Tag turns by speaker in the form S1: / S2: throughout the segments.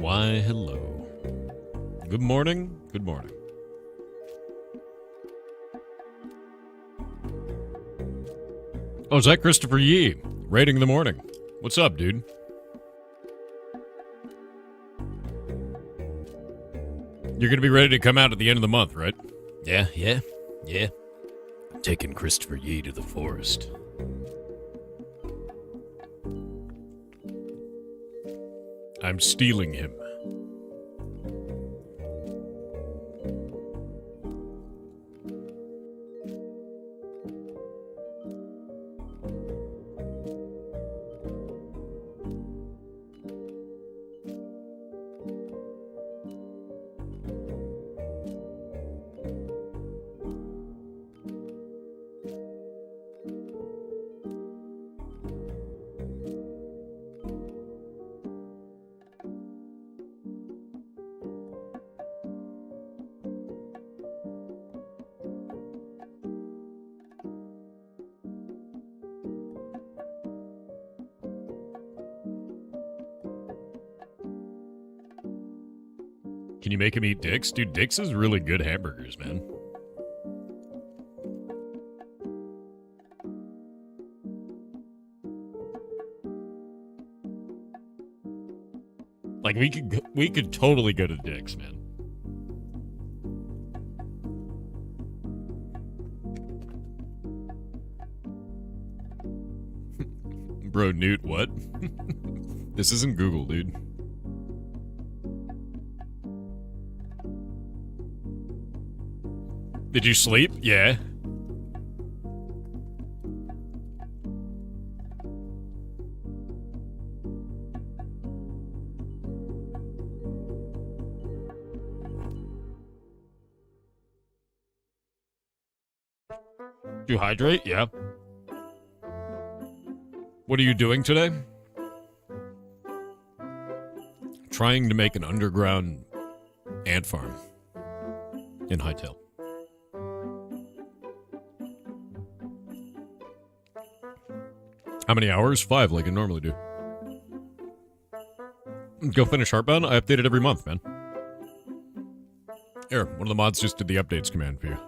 S1: Why, hello. Good morning. Good morning. Oh, is that Christopher Yee? Rating in the morning. What's up, dude? You're gonna be ready to come out at the end of the month, right? Yeah. Taking Christopher Yee to the forest. I'm stealing him. Can you make him eat Dick's? Dude, Dick's is really good hamburgers, man. Like, we could totally go to Dick's, man. Bro, Newt, what? This isn't Google, dude. Did you sleep? Yeah. Do you hydrate? Yeah. What are you doing today? Trying to make an underground ant farm in Hightail. How many hours? 5, like I normally do. Go finish Heartbound? I update it every month, man. Here, one of the mods just did the updates command for you.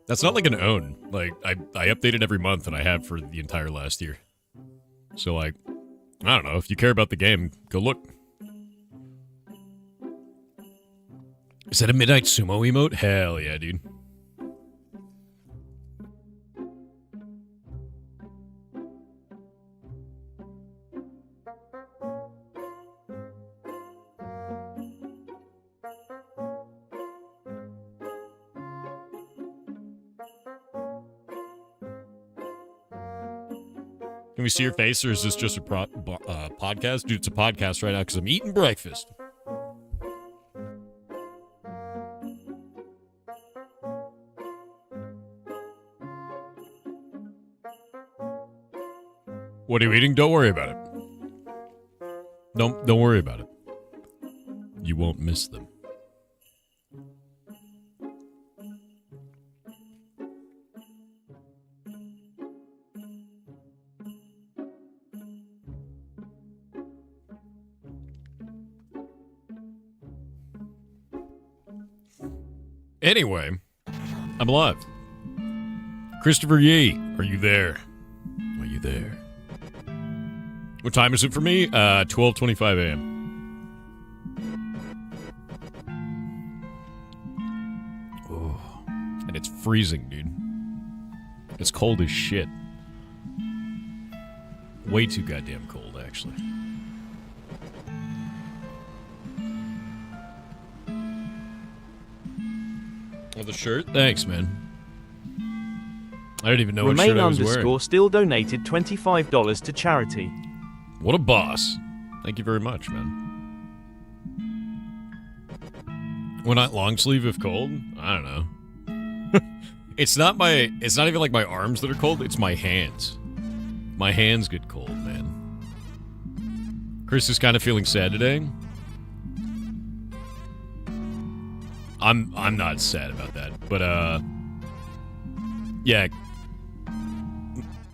S1: That's not like an own. Like, I update it every month, and I have for the entire last year. So, like, I don't know. If you care about the game, go look. Is that a Midnight Sumo emote? Hell yeah, dude. Can we see your face, or is this just a podcast? Dude, it's a podcast right now because I'm eating breakfast. What are you eating? Don't worry about it. Don't worry about it. You won't miss them. Anyway, I'm alive. Christopher Yee, are you there? Are you there? What time is it for me? 12:25 a.m. Oh, and it's freezing, dude. It's cold as shit. Way too goddamn cold, actually. Oh, the shirt? Thanks, man. I don't even know what shirt I was wearing.
S2: Remain_, still donated $25 to charity.
S1: What a boss. Thank you very much, man. We're not long sleeve if cold? I don't know. It's not even like my arms that are cold, it's my hands. My hands get cold, man. Chris is kind of feeling sad today. I'm not sad about that, but yeah.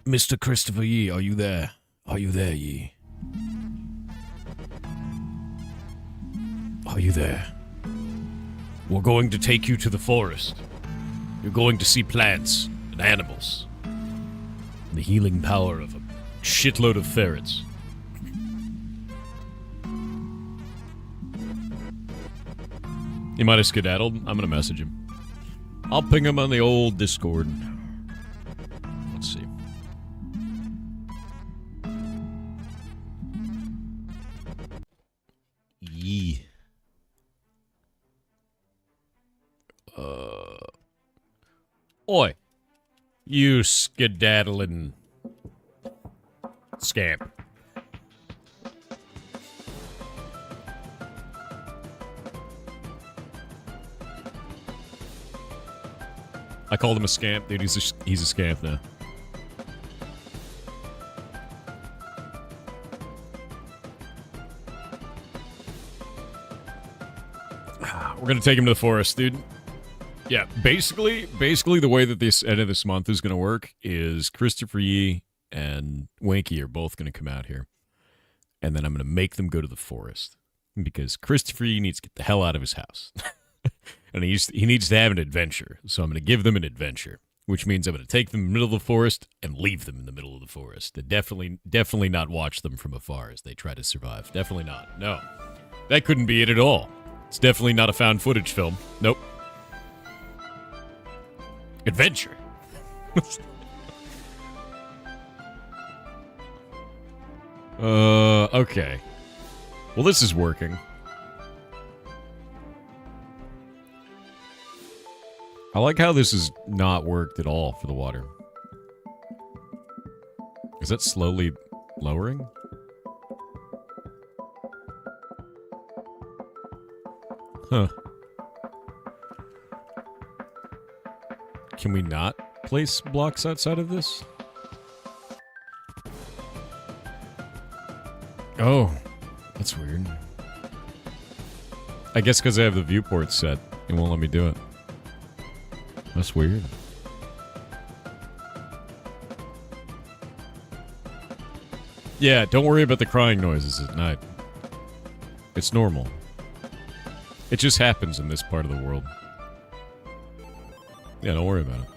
S1: Mr. Christopher Yee, are you there? Are you there, Yee? Are you there? We're going to take you to the forest. You're going to see plants and animals. The healing power of a shitload of ferrets. He might have skedaddled. I'm gonna message him. I'll ping him on the old Discord. Let's see. Yee. Oi. You skedaddling scamp. I called him a scamp, dude. He's a scamp now. We're gonna take him to the forest, dude. Yeah, basically the way that this end of this month is gonna work is Christopher Yee and Wanky are both gonna come out here, and then I'm gonna make them go to the forest because Christopher Yee needs to get the hell out of his house. And he needs to have an adventure, so I'm going to give them an adventure, which means I'm going to take them in the middle of the forest and leave them in the middle of the forest. And definitely not watch them from afar as they try to survive. Definitely not. No. That couldn't be it at all. It's definitely not a found footage film. Nope. Adventure. Okay. Well, this is working. I like how this has not worked at all for the water. Is that slowly lowering? Huh. Can we not place blocks outside of this? Oh, that's weird. I guess because I have the viewport set, it won't let me do it. That's weird. Yeah, don't worry about the crying noises at night. It's normal. It just happens in this part of the world. Yeah, don't worry about it.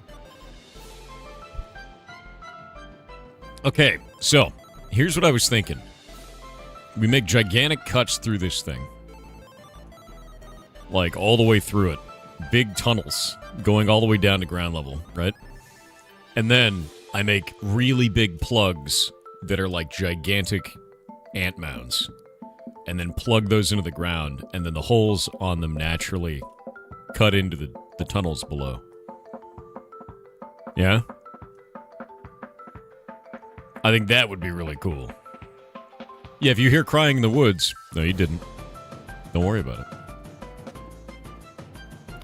S1: Okay, so, here's what I was thinking. We make gigantic cuts through this thing. Like, all the way through it. Big tunnels going all the way down to ground level, right? And then I make really big plugs that are like gigantic ant mounds. And then plug those into the ground, and then the holes on them naturally cut into the tunnels below. Yeah? I think that would be really cool. Yeah, if you hear crying in the woods... No, you didn't. Don't worry about it.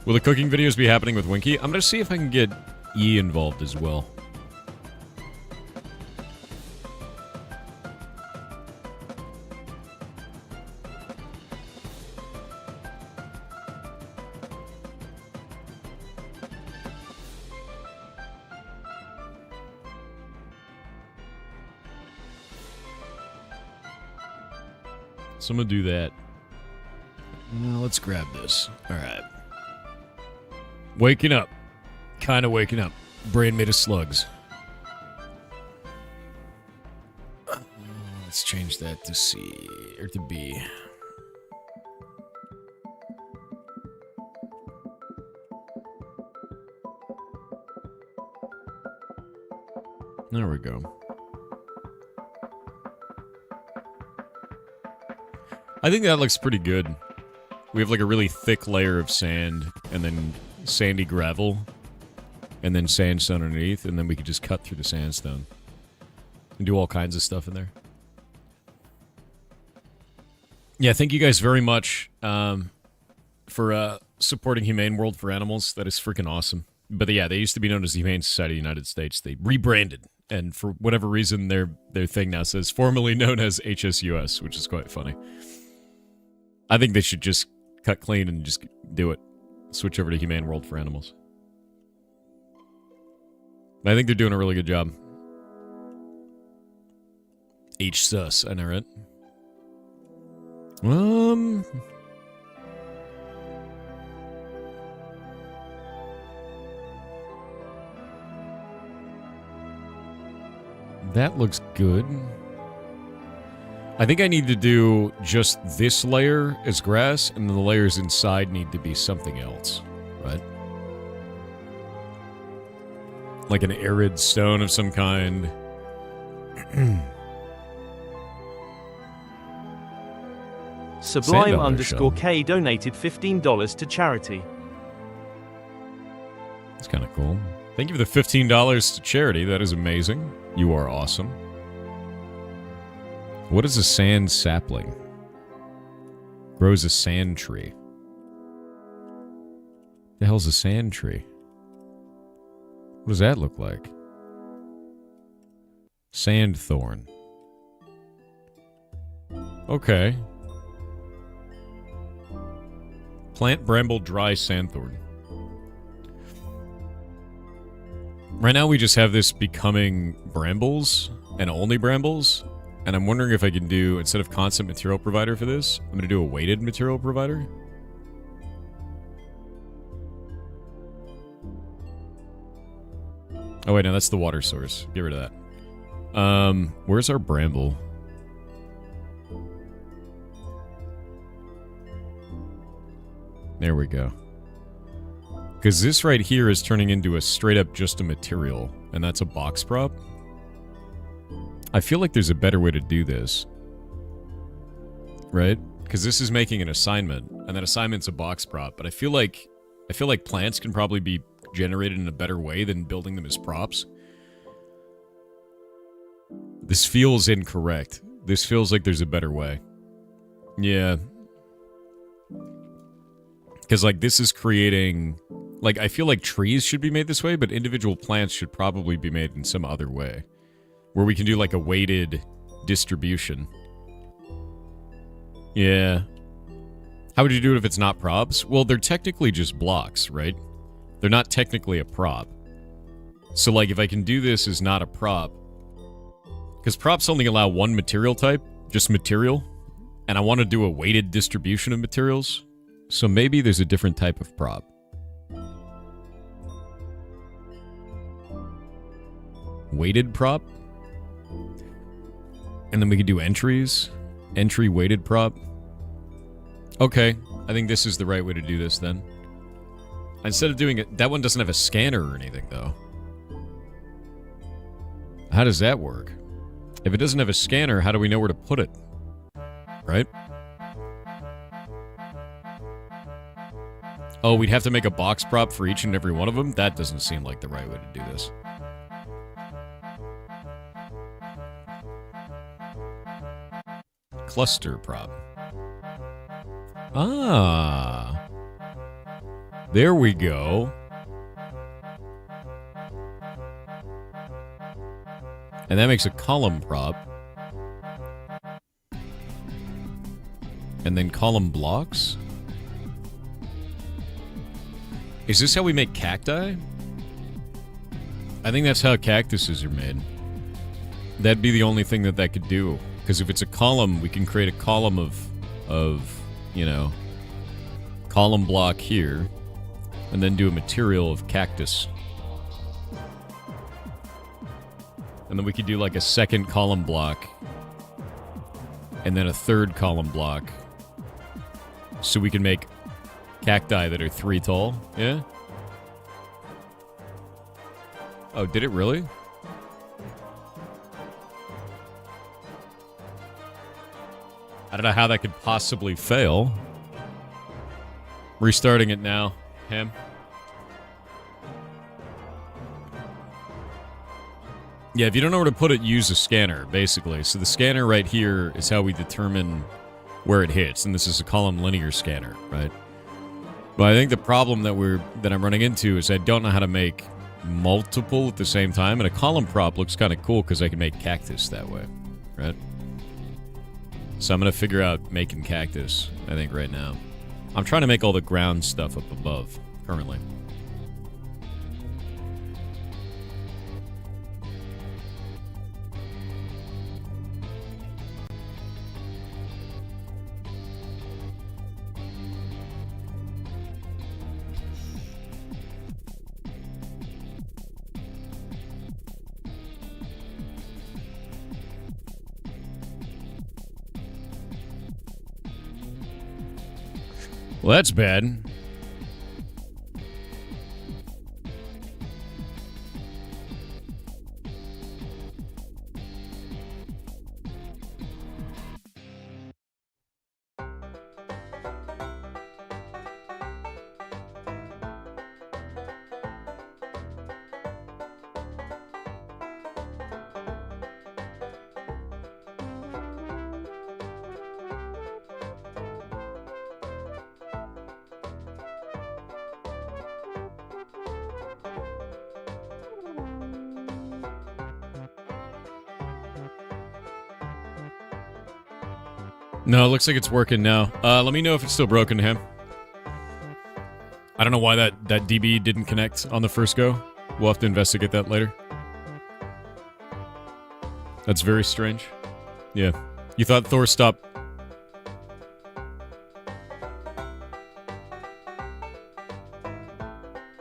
S1: Will the cooking videos be happening with Winky? I'm going to see if I can get Yi involved as well. So I'm going to do that. Now let's grab this. All right. Waking up. Kind of waking up. Brain made of slugs. Let's change that to C, or to B. There we go. I think that looks pretty good. We have like a really thick layer of sand, and then sandy gravel, and then sandstone underneath, and then we could just cut through the sandstone and do all kinds of stuff in there. Yeah, thank you guys very much for supporting Humane World for Animals. That is freaking awesome. But yeah, they used to be known as the Humane Society of the United States. They rebranded, and for whatever reason, their thing now says formerly known as HSUS, which is quite funny. I think they should just cut clean and just do it. Switch over to Humane World for Animals. I think they're doing a really good job. HSUS, I know, right? That looks good. I think I need to do just this layer as grass, and then the layers inside need to be something else, right? Like an arid stone of some kind.
S2: Sublime_K donated $15 to charity.
S1: That's kind of cool. Thank you for the $15 to charity. That is amazing. You are awesome. What is a sand sapling? Grows a sand tree. The hell's a sand tree? What does that look like? Sand thorn. Okay. Plant bramble dry sandthorn. Right now we just have this becoming brambles and only brambles. And I'm wondering if I can do, instead of constant material provider for this, I'm going to do a weighted material provider. Oh wait, no, that's the water source. Get rid of that. Where's our bramble? There we go. Because this right here is turning into a straight up just a material, and that's a box prop. I feel like there's a better way to do this. Right? Because this is making an assignment, and that assignment's a box prop, but I feel like plants can probably be generated in a better way than building them as props. This feels incorrect. This feels like there's a better way. Yeah. Because, like, this is creating... Like, I feel like trees should be made this way, but individual plants should probably be made in some other way. Where we can do, like, a weighted distribution. Yeah. How would you do it if it's not props? Well, they're technically just blocks, right? They're not technically a prop. So, like, if I can do this as not a prop... Because props only allow one material type, just material. And I want to do a weighted distribution of materials. So maybe there's a different type of prop. Weighted prop? And then we could do entries. Entry weighted prop. Okay, I think this is the right way to do this then. Instead of doing it, that one doesn't have a scanner or anything though. How does that work? If it doesn't have a scanner, how do we know where to put it? Right? Oh, we'd have to make a box prop for each and every one of them? That doesn't seem like the right way to do this. Cluster prop. Ah. There we go. And that makes a column prop. And then column blocks? Is this how we make cacti? I think that's how cactuses are made. That'd be the only thing that could do. Because if it's a column, we can create a column of, you know, column block here. And then do a material of cactus. And then we could do like a second column block. And then a third column block. So we can make cacti that are 3 tall. Yeah? Oh, did it really? I don't know how that could possibly fail. Restarting it now. Ham. Yeah, if you don't know where to put it, use a scanner, basically. So the scanner right here is how we determine where it hits. And this is a column linear scanner, right? But I think the problem that I'm running into is I don't know how to make multiple at the same time. And a column prop looks kind of cool because I can make cactus that way, right? So I'm going to figure out making cactus, I think, right now. I'm trying to make all the ground stuff up above, currently. Well, that's bad. No, it looks like it's working now. Let me know if it's still broken, Ham. I don't know why that DB didn't connect on the first go. We'll have to investigate that later. That's very strange. Yeah. You thought Thor stopped...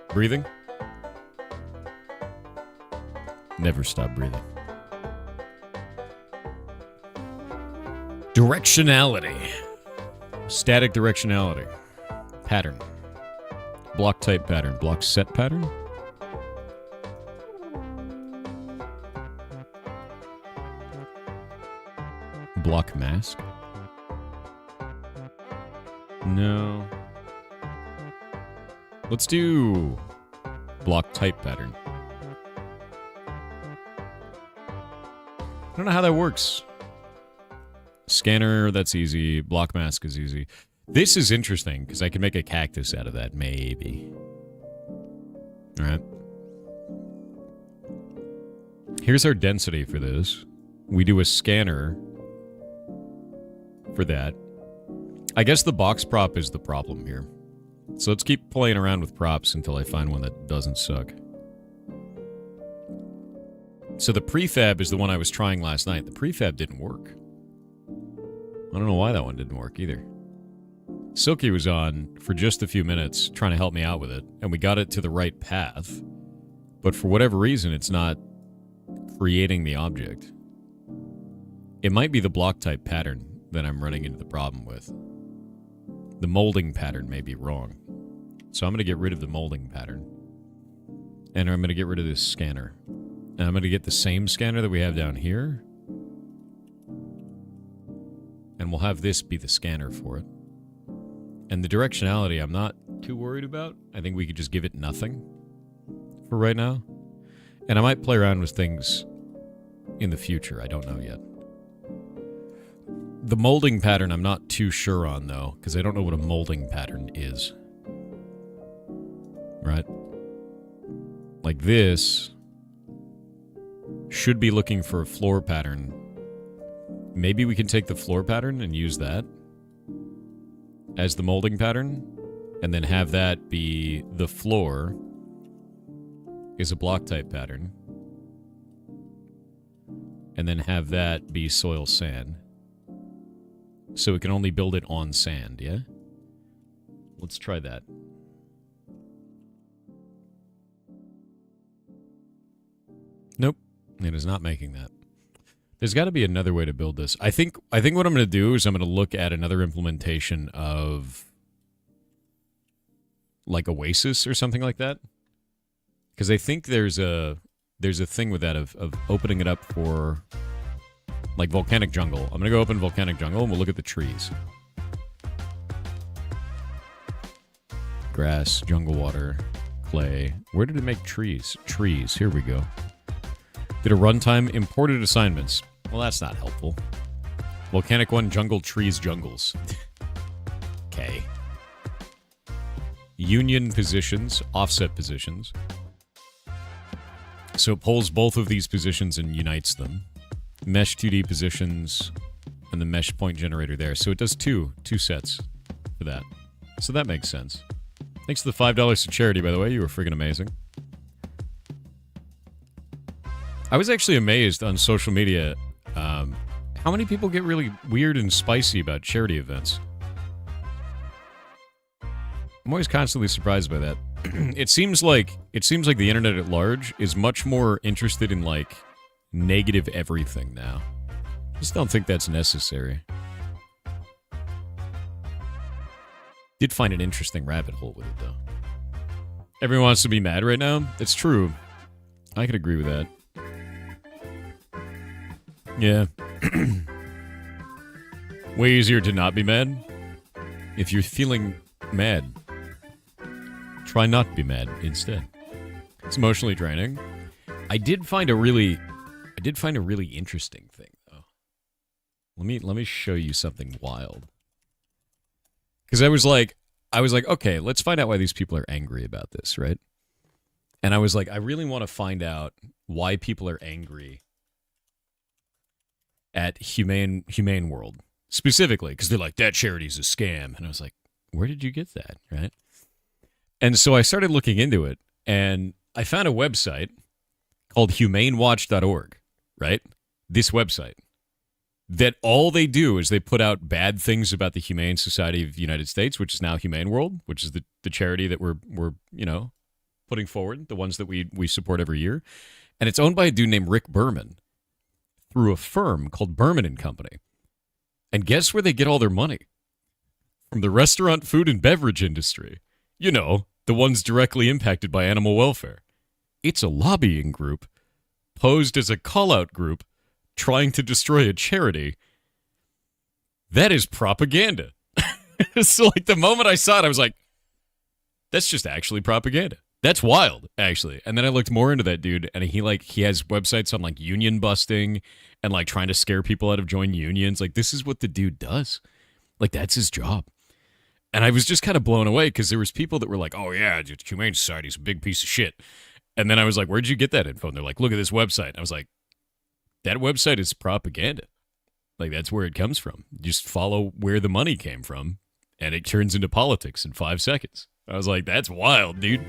S1: breathing? Never stop breathing. Directionality. Static directionality. Pattern. Block type pattern. Block set pattern? Block mask? No. Let's do block type pattern. I don't know how that works. Scanner, that's easy. Block mask is easy. This is interesting, because I can make a cactus out of that, maybe. Alright. Here's our density for this. We do a scanner for that. I guess the box prop is the problem here. So let's keep playing around with props until I find one that doesn't suck. So the prefab is the one I was trying last night. The prefab didn't work. I don't know why that one didn't work either. Silky was on for just a few minutes trying to help me out with it, and we got it to the right path. But for whatever reason, it's not creating the object. It might be the block type pattern that I'm running into the problem with. The molding pattern may be wrong. So I'm going to get rid of the molding pattern. And I'm going to get rid of this scanner. And I'm going to get the same scanner that we have down here. And we'll have this be the scanner for it. And the directionality I'm not too worried about. I think we could just give it nothing for right now. And I might play around with things in the future. I don't know yet. The molding pattern I'm not too sure on, though, because I don't know what a molding pattern is. Right? Like this should be looking for a floor pattern. Maybe we can take the floor pattern and use that as the molding pattern, and then have that be the floor is a block type pattern, and then have that be soil sand. So we can only build it on sand, yeah? Let's try that. Nope, it is not making that. There's got to be another way to build this. I think what I'm going to do is I'm going to look at another implementation of like Oasis or something like that. Because I think there's a thing with that of opening it up for like volcanic jungle. I'm going to go open volcanic jungle and we'll look at the trees. Grass, jungle water, clay. Where did it make trees? Trees. Here we go. Did a runtime imported assignments. Well, that's not helpful. Volcanic one, jungle, trees, jungles. Okay. Union positions, offset positions. So it pulls both of these positions and unites them. Mesh 2D positions and the mesh point generator there. So it does two sets for that. So that makes sense. Thanks for the $5 to charity, by the way. You were friggin' amazing. I was actually amazed on social media how many people get really weird and spicy about charity events. I'm always constantly surprised by that. It seems like the internet at large is much more interested in like negative everything now. I just don't think that's necessary. Did find an interesting rabbit hole with it, though. Everyone wants to be mad right now? It's true. I could agree with that. Yeah. Way easier to not be mad. If you're feeling mad, try not to be mad instead. It's emotionally draining. I did find a really interesting thing, though. Let me show you something wild. Because I was like, okay, let's find out why these people are angry about this, right? And I was like, I really want to find out why people are angry at Humane World. Specifically, because they're like, that charity's a scam. And I was like, where did you get that, right? And so I started looking into it, and I found a website called humanewatch.org, right? This website. That all they do is they put out bad things about the Humane Society of the United States, which is now Humane World, which is the charity that we're putting forward, the ones that we support every year. And it's owned by a dude named Rick Berman through a firm called Berman and Company. And guess where they get all their money? From the restaurant, food, and beverage industry. You know, the ones directly impacted by animal welfare. It's a lobbying group posed as a call-out group trying to destroy a charity. That is propaganda. So, like, the moment I saw it, I was like, that's just actually propaganda. That's wild, actually. And then I looked more into that dude, and he has websites on, like, union busting and, like, trying to scare people out of joining unions. Like, this is what the dude does. Like, that's his job. And I was just kind of blown away because there was people that were like, oh, yeah, Humane Society's a big piece of shit. And then I was like, where'd you get that info? And they're like, look at this website. And I was like, that website is propaganda. Like, that's where it comes from. Just follow where the money came from, and it turns into politics in 5 seconds. I was like, that's wild, dude.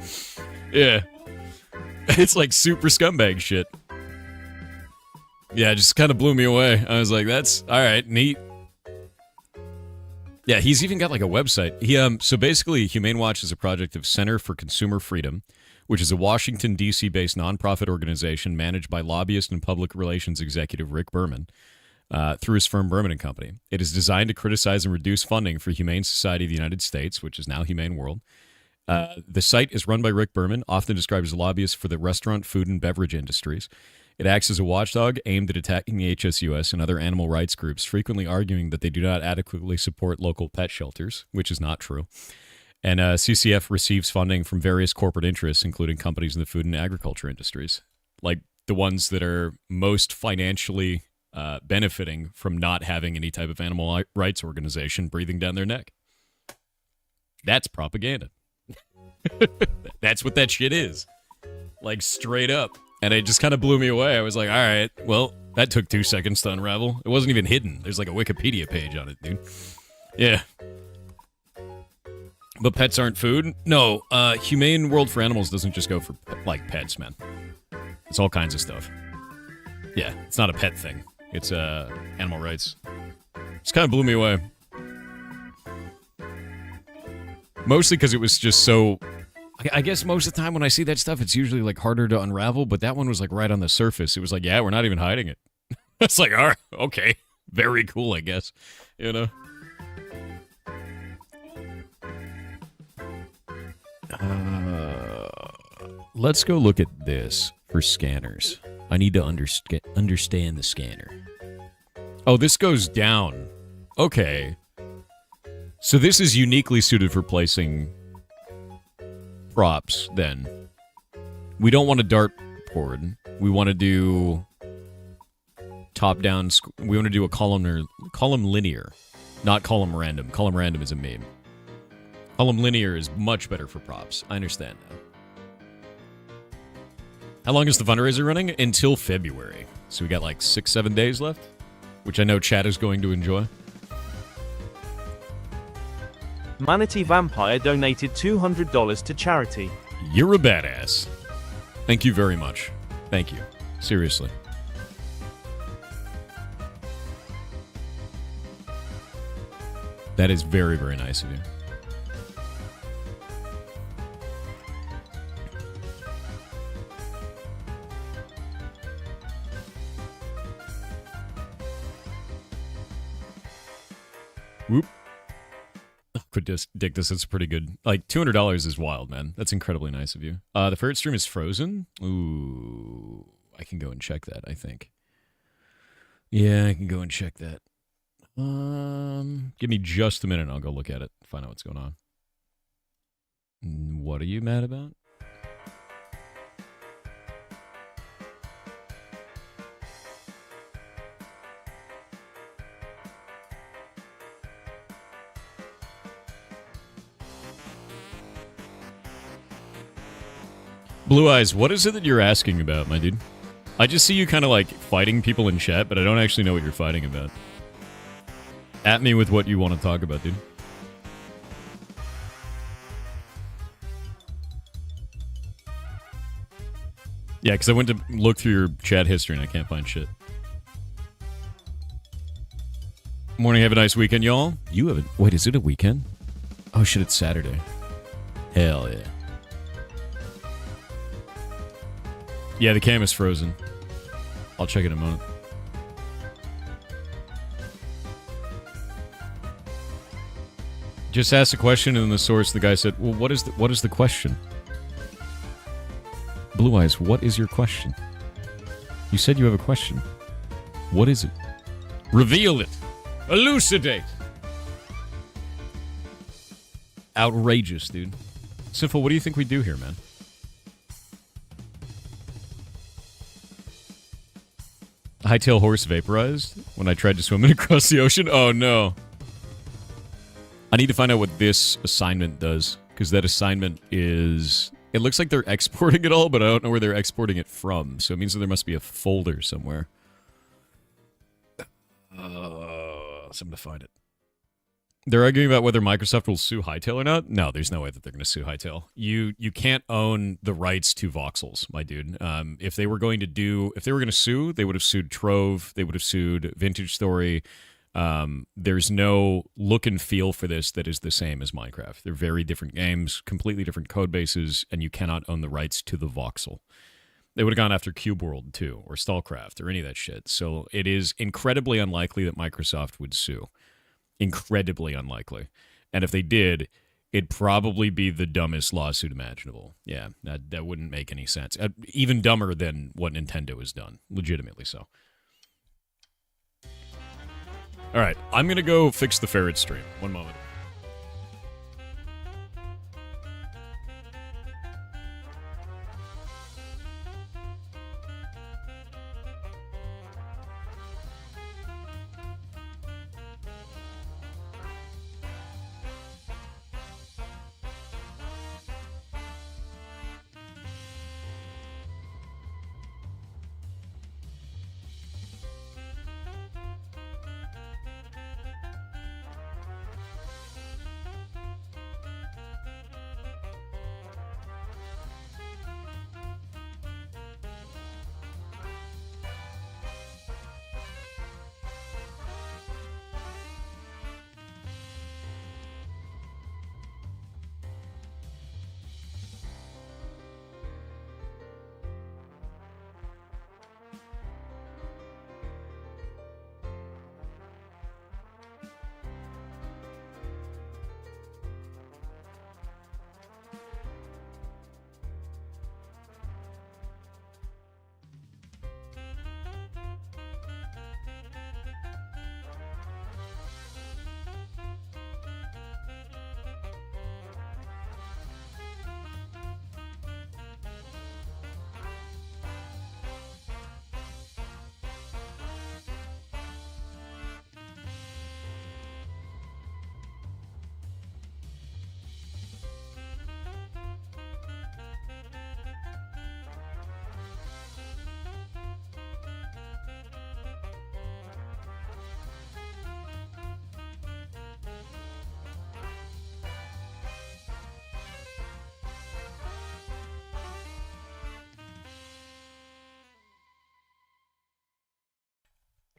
S1: Yeah. It's like super scumbag shit. Yeah, it just kind of blew me away. I was like, that's all right, neat. Yeah, he's even got like a website. So basically, Humane Watch is a project of Center for Consumer Freedom, which is a Washington, D.C.-based nonprofit organization managed by lobbyist and public relations executive Rick Berman through his firm Berman and Company. It is designed to criticize and reduce funding for Humane Society of the United States, which is now Humane World. The site is run by Rick Berman, often described as a lobbyist for the restaurant, food, and beverage industries. It acts as a watchdog aimed at attacking the HSUS and other animal rights groups, frequently arguing that they do not adequately support local pet shelters, which is not true. And CCF receives funding from various corporate interests, including companies in the food and agriculture industries, like the ones that are most financially benefiting from not having any type of animal rights organization breathing down their neck. That's propaganda. That's what that shit is. Like, straight up. And it just kind of blew me away. I was like, all right, well, that took 2 seconds to unravel. It wasn't even hidden. There's like a Wikipedia page on it, dude. Yeah. But pets aren't food? No, Humane World for Animals doesn't just go for, like, pets, man. It's all kinds of stuff. Yeah, it's not a pet thing. It's animal rights. Just kind of blew me away. Mostly because it was just so... I guess most of the time when I see that stuff, it's usually, like, harder to unravel, but that one was, like, right on the surface. It was like, yeah, we're not even hiding it. It's like, all right, okay. Very cool, I guess. You know? Let's go look at this for scanners. I need to understand the scanner. Oh, this goes down. Okay. So this is uniquely suited for placing props, then. We don't want a dartboard. We want to do top-down... We want to do a column linear, not column random. Column random is a meme. Column linear is much better for props. I understand now. How long is the fundraiser running? Until February. So we got like 6-7 days left, which I know chat is going to enjoy.
S2: Manatee Vampire donated $200 to charity.
S1: You're a badass. Thank you very much. Thank you. Seriously. That is very, very nice of you. Whoop. Oh, Predictus, that's pretty good. Like, $200 is wild, man. That's incredibly nice of you. The ferret stream is frozen? Ooh, I can go and check that, I think. Yeah, I can go and check that. Give me just a minute and I'll go look at it, find out what's going on. What are you mad about? Blue Eyes, what is it that you're asking about, my dude? I just see you kind of like fighting people in chat, but I don't actually know what you're fighting about. At me with what you want to talk about, dude. Yeah, because I went to look through your chat history and I can't find shit. Morning, have a nice weekend, y'all. You have a... Wait, is it a weekend? Oh shit, it's Saturday. Hell yeah. Yeah, the cam is frozen. I'll check it in a moment. Just asked a question, and in the source, the guy said, well, what is the question? Blue Eyes, what is your question? You said you have a question. What is it? Reveal it! Elucidate! Outrageous, dude. Sinful, what do you think we do here, man? Hightail horse vaporized when I tried to swim it across the ocean? Oh, no. I need to find out what this assignment does, because that assignment is... It looks like they're exporting it all, but I don't know where they're exporting it from, so it means that there must be a folder somewhere. Something to find it. They're arguing about whether Microsoft will sue Hightail or not. No, there's no way that they're going to sue Hightail. You can't own the rights to voxels, my dude. If they were going to sue, they would have sued Trove. They would have sued Vintage Story. There's no look and feel for this that is the same as Minecraft. They're very different games, completely different code bases, and you cannot own the rights to the voxel. They would have gone after Cube World too, or Stallcraft, or any of that shit. So it is incredibly unlikely that Microsoft would sue. Incredibly unlikely. And if they did, it'd probably be the dumbest lawsuit imaginable. Yeah, that wouldn't make any sense. Even dumber than what Nintendo has done. Legitimately so. All right, I'm going to go fix the ferret stream. One moment.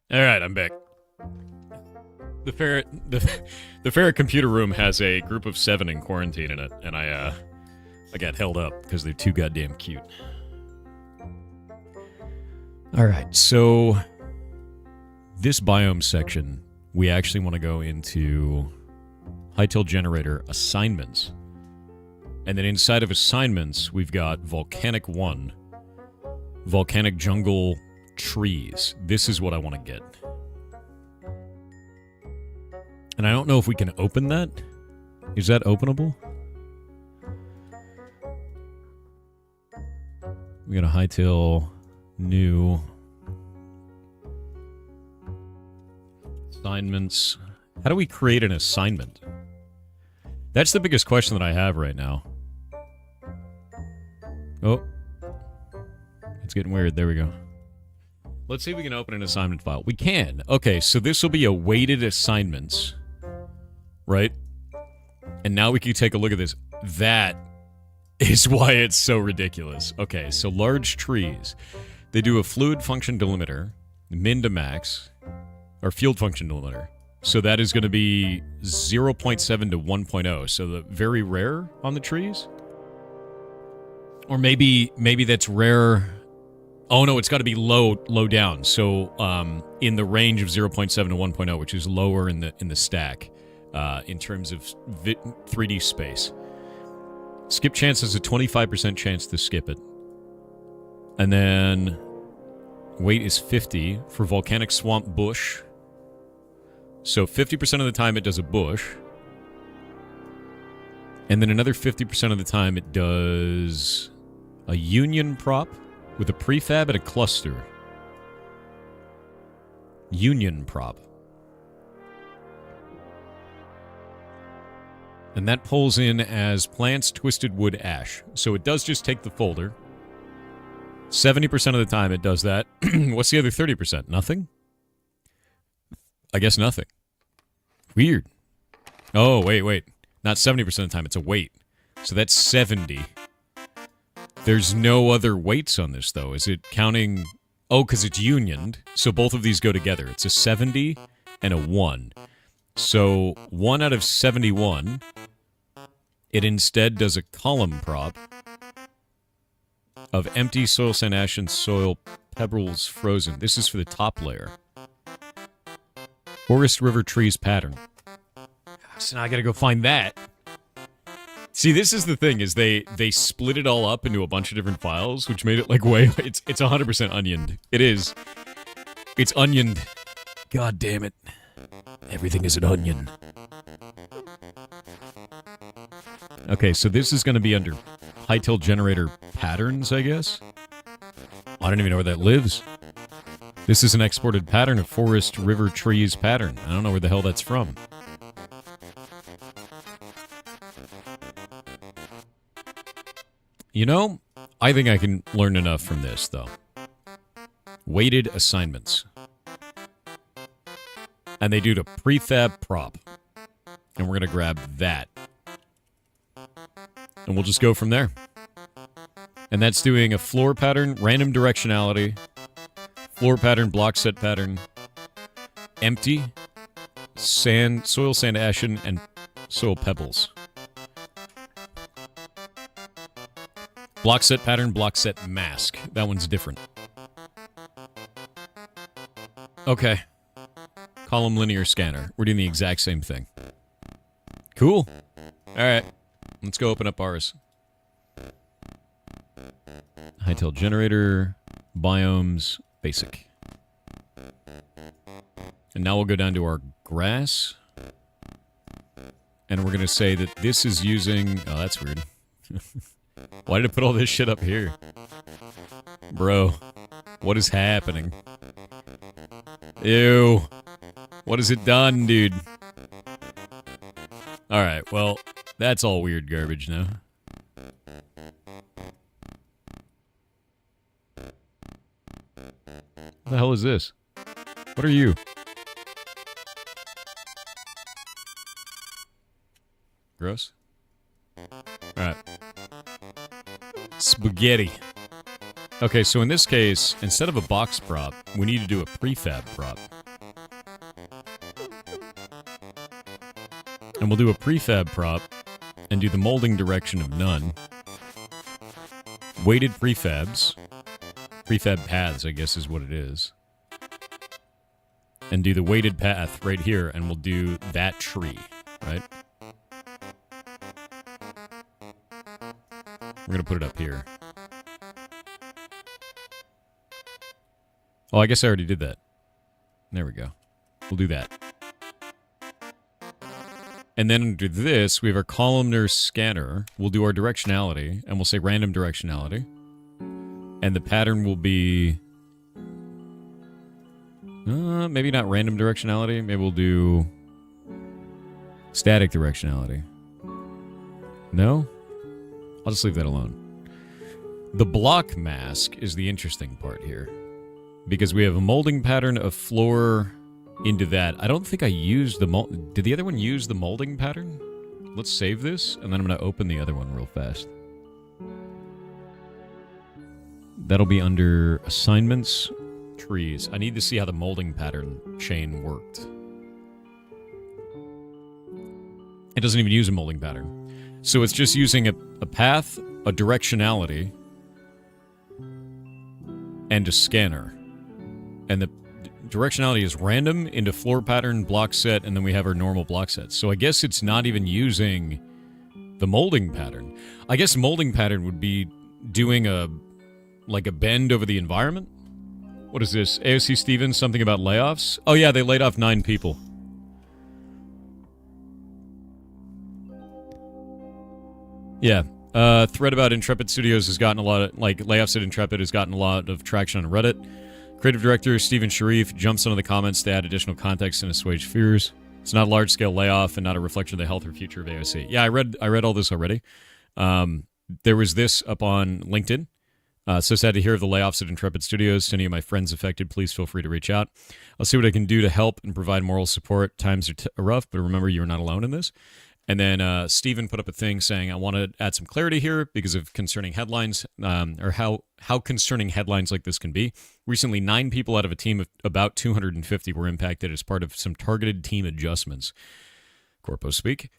S1: All right, I'm back. The ferret computer room has a group of 7 in quarantine in it, and I got held up because they're too goddamn cute. All right, so this biome section, we actually want to go into Hightail generator assignments. And then inside of assignments, we've got Volcanic 1, Volcanic Jungle Trees. This is what I want to get. And I don't know if we can open that. Is that openable? We got a Hightail new assignments. How do we create an assignment? That's the biggest question that I have right now. Oh. It's getting weird. There we go. Let's see if we can open an assignment file. We can. Okay, so this will be a weighted assignments. Right? And now we can take a look at this. That is why it's so ridiculous. Okay, so large trees. They do a fluid function delimiter, min to max, or field function delimiter. So that is going to be 0.7 to 1.0. So the very rare on the trees. Or maybe that's rare. Oh no, it's got to be low down. So in the range of 0.7 to 1.0, which is lower in the stack in terms of 3D space. Skip chance has a 25% chance to skip it. And then weight is 50 for volcanic swamp bush. So 50% of the time it does a bush. And then another 50% of the time it does a union prop with a prefab and a cluster. Union prop. And that pulls in as plants, twisted wood, ash. So it does just take the folder. 70% of the time it does that. What's the other 30%? Nothing? I guess nothing. Weird. Oh, wait. Not 70% of the time, it's a weight. So that's 70. There's no other weights on this, though. Is it counting... Oh, because it's unioned. So both of these go together. It's a 70 and a 1. So 1 out of 71, it instead does a column prop of empty soil, sand, ash, and soil pebbles frozen. This is for the top layer. Forest, river, trees pattern. So now I gotta go find that. See, this is the thing, is they split it all up into a bunch of different files, which made it like way... It's 100% onioned. It is. It's onioned. God damn it. Everything is an onion. Okay, so this is going to be under Hightail generator patterns, I guess. I don't even know where that lives. This is an exported pattern of forest, river, trees pattern. I don't know where the hell that's from. You know, I think I can learn enough from this, though. Weighted assignments. And they do the prefab prop. And we're going to grab that. And we'll just go from there. And that's doing a floor pattern, random directionality, floor pattern, block set pattern, empty, sand, soil, sand, ashen, and soil pebbles. Block set pattern, block set mask. That one's different. Okay. Column linear scanner. We're doing the exact same thing. Cool. Alright. Let's go open up ours. Hightail generator, biomes, basic. And now we'll go down to our grass. And we're going to say that this is using... Oh, that's weird. Why did I put all this shit up here? Bro, what is happening? Ew. What has it done, dude? Alright, well, that's all weird garbage now. What the hell is this? What are you? Gross? Alright. Spaghetti. Okay, so in this case, instead of a box prop, we need to do a prefab prop. And we'll do a prefab prop and do the molding direction of none. Weighted prefabs. Prefab paths, I guess is what it is. And do the weighted path right here, and we'll do that tree, right? We're going to put it up here. Oh, I guess I already did that. There we go. We'll do that. And then under this, we have our columnar scanner. We'll do our directionality, and we'll say random directionality. And the pattern will be... maybe not random directionality. Maybe we'll do... static directionality. No? I'll just leave that alone. The block mask is the interesting part here. Because we have a molding pattern of floor into that. I don't think I used the mold... Did the other one use the molding pattern? Let's save this, and then I'm going to open the other one real fast. That'll be under assignments, trees. I need to see how the molding pattern chain worked. It doesn't even use a molding pattern. So it's just using a path, a directionality, and a scanner. And the directionality is random into floor pattern, block set, and then we have our normal block sets. So I guess it's not even using the molding pattern. I guess molding pattern would be doing a bend over the environment. What is this? AOC Stevens, something about layoffs? Oh yeah, they laid off 9 people. Yeah. Thread about Intrepid Studios has gotten a lot of, layoffs at Intrepid has gotten a lot of traction on Reddit. Creative director Stephen Sharif jumps into the comments to add additional context and assuage fears. It's not a large-scale layoff and not a reflection of the health or future of AOC. Yeah, I read all this already. There was this up on LinkedIn. So sad to hear of the layoffs at Intrepid Studios. To any of my friends affected, please feel free to reach out. I'll see what I can do to help and provide moral support. Times are rough, but remember, you're not alone in this. And then Stephen put up a thing saying, I want to add some clarity here because of concerning headlines, or how concerning headlines like this can be. Recently, 9 people out of a team of about 250 were impacted as part of some targeted team adjustments. Corpo speak.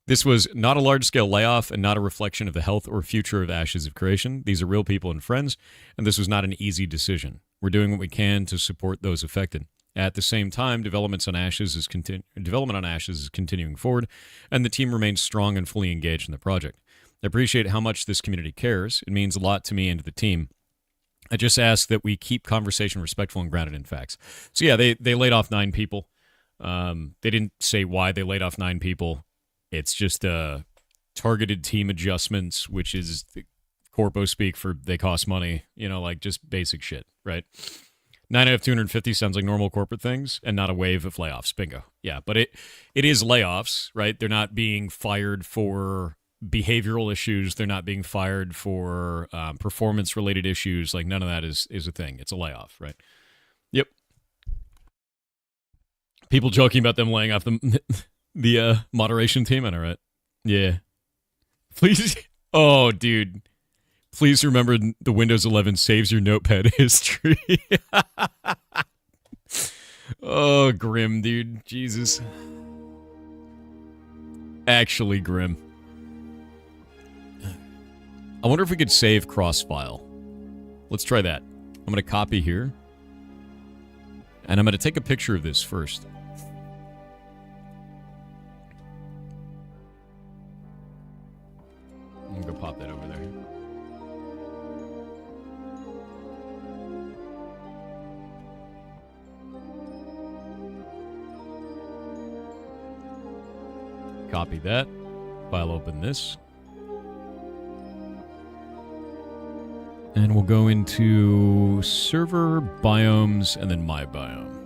S1: This was not a large-scale layoff and not a reflection of the health or future of Ashes of Creation. These are real people and friends, and this was not an easy decision. We're doing what we can to support those affected. At the same time, development on Ashes is continuing forward, and the team remains strong and fully engaged in the project. I appreciate how much this community cares. It means a lot to me and to the team. I just ask that we keep conversation respectful and grounded in facts. So yeah, they laid off 9 people. They didn't say why they laid off 9 people. It's just targeted team adjustments, which is the corpo speak for they cost money, just basic shit, right? 9 out of 250 sounds like normal corporate things and not a wave of layoffs. Bingo. Yeah, but it is layoffs, right? They're not being fired for behavioral issues. They're not being fired for performance-related issues. Like, none of that is a thing. It's a layoff, right? Yep. People joking about them laying off the moderation team. I know, right? Yeah. Please. Oh, dude. Please remember the Windows 11 saves your notepad history. Oh, grim, dude. Jesus. Actually grim. I wonder if we could save cross-file. Let's try that. I'm going to copy here. And I'm going to take a picture of this first. I'm going to go pop that over there. Copy that. File open this. And we'll go into server, biomes, and then my biome.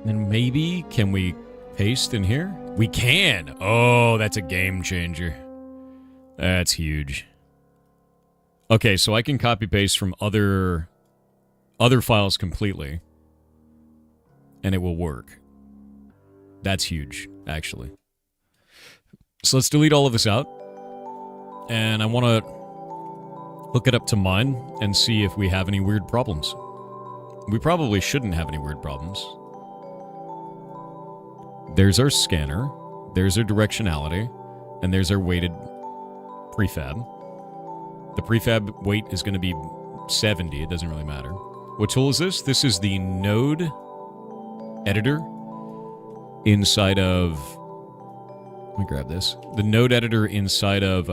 S1: And maybe, can we paste in here? We can! Oh, that's a game changer. That's huge. Okay, so I can copy paste from other files completely. And it will work. That's huge, actually. So let's delete all of this out. And I want to hook it up to mine and see if we have any weird problems. We probably shouldn't have any weird problems. There's our scanner. There's our directionality. And there's our weighted prefab. The prefab weight is going to be 70. It doesn't really matter. What tool is this? This is the node editor inside of Let me grab this. The node editor inside of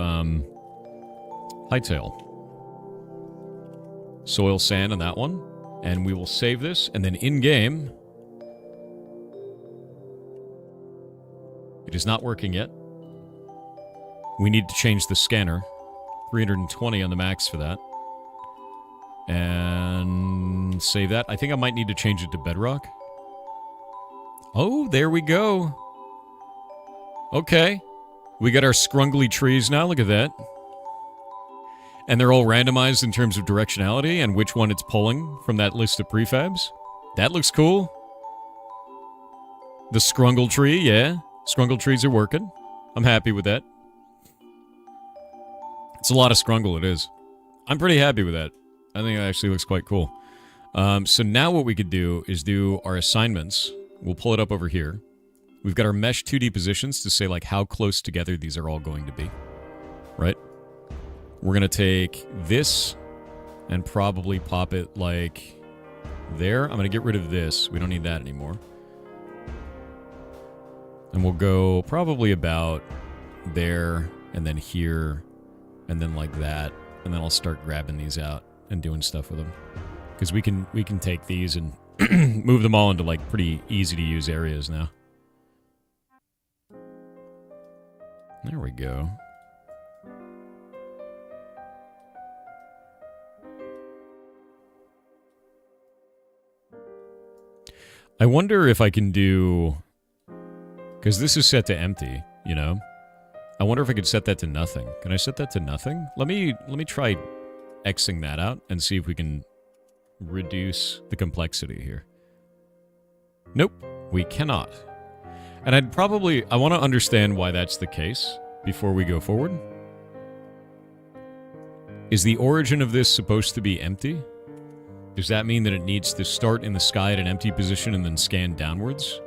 S1: Hightail. Soil sand on that one. And we will save this. And then in-game... It is not working yet. We need to change the scanner. 320 on the max for that. And save that. I think I might need to change it to bedrock. Oh, there we go. Okay. We got our scrungly trees now. Look at that. And they're all randomized in terms of directionality and which one it's pulling from that list of prefabs. That looks cool. The scrungle tree, yeah. Scrungle trees are working. I'm happy with that. It's a lot of scrungle, it is. I'm pretty happy with that. I think it actually looks quite cool. So now what we could do is do our assignments. We'll pull it up over here. We've got our mesh 2D positions to say like how close together these are all going to be. Right? We're going to take this and probably pop it like there. I'm going to get rid of this. We don't need that anymore. And we'll go probably about there and then here and then like that. And then I'll start grabbing these out and doing stuff with them. Because we can take these and move them all into like pretty easy to use areas now. There we go. I wonder if I can do... Because this is set to empty, you know? I wonder if I could set that to nothing. Can I set that to nothing? Let me try Xing that out and see if we can reduce the complexity here. Nope, we cannot. And I want to understand why that's the case before we go forward. Is the origin of this supposed to be empty? Does that mean that it needs to start in the sky at an empty position and then scan downwards?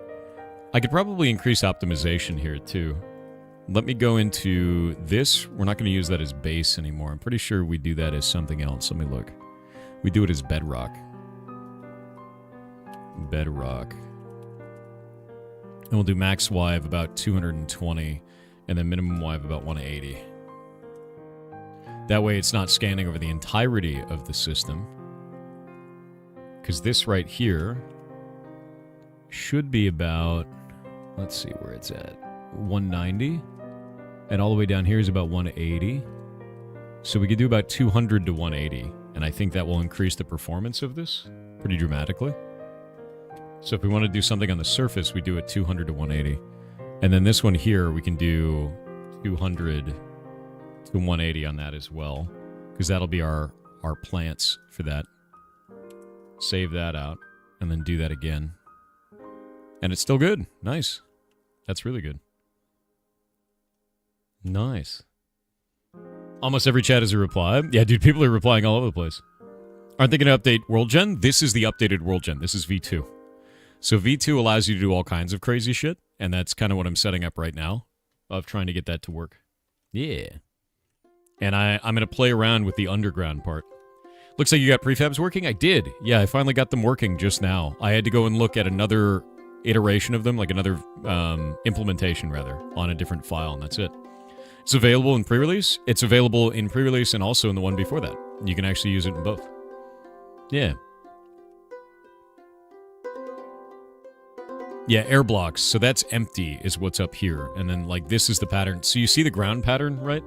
S1: I could probably increase optimization here too. Let me go into this. We're not going to use that as base anymore. I'm pretty sure we do that as something else. Let me look. We do it as bedrock. Bedrock. And we'll do max Y of about 220 and then minimum Y of about 180. That way it's not scanning over the entirety of the system. Because this right here should be about, let's see where it's at, 190. And all the way down here is about 180. So we could do about 200 to 180. And I think that will increase the performance of this pretty dramatically. So if we want to do something on the surface, we do it 200 to 180. And then this one here, we can do 200 to 180 on that as well. Because that'll be our plants for that. Save that out. And then do that again. And it's still good. Nice. That's really good. Nice. Almost every chat is a reply. Yeah, dude, people are replying all over the place. Aren't they going to update World Gen? This is the updated World Gen. This is V2. So V2 allows you to do all kinds of crazy shit, and that's kind of what I'm setting up right now, of trying to get that to work. Yeah. And I'm going to play around with the underground part. Looks like you got prefabs working? I did. Yeah, I finally got them working just now. I had to go and look at another iteration of them, like another implementation, rather, on a different file, and that's it. It's available in pre-release. It's available in pre-release and also in the one before that. You can actually use it in both. Yeah. Yeah, air blocks. So that's empty is what's up here. And then, like, this is the pattern. So you see the ground pattern, right?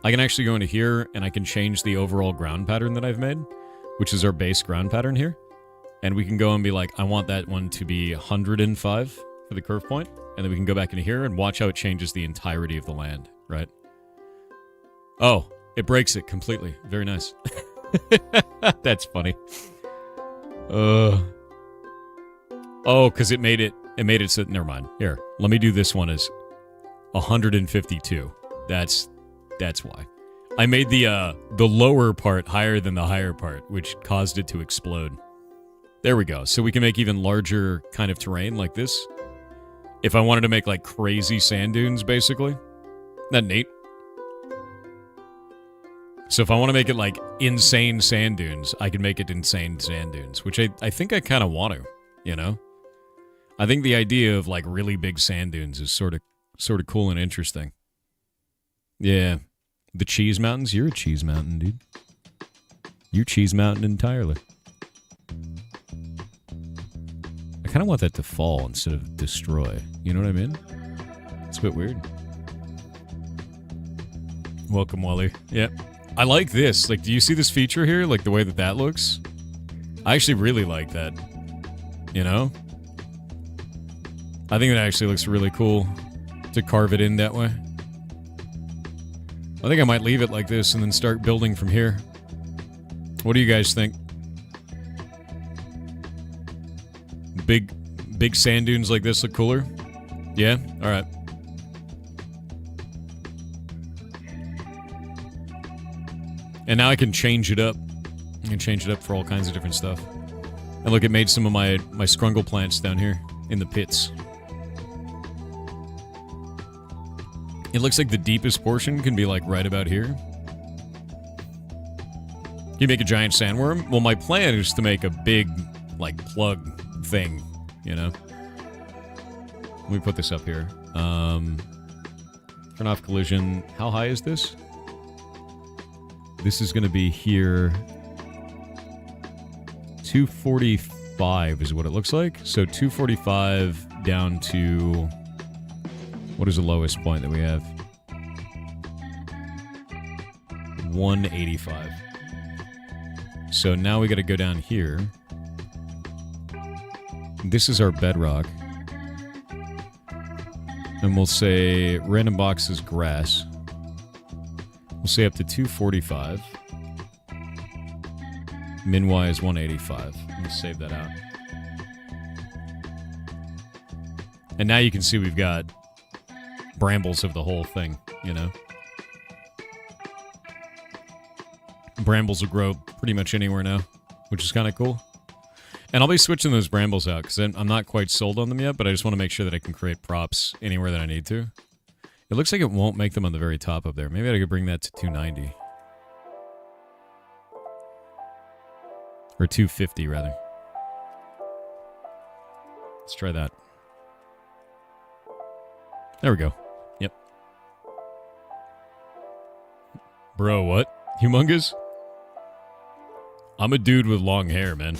S1: I can actually go into here, and I can change the overall ground pattern that I've made, which is our base ground pattern here. And we can go and be like, I want that one to be 105 for the curve point. And then we can go back into here and watch how it changes the entirety of the land, right? Oh, it breaks it completely. Very nice. That's funny. Oh, because it made it so, never mind. Here, let me do this one as 152. That's why. I made the lower part higher than the higher part, which caused it to explode. There we go. So we can make even larger kind of terrain like this. If I wanted to make like crazy sand dunes, basically. Isn't that neat? So if I want to make it like insane sand dunes, I can make it insane sand dunes, which I think I kind of want to, you know? I think the idea of like really big sand dunes is sort of sort of cool and interesting. Yeah. The Cheese Mountains? You're a Cheese Mountain, dude. You're Cheese Mountain entirely. I kind of want that to fall instead of destroy. You know what I mean? It's a bit weird. Welcome, Wally. Yep. I like this. Like, do you see this feature here? Like, the way that that looks? I actually really like that. You know? I think it actually looks really cool to carve it in that way. I think I might leave it like this and then start building from here. What do you guys think? Big sand dunes like this look cooler? Yeah? Alright. And now I can change it up. I can change it up for all kinds of different stuff. And look, it made some of my scrungle plants down here in the pits. It looks like the deepest portion can be like right about here. Can you make a giant sandworm? Well, my plan is to make a big, like, plug thing, you know? Let me put this up here. Turn off collision. How high is this? This is going to be here. 245 is what it looks like. So 245 down to... What is the lowest point that we have? 185. So now we got to go down here. This is our bedrock. And we'll say random box is grass. We'll say up to 245. Min Y is 185. Let's save that out. And now you can see we've got brambles of the whole thing, you know? Brambles will grow pretty much anywhere now, which is kind of cool. And I'll be switching those brambles out, because I'm not quite sold on them yet, but I just want to make sure that I can create props anywhere that I need to. It looks like it won't make them on the very top up there. Maybe I could bring that to 290. Or 250, rather. Let's try that. There we go. Yep. Bro, what? Humongous? I'm a dude with long hair, man.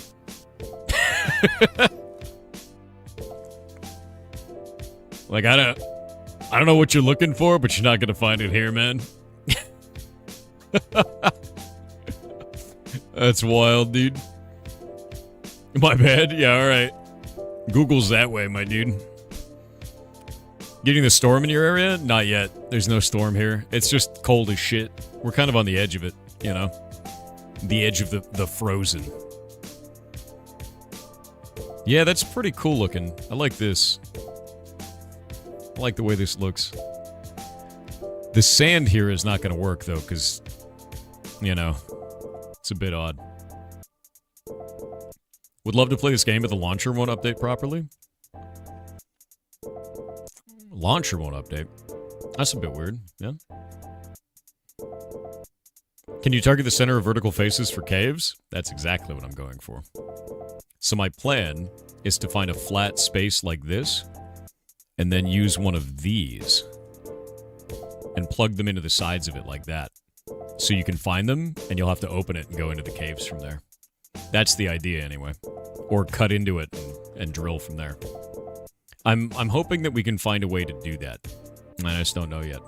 S1: Like, I don't know what you're looking for, but you're not gonna find it here, man. That's wild, dude. My bad? Yeah, alright. Google's that way, my dude. Getting the storm in your area? Not yet. There's no storm here. It's just cold as shit. We're kind of on the edge of it, you know? The edge of the frozen. Yeah, that's pretty cool looking. I like this. I like the way this looks. The sand here is not going to work, though, because, you know, it's a bit odd. Would love to play this game, but the launcher won't update properly. Launcher won't update. That's a bit weird, yeah? Can you target the center of vertical faces for caves? That's exactly what I'm going for. So my plan is to find a flat space like this, and then use one of these, and plug them into the sides of it like that. So you can find them, and you'll have to open it and go into the caves from there. That's the idea, anyway. Or cut into it and drill from there. I'm hoping that we can find a way to do that. I just don't know yet.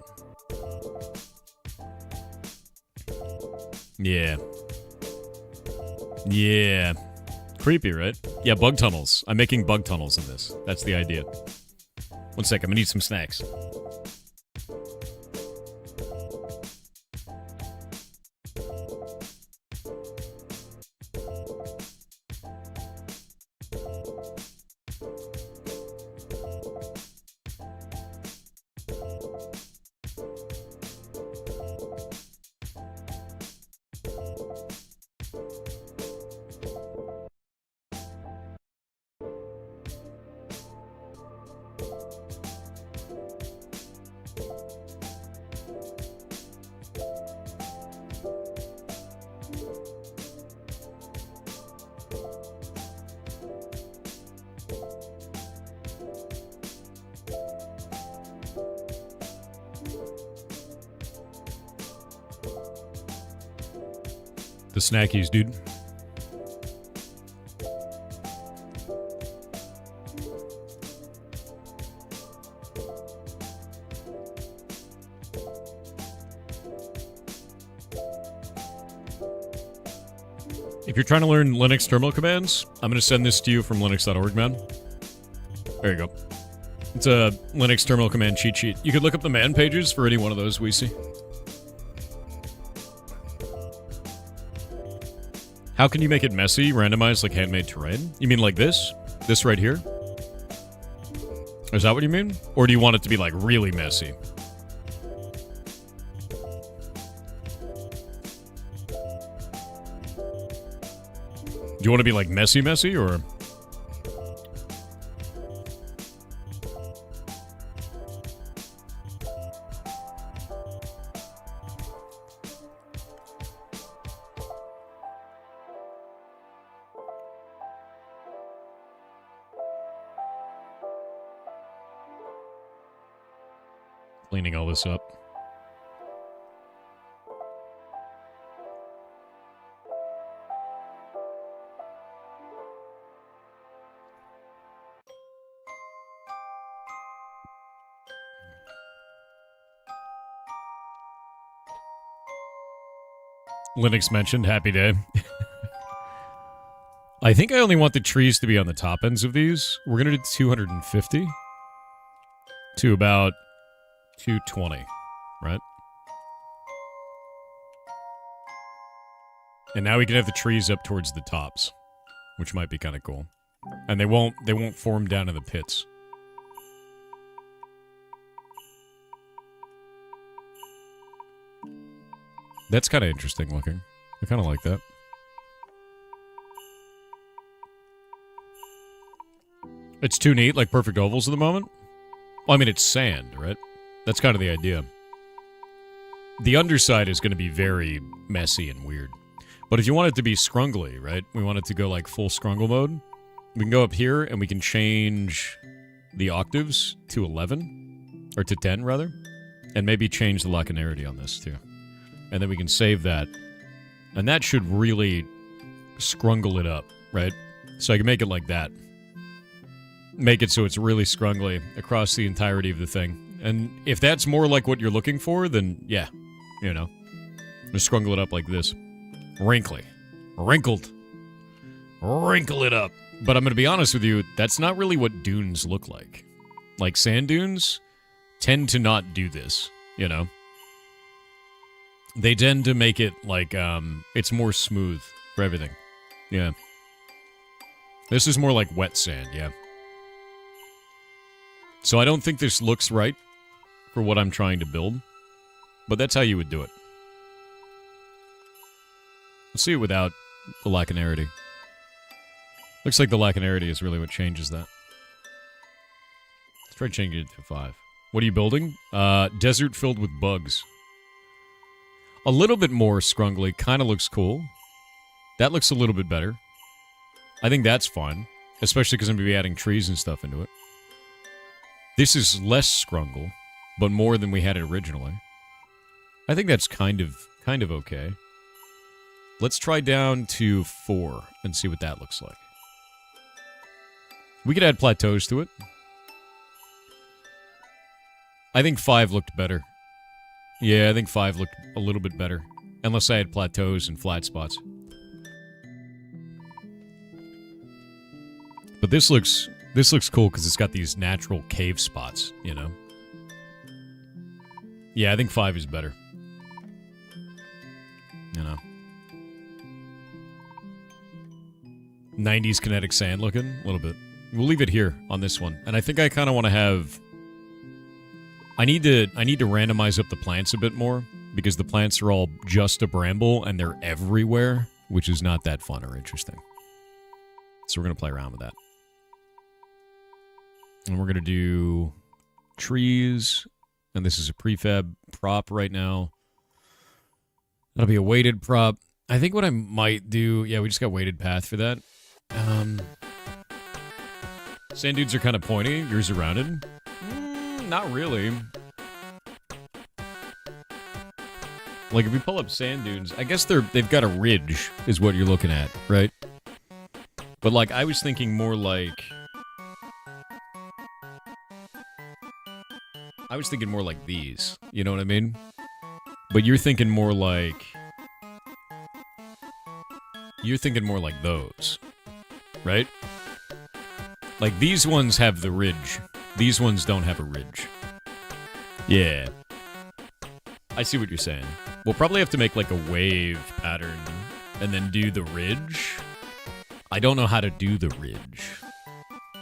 S1: Yeah. Yeah. Creepy, right? Yeah, bug tunnels. I'm making bug tunnels in this. That's the idea. One sec, I'm gonna eat some snacks. The snackies, dude. If you're trying to learn Linux terminal commands, I'm going to send this to you from linux.org, man. There you go. It's a Linux terminal command cheat sheet. You could look up the man pages for any one of those we see. How can you make it messy, randomized like handmade terrain? You mean like this? This right here? Is that what you mean? Or do you want it to be like really messy? Do you want to be like messy or? Cleaning all this up. Linux mentioned, happy day. I think I only want the trees to be on the top ends of these. We're going to do 250 to about 220, right? And now we can have the trees up towards the tops, which might be kind of cool. And they won't form down in the pits. That's kind of interesting looking. I kind of like that. It's too neat, like perfect ovals at the moment. Well, I mean, it's sand, right? That's kind of the idea. The underside is going to be very messy and weird. But if you want it to be scrungly, right? We want it to go like full scrungle mode. We can go up here and we can change the octaves to 11. Or to 10, rather. And maybe change the lacunarity on this, too. And then we can save that. And that should really scrungle it up, right? So I can make it like that. Make it so it's really scrungly across the entirety of the thing. And if that's more like what you're looking for, then yeah, you know. Just scrungle it up like this. Wrinkly. Wrinkled. Wrinkle it up. But I'm going to be honest with you, that's not really what dunes look like. Like sand dunes tend to not do this, you know. They tend to make it like, it's more smooth for everything. Yeah. This is more like wet sand, yeah. So I don't think this looks right for what I'm trying to build. But that's how you would do it. Let's see it without the lacunarity. Looks like the lacunarity is really what changes that. Let's try changing it to 5. What are you building? Desert filled with bugs. A little bit more scrungly. Kind of looks cool. That looks a little bit better. I think that's fun. Especially because I'm going to be adding trees and stuff into it. This is less scrungle, but more than we had it originally. I think that's kind of okay. Let's try down to 4 and see what that looks like. We could add plateaus to it. I think 5 looked better. Yeah, I think 5 looked a little bit better. Unless I had plateaus and flat spots. But this looks cool because it's got these natural cave spots, you know? Yeah, I think 5 is better. You know. 90s kinetic sand looking, a little bit. We'll leave it here on this one. And I think I kind of want to have... I need to randomize up the plants a bit more, because the plants are all just a bramble, and they're everywhere, which is not that fun or interesting. So we're going to play around with that. And we're going to do trees, and this is a prefab prop right now. That'll be a weighted prop. I think what I might do... Yeah, we just got weighted path for that. Sand dudes are kind of pointy. Yours are rounded. Not really. Like, if we pull up sand dunes, I guess they've got a ridge, is what you're looking at, right? But, like, I was thinking more like... I was thinking more like these, you know what I mean? But you're thinking more like... You're thinking more like those, right? Like, these ones have the ridge. These ones don't have a ridge. Yeah. I see what you're saying. We'll probably have to make, like, a wave pattern and then do the ridge. I don't know how to do the ridge.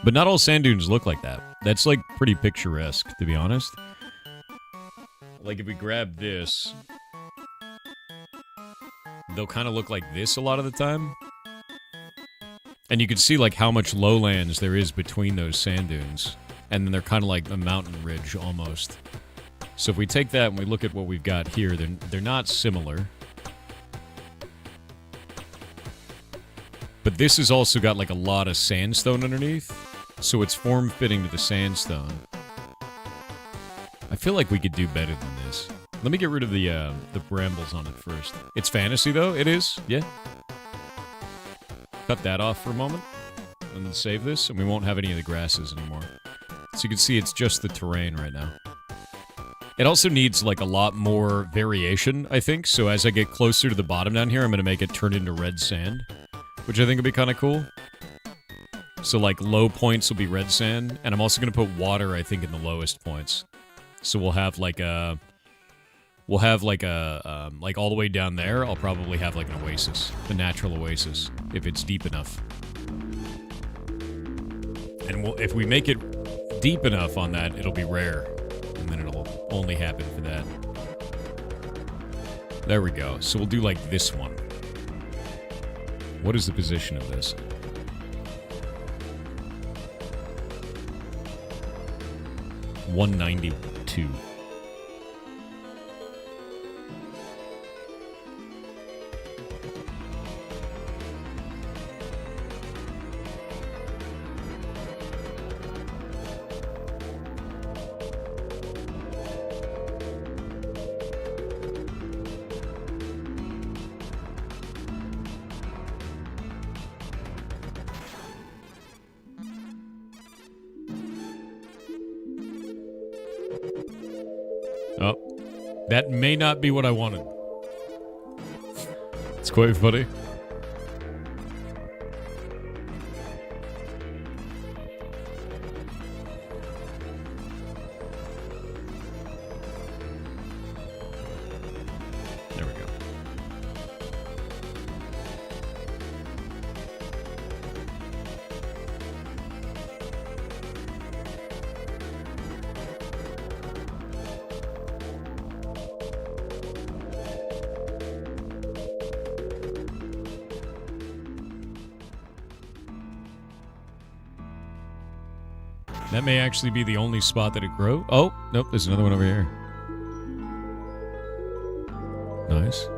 S1: But not all sand dunes look like that. That's, like, pretty picturesque, to be honest. Like, if we grab this, they'll kind of look like this a lot of the time. And you can see, like, how much lowlands there is between those sand dunes. And then they're kind of like a mountain ridge, almost. So if we take that and we look at what we've got here, they're not similar. But this has also got, like, a lot of sandstone underneath. So it's form-fitting to the sandstone. I feel like we could do better than this. Let me get rid of the brambles on it first. It's fantasy, though. It is. Yeah. Cut that off for a moment. And then save this, and we won't have any of the grasses anymore. So you can see it's just the terrain right now. It also needs, like, a lot more variation, I think. So as I get closer to the bottom down here, I'm going to make it turn into red sand. Which I think would be kind of cool. So, like, low points will be red sand. And I'm also going to put water, I think, in the lowest points. So we'll have, like, a... We'll have, like, a... like, all the way down there, I'll probably have, like, an oasis. A natural oasis. If it's deep enough. And if we make it deep enough on that, it'll be rare. And then it'll only happen for that. There we go. So we'll do, like, this one. What is the position of this? $192. Oh, that may not be what I wanted. It's quite funny. There we go. That may actually be the only spot that it grows. Oh, nope, there's another one over here. Nice.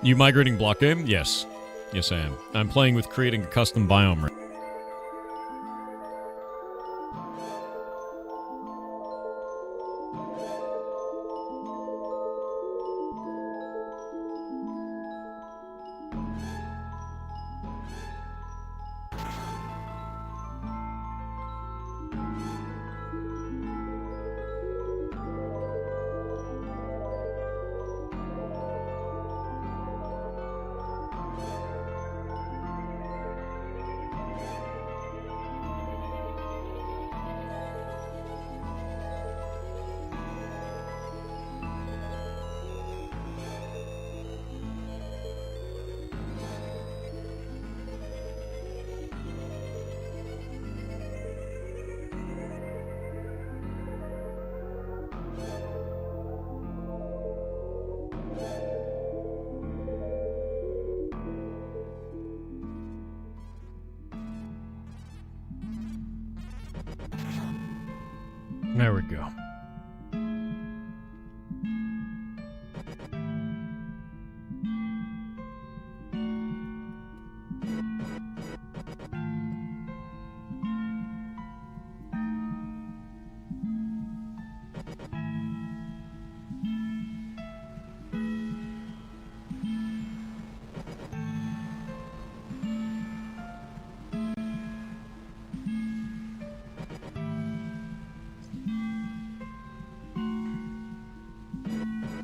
S1: You migrating Blockgame? Yes. Yes, I am. I'm playing with creating a custom biome right.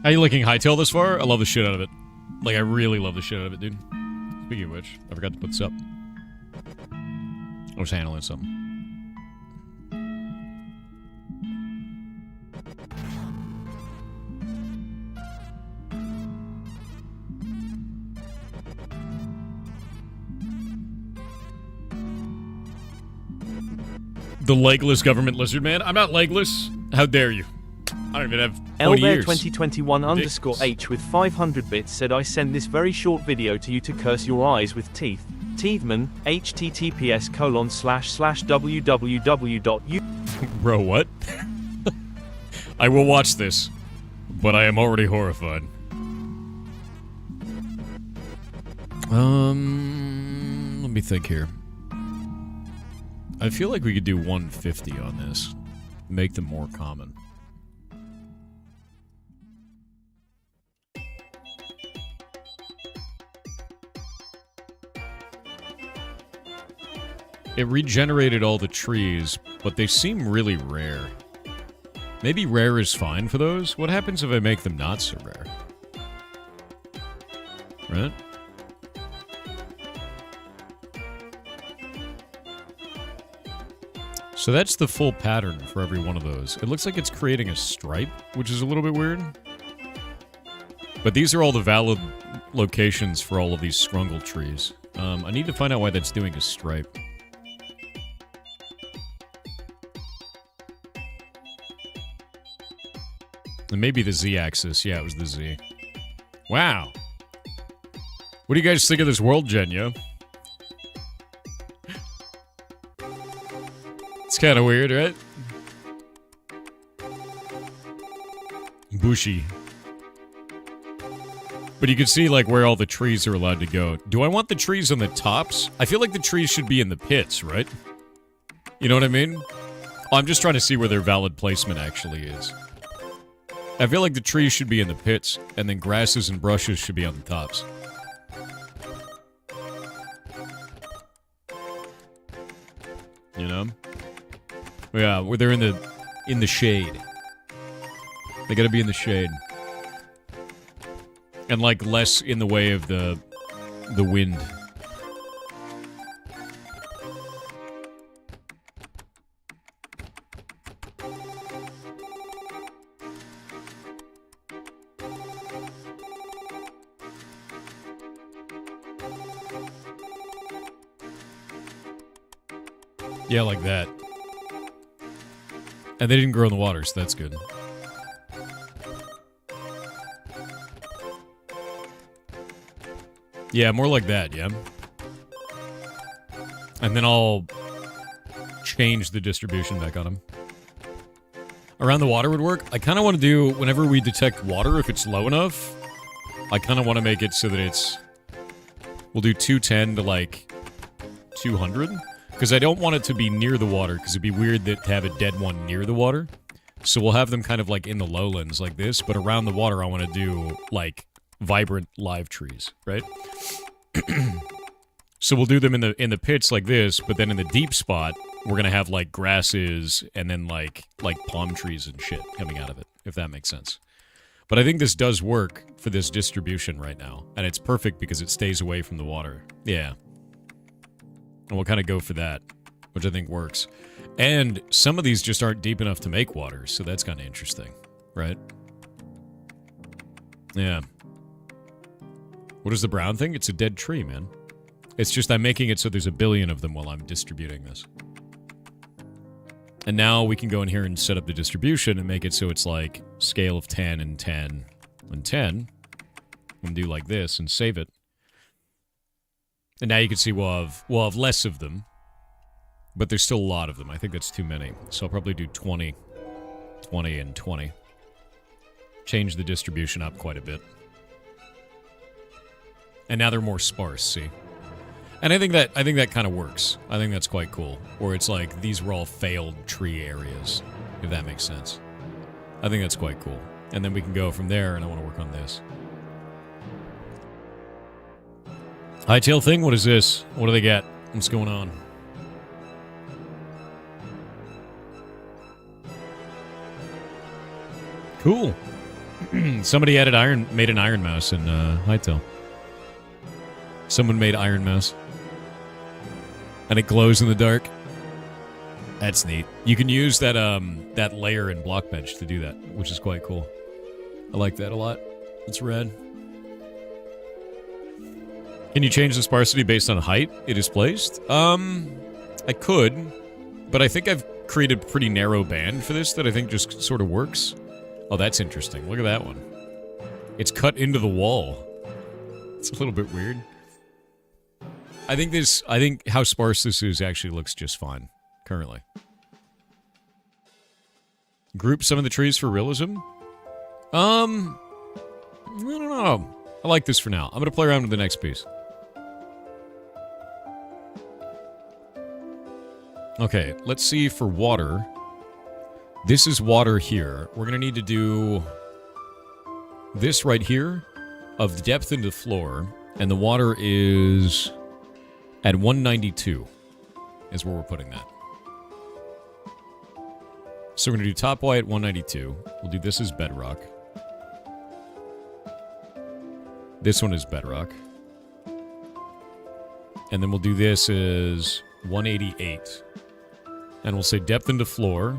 S1: How you looking, Hightail, this far? I love the shit out of it. Like, I really love the shit out of it, dude. Speaking of which, I forgot to put this up. I was handling something. The legless government lizard man? I'm not legless. How dare you? I don't even have 20 years.
S2: Elbear2021_H with 500 bits said I send this very short video to you to curse your eyes with teeth. Teethman, https://www.u.
S1: Bro, what? I will watch this, but I am already horrified. Let me think here. I feel like we could do 150 on this. Make them more common. It regenerated all the trees, but they seem really rare. Maybe rare is fine for those? What happens if I make them not so rare? Right? So that's the full pattern for every one of those. It looks like it's creating a stripe, which is a little bit weird. But these are all the valid locations for all of these scrungle trees. I need to find out why that's doing a stripe. And maybe the Z-axis. Yeah, it was the Z. Wow. What do you guys think of this world, Genya? It's kind of weird, right? Bushy. But you can see, like, where all the trees are allowed to go. Do I want the trees on the tops? I feel like the trees should be in the pits, right? You know what I mean? I'm just trying to see where their valid placement actually is. I feel like the trees should be in the pits, and then grasses and brushes should be on the tops. You know? Yeah, where they're in the shade. They gotta be in the shade. And, like, less in the way of the wind. Yeah, like that. And they didn't grow in the water, so that's good. Yeah, more like that, yeah. And then I'll change the distribution back on them. Around the water would work. I kind of want to do, whenever we detect water, if it's low enough, I kind of want to make it so that it's... We'll do 210 to, like, 200. Because I don't want it to be near the water, because it'd be weird to have a dead one near the water. So we'll have them kind of like in the lowlands like this, but around the water I want to do like vibrant live trees, right? So we'll do them in the pits like this, but then in the deep spot we're gonna have like grasses and then like palm trees and shit coming out of it, if that makes sense. But I think this does work for this distribution right now, and it's perfect because it stays away from the water. Yeah. And we'll kind of go for that, which I think works. And some of these just aren't deep enough to make water, so that's kind of interesting, right? Yeah. What is the brown thing? It's a dead tree, man. It's just I'm making it so there's a billion of them while I'm distributing this. And now we can go in here and set up the distribution and make it so it's like scale of 10 and 10 and 10. And do like this and save it. And now you can see we'll have less of them. But there's still a lot of them. I think that's too many. So I'll probably do 20, 20, and 20. Change the distribution up quite a bit. And now they're more sparse, see? And I think that kind of works. I think that's quite cool. Where it's like, these were all failed tree areas, if that makes sense. I think that's quite cool. And then we can go from there, and I want to work on this. Hightail thing? What is this? What do they get? What's going on? Cool. Somebody made an iron mouse in Hytale. Someone made iron mouse. And it glows in the dark. That's neat. You can use that that layer in Blockbench to do that, which is quite cool. I like that a lot. It's rad. Can you change the sparsity based on height it is placed? I could, but I think I've created a pretty narrow band for this that I think just sort of works. Oh, that's interesting. Look at that one. It's cut into the wall. It's a little bit weird. I think how sparse this is actually looks just fine currently. Group some of the trees for realism? I don't know. I like this for now. I'm going to play around with the next piece. Okay, let's see for water. This is water here. We're going to need to do this right here of the depth into the floor, and the water is at 192 is where we're putting that. So we're going to do top Y at 192. We'll do this as bedrock. This one is bedrock. And then we'll do this as 188. And we'll say depth into floor.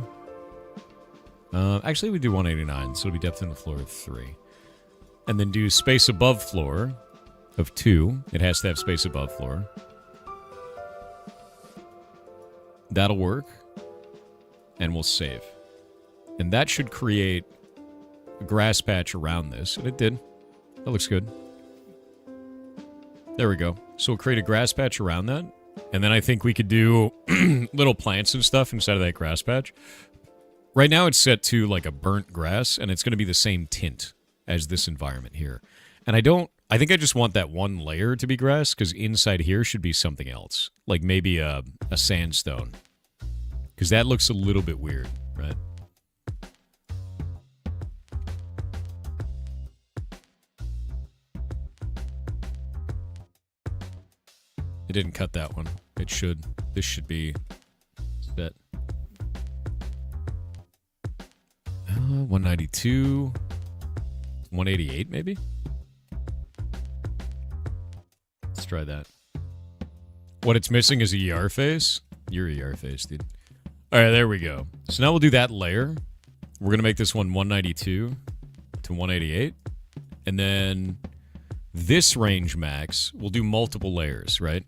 S1: Actually, we do 189, so it'll be depth into floor of 3. And then do space above floor of 2. It has to have space above floor. That'll work. And we'll save. And that should create a grass patch around this. And it did. That looks good. There we go. So we'll create a grass patch around that. And then I think we could do little plants and stuff inside of that grass patch. Right now it's set to like a burnt grass, and it's going to be the same tint as this environment here. And I think I just want that one layer to be grass, because inside here should be something else. Like maybe a sandstone. Because that looks a little bit weird, right? It didn't cut that one. It should. This should be set. 192. 188, maybe? Let's try that. What it's missing is a ER face. You're ER face, dude. Alright, there we go. So now we'll do that layer. We're going to make this one 192 to 188. And then this range max, we'll do multiple layers, right?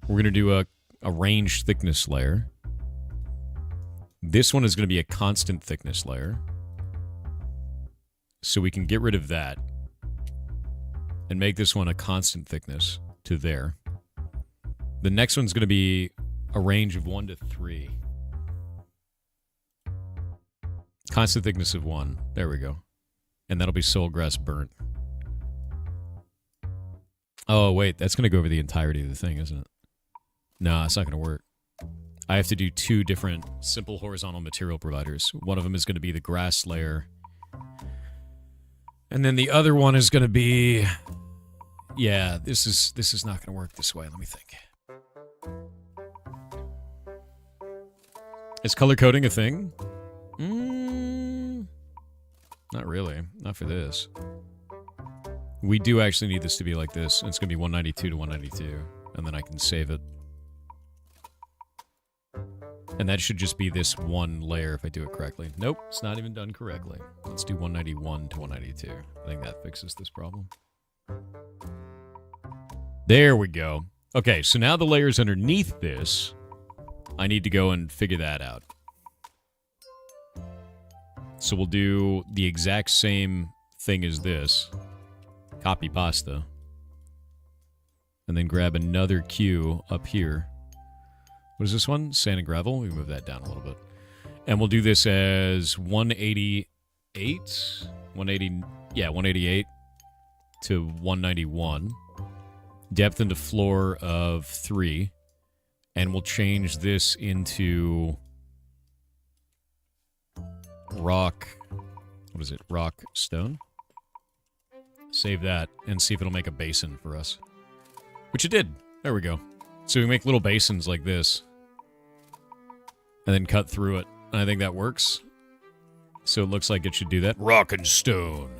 S1: We're going to do a range thickness layer. This one is going to be a constant thickness layer. So we can get rid of that. And make this one a constant thickness to there. The next one's going to be a range of 1 to 3. Constant thickness of 1. There we go. And that'll be soul grass burnt. Oh, wait. That's going to go over the entirety of the thing, isn't it? No, it's not going to work. I have to do 2 different simple horizontal material providers. One of them is going to be the grass layer. And then the other one is going to be... Yeah, this is not going to work this way. Let me think. Is color coding a thing? Not really. Not for this. We do actually need this to be like this. It's going to be 192 to 192. And then I can save it. And that should just be this one layer if I do it correctly. Nope, it's not even done correctly. Let's do 191 to 192. I think that fixes this problem. There we go. Okay, so now the layers underneath this, I need to go and figure that out. So we'll do the exact same thing as this. Copy pasta. And then grab another cue up here. What is this one? Sand and gravel. We move that down a little bit. And we'll do this as 188. 188 to 191. Depth into floor of 3. And we'll change this into rock. What is it? Rock stone. Save that and see if it'll make a basin for us. Which it did. There we go. So we make little basins like this. And then cut through it. And I think that works. so it looks like it should do that. Rock and stone.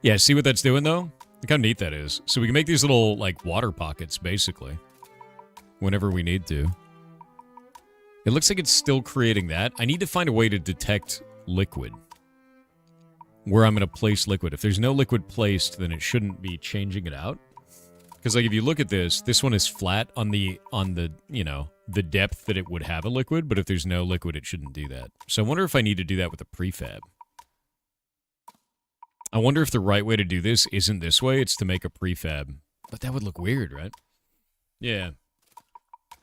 S1: Yeah, see what that's doing, though? Look how neat that is. So we can make these little, like, water pockets, basically, whenever we need to. It looks like it's still creating that. I need to find a way to detect liquid. Where I'm going to place liquid. If there's no liquid placed, then it shouldn't be changing it out. Because, like, if you look at this one is flat on the, you know, the depth that it would have a liquid, but if there's no liquid, it shouldn't do that. So I wonder if I need to do that with a prefab. I wonder if the right way to do this isn't this way, it's to make a prefab. But that would look weird, right? Yeah.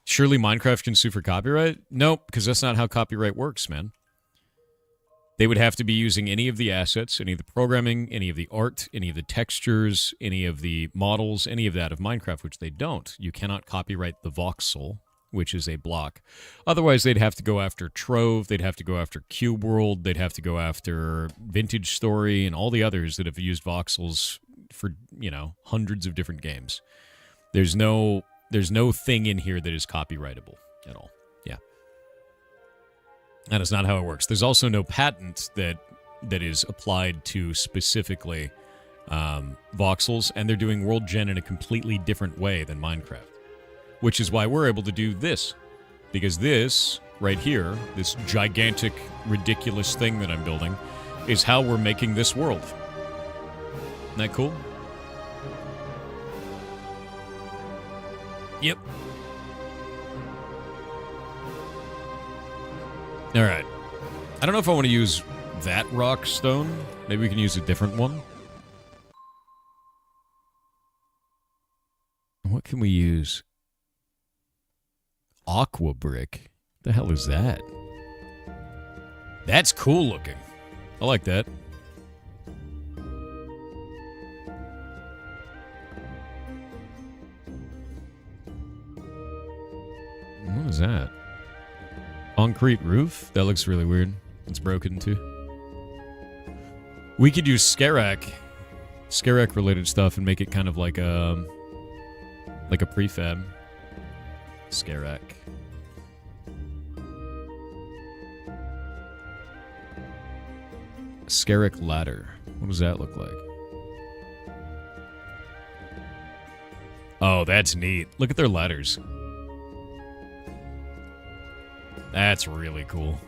S1: Surely Minecraft can sue for copyright? Nope, because that's not how copyright works, man. They would have to be using any of the assets, any of the programming, any of the art, any of the textures, any of the models, any of that of Minecraft, which they don't. You cannot copyright the voxel, which is a block. Otherwise, they'd have to go after Trove, they'd have to go after Cube World, they'd have to go after Vintage Story, and all the others that have used voxels for, you know, hundreds of different games. There's no thing in here that is copyrightable at all. Yeah. That is not how it works. There's also no patent that is applied to specifically voxels, and they're doing World Gen in a completely different way than Minecraft. Which is why we're able to do this. Because this, right here, this gigantic, ridiculous thing that I'm building, is how we're making this world. Isn't that cool? Yep. Alright. I don't know if I want to use that rock stone. Maybe we can use a different one. What can we use? Aqua brick. The hell is that? That's cool looking. I like that. What is that? Concrete roof? That looks really weird. It's broken too. We could use Scarak related stuff and make it kind of like a prefab. Scarak. Scarak ladder. What does that look like? Oh, that's neat. Look at their ladders. That's really cool.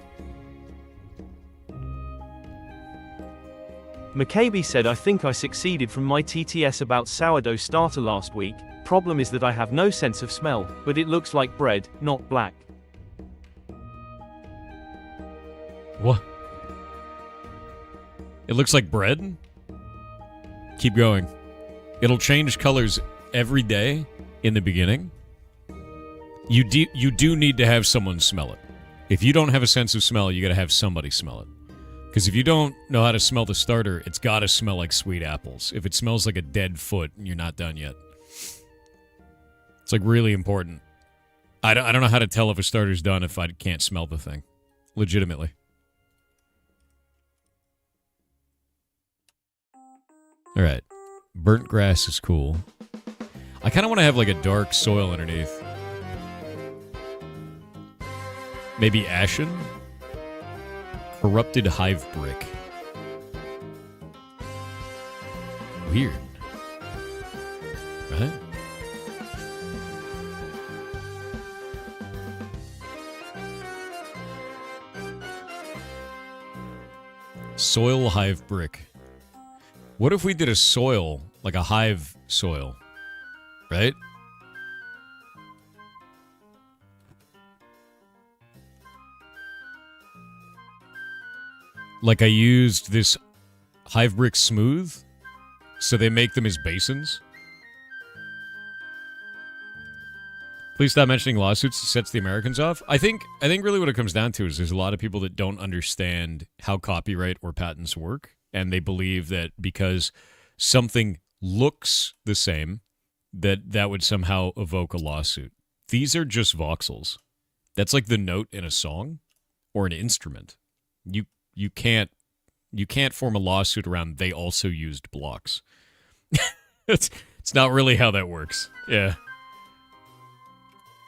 S2: McCabe said, I think I succeeded from my TTS about sourdough starter last week. Problem is that I have no sense of smell, but it looks like bread, not black.
S1: What? It looks like bread? Keep going. It'll change colors every day in the beginning. You do need to have someone smell it. If you don't have a sense of smell, you gotta have somebody smell it. Because if you don't know how to smell the starter, it's gotta smell like sweet apples. If it smells like a dead foot, you're not done yet. It's like really important. I don't know how to tell if a starter's done if I can't smell the thing. Legitimately. Alright. Burnt grass is cool. I kind of want to have like a dark soil underneath. Maybe ashen? Corrupted hive brick. Weird. Right? Soil hive brick. What if we did a soil, like a hive soil, right? Like I used this hive brick smooth, so they make them as basins. Please stop mentioning lawsuits. It sets the Americans off. I think really what it comes down to is there's a lot of people that don't understand how copyright or patents work, and they believe that because something looks the same, that would somehow evoke a lawsuit. These are just voxels. That's like the note in a song or an instrument. You can't form a lawsuit around they also used blocks. it's not really how that works. Yeah.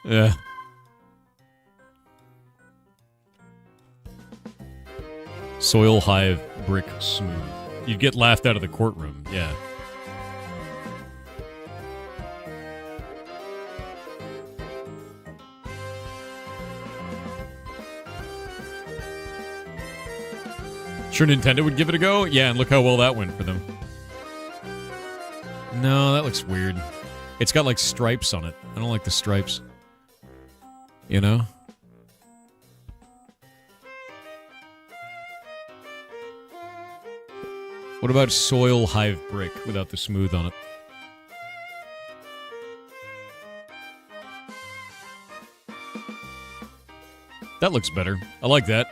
S1: Yeah. Soil Hive brick smooth. You'd get laughed out of the courtroom, yeah. Sure Nintendo would give it a go? Yeah, and look how well that went for them. No, that looks weird. It's got, like, stripes on it. I don't like the stripes. You know? What about Soil Hive brick without the smooth on it? That looks better. I like that.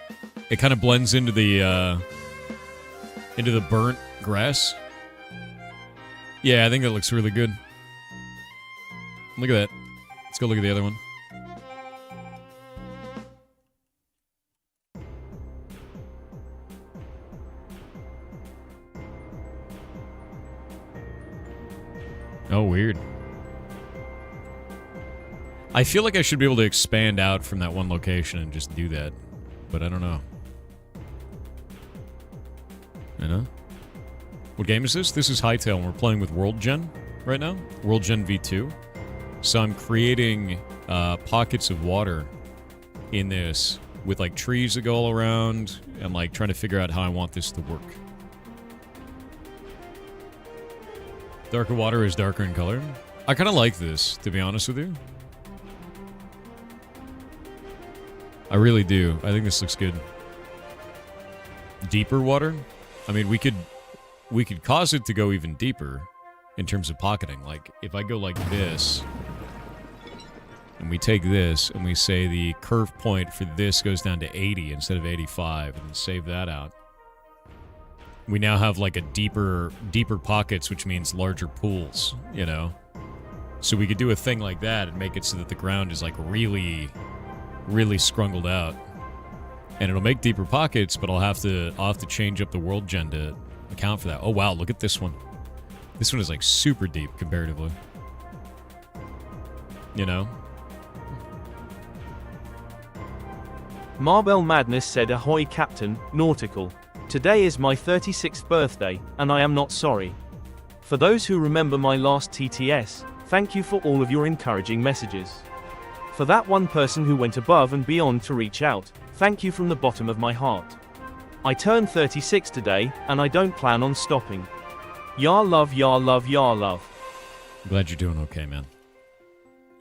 S1: It kind of blends into the burnt grass. Yeah, I think that looks really good. Look at that. Let's go look at the other one. Oh, weird. I feel like I should be able to expand out from that one location and just do that, but I don't know. You know? What game is this? This is Hytale, and we're playing with World Gen right now. World Gen V2. So I'm creating pockets of water in this with, like, trees that go all around and, like, trying to figure out how I want this to work. Darker water is darker in color. I kind of like this, to be honest with you. I really do. I think this looks good. Deeper water? I mean, we could cause it to go even deeper in terms of pocketing. Like, if I go like this, and we take this, and we say the curve point for this goes down to 80 instead of 85, and save that out. We now have, like, a deeper pockets, which means larger pools, you know? So we could do a thing like that and make it so that the ground is, like, really, really scrungled out. And it'll make deeper pockets, but I'll have to change up the world gen to account for that. Oh, wow, look at this one. This one is, like, super deep comparatively. You know?
S2: Marbell Madness said, "Ahoy, Captain, Nautical. Today is my 36th birthday, and I am not sorry. For those who remember my last TTS, thank you for all of your encouraging messages. For that one person who went above and beyond to reach out, thank you from the bottom of my heart. I turned 36 today, and I don't plan on stopping. Yar love, yar love, yar love."
S1: I'm glad you're doing okay, man.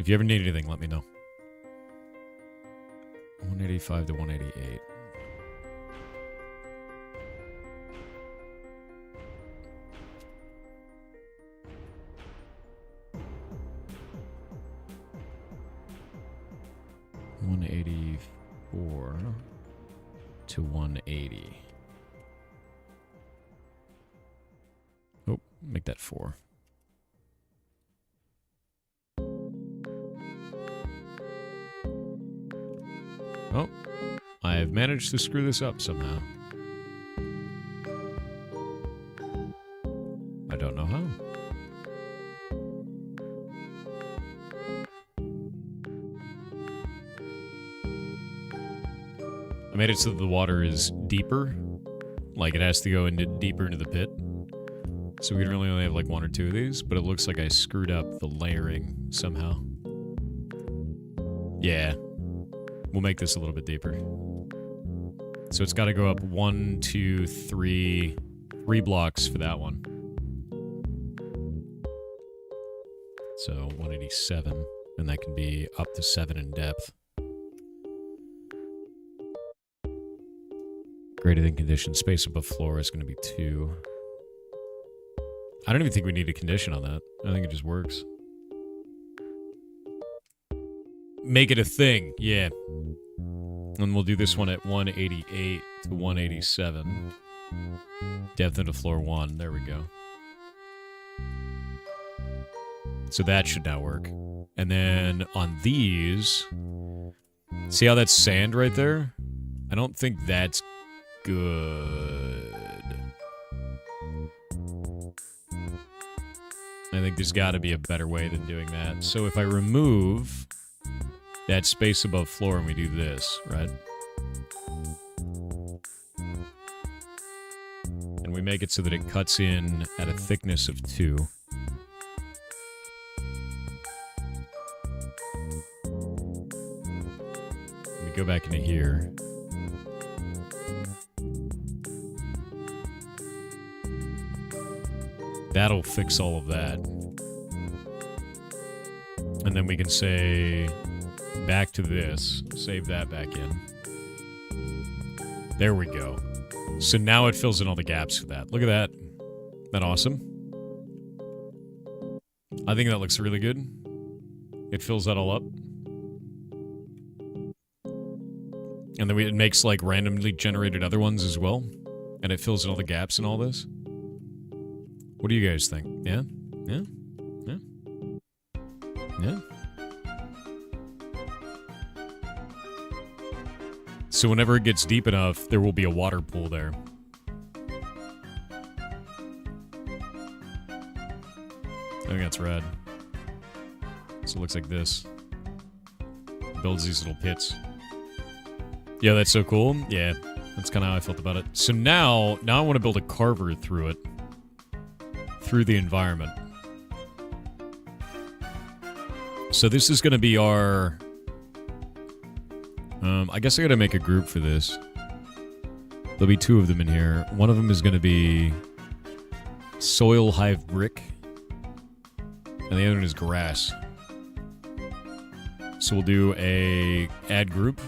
S1: If you ever need anything, let me know. 185 to 188. $184 to 180. Oh, make that 4. Oh, I have managed to screw this up somehow. I don't know how. I made it so that the water is deeper. Like, it has to go deeper into the pit. So we really only have like 1 or 2 of these, but it looks like I screwed up the layering somehow. Yeah. We'll make this a little bit deeper. So it's got to go up 1, 2, 3 blocks for that one. So 187, and that can be up to 7 in depth. Greater than condition. Space above floor is going to be 2. I don't even think we need a condition on that. I think it just works. Make it a thing, yeah. And we'll do this one at 188 to 187. Depth into floor 1. There we go. So that should now work. And then on these, see how that's sand right there? I don't think that's good. I think there's got to be a better way than doing that. So if I remove that space above floor and we do this, right? we make it so that it cuts in at a thickness of 2. We go back into here. That'll fix all of that. And then we can say back to this. Save that back in. There we go. So now it fills in all the gaps for that. Look at that. Isn't that awesome? I think that looks really good. It fills that all up. And then it makes like randomly generated other ones as well. And it fills in all the gaps in all this. What do you guys think? Yeah? Yeah? Yeah? Yeah? So whenever it gets deep enough, there will be a water pool there. I think that's rad. So it looks like this. Builds these little pits. Yeah, that's so cool. Yeah, that's kind of how I felt about it. So now I want to build a carver through it. Through the environment. So this is going to be our... I guess I gotta make a group for this. There'll be 2 of them in here. One of them is gonna be soil hive brick. And the other one is grass. So we'll do a add group.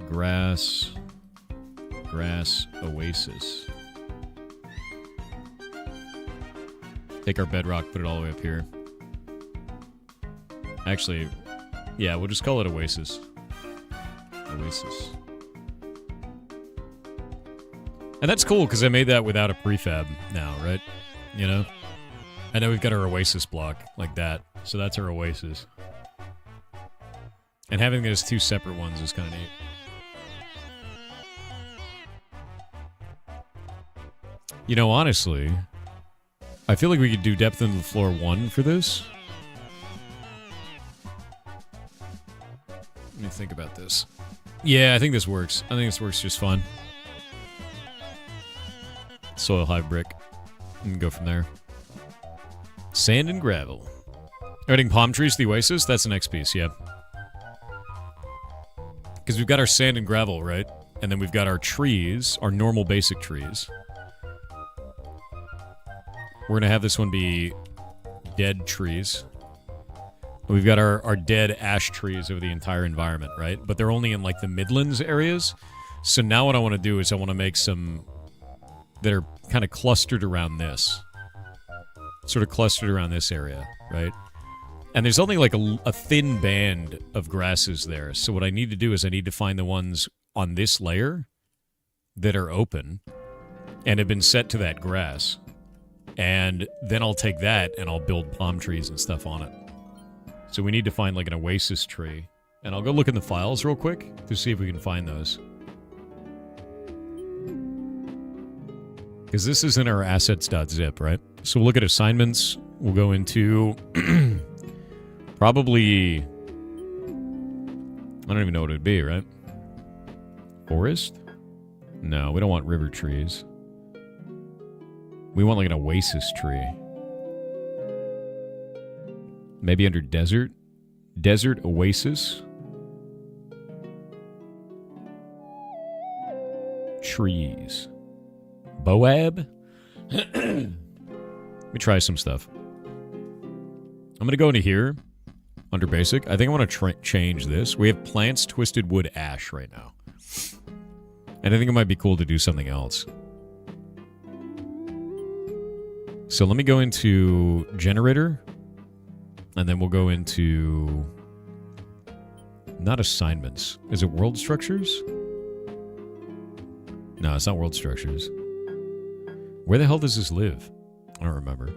S1: Grass oasis. Take our bedrock, put it all the way up here. Actually, yeah, we'll just call it oasis. Oasis. And that's cool, because I made that without a prefab now, right? You know? And now we've got our oasis block, like that. So that's our oasis. And having those 2 separate ones is kind of neat. You know, honestly, I feel like we could do depth into the floor 1 for this. Let me think about this. Yeah, I think this works. I think this works just fine. Soil hive brick. And go from there. Sand and gravel. Adding palm trees to the oasis? That's the next piece, yeah. Because we've got our sand and gravel, right? And then we've got our trees, our normal basic trees. We're going to have this one be dead trees. We've got our dead ash trees over the entire environment, right? But they're only in, like, the Midlands areas. So now what I want to do is I want to make some that are kind of clustered around this. Sort of clustered around this area, right? And there's only, like, a thin band of grasses there. So what I need to do is I need to find the ones on this layer that are open and have been set to that grass. And then I'll take that and I'll build palm trees and stuff on it. So we need to find, like, an oasis tree. And I'll go look in the files real quick to see if we can find those. Because this is in our assets.zip, right? So we'll look at assignments. We'll go into... probably... I don't even know what it would be, right? Forest? No, we don't want river trees. We want, like, an oasis tree. Maybe under desert? Desert oasis? Trees. Boab? Let me try some stuff. I'm going to go into here. Under basic. I think I want to change this. We have plants, twisted wood, ash right now. And I think it might be cool to do something else. So let me go into generator. And then we'll go into... not assignments. Is it world structures? No, it's not world structures. Where the hell does this live? I don't remember.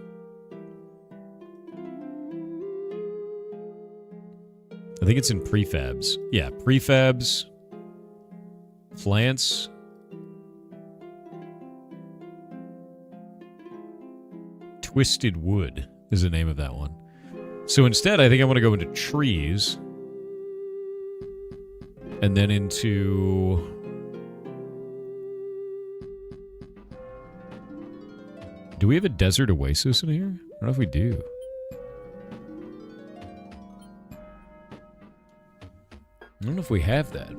S1: I think it's in prefabs. Yeah, prefabs. Plants. Twisted wood is the name of that one. So instead, I think I want to go into trees. And then into... Do we have a desert oasis in here? I don't know if we do. I don't know if we have that.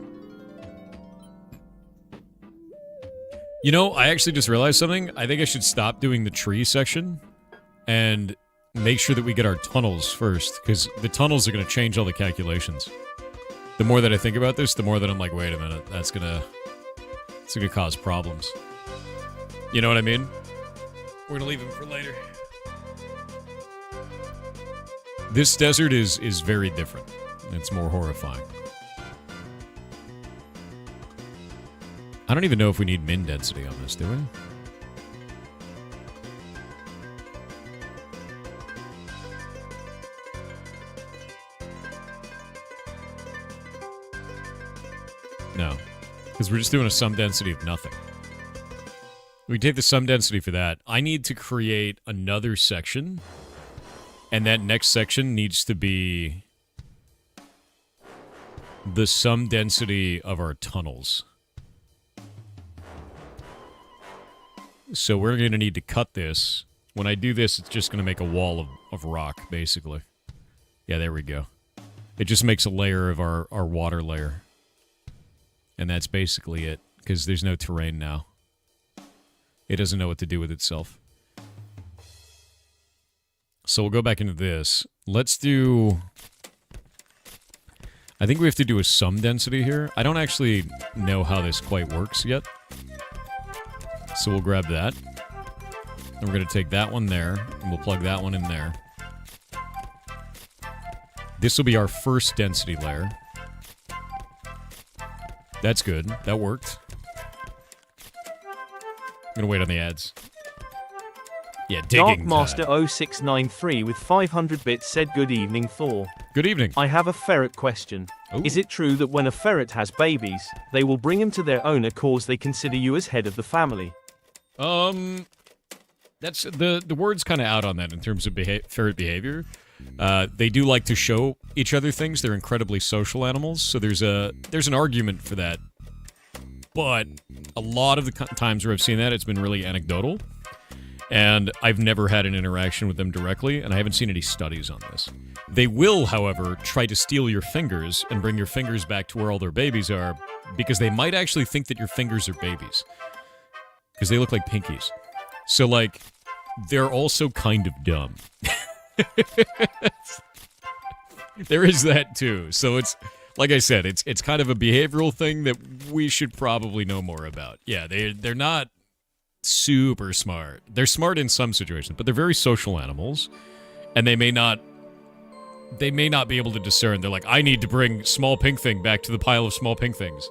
S1: You know, I actually just realized something. I think I should stop doing the tree section and make sure that we get our tunnels first, because the tunnels are going to change all the calculations. The more that I think about this, the more that I'm like, wait a minute, it's gonna cause problems. You know what I mean? We're gonna leave them for later. This desert is very different. It's more horrifying. I don't even know if we need min density on this, do we? No, because we're just doing a sum density of nothing. We take the sum density for that. I need to create another section, and that next section needs to be the sum density of our tunnels. So we're going to need to cut this. When I do this, it's just going to make a wall of rock, basically. Yeah, there we go. It just makes a layer of our water layer. And that's basically it, because there's no terrain now. It doesn't know what to do with itself. So we'll go back into this. Let's do... I think we have to do a sum density here. I don't actually know how this quite works yet. So we'll grab that. And we're going to take that one there, and we'll plug that one in there. This will be our first density layer. That's good. That worked. I'm gonna wait on the ads. Yeah, digging
S2: Darkmaster0693 with 500 bits said good evening Thor.
S1: Good evening.
S2: I have a ferret question.
S1: Ooh.
S2: Is it true that when a ferret has babies, they will bring him to their owner cause they consider you as head of the family?
S1: That's the word's kind of out on that in terms of ferret behavior. They do like to show each other things. They're incredibly social animals, so there's an argument for that. But a lot of the times where I've seen that, it's been really anecdotal, and I've never had an interaction with them directly, and I haven't seen any studies on this. They will, however, try to steal your fingers and bring your fingers back to where all their babies are, because they might actually think that your fingers are babies. Because they look like pinkies. So, like, they're also kind of dumb. There is that too. So it's, like I said, it's kind of a behavioral thing that we should probably know more about. Yeah, they're not super smart. They're smart in some situations, but they're very social animals, and they may not be able to discern. They're like, I need to bring small pink thing back to the pile of small pink things.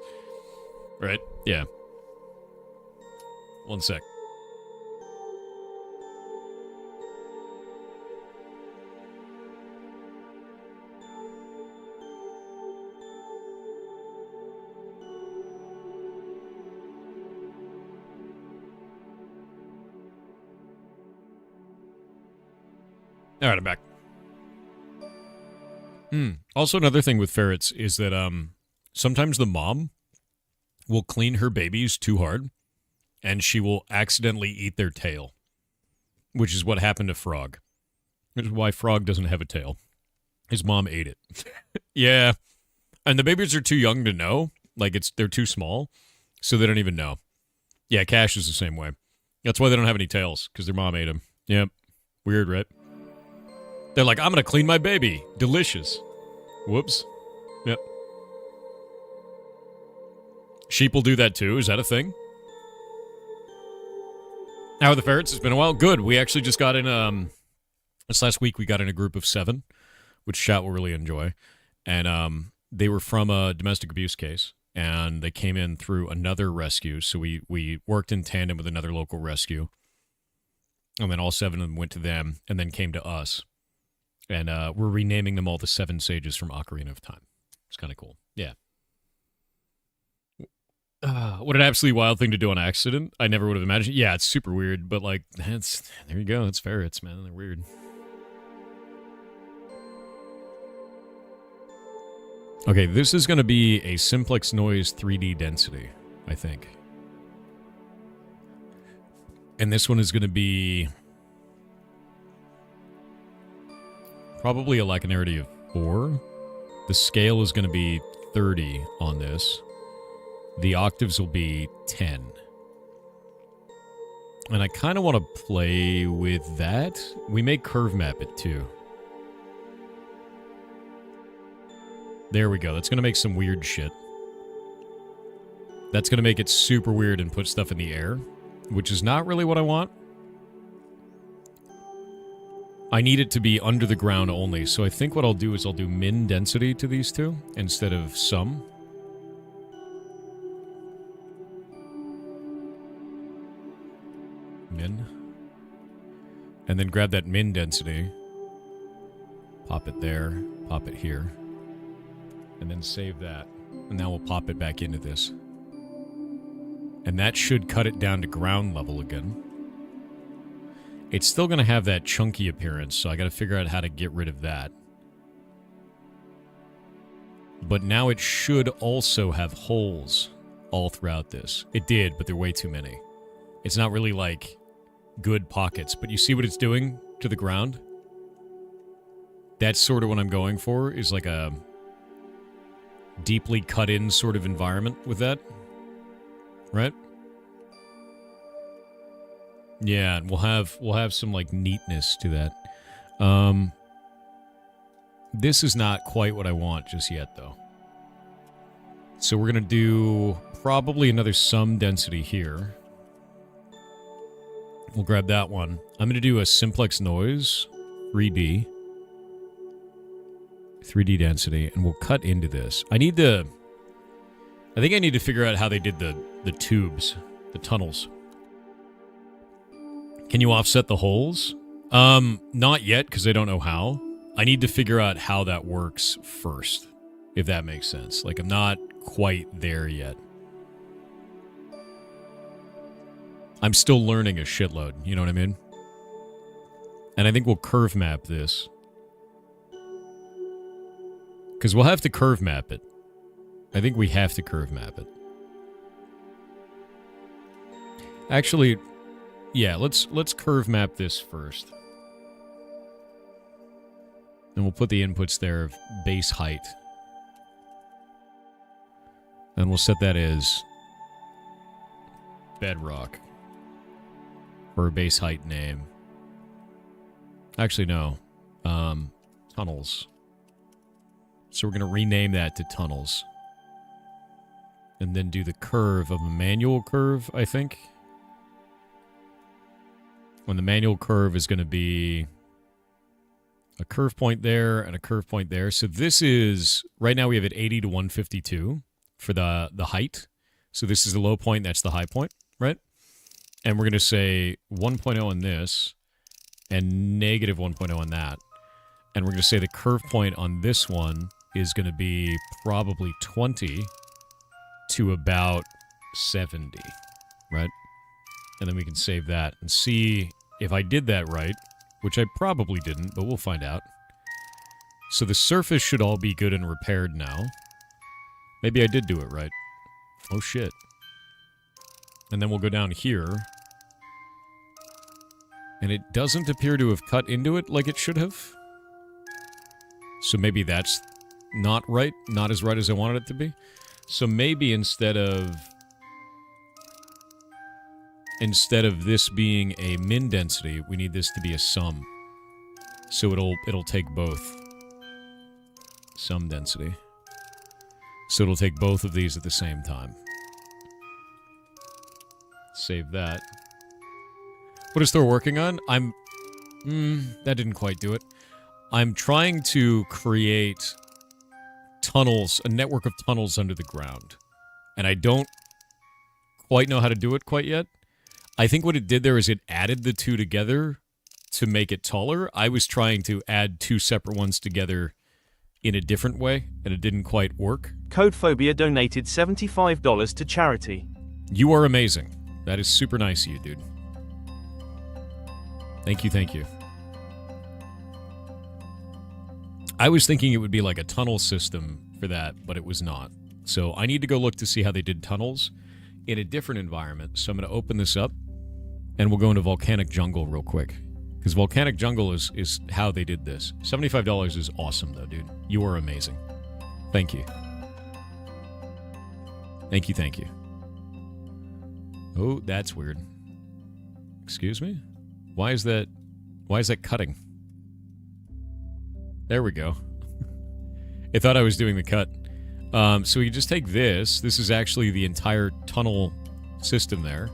S1: Right? Yeah. One sec. All right, I'm back. Also, another thing with ferrets is that sometimes the mom will clean her babies too hard, and she will accidentally eat their tail, which is what happened to Frog. Which is why Frog doesn't have a tail. His mom ate it. Yeah, and the babies are too young to know. Like, they're too small, so they don't even know. Yeah, Cash is the same way. That's why they don't have any tails, because their mom ate them. Yep. Weird, right? They're like, I'm going to clean my baby. Delicious. Whoops. Yep. Sheep will do that too. Is that a thing? How are the ferrets? It's been a while. Good. We actually just got in, this last week we got in a group of 7, which chat will really enjoy. And they were from a domestic abuse case, and they came in through another rescue. So we worked in tandem with another local rescue. And then all 7 of them went to them and then came to us. And we're renaming them all the 7 sages from Ocarina of Time. It's kind of cool. Yeah. What an absolutely wild thing to do on accident. I never would have imagined. Yeah, it's super weird, but like, there you go. It's ferrets, man. They're weird. Okay, this is going to be a simplex noise 3D density, I think. And this one is going to be probably a lacunarity of 4. The scale is going to be 30 on this. The octaves will be 10. And I kind of want to play with that. We may curve map it too. There we go. That's going to make some weird shit. That's going to make it super weird and put stuff in the air, which is not really what I want. I need it to be under the ground only, so I think what I'll do is I'll do min density to these two instead of sum. Min. And then grab that min density. Pop it there. Pop it here. And then save that. And now we'll pop it back into this. And that should cut it down to ground level again. It's still going to have that chunky appearance, so I got to figure out how to get rid of that. But now it should also have holes all throughout this. It did, but they're way too many. It's not really like good pockets, but you see what it's doing to the ground? That's sort of what I'm going for, is like a deeply cut in sort of environment with that. Right? Yeah, and we'll have some like neatness to that. This is not quite what I want just yet though. So we're gonna do probably another sum density here. We'll grab that one. I'm gonna do a simplex noise 3D density, and we'll cut into this. I think I need to figure out how they did the tubes, the tunnels. Can you offset the holes? Not yet, because I don't know how. I need to figure out how that works first, if that makes sense. Like, I'm not quite there yet. I'm still learning a shitload, you know what I mean? And I think we'll curve map this. Because we'll have to curve map it. I think we have to curve map it. Actually, yeah, let's curve map this first. And we'll put the inputs there of base height. And we'll set that as bedrock. For a base height name. Actually, no. Tunnels. So we're going to rename that to tunnels. And then do the curve of a manual curve, I think. When the manual curve is going to be a curve point there and a curve point there. So this is, right now we have it 80 to 152 for the height. So this is the low point, that's the high point, right? And we're going to say 1.0 on this and negative 1.0 on that. And we're going to say the curve point on this one is going to be probably 20 to about 70, right? And then we can save that and see if I did that right, which I probably didn't, but we'll find out. So the surface should all be good and repaired now. Maybe I did do it right. Oh, shit. And then we'll go down here. And it doesn't appear to have cut into it like it should have. So maybe that's not right. Not as right as I wanted it to be. So maybe instead of this being a min density, we need this to be a sum. So it'll take both. Sum density. So it'll take both of these at the same time. Save that. What is Thor working on? That didn't quite do it. I'm trying to create tunnels, a network of tunnels under the ground. And I don't quite know how to do it quite yet. I think what it did there is it added the two together to make it taller. I was trying to add two separate ones together in a different way, and it didn't quite work.
S2: Codephobia donated $75 to charity.
S1: You are amazing. That is super nice of you, dude. Thank you, thank you. I was thinking it would be like a tunnel system for that, but it was not. So I need to go look to see how they did tunnels in a different environment. So I'm going to open this up, and we'll go into Volcanic Jungle real quick, Because Volcanic Jungle is how they did this. $75 is awesome, though, dude. You are amazing. Thank you. Thank you, thank you. Oh, that's weird. Excuse me? Why is that cutting? There we go. I thought I was doing the cut. So we can just take this. This is actually the entire tunnel system there.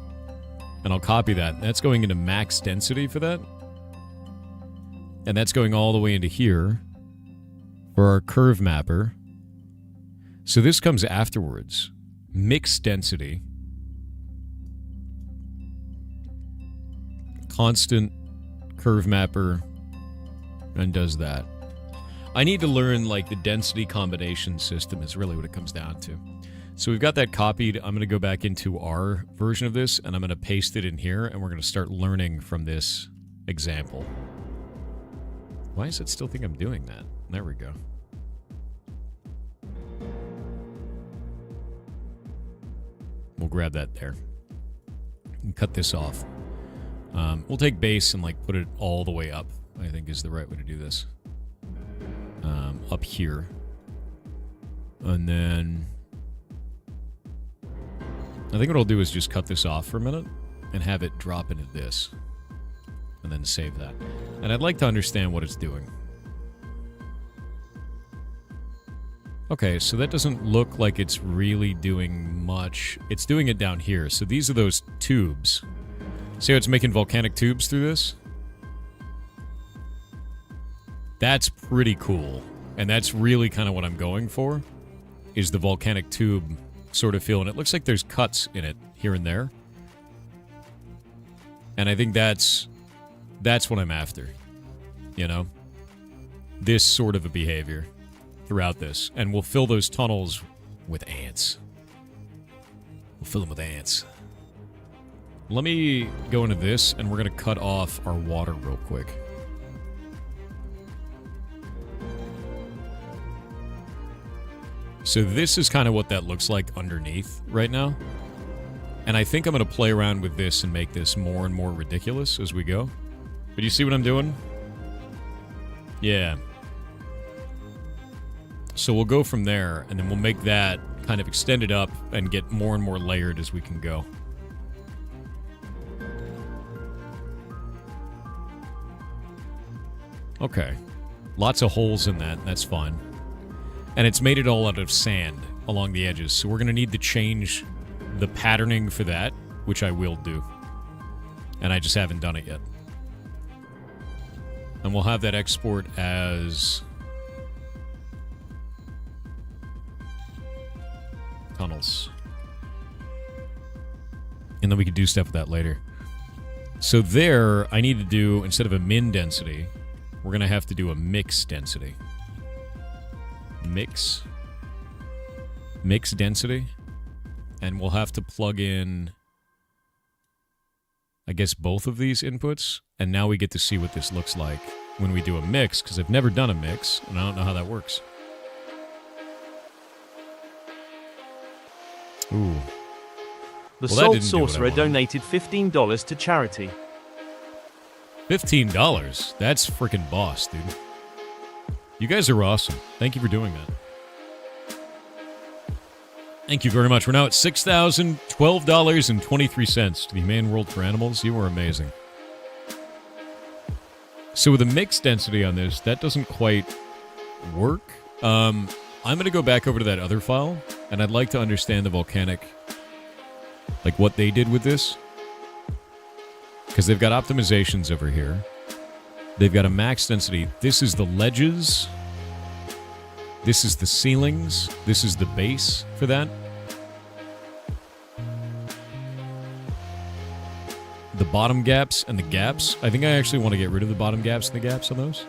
S1: And I'll copy that. That's going into max density for that. And that's going all the way into here for our curve mapper. So this comes afterwards. Mixed density. Constant curve mapper. And does that. I need to learn, like, the density combination system is really what it comes down to. So we've got that copied. I'm going to go back into our version of this, and I'm going to paste it in here, and we're going to start learning from this example. Why does it still think I'm doing that? There we go. We'll grab that there. And cut this off. We'll take base and, like, put it all the way up, I think is the right way to do this. Up here. And then I think what I'll do is just cut this off for a minute and have it drop into this. And then save that. And I'd like to understand what it's doing. Okay, so that doesn't look like it's really doing much. It's doing it down here. So these are those tubes. See how it's making volcanic tubes through this? That's pretty cool. And that's really kind of what I'm going for, is the volcanic tube sort of feel. And it looks like there's cuts in it here and there. And I think that's what I'm after, you know? This sort of a behavior throughout this. And we'll fill those tunnels with ants. We'll fill them with ants. Let me go into this, and we're going to cut off our water real quick. So this is kind of what that looks like underneath right now. And I think I'm going to play around with this and make this more and more ridiculous as we go. But you see what I'm doing? Yeah. So we'll go from there, and then we'll make that kind of extend it up and get more and more layered as we can go. Okay. Lots of holes in that. That's fine. And it's made it all out of sand along the edges. So we're going to need to change the patterning for that, which I will do. And I just haven't done it yet. And we'll have that export as tunnels. And then we can do stuff with that later. So there, I need to do, instead of a min density, we're going to have to do a mix density. Mix density. And we'll have to plug in, I guess, both of these inputs. And now we get to see what this looks like when we do a mix, because I've never done a mix, and I don't know how that works. Ooh.
S2: The Salt Sorcerer donated $15 to charity.
S1: $15? That's freaking boss, dude. You guys are awesome. Thank you for doing that. Thank you very much. We're now at $6,012.23 to the Humane World for Animals. You are amazing. So with a mixed density on this, that doesn't quite work. I'm going to go back over to that other file, and I'd like to understand the volcanic, like what they did with this. Because they've got optimizations over here. They've got a max density. This is the ledges. This is the ceilings. This is the base for that. The bottom gaps and the gaps. I think I actually want to get rid of the bottom gaps and the gaps on those.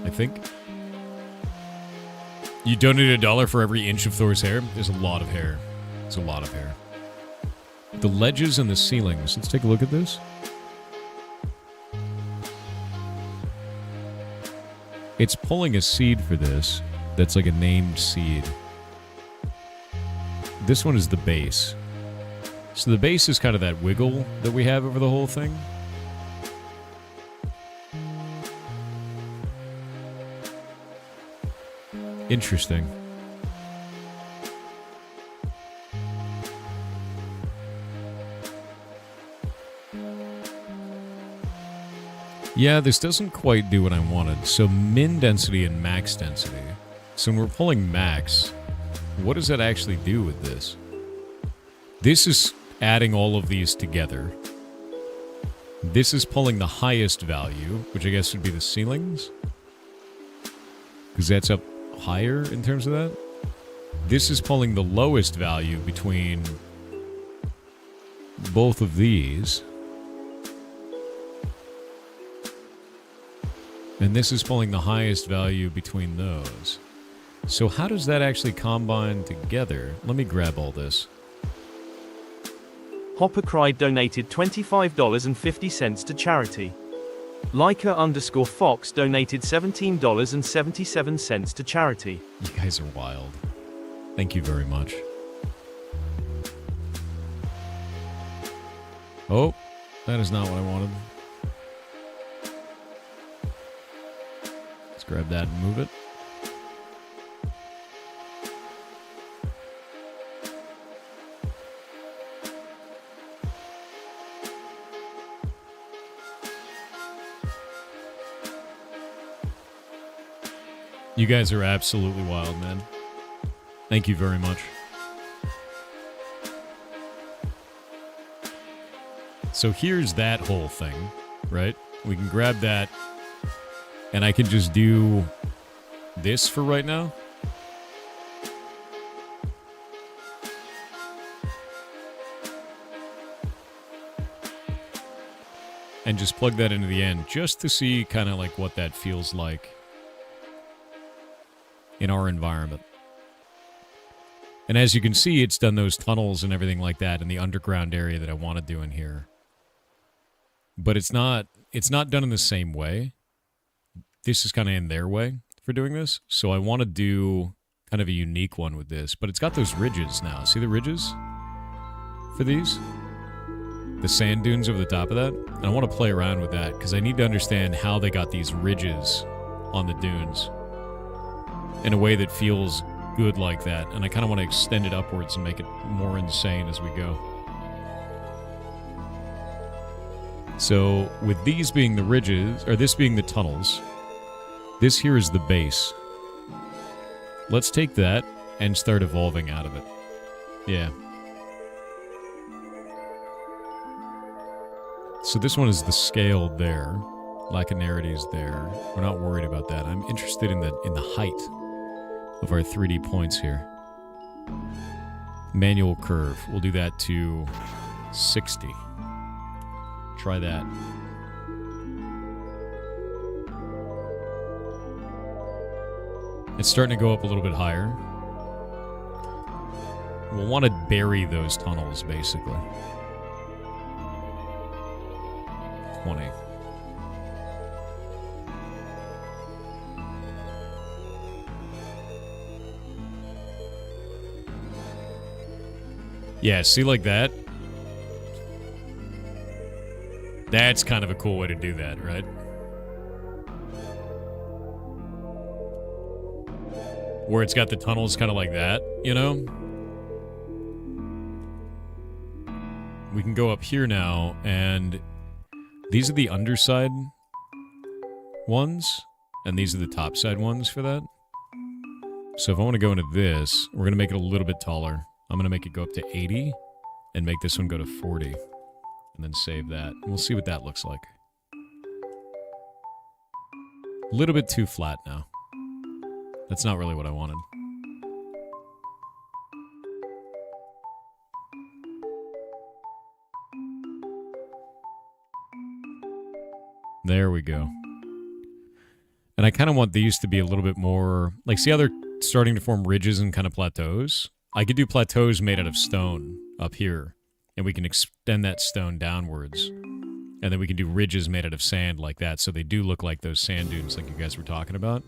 S1: I think. You donate $1 for every inch of Thor's hair? There's a lot of hair. There's a lot of hair. The ledges and the ceilings. Let's take a look at this. It's pulling a seed for this. That's like a named seed. This one is the base. So the base is kind of that wiggle that we have over the whole thing. Interesting. Yeah, this doesn't quite do what I wanted. So min density and max density. So when we're pulling max, what does that actually do with this? This is adding all of these together. This is pulling the highest value, which I guess would be the ceilings. Because that's up higher in terms of that. This is pulling the lowest value between both of these. And this is pulling the highest value between those. So how does that actually combine together? Let me grab all this.
S2: Hopper Cried donated $25.50 to charity. Leica_Fox donated $17.77 to charity.
S1: You guys are wild. Thank you very much. Oh, that is not what I wanted. Let's grab that and move it. You guys are absolutely wild, man. Thank you very much. So here's that whole thing, right? We can grab that, and I can just do this for right now. And just plug that into the end, just to see kind of like what that feels like in our environment. And as you can see, it's done those tunnels and everything like that in the underground area that I want to do in here. But it's not done in the same way. This is kind of in their way for doing this. So I want to do kind of a unique one with this. But it's got those ridges now. See the ridges for these? The sand dunes over the top of that. And I want to play around with that because I need to understand how they got these ridges on the dunes in a way that feels good like that. And I kind of want to extend it upwards and make it more insane as we go. So with these being the ridges, or this being the tunnels, this here is the base. Let's take that and start evolving out of it. Yeah. So this one is the scale there. Laconarity is there. We're not worried about that. I'm interested in the height of our 3D points here. Manual curve. We'll do that to 60. Try that. It's starting to go up a little bit higher. We'll want to bury those tunnels, basically. 20. Yeah, see like that? That's kind of a cool way to do that, right? Where it's got the tunnels kind of like that, you know? We can go up here now, and these are the underside ones, and these are the top side ones for that. So if I want to go into this, we're going to make it a little bit taller. I'm going to make it go up to 80 and make this one go to 40 and then save that. And we'll see what that looks like. A little bit too flat now. That's not really what I wanted. There we go. And I kind of want these to be a little bit more... Like, see how they're starting to form ridges and kind of plateaus? I could do plateaus made out of stone up here, and we can extend that stone downwards. And then we can do ridges made out of sand like that, so they do look like those sand dunes like you guys were talking about.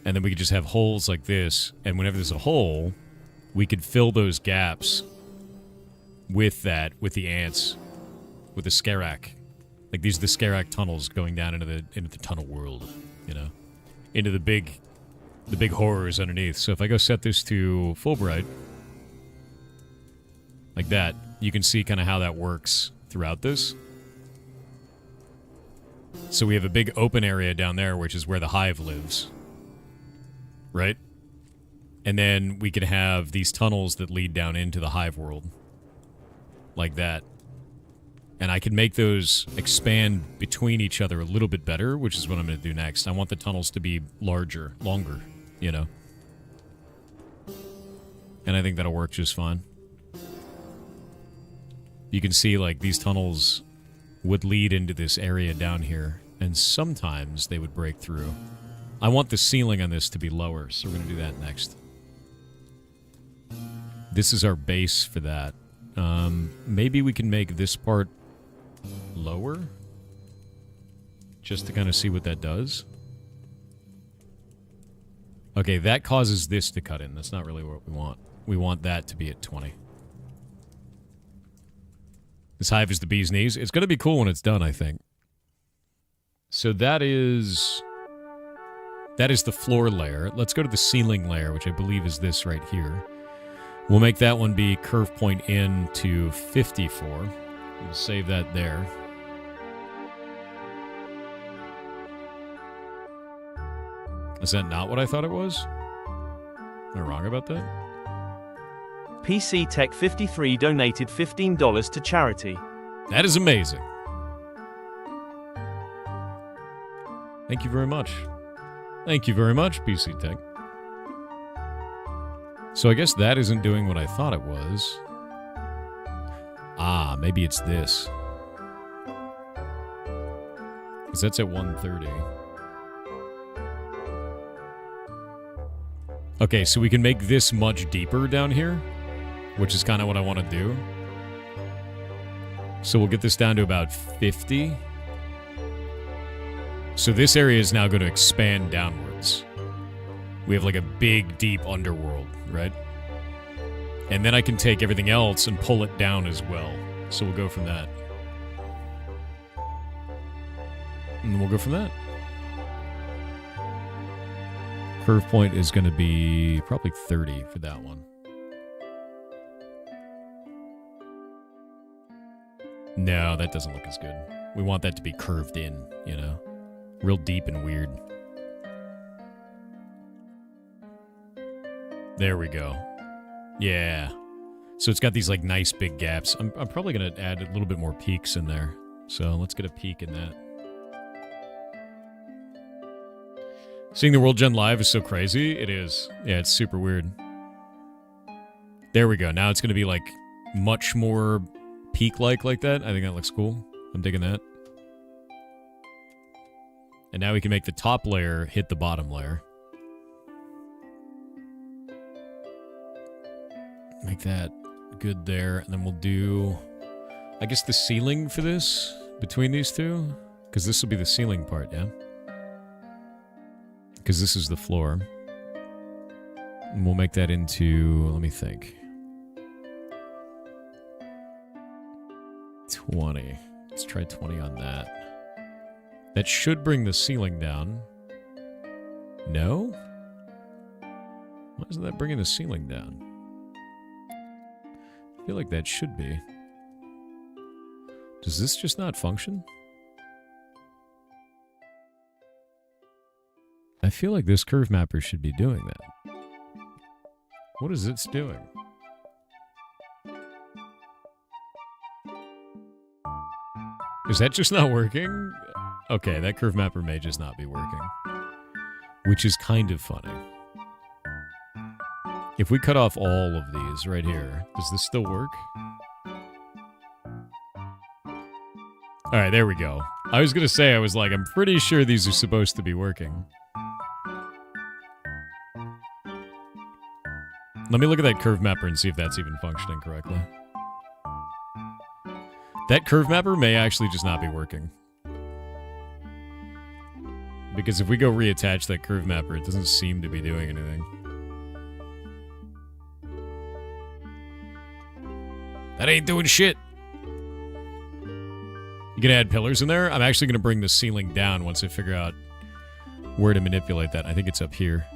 S1: And then we could just have holes like this, and whenever there's a hole, we could fill those gaps with that, with the ants, with the Scarak. Like, these are the Scarak tunnels going down into the tunnel world, you know? Into the big the big horrors underneath. So if I go set this to full bright, like that, you can see kind of how that works throughout this. So we have a big open area down there, which is where the hive lives. Right? And then we could have these tunnels that lead down into the hive world. Like that. And I can make those expand between each other a little bit better, which is what I'm going to do next. I want the tunnels to be larger, longer, you know. And I think that'll work just fine. You can see, like, these tunnels would lead into this area down here, and sometimes they would break through. I want the ceiling on this to be lower, so we're going to do that next. This is our base for that. Maybe we can make this part lower, just to kind of see what that does. Okay, that causes this to cut in. That's not really what we want. We want that to be at 20. This hive is the bee's knees. It's going to be cool when it's done, I think. So that is the floor layer. Let's go to the ceiling layer, which I believe is this right here. We'll make that one be curve point in to 54. We'll save that there. Is that not what I thought it was? Am I wrong about that?
S2: PC Tech 53 donated $15 to charity.
S1: That is amazing. Thank you very much. Thank you very much, PC Tech. So I guess that isn't doing what I thought it was. Ah, maybe it's this. Because that's at 130. Okay, so we can make this much deeper down here, which is kind of what I want to do. So we'll get this down to about 50. So this area is now going to expand downwards. We have like a big, deep underworld, right? And then I can take everything else and pull it down as well. So we'll go from that. And we'll go from that. Curve point is going to be probably 30 for that one. No, that doesn't look as good. We want that to be curved in, you know? Real deep and weird. There we go. Yeah. So it's got these, like, nice big gaps. I'm probably going to add a little bit more peaks in there. So let's get a peak in that. Seeing the World Gen live is so crazy. It is. Yeah, it's super weird. There we go. Now it's going to be, like, much more peak-like like that. I think that looks cool. I'm digging that. And now we can make the top layer hit the bottom layer. Make that good there. And then we'll do, I guess, the ceiling for this between these two. Because this will be the ceiling part, yeah? Because this is the floor. And we'll make that into, let me think. 20. Let's try 20 on that. That should bring the ceiling down. No? Why isn't that bringing the ceiling down? I feel like that should be. Does this just not function? I feel like this curve mapper should be doing that. What is it doing? Is that just not working? Okay, that curve mapper may just not be working. Which is kind of funny. If we cut off all of these right here, does this still work? Alright, there we go. I was gonna say, I'm pretty sure these are supposed to be working. Let me look at that curve mapper and see if that's even functioning correctly. That curve mapper may actually just not be working. Because if we go reattach that curve mapper, it doesn't seem to be doing anything. That ain't doing shit. You can add pillars in there. I'm actually going to bring the ceiling down once I figure out where to manipulate that. I think it's up here.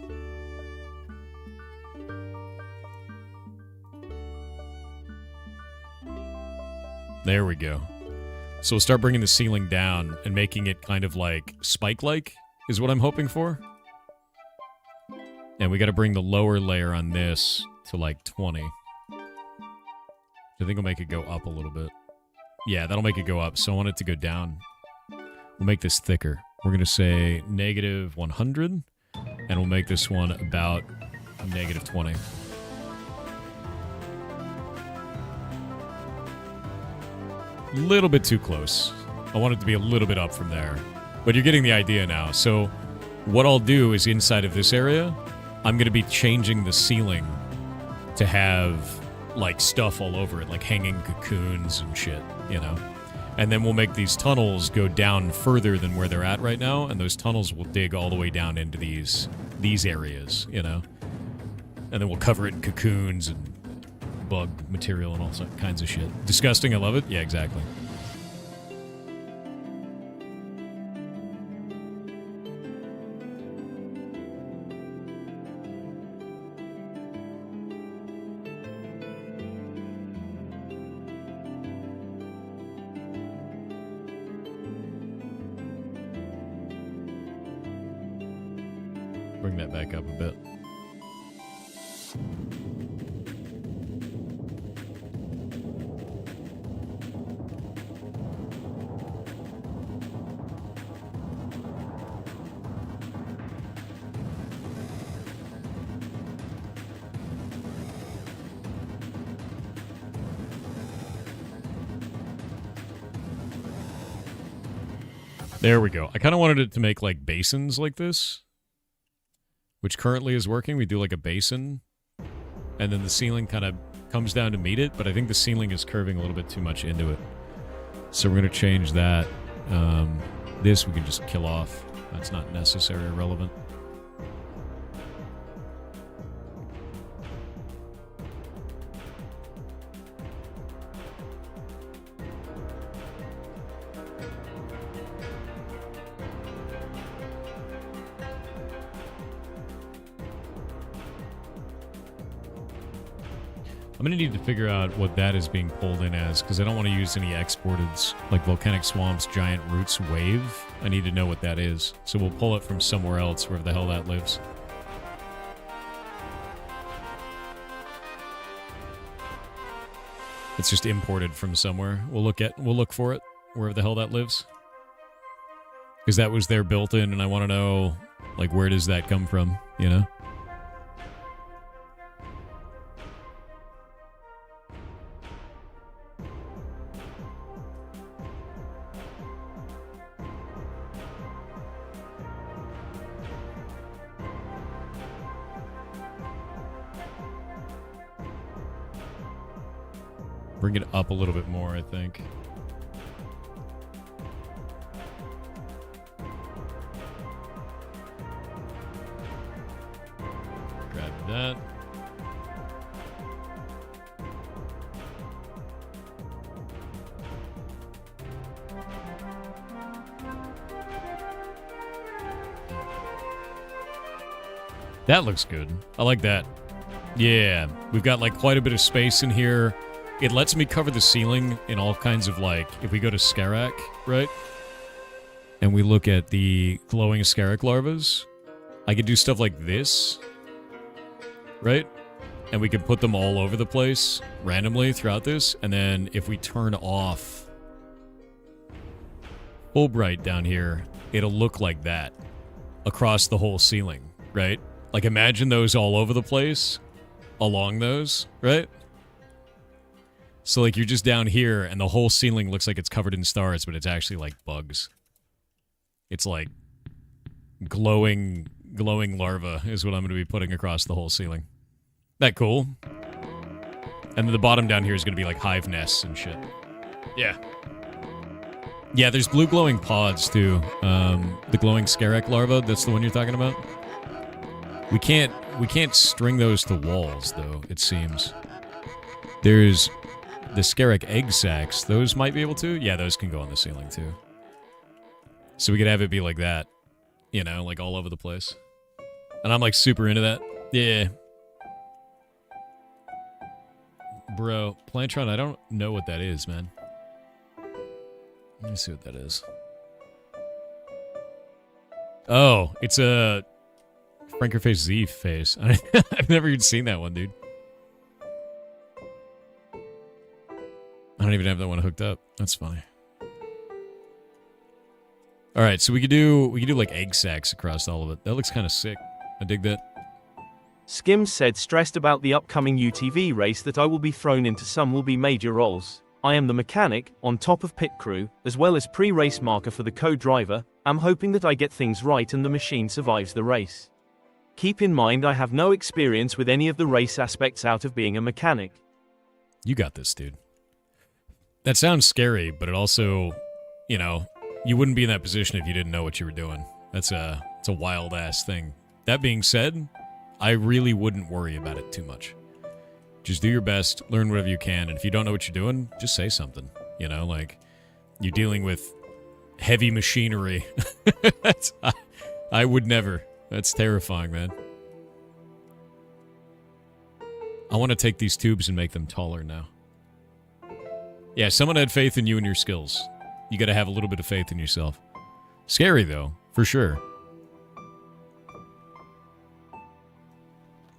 S1: There we go. So we'll start bringing the ceiling down and making it kind of like spike-like is what I'm hoping for. And we got to bring the lower layer on this to like 20. I think will make it go up a little bit. Yeah, that'll make it go up. So I want it to go down. We'll make this thicker. We're going to say negative 100. And we'll make this one about negative 20. Little bit too close. I want it to be a little bit up from there. But you're getting the idea now. So what I'll do is inside of this area, I'm going to be changing the ceiling to have like stuff all over it, like hanging cocoons and shit, you know? And then we'll make these tunnels go down further than where they're at right now, and those tunnels will dig all the way down into these areas, you know? And then we'll cover it in cocoons and bug material and all kinds of shit. Disgusting, I love it? Yeah, exactly. Bring that back up a bit. There we go. I kind of wanted it to make like basins like this, which currently is working. We do like a basin, and then the ceiling kind of comes down to meet it, but I think the ceiling is curving a little bit too much into it. So we're going to change that. This we can just kill off. That's not necessary or relevant. I'm going to need to figure out what that is being pulled in as, because I don't want to use any exporteds, like Volcanic Swamps, Giant Roots, Wave. I need to know what that is. So we'll pull it from somewhere else, wherever the hell that lives. It's just imported from somewhere. We'll look for it, wherever the hell that lives. Because that was there built in, and I want to know, like, where does that come from, you know? Bring it up a little bit more, I think. Grab that. That looks good. I like that. Yeah, we've got like quite a bit of space in here. It lets me cover the ceiling in all kinds of, like, if we go to Scarak, right? And we look at the glowing Scarak larvas, I could do stuff like this, right? And we can put them all over the place randomly throughout this. And then if we turn off Fulbright down here, it'll look like that across the whole ceiling, right? Like, imagine those all over the place along those, right? So, like, you're just down here, and the whole ceiling looks like it's covered in stars, but it's actually, like, bugs. It's, like, glowing larva is what I'm going to be putting across the whole ceiling. That cool? And then the bottom down here is going to be, like, hive nests and shit. Yeah. Yeah, there's blue glowing pods, too. The glowing Scarak larva, that's the one you're talking about? We can't string those to walls, though, it seems. There's the Scarak egg sacs. Those might be able to. Yeah, those can go on the ceiling, too. So we could have it be like that. You know, like all over the place. And I'm, like, super into that. Yeah. Bro, Plantron, I don't know what that is, man. Let me see what that is. Oh, it's a Frankerface Z face. I've never even seen that one, dude. I don't even have that one hooked up. That's funny. All right, so we could do like egg sacs across all of it. That looks kind of sick. I dig that.
S2: Skims said, stressed about the upcoming UTV race that I will be thrown into some will be major roles. I am the mechanic, on top of pit crew, as well as pre-race marker for the co-driver. I'm hoping that I get things right and the machine survives the race. Keep in mind I have no experience with any of the race aspects out of being a mechanic.
S1: You got this, dude. That sounds scary, but it also, you know, you wouldn't be in that position if you didn't know what you were doing. It's a wild-ass thing. That being said, I really wouldn't worry about it too much. Just do your best, learn whatever you can, and if you don't know what you're doing, just say something. You know, like, you're dealing with heavy machinery. I would never. That's terrifying, man. I want to take these tubes and make them taller now. Yeah, someone had faith in you and your skills. You got to have a little bit of faith in yourself. Scary, though, for sure.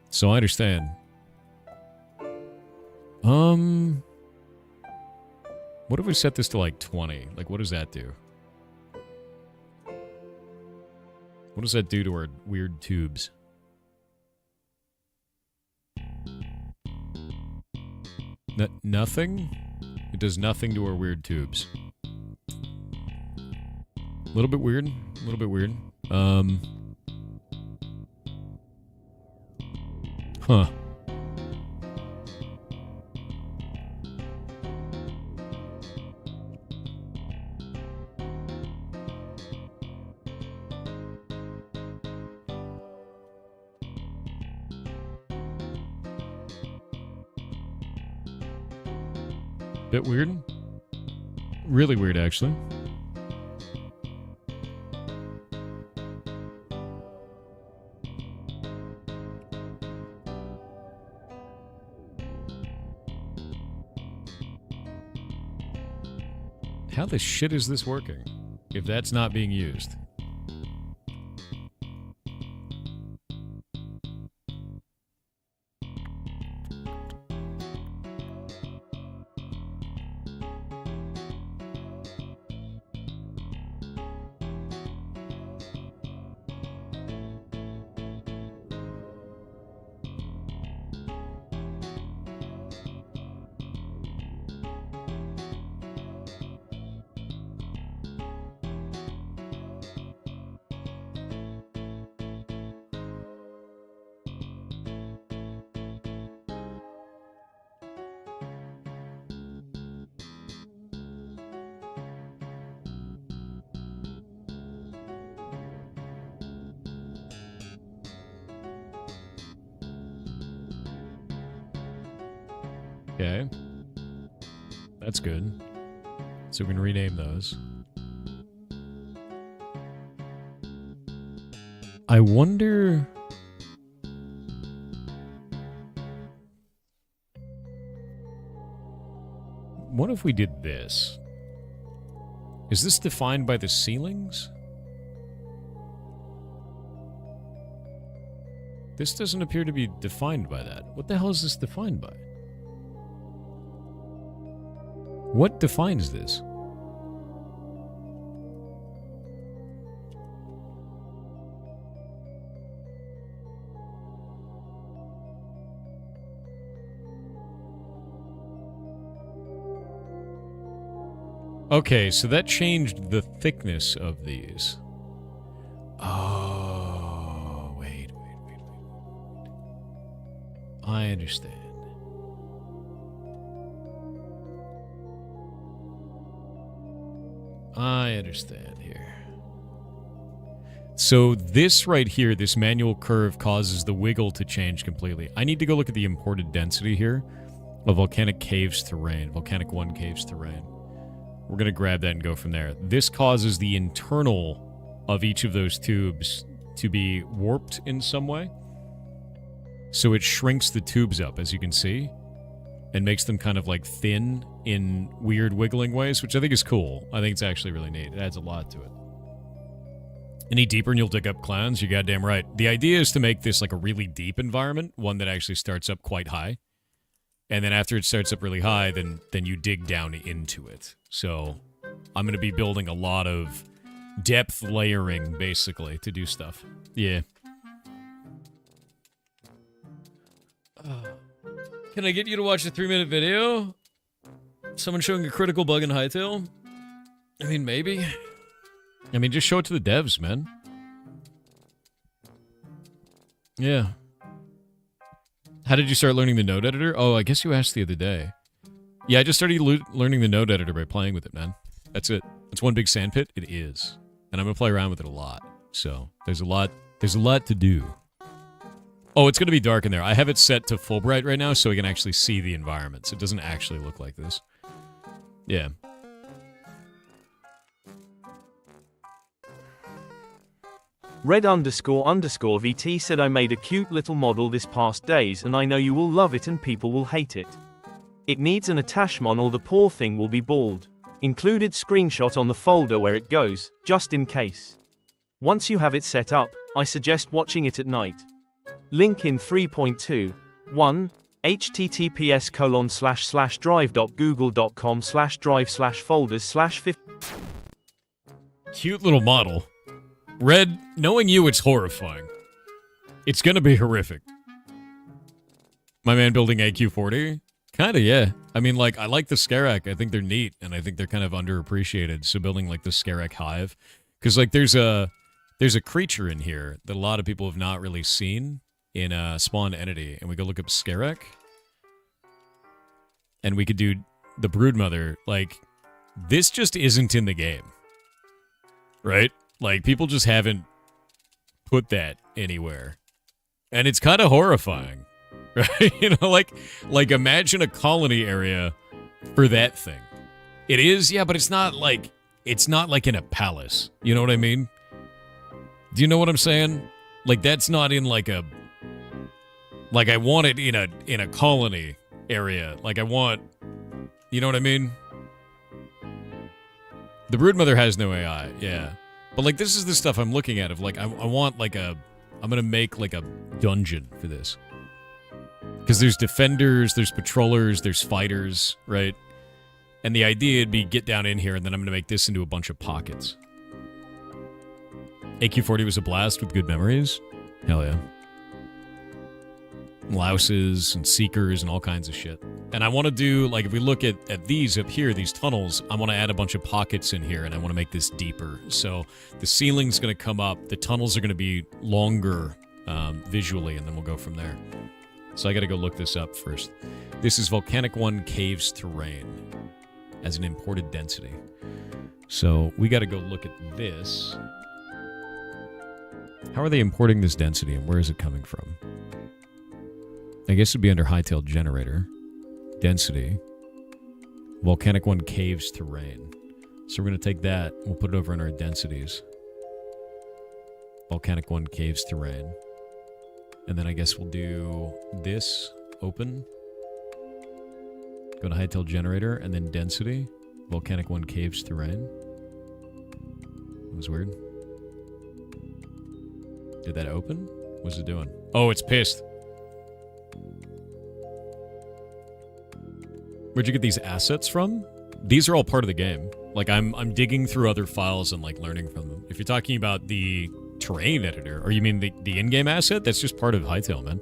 S1: So I understand. What if we set this to like 20? Like, what does that do? What does that do to our weird tubes? Nothing? It does nothing to our weird tubes. A little bit weird. A little bit weird. Huh. Bit weird. Really weird, actually. How the shit is this working if that's not being used? Okay. That's good. So we can rename those. I wonder... What if we did this? Is this defined by the ceilings? This doesn't appear to be defined by that. What the hell is this defined by? What defines this? Okay, so that changed the thickness of these. Oh, wait. I understand. I understand here. So this right here, this manual curve causes the wiggle to change completely. I need to go look at the imported density here of volcanic caves terrain, volcanic 1 caves terrain. We're going to grab that and go from there. This causes the internal of each of those tubes to be warped in some way. So it shrinks the tubes up, as you can see. and makes them kind of like thin in weird wiggling ways, which I think is cool. I think it's actually really neat. It adds a lot to it. Any deeper and you'll dig up clowns? You're goddamn right. The idea is to make this like a really deep environment, one that actually starts up quite high. And then after it starts up really high, then you dig down into it. So I'm going to be building a lot of depth layering, basically, to do stuff. Yeah. Can I get you to watch a 3-minute video? Someone showing a critical bug in Hytale? I mean, maybe. I mean, just show it to the devs, man. Yeah. How did you start learning the node editor? Oh, I guess you asked the other day. Yeah, I just started learning the node editor by playing with it, man. That's it. It's one big sandpit. It is. And I'm going to play around with it a lot. So, there's a lot to do. Oh, it's going to be dark in there. I have it set to full bright right now so we can actually see the environment. So it doesn't actually look like this. Yeah.
S2: Red__VT said I made a cute little model this past days and I know you will love it and people will hate it. It needs an attachment or the poor thing will be bald. Included screenshot on the folder where it goes, just in case. Once you have it set up, I suggest watching it at night. Link in 3.2. 1. https://drive.google.com/drive/folders/50.
S1: Cute little model. Red, knowing you, it's horrifying. It's gonna be horrific. My man building AQ40? Kinda, yeah. I mean, like, I like the Scarak. I think they're neat, and I think they're kind of underappreciated. So building, like, the Scarak Hive. Because, like, there's a creature in here that a lot of people have not really seen in a spawned entity. And we go look up Scarak. And we could do the Broodmother. Like, this just isn't in the game. Right? Like, people just haven't put that anywhere. And it's kind of horrifying. Right? You know, like imagine a colony area for that thing. It is, yeah, but it's not like in a palace. You know what I mean? Do you know what I'm saying? Like, that's not in like a, like, I want it in a colony area. Like, I want, you know what I mean? The Broodmother has no AI, yeah. But, like, this is the stuff I'm looking at of, like, I want, like, I'm gonna make, like, a dungeon for this. Because there's defenders, there's patrollers, there's fighters, right? And the idea would be get down in here, and then I'm going to make this into a bunch of pockets. AQ40 was a blast with good memories. Hell yeah. Louses and seekers and all kinds of shit. And I want to do, like, if we look at these up here, these tunnels, I want to add a bunch of pockets in here, and I want to make this deeper. So the ceiling's going to come up, the tunnels are going to be longer visually, and then we'll go from there. So I gotta go look this up first. This is Volcanic 1 Caves Terrain as an imported density. So we gotta go look at this. How are they importing this density and where is it coming from? I guess it'd be under Hightail Generator. Density. Volcanic 1 Caves Terrain. So we're gonna take that, we'll put it over in our densities. Volcanic 1 Caves Terrain. And then I guess we'll do this, open. Go to Hightail Generator, and then Density. Volcanic 1 Caves Terrain. That was weird. Did that open? What's it doing? Oh, it's pissed. Where'd you get these assets from? These are all part of the game. Like, I'm digging through other files and, like, learning from them. If you're talking about the terrain editor, or you mean the in-game asset, that's just part of Hightail, man.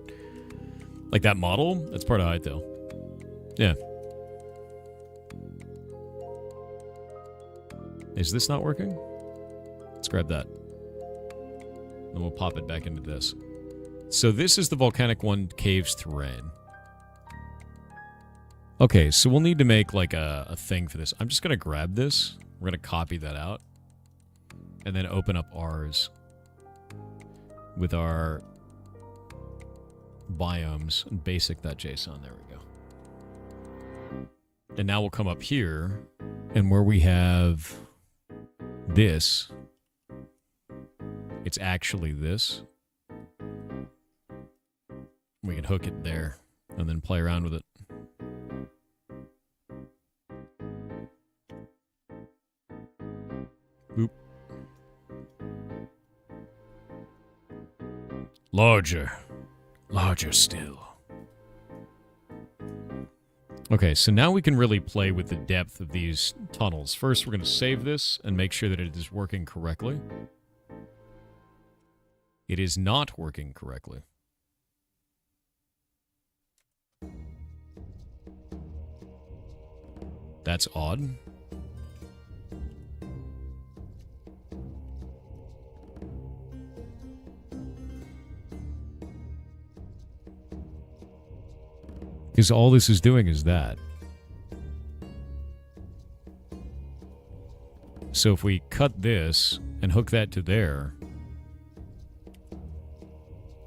S1: Like that model, that's part of Hightail. Yeah. Is this not working? Let's grab that. Then we'll pop it back into this. So this is the Volcanic 1 Caves Terrain. Okay, so we'll need to make like a thing for this. I'm just gonna grab this. We're gonna copy that out. And then open up ours. With our biomes and basic.json. There we go. And now we'll come up here, and where we have this, it's actually this. We can hook it there and then play around with it. Larger. Larger still. Okay, so now we can really play with the depth of these tunnels. First, we're going to save this and make sure that it is working correctly. It is not working correctly. That's odd. Because all this is doing is that. So if we cut this and hook that to there,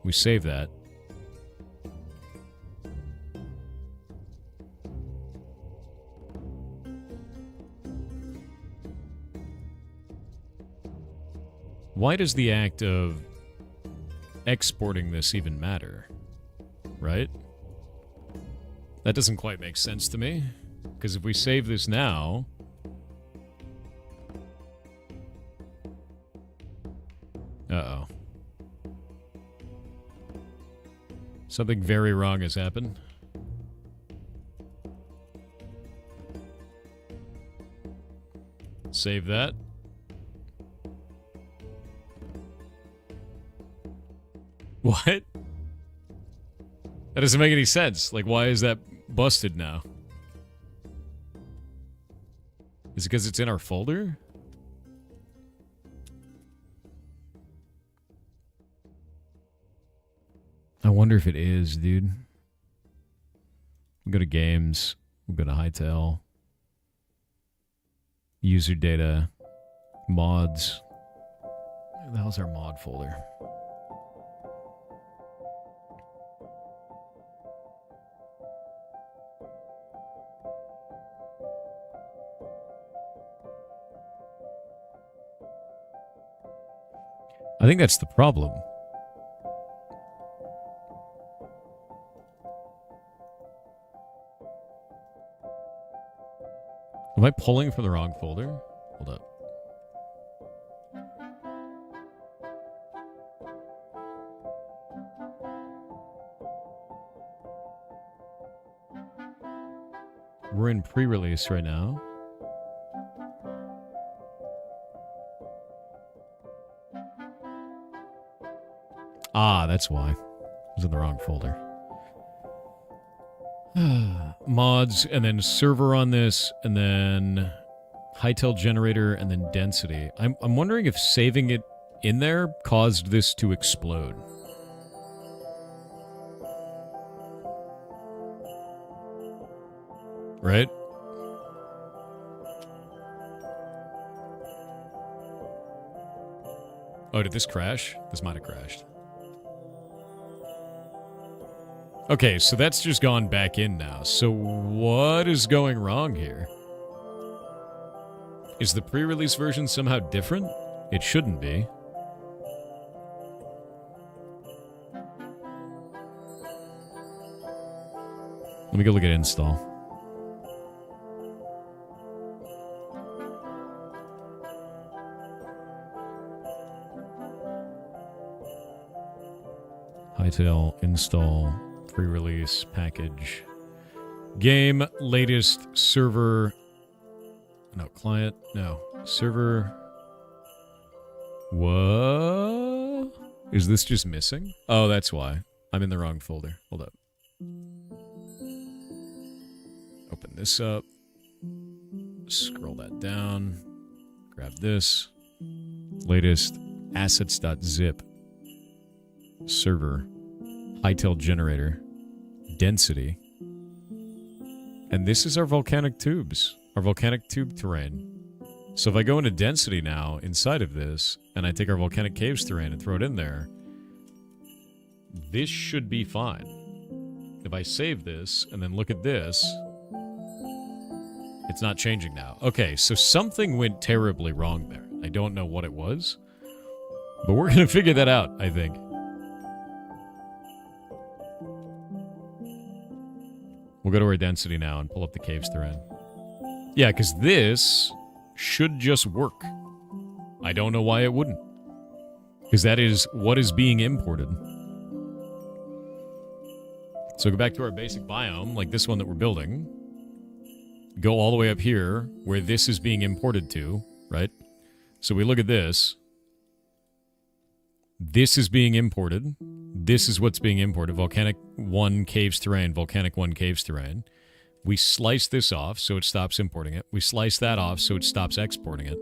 S1: we save that. Why does the act of exporting this even matter? Right? That doesn't quite make sense to me. Because if we save this now... Uh-oh. Something very wrong has happened. Save that. What? That doesn't make any sense. Like, why is that busted now? Is it because it's in our folder? I wonder if it is, dude. We'll go to games. We'll go to Hightail. User data. Mods. Where the hell's our mod folder? I think that's the problem. Am I pulling from the wrong folder? Hold up. We're in pre-release right now. Ah, that's why. It was in the wrong folder. Mods, and then server on this, and then Hightail generator, and then density. I'm wondering if saving it in there caused this to explode. Right? Oh, did this crash? This might have crashed. Okay, so that's just gone back in now. So what is going wrong here? Is the pre-release version somehow different? It shouldn't be. Let me go look at install. Hightail install. Pre-release package. Game, latest server. No, client. No. Server. What? Is this just missing? Oh, that's why. I'm in the wrong folder. Hold up. Open this up. Scroll that down. Grab this. Latest assets.zip. Server. Hightail generator. Density. And this is our volcanic tubes. Our volcanic tube terrain. So if I go into density now, inside of this, and I take our volcanic caves terrain and throw it in there, this should be fine. If I save this, and then look at this, it's not changing now. Okay, so something went terribly wrong there. I don't know what it was, but we're going to figure that out, I think. We'll go to our density now and pull up the caves terrain. Yeah, because this should just work. I don't know why it wouldn't. Because that is what is being imported. So go back to our basic biome, like this one that we're building. Go all the way up here, where this is being imported to, right? So we look at this. This is being imported. This is what's being imported. Volcanic 1 caves terrain, volcanic 1 caves terrain. We slice this off so it stops importing it. We slice that off so it stops exporting it.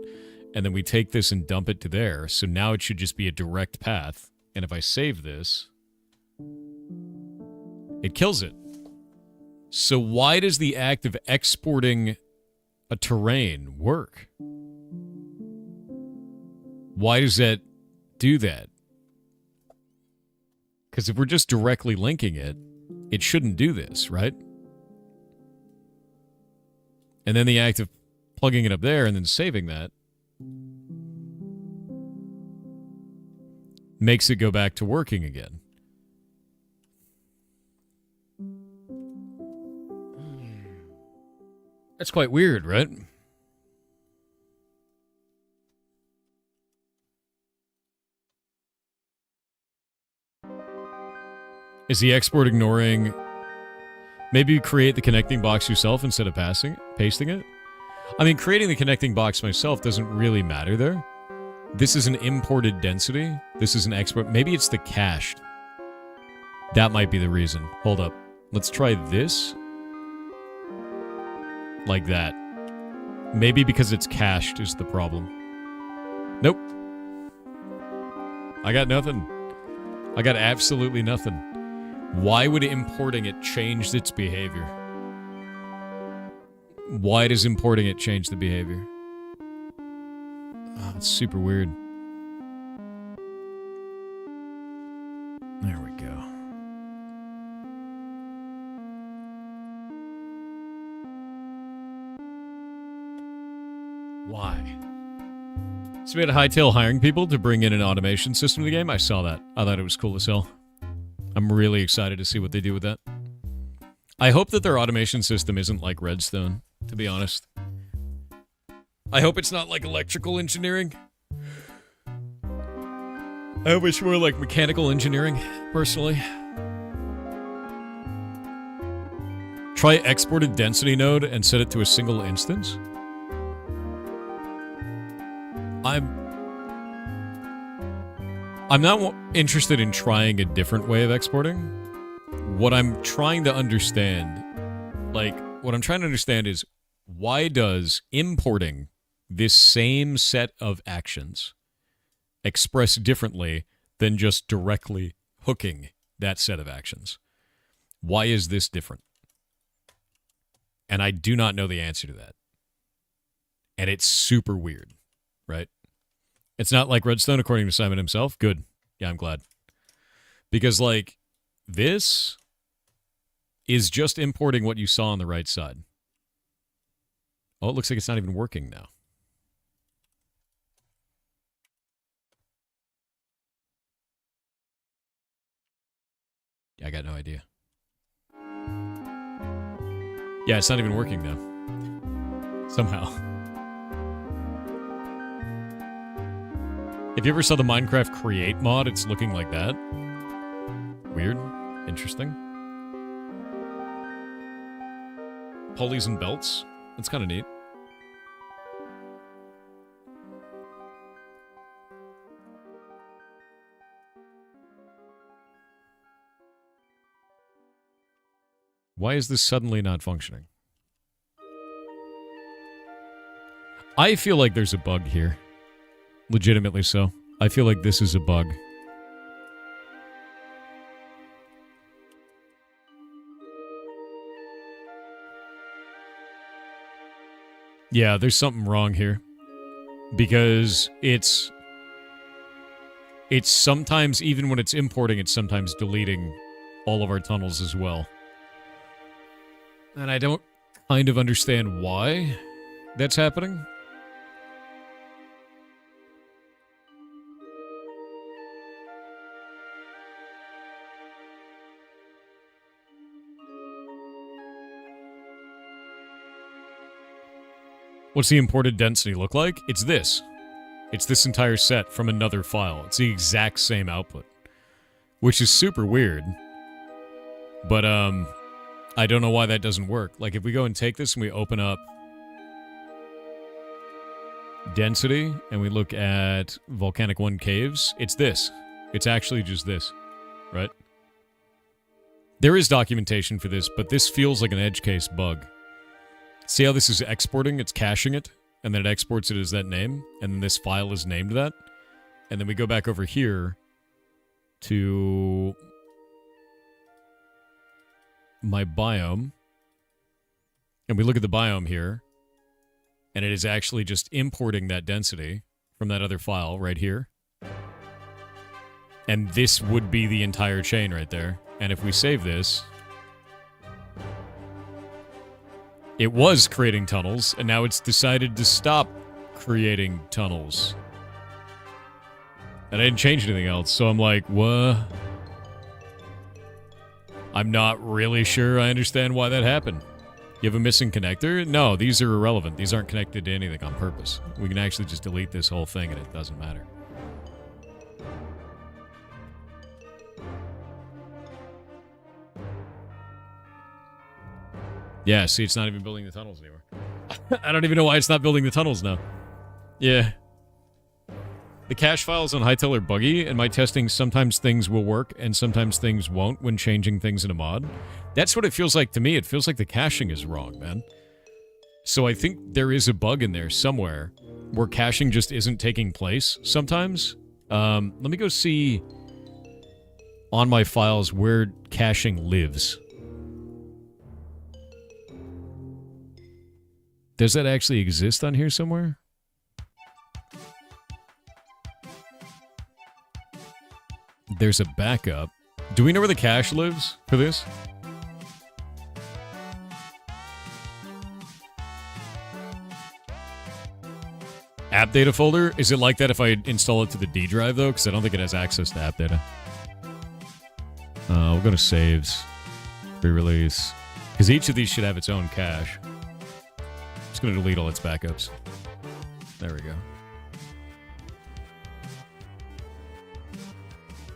S1: And then we take this and dump it to there. So now it should just be a direct path. And if I save this, it kills it. So why does the act of exporting a terrain work? Why does that do that? Because if we're just directly linking it, it shouldn't do this, right? And then the act of plugging it up there and then saving that makes it go back to working again. That's quite weird, right? Is the export ignoring... Maybe you create the connecting box yourself instead of pasting it? I mean, creating the connecting box myself doesn't really matter there. This is an imported density. This is an export. Maybe it's the cached. That might be the reason. Hold up. Let's try this. Like that. Maybe because it's cached is the problem. Nope. I got nothing. I got absolutely nothing. Why would importing it change its behavior? Why does importing it change the behavior? Oh, it's super weird. There we go. Why? So we had Hightail hiring people to bring in an automation system to the game. I saw that. I thought it was cool as hell. I'm really excited to see what they do with that. I hope that their automation system isn't like Redstone, to be honest. I hope it's not like electrical engineering. I hope it's more like mechanical engineering, personally. Try exported density node and set it to a single instance. I'm not interested in trying a different way of exporting. What I'm trying to understand, is why does importing this same set of actions express differently than just directly hooking that set of actions? Why is this different? And I do not know the answer to that. And it's super weird, right? It's not like Redstone, according to Simon himself. Good. Yeah, I'm glad. Because, like, this is just importing what you saw on the right side. Oh, it looks like it's not even working now. Yeah, I got no idea. Yeah, it's not even working now. Somehow. If you ever saw the Minecraft Create mod, it's looking like that. Weird. Interesting. Pulleys and belts. That's kind of neat. Why is this suddenly not functioning? I feel like there's a bug here. Legitimately so. I feel like this is a bug. Yeah, there's something wrong here. Because it's sometimes, even when it's importing, it's sometimes deleting all of our tunnels as well. And I don't kind of understand why that's happening. What's the imported density look like? It's this. It's this entire set from another file. It's the exact same output. Which is super weird. But I don't know why that doesn't work. Like if we go and take this and we open up density and we look at Volcanic 1 caves, it's this. It's actually just this, right? There is documentation for this, but this feels like an edge case bug. See how this is exporting? It's caching it, and then it exports it as that name, and then this file is named that. And then we go back over here to my biome, and we look at the biome here, and it is actually just importing that density from that other file right here. And this would be the entire chain right there. And if we save this, it was creating tunnels, and now it's decided to stop creating tunnels. And I didn't change anything else, so I'm like, what? I'm not really sure I understand why that happened. You have a missing connector? No, these are irrelevant. These aren't connected to anything on purpose. We can actually just delete this whole thing and it doesn't matter. Yeah, see, it's not even building the tunnels anymore. I don't even know why it's not building the tunnels now. Yeah. The cache files on Hytale are buggy, and my testing, sometimes things will work, and sometimes things won't when changing things in a mod. That's what it feels like to me. It feels like the caching is wrong, man. So I think there is a bug in there somewhere where caching just isn't taking place sometimes. Let me go see on my files where caching lives. Does that actually exist on here somewhere? There's a backup. Do we know where the cache lives for this? App data folder? Is it like that if I install it to the D drive, though? Because I don't think it has access to app data. We'll go to saves. Pre-release. Because each of these should have its own cache. Just going to delete all its backups. There we go.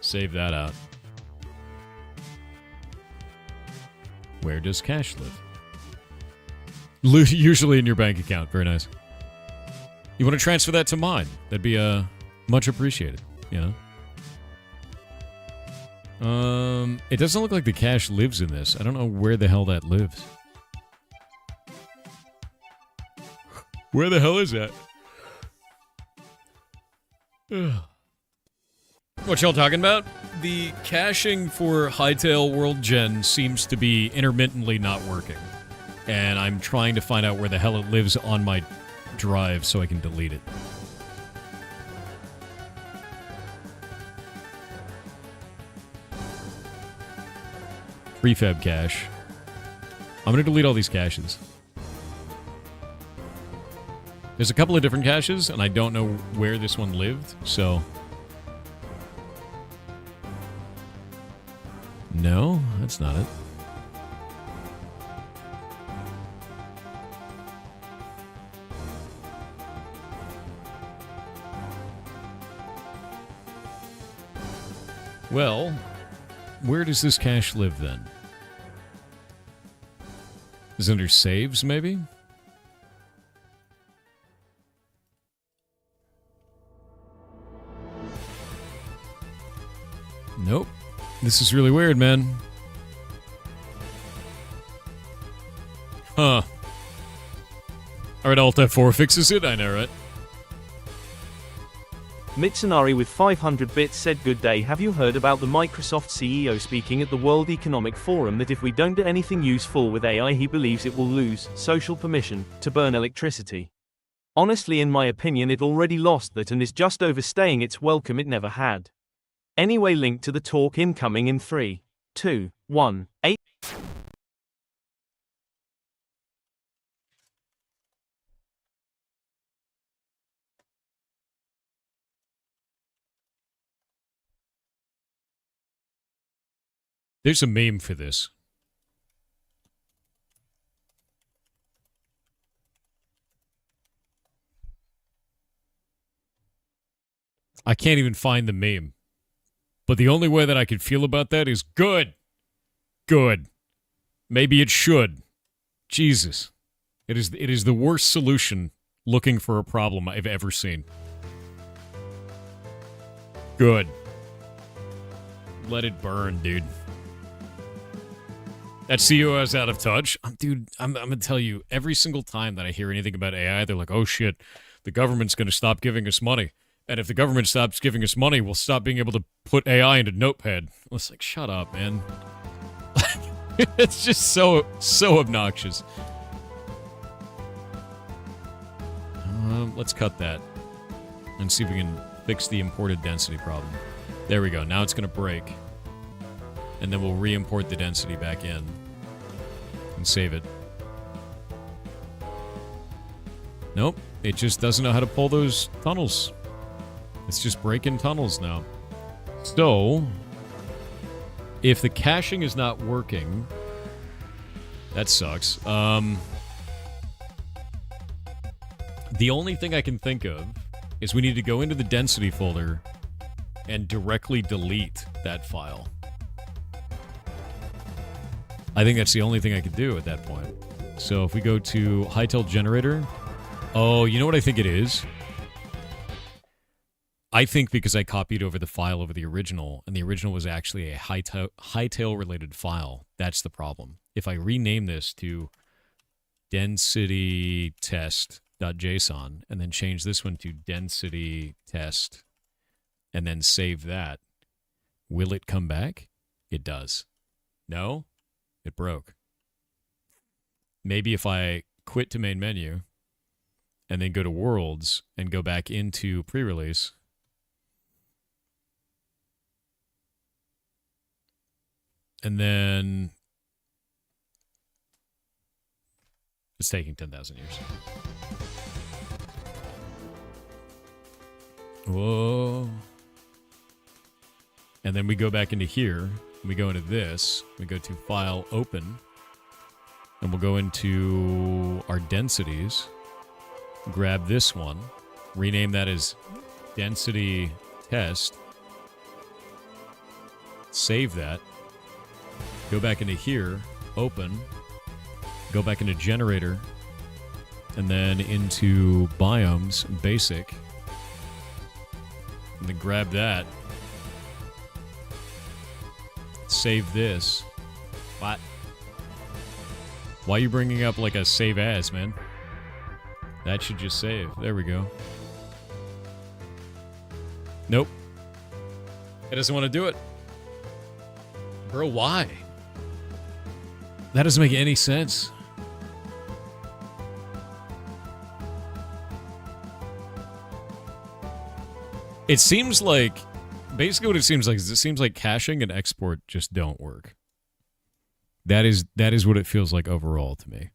S1: Save that out. Where does cash live? Usually in your bank account. Very nice. You want to transfer that to mine? That'd be much appreciated, you know? It doesn't look like the cache lives in this. I don't know where the hell that lives. Where the hell is that? What y'all talking about? The caching for Hytale World Gen seems to be intermittently not working. And I'm trying to find out where the hell it lives on my drive so I can delete it. Prefab cache. I'm going to delete all these caches. There's a couple of different caches, and I don't know where this one lived, so... No, that's not it. Well, where does this cache live then? Is it under saves, maybe? Nope. This is really weird, man. Huh. Alright, Alt F4 fixes it, I know, right?
S2: Mitsunari with 500 bits said, "Good day, have you heard about the Microsoft CEO speaking at the World Economic Forum that if we don't do anything useful with AI, he believes it will lose social permission to burn electricity? Honestly, in my opinion, it already lost that and is just overstaying its welcome it never had. Anyway, link to the talk incoming in 3, 2, 1, 8.
S1: There's a meme for this. I can't even find the meme. But the only way that I could feel about that is good. Good. Maybe it should. Jesus. It is the worst solution looking for a problem I've ever seen. Good. Let it burn, dude. That CEO is out of touch. Dude, I'm going to tell you, every single time that I hear anything about AI, they're like, oh shit, the government's going to stop giving us money. And if the government stops giving us money, we'll stop being able to put AI into Notepad. It's like, shut up, man. It's just so obnoxious. Let's cut that and see if we can fix the imported density problem. There we go. Now it's going to break. And then we'll re-import the density back in and save it. Nope. It just doesn't know how to pull those tunnels. It's just breaking tunnels now. So, if the caching is not working, that sucks. The only thing I can think of is we need to go into the density folder and directly delete that file. I think that's the only thing I could do at that point. So if we go to Hightail Generator... Oh, you know what I think it is? I think because I copied over the file over the original, and the original was actually a Hightail-related file. That's the problem. If I rename this to densitytest.json, and then change this one to densitytest, and then save that, will it come back? It does. No? It broke. Maybe if I quit to main menu and then go to worlds and go back into pre-release, and then it's taking 10,000 years. Whoa. And then we go back into here. We go into this. We go to File, Open. And we'll go into our densities. Grab this one. Rename that as Density Test. Save that. Go back into here. Open. Go back into Generator. And then into Biomes, Basic. And then grab that. Save this. What? Why are you bringing up like a save as, man? That should just save. There we go. Nope. It doesn't want to do it. Bro, why? That doesn't make any sense. It seems like... Basically what it seems like is it seems like caching and export just don't work. That is what it feels like overall to me.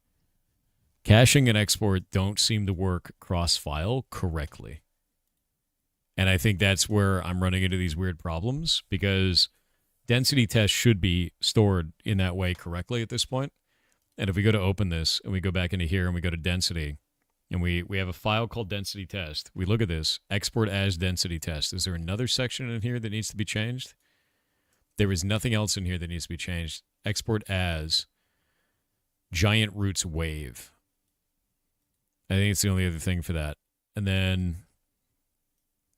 S1: Caching and export don't seem to work cross-file correctly. And I think that's where I'm running into these weird problems, because density tests should be stored in that way correctly at this point. And if we go to open this and we go back into here and we go to density, and we have a file called density test. We look at this, export as density test. Is there another section in here that needs to be changed? There is nothing else in here that needs to be changed. Export as giant roots wave. I think it's the only other thing for that. And then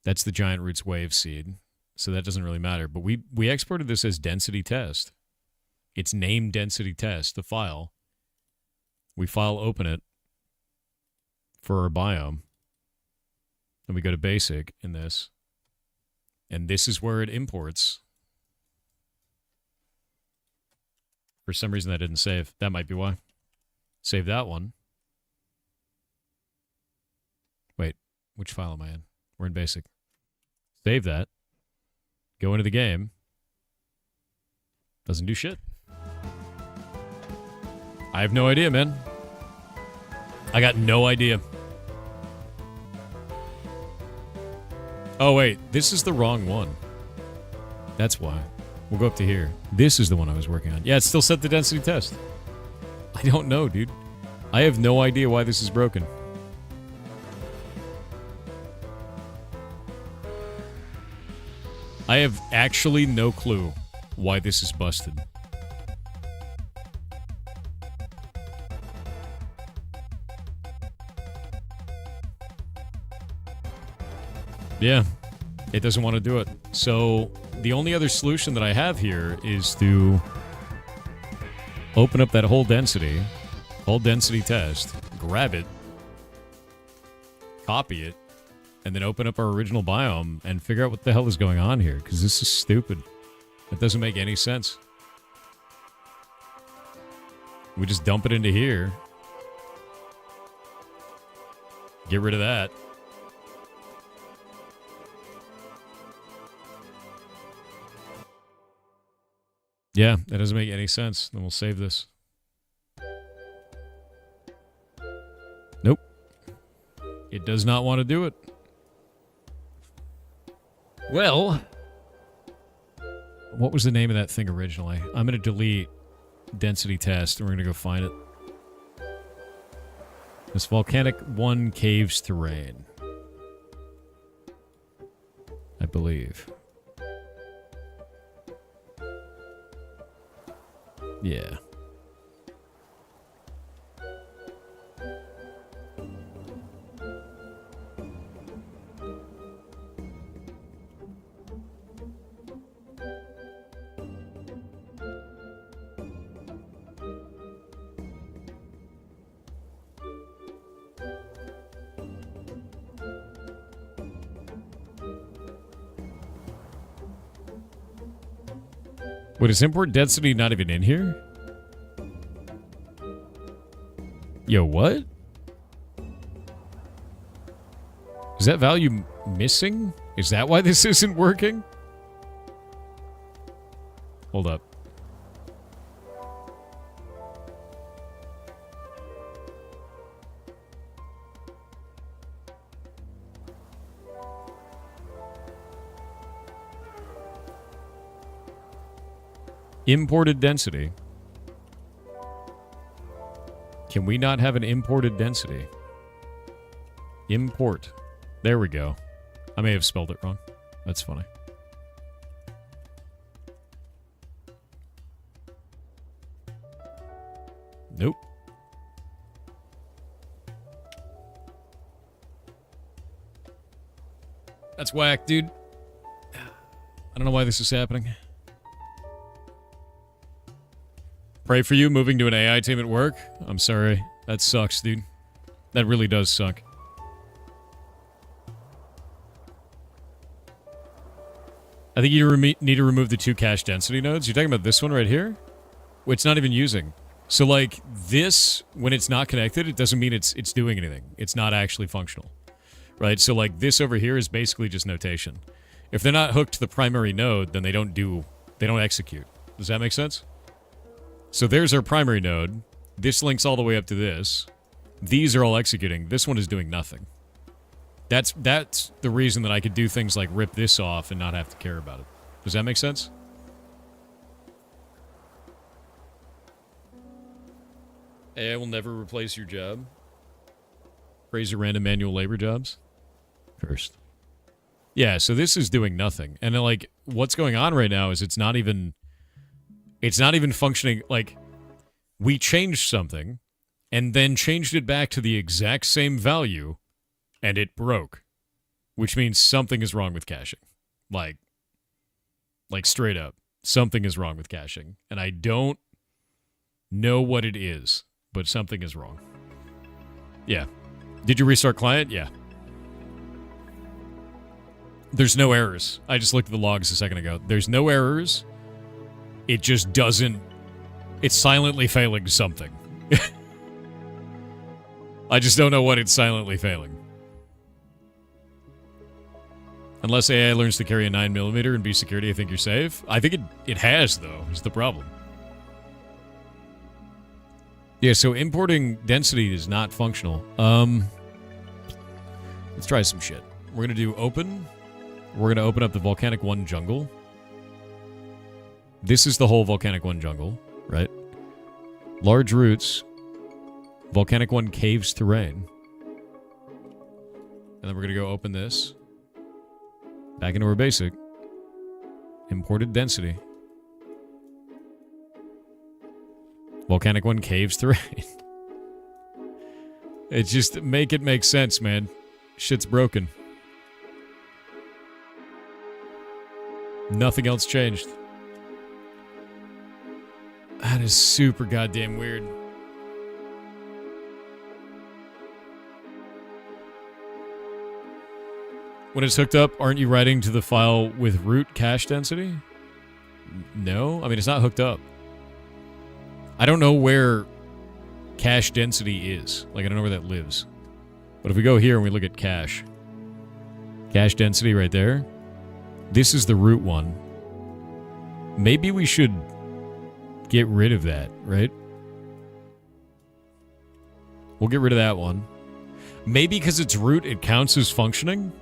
S1: that's the giant roots wave seed. So that doesn't really matter. But we exported this as density test. It's named density test, the file. We file open it for our biome. And we go to basic in this. And this is where it imports. For some reason that didn't save. That might be why. Save that one. Wait, which file am I in? We're in basic. Save that. Go into the game. Doesn't do shit. I have no idea, man. I got no idea. Oh, wait. This is the wrong one. That's why. We'll go up to here. This is the one I was working on. Yeah, it's still set the density test. I don't know, dude. I have no idea why this is broken. I have actually no clue why this is busted. Yeah, it doesn't want to do it. So the only other solution that I have here is to open up that whole density test, grab it, copy it, and then open up our original biome and figure out what the hell is going on here, because this is stupid. It doesn't make any sense. We just dump it into here. Get rid of that. Yeah, that doesn't make any sense. Then we'll save this. Nope. It does not want to do it. Well, what was the name of that thing originally? I'm going to delete density test and we're going to go find it. This volcanic 1 caves terrain, I believe. Yeah. Wait, is import density not even in here? Yo, what? Is that value missing? Is that why this isn't working? Hold up. Imported density. Can we not have an imported density? Import. There we go. I may have spelled it wrong. That's funny. Nope. That's whack, dude. I don't know why this is happening. Pray for you moving to an AI team at work. I'm sorry. That sucks, dude. That really does suck. I think you need to remove the 2 cache density nodes. You're talking about this one right here? Well, it's not even using. So, like, this, when it's not connected, it doesn't mean it's doing anything. It's not actually functional. Right? So, like, this over here is basically just notation. If they're not hooked to the primary node, then they don't execute. Does that make sense? So there's our primary node. This links all the way up to this. These are all executing. This one is doing nothing. That's the reason that I could do things like rip this off and not have to care about it. Does that make sense? AI will never replace your job. Praise your random manual labor jobs. Cursed. Yeah, so this is doing nothing. And like, what's going on right now is it's not even functioning. Like, we changed something and then changed it back to the exact same value and it broke, which means something is wrong with caching. Like straight up, something is wrong with caching. And I don't know what it is, but something is wrong. Yeah. Did you restart client? Yeah. There's no errors. I just looked at the logs a second ago. There's no errors. It just doesn't... It's silently failing something. I just don't know what it's silently failing. Unless AI learns to carry a 9mm and be security, I think you're safe. I think it has, though, is the problem. Yeah, so importing density is not functional. Let's try some shit. We're going to do open. We're going to open up the Volcanic 1 jungle. This is the whole Volcanic 1 jungle, right? Large roots. Volcanic 1 caves terrain. And then we're going to go open this. Back into our basic. Imported density. Volcanic 1 caves terrain. It's just make it make sense, man. Shit's broken. Nothing else changed. That is super goddamn weird. When it's hooked up, aren't you writing to the file with root cache density? No? I mean, it's not hooked up. I don't know where cache density is. Like, I don't know where that lives. But if we go here and we look at cache density right there, this is the root one. Maybe we should get rid of that, right? We'll get rid of that one. Maybe because it's root, it counts as functioning?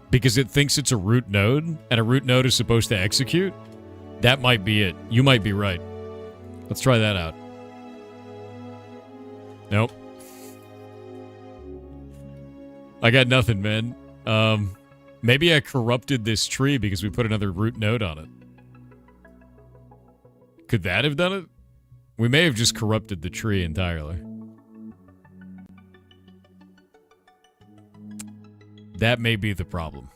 S1: Because it thinks it's a root node, and a root node is supposed to execute? That might be it. You might be right. Let's try that out. Nope. I got nothing, man. Maybe I corrupted this tree because we put another root node on it. Could that have done it? We may have just corrupted the tree entirely. That may be the problem.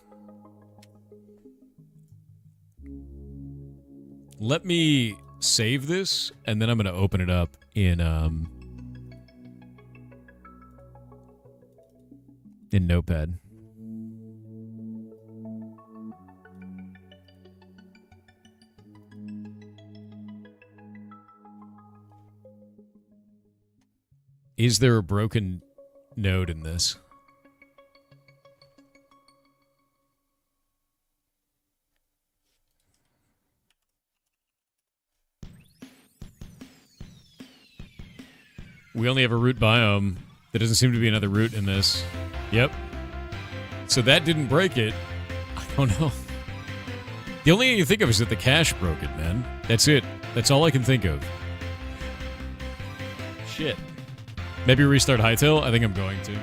S1: Let me save this, and then I'm going to open it up in Notepad. Is there a broken node in this? We only have a root biome. There doesn't seem to be another root in this. Yep. So that didn't break it. I don't know. The only thing you think of is that the cache broke it, man. That's it. That's all I can think of. Shit. Maybe restart Hightail? I think I'm going to.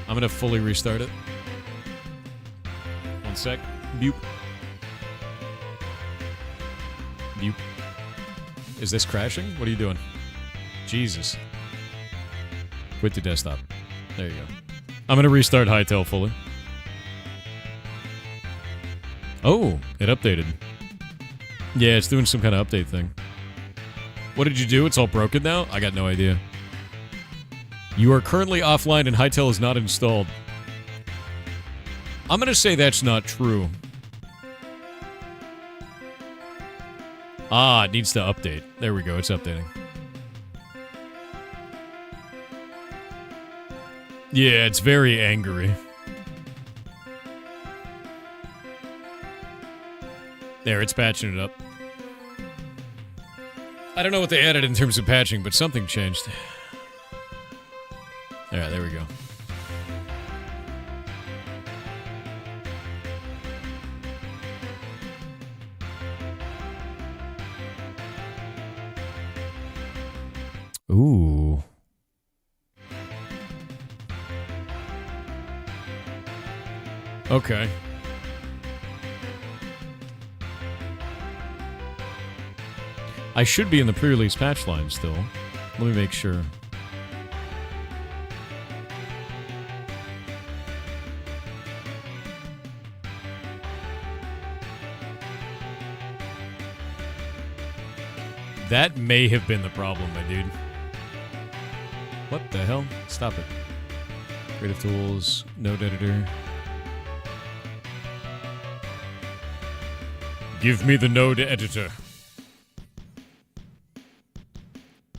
S1: I'm going to fully restart it. One sec. Boop. Boop. Is this crashing? What are you doing? Jesus. Quit the desktop. There you go. I'm going to restart Hightail fully. Oh, it updated. Yeah, it's doing some kind of update thing. What did you do? It's all broken now? I got no idea. You are currently offline and Hightail is not installed. I'm going to say that's not true. Ah, it needs to update. There we go. It's updating. Yeah, it's very angry. There, it's patching it up. I don't know what they added in terms of patching, but something changed. Yeah, there we go. Ooh. Okay. I should be in the pre-release patch line still. Let me make sure. That may have been the problem, my dude. What the hell? Stop it. Creative tools, node editor. Give me the node editor.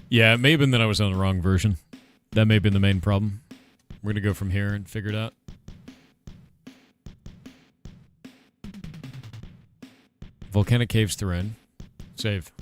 S1: Yeah, it may have been that I was on the wrong version. That may have been the main problem. We're going to go from here and figure it out. Volcanic caves terrain. Save.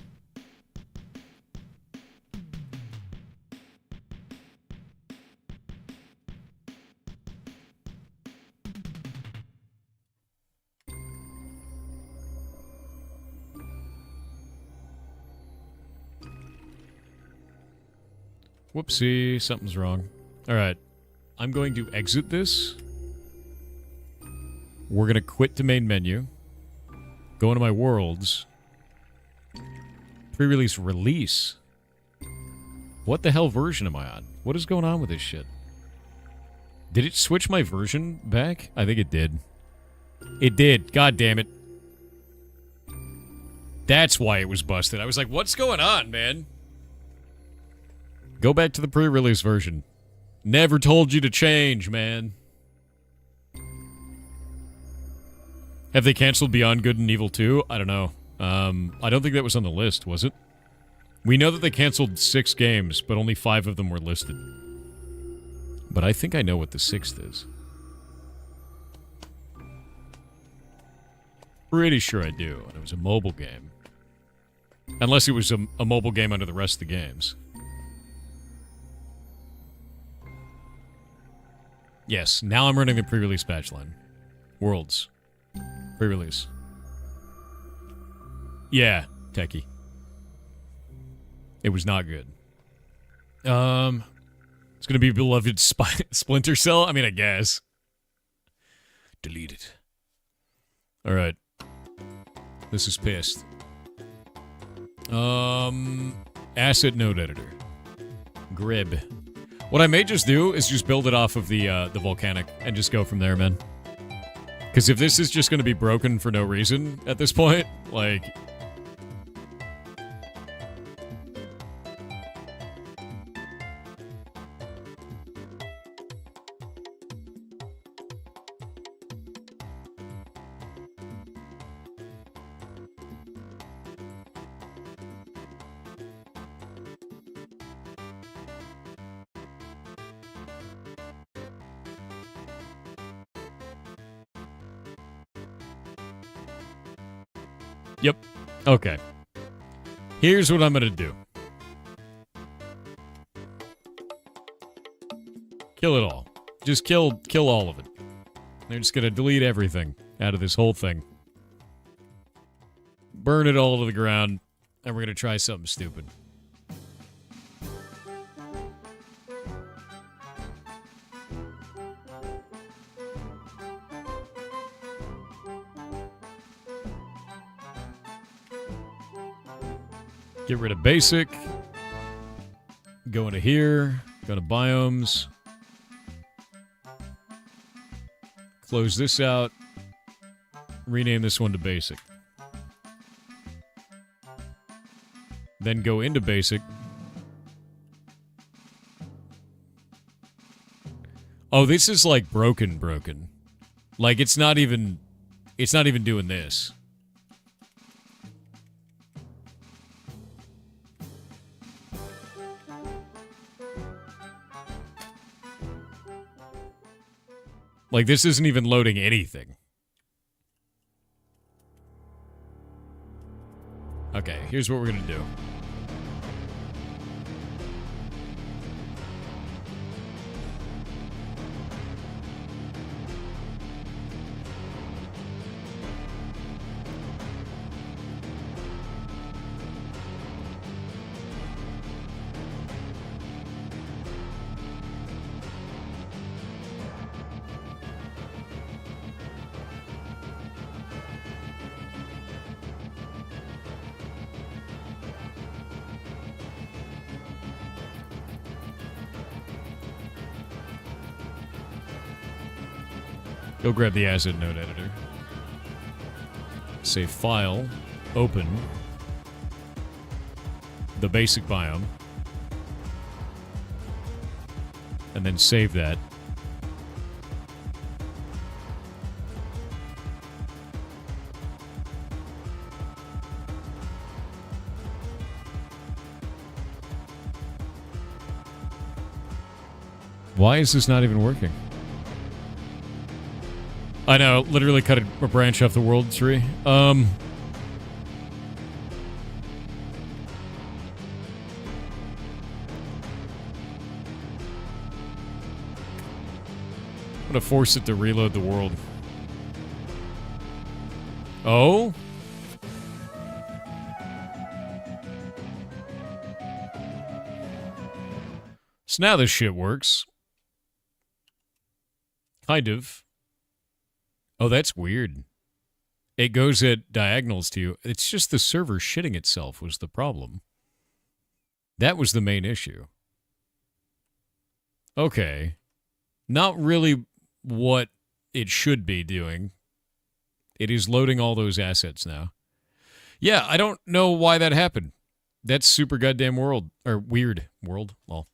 S1: Whoopsie, something's wrong. Alright, I'm going to exit this. We're going to quit the main menu. Go into my worlds. Pre-release release. What the hell version am I on? What is going on with this shit? Did it switch my version back? I think it did. It did. God damn it. That's why it was busted. I was like, what's going on, man? Go back to the pre-release version. Never told you to change, man. Have they canceled Beyond Good and Evil 2? I don't know. I don't think that was on the list, was it? We know that they canceled 6 games, but only 5 of them were listed. But I think I know what the 6th is. Pretty sure I do, and it was a mobile game. Unless it was a mobile game under the rest of the games. Yes, now I'm running the pre-release patch line. Worlds. Pre-release. Yeah, techie. It was not good. It's gonna be beloved Splinter Cell? I mean, I guess. Delete it. Alright. This is pissed. Asset node editor. Grib. What I may just do is just build it off of the volcanic and just go from there, man. Because if this is just going to be broken for no reason at this point, like... Yep. Okay. Here's what I'm gonna do. Kill it all. Just kill all of it. They're just gonna delete everything out of this whole thing. Burn it all to the ground, and we're gonna try something stupid. Get rid of basic. Go into here. Go to biomes. Close this out. Rename this one to basic. Then go into basic. Oh, this is like broken. Like it's not even doing this. Like, this isn't even loading anything. Okay, here's what we're gonna do. Go grab the asset node editor. Say file, open the basic biome, and then save that. Why is this not even working? I know, literally cut a branch off the world tree. I'm gonna force it to reload the world. Oh? So now this shit works. Kind of. Oh, that's weird. It goes at diagonals to you. It's just the server shitting itself was the problem. That was the main issue. Okay. Not really what it should be doing. It is loading all those assets now. Yeah, I don't know why that happened. That's super goddamn weird world. Well,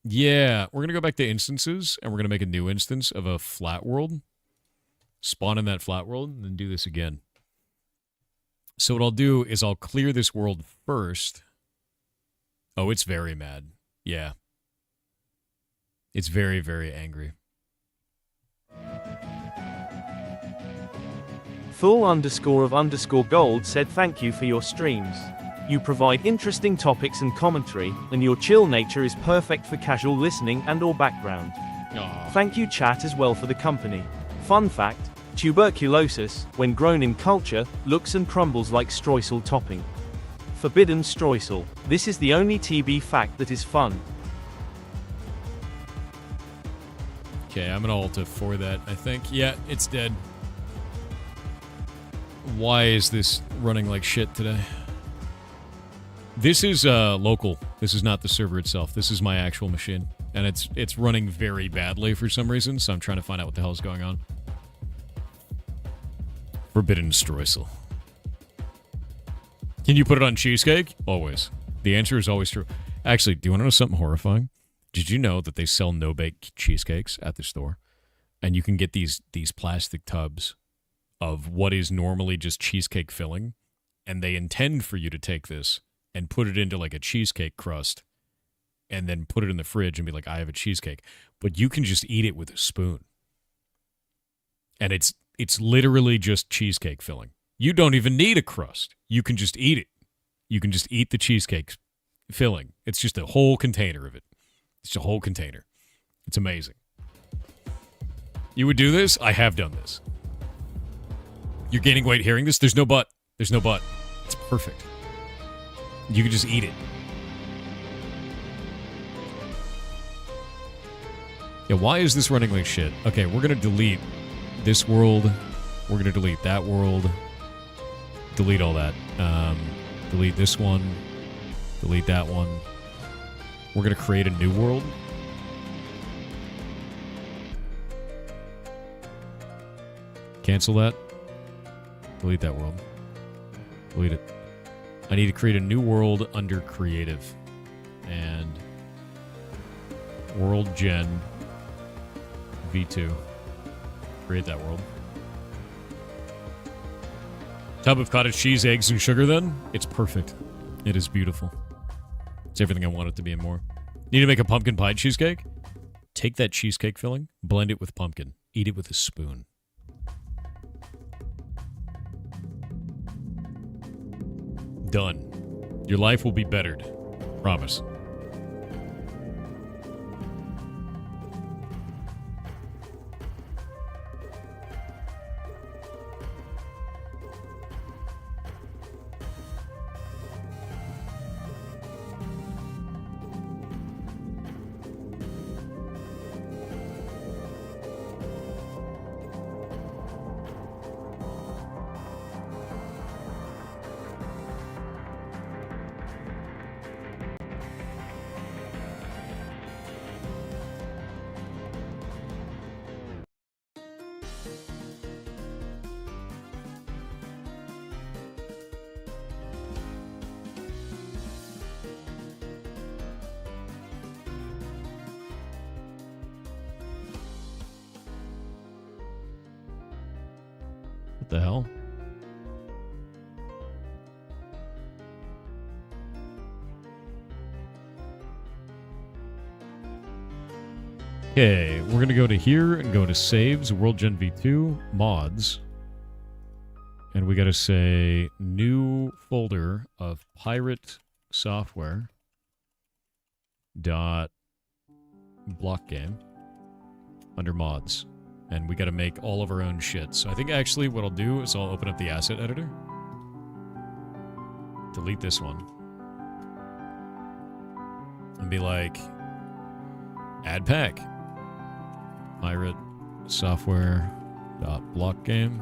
S1: yeah, we're gonna go back to instances, and we're gonna make a new instance of a flat world. Spawn in that flat world, and then do this again. So what I'll do is I'll clear this world first. Oh, it's very mad. Yeah. It's very, very angry.
S2: Full_of_gold said thank you for your streams. You provide interesting topics and commentary, and your chill nature is perfect for casual listening and or background.
S1: Aww.
S2: Thank you chat as well for the company. Fun fact, tuberculosis, when grown in culture, looks and crumbles like streusel topping. Forbidden streusel. This is the only TB fact that is fun.
S1: Okay, I'm gonna alt for that, I think. Yeah, it's dead. Why is this running like shit today? This is local. This is not the server itself. This is my actual machine. And it's running very badly for some reason, so I'm trying to find out what the hell is going on. Forbidden streusel. Can you put it on cheesecake? Always. The answer is always true. Actually, do you want to know something horrifying? Did you know that they sell no-bake cheesecakes at the store? And you can get these plastic tubs of what is normally just cheesecake filling, and they intend for you to take this and put it into like a cheesecake crust and then put it in the fridge and be like, I have a cheesecake. But you can just eat it with a spoon. And it's literally just cheesecake filling. You don't even need a crust. You can just eat it. You can just eat the cheesecake filling. It's just a whole container of it. It's a whole container. It's amazing. You would do this? I have done this. You're gaining weight hearing this? There's no but. There's no but. It's perfect. You can just eat it. Yeah, why is this running like shit? Okay, we're going to delete this world. We're going to delete that world. Delete all that. Delete this one. Delete that one. We're going to create a new world. Cancel that. Delete that world. Delete it. I need to create a new world under creative. And world gen v2. Create that world. Tub of cottage cheese, eggs, and sugar then? It's perfect. It is beautiful. It's everything I want it to be and more. Need to make a pumpkin pie cheesecake? Take that cheesecake filling, blend it with pumpkin, eat it with a spoon. Done. Your life will be bettered. Promise. What the hell? Okay, we're going to go to here and go to saves, World Gen V2, mods. And we got to say new folder of pirate software dot Blockgame under mods. And we got to make all of our own shit. So I think actually what I'll do is I'll open up the asset editor. Delete this one. And be like, add pack. Pirate software dot Blockgame.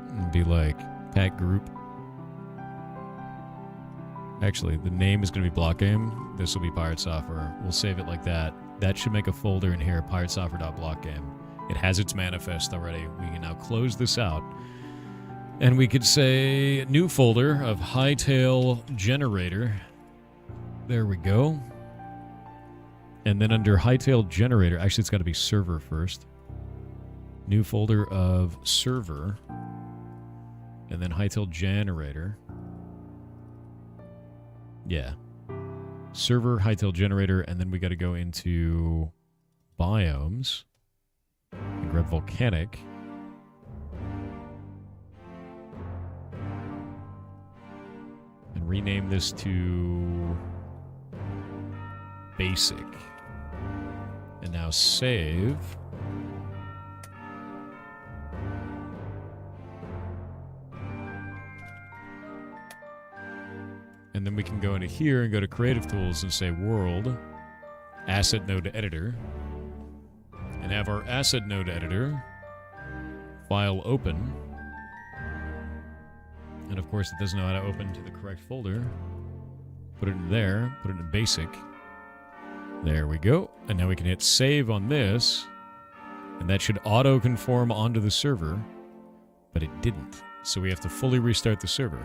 S1: And be like, pack group. Actually, the name is going to be Blockgame. This will be Pirate Software. We'll save it like that. That should make a folder in here, piratsoftware.blockgame. It has its manifest already. We can now close this out. And we could say new folder of Hightail Generator. There we go. And then under Hightail Generator, actually it's got to be server first. New folder of server. And then Hightail Generator. Yeah. Server, Hightail Generator, and then we got to go into Biomes. And grab Volcanic. And rename this to Basic. And now save. And then we can go into here and go to Creative Tools and say World, Asset Node Editor. And have our Asset Node Editor file open. And of course it doesn't know how to open to the correct folder. Put it in there, put it in Basic. There we go. And now we can hit Save on this. And that should auto-conform onto the server. But it didn't. So we have to fully restart the server.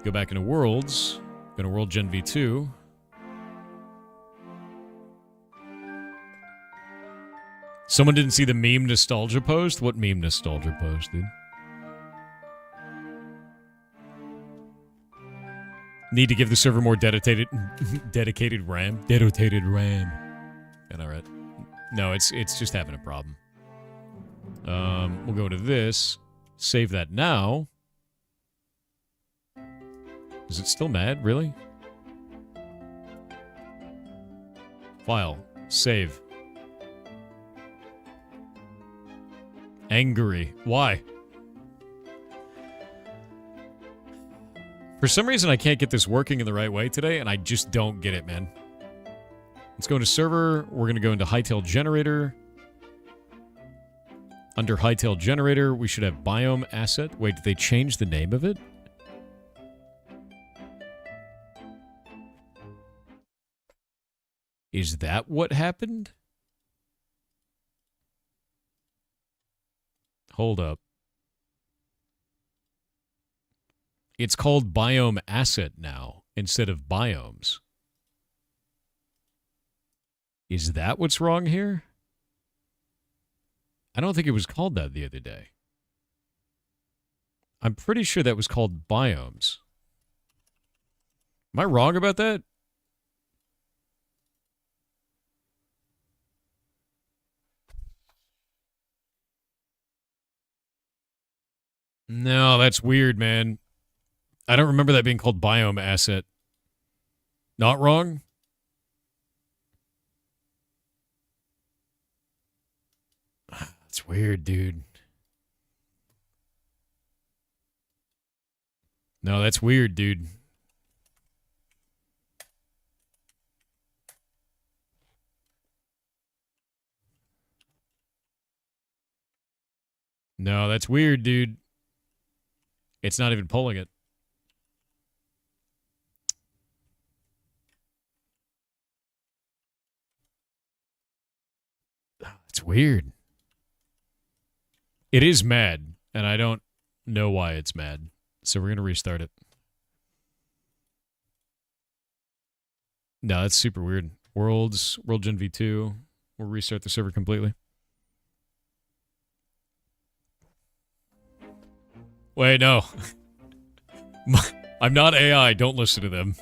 S1: Go back into Worlds. Go to World Gen V2. Someone didn't see the meme nostalgia post? What meme nostalgia post, dude? Need to give the server more dedicated RAM. Dedicated RAM. And all right. No, it's just having a problem. We'll go to this. Save that now. Is it still mad? Really? File. Save. Angry. Why? For some reason, I can't get this working in the right way today, and I just don't get it, man. Let's go into server. We're going to go into Hightail Generator. Under Hightail Generator, we should have Biome Asset. Wait, did they change the name of it? Is that what happened? Hold up. It's called Biome Asset now, instead of Biomes. Is that what's wrong here? I don't think it was called that the other day. I'm pretty sure that was called Biomes. Am I wrong about that? No, that's weird, man. I don't remember that being called Biome Asset. Not wrong? That's weird, dude. No, that's weird, dude. No, that's weird, dude. It's not even pulling it. It's weird. It is mad, and I don't know why it's mad. So we're going to restart it. No, that's super weird. World Gen V2. We'll restart the server completely. Wait, no. I'm not AI. Don't listen to them.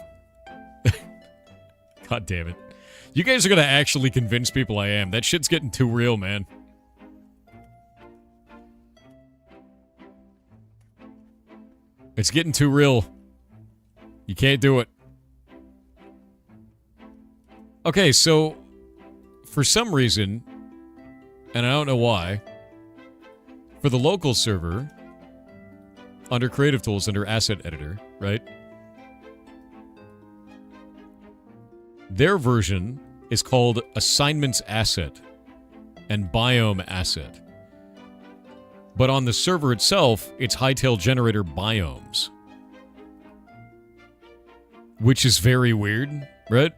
S1: God damn it. You guys are going to actually convince people I am. That shit's getting too real, man. It's getting too real. You can't do it. Okay, so for some reason, and I don't know why, for the local server, under Creative Tools, under Asset Editor, right? Their version is called Assignments Asset and Biome Asset. But on the server itself, it's Hightail Generator Biomes. which is very weird, right?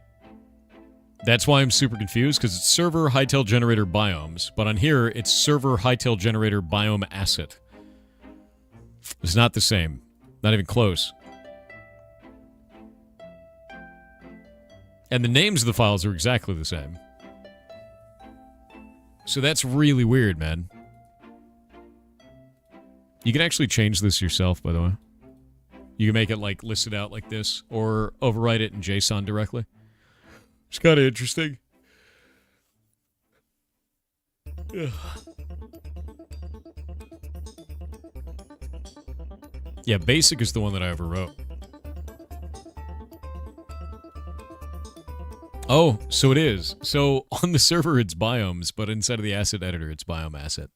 S1: That's why I'm super confused, because it's server hightail generator biomes, but on here, it's server hightail generator biome asset. It's not the same. Not even close. And the names of the files are exactly the same. So that's really weird, man. You can actually change this yourself, by the way. You can make it, like, listed out like this, or overwrite it in JSON directly. It's kind of interesting. Ugh. Yeah, basic is the one that I overwrote. Oh, so it is. So on the server it's biomes, but inside of the asset editor it's biome asset.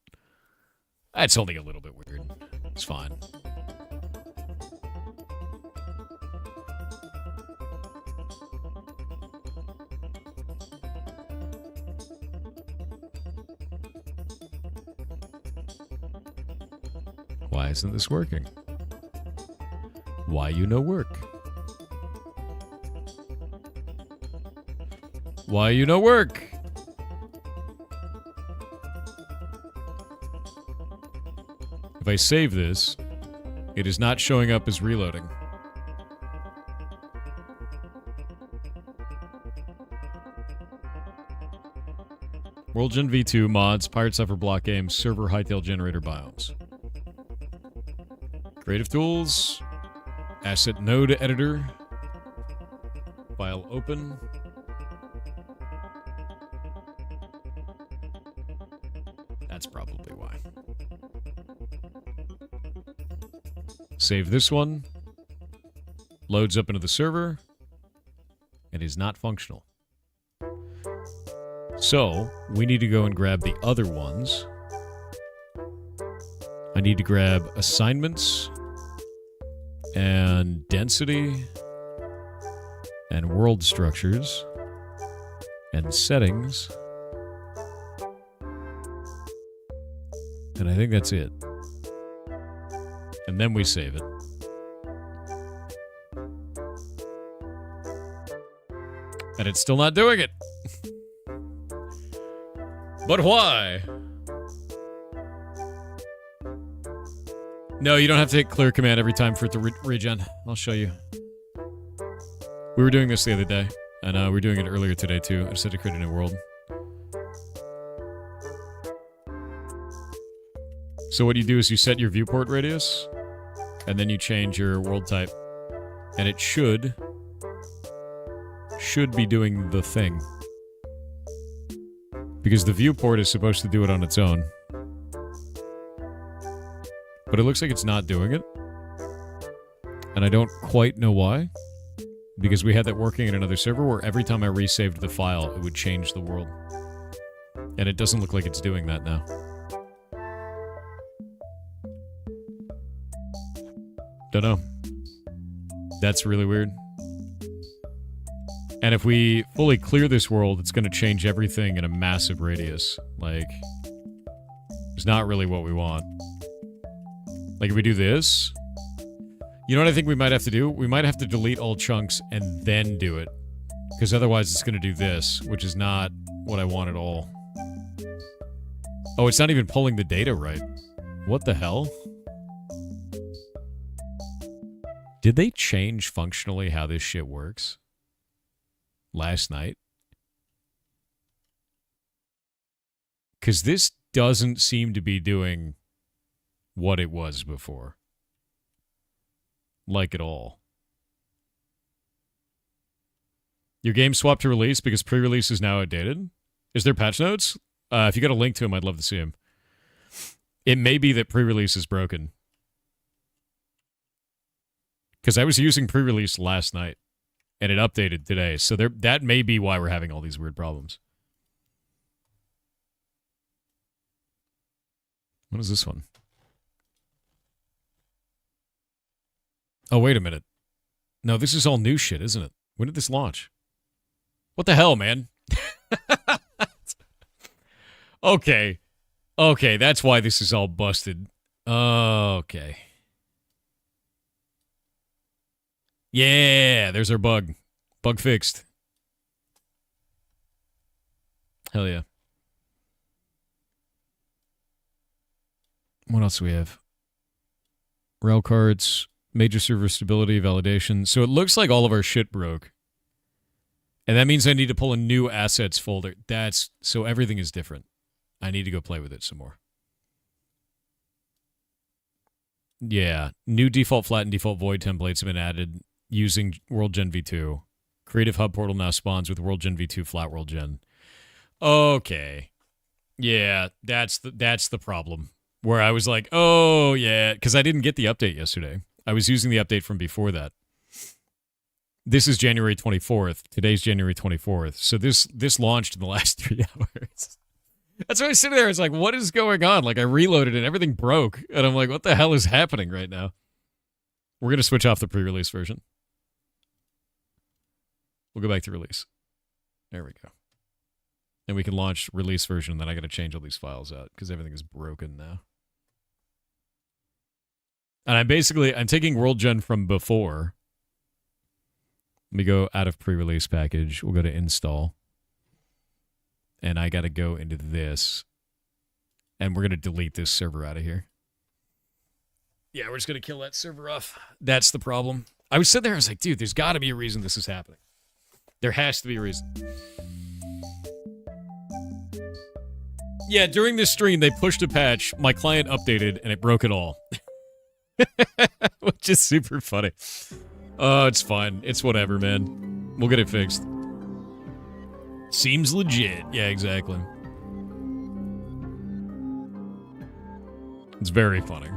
S1: That's only a little bit weird. It's fine. Why isn't this working? Why you no work? Why you no work? If I save this, it is not showing up as reloading. WorldGen V2 mods, Pirate Suffer Blockgame, server hightail generator biomes. Creative tools, asset node editor, file open. That's probably why. Save this one. Loads up into the server. It is not functional. So, we need to go and grab the other ones. I need to grab assignments and density and world structures and settings. And I think that's it. And then we save it. And it's still not doing it. But why? No, you don't have to hit clear command every time for it to regen. I'll show you. We were doing this the other day, and we were doing it earlier today too. I just had to create a new world. So what you do is you set your viewport radius, and then you change your world type, and it should be doing the thing. Because the viewport is supposed to do it on its own. But it looks like it's not doing it. And I don't quite know why. Because we had that working in another server where every time I resaved the file, it would change the world. And it doesn't look like it's doing that now. Don't know. That's really weird. And if we fully clear this world, it's going to change everything in a massive radius. Like, it's not really what we want. Like, if we do this, you know what I think we might have to do? We might have to delete all chunks and then do it. Because otherwise it's going to do this, which is not what I want at all. Oh, it's not even pulling the data right. What the hell? Did they change functionally how this shit works? Last night? Because this doesn't seem to be doing what it was before. Like at all. Your game swapped to release because pre-release is now outdated? Is there patch notes? If you got a link to them, I'd love to see them. It may be that pre-release is broken. Because I was using pre-release last night. And it updated today. So that may be why we're having all these weird problems. What is this one? Oh, wait a minute. No, this is all new shit, isn't it? When did this launch? What the hell, man? Okay. Okay, that's why this is all busted. Okay. Yeah, there's our bug. Bug fixed. Hell yeah. What else do we have? Rail cards, major server stability, validation. So it looks like all of our shit broke. And that means I need to pull a new assets folder. So everything is different. I need to go play with it some more. Yeah, new default flat and default void templates have been added using World Gen v2. Creative Hub portal now spawns with World Gen v2 flat World Gen. Okay. Yeah, that's the problem. Where I was like, oh, yeah, because I didn't get the update yesterday. I was using the update from before that. This is January 24th. Today's January 24th. So this launched in the last 3 hours. That's why I was sitting there. It's like, what is going on? Like, I reloaded and everything broke. And I'm like, what the hell is happening right now? We're going to switch off the pre-release version. We'll go back to release. There we go. And we can launch release version. Then I got to change all these files out because everything is broken now. And I'm taking World Gen from before. Let me go out of pre-release package. We'll go to install. And I got to go into this. And we're going to delete this server out of here. Yeah, we're just going to kill that server off. That's the problem. I was sitting there, I was like, dude, there's got to be a reason this is happening. There has to be a reason. Yeah, during this stream, they pushed a patch, my client updated, and it broke it all. Which is super funny. Oh, it's fine. It's whatever, man. We'll get it fixed. Seems legit. Yeah, exactly. It's very funny.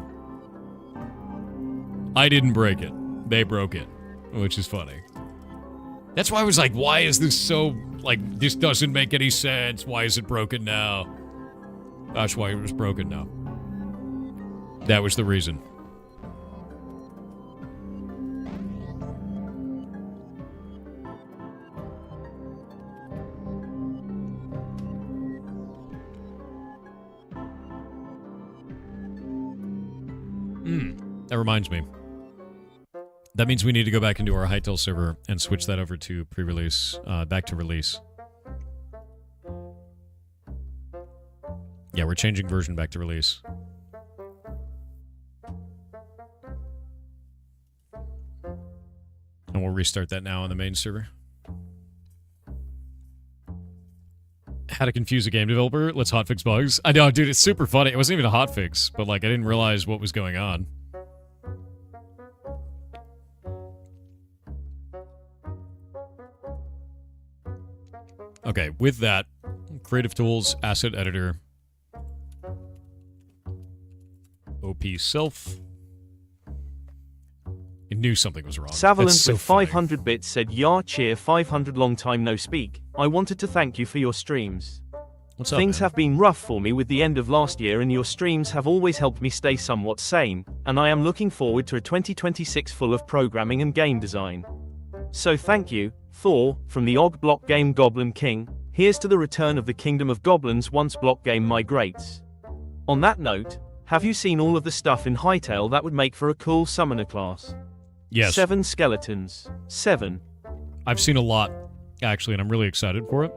S1: I didn't break it. They broke it, which is funny. That's why I was like, why is this so, like, this doesn't make any sense. Why is it broken now? That's why it was broken now. That was the reason. That reminds me. That means we need to go back into our Hytale server and switch that over to pre-release, back to release. Yeah, we're changing version back to release. And we'll restart that now on the main server. How to confuse a game developer. Let's hotfix bugs. I know, dude, it's super funny. It wasn't even a hotfix, but like I didn't realize what was going on. Okay, with that, Creative Tools, Asset Editor, OP Self. I knew something was wrong.
S2: Savalent with 500 bits said, "Yar cheer 500 long time no speak. I wanted to thank you for your streams.
S1: What's up,
S2: Things
S1: man?
S2: have been rough for me with the end of last year and your streams have always helped me stay somewhat sane, and I am looking forward to a 2026 full of programming and game design. So thank you, Thor, from the OG Blockgame Goblin King. Here's to the return of the Kingdom of Goblins once Blockgame migrates. On that note, have you seen all of the stuff in Hytale that would make for a cool summoner class?
S1: Yes.
S2: 7 skeletons. 7.
S1: I've seen a lot, actually, and I'm really excited for it.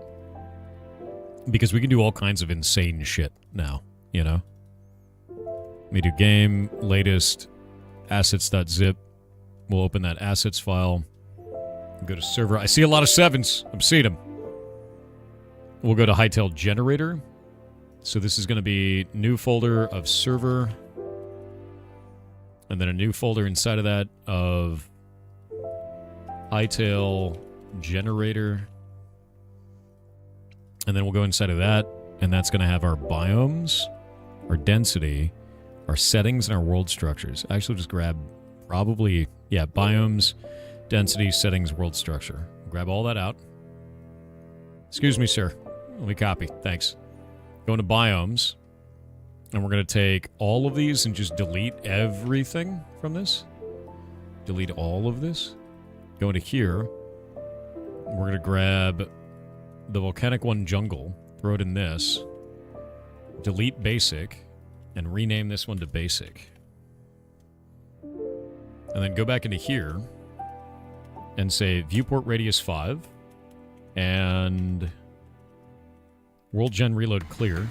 S1: Because we can do all kinds of insane shit now, you know? Let me do game, latest, assets.zip. We'll open that assets file. Go to server. I see a lot of 7s. I'm seeing them. We'll go to Hytale generator. So this is going to be new folder of server. And then a new folder inside of that of Hytale generator. And then we'll go inside of that, and that's going to have our biomes, our density, our settings, and our world structures. Actually, just grab probably, yeah, biomes, density, settings, world structure. Grab all that out. Excuse me, sir. Let me copy. Thanks. Go into biomes, and we're going to take all of these and just delete everything from this. Delete all of this. Go into here. We're going to grab the volcanic one jungle, throw it in this, delete basic, and rename this one to basic. And then go back into here, and say viewport radius 5 and world gen reload clear.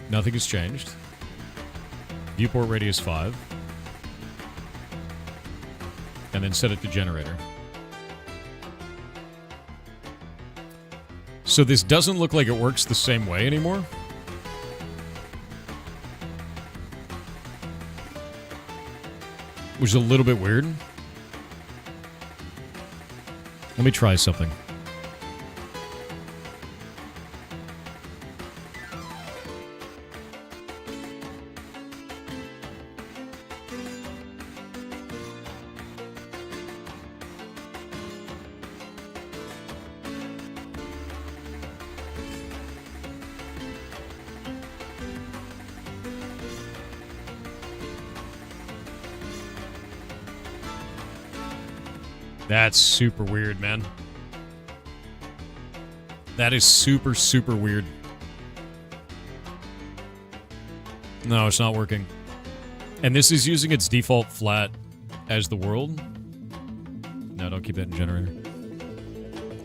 S1: Nothing has changed. Viewport radius 5. And then set it to generator. So this doesn't look like it works the same way anymore. Which is a little bit weird. Let me try something. That's super weird, man. That is super, super weird. No, it's not working. And this is using its default flat as the world. No, don't keep that in generator.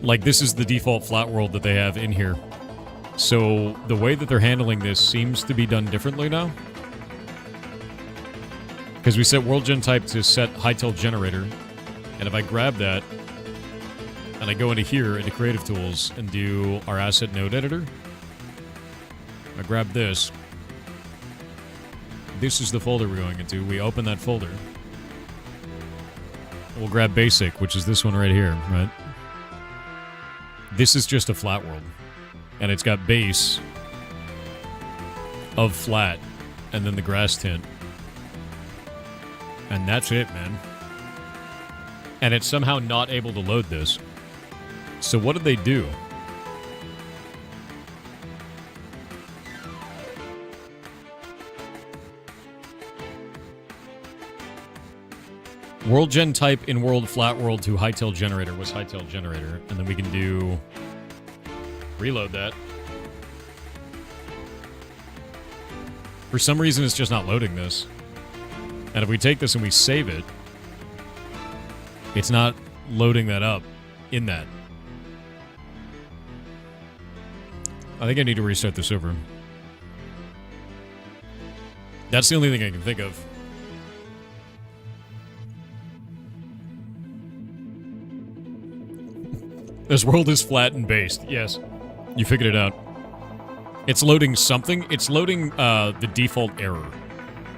S1: Like, this is the default flat world that they have in here. So, the way that they're handling this seems to be done differently now. Because we set world gen type to set Hightail generator. And if I grab that, and I go into here, into Creative Tools, and do our Asset Node Editor, I grab this. This is the folder we're going into. We open that folder. We'll grab Basic, which is this one right here, right? This is just a flat world. And it's got base of flat, and then the grass tint. And that's it, man. And it's somehow not able to load this. So what did they do? World gen type in world flat world to Hightail generator was Hightail generator. And then we can do... reload that. For some reason, it's just not loading this. And if we take this and we save it, it's not loading that up in that. I think I need to restart the server. That's the only thing I can think of. This world is flat and based. Yes. You figured it out. It's loading something. It's loading the default error.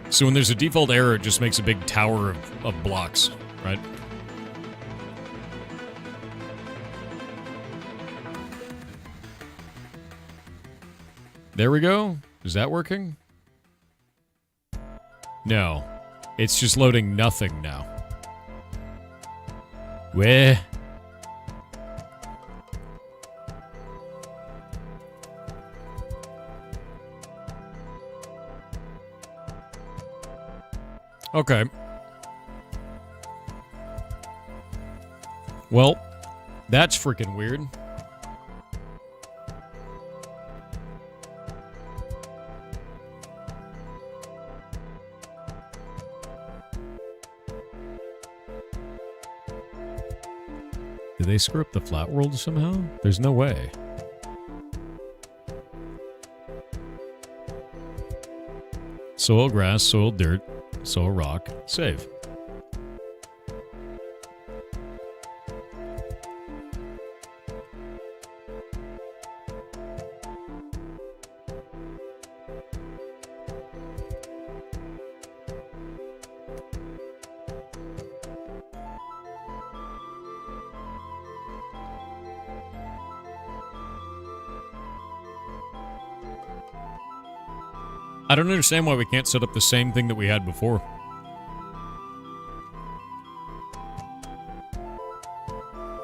S1: So when there's a default error, it just makes a big tower of blocks, right? There we go. Is that working? No. It's just loading nothing now. Where? Okay. Well, that's freaking weird. Did they screw up the flat world somehow? There's no way. Soil grass, soil dirt, soil rock, save. I don't understand why we can't set up the same thing that we had before.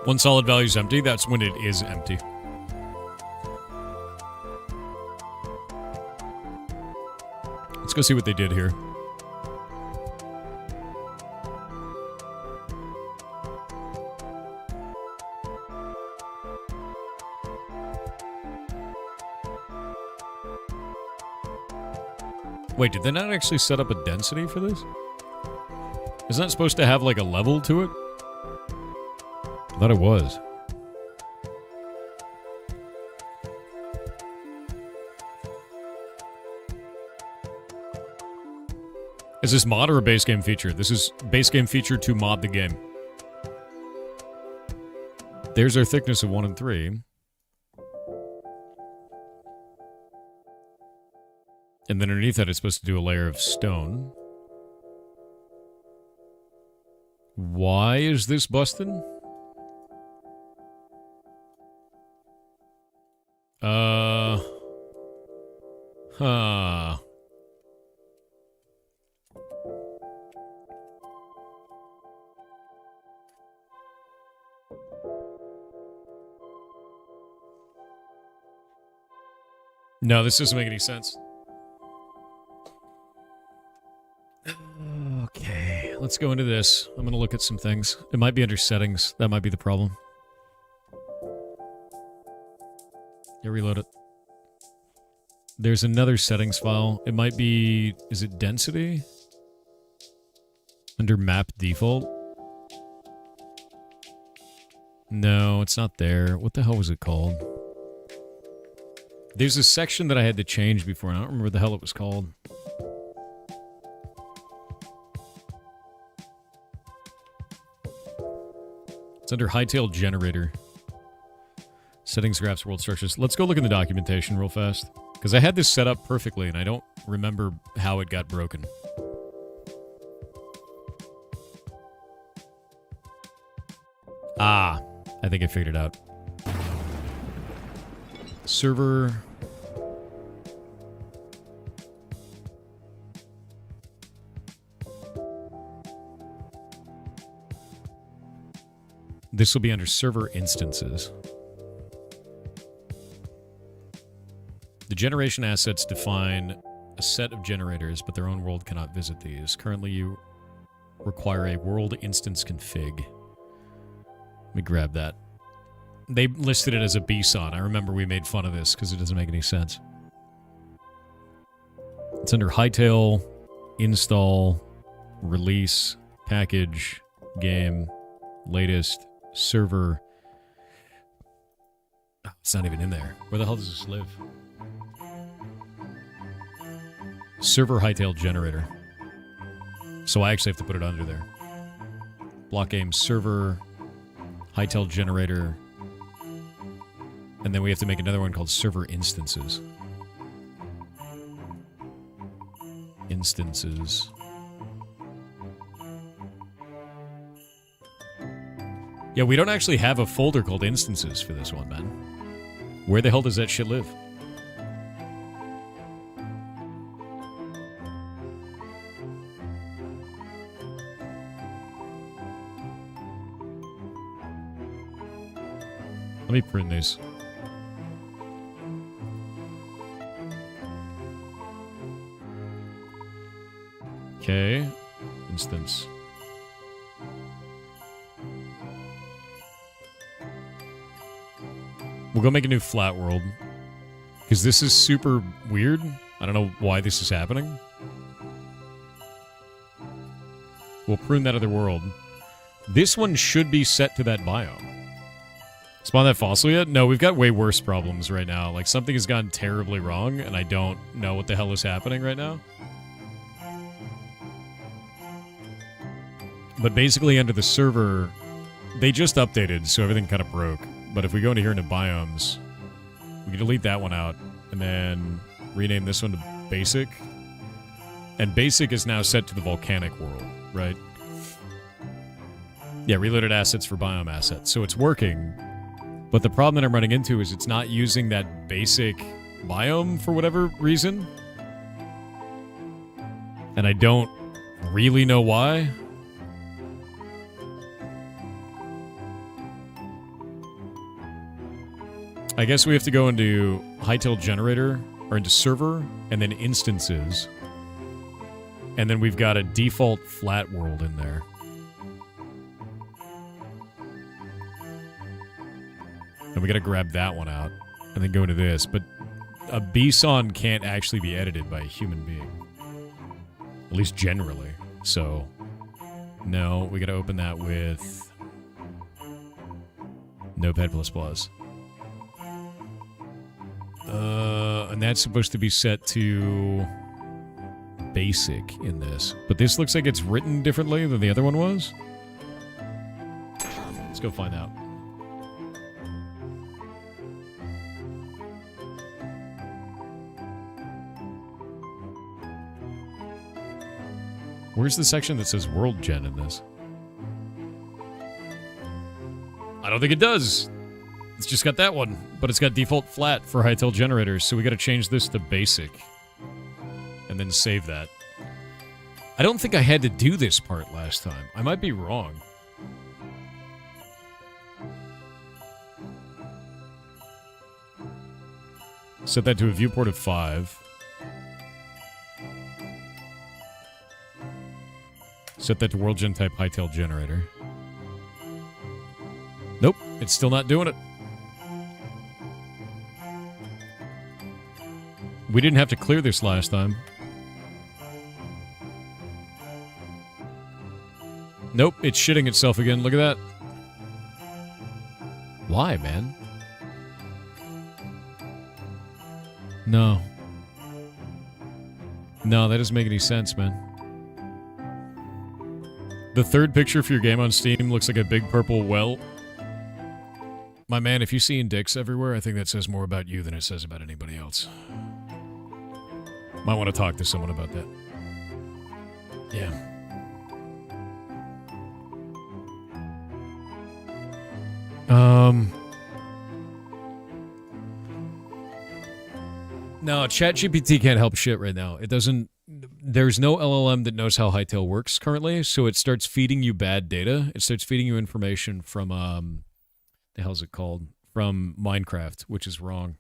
S1: When solid value is empty, that's when it is empty. Let's go see what they did here. Wait, did they not actually set up a density for this? Isn't that supposed to have, like, a level to it? I thought it was. Is this mod or a base game feature? This is base game feature to mod the game. There's our thickness of 1 and 3. And then underneath that, it's supposed to do a layer of stone. Why is this busted? Huh. No, this doesn't make any sense. Okay, let's go into this. I'm going to look at some things. It might be under settings. That might be the problem. Yeah, reload it. There's another settings file. It might be... Is it density? Under map default? No, it's not there. What the hell was it called? There's a section that I had to change before, and I don't remember what the hell it was called. It's under Hightail Generator. Settings, graphs, world structures. Let's go look in the documentation real fast. Because I had this set up perfectly, and I don't remember how it got broken. Ah, I think I figured it out. Server... This will be under server instances. The generation assets define a set of generators, but their own world cannot visit these. Currently, you require a world instance config. Let me grab that. They listed it as a BSON. I remember we made fun of this because it doesn't make any sense. It's under Hightail, install, release, package, game, latest, server. Oh, it's not even in there. Where the hell does this live? Server Hightail Generator. So I actually have to put it under there. Blockgame server, Hightail Generator, and then we have to make another one called server instances. Instances. Yeah, we don't actually have a folder called instances for this one, man. Where the hell does that shit live? Let me print these. Okay. Instance. We'll go make a new flat world. Because this is super weird. I don't know why this is happening. We'll prune that other world. This one should be set to that biome. Spawn that fossil yet? No, we've got way worse problems right now. Like, something has gone terribly wrong, and I don't know what the hell is happening right now. But basically, under the server, they just updated, so everything kind of broke. But if we go into here into biomes, we can delete that one out, and then rename this one to basic. And basic is now set to the volcanic world, right? Yeah, reloaded assets for biome assets. So it's working. But the problem that I'm running into is it's not using that basic biome for whatever reason. And I don't really know why. I guess we have to go into Hightail Generator, or into Server, and then Instances. And then we've got a default flat world in there. And we gotta grab that one out, and then go into this. But a BSON can't actually be edited by a human being. At least generally. So, No, we gotta open that with Notepad++. And that's supposed to be set to basic in this. But this looks like it's written differently than the other one was. Let's go find out. Where's the section that says World Gen in this? I don't think it does. It's just got that one, but it's got default flat for Hytale generators, so we gotta change this to basic. And then save that. I don't think I had to do this part last time. I might be wrong. Set that to a viewport of 5. Set that to World Gen type Hytale generator. Nope, it's still not doing it. We didn't have to clear this last time. Nope, it's shitting itself again. Look at that. Why, man? No. No, that doesn't make any sense, man. The third picture for your game on Steam looks like a big purple well. My man, if you're seeing dicks everywhere, I think that says more about you than it says about anybody else. Might want to talk to someone about that. Yeah. No, ChatGPT can't help shit right now. It doesn't... There's no LLM that knows how Hytale works currently, so it starts feeding you bad data. It starts feeding you information from, the hell's it called? From Minecraft, which is wrong.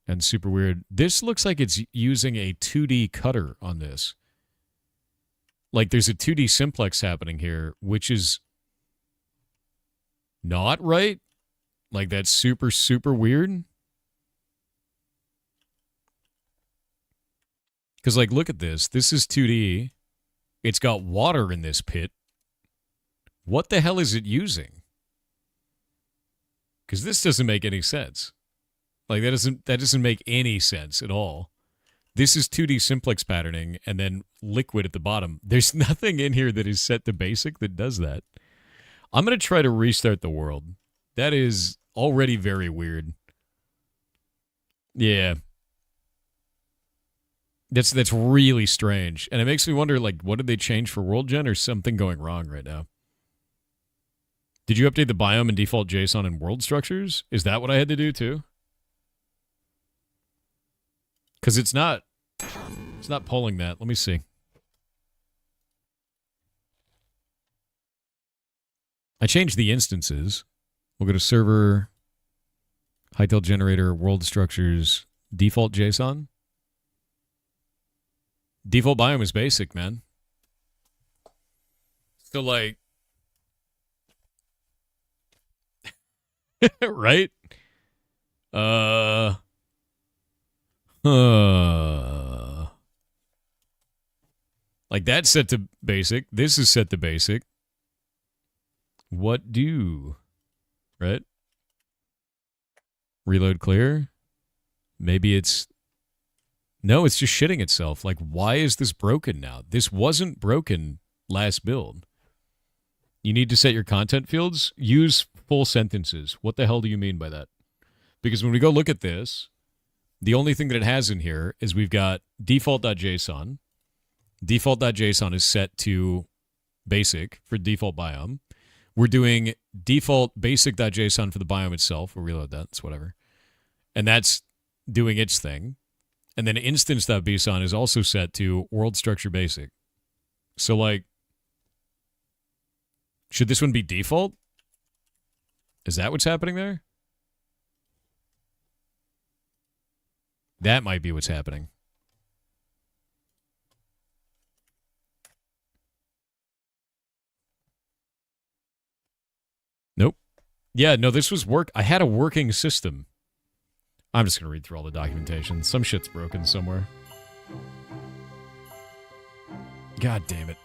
S1: And super weird. This looks like it's using a 2D cutter on this. Like, there's a 2D simplex happening here, which is not right. Like, that's super, super weird. Because, like, look at this. This is 2D. It's got water in this pit. What the hell is it using? Because this doesn't make any sense. Like, that doesn't make any sense at all. This is 2D simplex patterning and then liquid at the bottom. There's nothing in here that is set to basic that does that. I'm going to try to restart the world. That is already very weird. Yeah. That's really strange. And it makes me wonder, like, what did they change for World Gen or something going wrong right now? Did you update the biome and default JSON and world structures? Is that what I had to do too? Because it's not polling that. Let me see. I changed the instances. We'll go to server, Hytale generator, world structures, default JSON. Default biome is basic, man. So, like... right? Like, that's set to basic. This is set to basic. What do? Right? Reload clear? Maybe it's... No, it's just shitting itself. Like, why is this broken now? This wasn't broken last build. You need to set your content fields. Use full sentences. What the hell do you mean by that? Because when we go look at this, the only thing that it has in here is we've got default.json. Default.json is set to basic for default biome. We're doing default basic.json for the biome itself. We'll reload that. It's whatever. And that's doing its thing. And then instance.bson is also set to world structure basic. So, like, should this one be default? Is that what's happening there? That might be what's happening. Nope. Yeah, no, this was work. I had a working system. I'm just going to read through all the documentation. Some shit's broken somewhere. God damn it.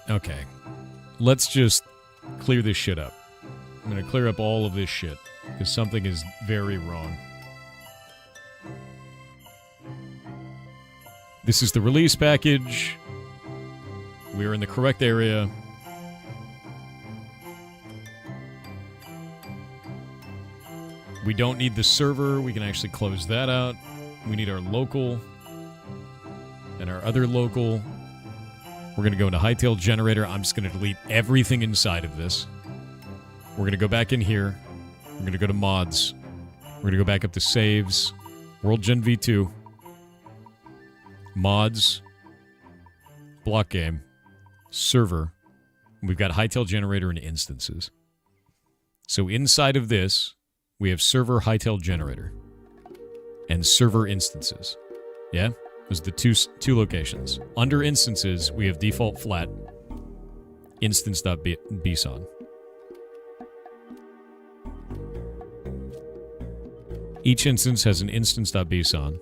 S1: Okay. Let's just clear this shit up. I'm going to clear up all of this shit, because something is very wrong. This is the release package. We're in the correct area. We don't need the server. We can actually close that out. We need our local and our other local. We're going to go into Hightail Generator. I'm just going to delete everything inside of this. We're going to go back in here. We're going to go to mods. We're going to go back up to saves. World Gen V2. Mods. Blockgame. Server. We've got Hightail Generator and instances. So inside of this, we have server Hightail Generator. And server instances. Yeah? Those are the two locations. Under instances, we have default flat. Instance.bson. Each instance has an instance.bson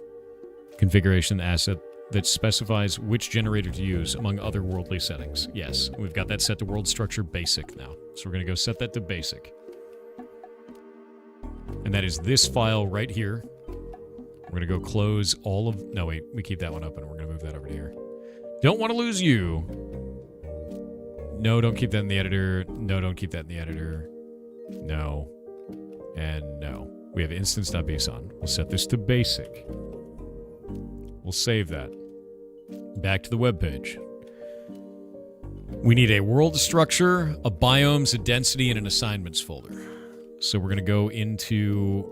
S1: configuration asset that specifies which generator to use among other worldly settings. Yes, we've got that set to world structure basic now. So we're going to go set that to basic. And that is this file right here. We're going to go close all of... No, wait. We keep that one open. We're going to move that over to here. Don't want to lose you. No, don't keep that in the editor. No, don't keep that in the editor. No. And no. We have instance.bson. We'll set this to basic. We'll save that. Back to the web page. We need a world structure, a biomes, a density, and an assignments folder. So we're going to go into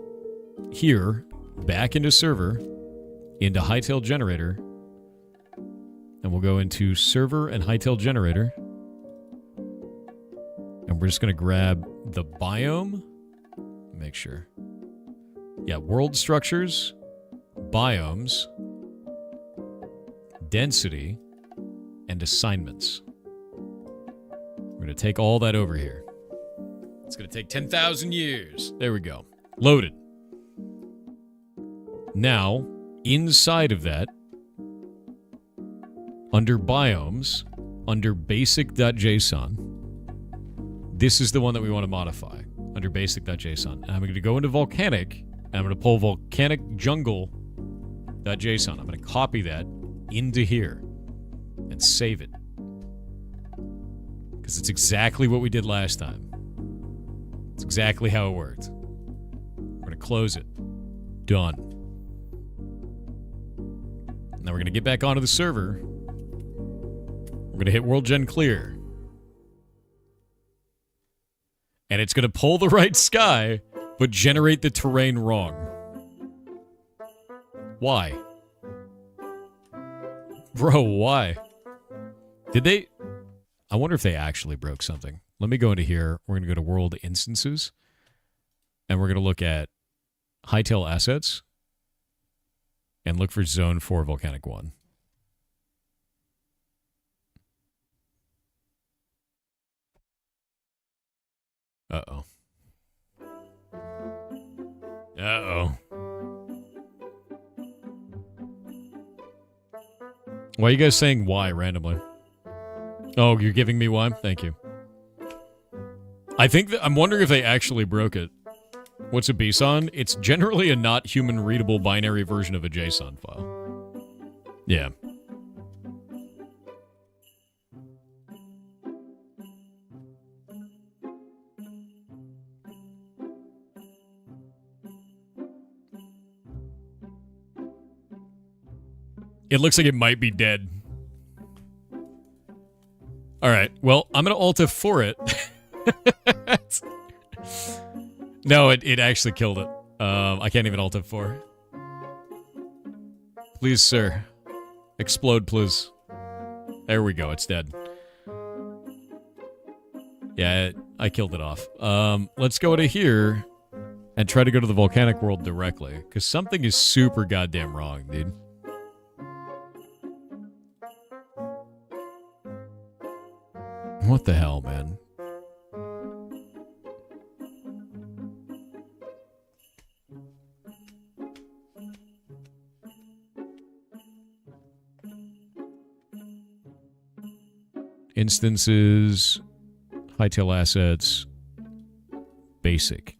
S1: here, back into server, into Hightail Generator, and we'll go into server and Hightail Generator, and we're just going to grab the biome. Make sure. Yeah, world structures, biomes, density, and assignments. We're going to take all that over here. It's going to take 10,000 years. There we go. Loaded. Now, inside of that, under biomes, under basic.json, this is the one that we want to modify, under basic.json. And I'm going to go into volcanic, and I'm going to pull volcanic jungle.json. I'm going to copy that into here and save it. Because it's exactly what we did last time. It's exactly how it worked. We're going to close it. Done. Now we're going to get back onto the server. We're going to hit World Gen Clear. And it's going to pull the right sky, but generate the terrain wrong. Why? Bro, why? Did they... I wonder if they actually broke something. Let me go into here. We're going to go to World Instances. And we're going to look at Hightail Assets. And look for Zone 4 Volcanic 1. Uh-oh. Uh-oh. Why are you guys saying why randomly? Oh, you're giving me why? Thank you. I think that I'm wondering if they actually broke it. What's a BSON? It's generally a not human readable binary version of a JSON file. Yeah. It looks like it might be dead. Alright, well, I'm going to Alt F4 it. No, it actually killed it. I can't even Alt F4. Please, sir. Explode, please. There we go, it's dead. Yeah, I killed it off. Let's go to here and try to go to the volcanic world directly, because something is super goddamn wrong, dude. What the hell, man? Instances, hightail assets, basic.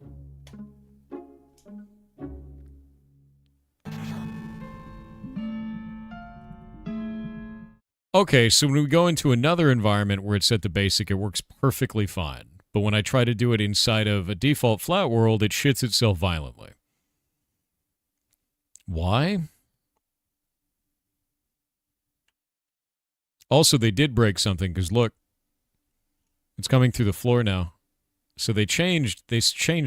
S1: Okay, so when we go into another environment where it's set to basic, it works perfectly fine. But when I try to do it inside of a default flat world, it shits itself violently. Why? Also, they did break something, because look, it's coming through the floor now. So they changed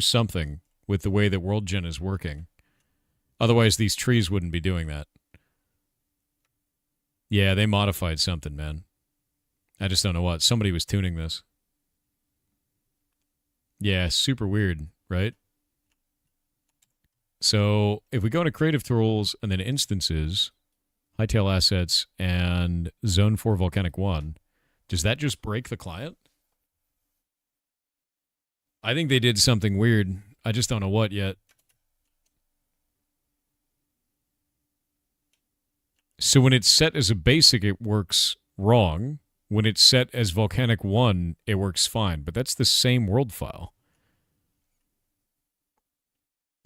S1: something with the way that World Gen is working. Otherwise, these trees wouldn't be doing that. Yeah, they modified something, man. I just don't know what. Somebody was tuning this. Yeah, super weird, right? So if we go into Creative Tools and then Instances, Hightail Assets, and Zone 4 Volcanic 1, does that just break the client? I think they did something weird. I just don't know what yet. So when it's set as a basic, it works wrong. When it's set as Volcanic 1, it works fine. But that's the same world file.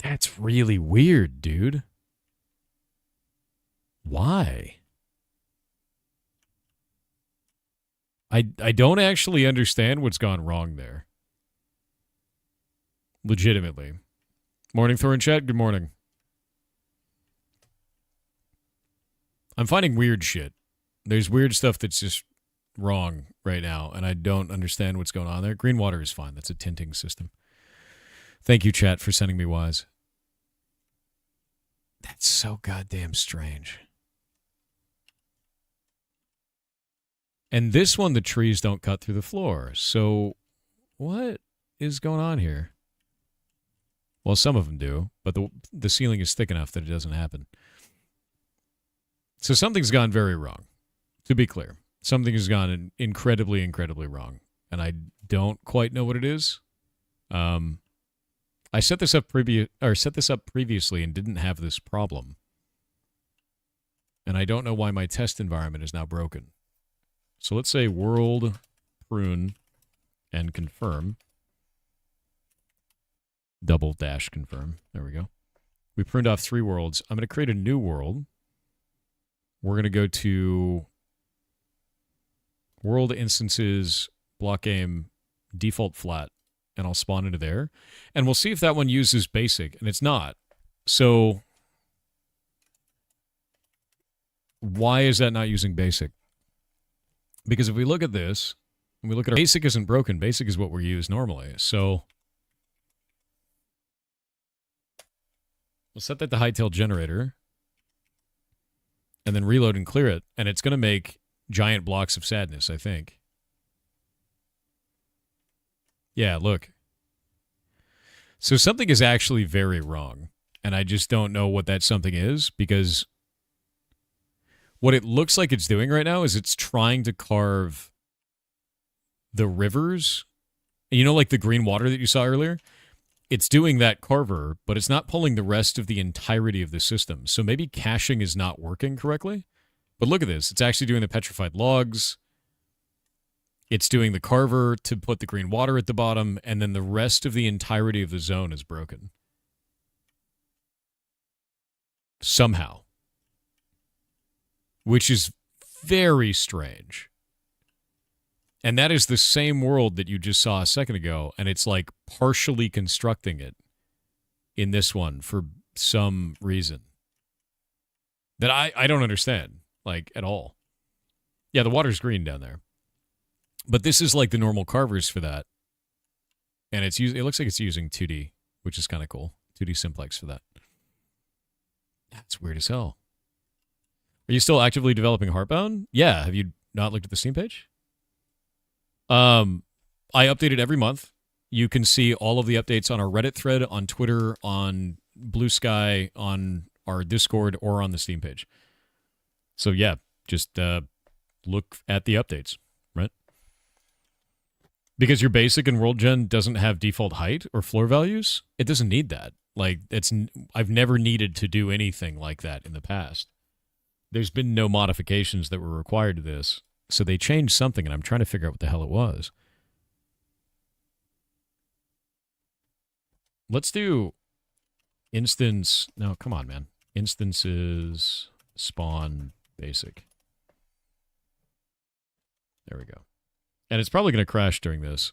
S1: That's really weird, dude. Why? I don't actually understand what's gone wrong there. Legitimately. Morning, Thor in chat. Good morning. I'm finding weird shit. There's weird stuff that's just wrong right now, and I don't understand what's going on there. Green water is fine. That's a tinting system. Thank you, chat, for sending me wise. That's so goddamn strange. And this one, the trees don't cut through the floor. So what is going on here? Well, some of them do, but the ceiling is thick enough that it doesn't happen. So something's gone very wrong, to be clear. Something has gone incredibly, incredibly wrong, and I don't quite know what it is. I set this up previously and didn't have this problem, and I don't know why my test environment is now broken. So let's say world prune and confirm. Double dash confirm. There we go. We pruned off 3 worlds. I'm going to create a new world. We're going to go to world instances, Blockgame, default flat, and I'll spawn into there. And we'll see if that one uses basic, and it's not. So why is that not using basic? Because if we look at this, and we look at our basic isn't broken, basic is what we use normally. So we'll set that to hightail generator. And then reload and clear it, and it's going to make giant blocks of sadness, I think. Yeah, look. So something is actually very wrong, and I just don't know what that something is, because what it looks like it's doing right now is it's trying to carve the rivers. And you know, like the green water that you saw earlier? It's doing that carver, but it's not pulling the rest of the entirety of the system. So maybe caching is not working correctly. But look at this. It's actually doing the petrified logs. It's doing the carver to put the green water at the bottom, and then the rest of the entirety of the zone is broken. Somehow. Which is very strange. And that is the same world that you just saw a second ago, and it's like partially constructing it in this one for some reason that I don't understand, like, at all. Yeah, the water's green down there. But this is like the normal carvers for that. And it looks like it's using 2D, which is kind of cool. 2D simplex for that. That's weird as hell. Are you still actively developing Heartbound? Yeah. Have you not looked at the Steam page? I update it every month. You can see all of the updates on our Reddit thread, on Twitter, on Blue Sky, on our Discord, or on the Steam page. So yeah, just look at the updates, right? Because your basic and World Gen doesn't have default height or floor values, it doesn't need that. Like, I've never needed to do anything like that in the past. There's been no modifications that were required to this. So they changed something, and I'm trying to figure out what the hell it was. Let's do instance. No, come on, man. Instances spawn basic. There we go. And it's probably going to crash during this.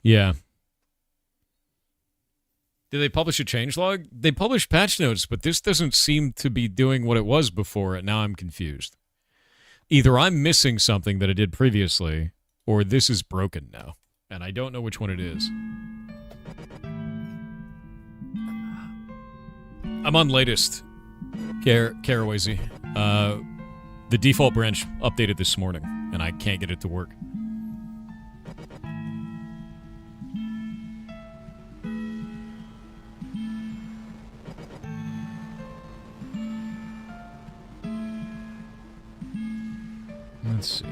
S1: Yeah. Did they publish a changelog? They published patch notes, but this doesn't seem to be doing what it was before, and now I'm confused. Either I'm missing something that I did previously, or this is broken now, and I don't know which one it is. I'm on latest, Karawazy. The default branch updated this morning, and I can't get it to work. Let's see.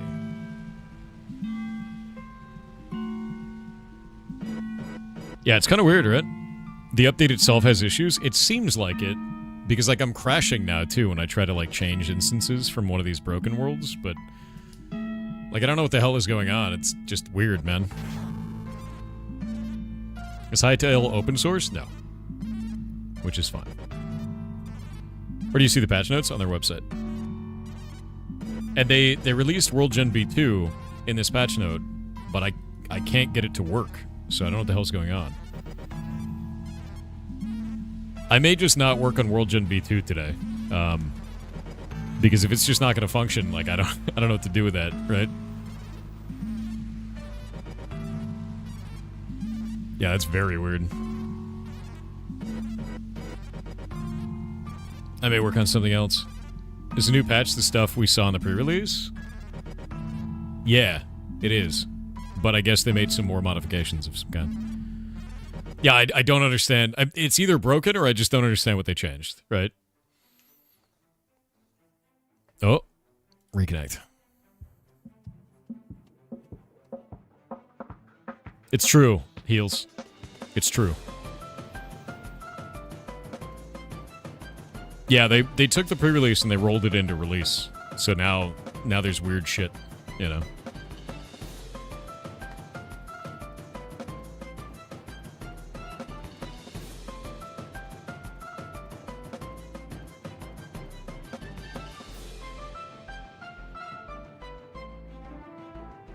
S1: Yeah, it's kind of weird, right? The update itself has issues. It seems like it, because like I'm crashing now too when I try to like change instances from one of these broken worlds, but like I don't know what the hell is going on. It's just weird, man. Is Hightail open source? No. Which is fine. Where do you see the patch notes? On their website. And they released World Gen V2 in this patch note, but I can't get it to work, so I don't know what the hell's going on. I may just not work on World Gen V2 today, because if it's just not going to function, like I don't know what to do with that, right? Yeah, that's very weird. I may work on something else. Is the new patch the stuff we saw in the pre-release? Yeah, it is. But I guess they made some more modifications of some kind. Yeah, I don't understand. It's either broken or I just don't understand what they changed, right? Oh, reconnect. It's true, Heels. It's true. Yeah, they took the pre-release and they rolled it into release. So now there's weird shit, you know.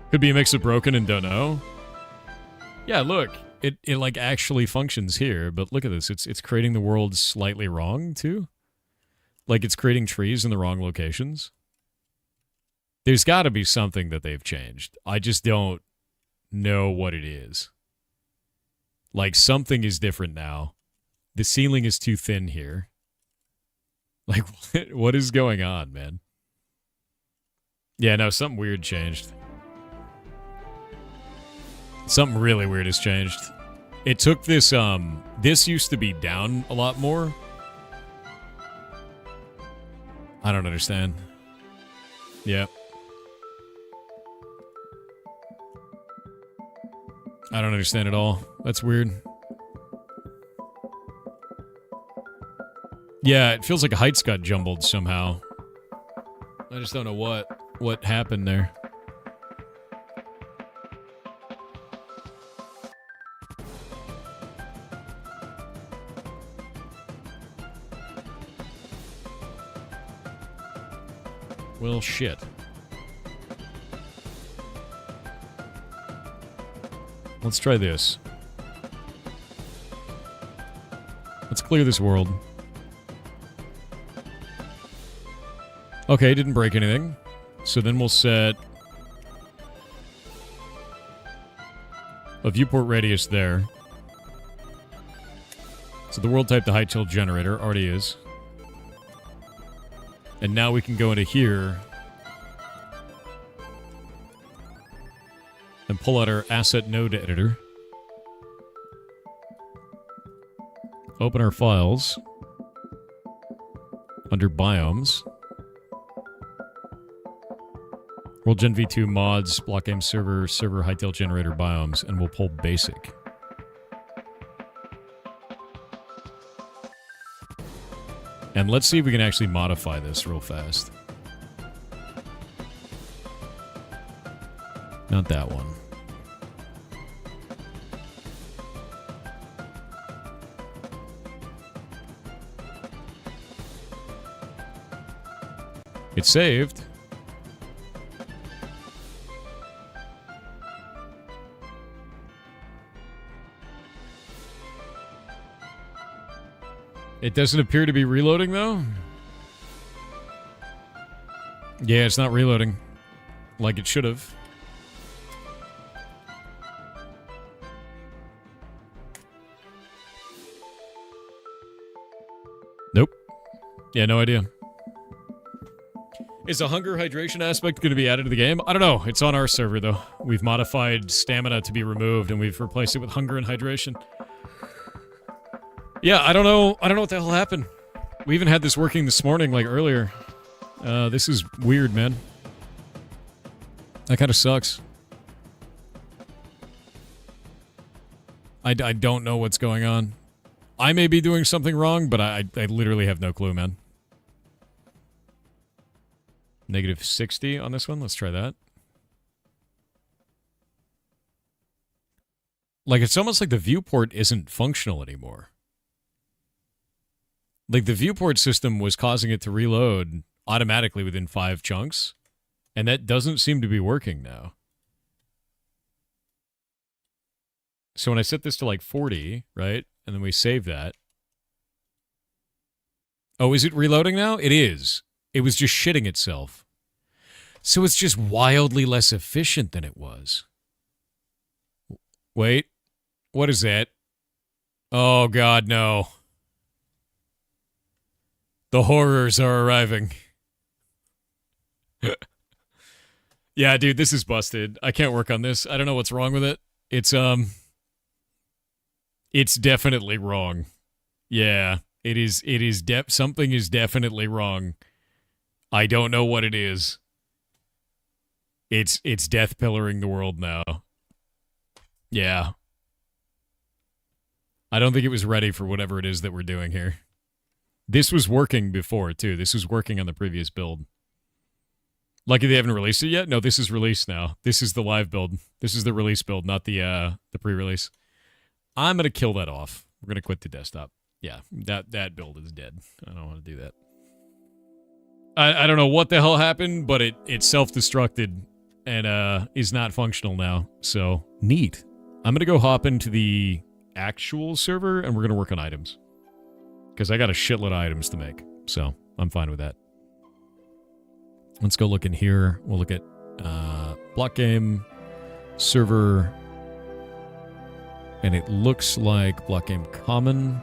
S1: Could be a mix of broken and don't know. Yeah, look, it like actually functions here, but look at this. It's creating the world slightly wrong too. Like, it's creating trees in the wrong locations. There's got to be something that they've changed. I just don't know what it is. Like, something is different now. The ceiling is too thin here. Like, what is going on, man? Yeah, no, something weird changed. Something really weird has changed. It took this, this used to be down a lot more. I don't understand. Yeah. I don't understand at all. That's weird. Yeah, it feels like heights got jumbled somehow. I just don't know what happened there. Well, shit. Let's try this. Let's clear this world. Okay, didn't break anything. So then we'll set a viewport radius there. So the world type, the height tilt generator, already is. And now we can go into here and pull out our asset node editor. Open our files under biomes. World Gen V2 mods, Blockgame server height tilt generator biomes, and we'll pull basic. And let's see if we can actually modify this real fast. Not that one. It's saved. It doesn't appear to be reloading, though. Yeah, it's not reloading like it should have. Nope. Yeah, no idea. Is the hunger hydration aspect going to be added to the game? I don't know. It's on our server, though. We've modified stamina to be removed, and we've replaced it with hunger and hydration. Yeah, I don't know. I don't know what the hell happened. We even had this working this morning, like earlier. This is weird, man. That kind of sucks. I don't know what's going on. I may be doing something wrong, but I literally have no clue, man. Negative 60 on this one. Let's try that. Like, it's almost like the viewport isn't functional anymore. Like, the viewport system was causing it to reload automatically within 5 chunks, and that doesn't seem to be working now. So when I set this to, like, 40, right, and then we save that. Oh, is it reloading now? It is. It was just shitting itself. So it's just wildly less efficient than it was. Wait. What is that? Oh, God, no. The horrors are arriving. Yeah, dude, this is busted. I can't work on this. I don't know what's wrong with it. It's definitely wrong. Yeah, it is something is definitely wrong. I don't know what it is. It's death pillaring the world now. Yeah. I don't think it was ready for whatever it is that we're doing here. This was working before, too. This was working on the previous build. Lucky they haven't released it yet? No, this is released now. This is the live build. This is the release build, not the pre-release. I'm going to kill that off. We're going to quit the desktop. Yeah, that build is dead. I don't want to do that. I don't know what the hell happened, but it self-destructed and is not functional now. So, neat. I'm going to go hop into the actual server, and we're going to work on items. Because I got a shitload of items to make. So, I'm fine with that. Let's go look in here. We'll look at Blockgame, server, and it looks like Blockgame common,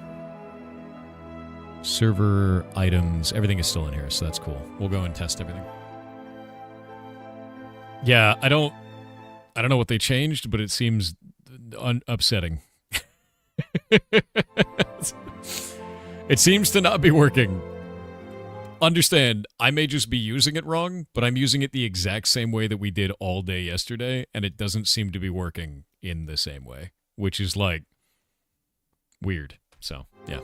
S1: server, items, everything is still in here, so that's cool. We'll go and test everything. Yeah, I don't know what they changed, but it seems upsetting. It seems to not be working. Understand, I may just be using it wrong, but I'm using it the exact same way that we did all day yesterday, and it doesn't seem to be working in the same way, which is, like, weird. So, yeah.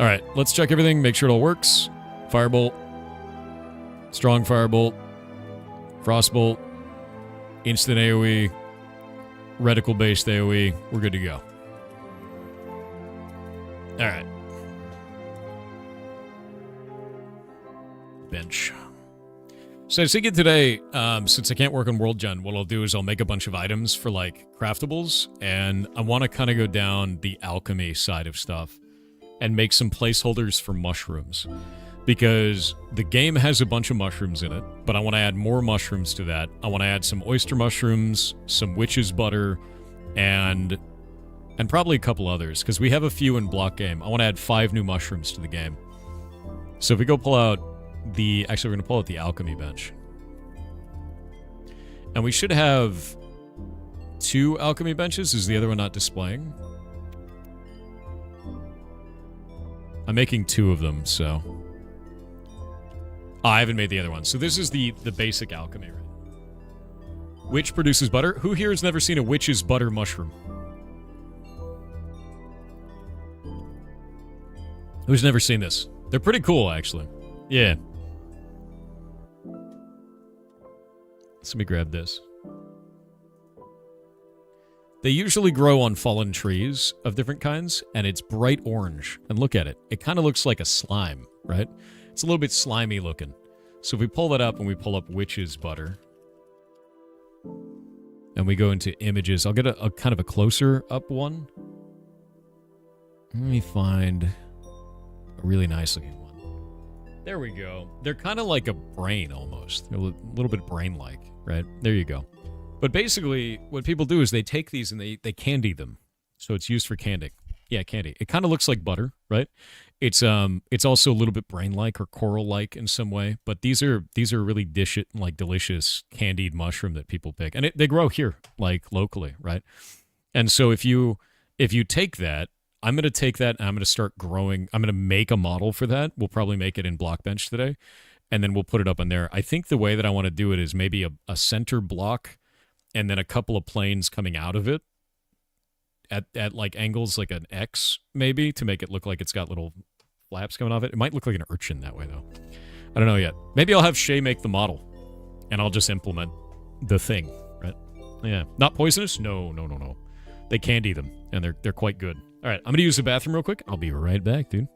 S1: All right, let's check everything, make sure it all works. Firebolt, strong firebolt, frostbolt, instant AoE, reticle-based AoE. We're good to go. All right. Bench. So I was thinking today, since I can't work on World Gen, what I'll do is I'll make a bunch of items for, like, craftables, and I want to kind of go down the alchemy side of stuff and make some placeholders for mushrooms. Because the game has a bunch of mushrooms in it, but I want to add more mushrooms to that. I want to add some oyster mushrooms, some witch's butter, and probably a couple others, because we have a few in Blockgame. I want to add 5 new mushrooms to the game. So if we go pull out the... Actually, we're going to pull out the alchemy bench. And we should have 2 alchemy benches. Is the other one not displaying? I'm making 2 of them, so... I haven't made the other one. So this is the basic alchemy, right? Witch produces butter. Who here has never seen a witch's butter mushroom? Who's never seen this? They're pretty cool, actually. Yeah. Let me grab this. They usually grow on fallen trees of different kinds, and it's bright orange. And look at it. It kind of looks like a slime, right? It's a little bit slimy looking. So if we pull that up and we pull up witch's butter, and we go into images, I'll get a kind of a closer up one. Let me find a really nice looking one. There we go. They're kind of like a brain almost. They're a little bit brain-like, right? There you go. But basically, what people do is they take these and they candy them. So it's used for candy. Yeah, candy. It kind of looks like butter, right? It's also a little bit brain-like or coral-like in some way. But these are really delicious candied mushroom that people pick, and they grow here, like locally, right? And so if you take that, I'm going to take that and I'm going to start growing. I'm going to make a model for that. We'll probably make it in Blockbench today, and then we'll put it up in there. I think the way that I want to do it is maybe a center block and then a couple of planes coming out of it at like angles like an X maybe to make it look like it's got little flaps coming off it. It might look like an urchin that way though. I don't know yet. Maybe I'll have Shay make the model and I'll just implement the thing, right? Yeah. Not poisonous? No. They candy them and they're quite good. All right, I'm going to use the bathroom real quick. I'll be right back, dude.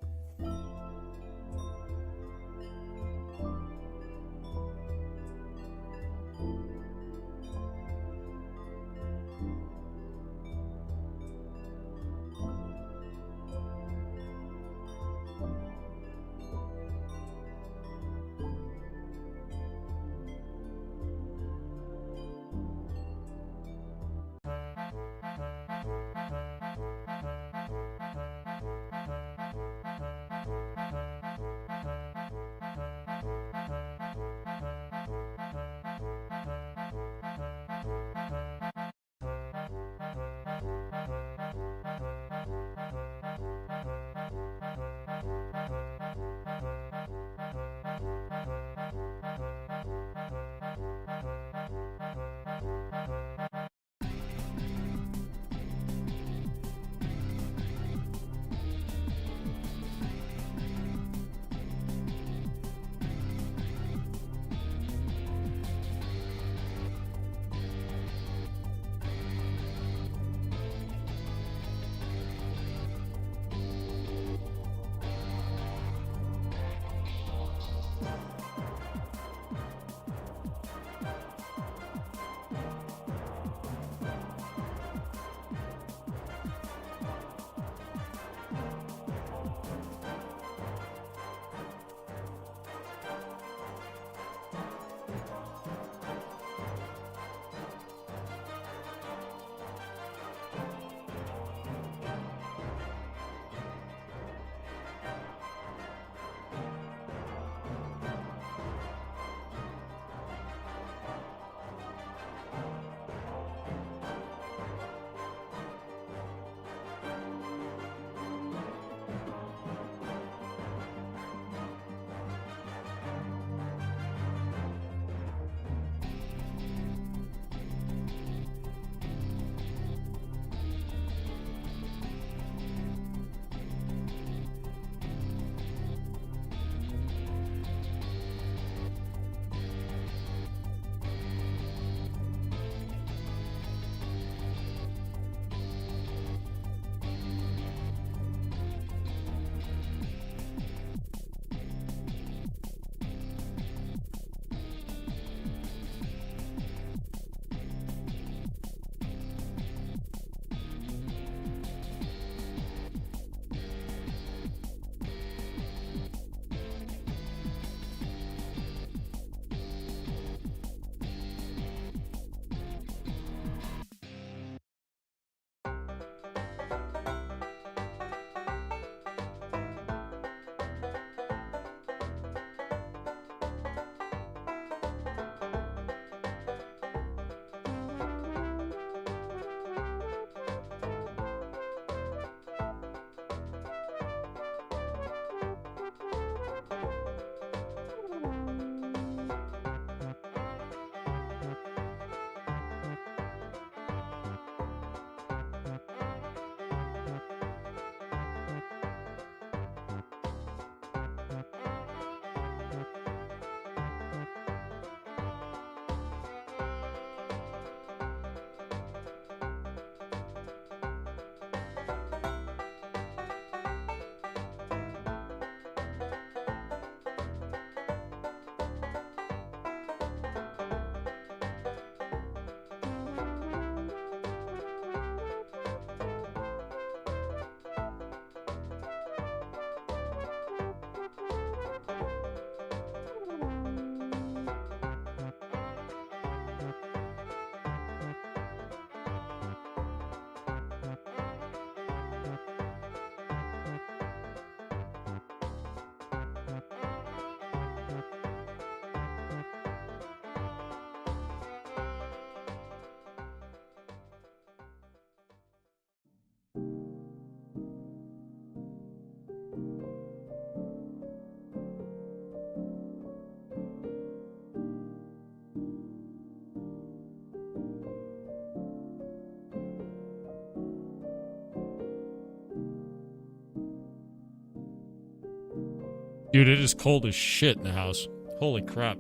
S1: Dude, it is cold as shit in the house. Holy crap.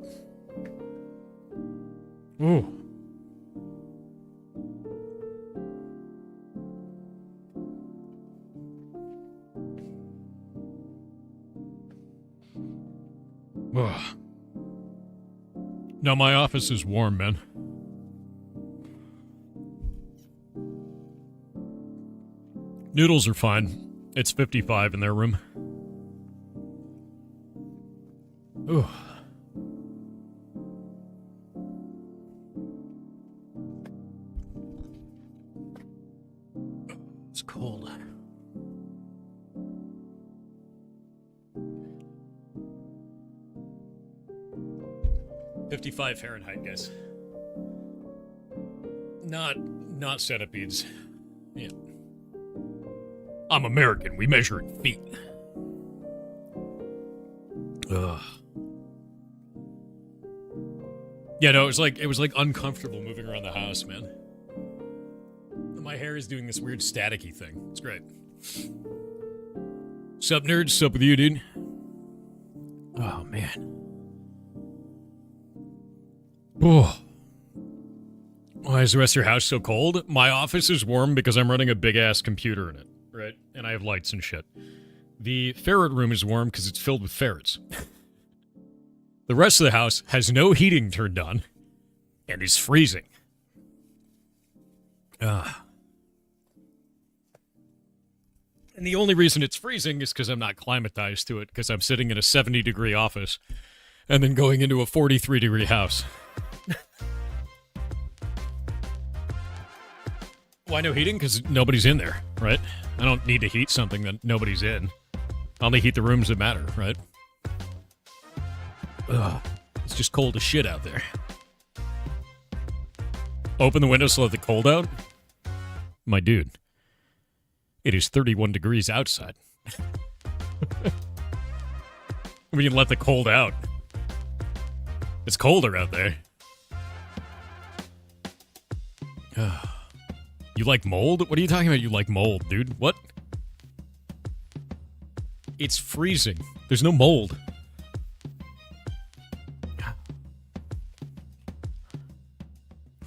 S1: Ooh. Ugh. No, my office is warm, man. Noodles are fine. It's 55 in their room. Ooh. It's cold. Fahrenheit, guys. Not centipedes. Yeah. I'm American. We measure in feet. Ugh. Yeah, no, it was like uncomfortable moving around the house, man. My hair is doing this weird staticky thing. It's great. Sup, nerds? Sup with you, dude? Oh, man. Oh. Why is the rest of your house so cold? My office is warm because I'm running a big-ass computer in it, right? And I have lights and shit. The ferret room is warm because it's filled with ferrets. The rest of the house has no heating turned on and is freezing. And the only reason it's freezing is because I'm not climatized to it, because I'm sitting in a 70-degree office and then going into a 43-degree house. Why no heating? Because nobody's in there, right? I don't need to heat something that nobody's in. I only heat the rooms that matter, right? Ugh. It's just cold as shit out there. Open the windows to let the cold out? My dude. It is 31 degrees outside. We can let the cold out. It's colder out there. You like mold? What are you talking about? You like mold, dude? What? It's freezing. There's no mold.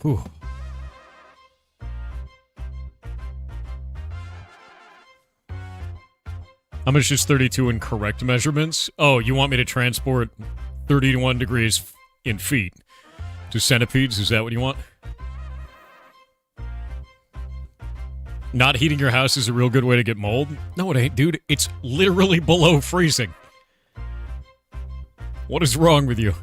S1: Whew. How much is 32 in correct measurements? Oh, you want me to transport 31 degrees in feet to centipedes? Is that what you want? Not heating your house is a real good way to get mold? No, it ain't, dude. It's literally below freezing. What is wrong with you?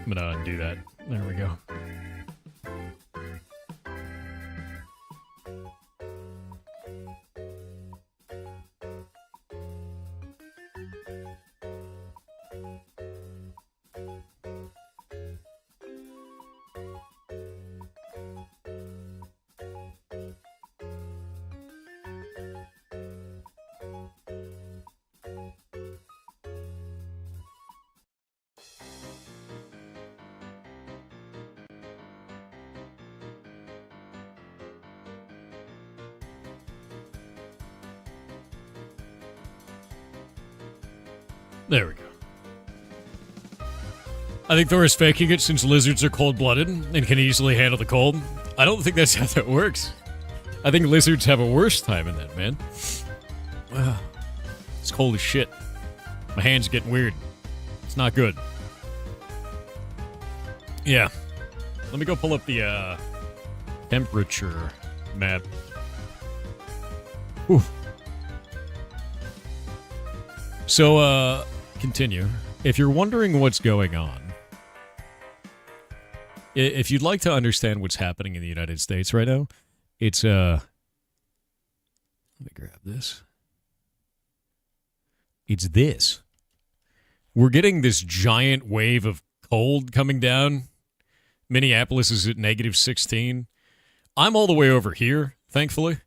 S1: I'm gonna undo that. There we go. There we go. I think Thor is faking it since lizards are cold-blooded and can easily handle the cold. I don't think that's how that works. I think lizards have a worse time in that, man. It's cold as shit. My hands are getting weird. It's not good. Yeah. Let me go pull up the temperature map. Whew. So, continue. If you're wondering what's going on, if you'd like to understand what's happening in the United States right now, it's, let me grab this. It's this. We're getting this giant wave of cold coming down. Minneapolis is at -16. I'm all the way over here, thankfully.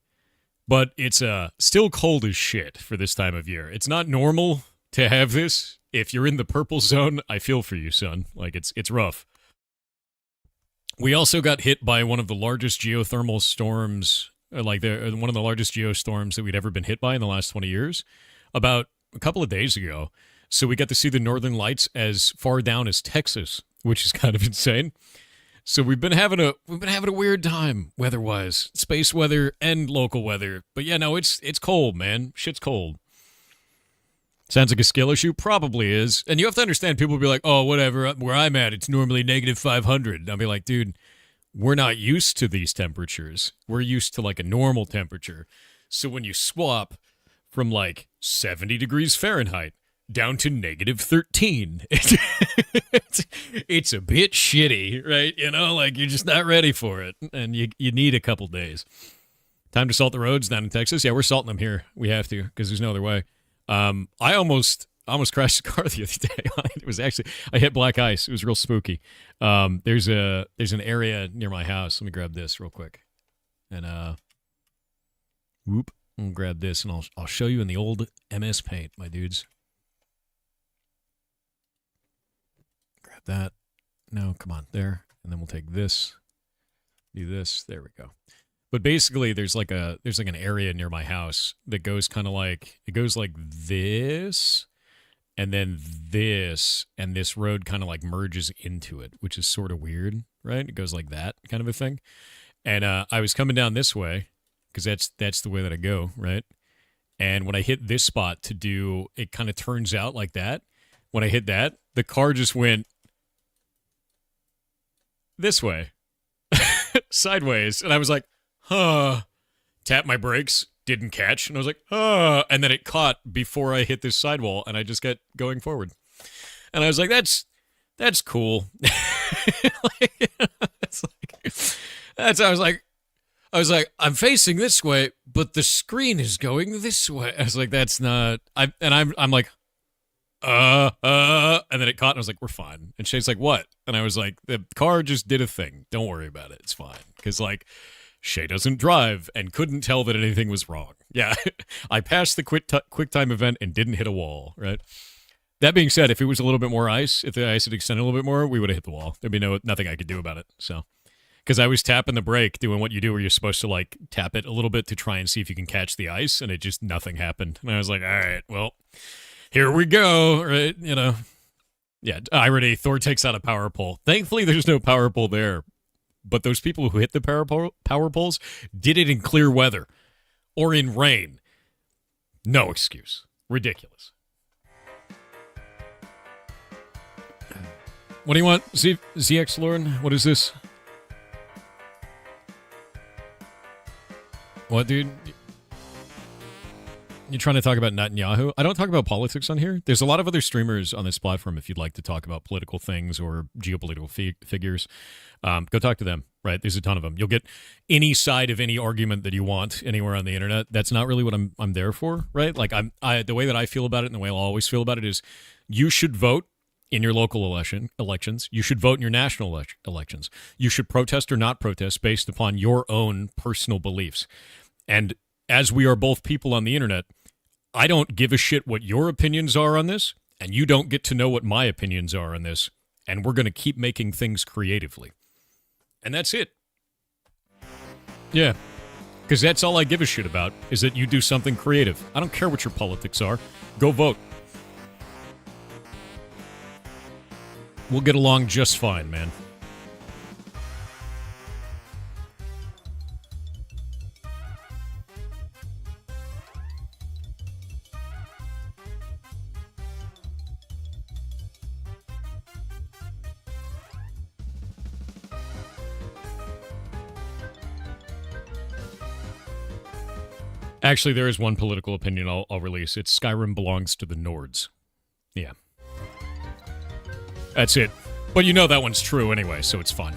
S1: But it's still cold as shit for this time of year. It's not normal to have this. If you're in the purple zone, I feel for you, son. Like, it's rough. We also got hit by one of the largest geothermal storms, one of the largest geostorms that we'd ever been hit by in the last 20 years, about a couple of days ago. So we got to see the northern lights as far down as Texas, which is kind of insane. So we've been having a weird time weather-wise, space weather and local weather. But yeah, no, it's cold, man. Shit's cold. Sounds like a skill issue? Probably is. And you have to understand, people will be like, oh, whatever, where I'm at, it's normally -500. And I'll be like, dude, we're not used to these temperatures. We're used to like a normal temperature. So when you swap from like 70 degrees Fahrenheit down to -13, it's a bit shitty, right? You know, like you're just not ready for it. And you need a couple days. Time to salt the roads down in Texas. Yeah, we're salting them here. We have to, because there's no other way. I almost crashed the car the other day. It was actually, I hit black ice. It was real spooky. There's an area near my house. Let me grab this real quick. And whoop, I'll grab this and I'll show you in the old MS Paint, my dudes. Grab that. No, come on, there. And then we'll take this. Do this. There we go. But basically, there's like an area near my house that goes kind of like, it goes like this, and then this, and this road kind of like merges into it, which is sort of weird, right? It goes like that kind of a thing. And I was coming down this way, because that's the way that I go, right? And when I hit this spot to do, it kind of turns out like that. When I hit that, the car just went this way, sideways, and I was like, huh, tapped my brakes, didn't catch, and I was like, huh, and then it caught before I hit this sidewall, and I just got going forward. And I was like, that's cool. I was like, I'm facing this way, but the screen is going this way. I was like, that's not, I'm like, and then it caught, and I was like, we're fine. And Shay's like, what? And I was like, the car just did a thing. Don't worry about it. It's fine. Because, like, Shay doesn't drive and couldn't tell that anything was wrong. Yeah, I passed the quick time event and didn't hit a wall, right? That being said, if it was a little bit more ice, if the ice had extended a little bit more, we would have hit the wall. There'd be nothing I could do about it. So, because I was tapping the brake, doing what you do where you're supposed to, like, tap it a little bit to try and see if you can catch the ice, and it just, nothing happened. And I was like, all right, well, here we go, right? You know. Yeah, irony, Thor takes out a power pole. Thankfully, there's no power pole there. But those people who hit the power poles did it in clear weather or in rain. No excuse. Ridiculous. What do you want, ZX Lauren? What is this? What, dude? You trying to talk about Netanyahu? I don't talk about politics on here. There's a lot of other streamers on this platform if you'd like to talk about political things or geopolitical figures. Go talk to them, right? There's a ton of them. You'll get any side of any argument that you want anywhere on the internet. That's not really what I'm there for, right? Like, the way that I feel about it and the way I'll always feel about it is you should vote in your local elections. You should vote in your national elections. You should protest or not protest based upon your own personal beliefs. And as we are both people on the internet, I don't give a shit what your opinions are on this, and you don't get to know what my opinions are on this, and we're going to keep making things creatively. And that's it. Yeah. Because that's all I give a shit about, is that you do something creative. I don't care what your politics are. Go vote. We'll get along just fine, man. Actually, there is one political opinion I'll release. It's Skyrim belongs to the Nords. Yeah. That's it. But you know that one's true anyway, so it's fun.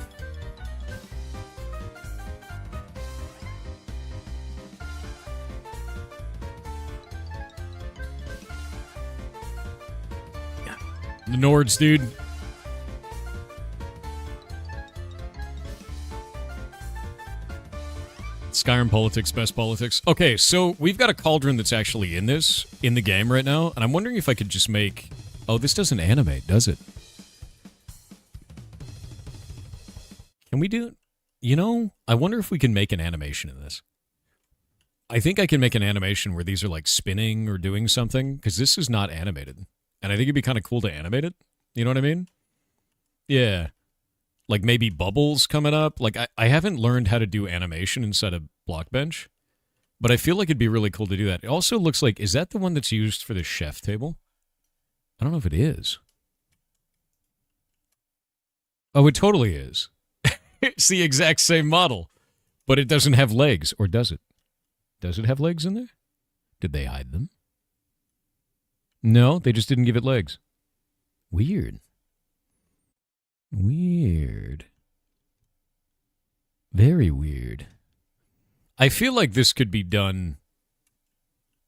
S1: The Nords, dude. Skyrim politics, best politics. Okay, so we've got a cauldron that's actually in the game right now, and I'm wondering if I could just make... Oh, this doesn't animate, does it? Can we do it? You know, I wonder if we can make an animation in this. I think I can make an animation where these are like spinning or doing something, because this is not animated. And I think it'd be kind of cool to animate it. You know what I mean? Yeah. Like maybe bubbles coming up. Like I haven't learned how to do animation inside of Blockbench, but I feel like it'd be really cool to do that. It also looks like, is that the one that's used for the chef table? I don't know if it is. Oh, it totally is. It's the exact same model, but it doesn't have legs, or does it? Does it have legs in there? Did they hide them? No, they just didn't give it legs. Weird. Weird. Very weird. I feel like this could be done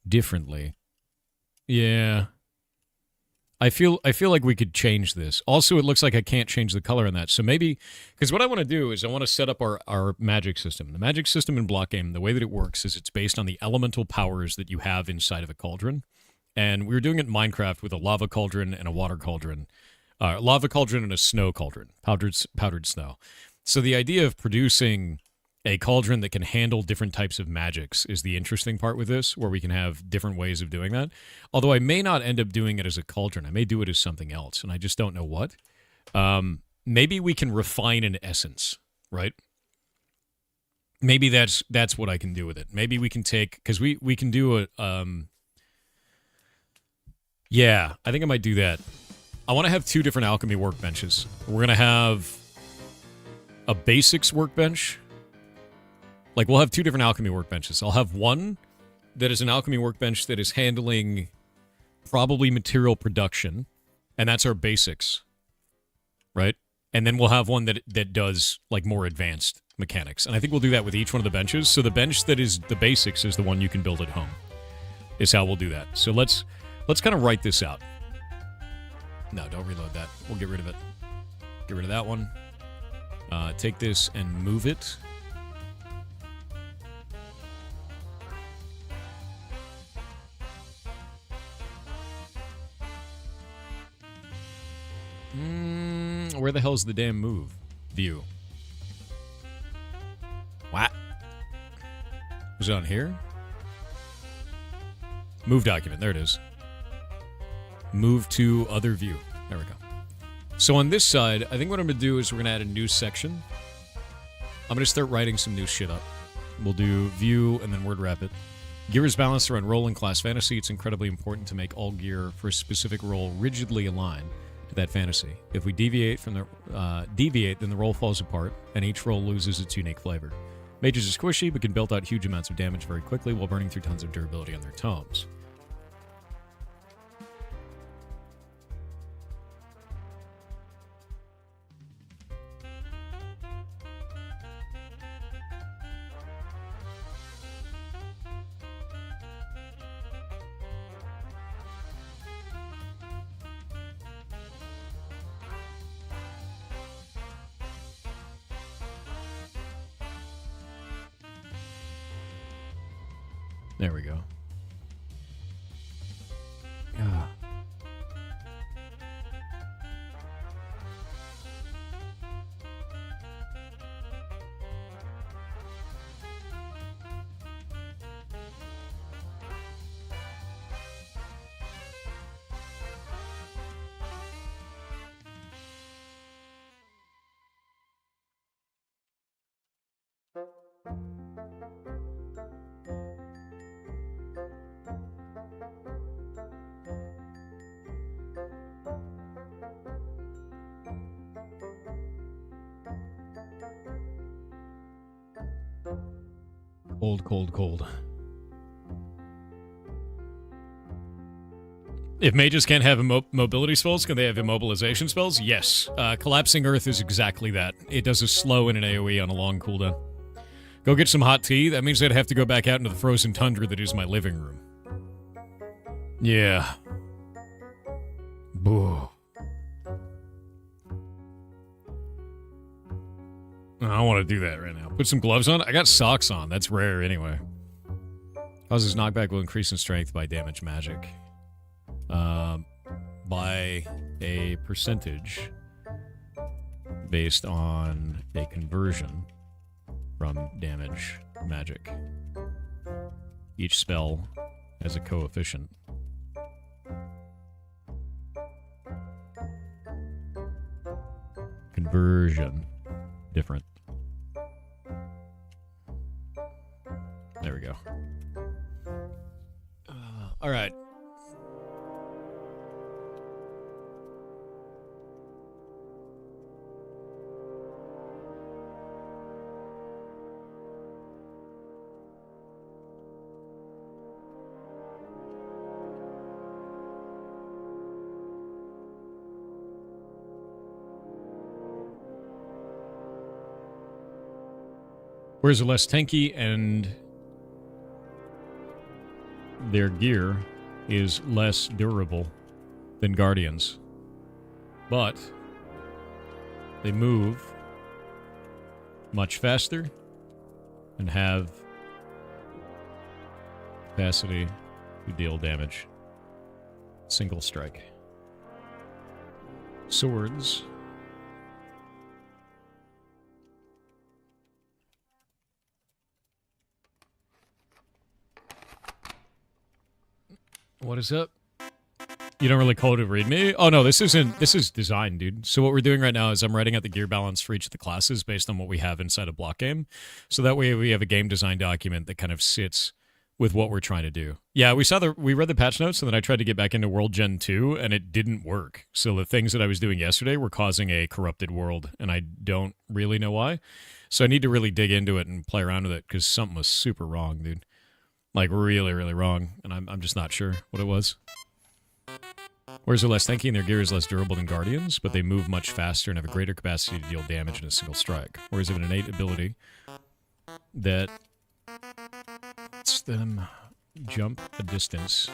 S1: differently. Yeah. I feel like we could change this. Also, it looks like I can't change the color on that. So maybe, because what I want to do is I want to set up our magic system. The magic system in Blockgame, the way that it works is it's based on the elemental powers that you have inside of a cauldron. And we were doing it in Minecraft with a lava cauldron and a water cauldron. Lava cauldron and a snow cauldron, powdered snow. So the idea of producing a cauldron that can handle different types of magics is the interesting part with this, where we can have different ways of doing that. Although I may not end up doing it as a cauldron. I may do it as something else, and I just don't know what. Maybe we can refine an essence, right? Maybe that's what I can do with it. Maybe we can take, because we can do a... yeah, I think I might do that. I want to have 2 different alchemy workbenches. We're going to have a basics workbench. Like, we'll have 2 different alchemy workbenches. I'll have one that is an alchemy workbench that is handling probably material production, and that's our basics, right? And then we'll have one that does, like, more advanced mechanics. And I think we'll do that with each one of the benches. So the bench that is the basics is the one you can build at home, is how we'll do that. So let's kind of write this out. No, don't reload that. We'll get rid of it. Get rid of that one. Take this and move it. Where the hell's the damn move? View. What? Was it on here? Move document. There it is. Move to other view. There we go. So on this side, I think what I'm going to do is we're going to add a new section. I'm going to start writing some new shit up. We'll do view and then word wrap it. Gear is balanced around role in class fantasy. It's incredibly important to make all gear for a specific role rigidly aligned to that fantasy. If we deviate from the then the role falls apart, and each role loses its unique flavor. Mages are squishy, but can build out huge amounts of damage very quickly while burning through tons of durability on their tomes. There we go. Ah. Cold, cold, cold. If mages can't have mobility spells, can they have immobilization spells? Yes. Collapsing Earth is exactly that. It does a slow and an AoE on a long cooldown. Go get some hot tea. That means I'd have to go back out into the frozen tundra that is my living room. Yeah. Boo. I don't want to do that right now. Put some gloves on. I got socks on. That's rare anyway. Causes knockback will increase in strength by damage magic. By a percentage based on a conversion from damage magic. Each spell has a coefficient. Conversion. Different. There we go. All right. Whereas are less tanky and their gear is less durable than Guardians. But they move much faster and have capacity to deal damage. Single strike. Swords. What is up? You don't really code to read me? Oh no, this is design, dude. So what we're doing right now is I'm writing out the gear balance for each of the classes based on what we have inside a Blockgame. So that way we have a game design document that kind of sits with what we're trying to do. Yeah, we read the patch notes and then I tried to get back into World Gen 2 and it didn't work. So the things that I was doing yesterday were causing a corrupted world and I don't really know why. So I need to really dig into it and play around with it because something was super wrong, dude. Like, really, really wrong, and I'm just not sure what it was. Whereas they're less tanky and their gear is less durable than Guardians, but they move much faster and have a greater capacity to deal damage in a single strike. Whereas they have an innate ability that lets them jump a distance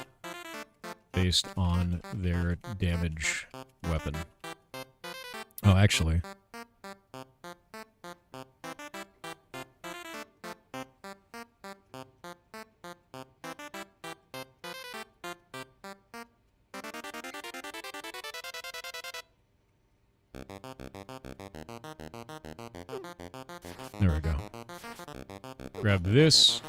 S1: based on their damage weapon. Oh, actually... There we go. Grab this.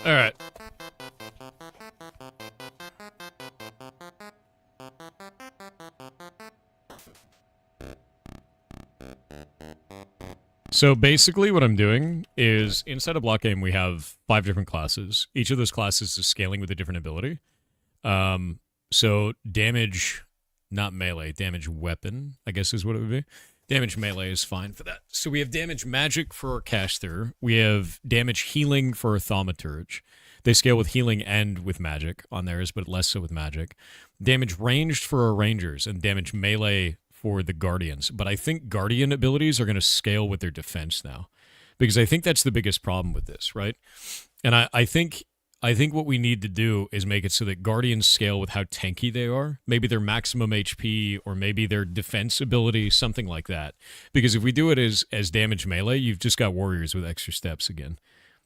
S1: All right. So basically what I'm doing is inside a Blockgame we have 5 different classes. Each of those classes is scaling with a different ability. So damage, not melee, damage weapon, I guess is what it would be. Damage melee is fine for that. So we have damage magic for our caster. We have damage healing for our thaumaturge. They scale with healing and with magic on theirs, but less so with magic. Damage ranged for our rangers and damage melee for the guardians. But I think guardian abilities are going to scale with their defense now. Because I think that's the biggest problem with this, right? And I think what we need to do is make it so that guardians scale with how tanky they are. Maybe their maximum HP or maybe their defense ability, something like that. Because if we do it as damage melee, you've just got warriors with extra steps again,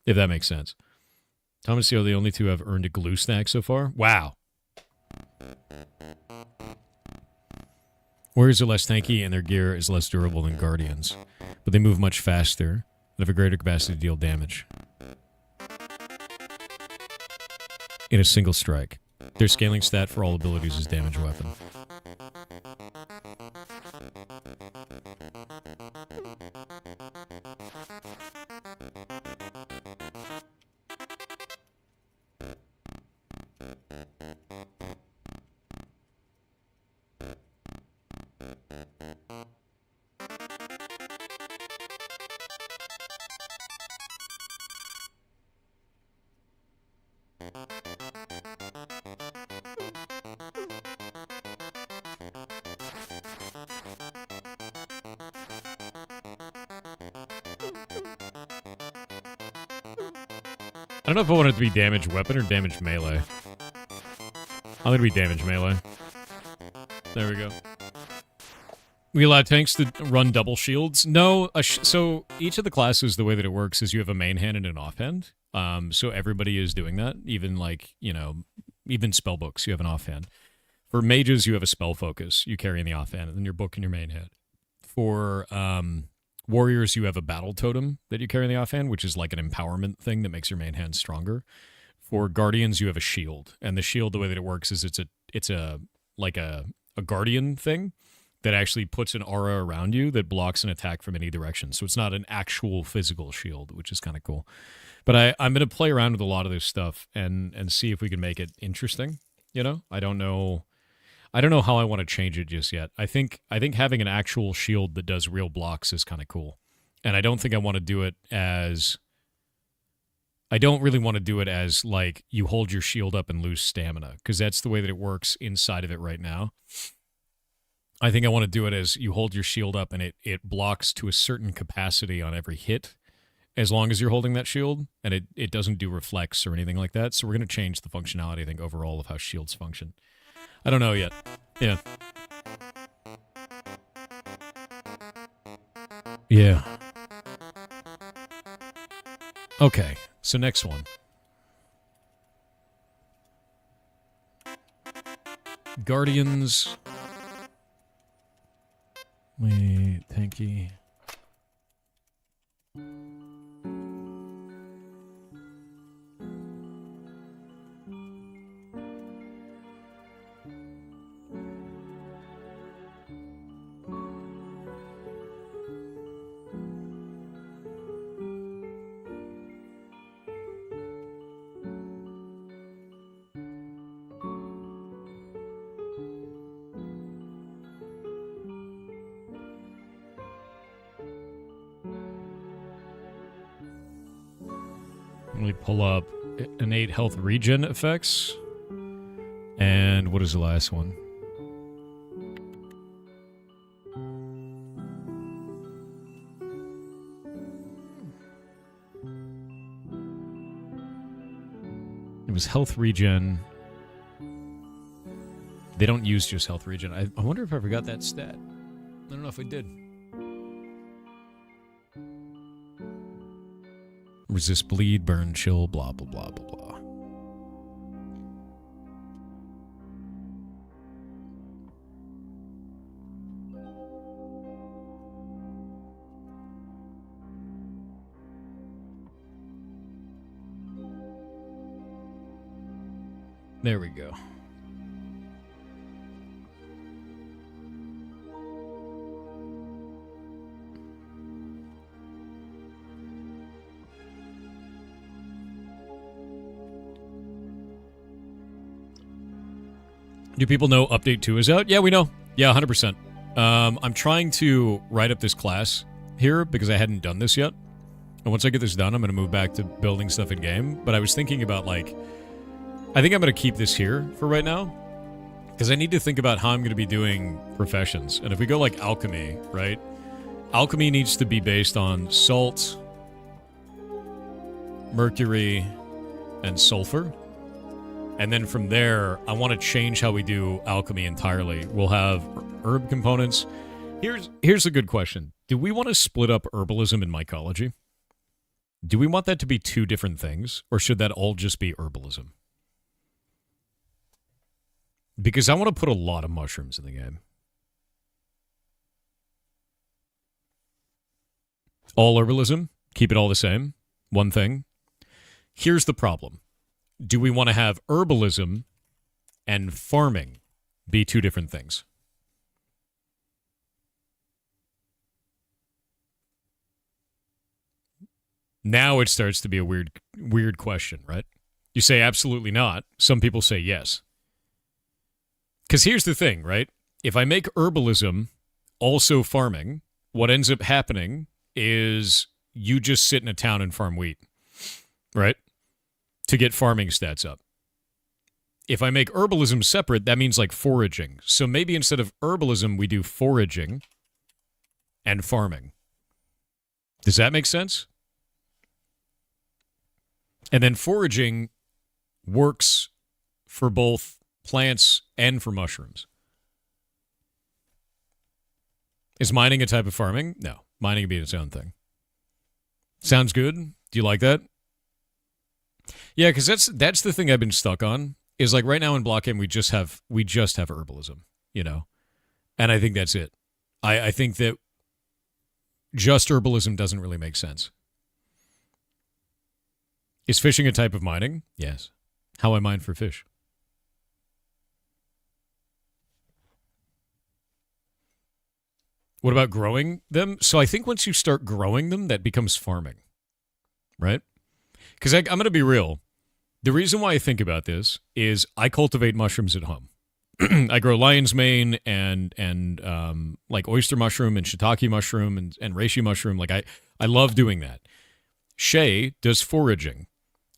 S1: if that makes sense. Tom and Seal, the only two have earned a glue stack so far. Wow. Warriors are less tanky and their gear is less durable than Guardians, but they move much faster and have a greater capacity to deal damage in a single strike. Their scaling stat for all abilities is damage weapon. I don't know if I want it to be damage weapon or damage melee. I'm gonna be damage melee. There we go. We allow tanks to run double shields. No, so each of the classes, the way that it works is you have a main hand and an offhand. So everybody is doing that. Even like, you know, even spell books, you have an offhand. For mages, you have a spell focus. You carry in the offhand, and then your book in your main hand. For warriors, you have a battle totem that you carry in the offhand, which is like an empowerment thing that makes your main hand stronger. For guardians, you have a shield, and the shield, the way that it works is it's a guardian thing that actually puts an aura around you that blocks an attack from any direction. So it's not an actual physical shield, which is kind of cool. But I'm going to play around with a lot of this stuff and see if we can make it interesting. You know, I don't know how I want to change it just yet. I think having an actual shield that does real blocks is kind of cool. And I don't think I want to do it as... I don't really want to do it as, like, you hold your shield up and lose stamina, because that's the way that it works inside of it right now. I think I want to do it as you hold your shield up and it blocks to a certain capacity on every hit, as long as you're holding that shield, and it doesn't do reflex or anything like that. So we're going to change the functionality, I think, overall of how shields function. I don't know yet. Yeah. Yeah. Okay, so next one. Guardians. Wait, tanky. Let me pull up innate health regen effects. And what is the last one? It was health regen. They don't use just health regen. I wonder if I forgot that stat. I don't know if I did. Resist bleed, burn, chill, blah, blah, blah, blah, blah. There we go. Do people know Update 2 is out? Yeah, we know. Yeah, 100%. I'm trying to write up this class here because I hadn't done this yet. And once I get this done, I'm going to move back to building stuff in game. But I was thinking about, like, I think I'm going to keep this here for right now. Because I need to think about how I'm going to be doing professions. And if we go like alchemy, right? Alchemy needs to be based on salt, mercury, and sulfur. And then from there, I want to change how we do alchemy entirely. We'll have herb components. Here's a good question. Do we want to split up herbalism and mycology? Do we want that to be two different things, or should that all just be herbalism? Because I want to put a lot of mushrooms in the game. All herbalism, keep it all the same, one thing. Here's the problem. Do we want to have herbalism and farming be two different things? Now it starts to be a weird question, right? You say absolutely not. Some people say yes. Because here's the thing, right? If I make herbalism also farming, what ends up happening is you just sit in a town and farm wheat, right? To get farming stats up. If I make herbalism separate, that means like foraging. So maybe instead of herbalism, we do foraging and farming. Does that make sense? And then foraging works for both plants and for mushrooms. Is mining a type of farming? No. Mining would be its own thing. Sounds good? Do you like that? Yeah, because that's the thing I've been stuck on. Is like right now in Blockgame we just have herbalism, you know? And I think that's it. I think that just herbalism doesn't really make sense. Is fishing a type of mining? Yes. How I mine for fish. What about growing them? So I think once you start growing them, that becomes farming, right? Because I'm going to be real. The reason why I think about this is I cultivate mushrooms at home. I grow lion's mane and like oyster mushroom and shiitake mushroom and reishi mushroom. Like I love doing that. Shay does foraging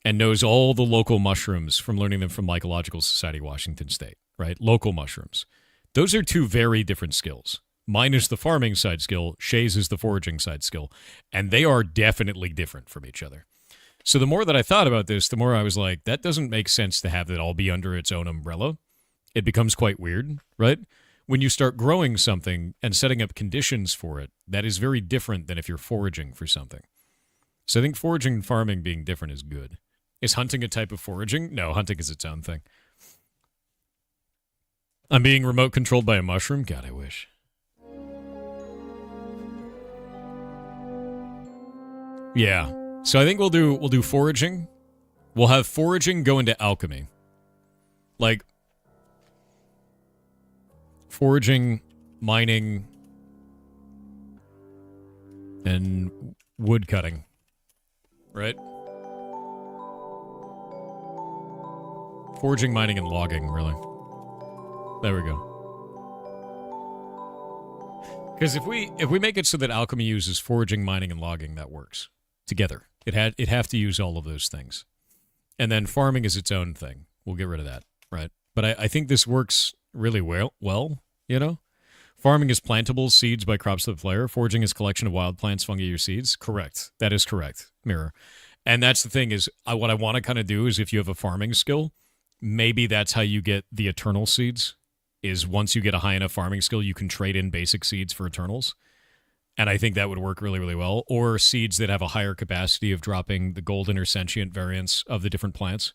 S1: and knows all the local mushrooms from learning them from Mycological Society, Washington State, right? Local mushrooms. Those are two very different skills. Mine is the farming side skill. Shay's is the foraging side skill. And they are definitely different from each other. So the more that I thought about this, the more I was like, that doesn't make sense to have that all be under its own umbrella. It becomes quite weird, right? When you start growing something and setting up conditions for it, that is very different than if you're foraging for something. So I think foraging and farming being different is good. Is hunting a type of foraging? No, hunting is its own thing. I'm being remote controlled by a mushroom? God, I wish. Yeah. So I think we'll do foraging. We'll have foraging go into alchemy. Like foraging, mining, and wood cutting. Right? Foraging, mining, and logging, really. There we go. Because if we make it so that alchemy uses foraging, mining, and logging, that works together. It'd have to use all of those things. And then farming is its own thing. We'll get rid of that, right? But I think this works really well, you know? Farming is plantables, seeds by crops of the player. Foraging is collection of wild plants, fungi, or seeds. Correct. That is correct, Mirror. And that's the thing is, what I want to kind of do is if you have a farming skill, maybe that's how you get the eternal seeds, is once you get a high enough farming skill, you can trade in basic seeds for eternals. And I think that would work really, really well. Or seeds that have a higher capacity of dropping the golden or sentient variants of the different plants.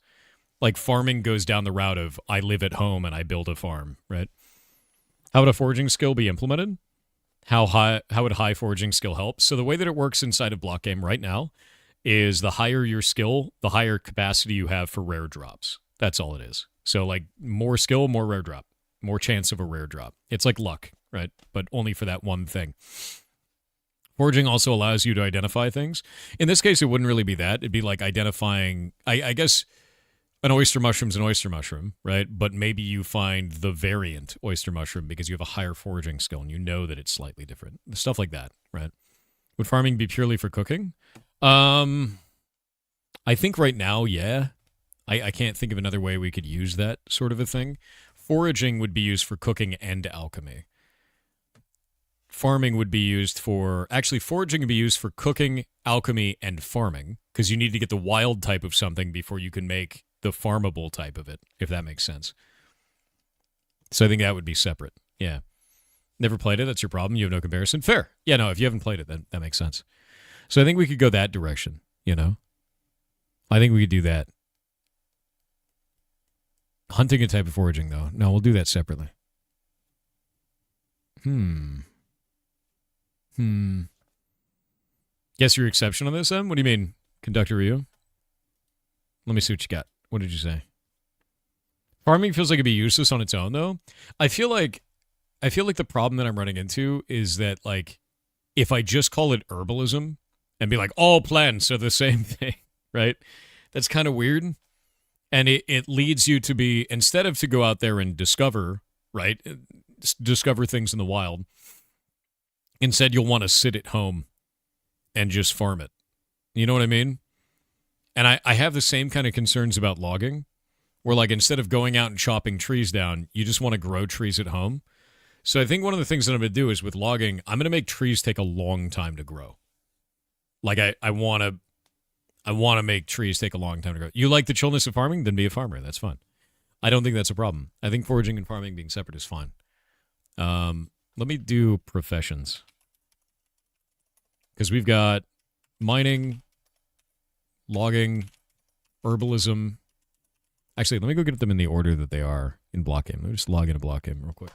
S1: Like farming goes down the route of I live at home and I build a farm, right? How would a foraging skill be implemented? How would high foraging skill help? So the way that it works inside of Blockgame right now is the higher your skill, the higher capacity you have for rare drops. That's all it is. So like more skill, more rare drop. More chance of a rare drop. It's like luck, right? But only for that one thing. Foraging also allows you to identify things. In this case, it wouldn't really be that. It'd be like identifying, I guess, an oyster mushroom's an oyster mushroom, right? But maybe you find the variant oyster mushroom because you have a higher foraging skill and you know that it's slightly different. Stuff like that, right? Would farming be purely for cooking? I think right now, yeah. I can't think of another way we could use that sort of a thing. Foraging would be used for cooking and alchemy. Farming would be used for... Actually, foraging would be used for cooking, alchemy, and farming, because you need to get the wild type of something before you can make the farmable type of it, if that makes sense. So I think that would be separate. Yeah. Never played it, that's your problem. You have no comparison. Fair. Yeah, no, if you haven't played it, then that makes sense. So I think we could go that direction. you know? I think we could do that. Hunting a type of foraging, though. No, we'll do that separately. Guess your exception on this, Em? What do you mean, Conductor Ryu? Let me see what you got. What did you say? Farming feels like it'd be useless on its own, though. I feel like the problem that I'm running into is that, like, if I just call it herbalism and be like, all plants are the same thing, right? That's kind of weird. And it leads you to be, instead of to go out there and discover, right? Discover things in the wild. Instead, you'll want to sit at home and just farm it. You know what I mean? And I have the same kind of concerns about logging, where, like, instead of going out and chopping trees down, you just want to grow trees at home. So I think one of the things that I'm going to do is with logging, I'm going to make trees take a long time to grow. Like, I want to make trees take a long time to grow. You like the chillness of farming? Then be a farmer. That's fine. I don't think that's a problem. I think foraging and farming being separate is fine. Let me do professions. Because we've got mining, logging, herbalism. Actually, let me go get them in the order that they are in Blockgame. Let me just log into Blockgame real quick.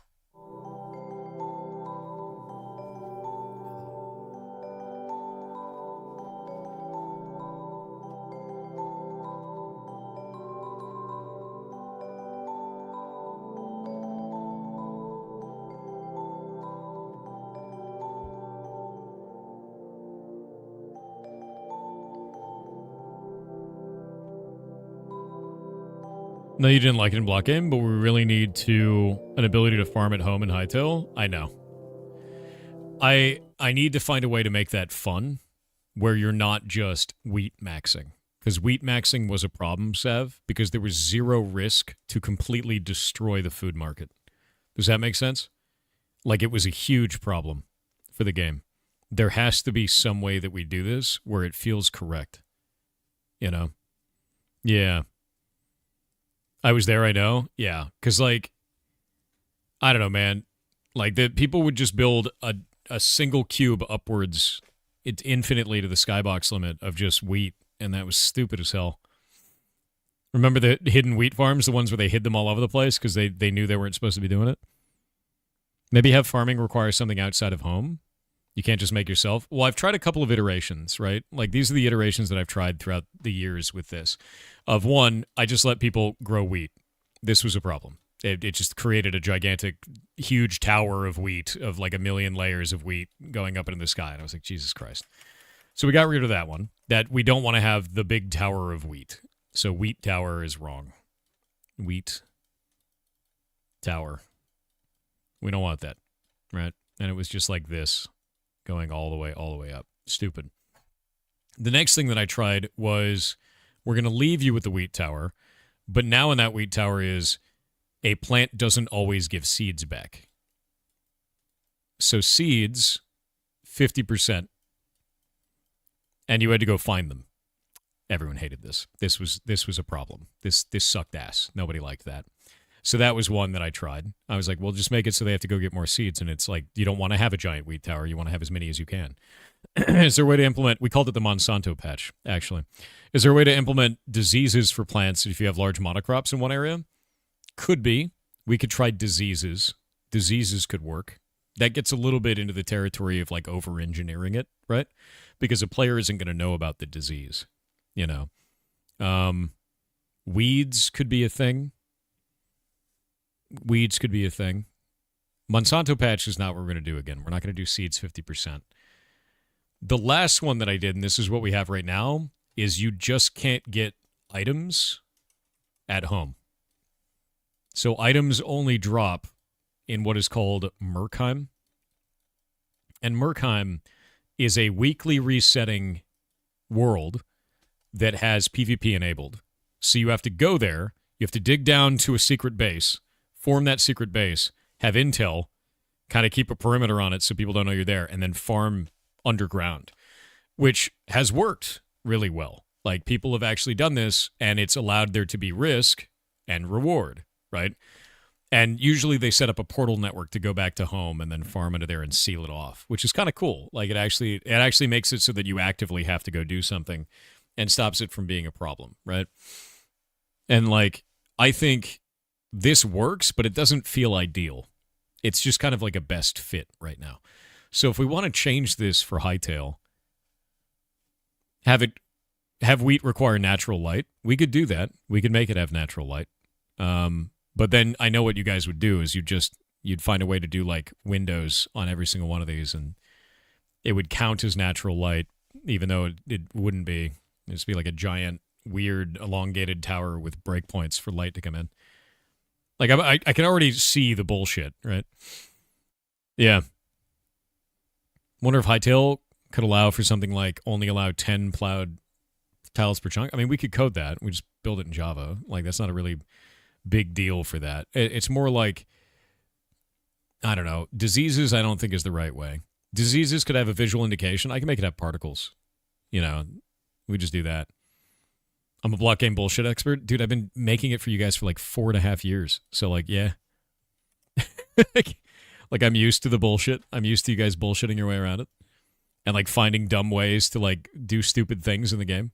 S1: No, you didn't like it in Blockgame, but we really need an ability to farm at home in Hightail. I know. I need to find a way to make that fun, where you're not just wheat maxing. Because wheat maxing was a problem, Sev, because there was zero risk to completely destroy the food market. Does that make sense? Like, it was a huge problem for the game. There has to be some way that we do this where it feels correct. You know? Yeah. I was there, I know. Yeah. Because, like, I don't know, man. Like, the people would just build a single cube upwards infinitely to the skybox limit of just wheat, and that was stupid as hell. Remember the hidden wheat farms, the ones where they hid them all over the place because they knew they weren't supposed to be doing it? Maybe have farming require something outside of home. You can't just make yourself. Well, I've tried a couple of iterations, right? Like, these are the iterations that I've tried throughout the years with this. Of one, I just let people grow wheat. This was a problem. It just created a gigantic, huge tower of wheat, of like 1 million layers of wheat going up into the sky. And I was like, Jesus Christ. So we got rid of that one. That we don't want to have the big tower of wheat. So wheat tower is wrong. Wheat tower. We don't want that, right? And it was just like this, going all the way up. Stupid. The next thing that I tried was, we're going to leave you with the wheat tower, but now in that wheat tower is, a plant doesn't always give seeds back. So seeds, 50%, and you had to go find them. Everyone hated this. This was a problem. This sucked ass. Nobody liked that. So that was one that I tried. I was like, well, just make it so they have to go get more seeds. And it's like, you don't want to have a giant wheat tower. You want to have as many as you can. Is there a way to implement, we called it the Monsanto patch, actually. Is there a way to implement diseases for plants if you have large monocrops in one area? Could be. We could try diseases. Diseases could work. That gets a little bit into the territory of like over-engineering it, right? Because a player isn't going to know about the disease, you know. Weeds could be a thing. Weeds could be a thing. Monsanto patch is not what we're going to do again. We're not going to do seeds 50%. The last one that I did, and this is what we have right now, is you just can't get items at home. So items only drop in what is called Murkheim. And Murkheim is a weekly resetting world that has PvP enabled. So you have to go there, you have to dig down to a secret base, form that secret base, have intel, kind of keep a perimeter on it so people don't know you're there, and then farm underground, which has worked really well. Like, people have actually done this, and it's allowed there to be risk and reward, right? And usually they set up a portal network to go back to home and then farm into there and seal it off, which is kind of cool. Like, it actually makes it so that you actively have to go do something and stops it from being a problem, right? And like, I think this works, but it doesn't feel ideal. It's just kind of like a best fit right now. So if we want to change this for Hightail, have wheat require natural light, we could do that. We could make it have natural light. But then I know what you guys would do is you'd find a way to do like windows on every single one of these, and it would count as natural light, even though it wouldn't be. It'd just be like a giant, weird, elongated tower with breakpoints for light to come in. Like, I can already see the bullshit, right? Yeah. Wonder if Hightail could allow for something like only allow 10 plowed tiles per chunk. I mean, we could code that. We just build it in Java. Like, that's not a really big deal for that. It's more like, I don't know, diseases I don't think is the right way. Diseases could have a visual indication. I can make it have particles. You know, we just do that. I'm a Blockgame bullshit expert. Dude, I've been making it for you guys for like 4.5 years. So like, yeah. Like I'm used to the bullshit. I'm used to you guys bullshitting your way around it. And like finding dumb ways to like do stupid things in the game.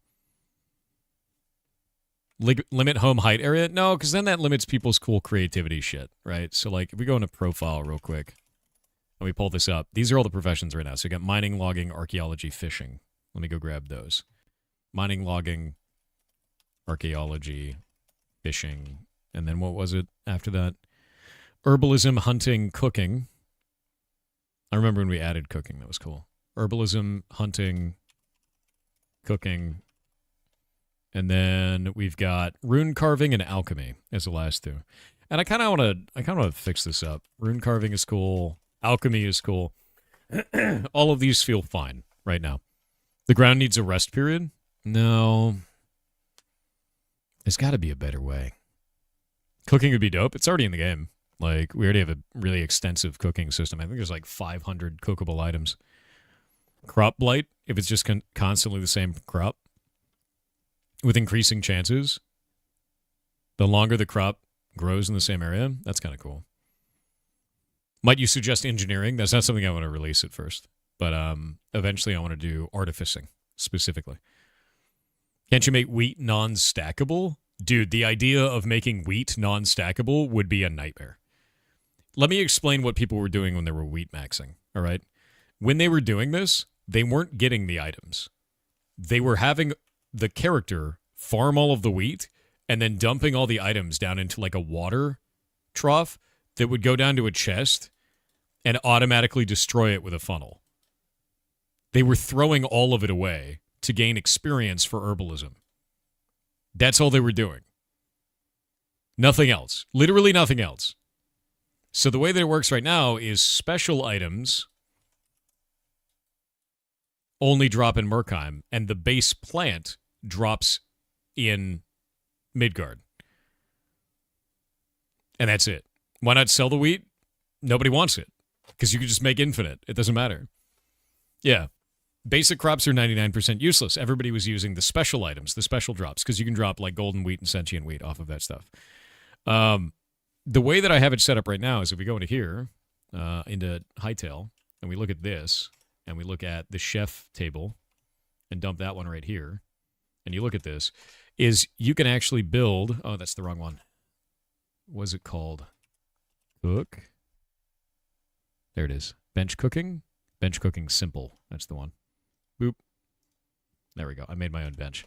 S1: Limit home height area? No, because then that limits people's cool creativity shit, right? So like if we go into profile real quick and we pull this up, these are all the professions right now. So you got mining, logging, archaeology, fishing. Let me go grab those. Mining, logging, archaeology, fishing, and then what was it after that? Herbalism, hunting, cooking. I remember when we added cooking. That was cool. Herbalism, hunting, cooking. And then we've got rune carving and alchemy as the last two. And I kind of want to fix this up. Rune carving is cool. Alchemy is cool. All of these feel fine right now. The ground needs a rest period? No. There's got to be a better way. Cooking would be dope. It's already in the game. Like, we already have a really extensive cooking system. I think there's like 500 cookable items. Crop blight, if it's just constantly the same crop, with increasing chances, the longer the crop grows in the same area, that's kind of cool. Might you suggest engineering? That's not something I want to release at first. But eventually I want to do artificing, specifically. Can't you make wheat non-stackable? Dude, the idea of making wheat non-stackable would be a nightmare. Let me explain what people were doing when they were wheat maxing, all right? When they were doing this, they weren't getting the items. They were having the character farm all of the wheat and then dumping all the items down into like a water trough that would go down to a chest and automatically destroy it with a funnel. They were throwing all of it away to gain experience for herbalism. That's all they were doing. Nothing else. Literally nothing else. So the way that it works right now is special items only drop in Murkheim, and the base plant drops in Midgard. And that's it. Why not sell the wheat? Nobody wants it. Because you can just make infinite. It doesn't matter. Yeah. Basic crops are 99% useless. Everybody was using the special items, the special drops, because you can drop like golden wheat and sentient wheat off of that stuff. The way that I have it set up right now is if we go into here, into Hightail, and we look at this, and we look at the chef table, and dump that one right here, and you look at this, is you can actually build, oh, that's the wrong one. What is it called? Cook. There it is. Bench cooking. Bench cooking simple. That's the one. Boop. There we go. I made my own bench.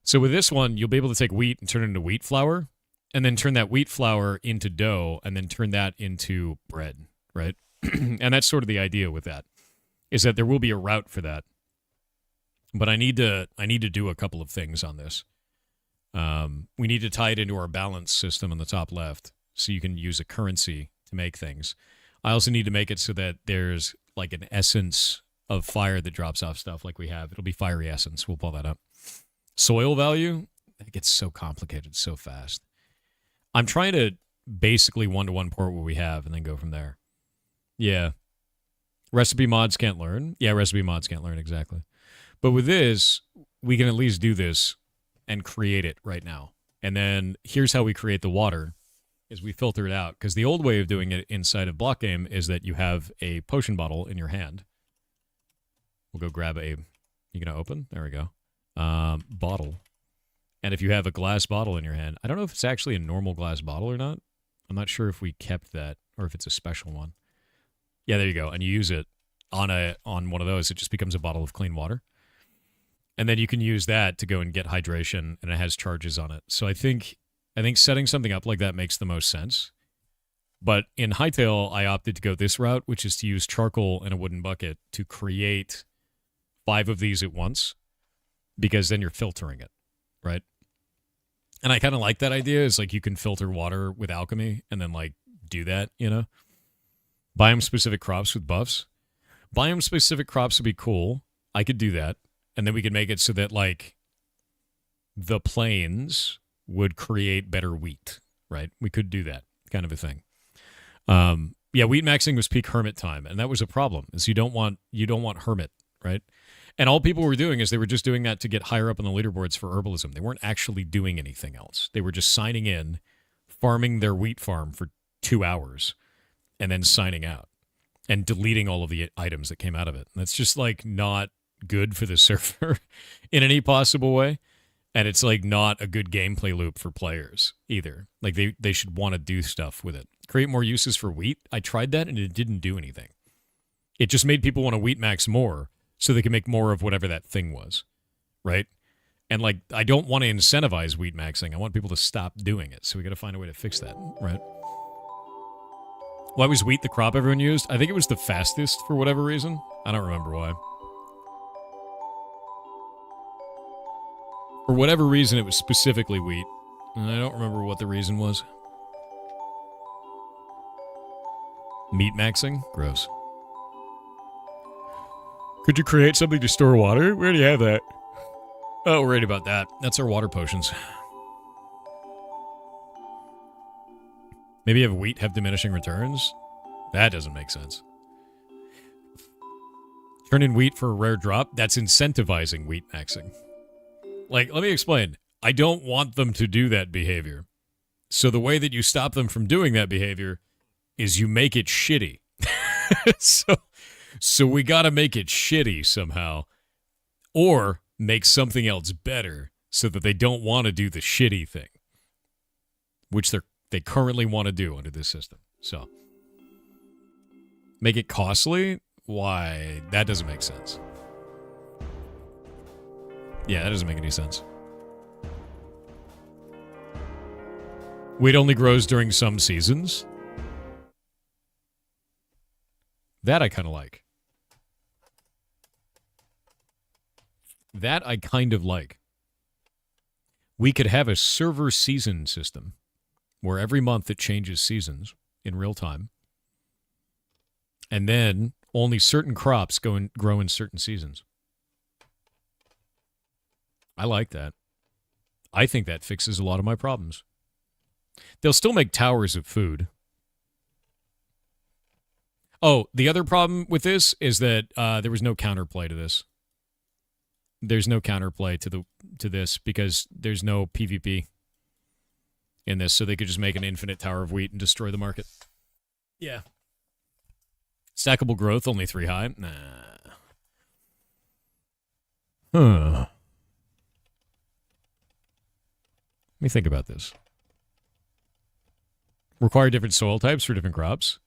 S1: So with this one, you'll be able to take wheat and turn it into wheat flour, and then turn that wheat flour into dough, and then turn that into bread, right? And that's sort of the idea with that, is that there will be a route for that. But I need to do a couple of things on this. We need to tie it into our balance system on the top left, so you can use a currency to make things. I also need to make it so that there's like an essence of fire that drops off stuff like we have. It'll be fiery essence. We'll pull that up. Soil value, it gets so complicated so fast. I'm trying to basically one-to-one port what we have and then go from there. Yeah. Recipe mods can't learn. Yeah, recipe mods can't learn, exactly. But with this, we can at least do this and create it right now. And then here's how we create the water, is we filter it out. Because the old way of doing it inside of Blockgame is that you have a potion bottle in your hand. We'll go grab a... You gonna open? There we go. bottle. And if you have a glass bottle in your hand, I don't know if it's actually a normal glass bottle or not. I'm not sure if we kept that or if it's a special one. Yeah, there you go. And you use it on one of those, it just becomes a bottle of clean water. And then you can use that to go and get hydration, and it has charges on it. So I think setting something up like that makes the most sense. But in Hightail, I opted to go this route, which is to use charcoal and a wooden bucket to create 5 of these at once, because then you're filtering it, right? And I kind of like that idea. Is like you can filter water with alchemy and then like do that, you know? Biome-specific crops with buffs. Biome-specific crops would be cool. I could do that. And then we could make it so that, like, the plains would create better wheat, right? We could do that kind of a thing. Yeah, wheat maxing was peak hermit time, and that was a problem. Is you don't want hermit, right? And all people were doing is they were just doing that to get higher up on the leaderboards for herbalism. They weren't actually doing anything else. They were just signing in, farming their wheat farm for 2 hours, and then signing out and deleting all of the items that came out of it. And that's just, like, not good for the server in any possible way, and it's like not a good gameplay loop for players either. Like they should want to do stuff with it, create more uses for wheat. I tried that and it didn't do anything. It just made people want to wheat max more so they can make more of whatever that thing was, right? And like I don't want to incentivize wheat maxing. I want people to stop doing it, so we got to find a way to fix that, right? Why was wheat the crop everyone used? I think it was the fastest for whatever reason. I don't remember why. For whatever reason, it was specifically wheat. And I don't remember what the reason was. Meat maxing? Gross. Could you create something to store water? We already have that. Oh, we're right about that. That's our water potions. Maybe have wheat have diminishing returns? That doesn't make sense. Turn in wheat for a rare drop? That's incentivizing wheat maxing. Like, let me explain. I don't want them to do that behavior. So the way that you stop them from doing that behavior is you make it shitty. So we got to make it shitty somehow. Or make something else better so that they don't want to do the shitty thing. Which they currently want to do under this system. So, make it costly? Why? That doesn't make sense. Yeah, that doesn't make any sense. Wheat only grows during some seasons. That I kind of like. That I kind of like. We could have a server season system where every month it changes seasons in real time. And then only certain crops grow in certain seasons. I like that. I think that fixes a lot of my problems. They'll still make towers of food. Oh, the other problem with this is that there was no counterplay to this. There's no counterplay to this because there's no PvP in this, so they could just make an infinite tower of wheat and destroy the market. Yeah. Stackable growth, only 3 high? Nah. Huh. Let me think about this. Require different soil types for different crops.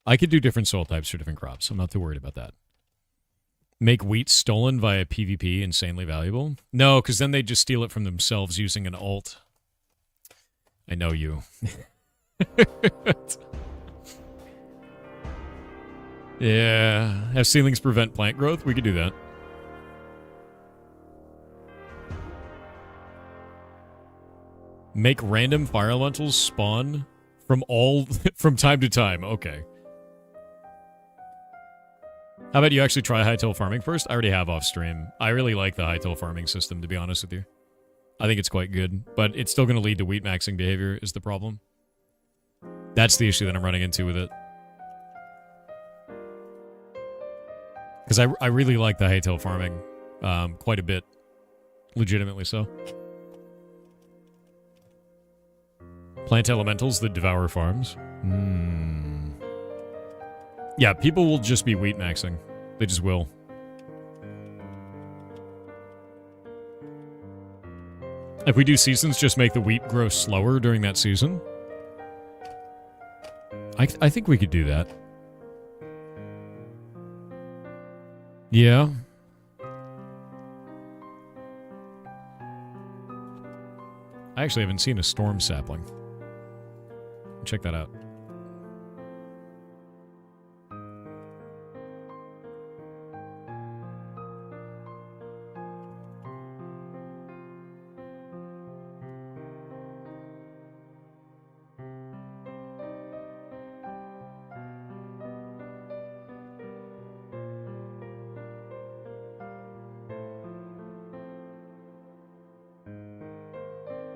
S1: I could do different soil types for different crops. I'm not too worried about that. Make wheat stolen via PvP insanely valuable? No, because then they just steal it from themselves using an alt. I know you. Yeah. Have ceilings prevent plant growth? We could do that. Make random fire elementals spawn from time to time. Okay. How about you actually try hightail farming first? I already have off stream. I really like the hightail farming system, to be honest with you. I think it's quite good, but it's still going to lead to wheat maxing behavior is the problem. That's the issue that I'm running into with it. Because I really like the hightail farming quite a bit. Legitimately so. Plant elementals that devour farms. Yeah, people will just be wheat maxing. They just will. If we do seasons, just make the wheat grow slower during that season. I think we could do that. Yeah. I actually haven't seen a storm sapling. Check that out.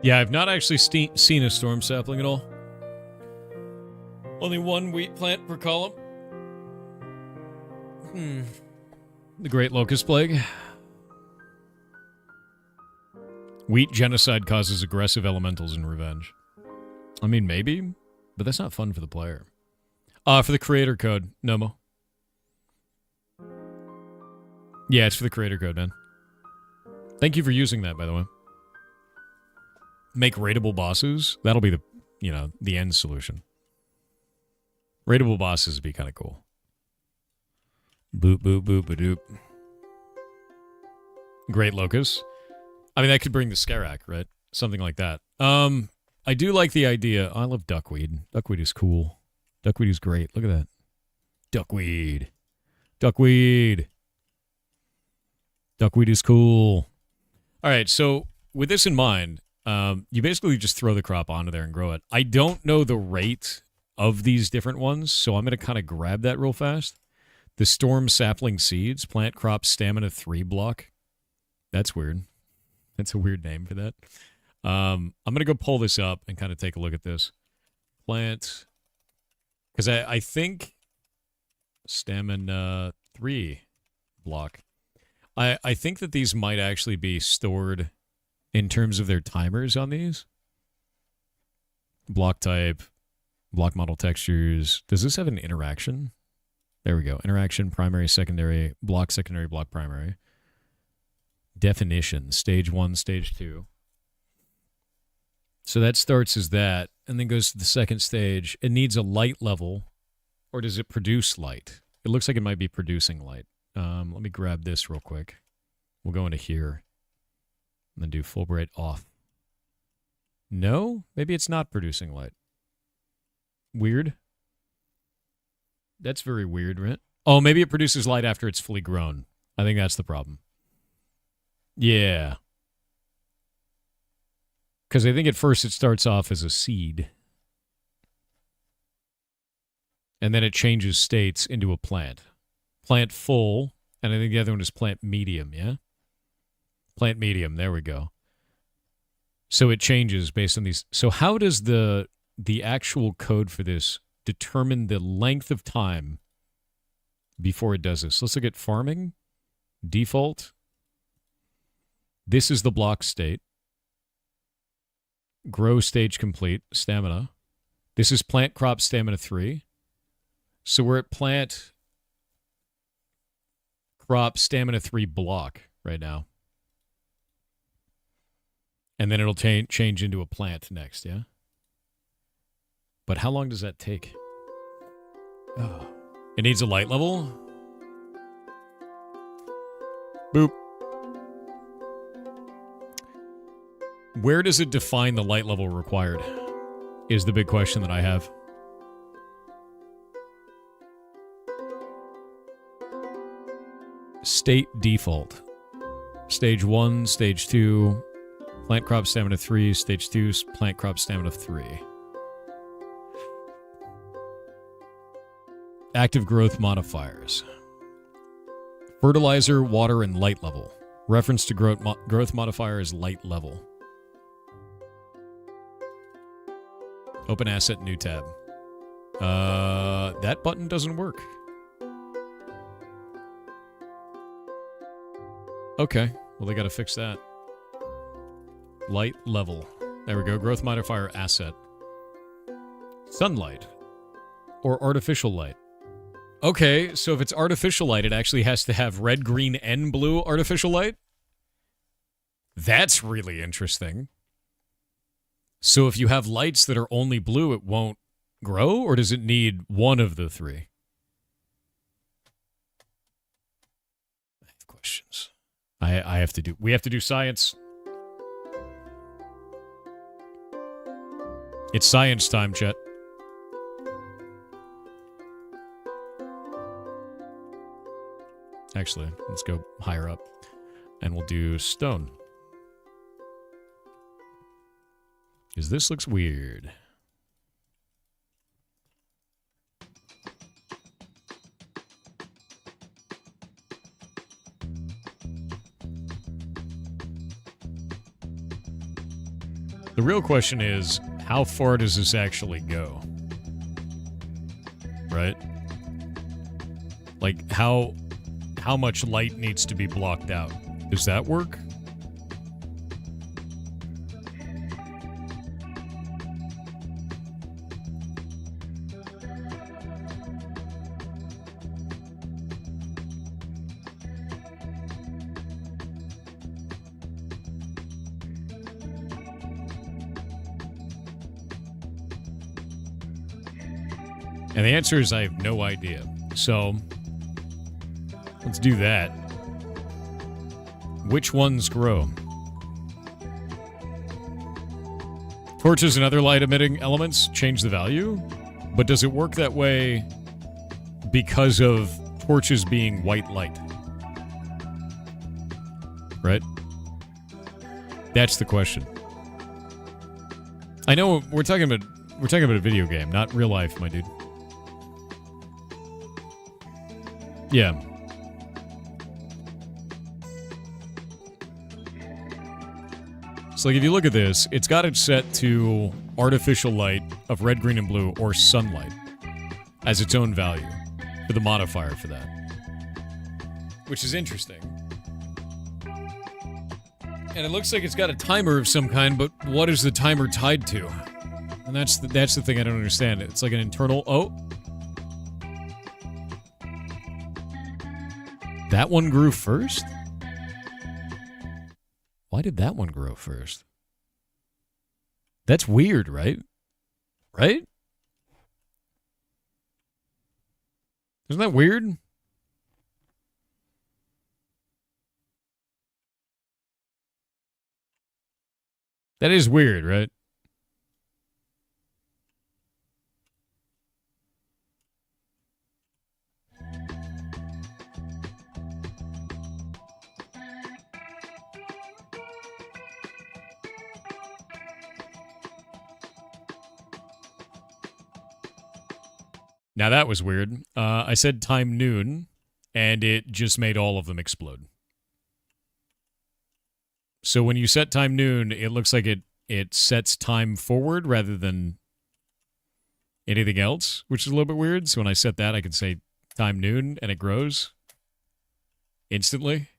S1: Yeah, I've not actually seen a storm sapling at all. Only one wheat plant per column. The Great Locust Plague. Wheat genocide causes aggressive elementals in revenge. I mean, maybe, but that's not fun for the player. For the creator code, Nomo. Yeah, it's for the creator code, man. Thank you for using that, by the way. Make raidable bosses. That'll be the, the end solution. Raidable bosses would be kind of cool. Boop, boop, boop, ba-doop. Great Locust. I mean, that could bring the Scarak, right? Something like that. I do like the idea. I love duckweed. Duckweed is cool. Duckweed is great. Look at that. Duckweed. Duckweed. Duckweed is cool. All right, so with this in mind, you basically just throw the crop onto there and grow it. I don't know the rate of these different ones, so I'm going to kind of grab that real fast. The Storm Sapling Seeds, plant crop stamina 3 block. That's weird. That's a weird name for that. I'm going to go pull this up and kind of take a look at this. Plant, because I think stamina 3 block. I think that these might actually be stored in terms of their timers on these. Block type, block model textures. Does this have an interaction? There we go. Interaction, primary, secondary, block, primary. Definition, stage 1, stage 2. So that starts as that, and then goes to the second stage. It needs a light level, or does it produce light? It looks like it might be producing light. Let me grab this real quick. We'll go into here. And then do Fulbright off. No? Maybe it's not producing light. Weird. That's very weird, right? Oh, maybe it produces light after it's fully grown. I think that's the problem. Yeah. Because I think at first it starts off as a seed. And then it changes states into a plant. Plant full, and I think the other one is plant medium, yeah? Plant medium, there we go. So it changes based on these. So how does the actual code for this determine the length of time before it does this? Let's look at farming. Default. This is the block state. Grow stage complete. Stamina. This is plant crop stamina 3. So we're at plant crop stamina 3 block right now. And then it'll change into a plant next, yeah? But how long does that take? Oh. It needs a light level? Boop. Where does it define the light level required? Is the big question that I have. State default. Stage 1, stage 2... Plant crop stamina 3, stage 2, plant crop stamina 3. Active growth modifiers. Fertilizer, water, and light level. Reference to growth modifier is light level. Open asset, new tab. That button doesn't work. Okay, well they gotta fix that. Light level. There we go. Growth modifier asset. Sunlight. Or artificial light. Okay, so if it's artificial light, it actually has to have red, green, and blue artificial light? That's really interesting. So if you have lights that are only blue, it won't grow, or does it need one of the three? I have questions. We have to do science. It's science time, chat. Actually, let's go higher up. And we'll do stone. Because this looks weird. The real question is, how far does this actually go? Right? Like, how much light needs to be blocked out? Does that work? And the answer is I have no idea. So, let's do that. Which ones grow? Torches and other light-emitting elements change the value, but does it work that way because of torches being white light? Right? That's the question. I know we're talking about a video game, not real life, my dude. Yeah. So, like, if you look at this, it's got it set to artificial light of red, green, and blue, or sunlight as its own value for the modifier for that. Which is interesting. And it looks like it's got a timer of some kind, but what is the timer tied to? And that's the thing I don't understand. It's like an internal... Oh! That one grew first? Why did that one grow first? That's weird, right? Right? Isn't that weird? That is weird, right? Now that was weird. I said time noon, and it just made all of them explode. So when you set time noon, it looks like it sets time forward rather than anything else, which is a little bit weird. So when I set that, I can say time noon, and it grows instantly.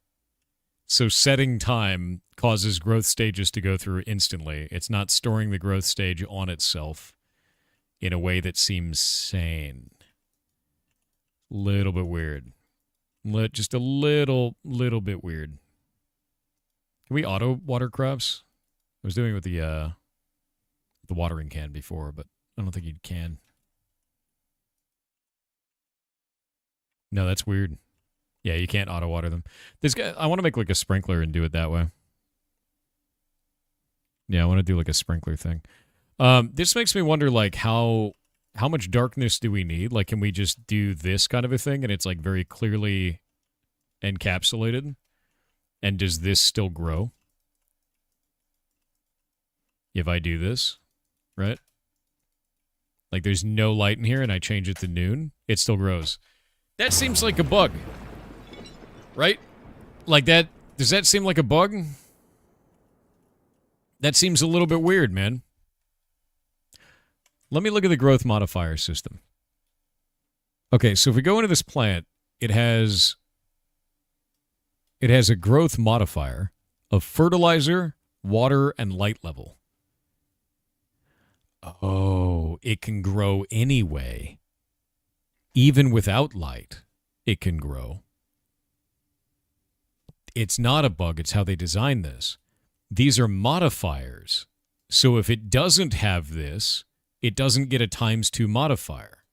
S1: So setting time causes growth stages to go through instantly. It's not storing the growth stage on itself in a way that seems sane. Little bit weird. Just a little bit weird. Can we auto water crops? I was doing it with the watering can before, but I don't think you can. No, that's weird. Yeah, you can't auto water them. This guy, I want to make like a sprinkler and do it that way. Yeah, I want to do like a sprinkler thing. This makes me wonder, like, how much darkness do we need? Like, can we just do this kind of a thing and it's like very clearly encapsulated? And does this still grow? If I do this, right? Like, there's no light in here and I change it to noon, it still grows. That seems like a bug. Right? Like that, does that seem like a bug? That seems a little bit weird, man. Let me look at the growth modifier system. Okay, so if we go into this plant, it has a growth modifier of fertilizer, water, and light level. Oh, it can grow anyway. Even without light, it can grow. It's not a bug, it's how they designed this. These are modifiers. So if it doesn't have this, it doesn't get a ×2 modifier.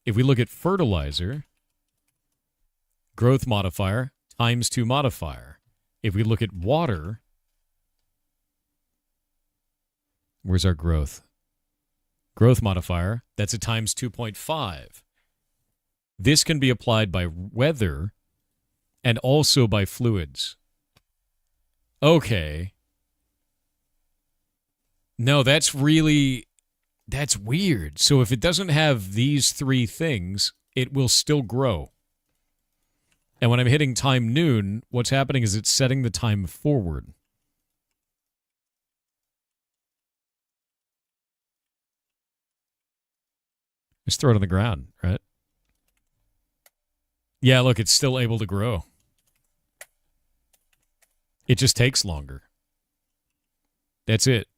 S1: If we look at fertilizer, growth modifier, ×2 modifier. If we look at water, where's our growth? Growth modifier, that's a ×2.5. This can be applied by weather and also by fluids. Okay. No, that's weird. So if it doesn't have these three things, it will still grow. And when I'm hitting time noon, what's happening is it's setting the time forward. Just throw it on the ground, right? Yeah, look, it's still able to grow. It just takes longer. That's it.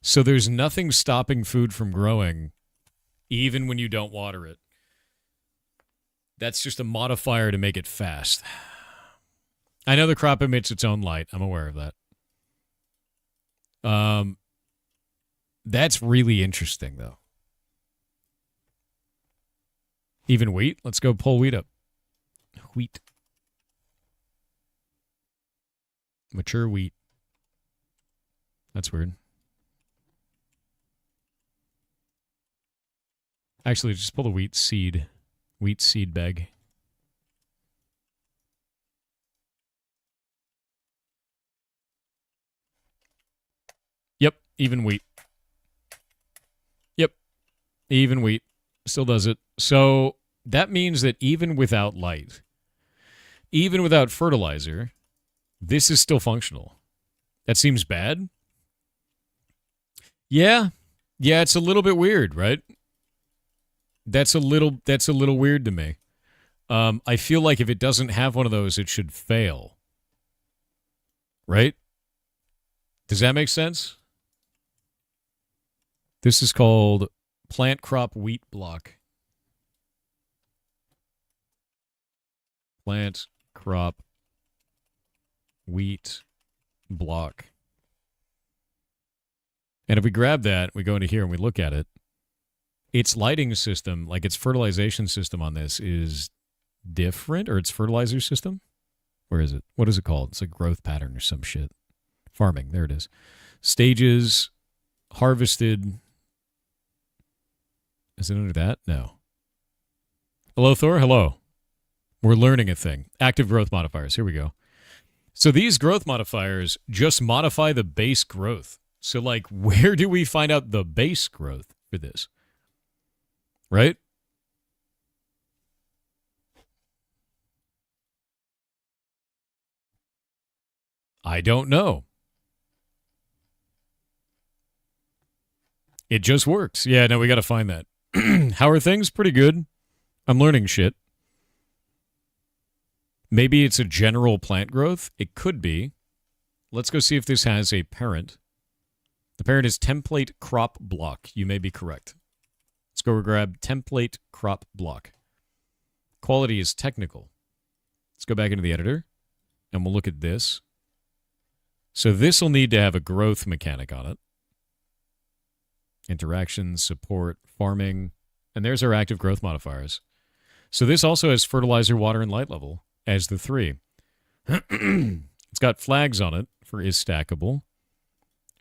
S1: So there's nothing stopping food from growing, even when you don't water it. That's just a modifier to make it fast. I know the crop emits its own light. I'm aware of that. That's really interesting, though. Even wheat? Let's go pull wheat up. Wheat. Mature wheat. That's weird. Actually, just pull the wheat seed bag. Yep, even wheat. Yep, even wheat. Still does it. So that means that even without light, even without fertilizer, this is still functional. That seems bad. Yeah, it's a little bit weird, right? That's a little weird to me. I feel like if it doesn't have one of those, it should fail. Right? Does that make sense? This is called plant crop wheat block. Plant crop wheat block. And if we grab that, we go into here and we look at it, its lighting system, like its fertilization system on this is different, or its fertilizer system? Where is it? What is it called? It's a growth pattern or some shit. Farming, there it is. Stages, harvested. Is it under that? No. Hello, Thor? Hello. We're learning a thing. Active growth modifiers. Here we go. So these growth modifiers just modify the base growth. So, like, where do we find out the base growth for this? Right? I don't know. It just works. Yeah, no, we got to find that. How are things? Pretty good. I'm learning shit. Maybe it's a general plant growth. It could be. Let's go see if this has a parent. The parent is template crop block. You may be correct. Let's go grab template crop block. Quality is technical. Let's go back into the editor, and we'll look at this. So this will need to have a growth mechanic on it. Interactions, support, farming, and there's our active growth modifiers. So this also has fertilizer, water, and light level as the 3. It's got flags on it for is stackable.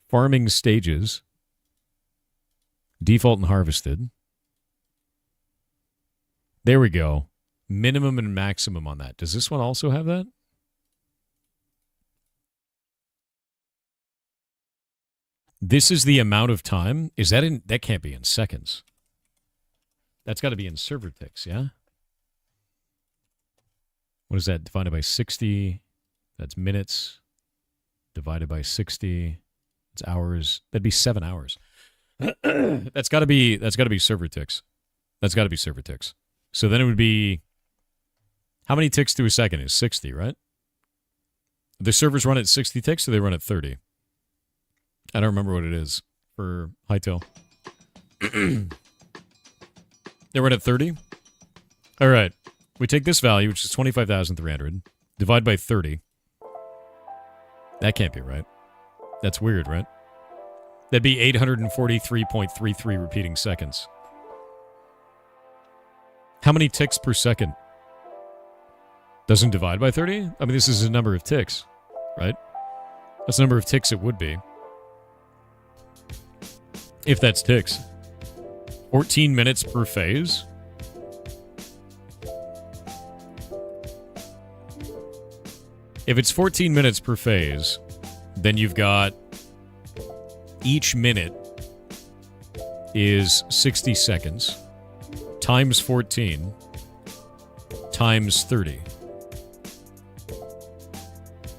S1: Farming stages. Default and harvested. There we go. Minimum and maximum on that. Does this one also have that? This is the amount of time. Is that in? That can't be in seconds. That's got to be in server ticks, yeah? What is that? Divided by 60. That's minutes. Divided by 60. It's hours. That'd be 7 hours. That's got to be server ticks. That's got to be server ticks. So then it would be, how many ticks to a second is 60, right? The servers run at 60 ticks or they run at 30? I don't remember what it is for Hightail. They run at 30? All right. We take this value, which is 25,300, divide by 30. That can't be right. That's weird, right? That'd be 843.33 repeating seconds. How many ticks per second? Doesn't divide by 30? I mean, this is a number of ticks, right? That's the number of ticks it would be. If that's ticks. 14 minutes per phase? If it's 14 minutes per phase, then you've got each minute is 60 seconds times 14 times 30.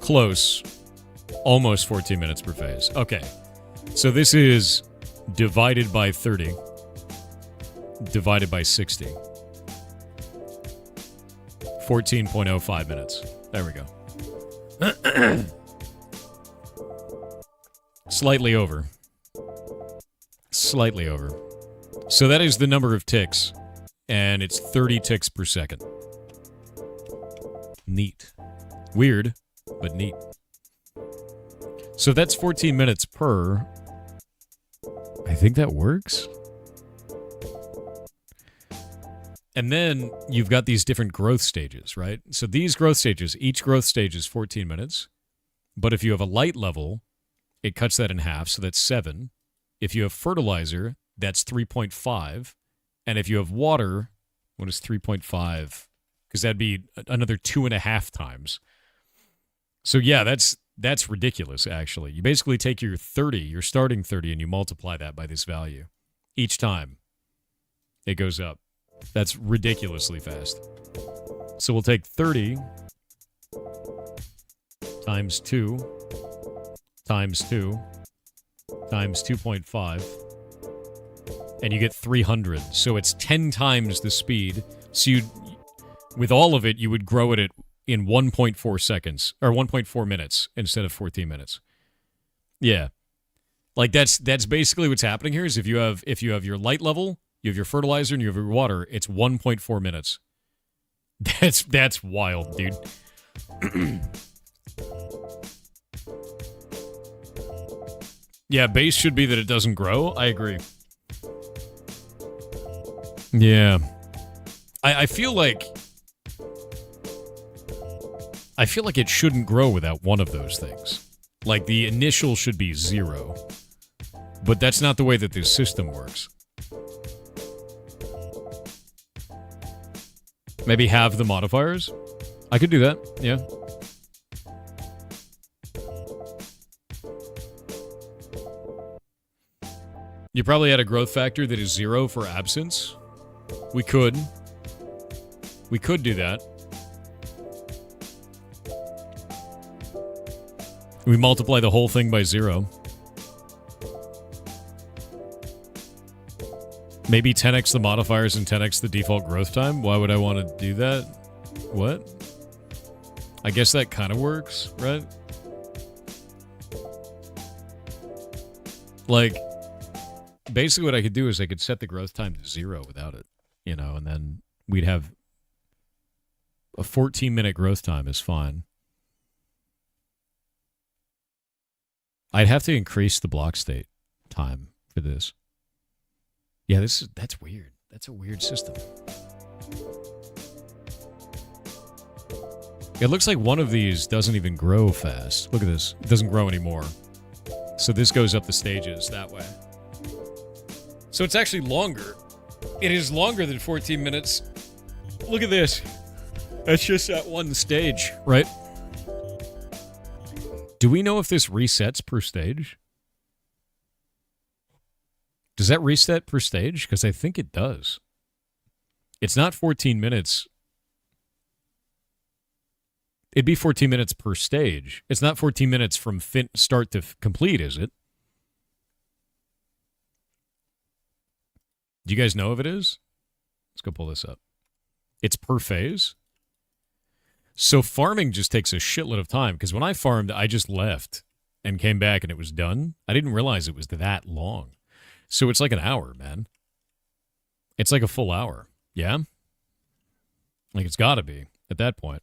S1: Close. Almost 14 minutes per phase. Okay. So this is divided by 30 divided by 60. 14.05 minutes. There we go. Slightly over. Slightly over. So that is the number of ticks, and it's 30 ticks per second. Neat. Weird, but neat. So that's 14 minutes per. I think that works. And then you've got these different growth stages, right? So these growth stages, each growth stage is 14 minutes. But if you have a light level, it cuts that in half, so that's 7. If you have fertilizer, that's 3.5. And if you have water, what is 3.5? Because that'd be another 2.5 times. So yeah, that's ridiculous, actually. You basically take your 30, your starting 30, and you multiply that by this value. Each time it goes up. That's ridiculously fast. So we'll take 30 times 2 times 2 times 2.5, and you get 300. So it's 10 times the speed. So with all of it, you would grow it in 1.4 seconds, or 1.4 minutes instead of 14 minutes. Yeah. Like that's basically what's happening here is if you have your light level, you have your fertilizer, and you have your water, it's 1.4 minutes. That's wild, dude. Yeah, base should be that it doesn't grow. I agree. Yeah. I feel like it shouldn't grow without one of those things. Like the initial should be 0. But that's not the way that this system works. Maybe have the modifiers? I could do that, yeah. You probably had a growth factor that is 0 for absence. We could do that. We multiply the whole thing by 0. Maybe 10x the modifiers and 10x the default growth time? Why would I want to do that? What? I guess that kind of works, right? Like, basically what I could do is I could set the growth time to 0 without it, you know, and then we'd have a 14-minute growth time is fine. I'd have to increase the block state time for this. Yeah, that's weird. That's a weird system. It looks like one of these doesn't even grow fast. Look at this. It doesn't grow anymore. So this goes up the stages that way. So it's actually longer. It is longer than 14 minutes. Look at this. That's just at one stage, right? Do we know if this resets per stage? Does that reset per stage? Because I think it does. It's not 14 minutes. It'd be 14 minutes per stage. It's not 14 minutes from start to complete, is it? Do you guys know if it is? Let's go pull this up. It's per phase. So farming just takes a shitload of time, because when I farmed, I just left and came back and it was done. I didn't realize it was that long. So it's like an hour, man. It's like a full hour. Yeah? Like it's got to be at that point.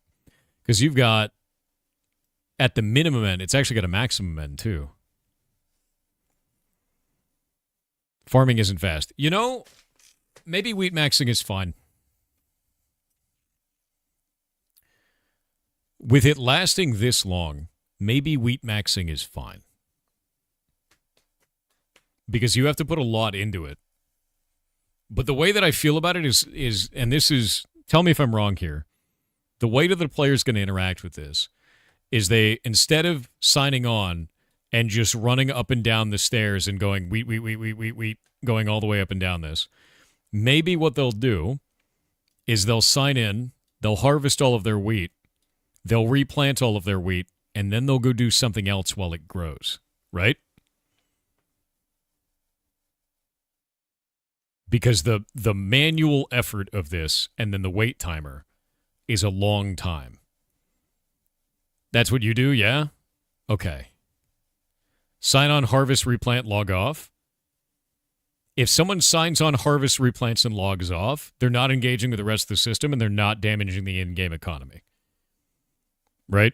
S1: Because you've got, at the minimum end, it's actually got a maximum end too. Farming isn't fast. You know, maybe wheat maxing is fine. With it lasting this long, maybe wheat maxing is fine. Because you have to put a lot into it. But the way that I feel about it is and this is, tell me if I'm wrong here, the way that the player's going to interact with this is they, instead of signing on and just running up and down the stairs and going wheat, going all the way up and down this, maybe what they'll do is they'll sign in, they'll harvest all of their wheat, they'll replant all of their wheat, and then they'll go do something else while it grows, right? Because the manual effort of this and then the wait timer is a long time. That's what you do, yeah? Okay. Sign on, harvest, replant, log off. If someone signs on, harvest, replants, and logs off, they're not engaging with the rest of the system and they're not damaging the in-game economy. Right?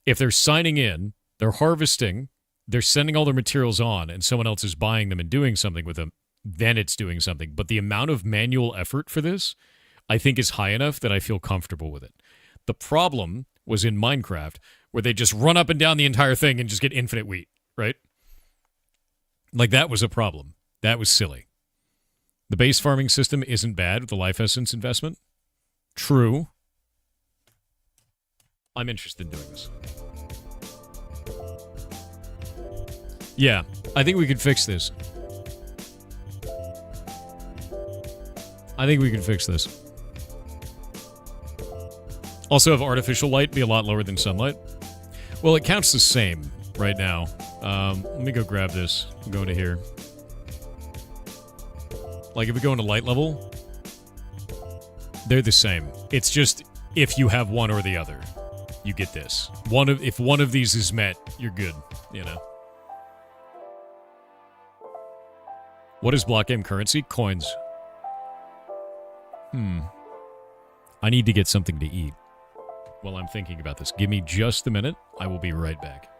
S1: If they're signing in, they're harvesting, they're sending all their materials on, and someone else is buying them and doing something with them, then it's doing something. But the amount of manual effort for this, I think, is high enough that I feel comfortable with it. The problem was in Minecraft, where they just run up and down the entire thing and just get infinite wheat, right? Like, that was a problem. That was silly. The base farming system isn't bad with the life essence investment. True. I'm interested in doing this. Yeah, I think we could fix this. I think we can fix this. Also have artificial light be a lot lower than sunlight. Well, it counts the same right now. Let me go grab this. Go to here. Like, if we go into light level, they're the same. It's just if you have one or the other, you get this. If one of these is met, you're good, you know. What is Blockgame currency? Coins. I need to get something to eat while I'm thinking about this. Give me just a minute. I will be right back.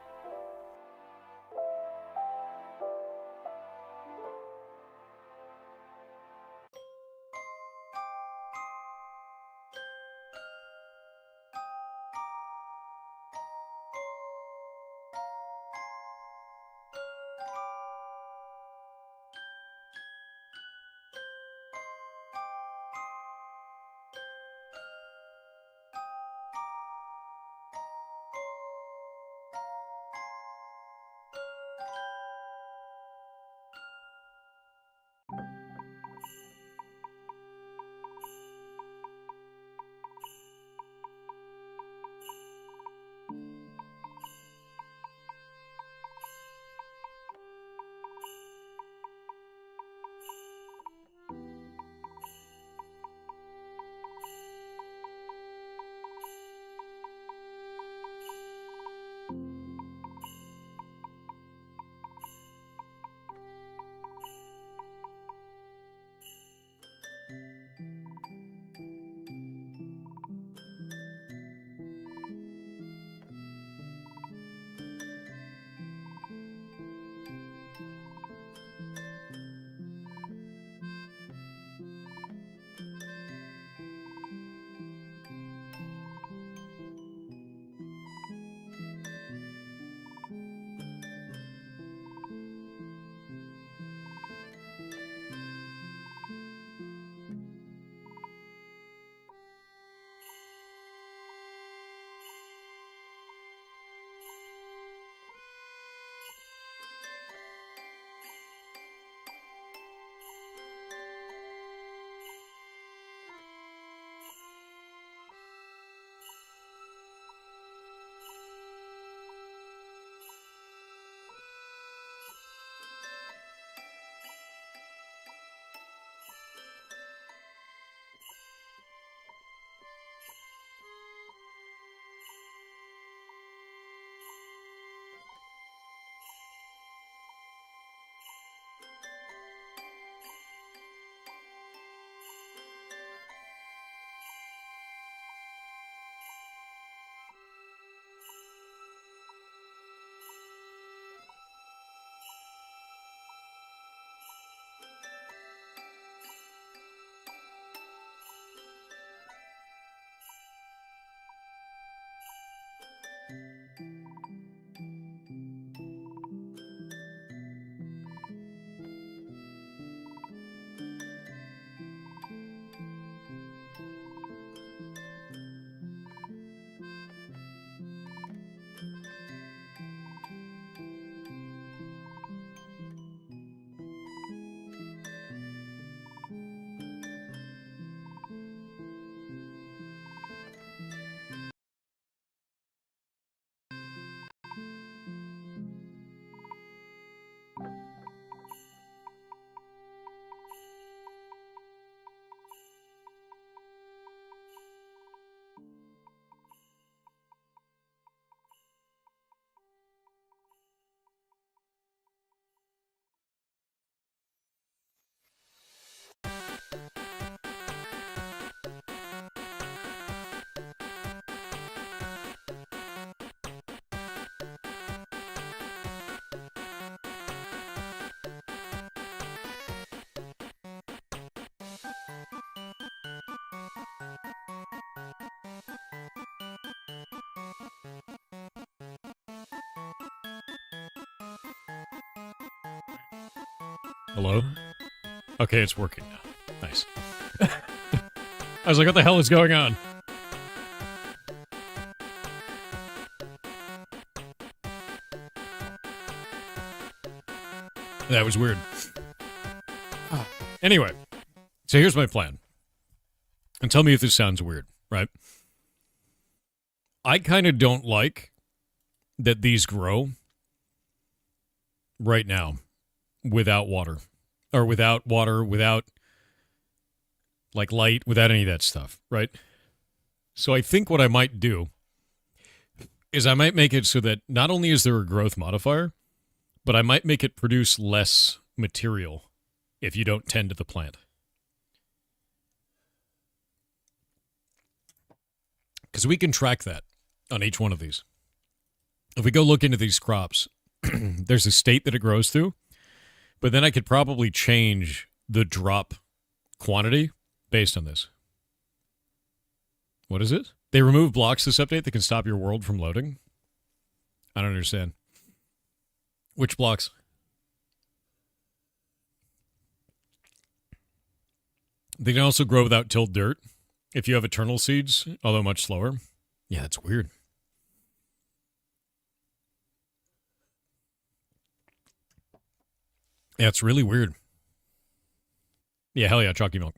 S1: Hello? Okay, it's working now. Nice. I was like, what the hell is going on? That was weird. Anyway, so here's my plan. And tell me if this sounds weird, right? I kind of don't like that these grow right now without water. Or without water, without like light, without any of that stuff, right? So I think what I might do is I might make it so that not only is there a growth modifier, but I might make it produce less material if you don't tend to the plant. Because we can track that on each one of these. If we go look into these crops, there's a state that it grows through, but then I could probably change the drop quantity based on this. What is it? They remove blocks this update that can stop your world from loading? I don't understand. Which blocks? They can also grow without tilled dirt if you have eternal seeds, although much slower. Yeah, that's weird. Yeah, it's really weird. Yeah, hell yeah, chalky milk.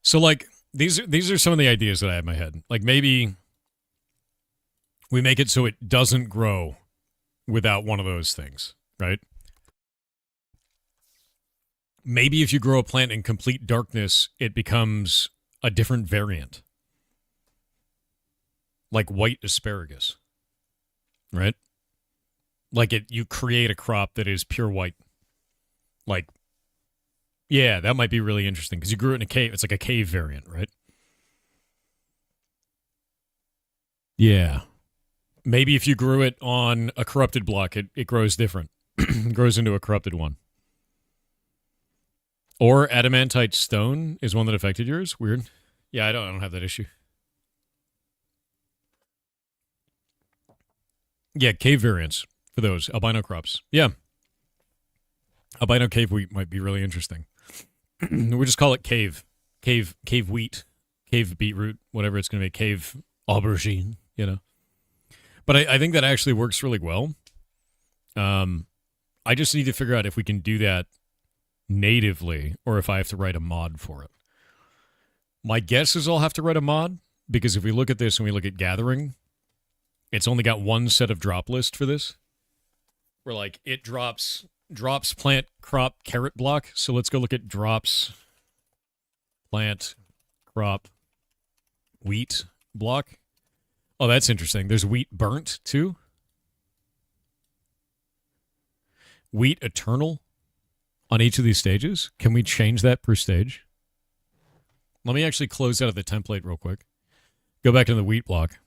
S1: So, like, these are some of the ideas that I have in my head. Like, maybe we make it so it doesn't grow without one of those things, right? Maybe if you grow a plant in complete darkness, it becomes a different variant. Like white asparagus, right? Like you create a crop that is pure white. Like, yeah, that might be really interesting because you grew it in a cave. It's like a cave variant, right? Yeah. Maybe if you grew it on a corrupted block, it grows different. It grows into a corrupted one. Or adamantite stone is one that affected yours. Weird. Yeah, I don't have that issue. Yeah, cave variants for those albino crops. Yeah. Albino cave wheat might be really interesting. We just call it cave wheat, cave beetroot, whatever it's going to be, cave aubergine, you know. But I think that actually works really well. I just need to figure out if we can do that natively or if I have to write a mod for it. My guess is I'll have to write a mod because if we look at this and we look at gathering, it's only got one set of drop list for this. Where like it drops plant crop carrot block. So let's go look at drops plant crop wheat block. Oh, that's interesting. There's wheat burnt too. Wheat eternal on each of these stages. Can we change that per stage? Let me actually close out of the template real quick. Go back to the wheat block.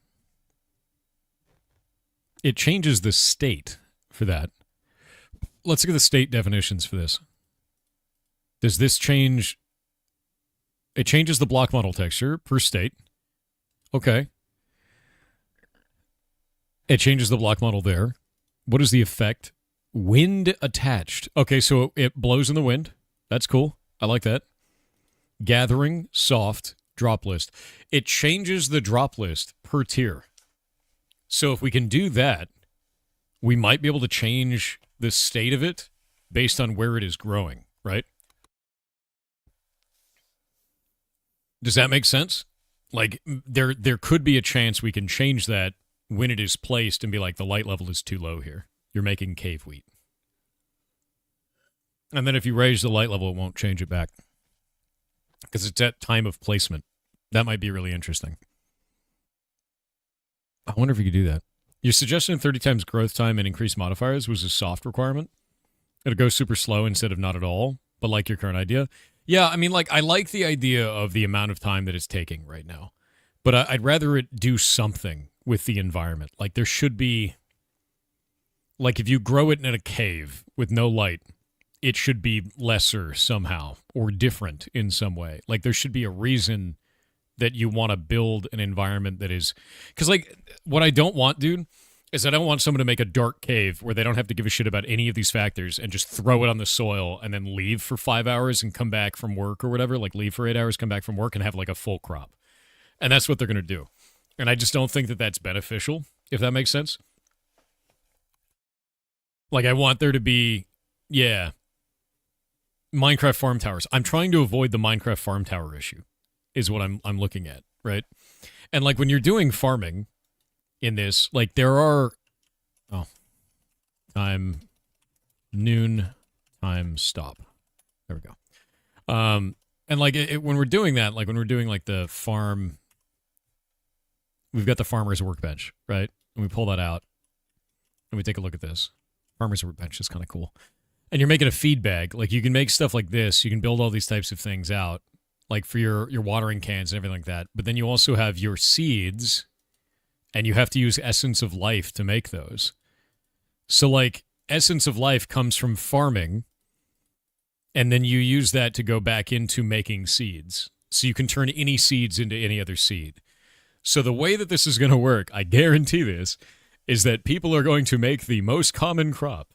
S1: It changes the state for that. Let's look at the state definitions for this. Does this change? It changes the block model texture per state. Okay. It changes the block model there. What is the effect? Wind attached. Okay, so it blows in the wind. That's cool. I like that. Gathering, soft, drop list. It changes the drop list per tier. So if we can do that, we might be able to change the state of it based on where it is growing, right? Does that make sense? Like, there could be a chance we can change that when it is placed and be like, the light level is too low here. You're making cave wheat. And then if you raise the light level, it won't change it back. Because it's at time of placement. That might be really interesting. I wonder if you could do that. Your suggestion of 30 times growth time and increased modifiers was a soft requirement. It'll go super slow instead of not at all, but like your current idea. Yeah, I mean, like, I like the idea of the amount of time that it's taking right now. But I'd rather it do something with the environment. Like, there should be... Like, if you grow it in a cave with no light, it should be lesser somehow or different in some way. Like, there should be a reason that you want to build an environment that is... Because, like, what I don't want, dude, is I don't want someone to make a dark cave where they don't have to give a shit about any of these factors and just throw it on the soil and then leave for 5 hours and come back from work or whatever. Like, leave for 8 hours, come back from work, and have, like, a full crop. And that's what they're going to do. And I just don't think that that's beneficial, if that makes sense. Like, I want there to be, yeah, Minecraft farm towers. I'm trying to avoid the Minecraft farm tower issue, is what I'm looking at, right? And, like, when you're doing farming in this, like, there are, time, noon, time, stop. There we go. And, like, when we're doing that, like, when we're doing, like, the farm, we've got the farmer's workbench, right? And we pull that out, and we take a look at this. Farmer's workbench is kind of cool. And you're making a feed bag. Like, you can make stuff like this. You can build all these types of things out, like for your watering cans and everything like that. But then you also have your seeds, and you have to use Essence of Life to make those. So, like, Essence of Life comes from farming, and then you use that to go back into making seeds. So you can turn any seeds into any other seed. So the way that this is going to work, I guarantee this, is that people are going to make the most common crop,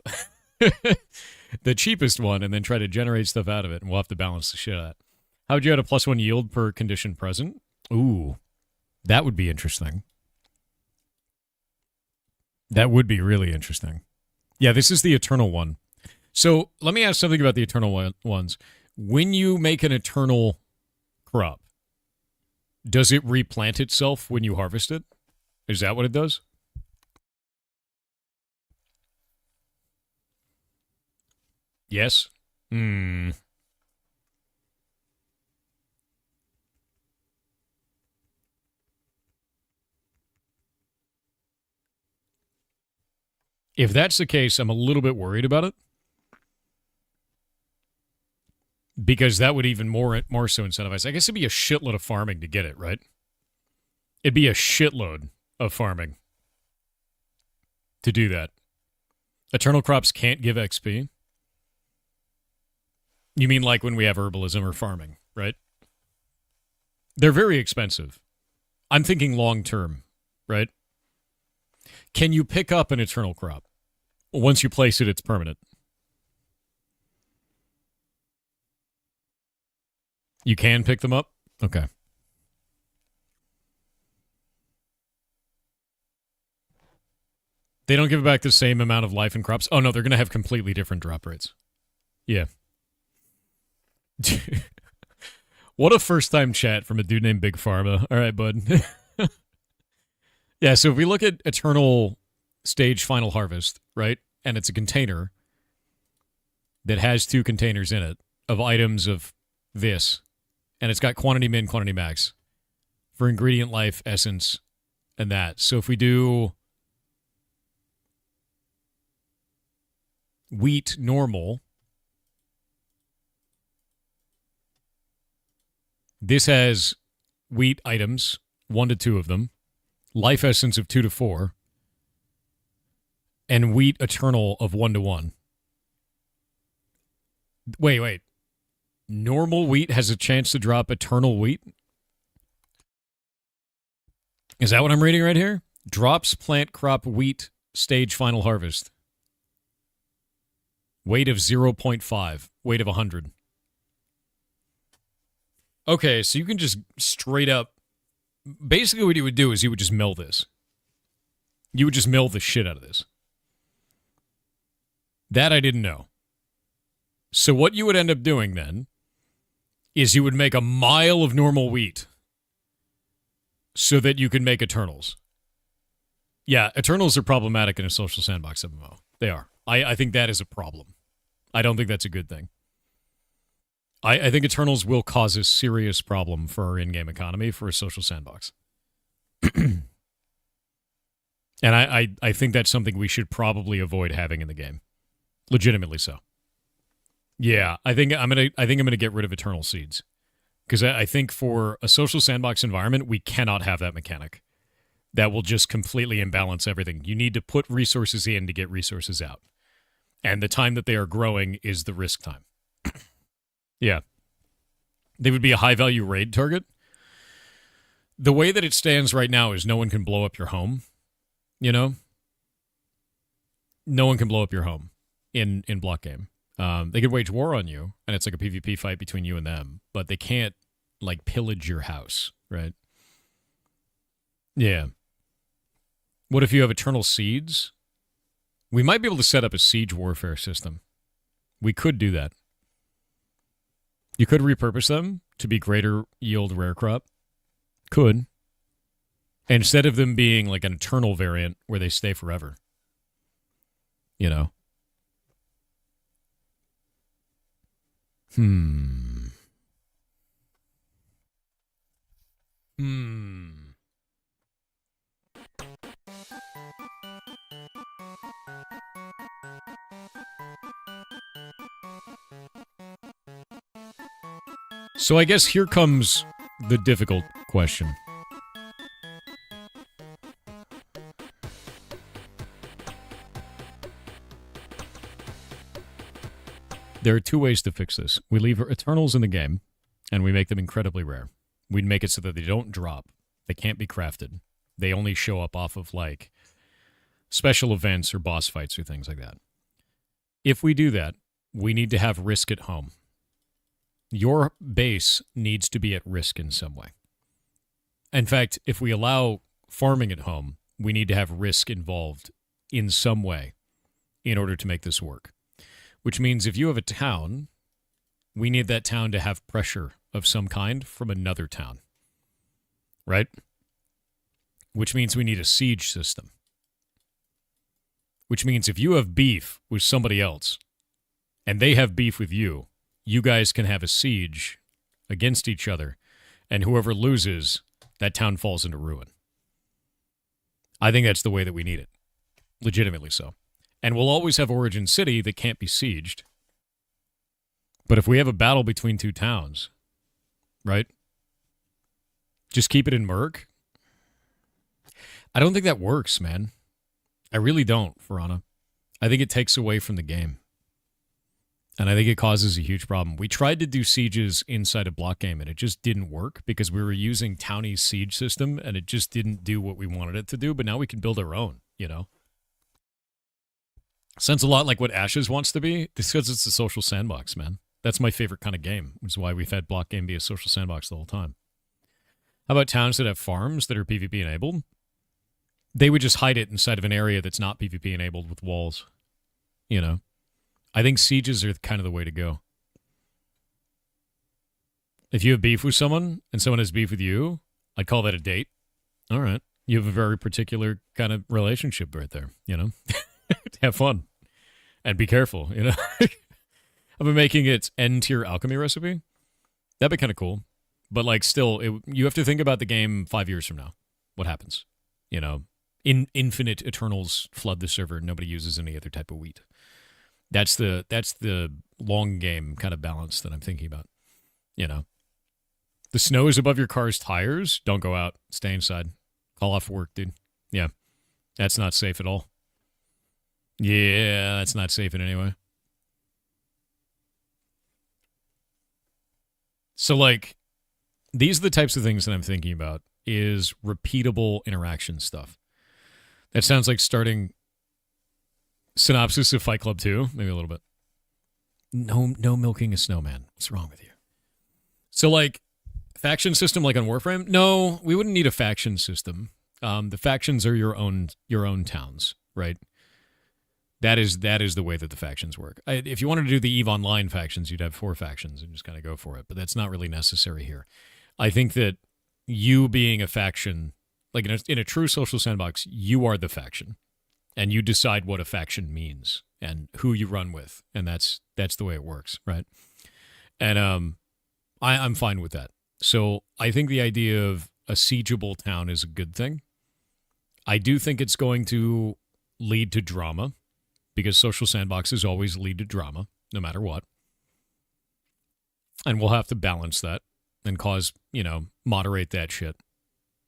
S1: the cheapest one, and then try to generate stuff out of it, and we'll have to balance the shit out. How would you add a +1 yield per condition present? Ooh, that would be interesting. That would be really interesting. Yeah, this is the eternal one. So let me ask something about the eternal ones. When you make an eternal crop, does it replant itself when you harvest it? Is that what it does? Yes? If that's the case, I'm a little bit worried about it. Because that would even more so incentivize. I guess it'd be a shitload of farming to get it, right? It'd be a shitload of farming to do that. Eternal crops can't give XP. You mean like when we have herbalism or farming, right? They're very expensive. I'm thinking long term, right? Can you pick up an eternal crop? Once you place it, it's permanent. You can pick them up? Okay. They don't give back the same amount of life in crops? Oh, no, they're going to have completely different drop rates. Yeah. What a first-time chat from a dude named Big Pharma. All right, bud. Yeah, so if we look at Eternal Stage Final Harvest, right, and it's a container that has 2 containers in it of items of this, and it's got quantity min, quantity max for ingredient life, essence, and that. So if we do wheat normal, this has wheat items, 1 to 2 of them, life essence of 2 to 4, and wheat eternal of 1 to 1. Wait. Normal wheat has a chance to drop eternal wheat? Is that what I'm reading right here? Drops plant crop wheat stage final harvest. Weight of 0.5. Weight of 100. Okay, so you can just straight up... Basically what you would do is you would just mill this. You would just mill the shit out of this. That I didn't know. So what you would end up doing then is you would make a mile of normal wheat so that you can make Eternals. Yeah, Eternals are problematic in a social sandbox MMO. They are. I think that is a problem. I don't think that's a good thing. I think Eternals will cause a serious problem for our in-game economy for a social sandbox. And I think that's something we should probably avoid having in the game. Legitimately so. Yeah, I think I'm gonna get rid of Eternal Seeds. Because I think for a social sandbox environment, we cannot have that mechanic. That will just completely imbalance everything. You need to put resources in to get resources out. And the time that they are growing is the risk time. Yeah. They would be a high-value raid target. The way that it stands right now is no one can blow up your home. You know? No one can blow up your home in Blockgame. They could wage war on you, and it's like a PvP fight between you and them, but they can't, like, pillage your house, right? Yeah. What if you have Eternal Seeds? We might be able to set up a siege warfare system. We could do that. You could repurpose them to be greater yield rare crop. Could. Instead of them being like an eternal variant where they stay forever. You know? So I guess here comes the difficult question. There are two ways to fix this. We leave Eternals in the game, and we make them incredibly rare. We'd make it so that they don't drop. They can't be crafted. They only show up off of, like, special events or boss fights or things like that. If we do that, we need to have risk at home. Your base needs to be at risk in some way. In fact, if we allow farming at home, we need to have risk involved in some way in order to make this work. Which means if you have a town, we need that town to have pressure of some kind from another town. Right? Which means we need a siege system. Which means if you have beef with somebody else, and they have beef with you, you guys can have a siege against each other, and whoever loses, that town falls into ruin. I think that's the way that we need it. Legitimately so. And we'll always have Origin City that can't be sieged. But if we have a battle between two towns, right? Just keep it in Merc. I don't think that works, man. I really don't, Farana. I think it takes away from the game. And I think it causes a huge problem. We tried to do sieges inside of Blockgame, and it just didn't work because we were using Townie's siege system, and it just didn't do what we wanted it to do. But now we can build our own, you know? Sounds a lot like what Ashes wants to be. It's because it's a social sandbox, man. That's my favorite kind of game, which is why we've had Blockgame be a social sandbox the whole time. How about towns that have farms that are PvP enabled? They would just hide it inside of an area that's not PvP enabled with walls, you know? I think sieges are kind of the way to go. If you have beef with someone and someone has beef with you, I'd call that a date. All right. You have a very particular kind of relationship right there, you know? Have fun. And be careful, you know? I've been making its N-tier alchemy recipe. That'd be kind of cool. But, like, still, you have to think about the game 5 years from now. What happens? You know, infinite Eternals flood the server. Nobody uses any other type of wheat. That's the long game kind of balance that I'm thinking about. You know, the snow is above your car's tires. Don't go out. Stay inside. Call off work, dude. Yeah, that's not safe at all. Yeah, that's not safe in any way. So, like, these are the types of things that I'm thinking about is repeatable interaction stuff. That sounds like starting synopsis of Fight Club 2, maybe a little bit. No milking a snowman. What's wrong with you? So, like, faction system like on Warframe? No, we wouldn't need a faction system. The factions are your own towns, right? That is the way that the factions work. If you wanted to do the EVE Online factions, you'd have 4 factions and just kind of go for it. But that's not really necessary here. I think that you being a faction, like in a true social sandbox, you are the faction. And you decide what a faction means and who you run with. And that's the way it works, right? And I'm fine with that. So I think the idea of a siegeable town is a good thing. I do think it's going to lead to drama, because social sandboxes always lead to drama, no matter what. And we'll have to balance that and moderate that shit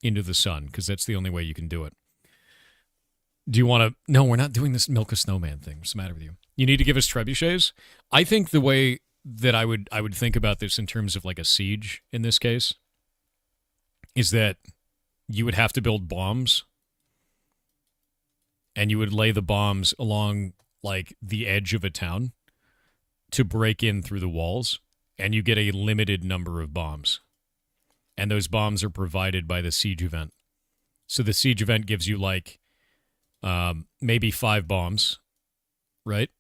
S1: into the sun, because that's the only way you can do it. Do you want to... No, we're not doing this milk a snowman thing. What's the matter with you? You need to give us trebuchets? I think the way that I would think about this in terms of like a siege in this case is that you would have to build bombs, and you would lay the bombs along like the edge of a town to break in through the walls, and you get a limited number of bombs. And those bombs are provided by the siege event. So the siege event gives you like maybe 5 bombs, right?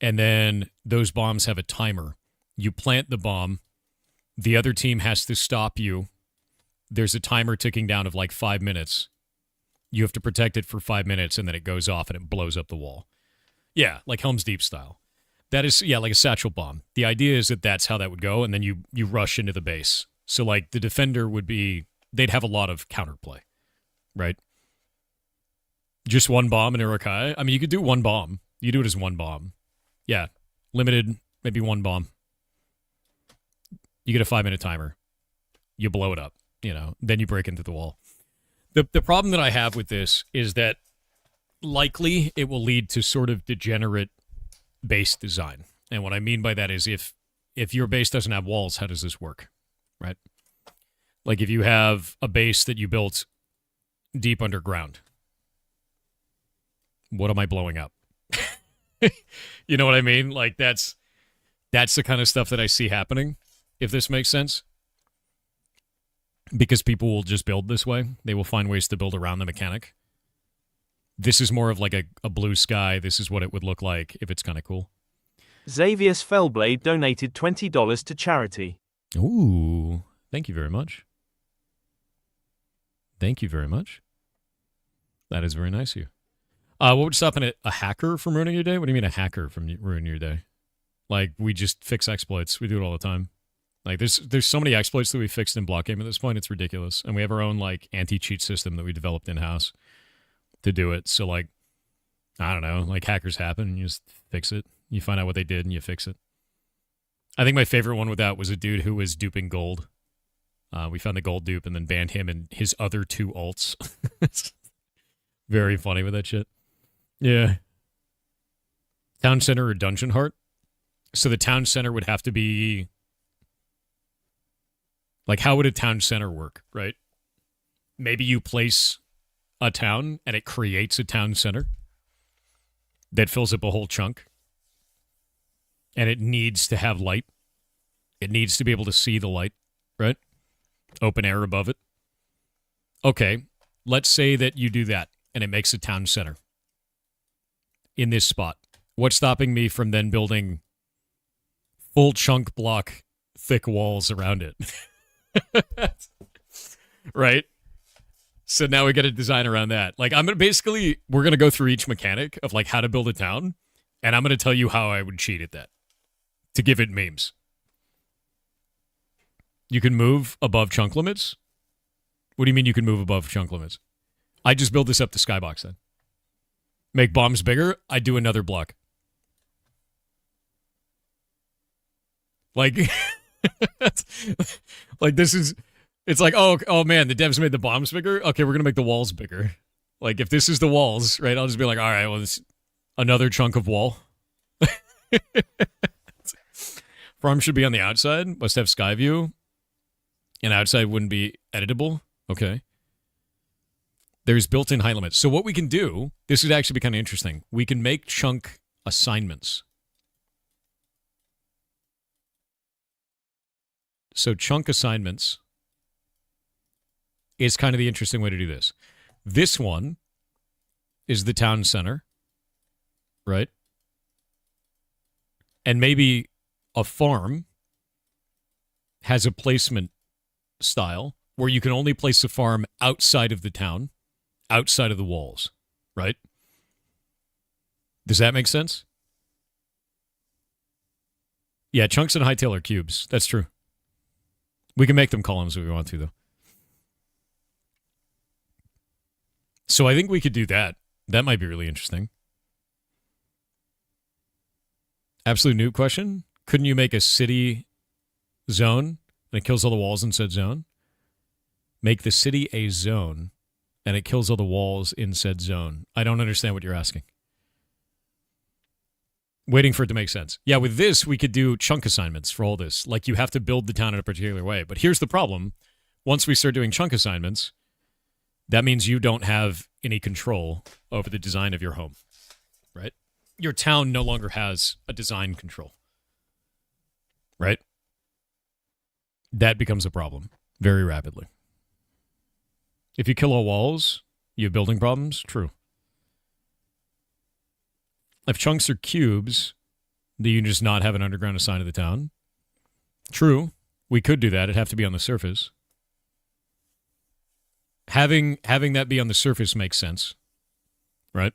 S1: And then those bombs have a timer. You plant the bomb. The other team has to stop you. There's a timer ticking down of like 5 minutes. You have to protect it for 5 minutes, and then it goes off and it blows up the wall. Yeah, like Helm's Deep style. That is, yeah, like a satchel bomb. The idea is that that's how that would go, and then you rush into the base. So, like, the defender would be... They'd have a lot of counterplay, right? Just one bomb in Urukai? I mean, you could do one bomb. You do it as one bomb. Yeah, limited, maybe one bomb. You get a 5-minute timer. You blow it up, then you break into the wall. The problem that I have with this is that likely it will lead to sort of degenerate base design. And what I mean by that is if your base doesn't have walls, how does this work, right? Like if you have a base that you built deep underground, what am I blowing up? You know what I mean? Like that's the kind of stuff that I see happening, if this makes sense. Because people will just build this way. They will find ways to build around the mechanic. This is more of like a blue sky. This is what it would look like if it's kind of cool.
S2: Xavier's Fellblade donated $20 to charity.
S1: Ooh, thank you very much. Thank you very much. That is very nice of you. What would stop a hacker from ruining your day? What do you mean a hacker from ruining your day? Like, we just fix exploits. We do it all the time. Like, there's so many exploits that we fixed in Blockgame at this point, it's ridiculous. And we have our own, like, anti-cheat system that we developed in-house to do it. So, like, I don't know, like, hackers happen, and you just fix it. You find out what they did, and you fix it. I think my favorite one with that was a dude who was duping gold. We found the gold dupe and then banned him and his other 2 alts. It's very funny with that shit. Yeah. Town center or dungeon heart? So the town center would have to be... Like, how would a town center work, right? Maybe you place a town and it creates a town center that fills up a whole chunk. And it needs to have light. It needs to be able to see the light, right? Open air above it. Okay, let's say that you do that and it makes a town center in this spot. What's stopping me from then building full chunk block thick walls around it? Right? So now we got to design around that. Like, we're going to go through each mechanic of like how to build a town, and I'm going to tell you how I would cheat at that to give it memes. You can move above chunk limits. What do you mean you can move above chunk limits? I just build this up to skybox then. Make bombs bigger, I do another block. Like, like this is, it's like, oh man, the devs made the bombs bigger? Okay, we're going to make the walls bigger. Like, if this is the walls, right, I'll just be like, all right, well, this another chunk of wall. Farm should be on the outside, must have sky view, and outside wouldn't be editable. Okay. There's built-in height limits. So what we can do, this would actually be kind of interesting. We can make chunk assignments. So chunk assignments is kind of the interesting way to do this. This one is the town center, right? And maybe a farm has a placement style where you can only place the farm outside of the town, outside of the walls, right? Does that make sense? Yeah, chunks and hightail are cubes. That's true. We can make them columns if we want to, though. So I think we could do that. That might be really interesting. Absolute noob question. Couldn't you make a city zone and it kills all the walls in said zone? Make the city a zone and it kills all the walls in said zone. I don't understand what you're asking. Waiting for it to make sense. Yeah, with this, we could do chunk assignments for all this. Like, you have to build the town in a particular way. But here's the problem. Once we start doing chunk assignments, that means you don't have any control over the design of your home, right? Your town no longer has a design control, right? That becomes a problem very rapidly. If you kill all walls, you have building problems? True. If chunks are cubes, do you just not have an underground assigned to the town? True. We could do that. It'd have to be on the surface. Having that be on the surface makes sense, right?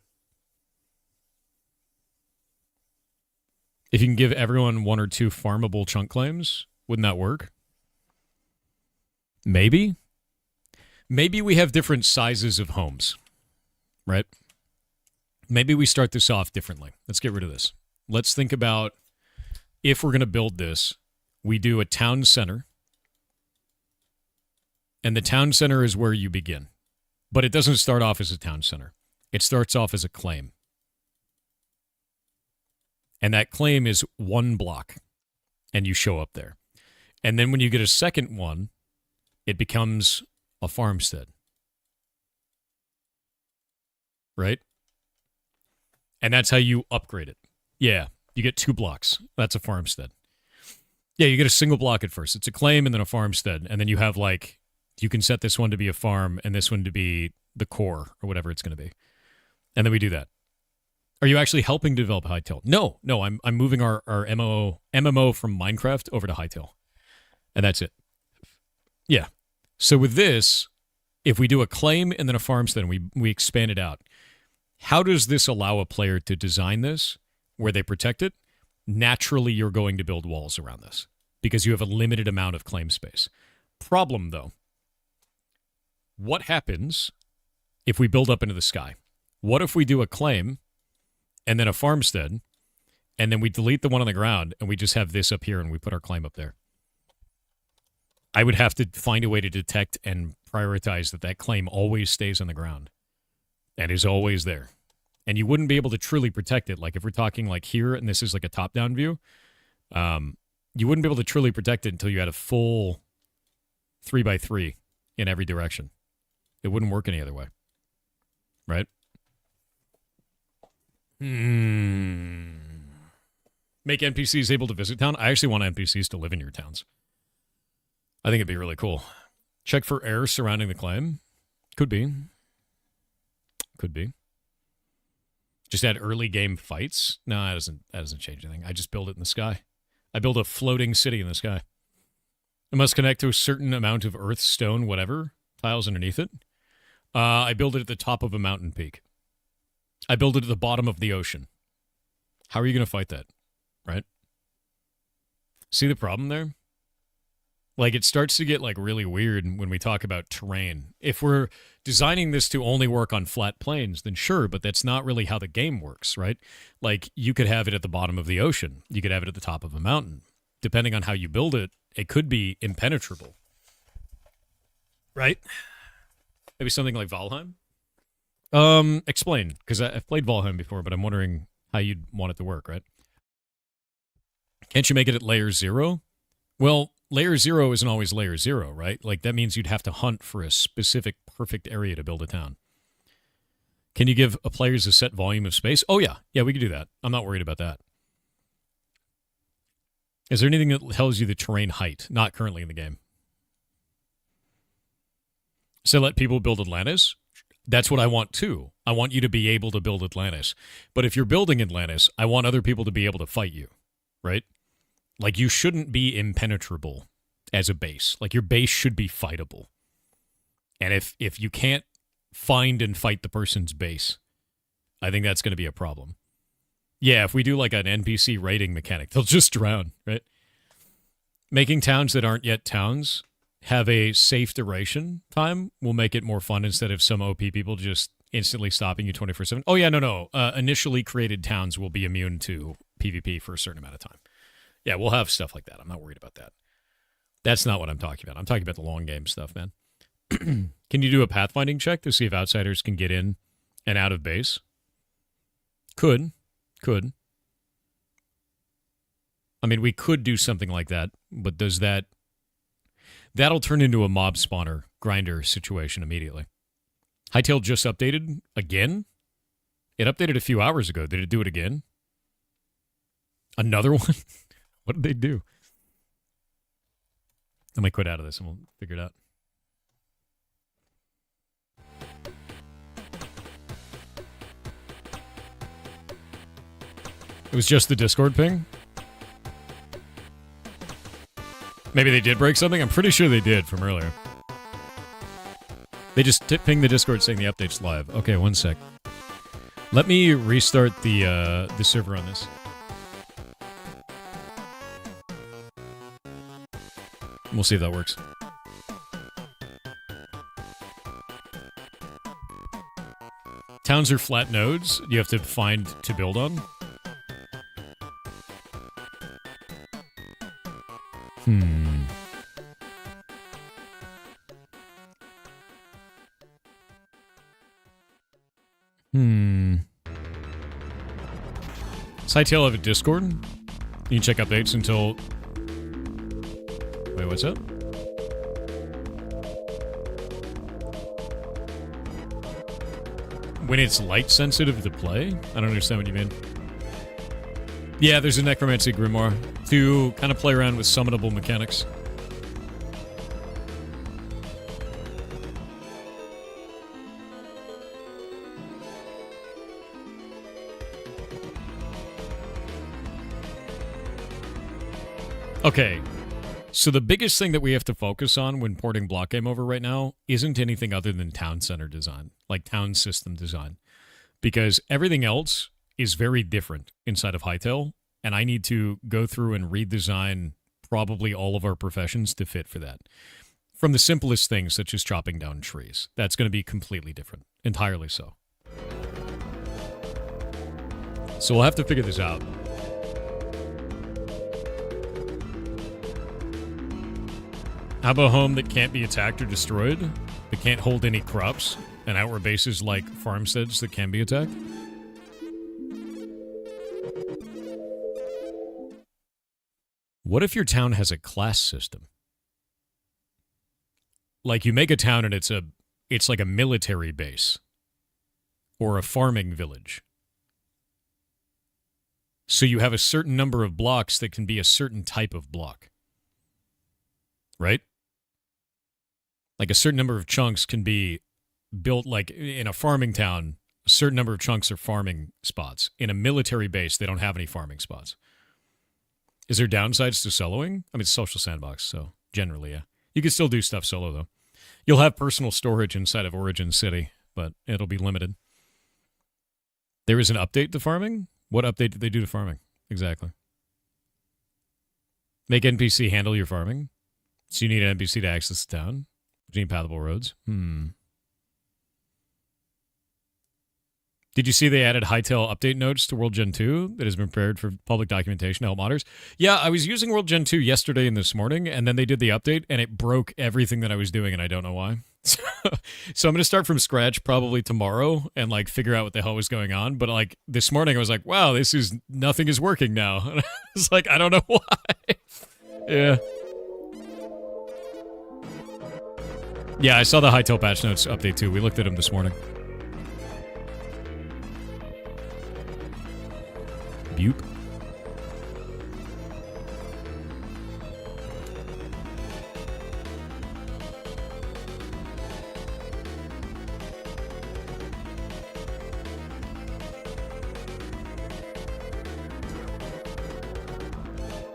S1: If you can give everyone 1 or 2 farmable chunk claims, wouldn't that work? Maybe. Maybe we have different sizes of homes, right? Maybe we start this off differently. Let's get rid of this. Let's think about, if we're going to build this, we do a town center. And the town center is where you begin. But it doesn't start off as a town center. It starts off as a claim. And that claim is 1 block. And you show up there. And then when you get a second one, it becomes a farmstead. Right? And that's how you upgrade it. Yeah, you get 2 blocks. That's a farmstead. Yeah, you get a single block at first. It's a claim and then a farmstead. And then you have, like, you can set this one to be a farm and this one to be the core or whatever it's going to be. And then we do that. Are you actually helping to develop Hightail? No, I'm moving our MMO from Minecraft over to Hightail. And that's it. Yeah. So with this, if we do a claim and then a farmstead and we expand it out, how does this allow a player to design this where they protect it? Naturally, you're going to build walls around this because you have a limited amount of claim space. Problem, though. What happens if we build up into the sky? What if we do a claim and then a farmstead and then we delete the one on the ground and we just have this up here and we put our claim up there? I would have to find a way to detect and prioritize that claim always stays on the ground and is always there. And you wouldn't be able to truly protect it. Like if we're talking like here and this is like a top-down view, you wouldn't be able to truly protect it until you had a full 3x3 in every direction. It wouldn't work any other way. Right? Make NPCs able to visit town? I actually want NPCs to live in your towns. I think it'd be really cool. Check for errors surrounding the claim. Could be. Could be. Just add early game fights? No, that doesn't change anything. I just build it in the sky. I build a floating city in the sky. It must connect to a certain amount of earth, stone, whatever, tiles underneath it. I build it at the top of a mountain peak. I build it at the bottom of the ocean. How are you going to fight that? Right? See the problem there? Like, it starts to get, like, really weird when we talk about terrain. If we're designing this to only work on flat plains, then sure, but that's not really how the game works, right? Like, you could have it at the bottom of the ocean. You could have it at the top of a mountain. Depending on how you build it, it could be impenetrable. Right? Maybe something like Valheim? Explain, because I've played Valheim before, but I'm wondering how you'd want it to work, right? Can't you make it at layer 0? Well, layer 0 isn't always layer 0, right? Like, that means you'd have to hunt for a specific perfect area to build a town. Can you give players a set volume of space? Oh, yeah. Yeah, we can do that. I'm not worried about that. Is there anything that tells you the terrain height? Not currently in the game. So let people build Atlantis? That's what I want too. I want you to be able to build Atlantis. But if you're building Atlantis, I want other people to be able to fight you, right? Like, you shouldn't be impenetrable as a base. Like, your base should be fightable. And if you can't find and fight the person's base, I think that's going to be a problem. Yeah, if we do like an NPC raiding mechanic, they'll just drown, right? Making towns that aren't yet towns have a safe duration time will make it more fun instead of some OP people just instantly stopping you 24/7. Oh, yeah, no. Initially created towns will be immune to PvP for a certain amount of time. Yeah, we'll have stuff like that. I'm not worried about that. That's not what I'm talking about. I'm talking about the long game stuff, man. Can you do a pathfinding check to see if outsiders can get in and out of base? Could. I mean, we could do something like that, but does that... That'll turn into a mob spawner grinder situation immediately. Hightail just updated again? It updated a few hours ago. Did it do it again? Another one? What did they do? I might quit out of this and we'll figure it out. It was just the Discord ping? Maybe they did break something? I'm pretty sure they did from earlier. They just pinged the Discord saying the update's live. Okay, one sec. Let me restart the server on this. We'll see if that works. Towns are flat nodes you have to find to build on. Sightail have a Discord. You can check updates until... Wait, what's up? When it's light sensitive to play? I don't understand what you mean. Yeah, there's a Necromancy Grimoire to kind of play around with summonable mechanics. Okay, so the biggest thing that we have to focus on when porting Blockgame over right now isn't anything other than town center design, like town system design, because everything else is very different inside of Hightail, and I need to go through and redesign probably all of our professions to fit for that. From the simplest things, such as chopping down trees. That's going to be completely different, entirely so. So we'll have to figure this out. How about a home that can't be attacked or destroyed? That can't hold any crops? And outward bases like farmsteads that can be attacked? What if your town has a class system? Like you make a town and it's like a military base. Or a farming village. So you have a certain number of blocks that can be a certain type of block. Right? Like a certain number of chunks can be built, like in a farming town, a certain number of chunks are farming spots. In a military base, they don't have any farming spots. Is there downsides to soloing? I mean, it's social sandbox, so generally, yeah. You can still do stuff solo, though. You'll have personal storage inside of Origin City, but it'll be limited. There is an update to farming? What update did they do to farming? Exactly. Make NPC handle your farming. So you need an NPC to access the town. Between pathable roads. Did you see they added Hightail update notes to World Gen 2 that has been prepared for public documentation to help modders? Yeah, I was using World Gen 2 yesterday and this morning, and then they did the update, and it broke everything that I was doing, and I don't know why. So I'm going to start from scratch probably tomorrow and, like, figure out what the hell was going on. But, like, this morning I was like, wow, nothing is working now. It's like, I don't know why. Yeah. Yeah, I saw the Hightail patch notes update too. We looked at them this morning. Bupe.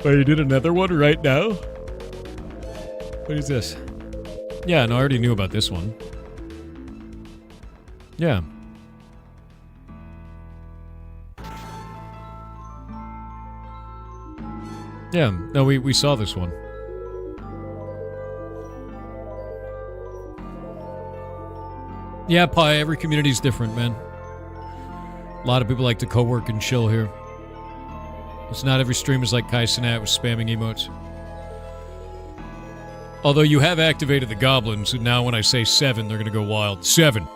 S1: Oh, you did another one right now? What is this? Yeah, no, I already knew about this one. Yeah. Yeah, no, we saw this one. Yeah, Pi, every community's different, man. A lot of people like to co-work and chill here. It's not every stream is like Kai Cenat with spamming emotes. Although you have activated the goblins, and now when I say 7, they're gonna go wild. 7!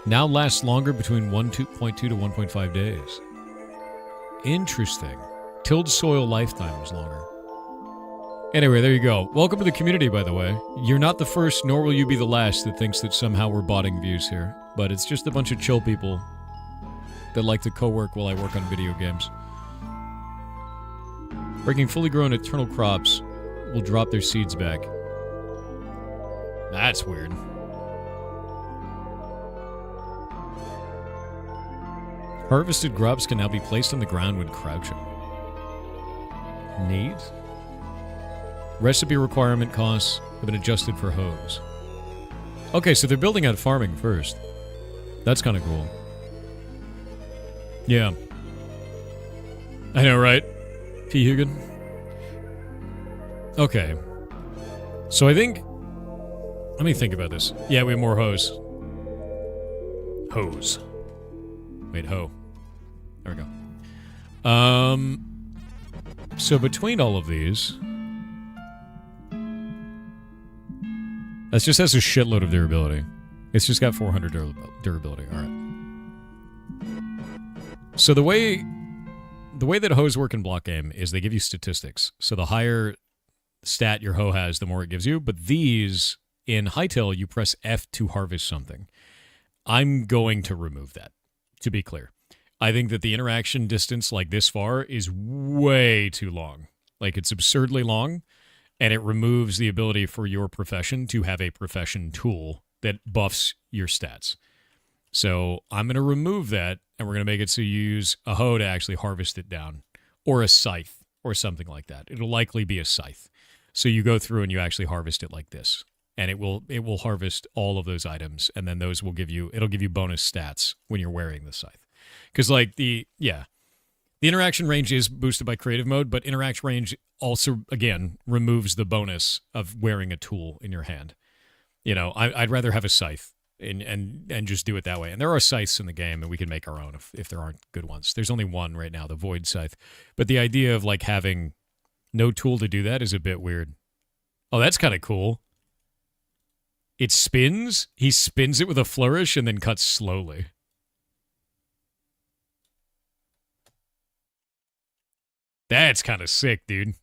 S1: Now lasts longer between 1.2 to 1.5 days. Interesting. Tilled soil lifetime is longer. Anyway, there you go. Welcome to the community, by the way. You're not the first, nor will you be the last that thinks that somehow we're botting views here. But it's just a bunch of chill people that like to co-work while I work on video games. Breaking fully grown eternal crops will drop their seeds back. That's weird. Harvested grubs can now be placed on the ground when crouching. Neat. Recipe requirement costs have been adjusted for hoes. Okay, so they're building out farming first. That's kind of cool. Yeah. I know, right? P. Hugan. Okay. So I think... Let me think about this. Yeah, we have more hoes. Hose. Wait, ho. There we go. So between all of these... That just has a shitload of durability. It's just got 400 durability. Alright. So the way that hoes work in Blockgame is they give you statistics. So the higher stat your hoe has, the more it gives you. But these, in Hytale, you press F to harvest something. I'm going to remove that, to be clear. I think that the interaction distance like this far is way too long. Like, it's absurdly long, and it removes the ability for your profession to have a profession tool that buffs your stats. So I'm going to remove that, and we're going to make it so you use a hoe to actually harvest it down, or a scythe, or something like that. It'll likely be a scythe. So you go through and you actually harvest it like this, and it will harvest all of those items, and then those will give you, it'll give you bonus stats when you're wearing the scythe. Because like the interaction range is boosted by creative mode, but interaction range also, again, removes the bonus of wearing a tool in your hand. You know, I'd rather have a scythe. And just do it that way. And there are scythes in the game, and we can make our own if there aren't good ones. There's only one right now, the Void Scythe. But the idea of, like, having no tool to do that is a bit weird. Oh, that's kind of cool. It spins. He spins it with a flourish and then cuts slowly. That's kind of sick, dude.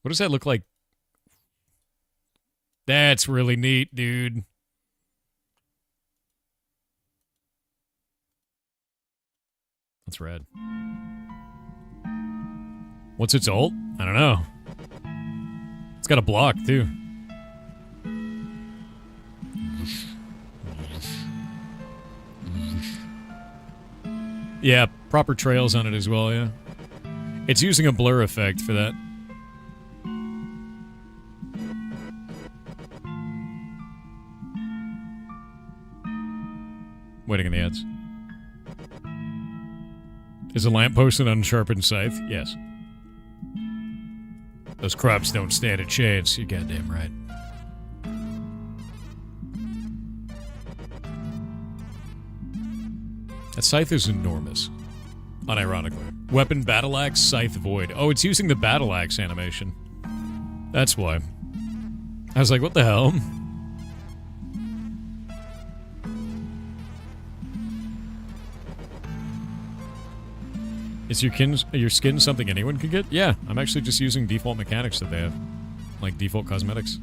S1: What does that look like? That's really neat, dude. That's rad. What's its ult? I don't know. It's got a block, too. Yeah, proper trails on it as well, yeah. It's using a blur effect for that. Waiting on the ads. Is a lamppost an unsharpened scythe? Yes. Those crops don't stand a chance. You're goddamn right. That scythe is enormous. Unironically. Weapon battle axe, scythe void. Oh, it's using the battle axe animation. That's why. I was like, what the hell? Is your skin something anyone can get? Yeah, I'm actually just using default mechanics that they have. Like default cosmetics.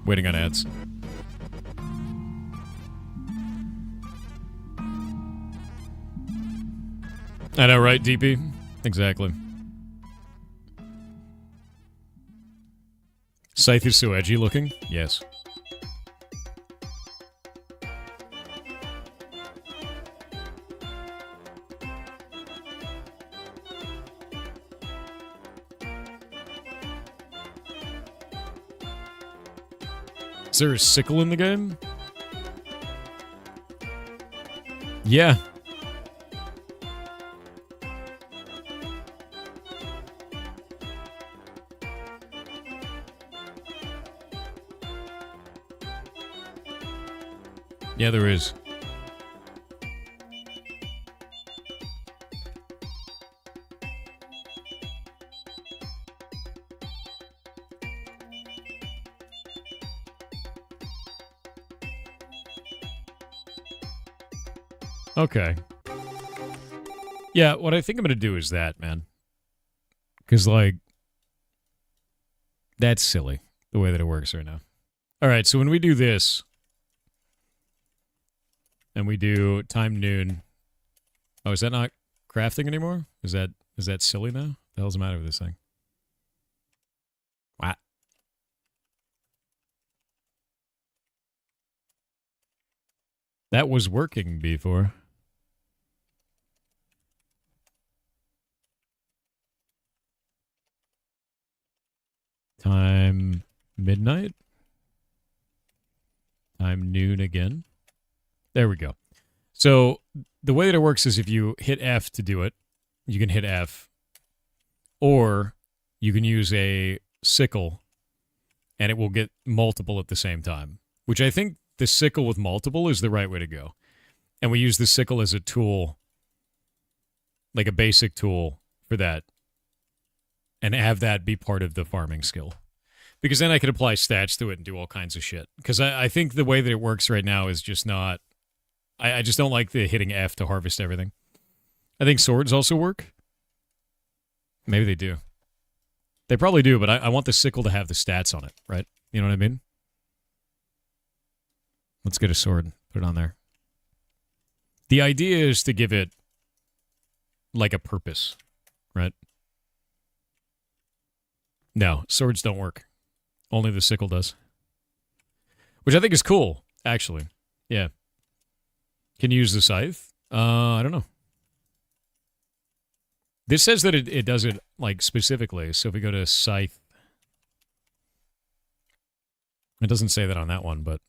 S1: Waiting on ads. I know, right, DP? Exactly. Scythe is so edgy looking? Yes. Is there a sickle in the game? Yeah. Yeah, there is. Okay. Yeah, what I think I'm going to do is that, man. Because, like, that's silly, the way that it works right now. All right, so when we do this, and we do time noon... Oh, is that not crafting anymore? Is that silly now? The hell's the matter with this thing? What? That was working before. Time midnight? Time noon again? There we go. So the way that it works is if you hit F to do it, you can hit F, or you can use a sickle, and it will get multiple at the same time, which I think the sickle with multiple is the right way to go. And we use the sickle as a tool, like a basic tool for that, and have that be part of the farming skill. Because then I could apply stats to it and do all kinds of shit. Because I think the way that it works right now is just not... I just don't like the hitting F to harvest everything. I think swords also work. Maybe they do. They probably do, but I want the sickle to have the stats on it, right? You know what I mean? Let's get a sword. Put it on there. The idea is to give it, like, a purpose, right? No, swords don't work. Only the sickle does. Which I think is cool, actually. Yeah. Can you use the scythe? I don't know. This says that it does it, like, specifically. So if we go to scythe... It doesn't say that on that one, but...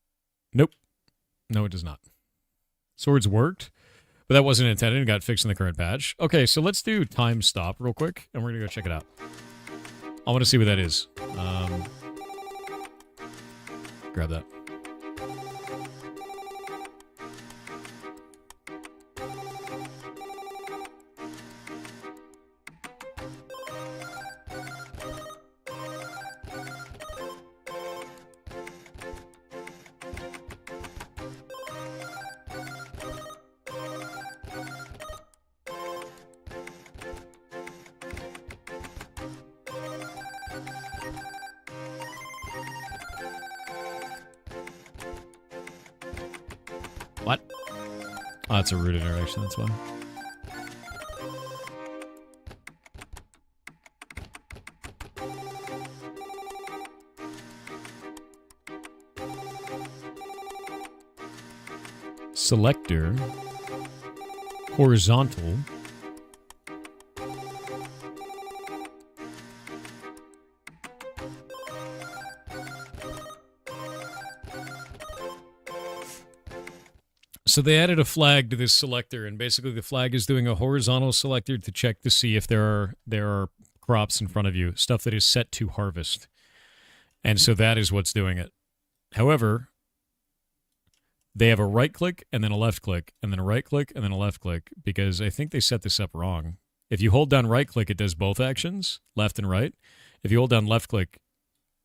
S1: Nope. No, it does not. Swords worked, but that wasn't intended and got fixed in the current patch. Okay, so let's do time stop real quick, and we're going to go check it out. I want to see what that is. Grab that. What? Oh, that's a root interaction, that's why. Selector. Horizontal. So they added a flag to this selector, and basically the flag is doing a horizontal selector to check to see if there are crops in front of you, stuff that is set to harvest. And so that is what's doing it. However, they have a right click and then a left click and then a right click and then a left click, because I think they set this up wrong. If you hold down right click, it does both actions, left and right. If you hold down left click,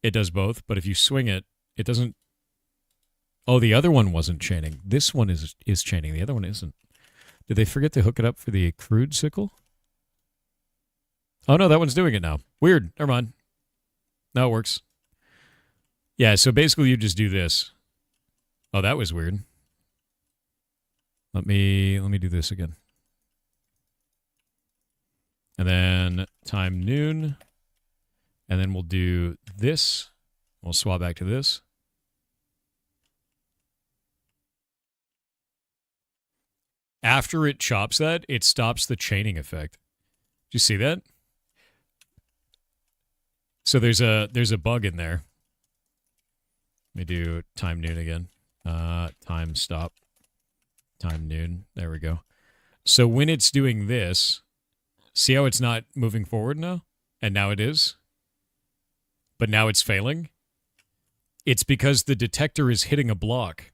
S1: it does both, but if you swing it, it doesn't. Oh, the other one wasn't chaining. This one is chaining. The other one isn't. Did they forget to hook it up for the crude sickle? Oh, no, that one's doing it now. Weird. Never mind. No, it works. Yeah, so basically you just do this. Oh, that was weird. Let me do this again. And then time noon. And then we'll do this. We'll swap back to this. After it chops that, it stops the chaining effect. Do you see that? So there's a bug in there. Let me do time noon again. Time stop. Time noon. There we go. So when it's doing this, see how it's not moving forward now? And now it is? But now it's failing? It's because the detector is hitting a block.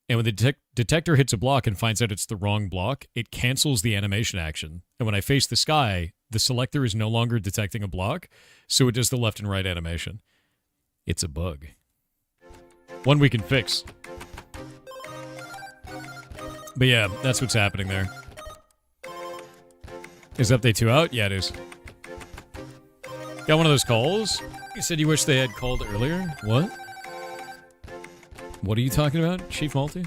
S1: And when the detector hits a block and finds out it's the wrong block, it cancels the animation action. And when I face the sky, the selector is no longer detecting a block, so it does the left and right animation. It's a bug. One we can fix. But yeah, that's what's happening there. Is update 2 out? Yeah, it is. Got one of those calls? You said you wish they had called earlier? What? What are you talking about, Chief Malty?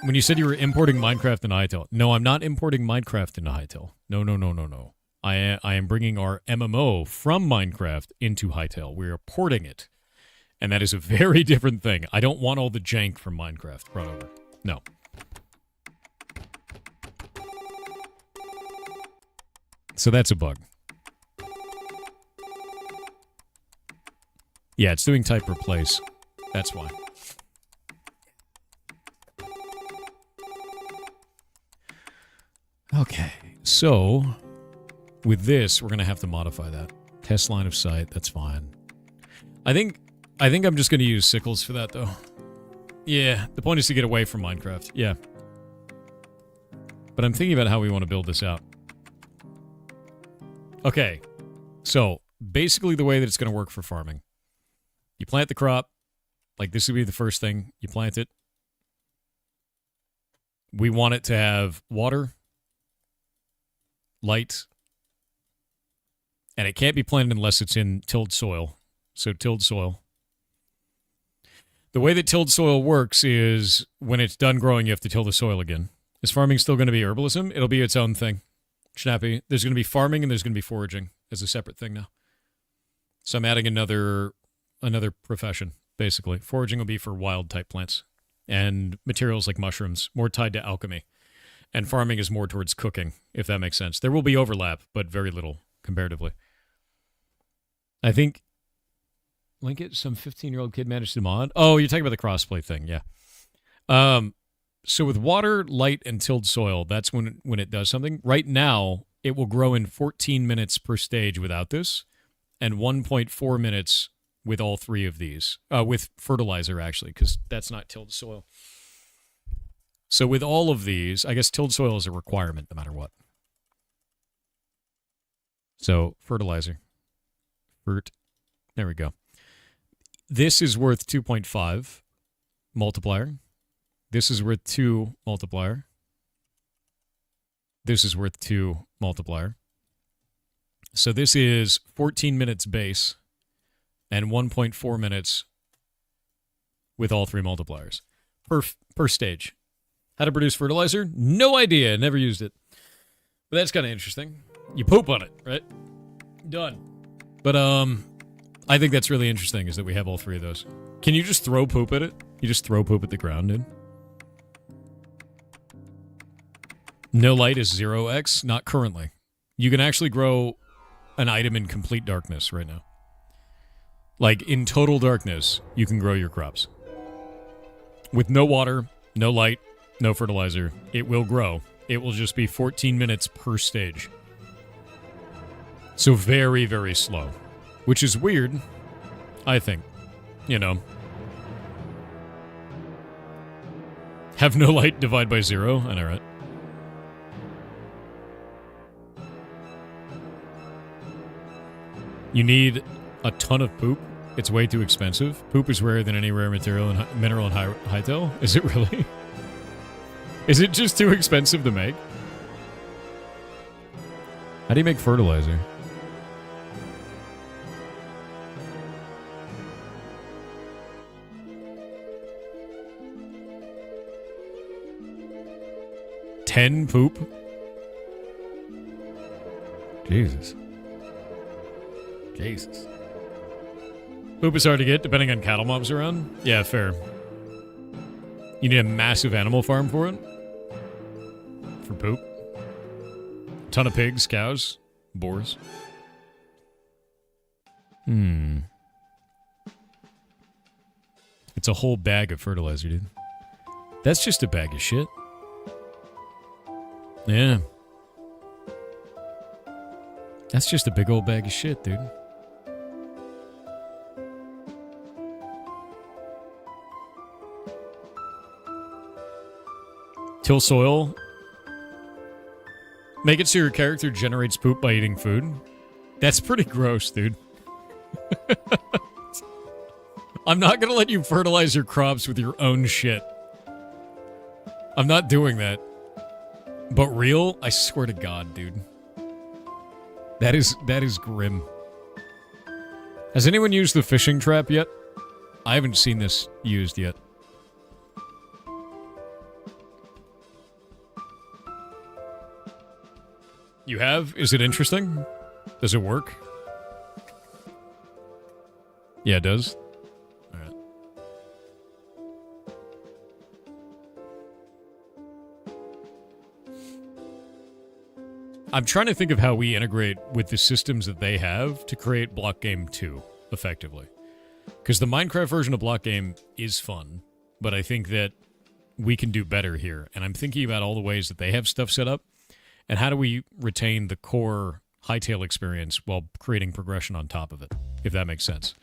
S1: When you said you were importing Minecraft into Hytale. No, I'm not importing Minecraft into Hytale. No. I am bringing our MMO from Minecraft into Hytale. We are porting it. And that is a very different thing. I don't want all the jank from Minecraft brought over. No. So that's a bug. Yeah, it's doing type replace. That's why. Okay, so with this, we're gonna have to modify that. Test line of sight, that's fine. I think I'm just gonna use sickles for that though. Yeah, the point is to get away from Minecraft. Yeah. But I'm thinking about how we want to build this out. Okay, so basically the way that it's gonna work for farming. You plant the crop, like this would be the first thing. You plant it. We want it to have water, light, and it can't be planted unless it's in tilled soil. So tilled soil. The way that tilled soil works is when it's done growing, you have to till the soil again. Is farming still going to be herbalism? It'll be its own thing. Snappy. There's going to be farming and there's going to be foraging as a separate thing now. So I'm adding another profession, basically. Foraging will be for wild type plants and materials like mushrooms, more tied to alchemy. And farming is more towards cooking, if that makes sense. There will be overlap, but very little comparatively. I think, link it, some 15-year-old kid managed to mod. Oh, you're talking about the crossplay thing, yeah. So with water, light, and tilled soil, that's when it does something. Right now, it will grow in 14 minutes per stage without this, and 1.4 minutes with all three of these. With fertilizer, actually, because that's not tilled soil. So with all of these, I guess tilled soil is a requirement no matter what. So fertilizer. There we go. This is worth 2.5 multiplier. This is worth 2 multiplier. This is worth 2 multiplier. So this is 14 minutes base and 1.4 minutes with all 3 multipliers per stage. How to produce fertilizer? No idea. Never used it. But that's kind of interesting. You poop on it, right? Done. But I think that's really interesting is that we have all 3 of those. Can you just throw poop at it? You just throw poop at the ground, dude? No light is 0x? Not currently. You can actually grow an item in complete darkness right now. Like, in total darkness, you can grow your crops. With no water, no light, no fertilizer, it will grow. It will just be 14 minutes per stage. So very, very slow. Which is weird, I think. You know. Have no light, divide by 0. I know, right? You need a ton of poop. It's way too expensive. Poop is rarer than any rare material and mineral in Hytale. Is it really? Is it just too expensive to make? How do you make fertilizer? $10 poop? Jesus. Jesus. Poop is hard to get, depending on cattle mobs around. Yeah, fair. You need a massive animal farm for it? For poop? Ton of pigs, cows, boars. It's a whole bag of fertilizer, dude. That's just a bag of shit. Yeah. That's just a big old bag of shit, dude. Till soil. Make it so your character generates poop by eating food. That's pretty gross, dude. I'm not gonna let you fertilize your crops with your own shit. I'm not doing that. But real, I swear to God, dude. That is grim. Has anyone used the fishing trap yet? I haven't seen this used yet. You have? Is it interesting? Does it work? Yeah, it does. All right. I'm trying to think of how we integrate with the systems that they have to create Blockgame 2 effectively. Because the Minecraft version of Blockgame is fun, but I think that we can do better here. And I'm thinking about all the ways that they have stuff set up, and how do we retain the core Hightail experience while creating progression on top of it, if that makes sense.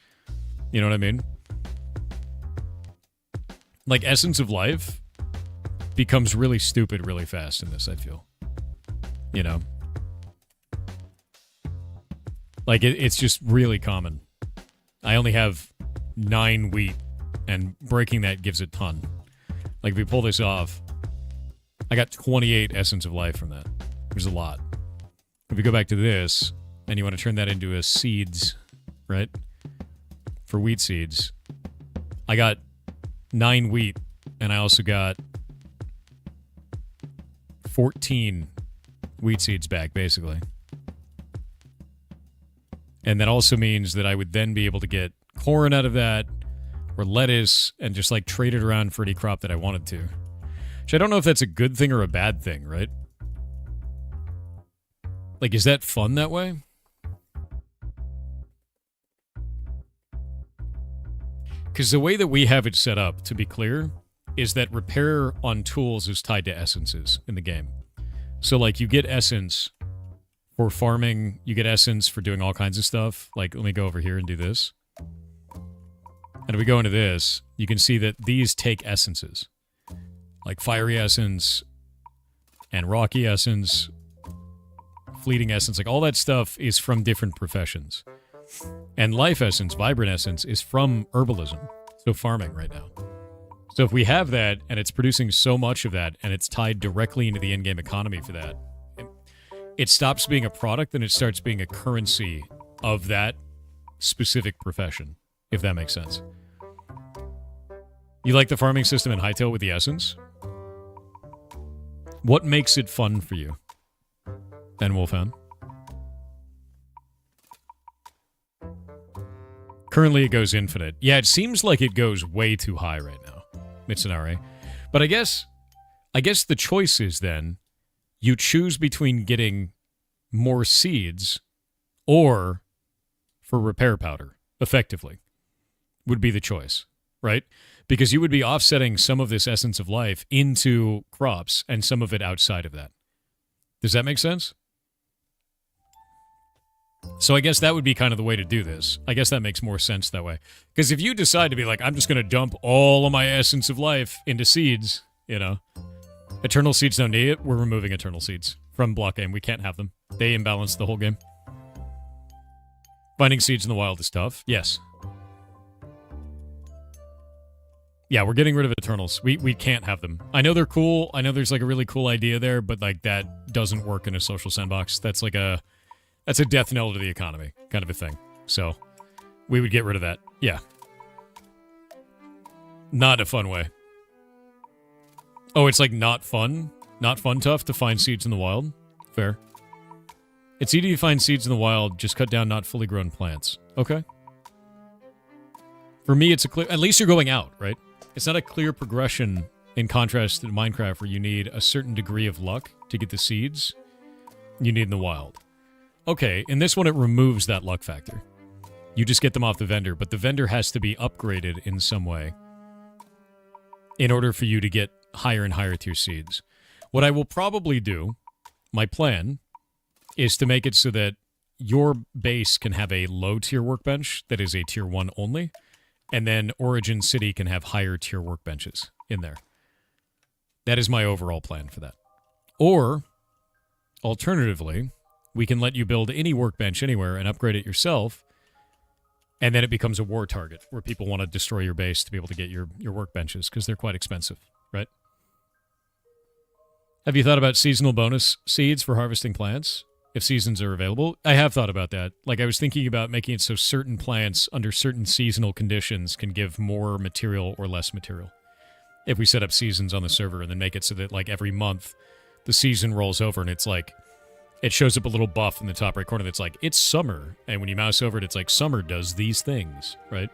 S1: You know what I mean? Like, Essence of Life becomes really stupid really fast in this, I feel. You know? Like, it's just really common. I only have 9 wheat, and breaking that gives a ton. Like, if we pull this off, I got 28 Essence of Life from that. There's a lot. If we go back to this, and you want to turn that into a seeds, right? For wheat seeds, I got 9 wheat, and I also got 14 wheat seeds back, basically. And that also means that I would then be able to get corn out of that, or lettuce, and just, like, trade it around for any crop that I wanted to. Which I don't know if that's a good thing or a bad thing, right? Like, is that fun that way? Because the way that we have it set up, to be clear, is that repair on tools is tied to essences in the game. So, like, you get essence for farming, you get essence for doing all kinds of stuff. Like, let me go over here and do this. And if we go into this, you can see that these take essences. Like fiery essence and rocky essence, fleeting essence, like all that stuff is from different professions. And life essence, vibrant essence, is from herbalism, so farming right now. So if we have that, and it's producing so much of that, and it's tied directly into the in-game economy for that, it stops being a product and it starts being a currency of that specific profession, if that makes sense. You like the farming system in Hightail with the essence? What makes it fun for you? And Wolfhound? Currently it goes infinite. Yeah, it seems like it goes way too high right now. Mitsunari. But I guess the choice is then you choose between getting more seeds or for repair powder, effectively, would be the choice, right? Because you would be offsetting some of this essence of life into crops and some of it outside of that. Does that make sense? So I guess that would be kind of the way to do this. I guess that makes more sense that way. Because if you decide to be like, I'm just going to dump all of my essence of life into seeds, you know, Eternal Seeds don't need it, we're removing Eternal Seeds from Blockgame. We can't have them. They imbalance the whole game. Finding seeds in the wild is tough. Yes. Yeah, we're getting rid of Eternals. We can't have them. I know they're cool. I know there's like a really cool idea there, but like that doesn't work in a social sandbox. That's a death knell to the economy kind of a thing. So we would get rid of that. Yeah. Not a fun way. Oh, it's like not fun? Not fun tough to find seeds in the wild? Fair. It's easy to find seeds in the wild. Just cut down not fully grown plants. Okay. For me, it's a clear... At least you're going out, right? It's not a clear progression in contrast to Minecraft where you need a certain degree of luck to get the seeds you need in the wild. Okay, in this one, it removes that luck factor. You just get them off the vendor, but the vendor has to be upgraded in some way in order for you to get higher and higher tier seeds. What I will probably do, my plan, is to make it so that your base can have a low tier workbench that is a tier 1 only, and then Origin City can have higher tier workbenches in there. That is my overall plan for that. Or, alternatively, we can let you build any workbench anywhere and upgrade it yourself, and then it becomes a war target where people want to destroy your base to be able to get your workbenches because they're quite expensive, right? Have you thought about seasonal bonus seeds for harvesting plants if seasons are available? I have thought about that. Like, I was thinking about making it so certain plants under certain seasonal conditions can give more material or less material. If we set up seasons on the server and then make it so that, like, every month the season rolls over and it's like, it shows up a little buff in the top right corner that's like, it's summer. And when you mouse over it, it's like, summer does these things, right?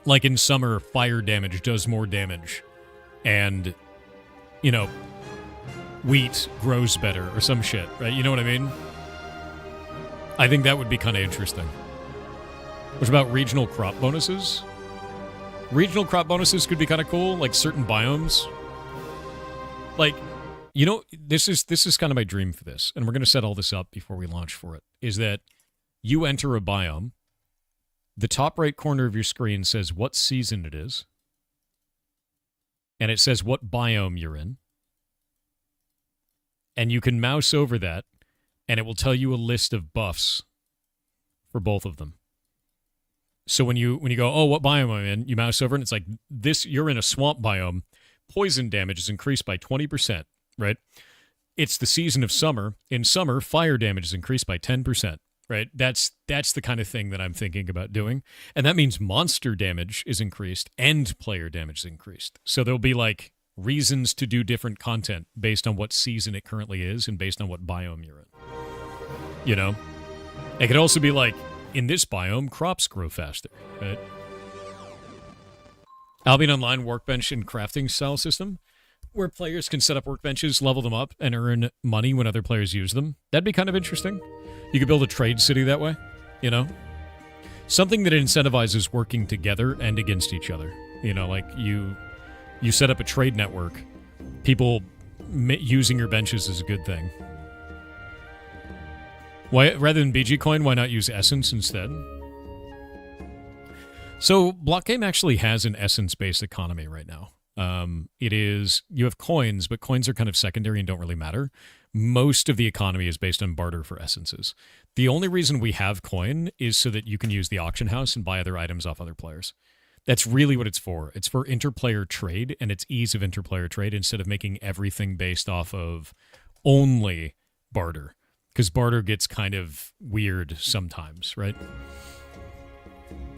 S1: Like in summer, fire damage does more damage. And, you know, wheat grows better or some shit, right? You know what I mean? I think that would be kind of interesting. What about regional crop bonuses? Regional crop bonuses could be kind of cool, like certain biomes. Like, you know, this is kind of my dream for this, and we're going to set all this up before we launch for it, is that you enter a biome, the top right corner of your screen says what season it is, and it says what biome you're in, and you can mouse over that, and it will tell you a list of buffs for both of them. So when you go, oh, what biome am I in? You mouse over, and it's like, this, you're in a swamp biome, poison damage is increased by 20%. Right? It's the season of summer. In summer, fire damage is increased by 10%. Right? That's the kind of thing that I'm thinking about doing. And that means monster damage is increased and player damage is increased. So there'll be like reasons to do different content based on what season it currently is and based on what biome you're in. You know? It could also be like, in this biome, crops grow faster. Right? Albion Online workbench and crafting style system, where players can set up workbenches, level them up, and earn money when other players use them. That'd be kind of interesting. You could build a trade city that way, you know? Something that incentivizes working together and against each other. You know, like you set up a trade network. People using your benches is a good thing. Why, rather than BG coin, why not use essence instead? So, Blockgame actually has an essence-based economy right now. It is, you have coins, but coins are kind of secondary and don't really matter. Most of the economy is based on barter for essences. The only reason we have coin is so that you can use the auction house and buy other items off other players. That's really what it's for. It's for interplayer trade and its ease of interplayer trade instead of making everything based off of only barter. Because barter gets kind of weird sometimes, right?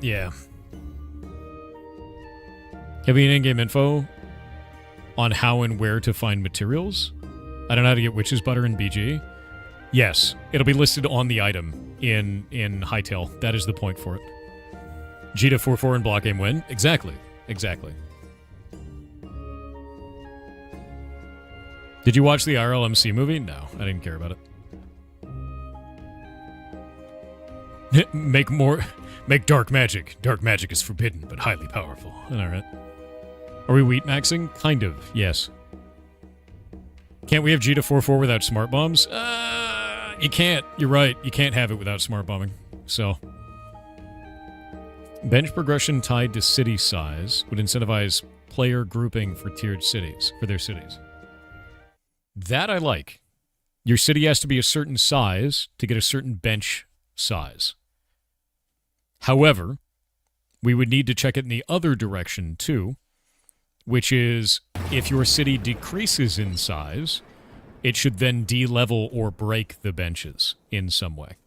S1: Yeah. Have you any in-game info on how and where to find materials? I don't know how to get witch's butter in BG. Yes, it'll be listed on the item in Hytale. That is the point for it. Gita 4-4 and Blockgame win. Exactly. Exactly. Did you watch the RLMC movie? No, I didn't care about it. Make dark magic. Dark magic is forbidden, but highly powerful. All right. Are we wheat maxing? Kind of, yes. Can't we have Gita 4-4 without smart bombs? You can't. You're right. You can't have it without smart bombing. So, bench progression tied to city size would incentivize player grouping for tiered cities, for their cities. That I like. Your city has to be a certain size to get a certain bench size. However, we would need to check it in the other direction too, which is if your city decreases in size, it should then de-level or break the benches in some way.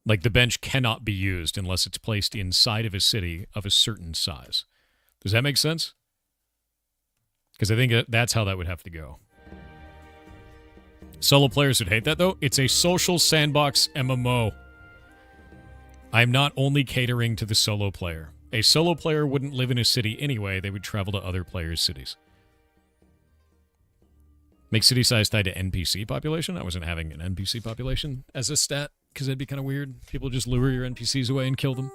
S1: Like the bench cannot be used unless it's placed inside of a city of a certain size. Does that make sense? Because I think that's how that would have to go. Solo players would hate that, though. It's a social sandbox MMO. I'm not only catering to the solo player. A solo player wouldn't live in a city anyway. They would travel to other players' cities. Make city size tied to NPC population? I wasn't having an NPC population as a stat, because that'd be kind of weird. People just lure your NPCs away and kill them.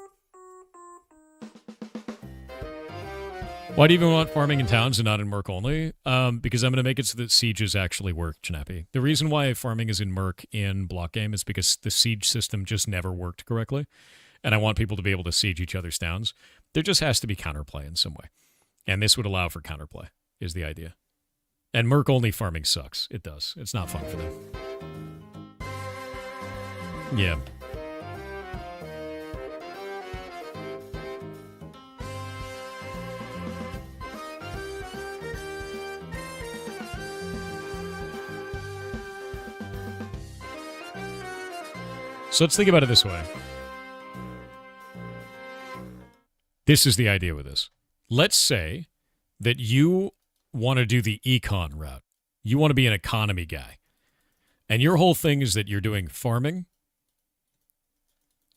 S1: Why do you even want farming in towns and not in Merc only? Because I'm going to make it so that sieges actually work, Janappy. The reason why farming is in Merc in Blockgame is because the siege system just never worked correctly, and I want people to be able to siege each other's towns. There just has to be counterplay in some way, and this would allow for counterplay, is the idea. And Merc only farming sucks. It does. It's not fun for them. Yeah. So let's think about it this way. This is the idea with this. Let's say that you want to do the econ route. You want to be an economy guy. And your whole thing is that you're doing farming,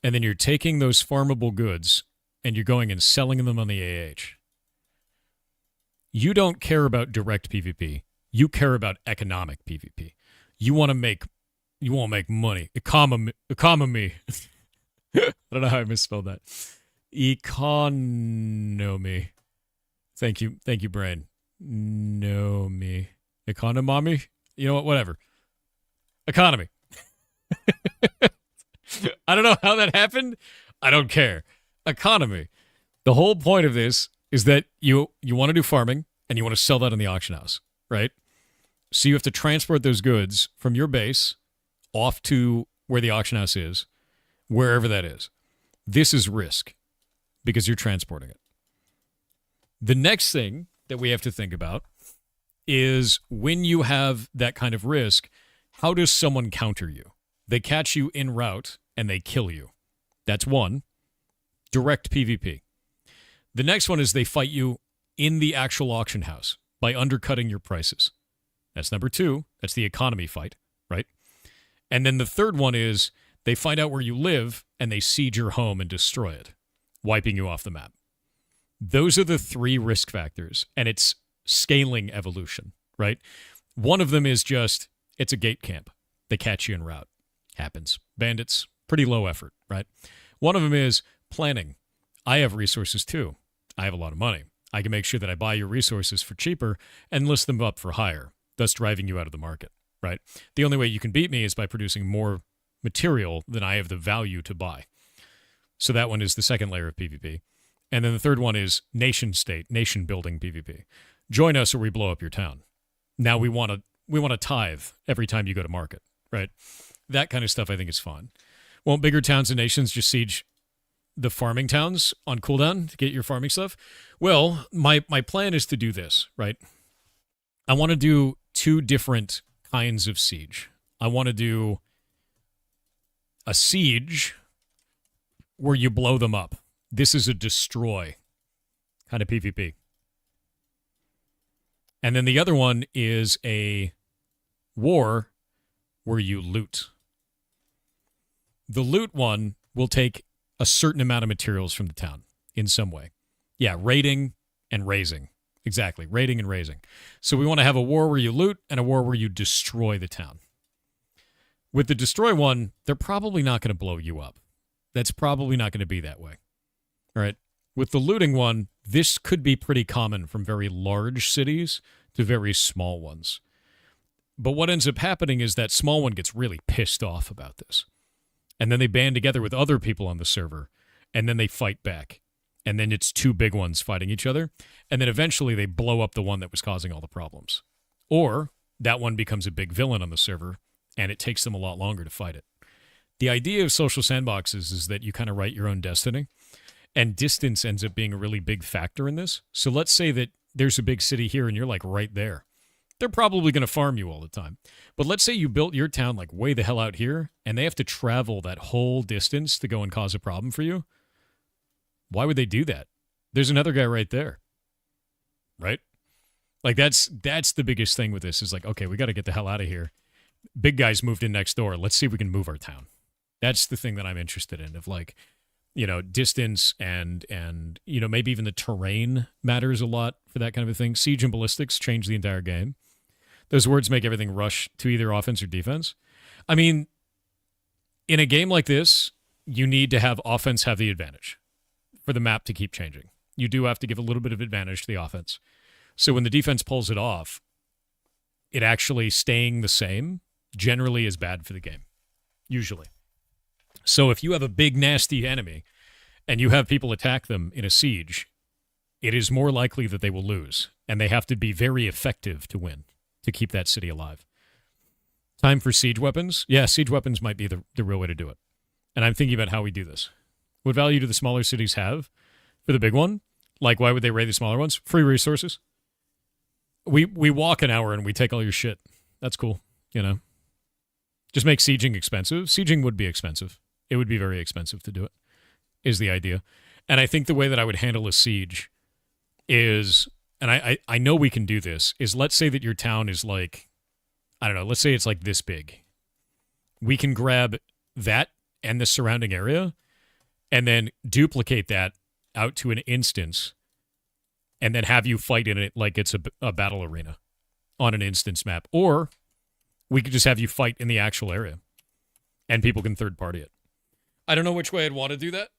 S1: and then you're taking those farmable goods and you're going and selling them on the AH. You don't care about direct PvP. You care about economic PvP. You want to make money. Economy. I don't know how I misspelled that. Economy. Thank you, brain. No me. Economy? You know what? Whatever. Economy. I don't know how that happened. I don't care. Economy. The whole point of this is that you want to do farming and you want to sell that in the auction house, right? So you have to transport those goods from your base off to where the auction house is, wherever that is. This is risk because you're transporting it. The next thing that we have to think about is when you have that kind of risk, how does someone counter you? They catch you en route and they kill you. That's one. Direct PvP. The next one is they fight you in the actual auction house by undercutting your prices. That's number two. That's the economy fight, right? And then the third one is they find out where you live and they siege your home and destroy it, wiping you off the map. Those are the three risk factors, and it's scaling evolution, right? One of them is just, it's a gate camp. They catch you en route. Happens. Bandits, pretty low effort, right? One of them is planning. I have resources too. I have a lot of money. I can make sure that I buy your resources for cheaper and list them up for higher, thus driving you out of the market, right? The only way you can beat me is by producing more material than I have the value to buy. So that one is the second layer of PvP. And then the third one is nation state, nation building PvP. Join us or we blow up your town. Now we want to tithe every time you go to market, right? That kind of stuff I think is fun. Won't bigger towns and nations just siege the farming towns on cooldown to get your farming stuff? Well, my plan is to do this, right? I want to do two different kinds of siege. I want to do a siege where you blow them up. This is a destroy kind of PvP. And then the other one is a war where you loot. The loot one will take a certain amount of materials from the town in some way. Yeah, raiding and raising. Exactly, raiding and raising. So we want to have a war where you loot and a war where you destroy the town. With the destroy one, they're probably not going to blow you up. That's probably not going to be that way. All right. With the looting one, this could be pretty common from very large cities to very small ones. But what ends up happening is that small one gets really pissed off about this. And then they band together with other people on the server, and then they fight back. And then it's two big ones fighting each other. And then eventually they blow up the one that was causing all the problems. Or that one becomes a big villain on the server, and it takes them a lot longer to fight it. The idea of social sandboxes is that you kind of write your own destiny. And distance ends up being a really big factor in this. So let's say that there's a big city here and you're like right there. They're probably going to farm you all the time. But let's say you built your town like way the hell out here and they have to travel that whole distance to go and cause a problem for you. Why would they do that? There's another guy right there. Right? Like that's the biggest thing with this is like, okay, we got to get the hell out of here. big guys moved in next door. Let's see if we can move our town. That's the thing that I'm interested in, of like, you know, distance and you know, maybe even the terrain matters a lot for that kind of a thing. Siege and ballistics change the entire game. Those words make everything rush to either offense or defense. I mean, in a game like this, you need to have offense have the advantage for the map to keep changing. You do have to give a little bit of advantage to the offense. So when the defense pulls it off, it actually staying the same generally is bad for the game, usually. So if you have a big, nasty enemy and you have people attack them in a siege, it is more likely that they will lose, and they have to be very effective to win, to keep that city alive. Time for siege weapons? Yeah, siege weapons might be the real way to do it. And I'm thinking about how we do this. What value do the smaller cities have for the big one? Like, why would they raid the smaller ones? Free resources. We walk an hour and we take all your shit. That's cool, you know. Just make sieging expensive. Sieging would be expensive. It would be very expensive to do it, is the idea. And I think the way that I would handle a siege is, and I know we can do this, is let's say that your town is like, I don't know, let's say it's like this big. We can grab that and the surrounding area and then duplicate that out to an instance and then have you fight in it like it's a battle arena on an instance map. Or we could just have you fight in the actual area and people can third party it. I don't know which way I'd want to do that.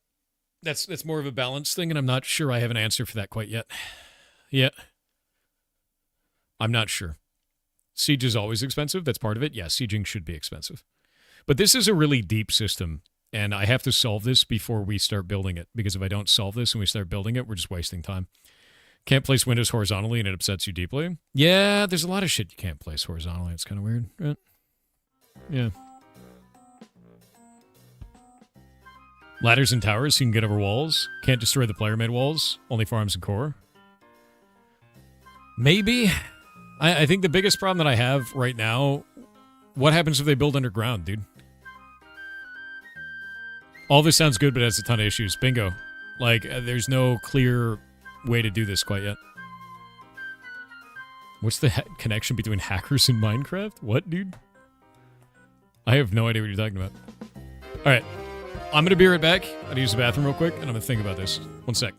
S1: That's more of a balance thing, and I'm not sure I have an answer for that quite yet. I'm not sure. Siege is always expensive. That's part of it. Yeah, sieging should be expensive. But this is a really deep system, and I have to solve this before we start building it, because if I don't solve this and we start building it, we're just wasting time. Can't place windows horizontally, and it upsets you deeply. Yeah, there's a lot of shit you can't place horizontally. It's kind of weird, right? Yeah. Ladders and towers, so you can get over walls. Can't destroy the player-made walls. Only farms and core. Maybe. I think the biggest problem that I have right now, what happens if they build underground, dude? All this sounds good, but it has a ton of issues. Bingo. Like, there's no clear way to do this quite yet. What's the connection between hackers and Minecraft? What, dude? I have no idea what you're talking about. All right. I'm going to be right back. I'm going to use the bathroom real quick, and I'm going to think about this. One sec.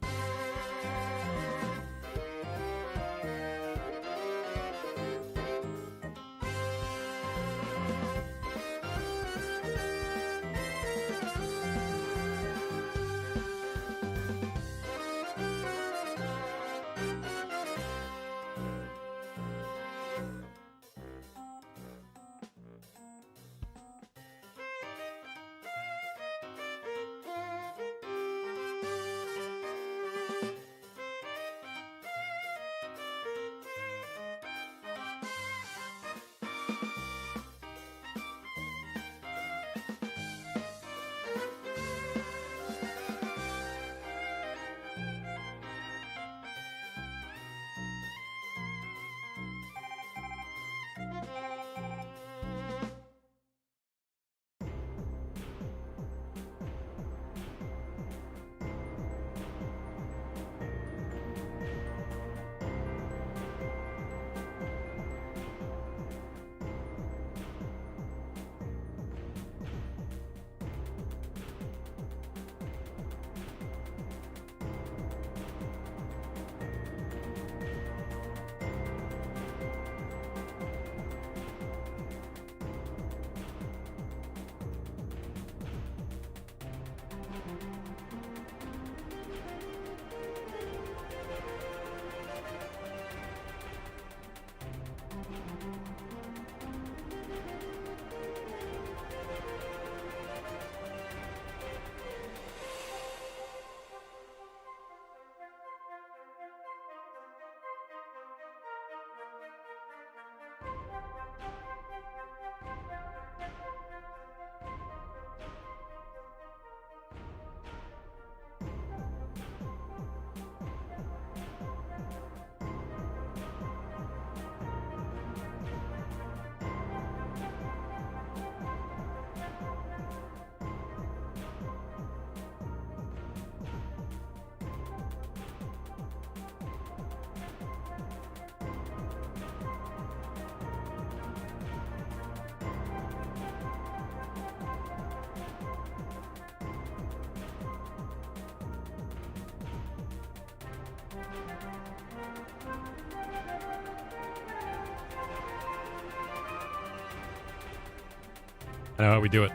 S1: I know how we do it.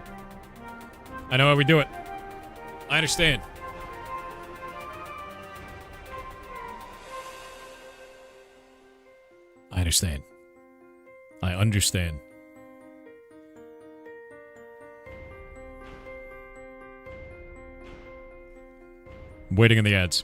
S1: I know how we do it. I understand. I understand. I understand. I'm waiting on the ads.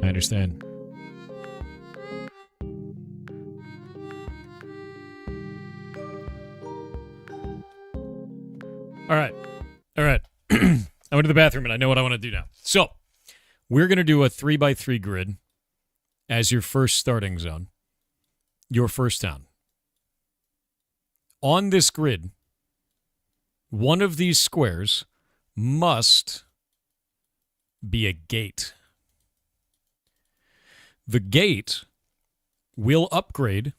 S1: I understand. All right. All right. I went to the bathroom and I know what I want to do now. So, we're going to do a 3x3 grid as your first starting zone, your first town. On this grid, one of these squares must be a gate. The gate will upgrade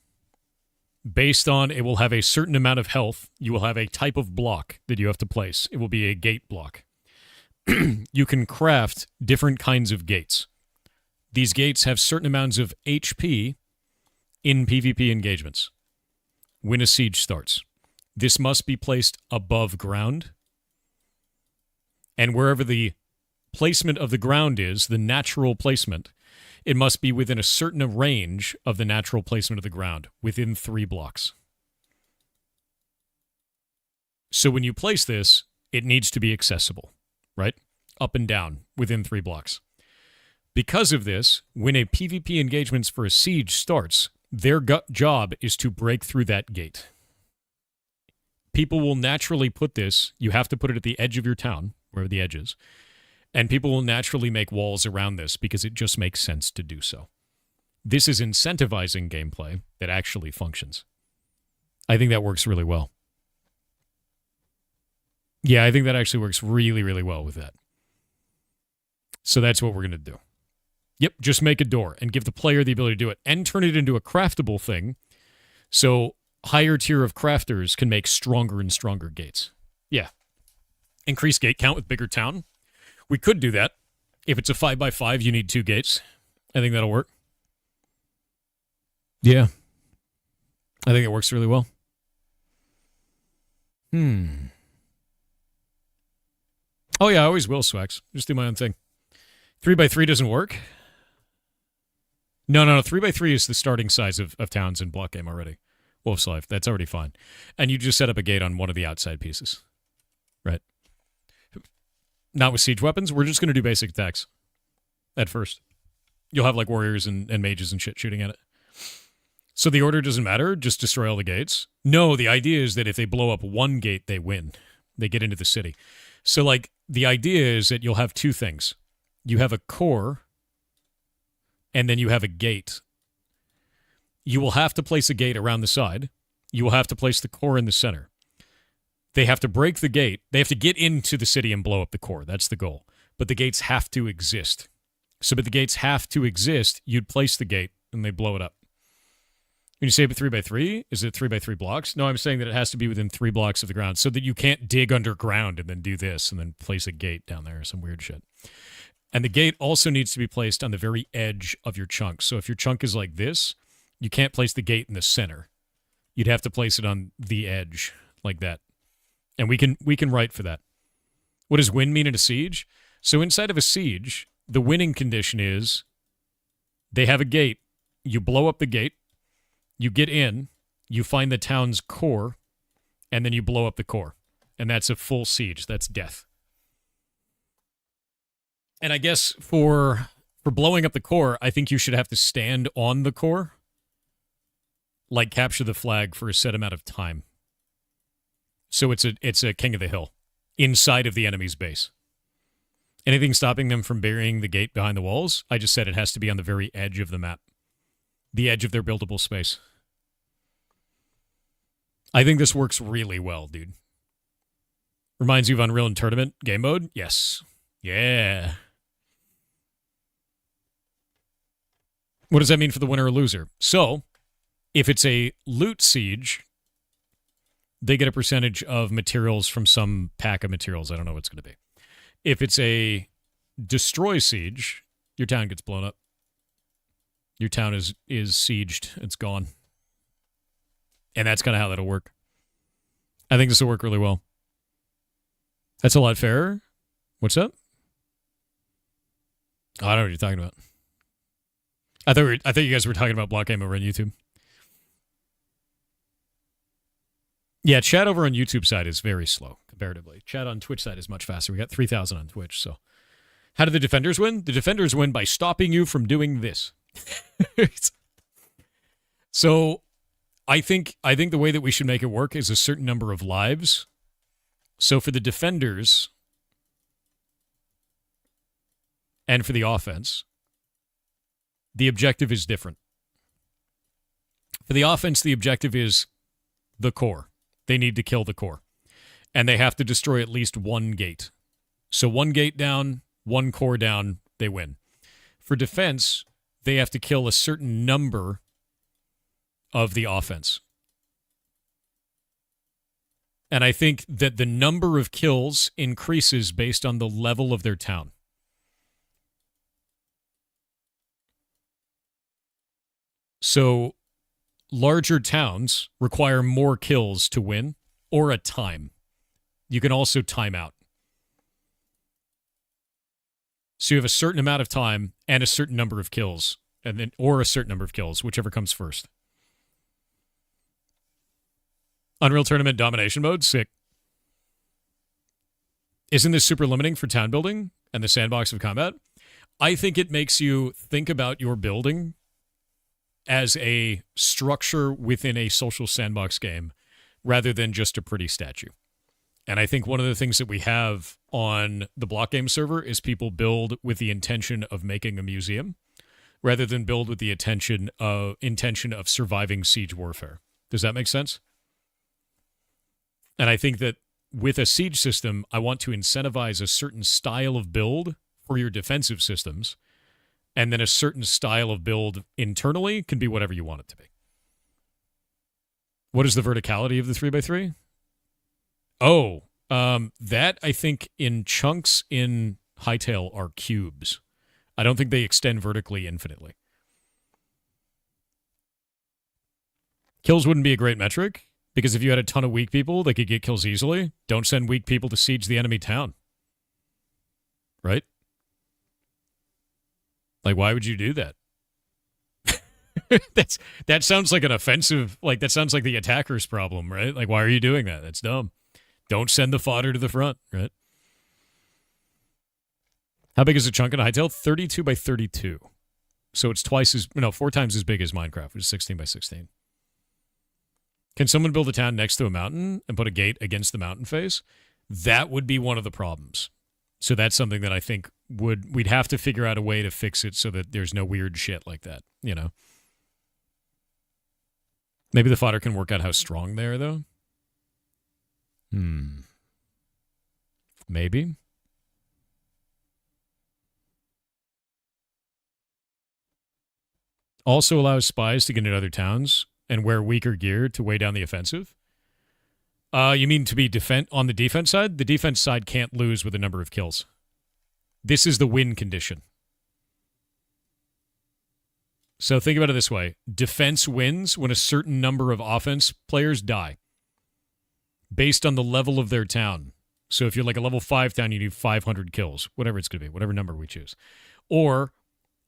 S1: based on it will have a certain amount of health. You will have a type of block that you have to place. It will be a gate block. You can craft different kinds of gates. These gates have certain amounts of HP in PvP engagements when a siege starts. This must be placed above ground. And wherever the placement of the ground is, the natural placement, it must be within a certain range of the natural placement of the ground, within 3 blocks. So when you place this, it needs to be accessible, right? Up and down, within 3 blocks. Because of this, when a PvP engagement for a siege starts, their job is to break through that gate. People will naturally put this, you have to put it at the edge of your town, wherever the edge is, and people will naturally make walls around this because it just makes sense to do so. This is incentivizing gameplay that actually functions. I think that works really well. Yeah, I think that actually works really, really well with that. So that's what we're going to do. Yep, just make a door and give the player the ability to do it and turn it into a craftable thing so higher tier of crafters can make stronger and stronger gates. Yeah. Increase gate count with bigger town. We could do that. If it's a 5x5, you need 2 gates. I think that'll work. Yeah. I think it works really well. Oh, yeah, I always will, Swax. Just do my own thing. 3x3 doesn't work? No. 3x3 is the starting size of towns in Blockgame already. Wolf's Life. That's already fine. And you just set up a gate on one of the outside pieces. Right. Not with siege weapons. We're just going to do basic attacks at first. You'll have like warriors and mages and shit shooting at it. So the order doesn't matter. Just destroy all the gates. No, the idea is that if they blow up one gate, they win. They get into the city. So like the idea is that you'll have 2 things. You have a core and then you have a gate. You will have to place a gate around the side. You will have to place the core in the center. They have to break the gate. They have to get into the city and blow up the core. That's the goal. But the gates have to exist. So, but the gates have to exist. You'd place the gate and they blow it up. When you say 3x3, is it 3x3 blocks? No, I'm saying that it has to be within 3 blocks of the ground so that you can't dig underground and then do this and then place a gate down there or some weird shit. And the gate also needs to be placed on the very edge of your chunk. So if your chunk is like this, you can't place the gate in the center. You'd have to place it on the edge like that. And we can write for that. What does win mean in a siege? So inside of a siege, the winning condition is they have a gate. You blow up the gate. You get in. You find the town's core. And then you blow up the core. And that's a full siege. That's death. And I guess for blowing up the core, I think you should have to stand on the core. Like capture the flag for a set amount of time. So it's a king of the hill inside of the enemy's base. Anything stopping them from burying the gate behind the walls? I just said it has to be on the very edge of the map. The edge of their buildable space. I think this works really well, dude. Reminds you of Unreal in Tournament game mode? Yes. Yeah. What does that mean for the winner or loser? So, if it's a loot siege, they get a percentage of materials from some pack of materials. I don't know what it's going to be. If it's a destroy siege, your town gets blown up. Your town is sieged. It's gone. And that's kind of how that'll work. I think this will work really well. That's a lot fairer. What's up? Oh, I don't know what you're talking about. I thought you guys were talking about Blockgame over on YouTube. Yeah, chat over on YouTube side is very slow comparatively. Chat on Twitch side is much faster. We got 3,000 on Twitch. So, how do the defenders win? The defenders win by stopping you from doing this. So, I think the way that we should make it work is a certain number of lives. So for the defenders and for the offense, the objective is different. For the offense, the objective is the core. They need to kill the core. And they have to destroy at least one gate. So one gate down, one core down, they win. For defense, they have to kill a certain number of the offense. And I think that the number of kills increases based on the level of their town. So larger towns require more kills to win, or a time. You can also time out. So you have a certain amount of time and a certain number of kills, and then or a certain number of kills, whichever comes first. Unreal Tournament domination mode, sick. Isn't this super limiting for town building and the sandbox of combat? I think it makes you think about your building as a structure within a social sandbox game rather than just a pretty statue. And I think one of the things that we have on the Blockgame server is people build with the intention of making a museum rather than build with the intention of surviving siege warfare. Does that make sense? And I think that with a siege system, I want to incentivize a certain style of build for your defensive systems, and then a certain style of build internally can be whatever you want it to be. What is the verticality of the 3x3? Oh, that I think in chunks in Hightail are cubes. I don't think they extend vertically infinitely. Kills wouldn't be a great metric, because if you had a ton of weak people that could get kills easily, don't send weak people to siege the enemy town. Right? Like, why would you do that? That sounds like an offensive, like, that sounds like the attacker's problem, right? Like, why are you doing that? That's dumb. Don't send the fodder to the front, right? How big is a chunk in a Hightail? 32 by 32. So it's 4 times as big as Minecraft, which is 16 by 16. Can someone build a town next to a mountain and put a gate against the mountain face? That would be one of the problems. So that's something that I think we'd have to figure out a way to fix it so that there's no weird shit like that, you know? Maybe the fodder can work out how strong they are, though. Maybe. Also allows spies to get into other towns and wear weaker gear to weigh down the offensive. You mean to be on the defense side? The defense side can't lose with a number of kills. This is the win condition. So think about it this way. Defense wins when a certain number of offense players die based on the level of their town. So if you're like a level 5 town, you need 500 kills, whatever it's going to be, whatever number we choose. Or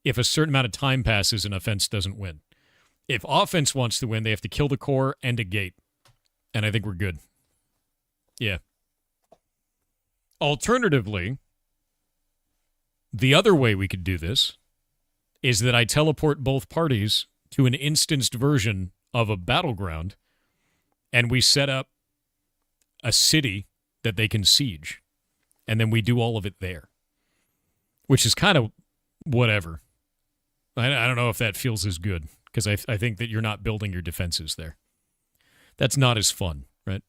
S1: if a certain amount of time passes and offense doesn't win. If offense wants to win, they have to kill the core and a gate. And I think we're good. Yeah. Alternatively, the other way we could do this is that I teleport both parties to an instanced version of a battleground, and we set up a city that they can siege, and then we do all of it there, which is kind of whatever. I don't know if that feels as good, because I think that you're not building your defenses there. That's not as fun, right?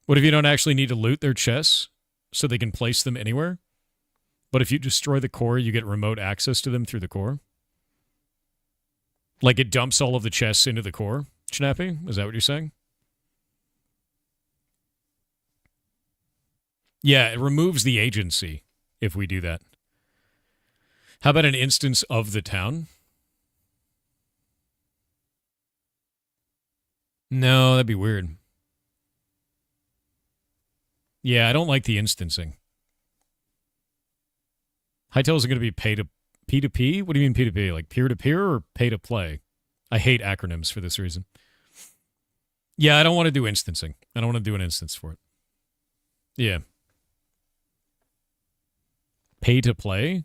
S1: What if you don't actually need to loot their chests so they can place them anywhere? But if you destroy the core, you get remote access to them through the core? Like it dumps all of the chests into the core, Snappy? Is that what you're saying? Yeah, it removes the agency if we do that. How about an instance of the town? No, that'd be weird. Yeah, I don't like the instancing. Hytale is going to be P2P? What do you mean P2P? Like peer-to-peer or pay-to-play? I hate acronyms for this reason. Yeah, I don't want to do instancing. I don't want to do an instance for it. Yeah. Pay-to-play?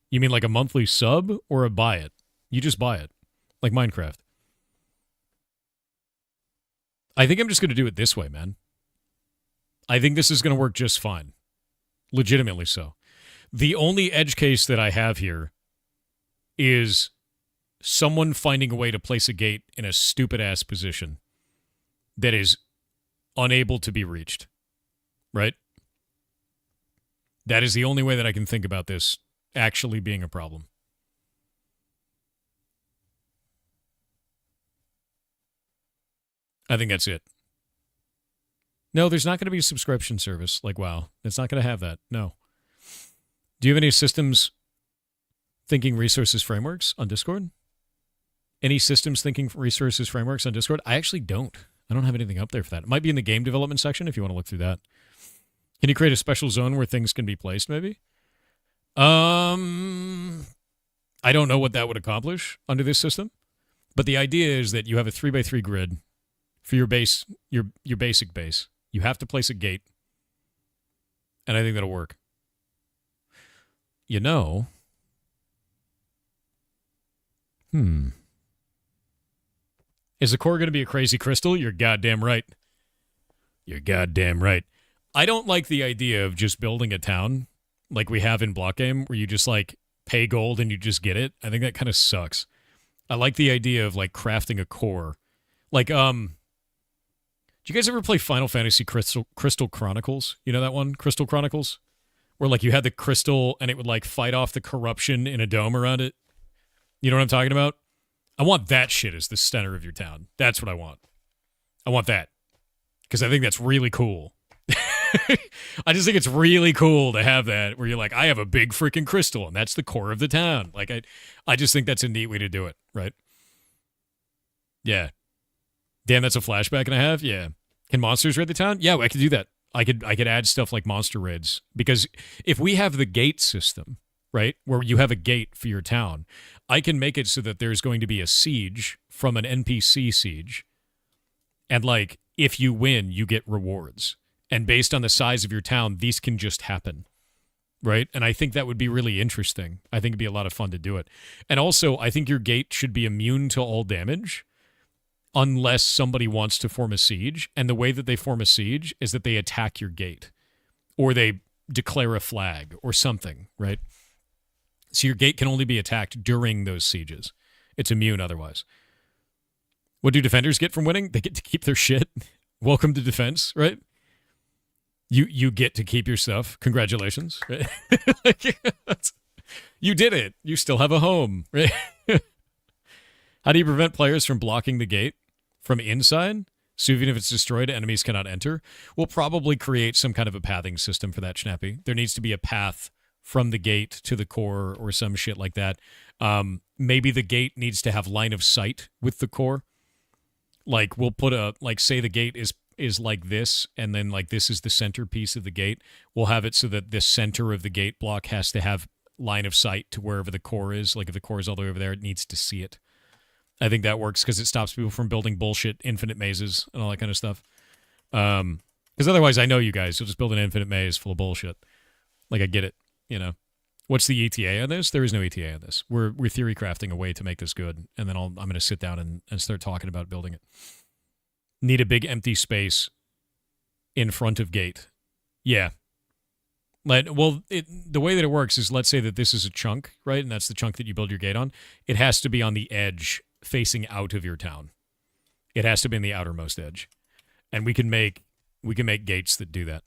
S1: You mean like a monthly sub or a buy it? You just buy it. Like Minecraft. I think I'm just going to do it this way, man. I think this is going to work just fine. Legitimately so. The only edge case that I have here is someone finding a way to place a gate in a stupid-ass position that is unable to be reached. Right? That is the only way that I can think about this actually being a problem. I think that's it. No, there's not going to be a subscription service like WoW. It's not going to have that. No. Do you have any systems thinking resources frameworks on Discord? Any systems thinking resources frameworks on Discord? I actually don't. I don't have anything up there for that. It might be in the game development section if you want to look through that. Can you create a special zone where things can be placed, maybe? I don't know what that would accomplish under this system, but the idea is that you have a 3x3 grid for your base, your basic base. You have to place a gate, and I think that'll work. You know, is the core going to be a crazy crystal? You're goddamn right. You're goddamn right. I don't like the idea of just building a town like we have in Blockgame where you just like pay gold and you just get it. I think that kind of sucks. I like the idea of like crafting a core. Like, do you guys ever play Final Fantasy Crystal Chronicles? You know that one? Crystal Chronicles? Where like you had the crystal and it would like fight off the corruption in a dome around it. You know what I'm talking about? I want that shit as the center of your town. That's what I want. I want that. Because I think that's really cool. I just think it's really cool to have that where you're like, I have a big freaking crystal and that's the core of the town. Like I just think that's a neat way to do it, right? Yeah. Damn, that's a flashback and a half? Yeah. Can monsters raid the town? Yeah, I could do that. I could add stuff like monster raids. Because if we have the gate system, right, where you have a gate for your town, I can make it so that there's going to be a siege from an NPC siege. And like, if you win, you get rewards. And based on the size of your town, these can just happen, right? And I think that would be really interesting. I think it'd be a lot of fun to do it. And also, I think your gate should be immune to all damage unless somebody wants to form a siege. And the way that they form a siege is that they attack your gate or they declare a flag or something, right? So your gate can only be attacked during those sieges. It's immune otherwise. What do defenders get from winning? They get to keep their shit. Welcome to defense, right? You get to keep your stuff. Congratulations. Right? You did it. You still have a home. Right? How do you prevent players from blocking the gate from inside? So even if it's destroyed, enemies cannot enter. We'll probably create some kind of a pathing system for that, Snappy. There needs to be a path from the gate to the core or some shit like that. Maybe the gate needs to have line of sight with the core. Like we'll put say the gate is like this, and then like this is the centerpiece of the gate. We'll have it so that the center of the gate block has to have line of sight to wherever the core is. Like if the core is all the way over there, it needs to see it. I think that works because it stops people from building bullshit infinite mazes and all that kind of stuff. Because otherwise, I know you guys, you'll just build an infinite maze full of bullshit. Like I get it, you know. What's the ETA on this? There is no ETA on this. We're theory crafting a way to make this good, and then I'm going to sit down and start talking about building it. Need a big empty space in front of gate. Yeah. The way that it works is, let's say that this is a chunk, right? And that's the chunk that you build your gate on. It has to be on the edge facing out of your town. It has to be in the outermost edge. And we can make gates that do that.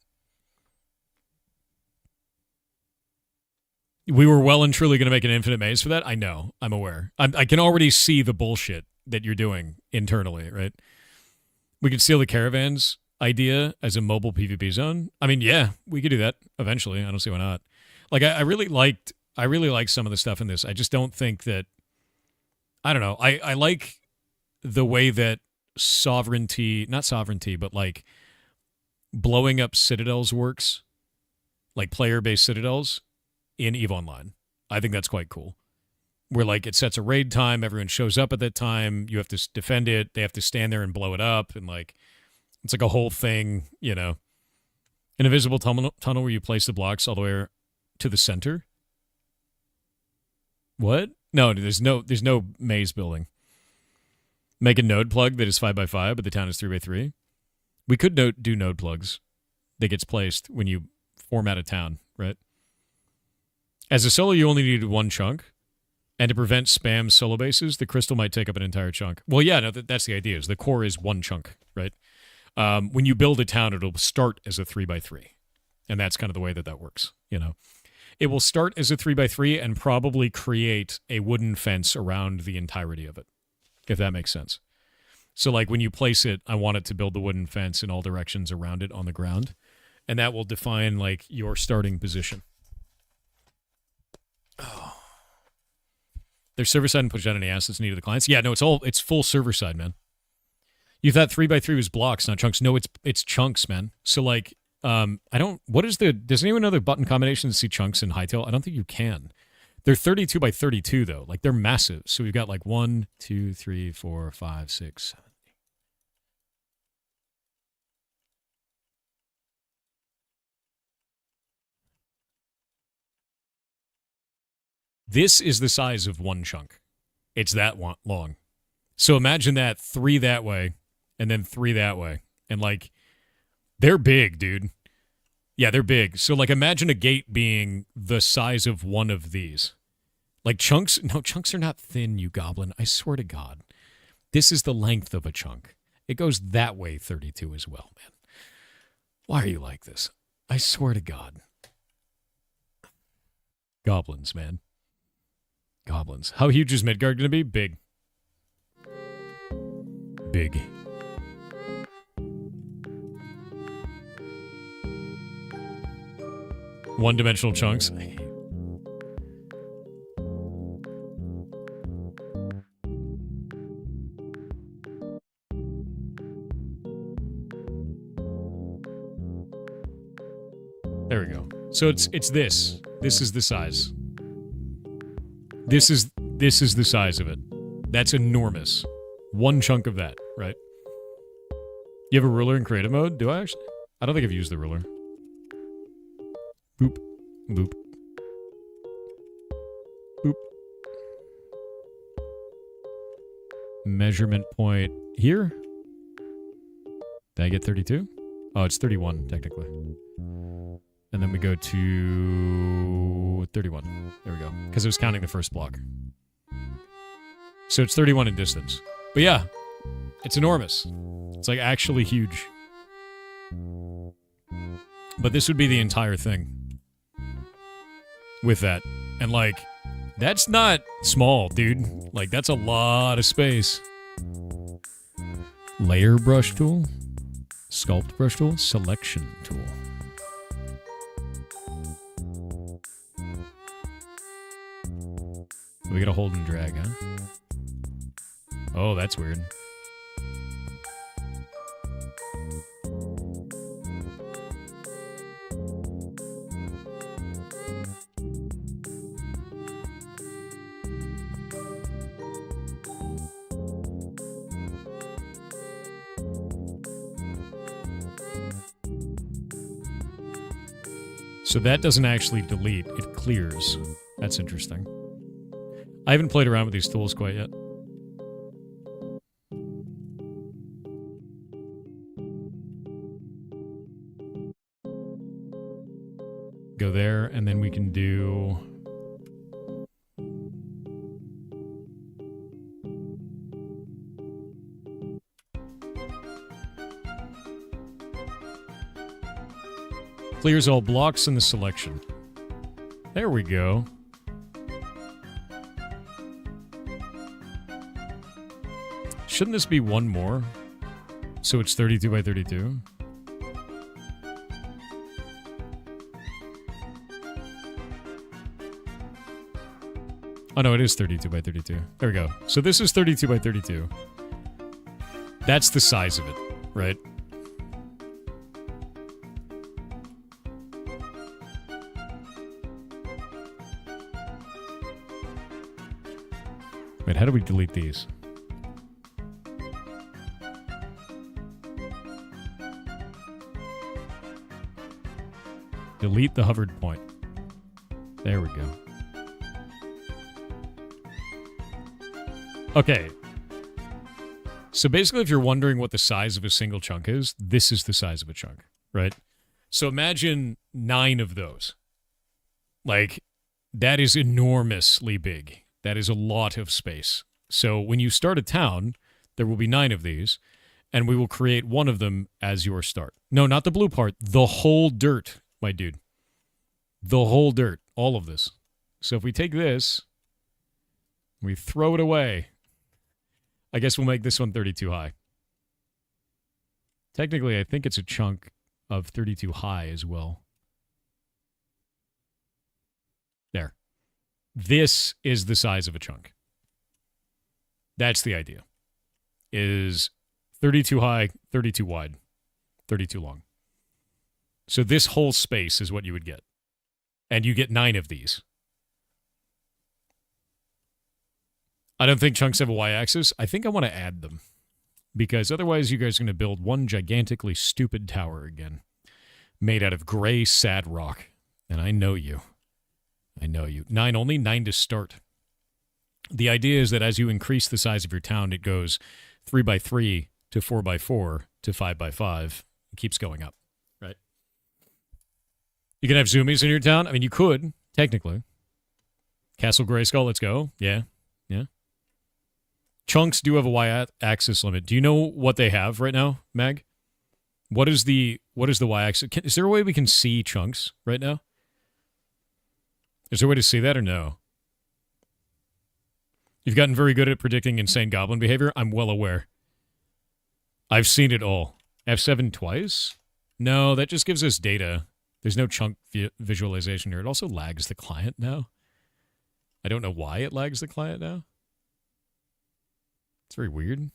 S1: We were well and truly going to make an infinite maze for that. I know. I'm aware. I can already see the bullshit that you're doing internally, right? We could steal the caravans idea as a mobile PvP zone. I mean, yeah, we could do that eventually. I don't see why not. Like, I really liked some of the stuff in this. I just don't think that, I don't know. I like the way that not sovereignty, but like blowing up citadels works, like player-based citadels in EVE Online. I think that's quite cool. Where like it sets a raid time, everyone shows up at that time, you have to defend it, they have to stand there and blow it up, and like it's like a whole thing, you know. An invisible tunnel where you place the blocks all the way to the center. What? No, there's no maze building. Make a node plug that is 5x5, but the town is 3x3. We could do node plugs that gets placed when you format a town, right? As a solo, you only need one chunk. And to prevent spam solo bases, the crystal might take up an entire chunk. Well, yeah, no, that's the idea. Is the core is one chunk, right? When you build a town, it'll start as a 3x3. And that's kind of the way that works, you know. It will start as a 3x3 and probably create a wooden fence around the entirety of it, if that makes sense. So, like, when you place it, I want it to build the wooden fence in all directions around it on the ground. And that will define, like, your starting position. Oh. There's server-side and push out any assets needed to the clients. Yeah, no, it's full server-side, man. You thought 3x3 was blocks, not chunks. No, it's chunks, man. So, like, does anyone know the button combination to see chunks in Hightail? I don't think you can. They're 32x32, though. Like, they're massive. So we've got, like, 1, 2, 3, 4, 5, 6, 7. This is the size of one chunk. It's that long. So imagine that 3 that way and then 3 that way. And, like, they're big, dude. Yeah, they're big. So, like, imagine a gate being the size of one of these. Like, chunks are not thin, you goblin. I swear to God. This is the length of a chunk. It goes that way 32 as well, man. Why are you like this? I swear to God. Goblins, man. Goblins. How huge is Midgard going to be? Big. Big. One-dimensional chunks. There we go. So it's this. This is the size. This is the size of it. That's enormous. One chunk of that, right? You have a ruler in creative mode? Do I actually? I don't think I've used the ruler. Boop. Boop. Boop. Measurement point here. Did I get 32? Oh, it's 31, technically. And then we go to 31. There we go. Because it was counting the first block. So it's 31 in distance. But yeah, it's enormous. It's like actually huge. But this would be the entire thing. With that. And like, that's not small, dude. Like, that's a lot of space. Layer brush tool. Sculpt brush tool. Selection tool. We gotta hold and drag, huh? Oh, that's weird. So that doesn't actually delete, it clears. That's interesting. I haven't played around with these tools quite yet. Go there, and then we can do... Clears all blocks in the selection. There we go. Shouldn't this be one more? So it's 32 by 32? Oh no, it is 32 by 32. There we go. So this is 32 by 32. That's the size of it, right? Wait, how do we delete these? Delete the hovered point. There we go. Okay. So basically, if you're wondering what the size of a single chunk is, this is the size of a chunk, right? So imagine 9 of those. Like, that is enormously big. That is a lot of space. So when you start a town, there will be 9 of these, and we will create one of them as your start. No, not the blue part. The whole dirt, my dude. The whole dirt. All of this. So if we take this, we throw it away. I guess we'll make this one 32 high. Technically, I think it's a chunk of 32 high as well. There. This is the size of a chunk. That's the idea. Is 32 high, 32 wide, 32 long. So this whole space is what you would get. And you get 9 of these. I don't think chunks have a y-axis. I think I want to add them. Because otherwise you guys are going to build one gigantically stupid tower again. Made out of gray, sad rock. And I know you. I know you. 9 only, 9 to start. The idea is that as you increase the size of your town, it goes 3 by 3 to 4 by 4 to 5 by 5. It keeps going up. Right? You can have zoomies in your town. I mean, you could, technically. Castle Grayskull, let's go. Yeah. Yeah. Chunks do have a y-axis limit. Do you know what they have right now, Mag? What is the y-axis? Is there a way we can see chunks right now? Is there a way to see that or no? You've gotten very good at predicting insane goblin behavior. I'm well aware. I've seen it all. F7 twice? No, that just gives us data. There's no chunk visualization here. It also lags the client now. I don't know why it lags the client now. It's very weird.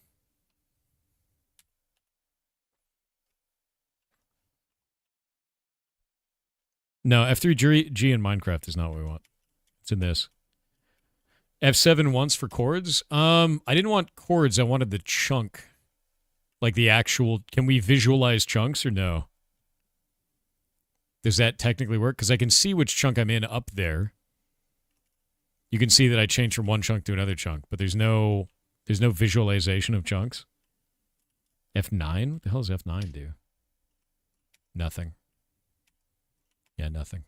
S1: No, F3G in Minecraft is not what we want. It's in this. F7 once for chords. I didn't want chords. I wanted the chunk. Like the actual... Can we visualize chunks or no? Does that technically work? Because I can see which chunk I'm in up there. You can see that I changed from one chunk to another chunk, but there's no visualization of chunks. F9? What the hell does F9 do? Nothing. Yeah, nothing.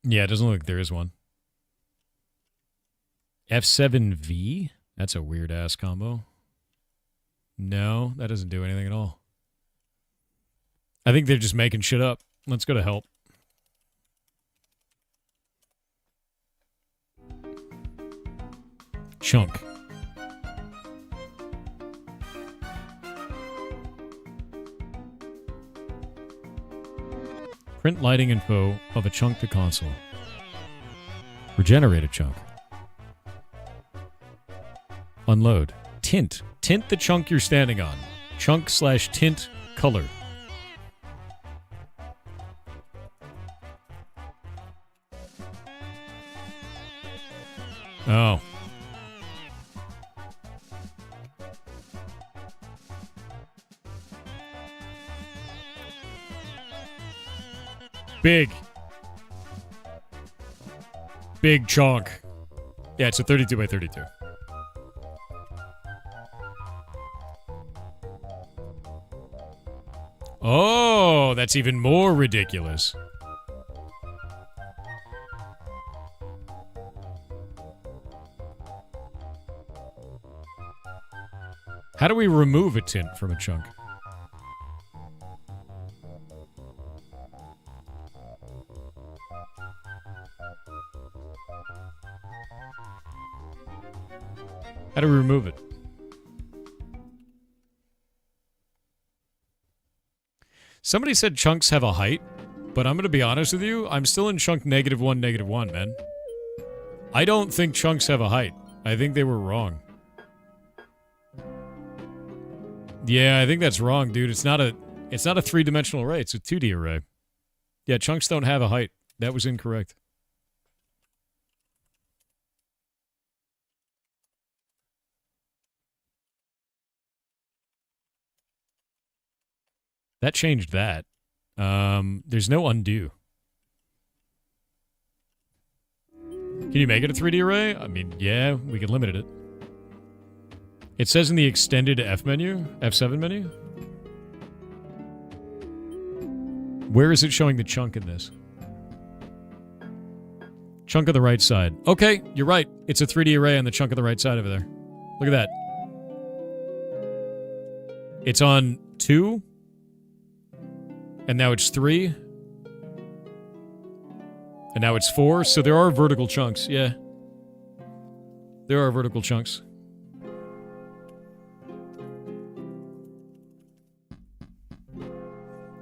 S1: Yeah, it doesn't look like there is one. F7V? That's a weird-ass combo. No, that doesn't do anything at all. I think they're just making shit up. Let's go to help. Chunk. Print lighting info of a chunk to console. Regenerate a chunk. Unload. Tint. Tint the chunk you're standing on. Chunk/tint color. Oh. Big. Big chunk. Yeah, it's a 32 by 32. Oh, that's even more ridiculous. How do we remove a tint from a chunk? How do we remove it? Somebody said chunks have a height, but I'm going to be honest with you. I'm still in chunk -1, man. I don't think chunks have a height. I think they were wrong. Yeah, I think that's wrong, dude. It's not a 3-dimensional array. It's a 2D array. Yeah, chunks don't have a height. That was incorrect. That changed that. There's no undo. Can you make it a 3D array? I mean, yeah, we can limit it. It says in the extended F7 menu. Where is it showing the chunk in this? Chunk of the right side. Okay, you're right. It's a 3D array on the chunk of the right side over there. Look at that. It's on 2. And now it's 3. And now it's 4. So there are vertical chunks. Yeah. There are vertical chunks.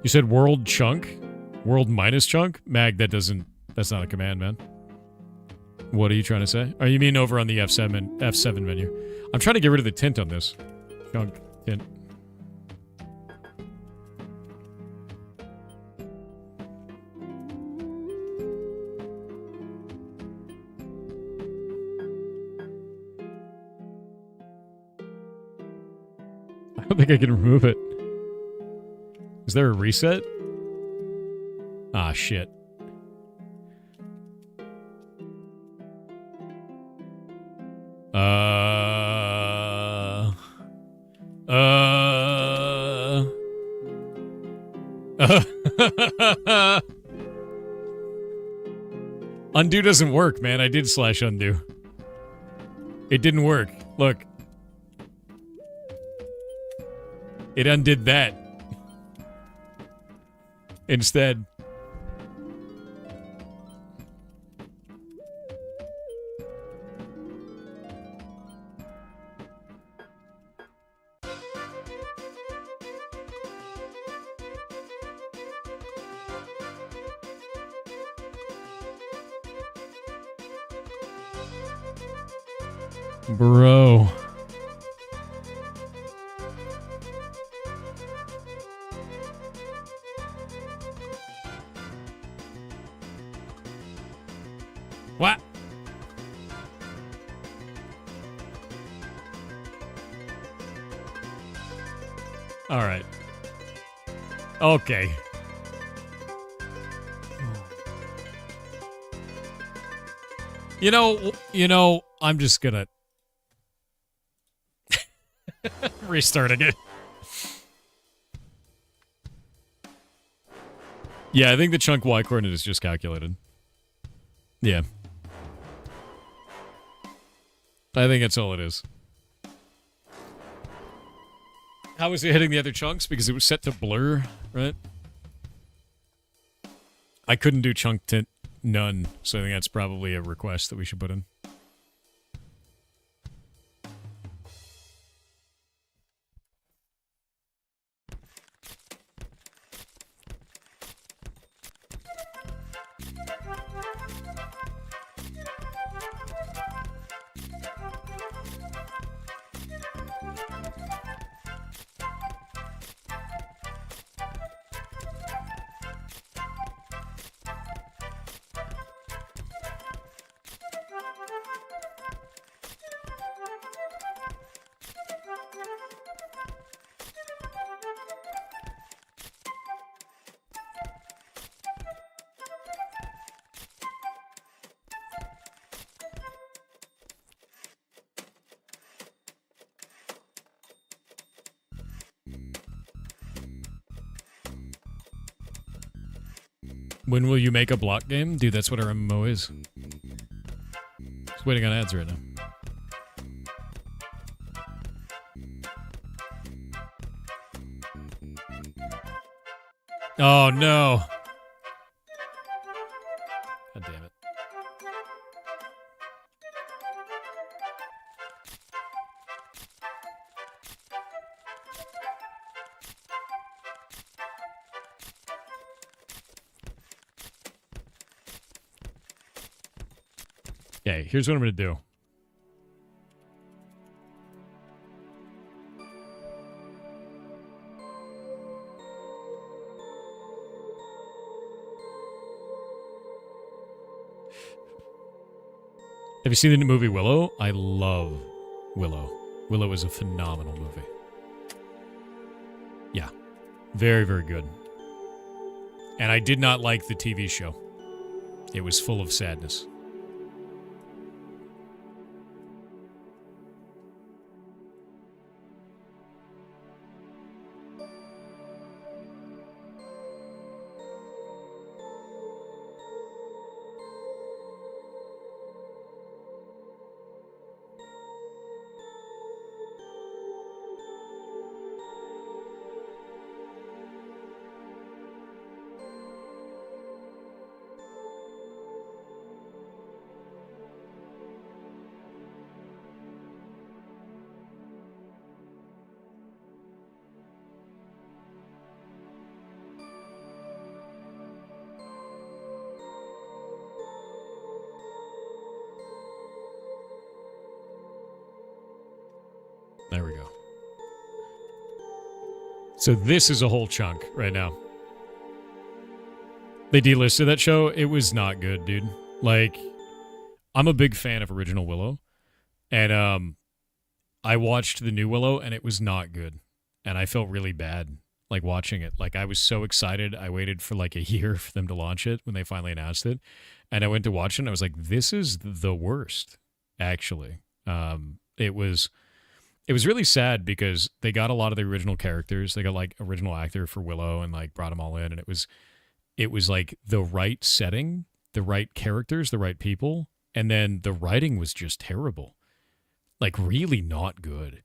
S1: You said world chunk? World minus chunk? Mag, that's not a command, man. What are you trying to say? Oh, you mean over on the F7 menu? I'm trying to get rid of the tint on this. Chunk, tint. I don't think I can remove it. Is there a reset? Ah, shit. Undo doesn't work, man. I did slash undo. It didn't work. Look. It undid that. Instead. Bro. What? All right. Okay. You know, I'm just gonna restarting it. Yeah, I think the chunk Y coordinate is just calculated. Yeah. I think that's all it is. How was it hitting the other chunks? Because it was set to blur, right? I couldn't do chunk tint none, so I think that's probably a request that we should put in. When will you make a block game? Dude, that's what our MMO is. Just waiting on ads right now. Oh, no. God damn it. Okay, here's what I'm going to do. Have you seen the movie Willow? I love Willow. Willow is a phenomenal movie. Yeah. Very, very good. And I did not like the TV show. It was full of sadness. There we go. So this is a whole chunk right now. They delisted that show. It was not good, dude. Like, I'm a big fan of original Willow. And I watched the new Willow, and it was not good. And I felt really bad, like, watching it. Like, I was so excited. I waited for, like, a year for them to launch it when they finally announced it. And I went to watch it, and I was like, this is the worst, actually. It was really sad because they got a lot of the original characters. They got, like, original actor for Willow and, like, brought them all in. And it was like the right setting, the right characters, the right people. And then the writing was just terrible. Like, really not good.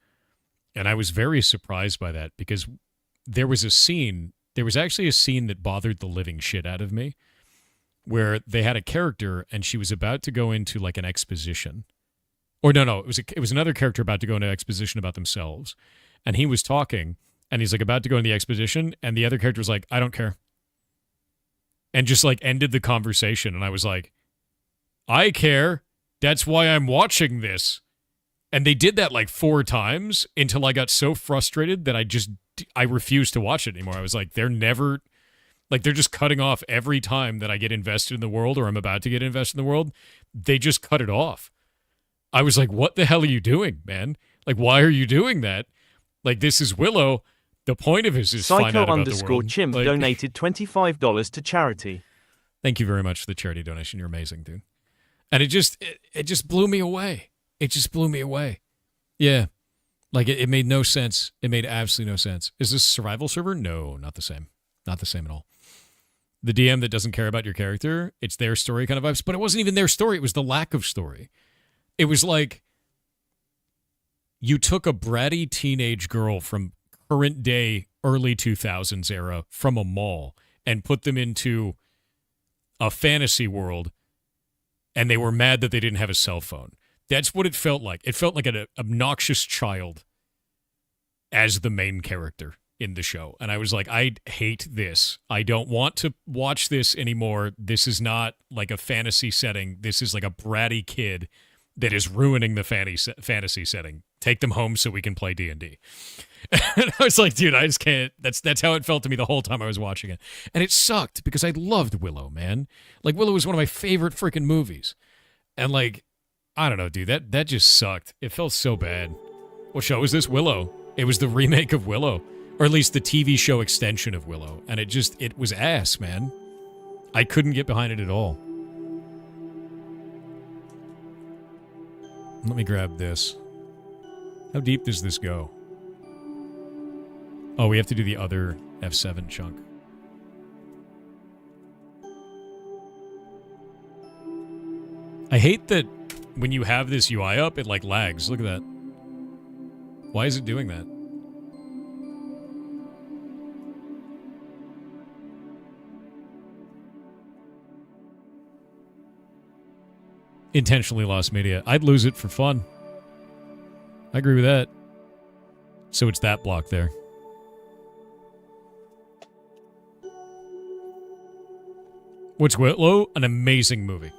S1: And I was very surprised by that because there was actually a scene that bothered the living shit out of me where they had a character and she was about to go into, like, an exposition. Or no, it was another character about to go into exposition about themselves. And he was talking, and he's, like, about to go into the exposition, and the other character was like, I don't care. And just, like, ended the conversation. And I was like, I care. That's why I'm watching this. And they did that, like, 4 times until I got so frustrated that I refused to watch it anymore. I was like, they're just cutting off every time that I get invested in the world or I'm about to get invested in the world. They just cut it off. I was like, what the hell are you doing, man? Like, why are you doing that? Like, this is Willow. The point of it is find out about the world.
S2: Psycho_Chimp donated $25 to charity.
S1: Thank you very much for the charity donation. You're amazing, dude. And it just blew me away. It just blew me away. Yeah. Like, it made no sense. It made absolutely no sense. Is this a survival server? No, not the same. Not the same at all. The DM that doesn't care about your character, it's their story kind of vibes. But it wasn't even their story. It was the lack of story. It was like you took a bratty teenage girl from current day, early 2000s era from a mall and put them into a fantasy world, and they were mad that they didn't have a cell phone. That's what it felt like. It felt like an obnoxious child as the main character in the show. And I was like, I hate this. I don't want to watch this anymore. This is not like a fantasy setting. This is like a bratty kid that is ruining the fantasy setting. Take them home so we can play D&D. And I was like, dude, I just can't. That's how it felt to me the whole time I was watching it. And it sucked because I loved Willow, man. Like, Willow was one of my favorite freaking movies. And, like, I don't know, dude, that just sucked. It felt so bad. What show was this? Willow. It was the remake of Willow. Or at least the TV show extension of Willow. And it was ass, man. I couldn't get behind it at all. Let me grab this. How deep does this go? Oh, we have to do the other F7 chunk. I hate that when you have this UI up, it, like, lags. Look at that. Why is it doing that? Intentionally lost media. I'd lose it for fun. I agree with that. So it's that block there. What's Willow? An amazing movie.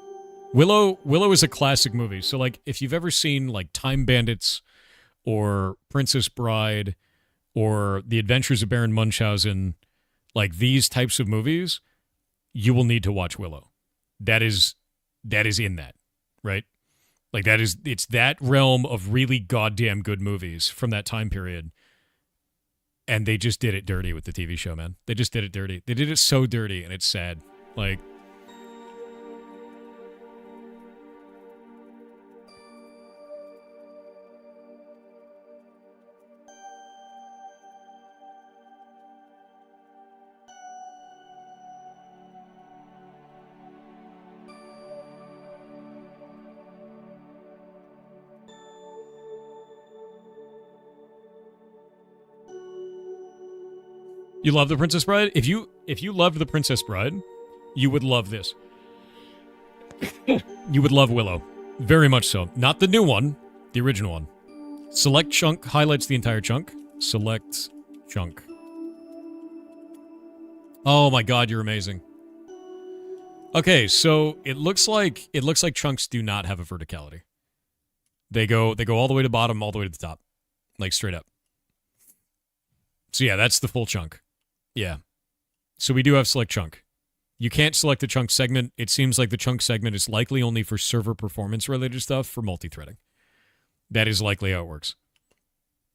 S1: Willow is a classic movie. So, like, if you've ever seen, like, Time Bandits or Princess Bride or The Adventures of Baron Munchausen, like, these types of movies, you will need to watch Willow. That is in that, right? Like, it's that realm of really goddamn good movies from that time period. And they just did it dirty with the TV show, man. They just did it dirty. They did it so dirty, and it's sad. Like... You love The Princess Bride? If you loved The Princess Bride, you would love this. You would love Willow. Very much so. Not the new one, the original one. Select chunk highlights the entire chunk. Select chunk. Oh my god, you're amazing. Okay, so it looks like chunks do not have a verticality. They go all the way to bottom, all the way to the top. Like straight up. So yeah, that's the full chunk. Yeah. So we do have select chunk. You can't select the chunk segment. It seems like the chunk segment is likely only for server performance related stuff for multi-threading. That is likely how it works.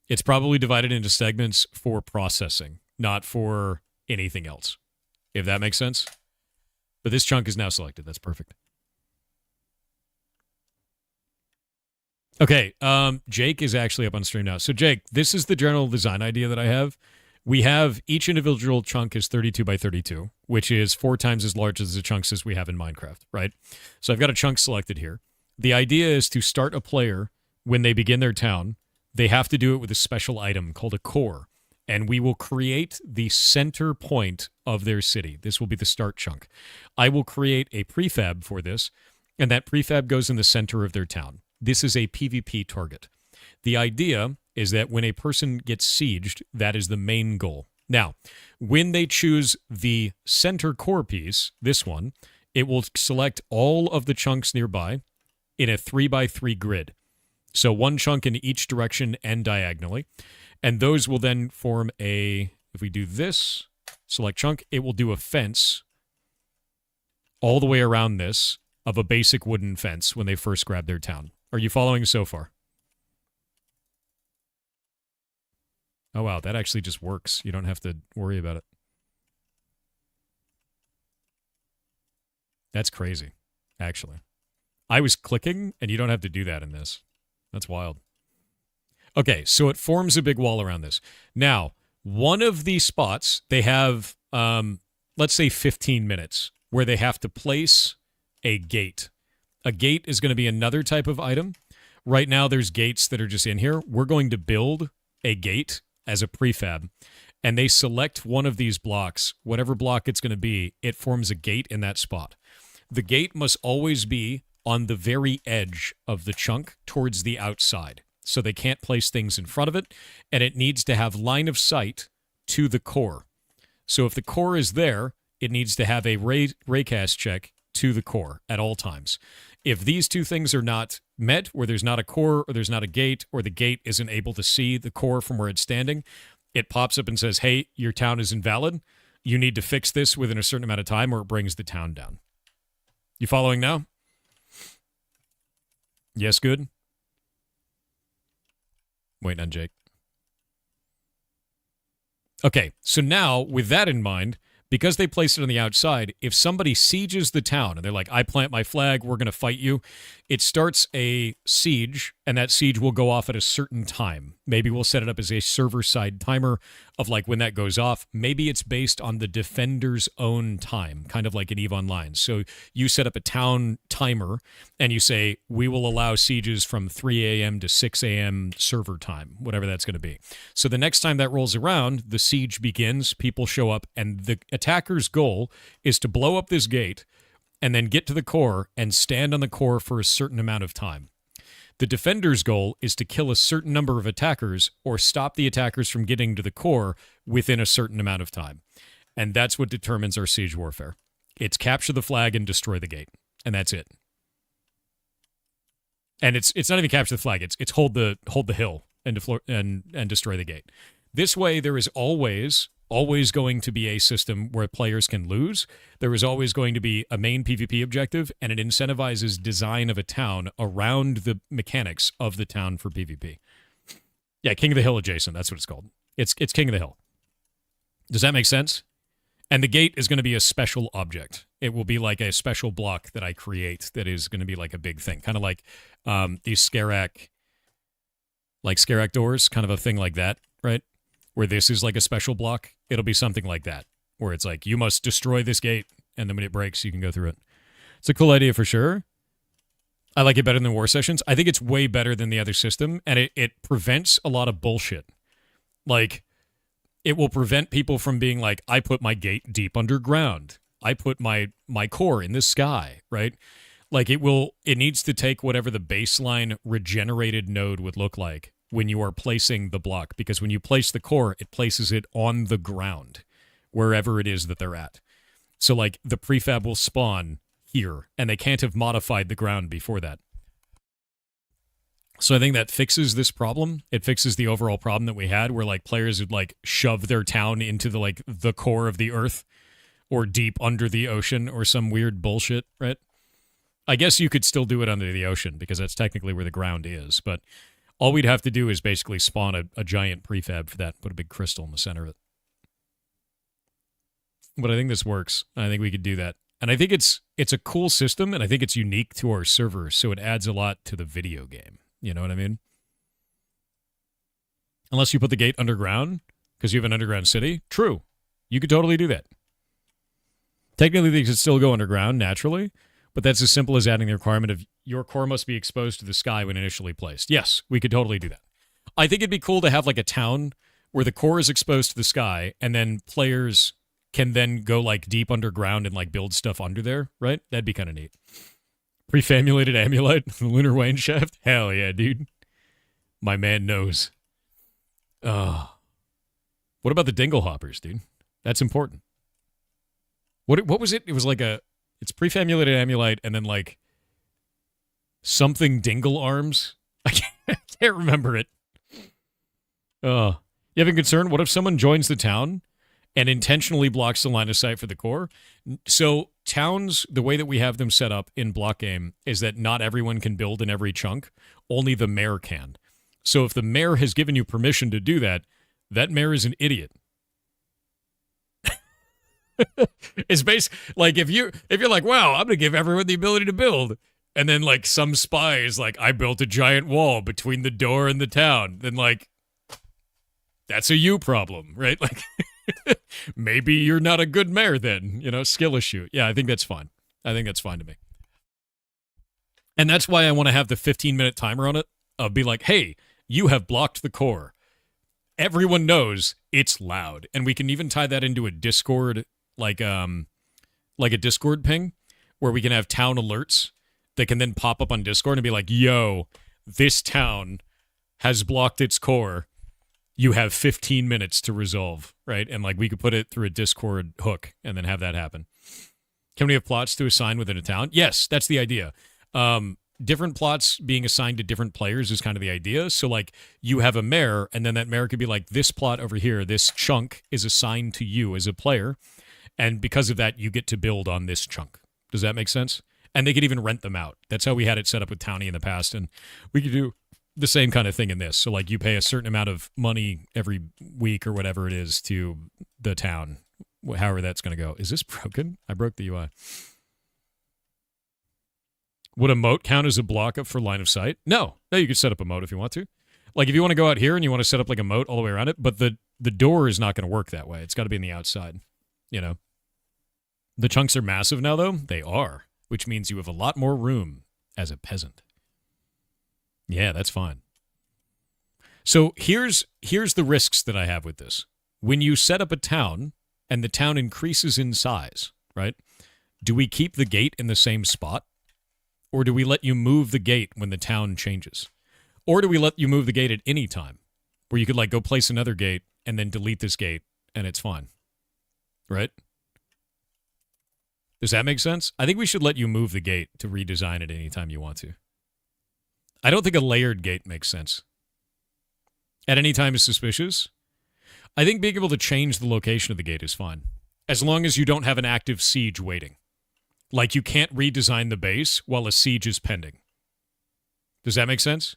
S1: It's probably divided into segments for processing, not for anything else. If that makes sense. But this chunk is now selected. That's perfect. Okay, Jake is actually up on stream now. So Jake, this is the general design idea that I have. We have each individual chunk is 32 by 32, which is 4 times as large as the chunks as we have in Minecraft, right? So I've got a chunk selected here. The idea is to start a player when they begin their town. They have to do it with a special item called a core, and we will create the center point of their city. This will be the start chunk. I will create a prefab for this, and that prefab goes in the center of their town. This is a PvP target. The idea is that when a person gets sieged, that is the main goal. Now, when they choose the center core piece, this one, it will select all of the chunks nearby in a 3x3 grid. So one chunk in each direction and diagonally. And those will then form a, if we do this, select chunk, it will do a fence all the way around this of a basic wooden fence when they first grab their town. Are you following so far? Oh, wow, that actually just works. You don't have to worry about it. That's crazy, actually. I was clicking, and you don't have to do that in this. That's wild. Okay, so it forms a big wall around this. Now, one of these spots, they have, let's say 15 minutes, where they have to place a gate. A gate is going to be another type of item. Right now, there's gates that are just in here. We're going to build a gate as a prefab, and they select one of these blocks. Whatever block it's going to be, it forms a gate in that spot. The gate must always be on the very edge of the chunk towards the outside, so they can't place things in front of it, and it needs to have line of sight to the core. So if the core is there, it needs to have a raycast check to the core at all times. If these two things are not met, where there's not a core or there's not a gate, or the gate isn't able to see the core from where it's standing, it pops up and says, hey, your town is invalid. You need to fix this within a certain amount of time or it brings the town down. You following now? Yes, good? Waiting on Jake. Okay, so now, with that in mind, because they placed it on the outside, if somebody sieges the town, and they're like, I plant my flag, we're going to fight you, it starts a siege, and that siege will go off at a certain time. Maybe we'll set it up as a server-side timer of like when that goes off. Maybe it's based on the defender's own time, kind of like in EVE Online. So you set up a town timer, and you say, we will allow sieges from 3 a.m. to 6 a.m. server time, whatever that's going to be. So the next time that rolls around, the siege begins, people show up, and the attacker's goal is to blow up this gate and then get to the core and stand on the core for a certain amount of time. The defender's goal is to kill a certain number of attackers or stop the attackers from getting to the core within a certain amount of time. And that's what determines our siege warfare. It's capture the flag and destroy the gate. And that's it. And it's not even capture the flag. It's hold the hill and destroy the gate. This way, there is always going to be a system where players can lose. There is always going to be a main PvP objective, and it incentivizes design of a town around the mechanics of the town for PvP. Yeah, King of the Hill adjacent. That's what it's called. It's King of the Hill. Does that make sense? And the gate is going to be a special object. It will be like a special block that I create that is going to be like a big thing. Kind of like these Scarak doors, kind of a thing like that, right? Where this is like a special block. It'll be something like that, where it's like, you must destroy this gate, and then when it breaks, you can go through it. It's a cool idea for sure. I like it better than War Sessions. I think it's way better than the other system, and it prevents a lot of bullshit. Like, it will prevent people from being like, I put my gate deep underground. I put my core in the sky, right? Like, it needs to take whatever the baseline regenerated node would look like when you are placing the block, because when you place the core, it places it on the ground, wherever it is that they're at. So, like, the prefab will spawn here, and they can't have modified the ground before that. So I think that fixes this problem. It fixes the overall problem that we had, where like players would like shove their town into the core of the earth, or deep under the ocean, or some weird bullshit, right? I guess you could still do it under the ocean, because that's technically where the ground is, but all we'd have to do is basically spawn a giant prefab for that, put a big crystal in the center of it. But I think this works. I think we could do that. And I think it's a cool system, and I think it's unique to our server, so it adds a lot to the video game. You know what I mean? Unless you put the gate underground, because you have an underground city. True. You could totally do that. Technically, they could still go underground, naturally, but that's as simple as adding the requirement of your core must be exposed to the sky when initially placed. Yes, we could totally do that. I think it'd be cool to have like a town where the core is exposed to the sky, and then players can then go like deep underground and like build stuff under there, right? That'd be kind of neat. Prefamulated amulite, the lunar wane shaft. Hell yeah, dude. My man knows. What about the dingle hoppers, dude? That's important. What was it? It was like it's prefamulated amulite and then like something dingle arms. I can't remember it. You having concern? What if someone joins the town and intentionally blocks the line of sight for the core? So towns, the way that we have them set up in Blockgame is that not everyone can build in every chunk. Only the mayor can. So if the mayor has given you permission to do that, that mayor is an idiot. It's basically like if you're like, wow, I'm gonna give everyone the ability to build, and then like some spy is like, I built a giant wall between the door and the town, then like that's a you problem, right? Like maybe you're not a good mayor then, skill issue. Yeah, I think that's fine. I think that's fine to me. And that's why I want to have the 15-minute timer on it of be like, hey, you have blocked the core. Everyone knows it's loud. And we can even tie that into a Discord, like a Discord ping, where we can have town alerts that can then pop up on Discord and be like, yo, this town has blocked its core. You have 15 minutes to resolve, right? And like we could put it through a Discord hook and then have that happen. Can we have plots to assign within a town? Yes, that's the idea. Different plots being assigned to different players is kind of the idea. So like you have a mayor, and then that mayor could be like, this plot over here, this chunk is assigned to you as a player. And because of that, you get to build on this chunk. Does that make sense? And they could even rent them out. That's how we had it set up with Townie in the past. And we could do the same kind of thing in this. So like you pay a certain amount of money every week or whatever it is to the town, however that's going to go. Is this broken? I broke the UI. Would a moat count as a block up for line of sight? No, you could set up a moat if you want to. Like if you want to go out here and you want to set up like a moat all the way around it, but the door is not going to work that way. It's got to be on the outside, The chunks are massive now though. They are, which means you have a lot more room as a peasant. Yeah, that's fine. So here's the risks that I have with this. When you set up a town and the town increases in size, right? Do we keep the gate in the same spot? Or do we let you move the gate when the town changes? Or do we let you move the gate at any time? Where you could like go place another gate and then delete this gate and it's fine. Right? Does that make sense? I think we should let you move the gate to redesign it anytime you want to. I don't think a layered gate makes sense. At any time is suspicious. I think being able to change the location of the gate is fine. As long as you don't have an active siege waiting. Like, you can't redesign the base while a siege is pending. Does that make sense?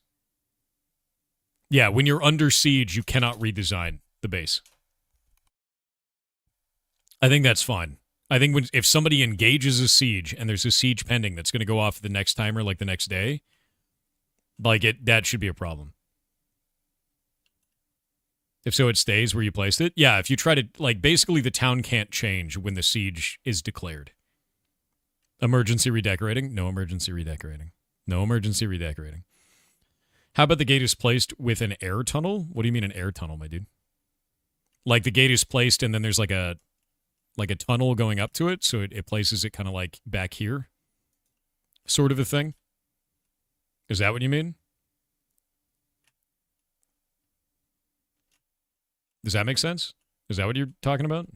S1: Yeah, when you're under siege, you cannot redesign the base. I think that's fine. I think if somebody engages a siege and there's a siege pending that's going to go off the next timer, like the next day, that should be a problem. If so, it stays where you placed it. Yeah, if you try to, basically the town can't change when the siege is declared. Emergency redecorating? No emergency redecorating. No emergency redecorating. How about the gate is placed with an air tunnel? What do you mean an air tunnel, my dude? Like the gate is placed and then there's like a tunnel going up to it, so it places it kind of like back here, sort of a thing. Is that what you mean? Does that make sense? Is that what you're talking about?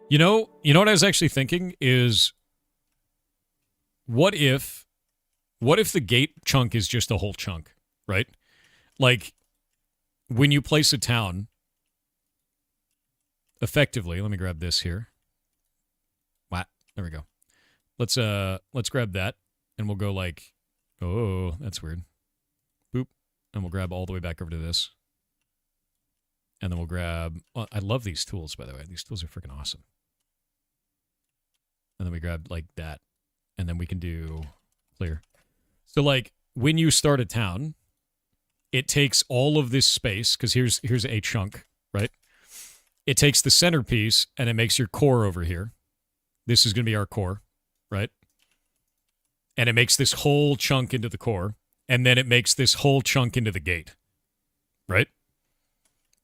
S1: You know what I was actually thinking is, what if the gate chunk is just a whole chunk, right? Like, when you place a town, effectively, let me grab this here. Wow, there we go. Let's grab that, and we'll go like, oh, that's weird. Boop, and we'll grab all the way back over to this. And then we'll grab, I love these tools, by the way. These tools are freaking awesome. And then we grab like that, and then we can do clear. So like when you start a town, it takes all of this space, because here's a chunk, right? It takes the centerpiece and it makes your core over here. This is going to be our core, right? And it makes this whole chunk into the core, and then it makes this whole chunk into the gate, right?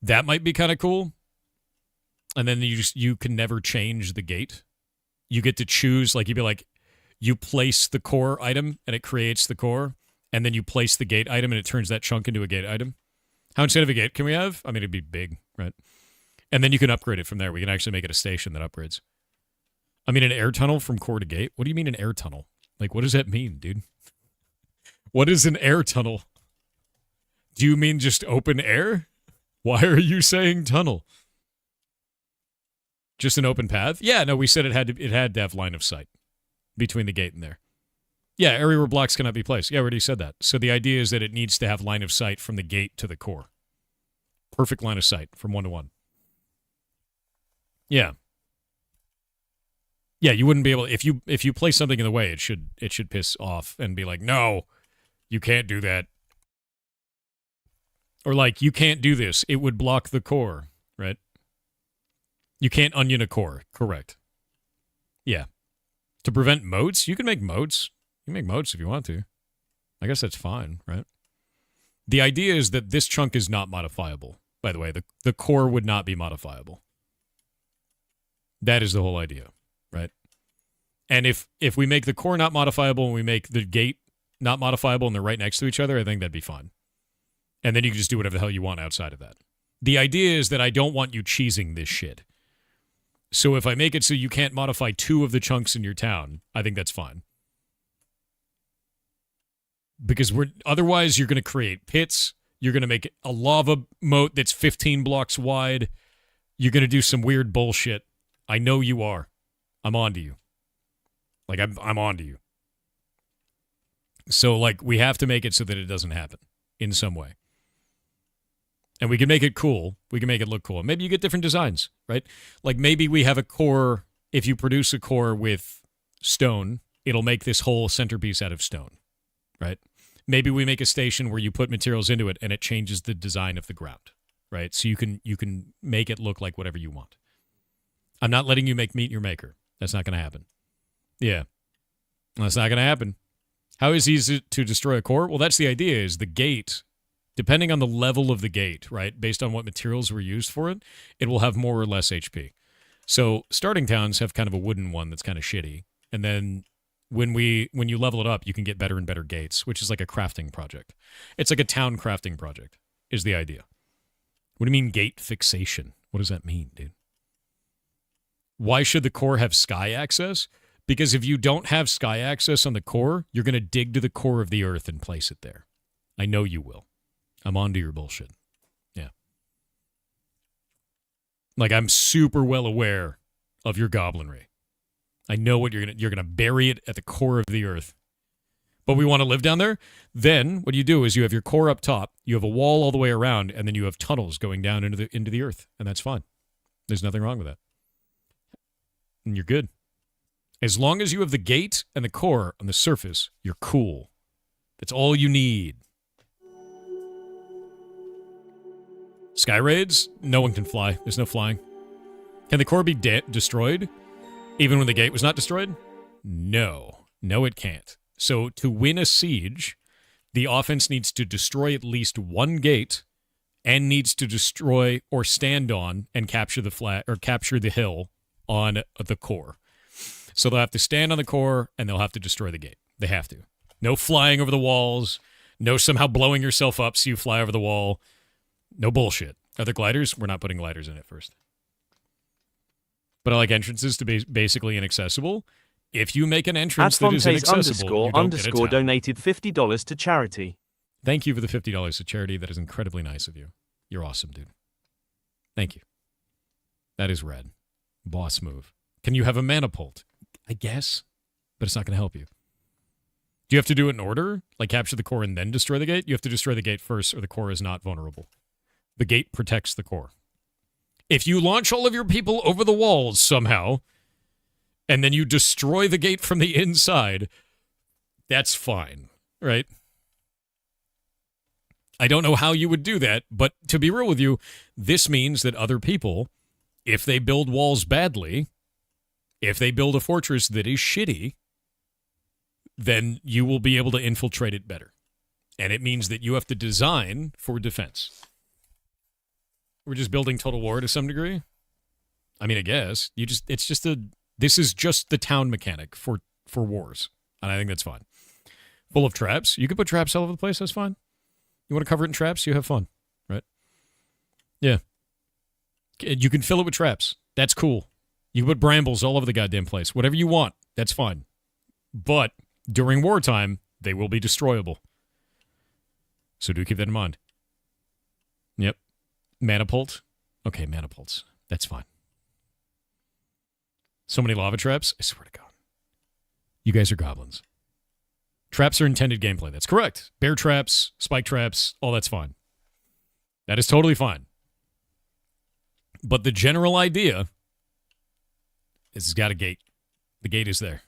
S1: That might be kind of cool. And then you can never change the gate. You get to choose, like, you'd be like, you place the core item and it creates the core, and then you place the gate item and it turns that chunk into a gate item. How much of a gate can we have? I mean, it'd be big, right? And then you can upgrade it from there. We can actually make it a station that upgrades. I mean, an air tunnel from core to gate? What do you mean an air tunnel? Like, what does that mean, dude? What is an air tunnel? Do you mean just open air? Why are you saying tunnel? Just an open path? Yeah, no, we said it had to have line of sight between the gate and there. Yeah, area where blocks cannot be placed. Yeah, I already said that. So the idea is that it needs to have line of sight from the gate to the core. Perfect line of sight from 1 to 1. Yeah. Yeah, you wouldn't be able, if you place something in the way, it should piss off and be like, no, you can't do that. Or like, you can't do this. It would block the core, right? You can't onion a core, correct. Yeah. To prevent moats, you can make moats. You can make moats if you want to. I guess that's fine, right? The idea is that this chunk is not modifiable. By the way, the core would not be modifiable. That is the whole idea, right? And if we make the core not modifiable and we make the gate not modifiable and they're right next to each other, I think that'd be fine. And then you can just do whatever the hell you want outside of that. The idea is that I don't want you cheesing this shit. So if I make it so you can't modify 2 of the chunks in your town, I think that's fine. Because otherwise you're going to create pits. You're going to make a lava moat that's 15 blocks wide. You're going to do some weird bullshit. I know you are. I'm on to you. Like, I'm on to you. So, like, we have to make it so that it doesn't happen in some way. And we can make it cool. We can make it look cool. Maybe you get different designs, right? Like, maybe we have a core. If you produce a core with stone, it'll make this whole centerpiece out of stone, right? Maybe we make a station where you put materials into it and it changes the design of the ground, right? So you can make it look like whatever you want. I'm not letting you make meet your maker. That's not going to happen. Yeah. That's not going to happen. How is it easy to destroy a core? Well, that's the idea, is the gate, depending on the level of the gate, right, based on what materials were used for it, it will have more or less HP. So starting towns have kind of a wooden one that's kind of shitty. And then when you level it up, you can get better and better gates, which is like a crafting project. It's like a town crafting project, is the idea. What do you mean gate fixation? What does that mean, dude? Why should the core have sky access? Because if you don't have sky access on the core, you're going to dig to the core of the earth and place it there. I know you will. I'm onto your bullshit. Yeah. Like, I'm super well aware of your goblinry. I know what you're gonna bury it at the core of the earth. But we want to live down there? Then what you do is you have your core up top, you have a wall all the way around, and then you have tunnels going down into the earth, and that's fine. There's nothing wrong with that. And you're good. As long as you have the gate and the core on the surface, you're cool. That's all you need. Sky raids? No one can fly. There's no flying. Can the core be destroyed? Even when the gate was not destroyed? No. No, it can't. So to win a siege, the offense needs to destroy at least one gate and needs to destroy or stand on and capture the hill on the core. So they'll have to stand on the core and they'll have to destroy the gate. They have to. No flying over the walls. No somehow blowing yourself up so you fly over the wall. No bullshit. Are there gliders? We're not putting gliders in it first. But I like entrances to be basically inaccessible. If you make an entrance that is inaccessible,
S2: _ donated $50 to charity.
S1: Thank you for the $50 to charity. That is incredibly nice of you. You're awesome, dude. Thank you. That is rad. Boss move. Can you have a mana pult? I guess, but it's not going to help you. Do you have to do it in order? Like capture the core and then destroy the gate? You have to destroy the gate first or the core is not vulnerable. The gate protects the core. If you launch all of your people over the walls somehow, and then you destroy the gate from the inside, that's fine, right? I don't know how you would do that, but to be real with you, this means that other people, if they build walls badly, if they build a fortress that is shitty, then you will be able to infiltrate it better. And it means that you have to design for defense. We're just building Total War to some degree. I mean, I guess this is just the town mechanic for wars. And I think that's fine. Full of traps. You can put traps all over the place. That's fine. You want to cover it in traps? You have fun, right? Yeah. You can fill it with traps. That's cool. You can put brambles all over the goddamn place. Whatever you want. That's fine. But during wartime, they will be destroyable. So do keep that in mind. Yep. Manapult. Okay, manapults. That's fine. So many lava traps. I swear to God. You guys are goblins. Traps are intended gameplay. That's correct. Bear traps, spike traps, all that's fine. That is totally fine. But the general idea is it's got a gate. The gate is there.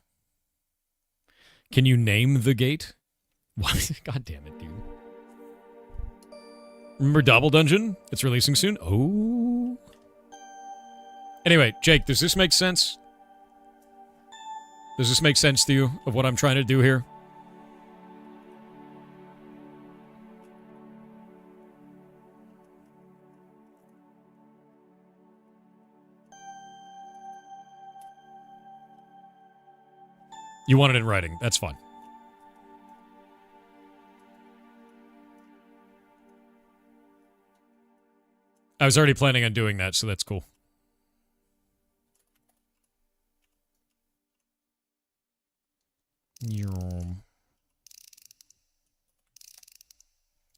S1: Can you name the gate? What? God damn it, dude. Remember Double Dungeon? It's releasing soon. Oh. Anyway, Jake, does this make sense? Does this make sense to you of what I'm trying to do here? You want it in writing. That's fine. I was already planning on doing that, so that's cool.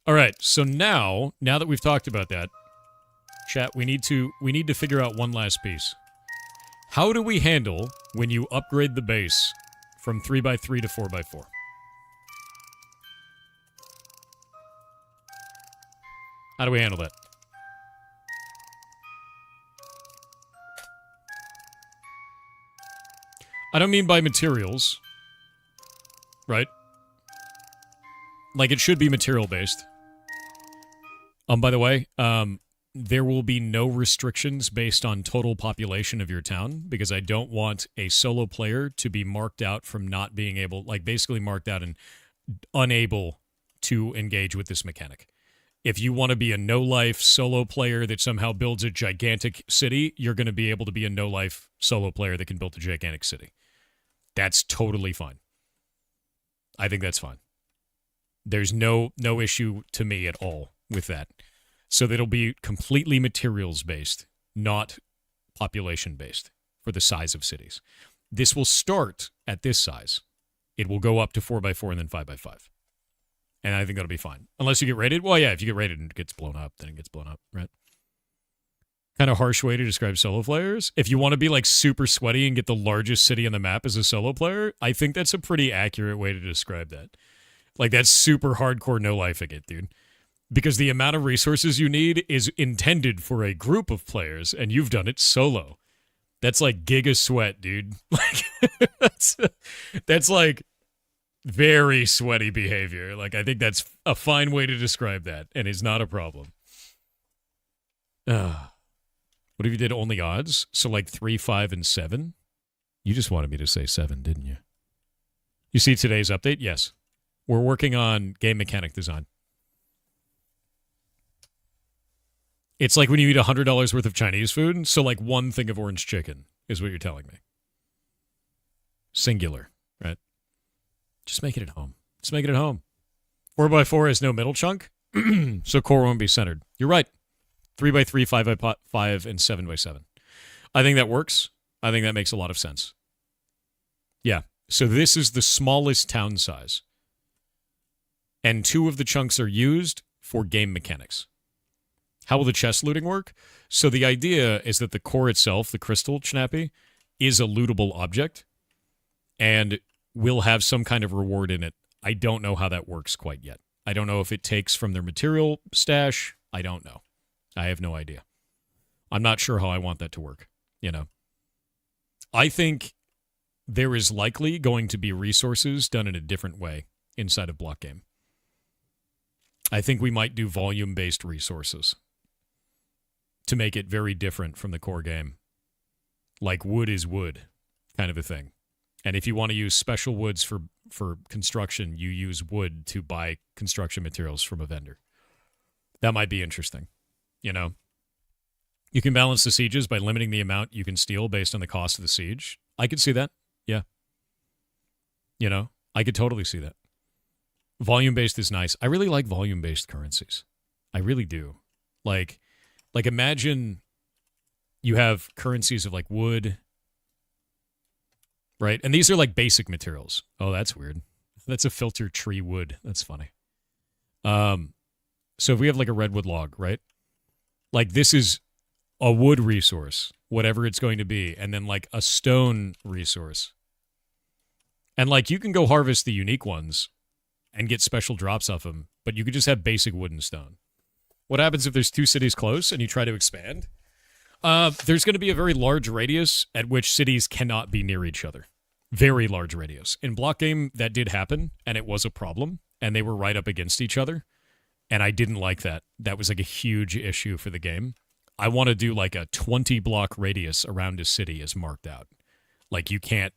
S1: All right, so now that we've talked about that, chat, we need to figure out one last piece. How do we handle when you upgrade the base from 3x3 to 4x4? How do we handle that? I don't mean by materials, right? Like, it should be material-based. By the way, there will be no restrictions based on total population of your town, because I don't want a solo player to be marked out from not being able, like, basically marked out and unable to engage with this mechanic. If you want to be a no-life solo player that somehow builds a gigantic city, you're going to be able to be a no-life solo player that can build a gigantic city. That's totally fine. I think that's fine. There's no issue to me at all with that. So that'll be completely materials-based, not population-based. for the size of cities. This will start at this size. It will go up to 4x4 and then 5x5. And I think that'll be fine. Unless you get raided. Well, yeah, if you get raided and it gets blown up, then it gets blown up, right? Kind of harsh way to describe solo players. If you want to be like super sweaty and get the largest city on the map as a solo player, I think that's a pretty accurate way to describe that. Like, that's super hardcore no-lifing it, dude. Because the amount of resources you need is intended for a group of players, and you've done it solo. That's like giga sweat, dude. Like, that's like very sweaty behavior. Like, I think that's a fine way to describe that, and is not a problem. What if you did only odds? So like 3, 5, and 7? You just wanted me to say 7, didn't you? You see today's update? Yes. We're working on game mechanic design. It's like when you eat $100 worth of Chinese food, so like one thing of orange chicken is what you're telling me. Singular, right? Just make it at home. Just make it at home. 4x4 has no middle chunk, so core won't be centered. You're right. 3x3, 5x5, and 7x7. I think that works. I think that makes a lot of sense. Yeah. So this is the smallest town size. And 2 of the chunks are used for game mechanics. How will the chest looting work? So the idea is that the core itself, the crystal Schnappy, is a lootable object and will have some kind of reward in it. I don't know how that works quite yet. I don't know if it takes from their material stash. I don't know. I have no idea. I'm not sure how I want that to work, you know. I think there is likely going to be resources done in a different way inside of Blockgame. I think we might do volume-based resources to make it very different from the core game. Like wood is wood kind of a thing. And if you want to use special woods for construction, you use wood to buy construction materials from a vendor. That might be interesting. You know, you can balance the sieges by limiting the amount you can steal based on the cost of the siege. I could see that. Yeah. You know, I could totally see that. Volume-based is nice. I really like volume-based currencies. I really do. Like imagine you have currencies of like wood, right? And these are like basic materials. Oh, that's weird. That's a filter tree wood. That's funny. So if we have like a redwood log, right? Like this is a wood resource, whatever it's going to be, and then like a stone resource. And like you can go harvest the unique ones and get special drops off them, but you could just have basic wood and stone. What happens if there's 2 cities close and you try to expand? There's going to be a very large radius at which cities cannot be near each other. Very large radius. In Blockgame, that did happen, and it was a problem, and they were right up against each other. And I didn't like that. That was like a huge issue for the game. I want to do like a 20-block radius around a city as marked out. Like you can't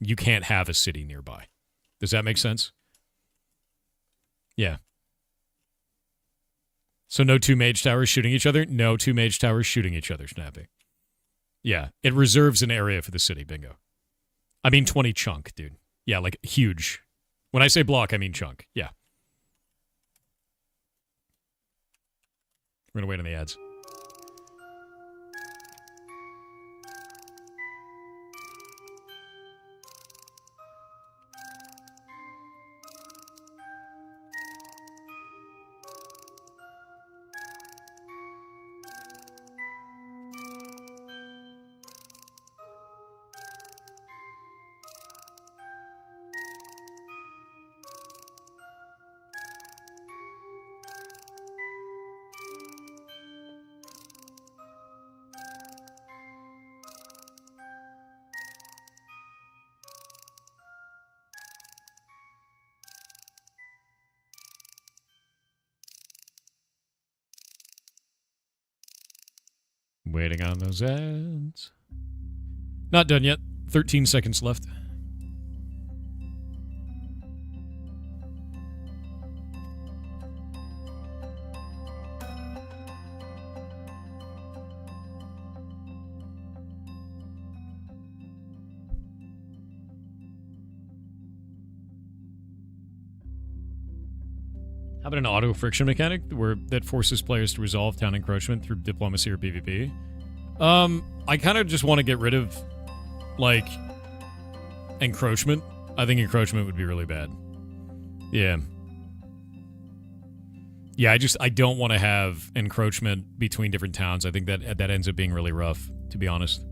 S1: have a city nearby. Does that make sense? Yeah. So no 2 mage towers shooting each other? No 2 mage towers shooting each other, Snappy. Yeah, it reserves an area for the city, bingo. I mean 20 chunk, dude. Yeah, like huge. When I say block, I mean chunk. Yeah. We're going to wait on the ads. Waiting on those ads. Not done yet. 13 seconds left. How about an auto friction mechanic that forces players to resolve town encroachment through diplomacy or PvP? I kind of just want to get rid of like encroachment. I think encroachment would be really bad. Yeah. Yeah, I don't want to have encroachment between different towns. I think that ends up being really rough, to be honest.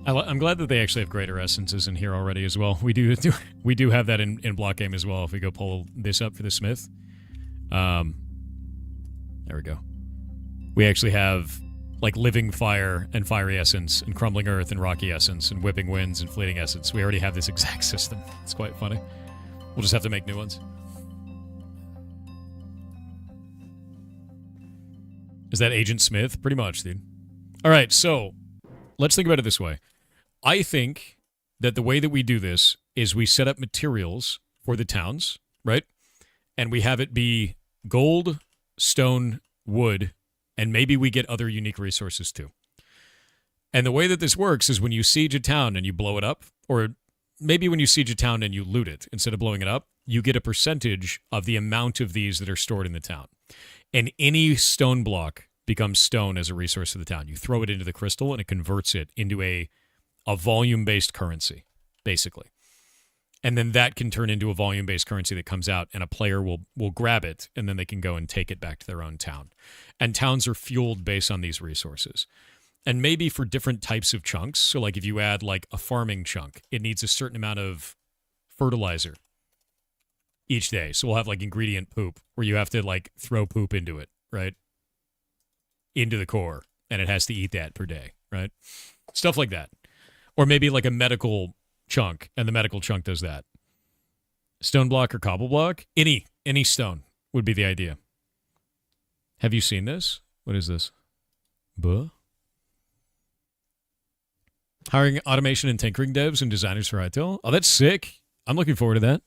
S1: I'm glad that they actually have greater essences in here already as well. We do have that in Blockgame as well. If we go pull this up for the smith, there we go. We actually have like living fire and fiery essence and crumbling earth and rocky essence and whipping winds and fleeting essence. We already have this exact system. It's quite funny. We'll just have to make new ones. Is that Agent Smith? Pretty much, dude. All right, so let's think about it this way. I think that the way that we do this is we set up materials for the towns, right? And we have it be gold, stone, wood, and maybe we get other unique resources too. And the way that this works is when you siege a town and you blow it up, or maybe when you siege a town and you loot it, instead of blowing it up, you get a percentage of the amount of these that are stored in the town. And any stone block becomes stone as a resource of the town. You throw it into the crystal and it converts it into a volume-based currency, basically. And then that can turn into a volume-based currency that comes out, and a player will grab it, and then they can go and take it back to their own town. And towns are fueled based on these resources. And maybe for different types of chunks, so like if you add like a farming chunk, it needs a certain amount of fertilizer each day. So we'll have like ingredient poop, where you have to like throw poop into it, right? Into the core, and it has to eat that per day, right? Stuff like that. Or maybe like a medical chunk, and the medical chunk does that. Stone block or cobble block? Any stone would be the idea. Have you seen this? What is this? Buh? Hiring automation and tinkering devs and designers for Hytale? Oh, that's sick. I'm looking forward to that.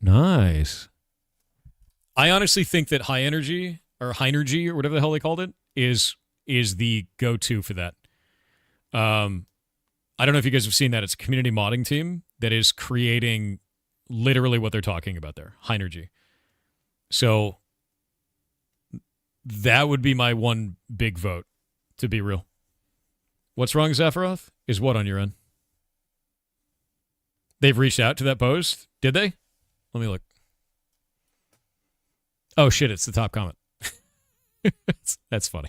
S1: Nice. I honestly think that high energy, or Heinergy, or whatever the hell they called it, is the go-to for that. I don't know if you guys have seen that. It's a community modding team that is creating literally what they're talking about there, Heinergy. So that would be my one big vote, to be real. What's wrong, Zapharoth? Is what on your end? They've reached out to that post? Did they? Let me look. Oh, shit, it's the top comment. That's funny.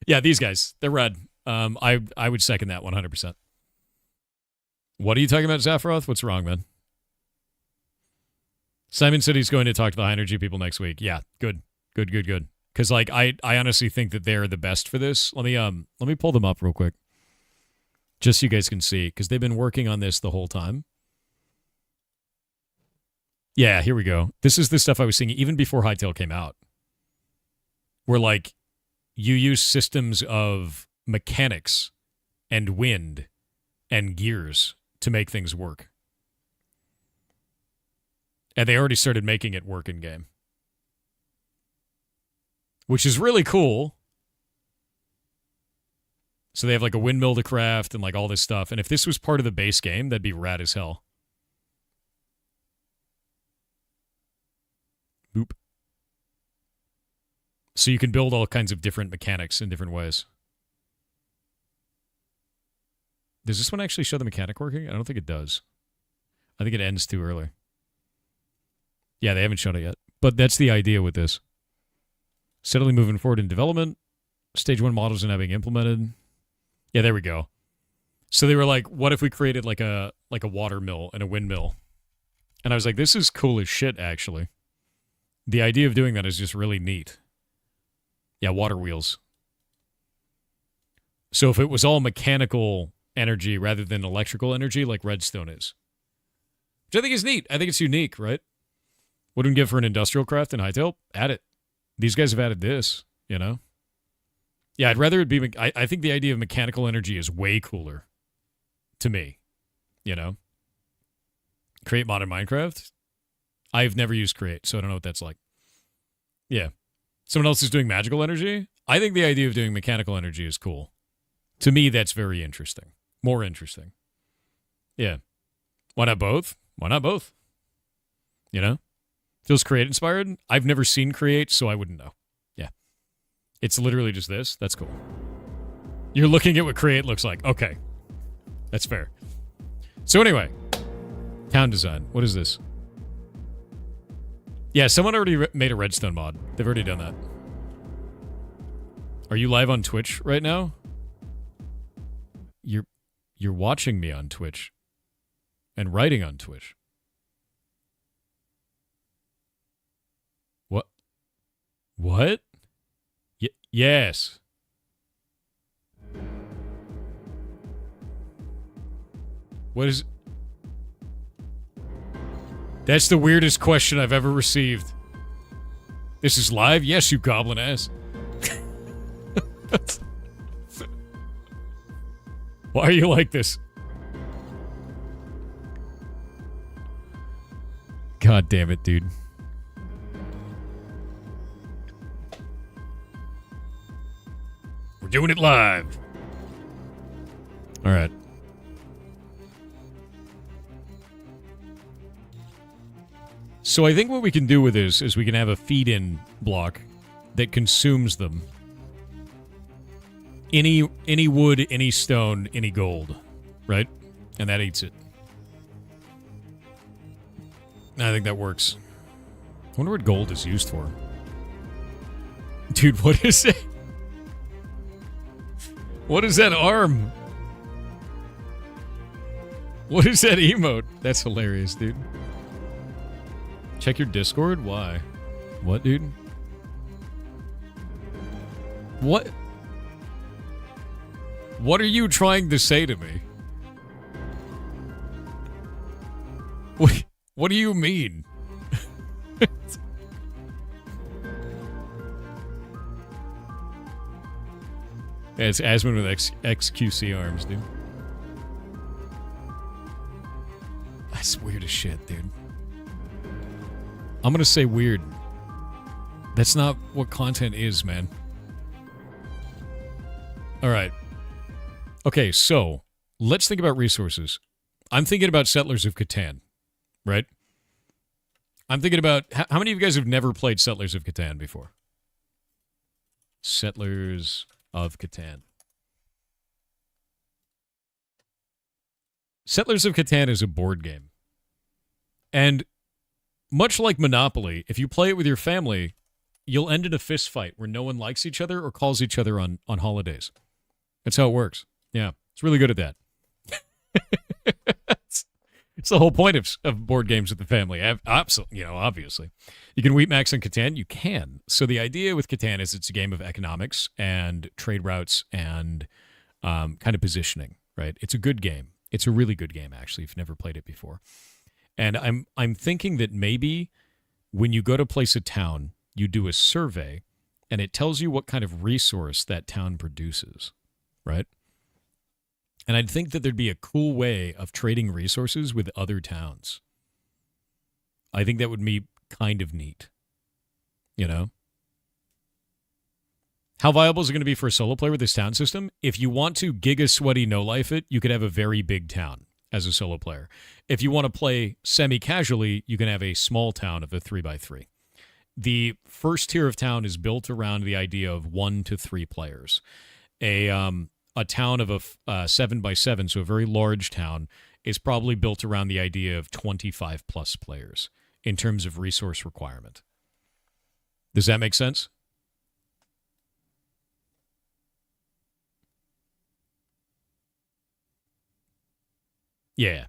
S1: Yeah, these guys, they're red. I would second that 100%. What are you talking about, Zapharoth? What's wrong, man? Simon said he's going to talk to the Heinergy people next week. Yeah, good. Because like I honestly think that they're the best for this. Let me pull them up real quick, just so you guys can see, because they've been working on this the whole time. Yeah, here we go. This is the stuff I was seeing even before Hytale came out, where like you use systems of mechanics and wind and gears to make things work. And they already started making it work in game, which is really cool. So they have like a windmill to craft and like all this stuff. And if this was part of the base game, that'd be rad as hell. Boop. So you can build all kinds of different mechanics in different ways. Does this one actually show the mechanic working? I don't think it does. I think it ends too early. Yeah, they haven't shown it yet. But that's the idea with this. Steadily moving forward in development. Stage 1 models are now being implemented. Yeah, there we go. So they were like, what if we created like a water mill and a windmill? And I was like, this is cool as shit, actually. The idea of doing that is just really neat. Yeah, water wheels. So if it was all mechanical energy rather than electrical energy like redstone is, which I think is neat. I think it's unique, right? What do we give for an industrial craft in Hytale? Add it. These guys have added this, you know? Yeah, I'd rather it be... I think the idea of mechanical energy is way cooler to me, you know? Create modern Minecraft? I've never used Create, so I don't know what that's like. Yeah. Someone else is doing magical energy? I think the idea of doing mechanical energy is cool. To me, that's very interesting. More interesting. Yeah. Why not both? Why not both? You know? Feels Create inspired? I've never seen Create, so I wouldn't know. Yeah. It's literally just this. That's cool. You're looking at what Create looks like. Okay. That's fair. So anyway, town design. What is this? Yeah, someone already made a redstone mod. They've already done that. Are you live on Twitch right now? You're watching me on Twitch and writing on Twitch. What? What? Yes. What is... That's the weirdest question I've ever received. This is live? Yes, you goblin ass. Why are you like this? God damn it, dude. We're doing it live. All right. So I think what we can do with this is we can have a feed-in block that consumes them. Any wood, any stone, any gold, right? And that eats it. I think that works. I wonder what gold is used for. Dude, what is it? What is that arm? What is that emote? That's hilarious, dude. Check your Discord? Why? What, dude? What? What are you trying to say to me? What do you mean? Yeah, it's Asmon with XQC arms, dude. That's weird as shit, dude. I'm gonna say weird. That's not what content is, man. Alright. Okay, so, let's think about resources. I'm thinking about Settlers of Catan, right? I'm thinking about... How many of you guys have never played Settlers of Catan before? Settlers of Catan. Settlers of Catan is a board game. And much like Monopoly, if you play it with your family, you'll end in a fist fight where no one likes each other or calls each other on holidays. That's how it works. Yeah, it's really good at that. It's the whole point of board games with the family. Absolutely, you know, obviously. You can wheat max on Catan? You can. So the idea with Catan is it's a game of economics and trade routes and kind of positioning, right? It's a good game. It's a really good game, actually, if you've never played it before. And I'm thinking that maybe when you go to place a town, you do a survey, and it tells you what kind of resource that town produces, right? And I'd think that there'd be a cool way of trading resources with other towns. I think that would be kind of neat. You know? How viable is it going to be for a solo player with this town system? If you want to giga sweaty no-life it, you could have a very big town as a solo player. If you want to play semi-casually, you can have a small town of a 3x3. The first tier of town is built around the idea of 1 to 3 players. A town of a 7x7, so a very large town, is probably built around the idea of 25 plus players in terms of resource requirement. Does that make sense? Yeah.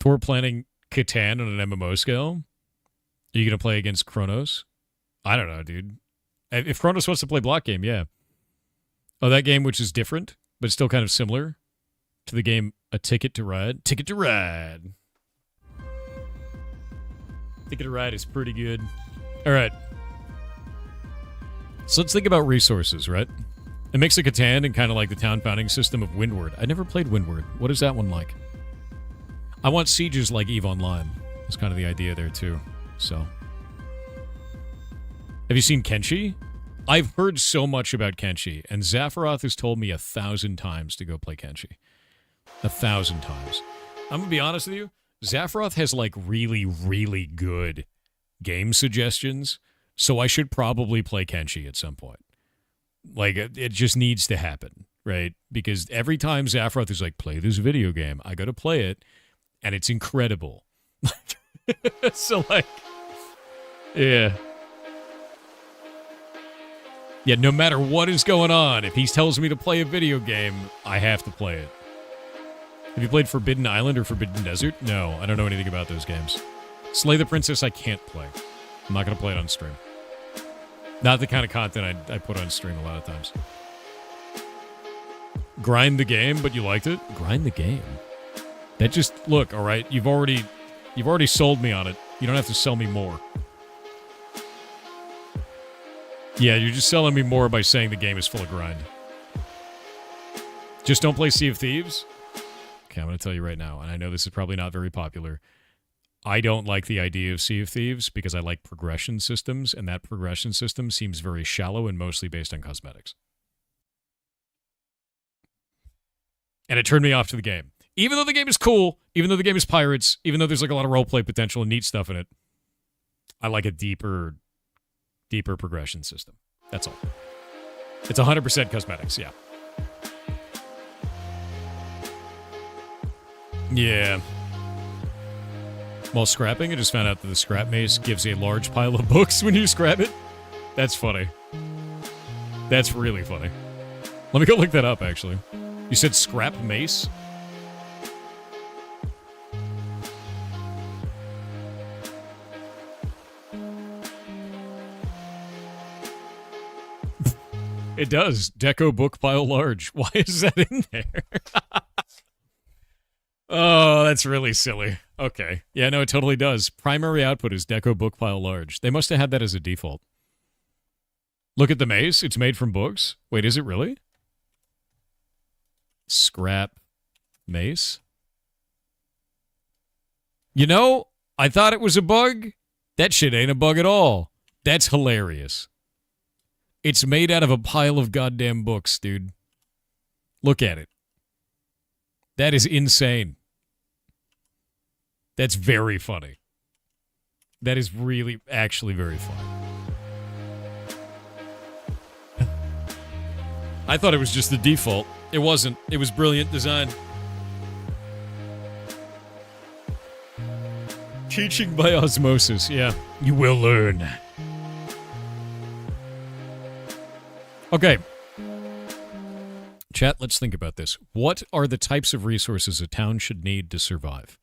S1: Tour planning Catan on an MMO scale? Are you going to play against Kronos? I don't know, dude. If Kronos wants to play Blockgame, yeah. Oh, that game which is different, but still kind of similar to the game A Ticket to Ride. Ticket to Ride. Ticket to Ride is pretty good. All right. So let's think about resources, right? It makes a Catan and kind of like the town founding system of Windward. I never played Windward. What is that one like? I want sieges like EVE Online. That's kind of the idea there, too. So. Have you seen Kenshi? I've heard so much about Kenshi, and Zaphiroth has told me 1,000 times to go play Kenshi. 1,000 times. I'm going to be honest with you. Zafroth has, like, really, really good game suggestions, so I should probably play Kenshi at some point. Like, it just needs to happen, right? Because every time Zafroth is like, play this video game, I got to play it, and it's incredible. So, like, yeah. Yeah, no matter what is going on, if he tells me to play a video game, I have to play it. Have you played Forbidden Island or Forbidden Desert? No, I don't know anything about those games. Slay the Princess I can't play. I'm not going to play it on stream. Not the kind of content I put on stream a lot of times. Grind the game, but you liked it? Grind the game? That just, look, all right, you've already sold me on it. You don't have to sell me more. Yeah, you're just selling me more by saying the game is full of grind. Just don't play Sea of Thieves? Okay, I'm going to tell you right now, and I know this is probably not very popular. I don't like the idea of Sea of Thieves because I like progression systems, and that progression system seems very shallow and mostly based on cosmetics. And it turned me off to the game. Even though the game is cool, even though the game is pirates, even though there's like a lot of roleplay potential and neat stuff in it, I like a deeper progression system. That's all. It's 100% cosmetics, yeah. Yeah. While scrapping, I just found out that the scrap mace gives a large pile of books when you scrap it. That's funny. That's really funny. Let me go look that up, actually. You said scrap mace? It does. Deco book pile large. Why is that in there? Oh, that's really silly. Okay. Yeah, no, it totally does. Primary output is Deco book pile large. They must have had that as a default. Look at the mace. It's made from books. Wait, is it really? Scrap mace? You know, I thought it was a bug. That shit ain't a bug at all. That's hilarious. It's made out of a pile of goddamn books, dude. Look at it. That is insane. That's very funny. That is really, actually very funny. I thought it was just the default. It wasn't. It was brilliant design. Teaching by osmosis, yeah. You will learn. Okay. Chat, let's think about this. What are the types of resources a town should need to survive?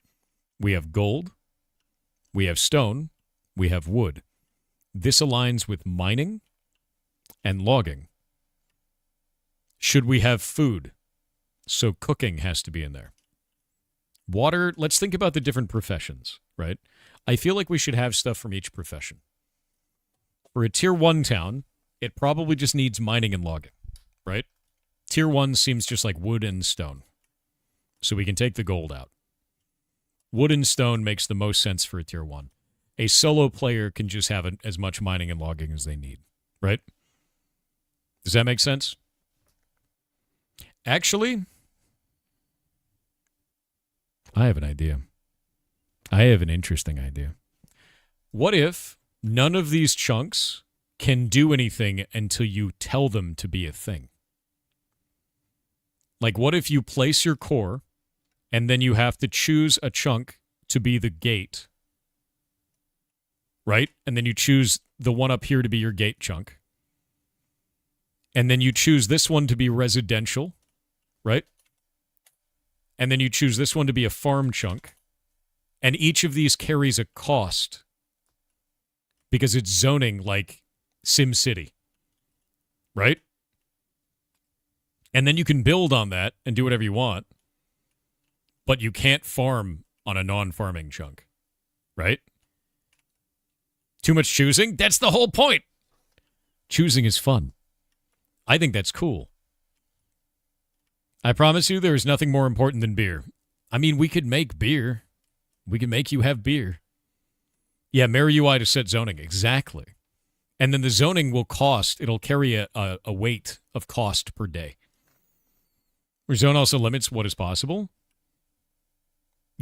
S1: We have gold. We have stone. We have wood. This aligns with mining and logging. Should we have food? So cooking has to be in there. Water, let's think about the different professions, right? I feel like we should have stuff from each profession. For a tier 1 town, it probably just needs mining and logging, right? Tier 1 seems just like wood and stone. So we can take the gold out. Wood and stone makes the most sense for a tier 1. A solo player can just have as much mining and logging as they need, right? Does that make sense? Actually, I have an idea. I have an interesting idea. What if none of these chunks can do anything until you tell them to be a thing? Like, what if you place your core, and then you have to choose a chunk to be the gate, right? And then you choose the one up here to be your gate chunk. And then you choose this one to be residential, right? And then you choose this one to be a farm chunk. And each of these carries a cost because it's zoning like SimCity, right? And then you can build on that and do whatever you want, but you can't farm on a non-farming chunk, right? Too much choosing? That's the whole point. Choosing is fun. I think that's cool. I promise you there is nothing more important than beer. I mean, we could make beer. We can make you have beer. Yeah, Mirror UI to set zoning. Exactly. And then the zoning will cost. It'll carry a weight of cost per day. Where zone also limits what is possible.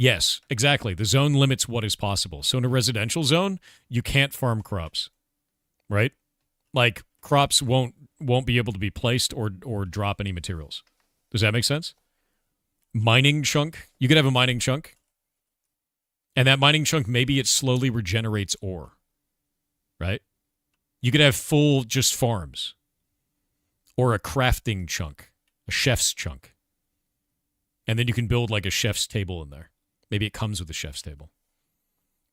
S1: Yes, exactly. The zone limits what is possible. So in a residential zone, you can't farm crops, right? Like crops won't be able to be placed or drop any materials. Does that make sense? Mining chunk, you could have a mining chunk, and that mining chunk, maybe it slowly regenerates ore, right? You could have full just farms, or a crafting chunk, a chef's chunk, and then you can build like a chef's table in there. Maybe it comes with a chef's table.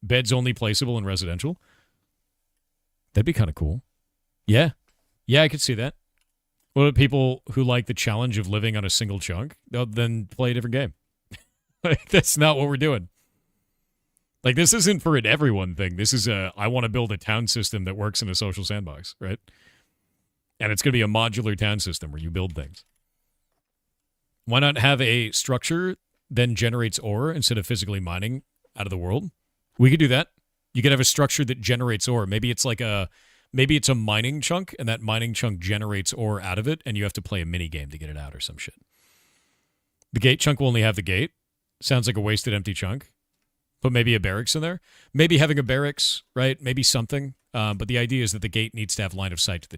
S1: Beds only placeable in residential. That'd be kind of cool. Yeah. Yeah, I could see that. What about people who like the challenge of living on a single chunk? They'll then play a different game. Like, that's not what we're doing. Like, this isn't for an everyone thing. This is I want to build a town system that works in a social sandbox, right? And it's going to be a modular town system where you build things. Why not have a structure then generates ore instead of physically mining out of the world? We could do that. You could have a structure that generates ore. Maybe it's a mining chunk, and that mining chunk generates ore out of it, and you have to play a mini game to get it out or some shit. The gate chunk will only have the gate. Sounds like a wasted empty chunk. But maybe a barracks in there. Maybe having a barracks, right? Maybe something. But the idea is that the gate needs to have line of sight to the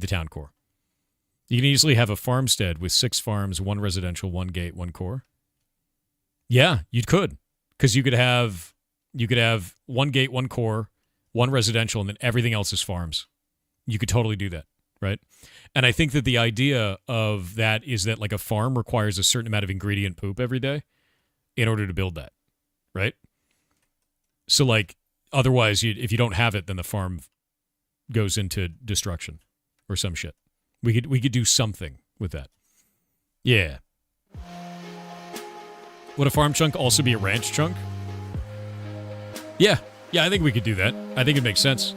S1: town core. You can easily have a farmstead with 6 farms, 1 residential, 1 gate, 1 core. Yeah, you could. Because you could have 1 gate, 1 core, 1 residential, and then everything else is farms. You could totally do that, right? And I think that the idea of that is that like a farm requires a certain amount of ingredient poop every day in order to build that, right? So like otherwise, if you don't have it, then the farm goes into destruction or some shit. We could do something with that. Yeah. Would a farm chunk also be a ranch chunk? Yeah. Yeah, I think we could do that. I think it makes sense.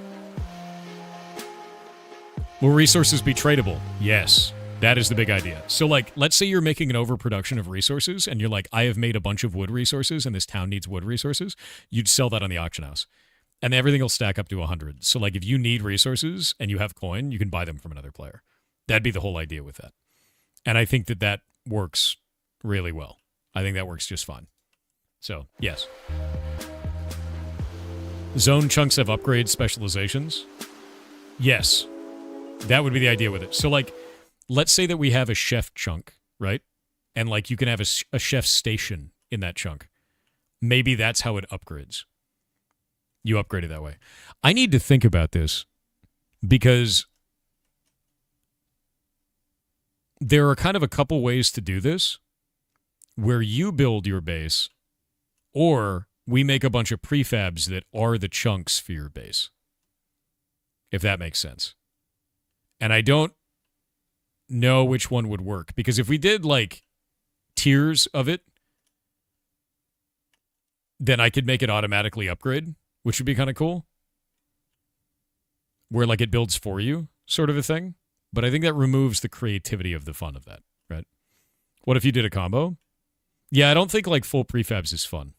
S1: Will resources be tradable? Yes. That is the big idea. So, like, let's say you're making an overproduction of resources, and you're like, I have made a bunch of wood resources, and this town needs wood resources. You'd sell that on the auction house. And everything will stack up to 100. So, like, if you need resources and you have coin, you can buy them from another player. That'd be the whole idea with that. And I think that works really well. I think that works just fine. So, yes. Zone chunks have upgrade specializations? Yes. That would be the idea with it. So, like, let's say that we have a chef chunk, right? And, like, you can have a chef station in that chunk. Maybe that's how it upgrades. You upgrade it that way. I need to think about this because there are kind of a couple ways to do this where you build your base or we make a bunch of prefabs that are the chunks for your base, if that makes sense. And I don't know which one would work because if we did like tiers of it, then I could make it automatically upgrade, which would be kind of cool. Where like it builds for you, sort of a thing. But I think that removes the creativity of the fun of that, right? What if you did a combo? Yeah, I don't think like full prefabs is fun.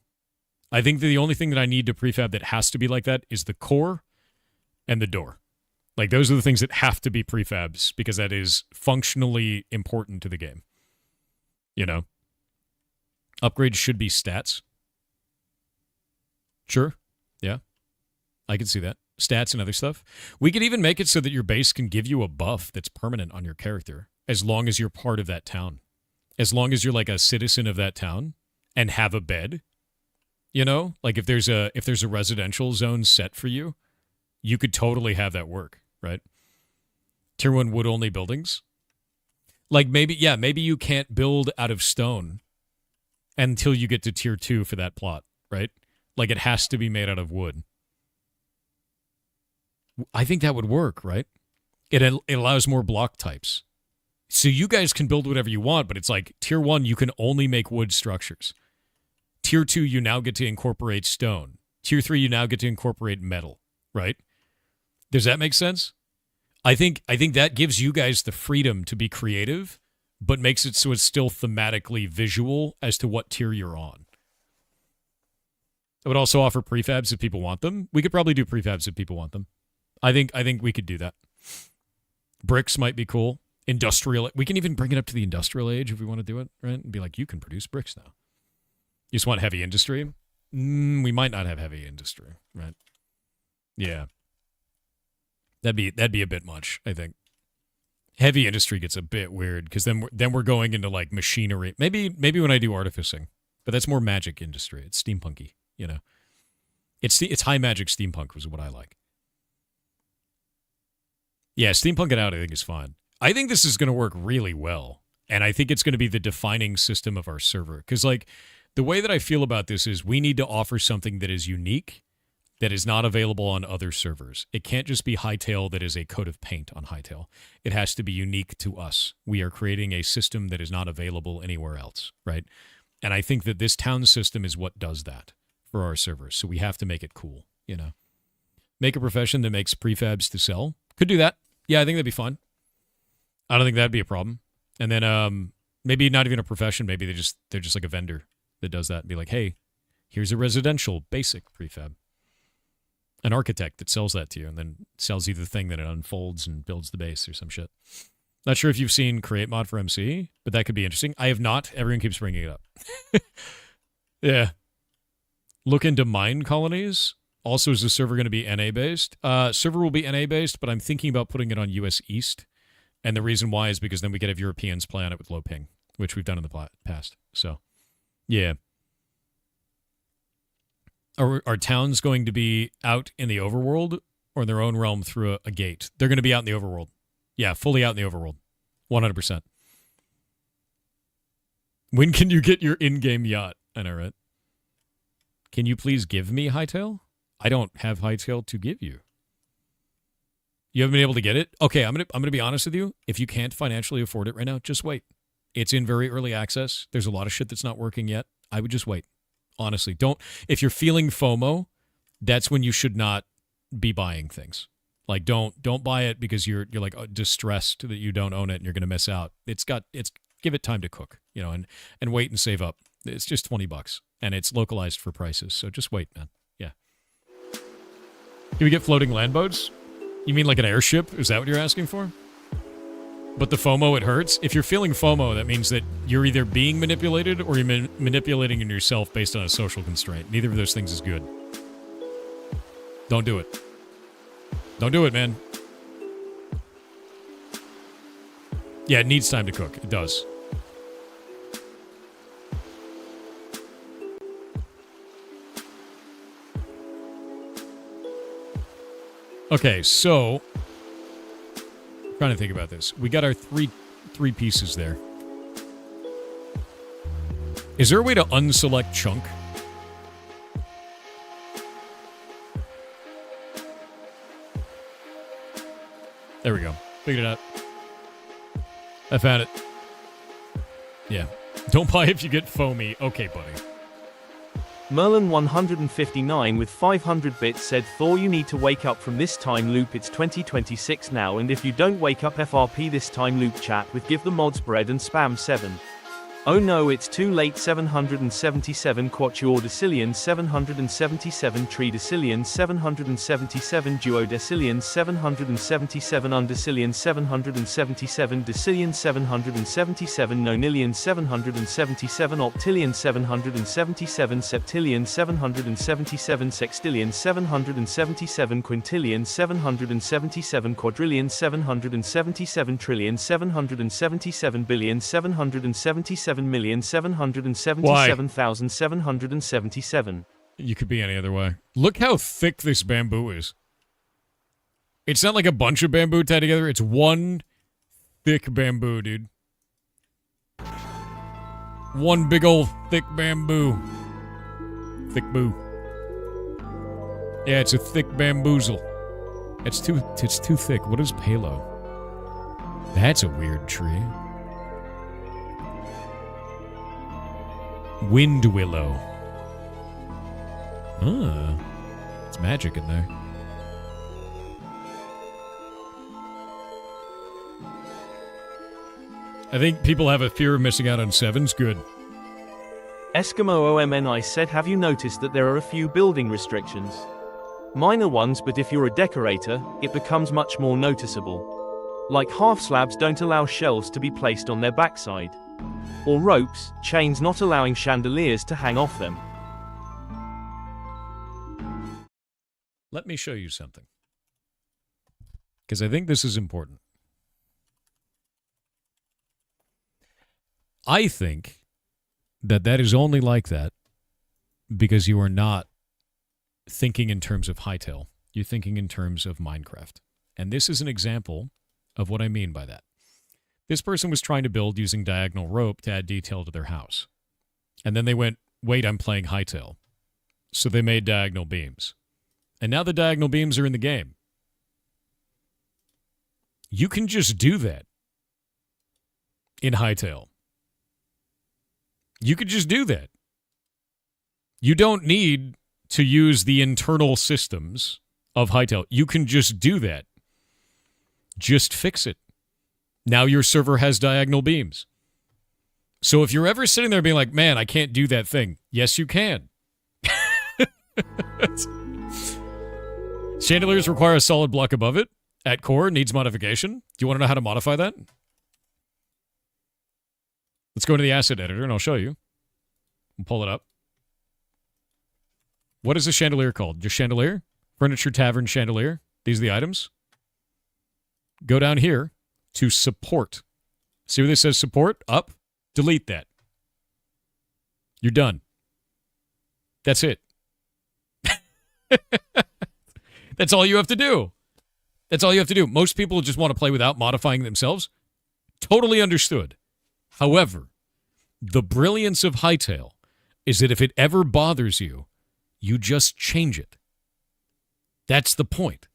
S1: I think that the only thing that I need to prefab that has to be like that is the core and the door. Like those are the things that have to be prefabs because that is functionally important to the game. You know? Upgrades should be stats. Sure. Yeah. I can see that. Stats and other stuff. We could even make it so that your base can give you a buff that's permanent on your character as long as you're part of that town. As long as you're like a citizen of that town and have a bed. You know? Like if there's a residential zone set for you, you could totally have that work, right? Tier 1 wood only buildings. Like maybe you can't build out of stone until you get to tier 2 for that plot, right? Like it has to be made out of wood. I think that would work, right? It allows more block types. So you guys can build whatever you want, but it's like tier 1, you can only make wood structures. Tier 2, you now get to incorporate stone. Tier 3, you now get to incorporate metal, right? Does that make sense? I think that gives you guys the freedom to be creative, but makes it so it's still thematically visual as to what tier you're on. I would also offer prefabs if people want them. We could probably do prefabs if people want them. I think we could do that. Bricks might be cool. Industrial. We can even bring it up to the industrial age if we want to do it, right? And be like, you can produce bricks now. You just want heavy industry? We might not have heavy industry, right? Yeah. That'd be a bit much, I think. Heavy industry gets a bit weird because then we're going into like machinery. Maybe when I do artificing, but that's more magic industry. It's steampunky, you know. It's high magic steampunk was what I like. Yeah, steampunk it out I think is fine. I think this is going to work really well, and I think it's going to be the defining system of our server because like the way that I feel about this is we need to offer something that is unique, that is not available on other servers. It can't just be Hightail that is a coat of paint on Hightail. It has to be unique to us. We are creating a system that is not available anywhere else, right? And I think that this town system is what does that for our servers. So we have to make it cool, you know. Make a profession that makes prefabs to sell. Could do that. Yeah, I think that'd be fun. I don't think that'd be a problem. And then maybe not even a profession. Maybe they're just like a vendor that does that and be like, hey, here's a residential basic prefab. An architect that sells that to you and then sells you the thing that it unfolds and builds the base or some shit. Not sure if you've seen Create Mod for MC, but that could be interesting. I have not. Everyone keeps bringing it up. Yeah. Look into mine colonies. Also, is the server going to be NA-based? Server will be NA-based, but I'm thinking about putting it on US East. And the reason why is because then we could have Europeans play on it with low ping, which we've done in the past. So, yeah. Are towns going to be out in the overworld or in their own realm through a gate? They're going to be out in the overworld. Yeah, fully out in the overworld. 100%. When can you get your in-game yacht? I know, right? Can you please give me Hightail? I don't have Hightail to give you. You haven't been able to get it? Okay, I'm gonna be honest with you. If you can't financially afford it right now, just wait. It's in very early access. There's a lot of shit that's not working yet. I would just wait. Honestly, if you're feeling FOMO, that's when you should not be buying things. Like don't buy it because you're like distressed that you don't own it and you're going to miss out. Give it time to cook, you know, and wait and save up. It's just $20 and it's localized for prices. So just wait, man. Yeah. Can we get floating land boats? You mean like an airship? Is that what you're asking for? But the FOMO, it hurts. If you're feeling FOMO, that means that you're either being manipulated or you're manipulating yourself based on a social constraint. Neither of those things is good. Don't do it. Don't do it, man. Yeah, it needs time to cook. It does. Okay, so trying to think about this. We got our three pieces there. Is there a way to unselect chunk? There we go. Figured it out. I found it. Yeah. Don't buy if you get foamy. Okay, buddy.
S2: Merlin159 with 500 bits said, Thor, you need to wake up from this time loop. It's 2026 now, and if you don't wake up, FRP this time loop chat with give the mods bread and spam 7. Oh no, it's too late. 777 Quatuor Decillion, 777 Tree Decillion, 777 Duo Decillion, 777 Undecillion, 777 Decillion, 777 Nonillion, 777 Octillion, 777 Septillion, 777 Sextillion, 777 Quintillion, 777 Quadrillion, 777 Trillion, 777 Billion, 777,777,777.
S1: You could be any other way. Look how thick this bamboo is. It's not like a bunch of bamboo tied together. It's one thick bamboo, dude. One big old thick bamboo. Thick boo. Yeah, it's a thick bamboozle. It's too thick. What is palo? That's a weird tree. Wind willow. Ah, it's magic in there. I think people have a fear of missing out on sevens. Good.
S2: Eskimo OMNI said, have you noticed that there are a few building restrictions? Minor ones, but if you're a decorator, it becomes much more noticeable. Like half slabs don't allow shelves to be placed on their backside. Or ropes, chains not allowing chandeliers to hang off them.
S1: Let me show you something. Because I think this is important. I think that that is only like that because you are not thinking in terms of Hightail. You're thinking in terms of Minecraft. And this is an example of what I mean by that. This person was trying to build using diagonal rope to add detail to their house. And then they went, wait, I'm playing Hightail. So they made diagonal beams. And now the diagonal beams are in the game. You can just do that in Hightail. You could just do that. You don't need to use the internal systems of Hightail. You can just do that. Just fix it. Now your server has diagonal beams. So if you're ever sitting there being like, man, I can't do that thing. Yes, you can. Chandeliers require a solid block above it. At core, needs modification. Do you want to know how to modify that? Let's go into the asset editor and I'll show you. We'll pull it up. What is a chandelier called? Just chandelier? Furniture, tavern, chandelier. These are the items. Go down here to support. See where this says support? Up. Delete that. You're done. That's it. That's all you have to do. That's all you have to do. Most people just want to play without modifying themselves. Totally understood. However, the brilliance of Hightail is that if it ever bothers you, you just change it. That's the point.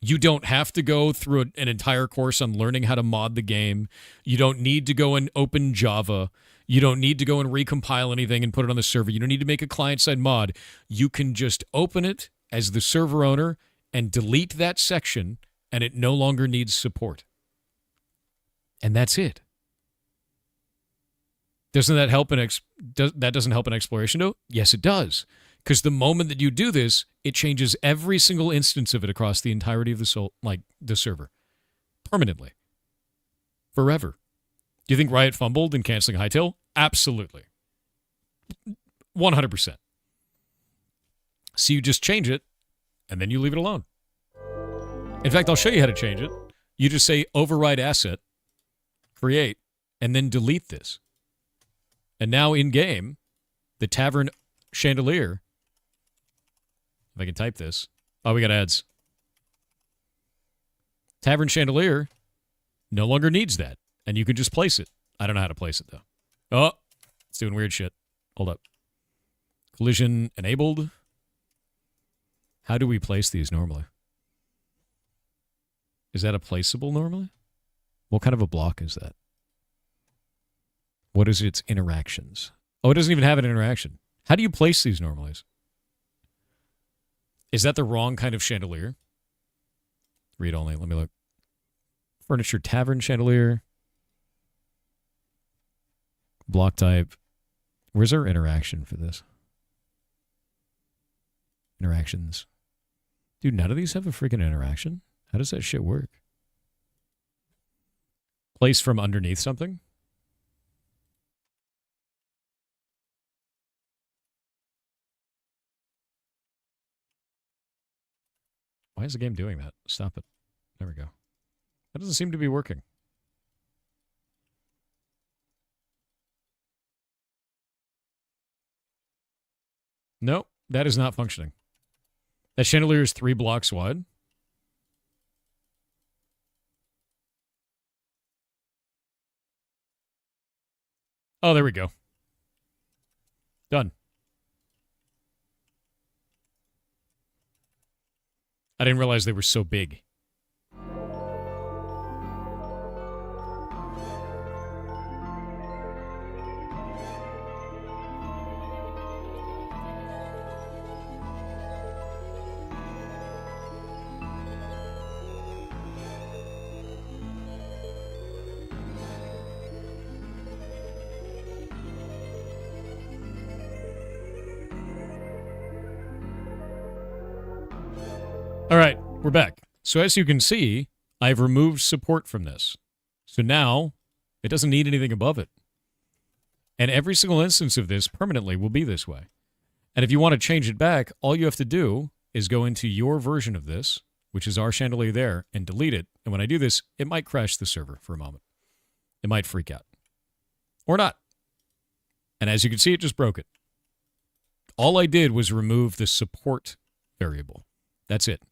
S1: You don't have to go through an entire course on learning how to mod the game. You don't need to go and open Java. You don't need to go and recompile anything and put it on the server. You don't need to make a client-side mod. You can just open it as the server owner and delete that section, and it no longer needs support. And that's it. Doesn't that help that doesn't help in exploration, though? Yes, it does. Because the moment that you do this, it changes every single instance of it across the entirety of the server. Permanently. Forever. Do you think Riot fumbled in canceling Hightail? Absolutely. 100%. So you just change it, and then you leave it alone. In fact, I'll show you how to change it. You just say override asset, create, and then delete this. And now in-game, the tavern chandelier, if I can type this. Oh, we got ads. Tavern chandelier no longer needs that, and you can just place it. I don't know how to place it, though. Oh, it's doing weird shit. Hold up. Collision enabled. How do we place these normally? Is that a placeable normally? What kind of a block is that? What is its interactions? Oh, it doesn't even have an interaction. How do you place these normally? Is that the wrong kind of chandelier? Read only. Let me look. Furniture tavern chandelier. Block type. Where's our interaction for this? Interactions. Dude, none of these have a freaking interaction? How does that shit work? Place from underneath something? Why is the game doing that? Stop it. There we go. That doesn't seem to be working. Nope, that is not functioning. That chandelier is 3 blocks wide. Oh, there we go. Done. I didn't realize they were so big. All right, we're back. So as you can see, I've removed support from this. So now It doesn't need anything above it. And every single instance of this permanently will be this way. And if you want to change it back, all you have to do is go into your version of this, which is our chandelier there, and delete it. And when I do this, it might crash the server for a moment. It might freak out. Or not. And as you can see, it just broke it. All I did was remove the support variable. That's it.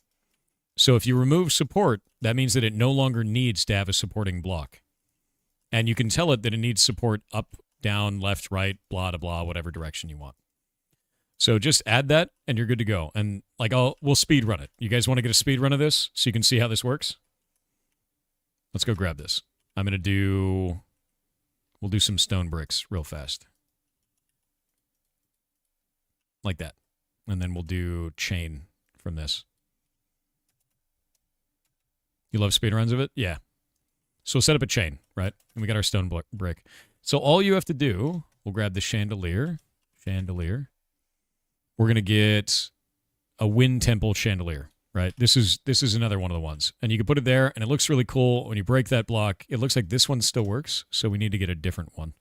S1: So if you remove support, that means that it no longer needs to have a supporting block. And you can tell it that it needs support up, down, left, right, blah, blah, blah, whatever direction you want. So just add that, and you're good to go. And like we'll speed run it. You guys want to get a speed run of this so you can see how this works? Let's go grab this. We'll do some stone bricks real fast. Like that. And then we'll do chain from this. You love speed runs of it? Yeah. So we'll set up a chain, right? And we got our stone brick. So all you have to do, we'll grab the chandelier. We're going to get a wind temple chandelier, right? This is another one of the ones. And you can put it there, and it looks really cool. When you break that block, it looks like this one still works, so we need to get a different one.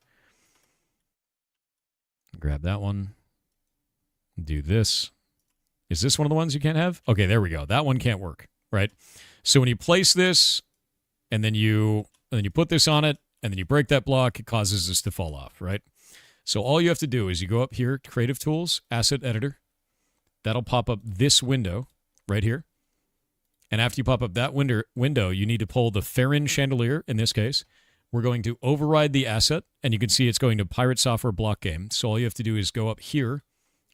S1: Grab that one. Do this. Is this one of the ones you can't have? Okay, there we go. That one can't work, right? So when you place this, and then you put this on it, and then you break that block, it causes this to fall off, right? So all you have to do is you go up here, Creative Tools, Asset Editor. That'll pop up this window right here. And after you pop up that window, you need to pull the Farron chandelier, in this case. We're going to override the asset, and you can see it's going to Pirate Software Blockgame. So all you have to do is go up here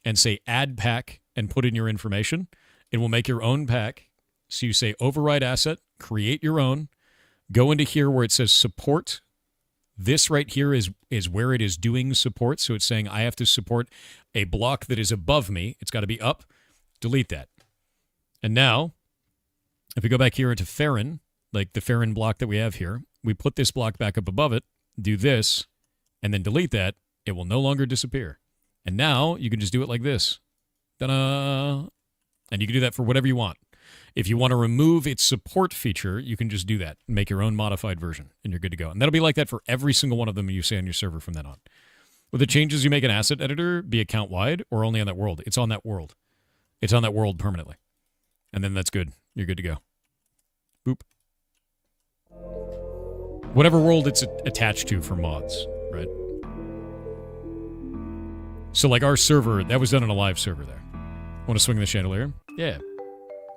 S1: and say Add Pack and put in your information. It will make your own pack. So you say Override Asset, create your own, go into here where it says Support. This right here is where it is doing support. So it's saying I have to support a block that is above me. It's got to be up. Delete that. And now, if we go back here into Farron, like the Farron block that we have here, we put this block back up above it, do this, and then delete that. It will no longer disappear. And now you can just do it like this. Ta-da! And you can do that for whatever you want. If you want to remove its support feature, you can just do that and make your own modified version, and you're good to go. And that'll be like that for every single one of them you say on your server from then on. Will the changes you make in Asset Editor be account-wide or only on that world? It's on that world. It's on that world permanently. And then that's good. You're good to go. Boop. Whatever world it's attached to for mods, right? So like our server, that was done on a live server there. Want to swing the chandelier? Yeah.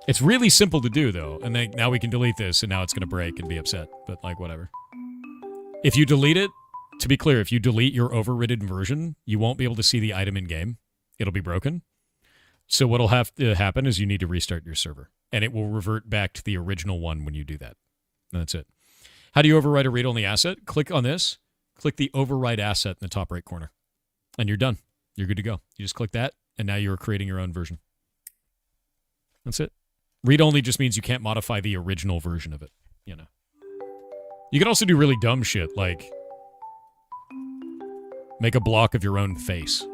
S1: It's really simple to do, though, and then now we can delete this, and now it's going to break and be upset, but, like, whatever. If you delete it, to be clear, if you delete your overridden version, you won't be able to see the item in-game. It'll be broken. So what'll have to happen is you need to restart your server, and it will revert back to the original one when you do that. And that's it. How do you override a read-only asset? Click on this. Click the Override Asset in the top right corner, and you're done. You're good to go. You just click that, and now you're creating your own version. That's it. Read-only just means you can't modify the original version of it, you know. You can also do really dumb shit, like make a block of your own face.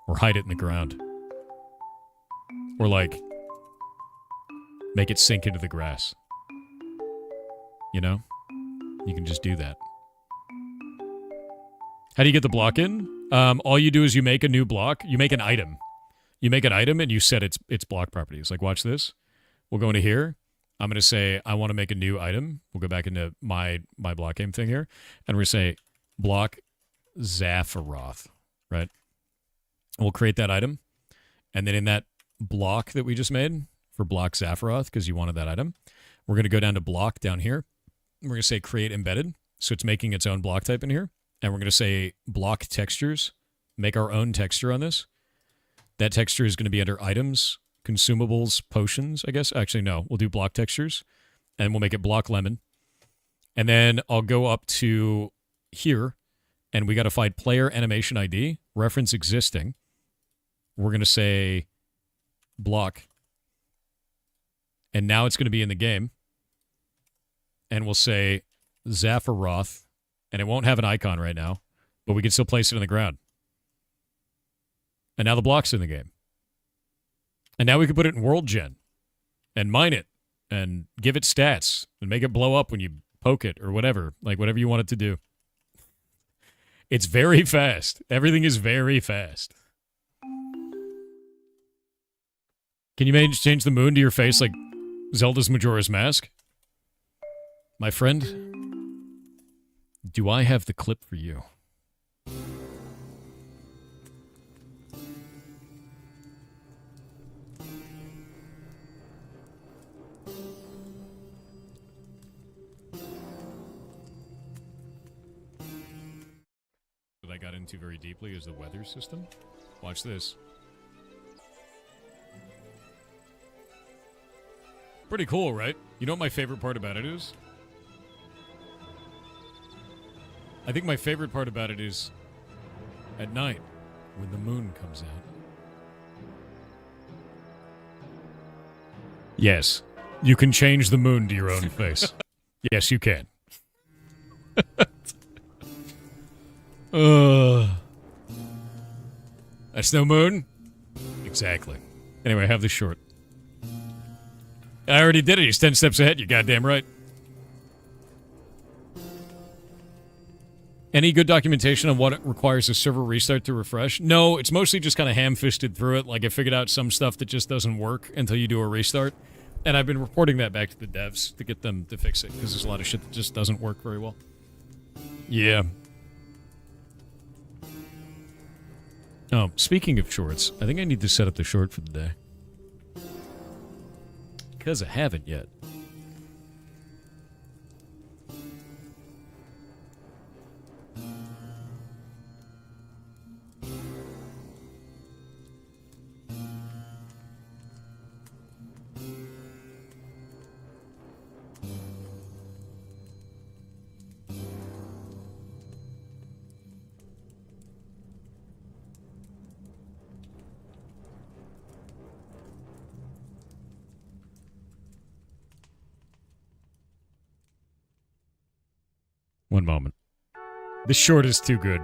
S1: Or hide it in the ground. Or, like, make it sink into the grass. You know? You can just do that. How do you get the block in? All you do is you make a new block. You make an item. You make an item and you set its block properties. Like, watch this. We'll go into here. I'm going to say I want to make a new item. We'll go back into my Blockgame thing here. And we're going to say block Zaphiroth, right? And we'll create that item. And then in that block that we just made for block Zaphiroth, because you wanted that item, we're going to go down to block down here. We're going to say create embedded. So it's making its own block type in here. And we're going to say block textures, make our own texture on this. That texture is going to be under items, consumables, potions, I guess. Actually, no, we'll do block textures, and we'll make it block lemon. And then I'll go up to here, and we got to find player animation ID, reference existing. We're going to say block. And now it's going to be in the game. And we'll say Zaphiroth. And it won't have an icon right now, but we can still place it on the ground. And now the block's in the game. And now we can put it in World Gen and mine it and give it stats and make it blow up when you poke it or whatever. Like, whatever you want it to do. It's very fast. Everything is very fast. Can you change the moon to your face like Zelda's Majora's Mask? My friend, do I have the clip for you? What I got into very deeply is the weather system. Watch this. Pretty cool, right? You know what my favorite part about it is? I think my favorite part about it is at night when the moon comes out. Yes, you can change the moon to your own face. Yes, you can. That's no moon? Exactly. Anyway, I have this short. I already did it. He's 10 steps ahead. You're goddamn right. Any good documentation on what it requires a server restart to refresh? No, it's mostly just kind of ham-fisted through it. Like, I figured out some stuff that just doesn't work until you do a restart. And I've been reporting that back to the devs to get them to fix it, because there's a lot of shit that just doesn't work very well. Yeah. Oh, speaking of shorts, I think I need to set up the short for the day. Because I haven't yet. One moment. This short is too good.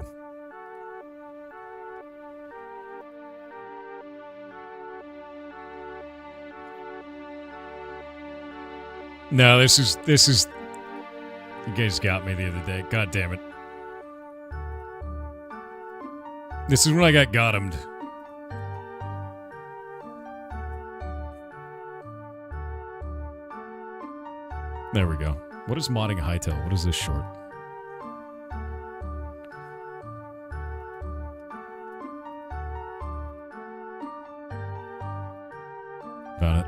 S1: No, this is... You guys got me the other day. God damn it. This is when I got gottomed. There we go. What is modding Hightail? What is this short? Found it.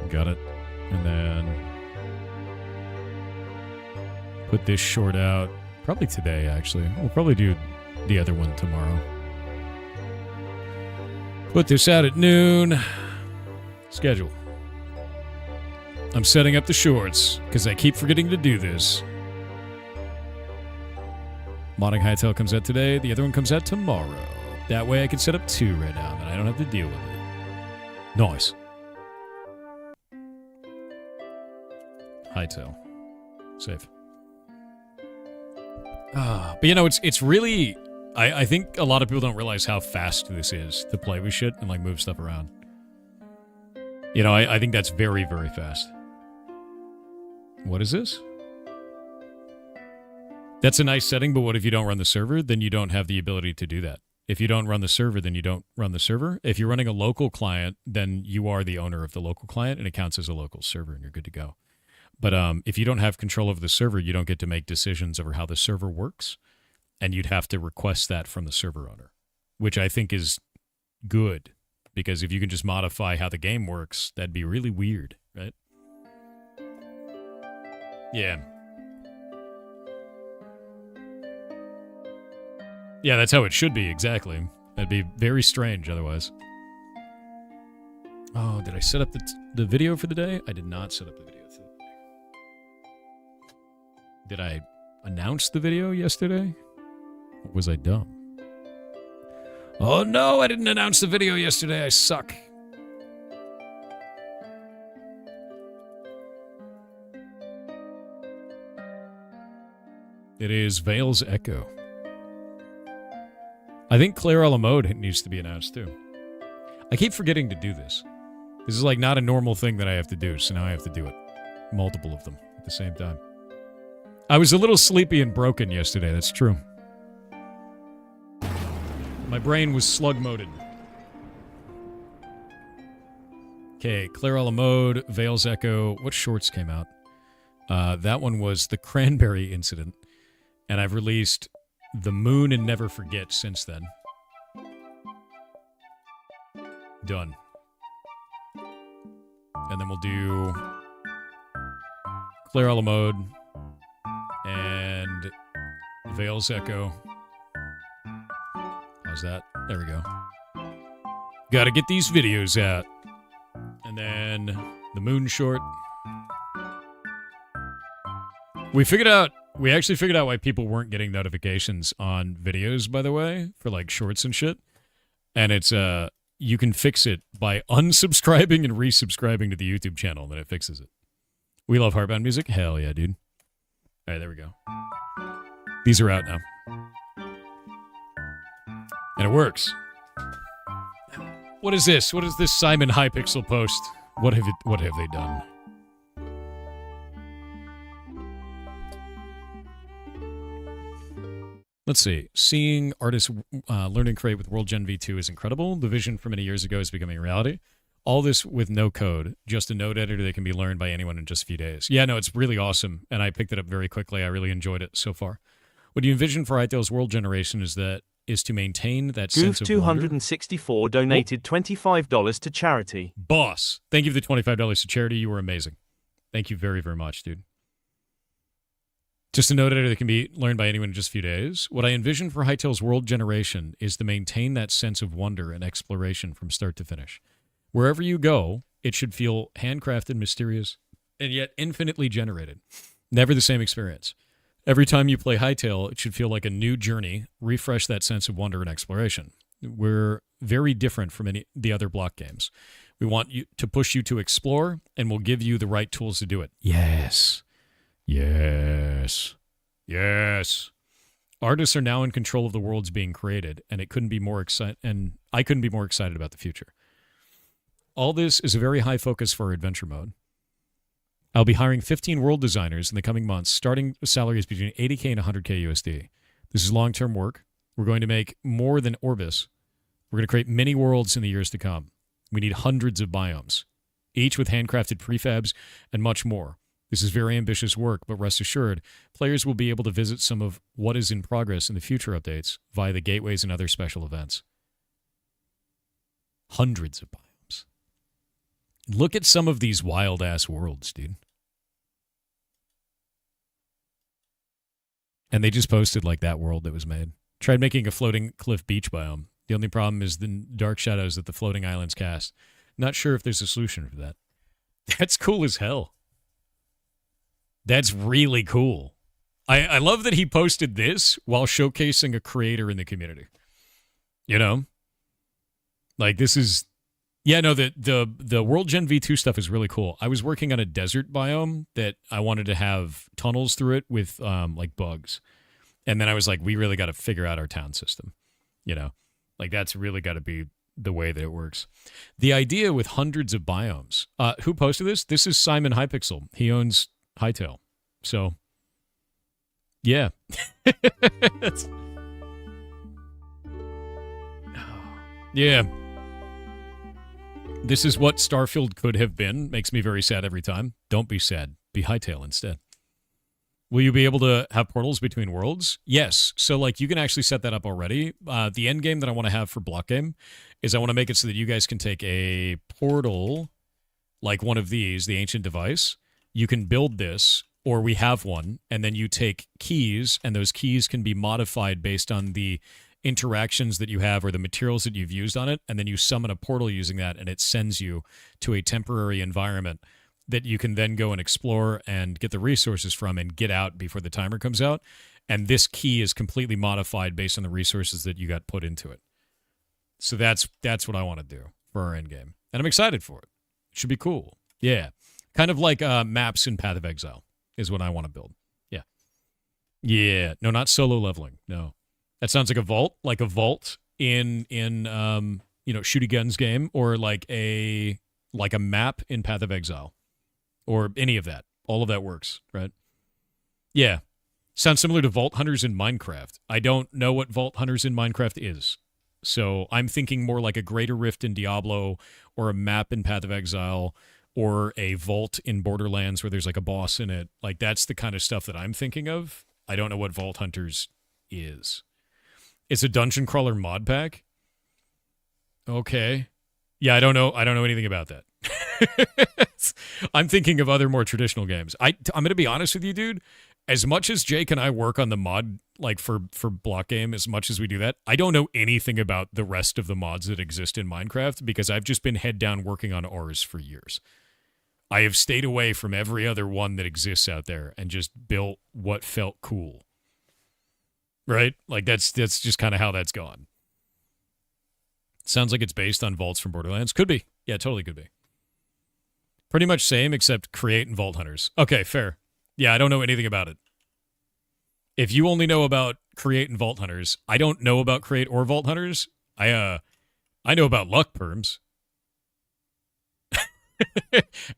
S1: Got it. And then put this short out probably today, actually. We'll probably do the other one tomorrow. Put this out at noon. Schedule. I'm setting up the shorts, because I keep forgetting to do this. Modding Hightail comes out today. The other one comes out tomorrow. That way I can set up two right now, and I don't have to deal with it. Nice. Hightail. Save. But you know, it's really... I think a lot of people don't realize how fast this is to play with shit and like move stuff around. You know, I think that's very, very fast. What is this? That's a nice setting, but what if you don't run the server? Then you don't have the ability to do that. If you don't run the server, then you don't run the server. If you're running a local client, then you are the owner of the local client, and it counts as a local server, and you're good to go. But if you don't have control over the server, you don't get to make decisions over how the server works, and you'd have to request that from the server owner, which I think is good, because if you can just modify how the game works, that'd be really weird, right? Yeah. Yeah, that's how it should be, exactly. That'd be very strange otherwise. Oh, did I set up the video for the day? I did not set up the video for the day. Did I announce the video yesterday? Or was I dumb? Oh no, I didn't announce the video yesterday. I suck. It is Vale's Echo. I think Claire a la mode needs to be announced too. I keep forgetting to do this. This is like not a normal thing that I have to do, so now I have to do it. Multiple of them at the same time. I was a little sleepy and broken yesterday, that's true. My brain was slug-moded. Okay, Claire a la mode, Vale's Echo. What shorts came out? That one was the Cranberry Incident. And I've released The Moon and Never Forget since then. Done. And then we'll do Claire a la mode and Vale's Echo. How's that? There we go. Gotta get these videos out. And then the Moon short. We actually figured out why people weren't getting notifications on videos, by the way, for like shorts and shit. And it's, you can fix it by unsubscribing and resubscribing to the YouTube channel, and then it fixes it. We love Heartbound music? Hell yeah, dude. All right, there we go. These are out now. And it works. What is this? What is this Simon Hypixel post? What have they done? Let's see. Seeing artists learn and create with World Gen V2 is incredible. The vision from many years ago is becoming a reality. All this with no code, just a node editor that can be learned by anyone in just a few days. Yeah, no, it's really awesome, and I picked it up very quickly. I really enjoyed it so far. What you envision for Hytale's World Generation is to maintain that sense of wonder.
S2: Goof264 donated $25 to charity.
S1: Boss, thank you for the $25 to charity. You were amazing. Thank you very, very much, dude. Just a node editor that can be learned by anyone in just a few days. What I envision for Hytale's World Generation is to maintain that sense of wonder and exploration from start to finish. Wherever you go, it should feel handcrafted, mysterious, and yet infinitely generated. Never the same experience. Every time you play Hytale, it should feel like a new journey, refresh that sense of wonder and exploration. We're very different from any the other block games. We want you to push you to explore, and we'll give you the right tools to do it. Yes. Yes. Yes. Artists are now in control of the worlds being created, and I couldn't be more excited about the future. All this is a very high focus for our adventure mode. I'll be hiring 15 world designers in the coming months, starting salaries between 80K and 100K USD. This is long-term work. We're going to make more than Orbis. We're going to create many worlds in the years to come. We need hundreds of biomes, each with handcrafted prefabs and much more. This is very ambitious work, but rest assured, players will be able to visit some of what is in progress in the future updates via the gateways and other special events. Hundreds of biomes. Look at some of these wild-ass worlds, dude. And they just posted, like, that world that was made. Tried making a floating cliff beach biome. The only problem is the dark shadows that the floating islands cast. Not sure if there's a solution for that. That's cool as hell. That's really cool. I love that he posted this while showcasing a creator in the community. You know? Like, this is... Yeah, no, the World Gen V2 stuff is really cool. I was working on a desert biome that I wanted to have tunnels through it with, like, bugs. And then I was like, we really got to figure out our town system. You know? Like, that's really got to be the way that it works. The idea with hundreds of biomes. Who posted this? This is Simon Hypixel. He owns Hytale. So, yeah. Yeah. This is what Starfield could have been. Makes me very sad every time. Don't be sad. Be Hytale instead. Will you be able to have portals between worlds? Yes. So, like, you can actually set that up already. The end game that I want to have for Blockgame is I want to make it so that you guys can take a portal, like one of these, the ancient device. You can build this, or we have one, and then you take keys, and those keys can be modified based on the interactions that you have or the materials that you've used on it, and then you summon a portal using that, and it sends you to a temporary environment that you can then go and explore and get the resources from and get out before the timer comes out. And this key is completely modified based on the resources that you got put into it. So that's what I want to do for our end game. And I'm excited for it. It should be cool. Yeah. Kind of like maps in Path of Exile is what I want to build. Yeah. Yeah, no, not solo leveling. No, that sounds like a vault in Shooty Guns game, or like a map in Path of Exile, or any of that. All of that works, right? Yeah, sounds similar to Vault Hunters in Minecraft. I don't know what Vault Hunters in Minecraft is, so I'm thinking more like a Greater Rift in Diablo, or a map in Path of Exile, or a vault in Borderlands where there's like a boss in it. Like that's the kind of stuff that I'm thinking of. I don't know what Vault Hunters is. It's a dungeon crawler mod pack. Okay. Yeah, I don't know anything about that. I'm thinking of other more traditional games. I'm going to be honest with you, dude. As much as Jake and I work on the mod, like for Blockgame, as much as we do that, I don't know anything about the rest of the mods that exist in Minecraft because I've just been head down working on ours for years. I have stayed away from every other one that exists out there and just built what felt cool. Right? Like that's just kind of how that's gone. Sounds like it's based on vaults from Borderlands. Could be. Yeah, totally could be. Pretty much same except Create and Vault Hunters. Okay, fair. Yeah, I don't know anything about it. If you only know about Create and Vault Hunters, I don't know about Create or Vault Hunters. I know about Luck Perms.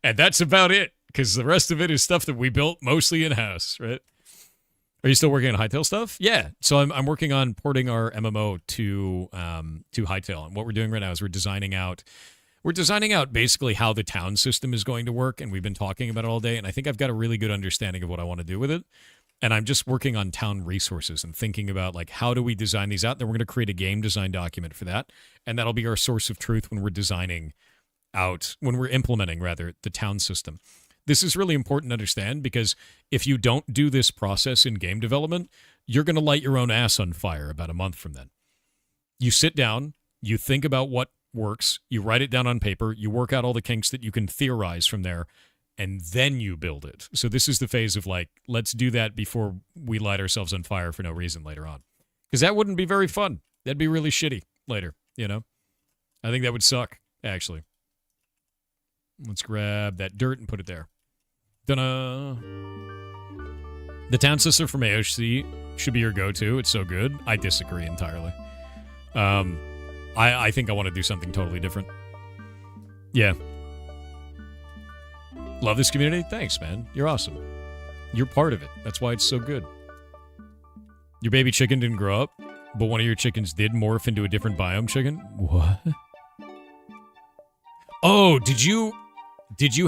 S1: And that's about it, because the rest of it is stuff that we built mostly in-house, right? Are you still working on Hytale stuff? Yeah. So I'm working on porting our MMO to Hytale. And what we're doing right now is we're designing out basically how the town system is going to work, and we've been talking about it all day, and I think I've got a really good understanding of what I want to do with it. And I'm just working on town resources and thinking about, like, how do we design these out? Then we're going to create a game design document for that, and that'll be our source of truth when we're implementing, the town system. This is really important to understand, because if you don't do this process in game development, you're going to light your own ass on fire about a month from then. You sit down, you think about what works, you write it down on paper, you work out all the kinks that you can theorize from there, and then you build it. So this is the phase of, like, let's do that before we light ourselves on fire for no reason later on. Because that wouldn't be very fun. That'd be really shitty later, you know? I think that would suck, actually. Let's grab that dirt and put it there. Dun-da. The town system from AOC should be your go-to. It's so good. I disagree entirely. I think I want to do something totally different. Yeah. Love this community? Thanks, man. You're awesome. You're part of it. That's why it's so good. Your baby chicken didn't grow up, but one of your chickens did morph into a different biome chicken? What? Oh, did you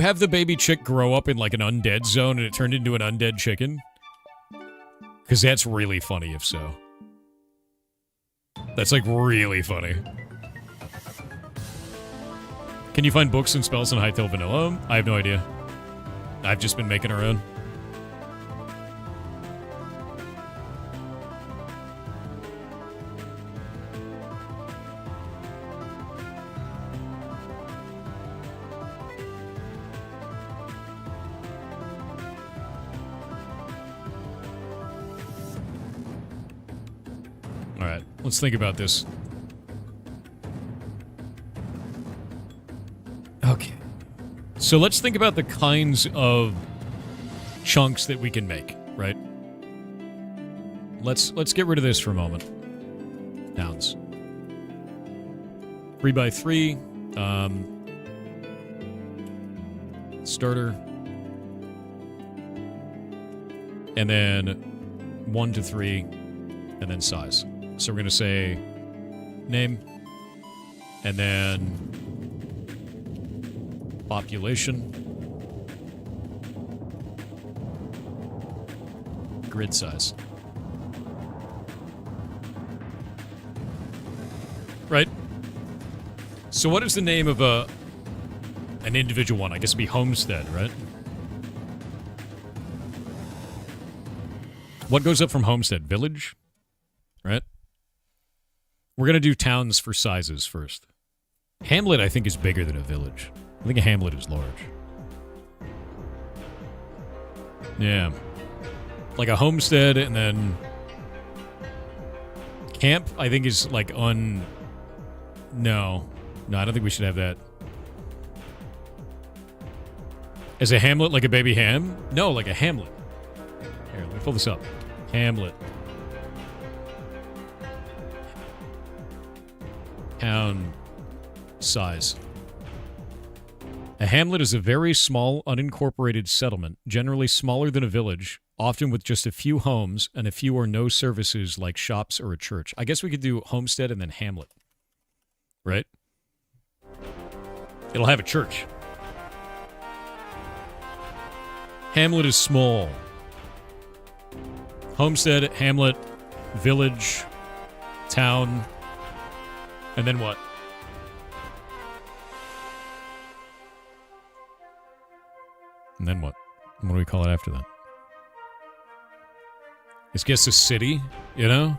S1: have the baby chick grow up in, like, an undead zone and it turned into an undead chicken? Because that's really funny if so. That's, like, really funny. Can you find books and spells in Hytale Vanilla? I have no idea. I've just been making our own. All right, let's think about this. Okay. So let's think about the kinds of chunks that we can make, right? Let's get rid of this for a moment. Towns. 3x3. Starter. And then 1 to 3. And then size. So we're going to say name. And then population, grid size. Right? So what is the name of an individual one? I guess it'd be homestead, right? What goes up from homestead? Village? Right? We're going to do towns for sizes first. Hamlet, I think, is bigger than a village. I think a hamlet is large. Yeah. Like a homestead, and then camp, I think, is like No, I don't think we should have that. Is a hamlet like a baby ham? No, like a hamlet. Here, let me pull this up. Hamlet. Town size. A hamlet is a very small, unincorporated settlement, generally smaller than a village, often with just a few homes and a few or no services like shops or a church. I guess we could do homestead and then hamlet. Right? It'll have a church. Hamlet is small. Homestead, hamlet, village, town, and then what? And then what? What do we call it after that? I guess a city, you know?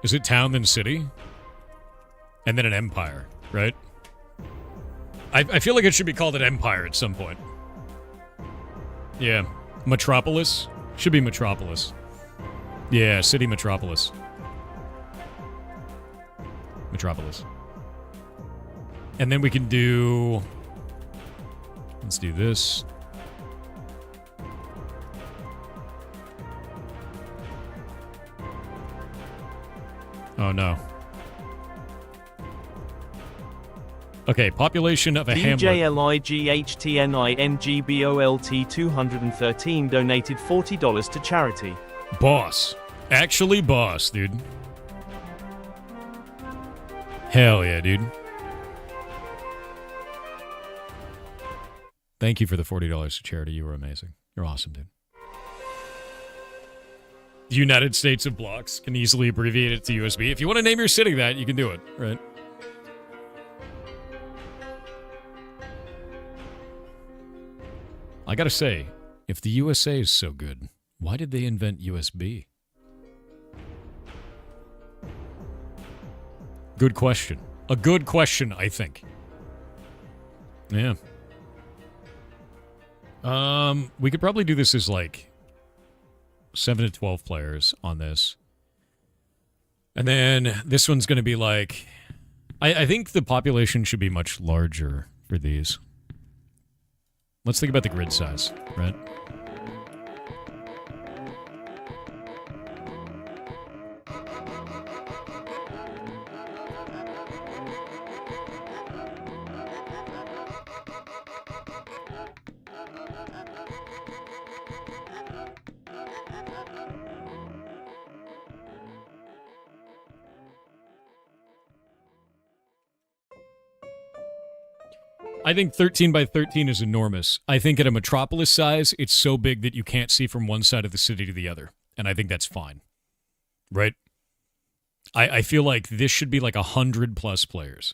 S1: Is it town then city? And then an empire, right? I feel like it should be called an empire at some point. Yeah. Metropolis? Should be metropolis. Yeah, city metropolis. Metropolis. And then we can do... Let's do this. Oh, no. Okay, population of a hamlet.
S2: BJLIGHTNINGBOLT 213 donated $40 to charity.
S1: Boss. Actually boss, dude. Hell yeah, dude. Thank you for the $40 to charity. You were amazing. You're awesome, dude. United States of Blocks. Can easily abbreviate it to USB. If you want to name your city that, you can do it, right? I gotta say, if the USA is so good, why did they invent USB? Good question. A good question, I think. Yeah. We could probably do this as like 7 to 12 players on this. And then this one's going to be like... I think the population should be much larger for these. Let's think about the grid size, right? I think 13 by 13 is enormous. I think at a metropolis size, it's so big that you can't see from one side of the city to the other. And I think that's fine. Right? I feel like this should be like 100 plus players.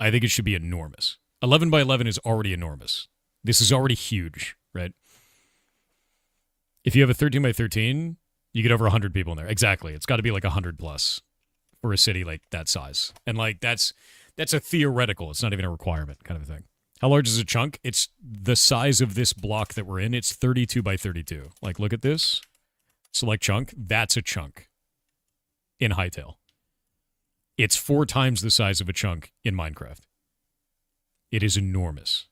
S1: I think it should be enormous. 11 by 11 is already enormous. This is already huge, right? If you have a 13 by 13, you get over 100 people in there. Exactly. It's got to be like 100 plus for a city like that size. And like that's a theoretical. It's not even a requirement kind of a thing. How large is a chunk? It's the size of this block that we're in. It's 32 by 32. Like, look at this. Select chunk. That's a chunk in Hytale. It's 4 times the size of a chunk in Minecraft. It is enormous.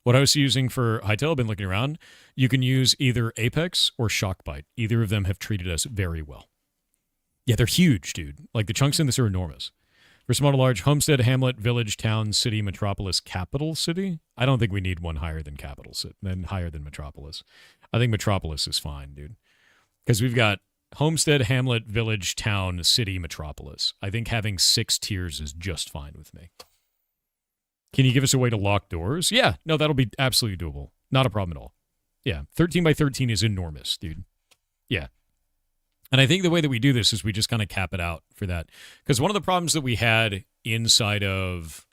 S1: What I was using for Hytale, I've been looking around. You can use either Apex or Shockbite. Either of them have treated us very well. Yeah, they're huge, dude. Like, the chunks in this are enormous. For small to large, homestead, hamlet, village, town, city, metropolis, capital city? I don't think we need one higher than capital city, higher than metropolis. I think metropolis is fine, dude. Because we've got homestead, hamlet, village, town, city, metropolis. I think having 6 tiers is just fine with me. Can you give us a way to lock doors? Yeah, no, that'll be absolutely doable. Not a problem at all. Yeah, 13 by 13 is enormous, dude. Yeah. And I think the way that we do this is we just kind of cap it out for that. Because one of the problems that we had inside of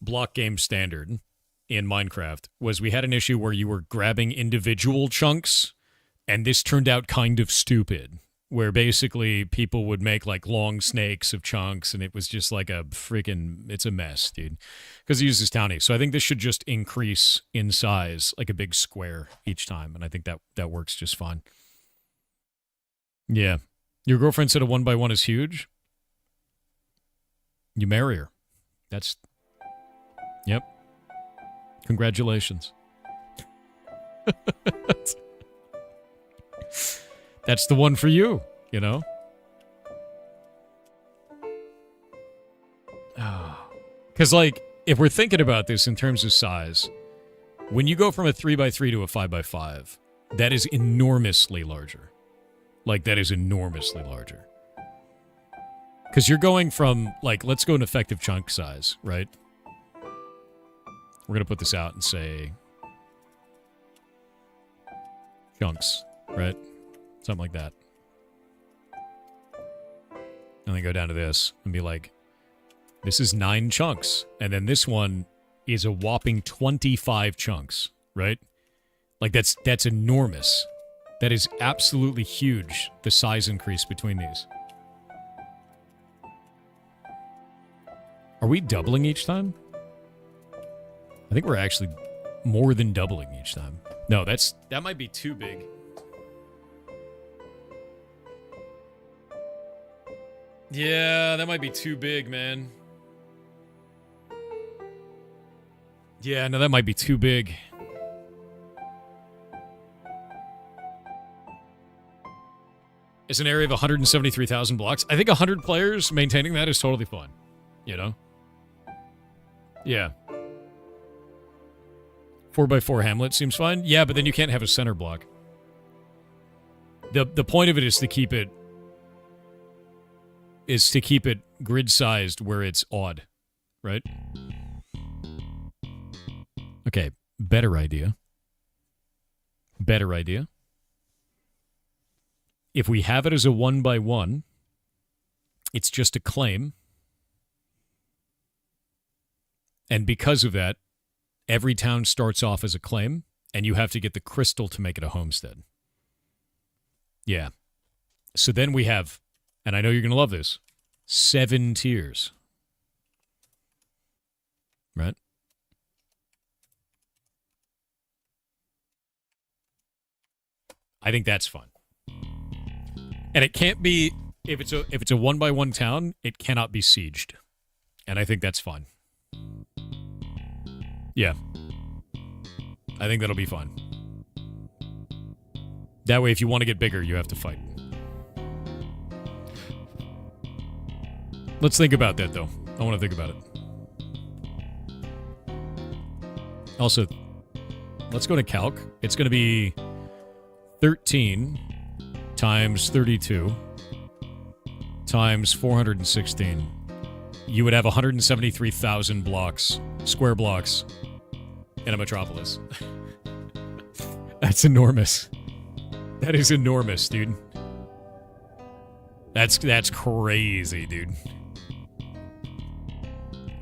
S1: Blockgame Standard in Minecraft was we had an issue where you were grabbing individual chunks, and this turned out kind of stupid, where basically people would make like long snakes of chunks, and it was just like a freaking, it's a mess, dude. Because it uses townie. So I think this should just increase in size, like a big square each time, and I think that works just fine. Yeah. Your girlfriend said a 1x1 is huge? You marry her. That's... Yep. Congratulations. That's the one for you, you know? Because, like, if we're thinking about this in terms of size, when you go from a 3x3 to a 5x5, that is enormously larger. Like, that is enormously larger. Because you're going from, like, let's go an effective chunk size, right? We're going to put this out and say chunks, right? Something like that. And then go down to this and be like, this is 9 chunks. And then this one is a whopping 25 chunks, right? Like, that's enormous. That is absolutely huge, the size increase between these. Are we doubling each time? I think we're actually more than doubling each time. No, that might be too big. Yeah, that might be too big, man. Yeah, no, that might be too big. It's an area of 173,000 blocks. I think 100 players maintaining that is totally fine. You know? Yeah. 4x4 Hamlet seems fine. Yeah, but then you can't have a center block. The point of it is to keep it grid-sized where it's odd. Right? Okay, better idea. Better idea. If we have it as a 1x1, it's just a claim. And because of that, every town starts off as a claim, and you have to get the crystal to make it a homestead. Yeah. So then we have, and I know you're going to love this, 7 tiers. Right? I think that's fun. And it can't be, if it's a 1x1 town, it cannot be sieged. And I think that's fine. Yeah. I think that'll be fun. That way, if you want to get bigger, you have to fight. Let's think about that, though. I want to think about it. Also, let's go to calc. It's going to be 13 times 32 times 416. You would have 173,000 blocks, square blocks, in a metropolis. That's enormous. That is enormous, dude. That's crazy, dude.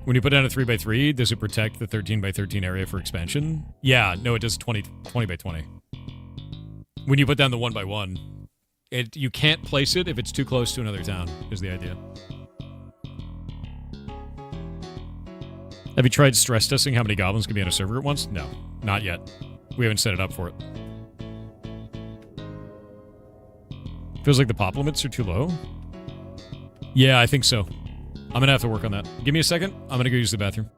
S1: When you put down a 3x3, does it protect the 13x13 area for expansion? Yeah, no, it does 20x20. When you put down the 1x1, you can't place it if it's too close to another town, is the idea. Have you tried stress testing how many goblins can be on a server at once? No, not yet. We haven't set it up for it. Feels like the pop limits are too low. Yeah, I think so. I'm going to have to work on that. Give me a second. I'm going to go use the bathroom.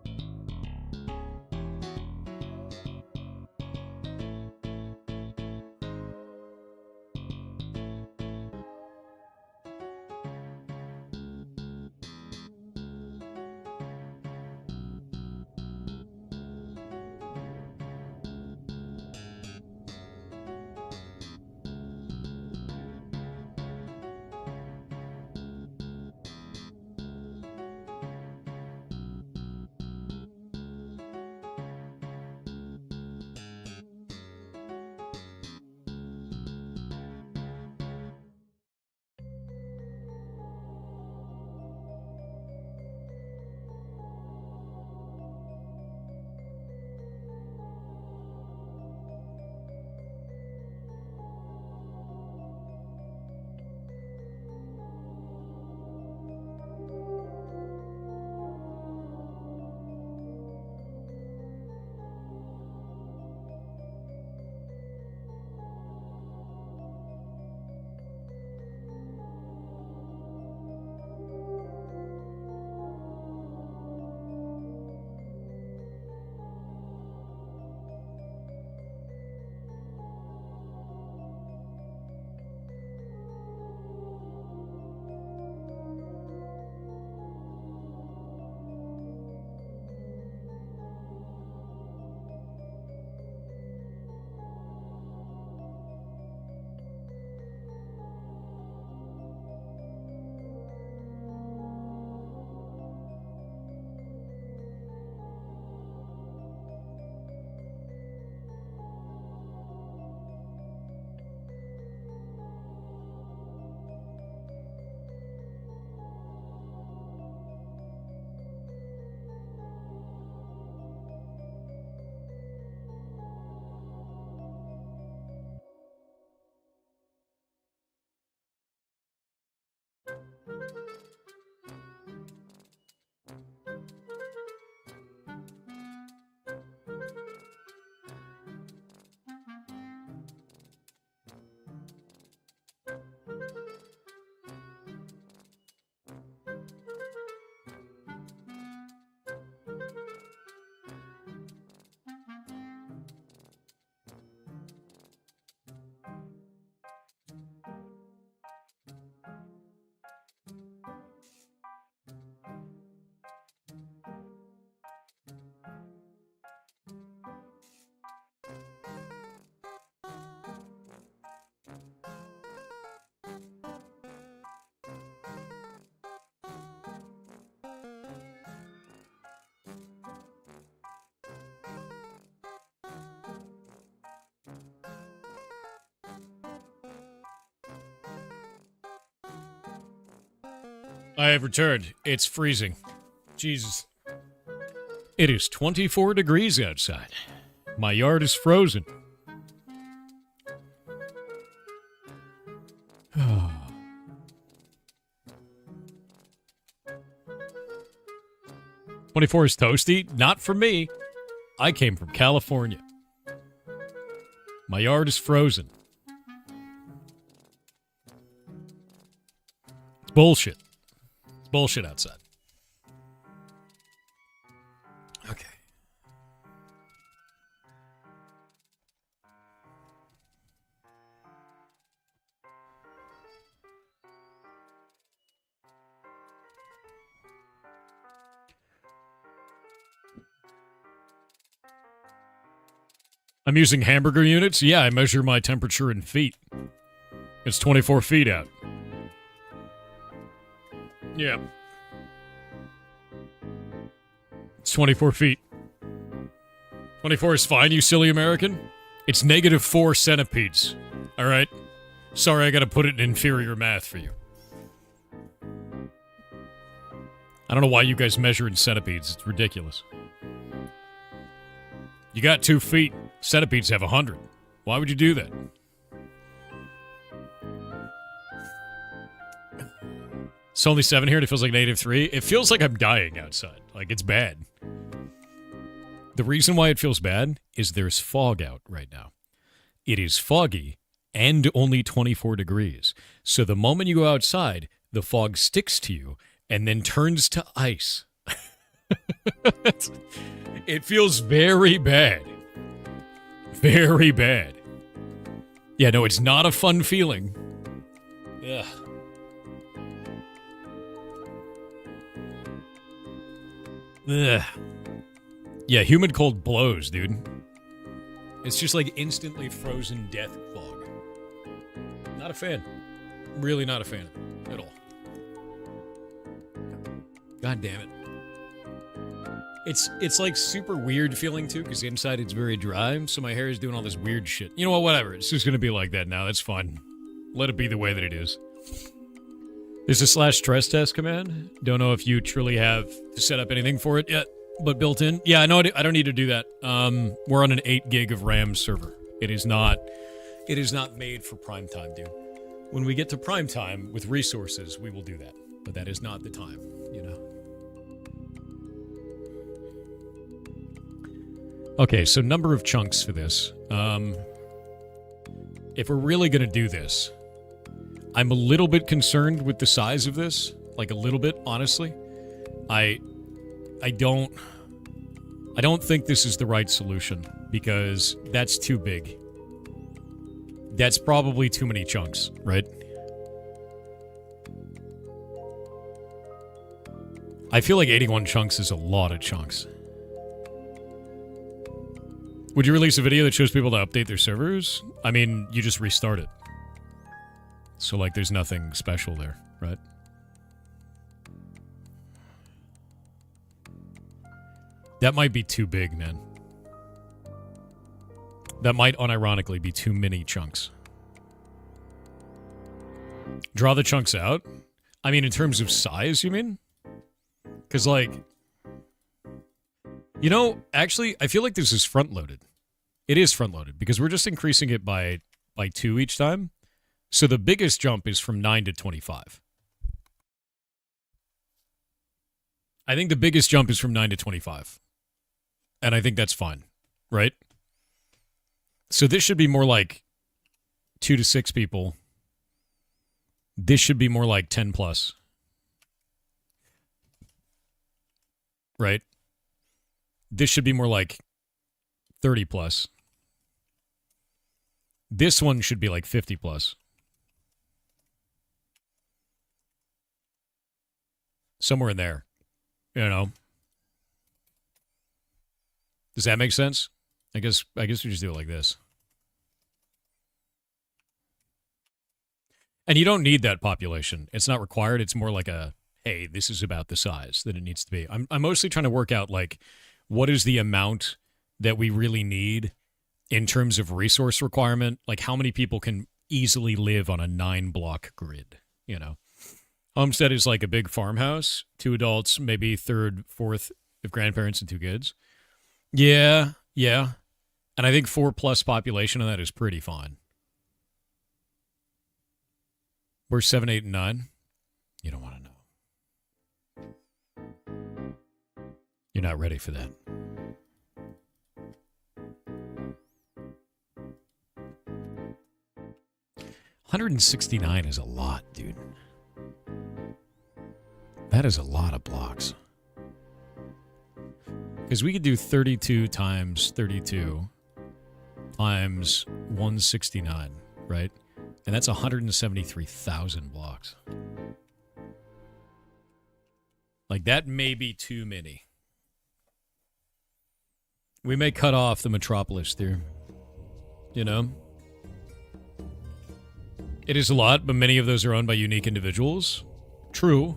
S1: I have returned. It's freezing. Jesus. It is 24 degrees outside. My yard is frozen. 24 is toasty? Not for me. I came from California. My yard is frozen. It's bullshit. It's bullshit outside. Okay. I'm using hamburger units. Yeah, I measure my temperature in feet. It's 24 feet out. Yeah. It's 24 feet. 24 is fine, you silly American. It's -4 centipedes. All right? Sorry, I gotta put it in inferior math for you. I don't know why you guys measure in centipedes. It's ridiculous. You got 2 feet. Centipedes have 100. Why would you do that? It's only 7 here and it feels like -3. It feels like I'm dying outside. Like, it's bad. The reason why it feels bad is there's fog out right now. It is foggy and only 24 degrees. So the moment you go outside, the fog sticks to you and then turns to ice. It feels very bad. Very bad. Yeah, no, it's not a fun feeling. Ugh. Ugh. Yeah, humid cold blows, dude. It's just like instantly frozen death fog. Not a fan. Really not a fan at all. God damn it. It's like super weird feeling too, because inside it's very dry, so my hair is doing all this weird shit. You know what, whatever. It's just gonna be like that now. That's fine. Let it be the way that it is. There's a /stress test command. Don't know if you truly have to set up anything for it yet, but built in. Yeah, I know I don't need to do that. We're on an 8 gig of RAM server. It is not made for prime time, dude. When we get to prime time with resources, we will do that. But that is not the time, you know. Okay, so number of chunks for this. If we're really going to do this, I'm a little bit concerned with the size of this. Like, a little bit, honestly. I don't think this is the right solution, because that's too big. That's probably too many chunks, right? I feel like 81 chunks is a lot of chunks. Would you release a video that shows people to update their servers? I mean, you just restart it. So, like, there's nothing special there, right? That might be too big, man. That might unironically be too many chunks. Draw the chunks out? I mean, in terms of size, you mean? Because, like... You know, actually, I feel like this is front-loaded. It is front-loaded, because we're just increasing it by 2 each time. So the biggest jump is from 9 to 25. I think the biggest jump is from 9 to 25. And I think that's fine, right? So this should be more like 2 to 6 people. This should be more like 10 plus. Right? This should be more like 30 plus. This one should be like 50 plus. Somewhere in there. You know. Does that make sense? I guess we just do it like this. And you don't need that population. It's not required. It's more like a, hey, this is about the size that it needs to be. I'm mostly trying to work out, like, what is the amount that we really need in terms of resource requirement? Like, how many people can easily live on a 9-block grid, you know? Homestead is like a big farmhouse, 2 adults, maybe third, fourth if grandparents and 2 kids. Yeah. And I think 4+ population of that is pretty fine. We're 7, 8, and 9. You don't want to know. You're not ready for that. $169 is a lot, dude. That is a lot of blocks. Because we could do 32 times 32 times 169, right? And that's 173,000 blocks. Like, that may be too many. We may cut off the metropolis there. You know? It is a lot, but many of those are owned by unique individuals. True.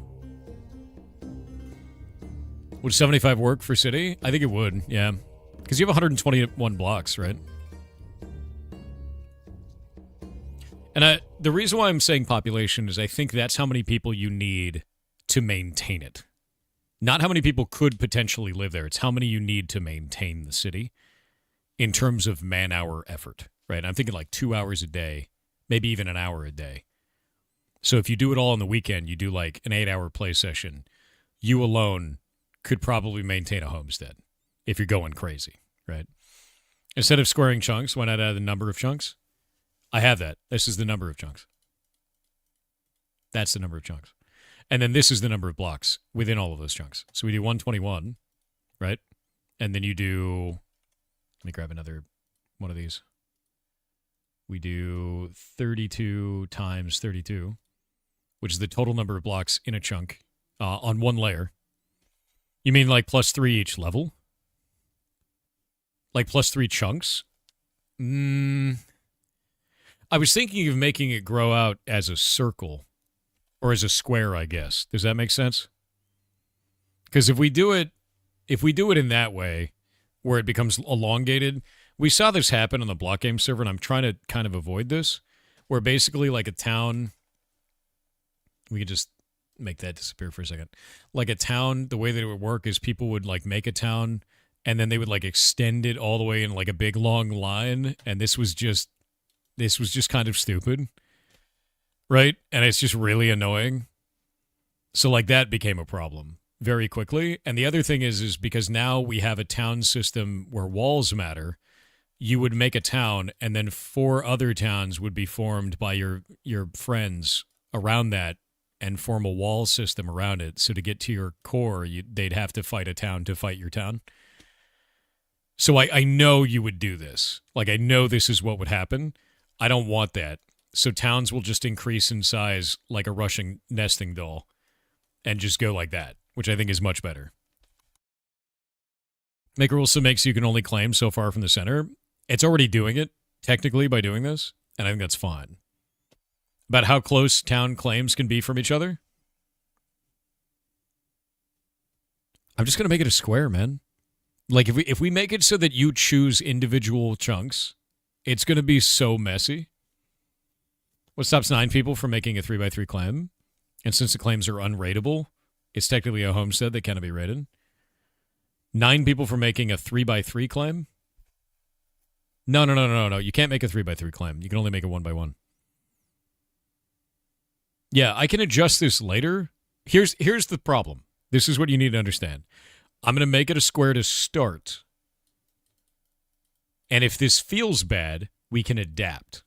S1: Would 75 work for city? I think it would, yeah. Because you have 121 blocks, right? And the reason why I'm saying population is I think that's how many people you need to maintain it. Not how many people could potentially live there. It's how many you need to maintain the city in terms of man-hour effort, right? I'm thinking like 2 hours a day, maybe even an hour a day. So if you do it all on the weekend, you do like an 8-hour play session, you alone could probably maintain a homestead if you're going crazy, right? Instead of squaring chunks, why not add the number of chunks? I have that. This is the number of chunks. That's the number of chunks. And then this is the number of blocks within all of those chunks. So we do 121, right? And then you do, let me grab another one of these. We do 32 times 32, which is the total number of blocks in a chunk on one layer. You mean like +3 each level? Like +3 chunks? I was thinking of making it grow out as a circle or as a square, I guess. Does that make sense? Because if we do it in that way, where it becomes elongated, we saw this happen on the Blockgame server, and I'm trying to kind of avoid this, where basically like a town, we could just make that disappear for a second. Like a town, the way that it would work is people would like make a town and then they would like extend it all the way in like a big long line, and this was just kind of stupid, right? And it's just really annoying. So like that became a problem very quickly. And the other thing is because now we have a town system where walls matter, you would make a town and then 4 other towns would be formed by your friends around that and form a wall system around it. So to get to your core, they'd have to fight a town to fight your town. So I know you would do this. Like, I know this is what would happen. I don't want that. So towns will just increase in size like a Russian nesting doll and just go like that, which I think is much better. Maker also makes you can only claim so far from the center. It's already doing it, technically, by doing this, and I think that's fine. About how close town claims can be from each other? I'm just going to make it a square, man. Like, if we make it so that you choose individual chunks, it's going to be so messy. What stops 9 people from making a 3x3 claim? And since the claims are unrateable, it's technically a homestead that cannot be rated. 9 people from making a 3x3 claim? No. You can't make a 3x3 claim. You can only make a 1x1. Yeah, I can adjust this later. Here's the problem. This is what you need to understand. I'm going to make it a square to start. And if this feels bad, we can adapt.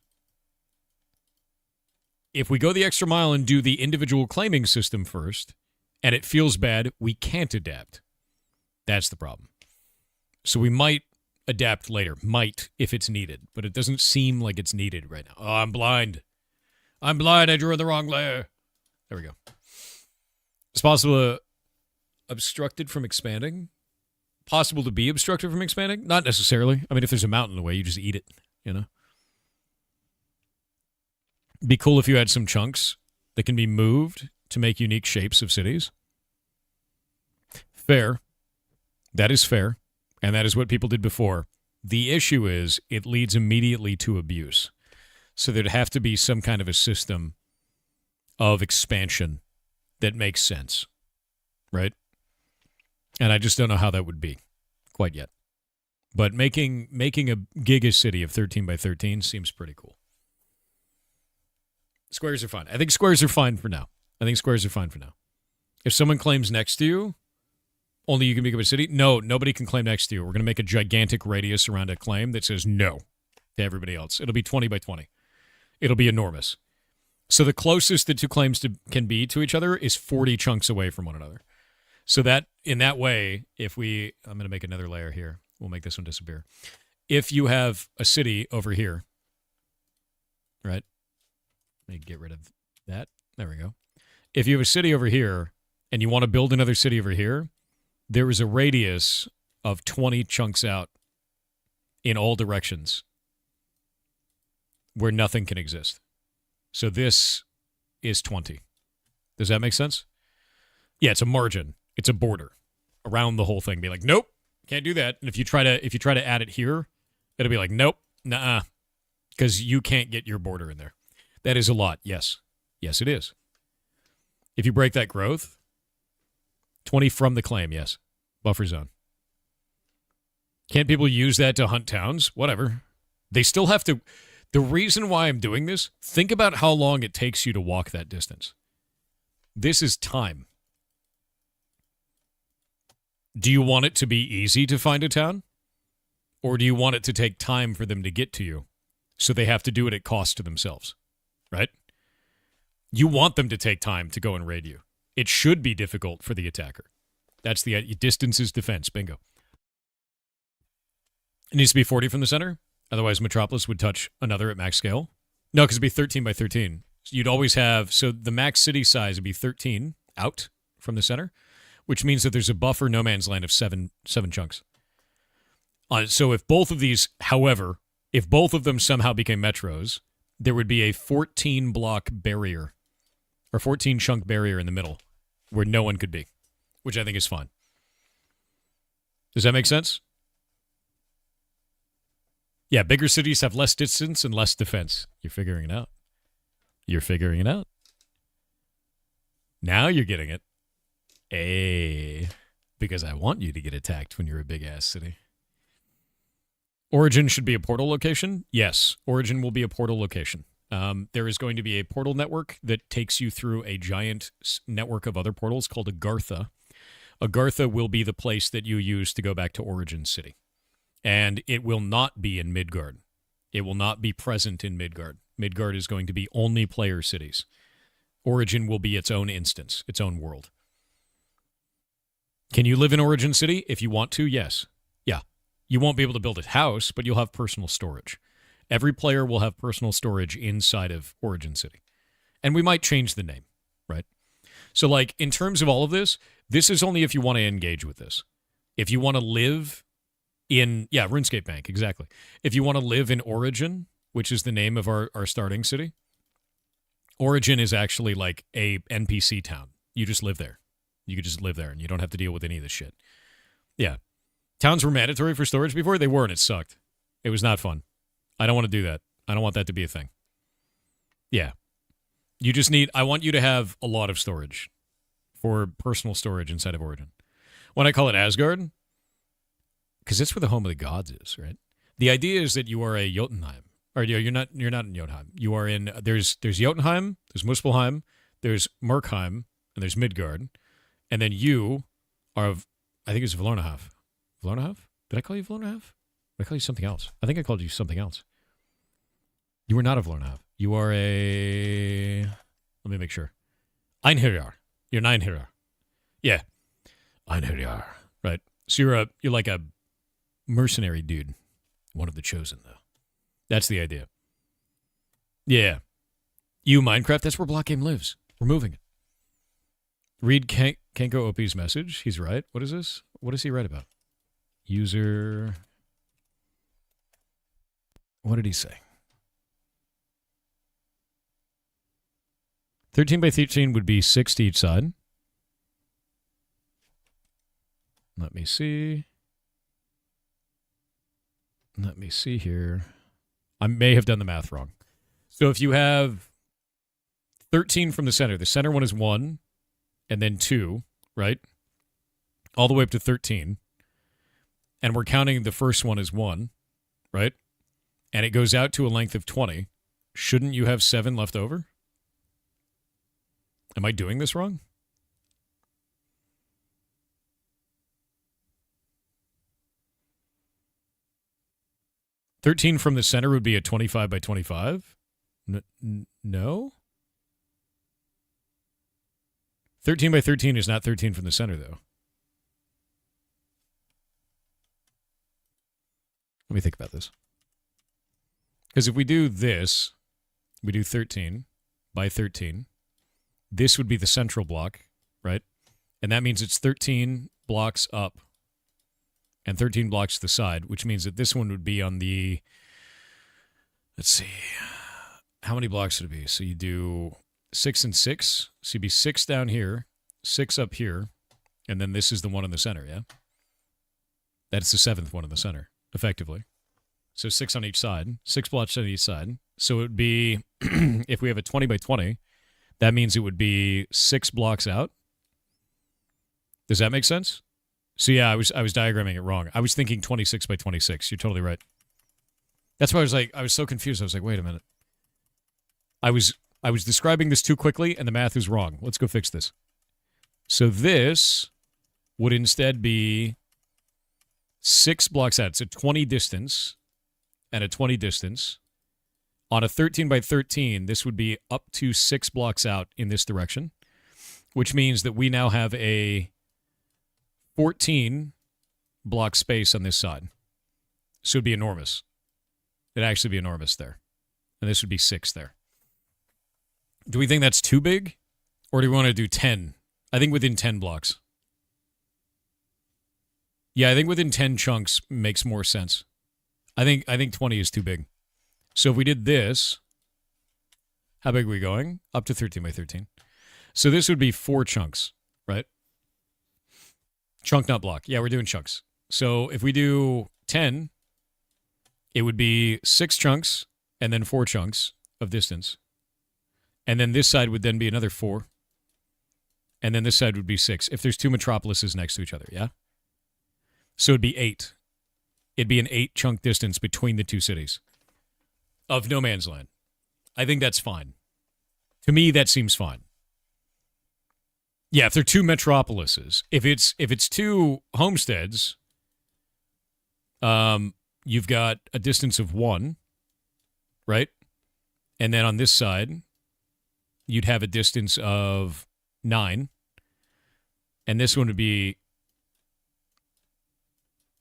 S1: If we go the extra mile and do the individual claiming system first, and it feels bad, we can't adapt. That's the problem. So we might adapt later. Might, if it's needed. But it doesn't seem like it's needed right now. Oh, I'm blind. I drew in the wrong layer. There we go. It's possible obstructed from expanding. Possible to be obstructed from expanding? Not necessarily. I mean, if there's a mountain in the way, you just eat it, you know? Be cool if you had some chunks that can be moved to make unique shapes of cities. Fair. That is fair. And that is what people did before. The issue is it leads immediately to abuse. So there'd have to be some kind of a system of expansion that makes sense, right? And I just don't know how that would be quite yet. But making a giga city of 13 by 13 seems pretty cool. Squares are fine. I think squares are fine for now. If someone claims next to you, only you can make up a city. No, nobody can claim next to you. We're going to make a gigantic radius around a claim that says no to everybody else. It'll be 20 by 20. It'll be enormous. So the closest the two claims can be to each other is 40 chunks away from one another. So that in that way, I'm going to make another layer here. We'll make this one disappear. If you have a city over here, right? Let me get rid of that. There we go. If you have a city over here and you want to build another city over here, there is a radius of 20 chunks out in all directions where nothing can exist. So this is 20. Does that make sense? Yeah, it's a margin. It's a border around the whole thing. Be like, nope, can't do that. And if you try to add it here, it'll be like, nope, nah, because you can't get your border in there. That is a lot. Yes, it is. If you break that growth, 20 from the claim, yes, buffer zone. Can't people use that to hunt towns? Whatever. They still have to. The reason why I'm doing this, think about how long it takes you to walk that distance. This is time. Do you want it to be easy to find a town? Or do you want it to take time for them to get to you so they have to do it at cost to themselves? Right? You want them to take time to go and raid you. It should be difficult for the attacker. That's the distance is defense. Bingo. It needs to be 40 from the center. Otherwise, Metropolis would touch another at max scale. No, because it'd be 13 by 13. So you'd always have, so the max city size would be 13 out from the center, which means that there's a buffer no man's land of seven chunks. So if both of these, however, if both of them somehow became metros, there would be a 14 block barrier or 14 chunk barrier in the middle where no one could be, which I think is fine. Does that make sense? Yeah, bigger cities have less distance and less defense. You're figuring it out. Now you're getting it. Because I want you to get attacked when you're a big-ass city. Origin should be a portal location? Yes, Origin will be a portal location. There is going to be a portal network that takes you through a giant network of other portals called Agartha. Agartha will be the place that you use to go back to Origin City. And it will not be in Midgard. It will not be present in Midgard. Midgard is going to be only player cities. Origin will be its own instance, its own world. Can you live in Origin City? If you want to, yes. Yeah. You won't be able to build a house, but you'll have personal storage. Every player will have personal storage inside of Origin City. And we might change the name, right? So, like, in terms of all of this, this is only if you want to engage with this. If you want to live in, RuneScape Bank, exactly. If you want to live in Origin, which is the name of our starting city, Origin is actually like a NPC town. You just live there. You could just live there, and you don't have to deal with any of this shit. Yeah. Towns were mandatory for storage before? They weren't. It sucked. It was not fun. I don't want to do that. I don't want that to be a thing. Yeah. I want you to have a lot of storage for personal storage inside of Origin. When I call it Asgard, because that's where the home of the gods is, right? The idea is that you are a Jotunheim. Or you're not in Jotunheim. You are in, there's Jotunheim, there's Muspelheim, there's Merkheim, and there's Midgard. And then you are of, I think it's Vlornahav. Vlornahav? Did I call you Vlornahav? Did I call you something else? I think I called you something else. You were not a Vlornahav. You are a, let me make sure. Einherjar. You're an Einherjar. Yeah. Einherjar. Right. So you're like a mercenary dude. One of the chosen, though. That's the idea. Yeah. You, Minecraft, that's where Blockgame lives. We're moving it. Read Kenko OP's message. He's right. What is this? What does he write about? User. What did he say? 13 by 13 would be 6 to each side. Let me see. Let me see here. I may have done the math wrong. So if you have 13 from the center one is 1, and then 2, right? All the way up to 13. And we're counting the first one as 1, right? And it goes out to a length of 20. Shouldn't you have 7 left over? Am I doing this wrong? $13 from the center would be a 25 by 25? No? 13 by 13 is not 13 from the center, though. Let me think about this. Because if we do this, we do 13 by 13. This would be the central block, right? And that means it's 13 blocks up and 13 blocks to the side, which means that this one would be on the, let's see, how many blocks would it be? So you do 6 and 6. So you'd be 6 down here, 6 up here, and then this is the one in the center, yeah? That's the 7th one in the center, effectively. So 6 on each side, 6 blocks on each side. So it would be, if we have a 20 by 20, that means it would be 6 blocks out. Does that make sense? So yeah, I was diagramming it wrong. I was thinking 26 by 26. You're totally right. That's why I was so confused. I was like, wait a minute. I was describing this too quickly and the math is wrong. Let's go fix this. So this would instead be 6 blocks out. It's a 20 distance and a 20 distance. On a 13 by 13, this would be up to 6 blocks out in this direction, which means that we now have a 14 block space on this side. So it'd be enormous. It'd actually be enormous there. And this would be 6 there. Do we think that's too big? Or do we want to do 10? I think within 10 blocks. Yeah, I think within 10 chunks makes more sense. I think 20 is too big. So if we did this, how big are we going? Up to 13 by 13. So this would be 4 chunks, right? Chunk, not block. Yeah, we're doing chunks. So if we do 10, it would be 6 chunks and then 4 chunks of distance. And then this side would then be another 4. And then this side would be 6. If there's 2 metropolises next to each other, yeah? So it'd be 8. It'd be an 8 chunk distance between the 2 cities of no man's land. I think that's fine. To me, that seems fine. Yeah, if they're 2 metropolises. If it's 2 homesteads, you've got a distance of 1, right? And then on this side, you'd have a distance of 9. And this one would be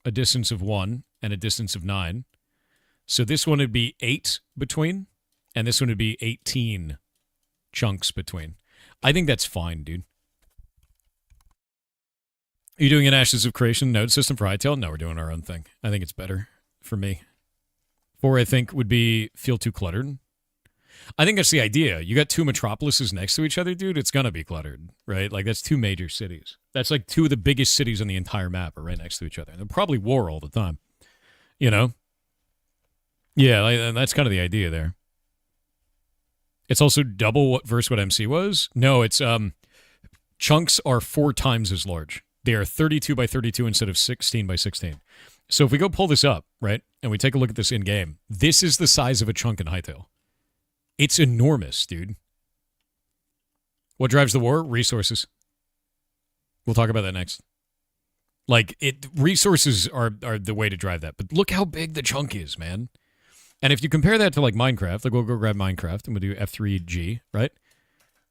S1: a distance of 1 and a distance of 9. So this one would be 8 between, and this one would be 18 chunks between. I think that's fine, dude. Are you doing an Ashes of Creation node system for Hightail? No, we're doing our own thing. I think it's better for me. 4, I think, would feel too cluttered. I think that's the idea. You got 2 metropolises next to each other, dude. It's going to be cluttered, right? Like, that's 2 major cities. That's like 2 of the biggest cities on the entire map are right next to each other. They'll probably war all the time, you know? Yeah, like, that's kind of the idea there. It's also double what versus what MC was. No, it's chunks are 4 times as large. They are 32 by 32 instead of 16 by 16. So if we go pull this up, right, and we take a look at this in-game, this is the size of a chunk in Hightail. It's enormous, dude. What drives the war? Resources. We'll talk about that next. Like, resources are the way to drive that. But look how big the chunk is, man. And if you compare that to, like, Minecraft, like, we'll go grab Minecraft, and we'll do F3G, right?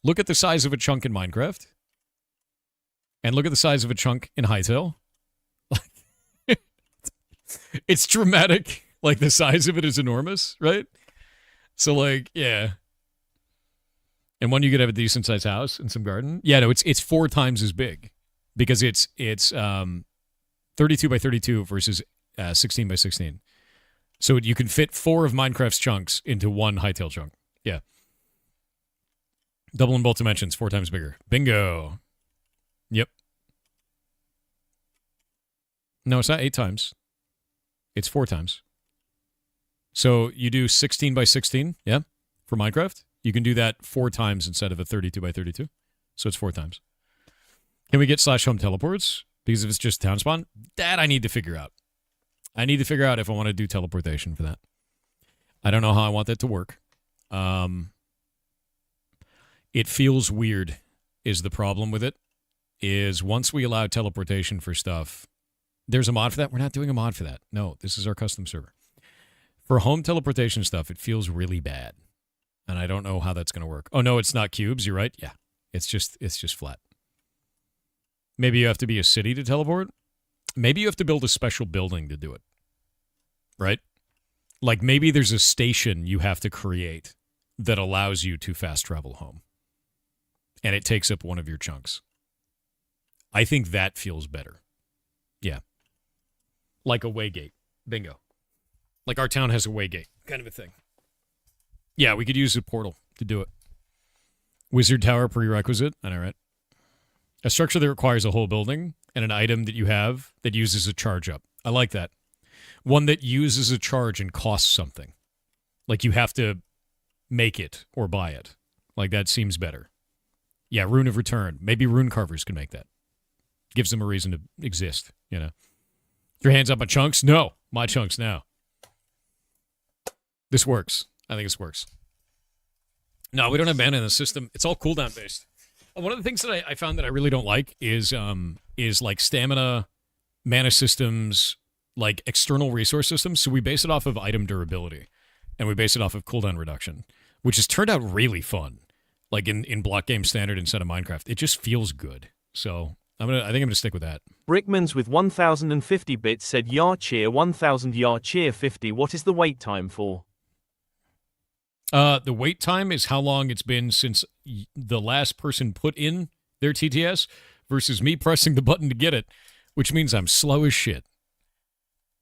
S1: Look at the size of a chunk in Minecraft. And look at the size of a chunk in Hightail. It's dramatic. Like, the size of it is enormous, right? So, like, yeah. And one, you could have a decent-sized house and some garden. Yeah, no, it's 4 times as big. Because it's 32 by 32 versus 16 by 16. So you can fit 4 of Minecraft's chunks into 1 Hightail chunk. Yeah. Double in both dimensions, 4 times bigger. Bingo. Yep. No, it's not 8 times. It's 4 times. So you do 16 by 16, yeah, for Minecraft. You can do that 4 times instead of a 32 by 32. So it's 4 times. Can we get /home teleports? Because if it's just town spawn, that I need to figure out. I need to figure out if I want to do teleportation for that. I don't know how I want that to work. It feels weird is the problem with it, is once we allow teleportation for stuff, there's a mod for that. We're not doing a mod for that. No, this is our custom server. For home teleportation stuff, it feels really bad. And I don't know how that's going to work. Oh, no, it's not cubes. You're right. Yeah, it's just flat. Maybe you have to be a city to teleport. Maybe you have to build a special building to do it. Right? Like maybe there's a station you have to create that allows you to fast travel home. And it takes up one of your chunks. I think that feels better. Yeah. Like a waygate. Bingo. Like our town has a waygate kind of a thing. Yeah, we could use a portal to do it. Wizard Tower prerequisite. I know, right? A structure that requires a whole building and an item that you have that uses a charge up. I like that. One that uses a charge and costs something. Like you have to make it or buy it. Like that seems better. Yeah, Rune of Return. Maybe rune carvers can make that. Gives them a reason to exist, you know. Your hands up on chunks? No. My chunks now. This works. I think this works. No, we don't have mana in the system. It's all cooldown based. One of the things that I found that I really don't like is like stamina, mana systems, like external resource systems. So we base it off of item durability, and we base it off of cooldown reduction, which has turned out really fun. Like in Blockgame Standard instead of Minecraft, it just feels good. So I think I'm gonna stick with that.
S2: Brickmans with 1,050 bits said Yar cheer 1,000 Yar cheer 50. What is the wait time for?
S1: The wait time is how long it's been since the last person put in their TTS versus me pressing the button to get it, which means I'm slow as shit.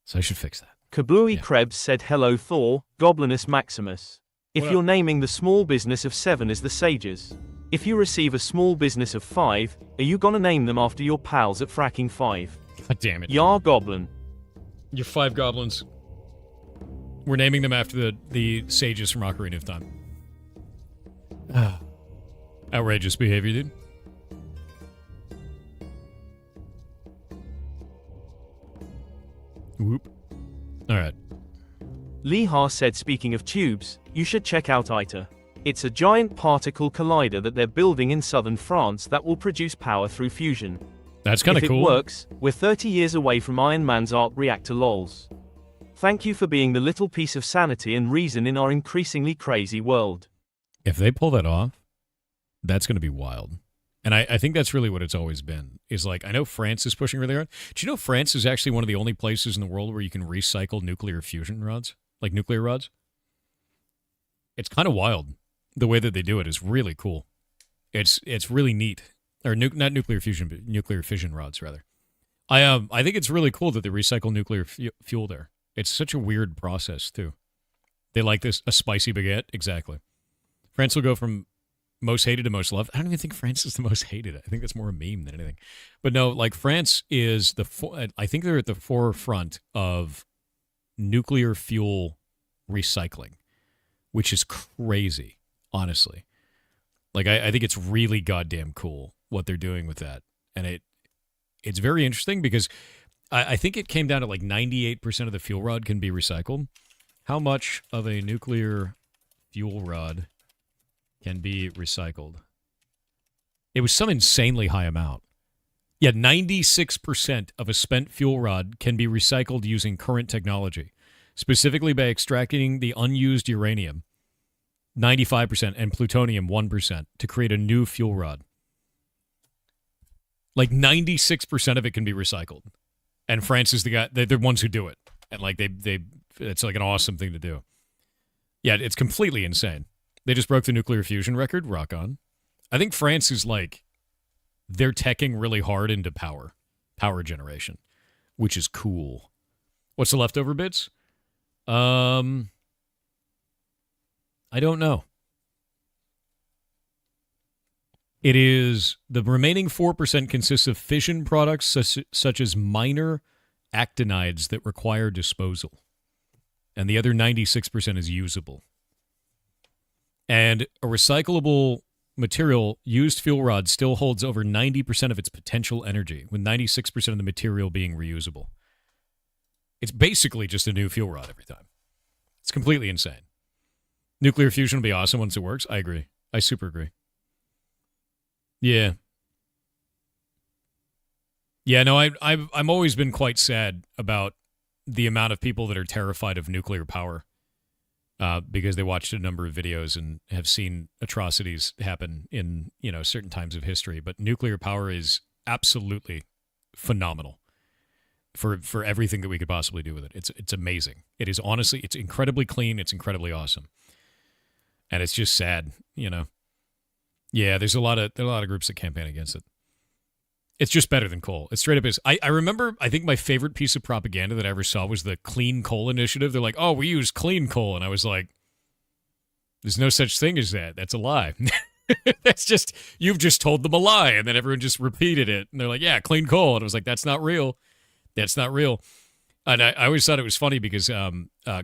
S1: So I should fix that.
S2: Kablooey Krebs said hello Thor, Goblinus Maximus. If you're naming the small business of 7 as the Sages, if you receive a small business of 5, are you gonna name them after your pals at Fracking 5?
S1: God damn it.
S2: Yar Goblin.
S1: Your 5 goblins. We're naming them after the sages from Ocarina of Time. Outrageous behavior, dude. Whoop. All right.
S2: Lihar said, speaking of tubes, you should check out ITER. It's a giant particle collider that they're building in southern France that will produce power through fusion.
S1: That's kind of cool.
S2: If it works, we're 30 years away from Iron Man's arc reactor lols. Thank you for being the little piece of sanity and reason in our increasingly crazy world.
S1: If they pull that off, that's going to be wild. And I think that's really what it's always been. Is like, I know France is pushing really hard. Do you know France is actually one of the only places in the world where you can recycle nuclear fusion rods? Like nuclear rods? It's kind of wild. The way that they do it is really cool. It's really neat. Or not nuclear fusion, but nuclear fission rods, rather. I think it's really cool that they recycle nuclear fuel there. It's such a weird process, too. They like this, a spicy baguette? Exactly. France will go from most hated to most loved. I don't even think France is the most hated. I think that's more a meme than anything. But no, like France is I think they're at the forefront of nuclear fuel recycling, which is crazy, honestly. Like, I think it's really goddamn cool what they're doing with that. And it's very interesting because I think it came down to like 98% of the fuel rod can be recycled. How much of a nuclear fuel rod can be recycled? It was some insanely high amount. Yeah, 96% of a spent fuel rod can be recycled using current technology, specifically by extracting the unused uranium, 95%, and plutonium, 1%, to create a new fuel rod. Like 96% of it can be recycled. And France is the guy, they're the ones who do it. And like it's like an awesome thing to do. Yeah, it's completely insane. They just broke the nuclear fusion record. Rock on. I think France is like, they're teching really hard into power generation, which is cool. What's the leftover bits? I don't know. It is, the remaining 4% consists of fission products such as minor actinides that require disposal. And the other 96% is usable. And a recyclable material, used fuel rod still holds over 90% of its potential energy, with 96% of the material being reusable. It's basically just a new fuel rod every time. It's completely insane. Nuclear fusion will be awesome once it works. I agree. I super agree. Yeah. Yeah, no, I'm always been quite sad about the amount of people that are terrified of nuclear power because they watched a number of videos and have seen atrocities happen in, certain times of history. But nuclear power is absolutely phenomenal for everything that we could possibly do with it. It's amazing. It is honestly, it's incredibly clean. It's incredibly awesome. And it's just sad, Yeah, there's a lot of groups that campaign against it. It's just better than coal. It straight up is. I remember, I think my favorite piece of propaganda that I ever saw was the Clean Coal Initiative. They're like, oh, we use clean coal. And I was like, there's no such thing as that. That's a lie. That's just, you've just told them a lie. And then everyone just repeated it. And they're like, yeah, clean coal. And I was like, that's not real. That's not real. And I always thought it was funny because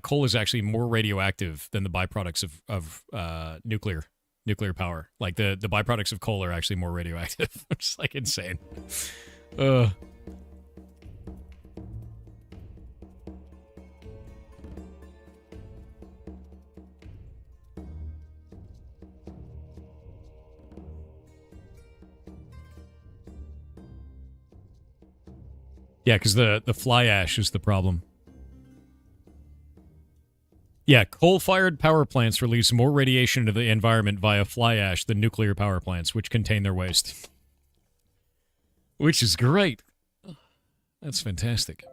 S1: coal is actually more radioactive than the byproducts of nuclear power. Like the byproducts of coal are actually more radioactive. It's like insane. Yeah, because the fly ash is the problem. Yeah, coal-fired power plants release more radiation into the environment via fly ash than nuclear power plants, which contain their waste. Which is great. That's fantastic.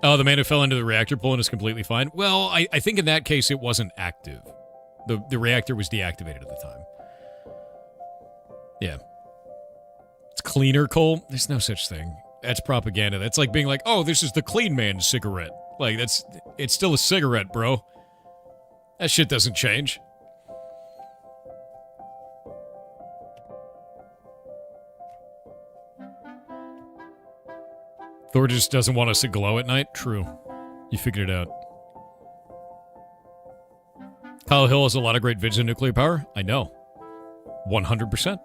S1: Oh, the man who fell into the reactor pulling is completely fine. Well, I think in that case it wasn't active. The reactor was deactivated at the time. Yeah. It's cleaner coal? There's no such thing. That's propaganda. That's like being like, oh, this is the clean man's cigarette. Like, it's still a cigarette, bro. That shit doesn't change. Thor just doesn't want us to glow at night? True. You figured it out. Kyle Hill has a lot of great vids on nuclear power. I know. 100%.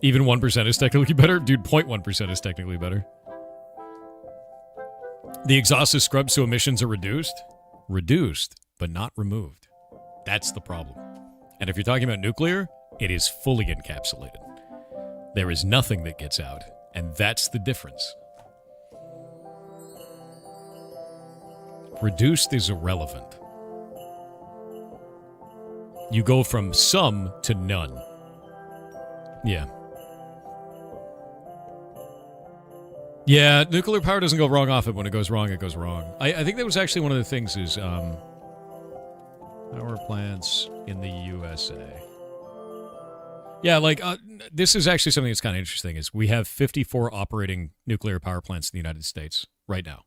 S1: Even 1% is technically better? Dude, 0.1% is technically better. The exhaust is scrubbed so emissions are reduced? Reduced, but not removed. That's the problem. And if you're talking about nuclear, it is fully encapsulated. There is nothing that gets out, and that's the difference. Reduced is irrelevant. You go from some to none. Yeah. Yeah, nuclear power doesn't go wrong often. When it goes wrong, it goes wrong. I think that was actually one of the things is power plants in the USA. Yeah, like this is actually something that's kind of interesting is we have 54 operating nuclear power plants in the United States right now.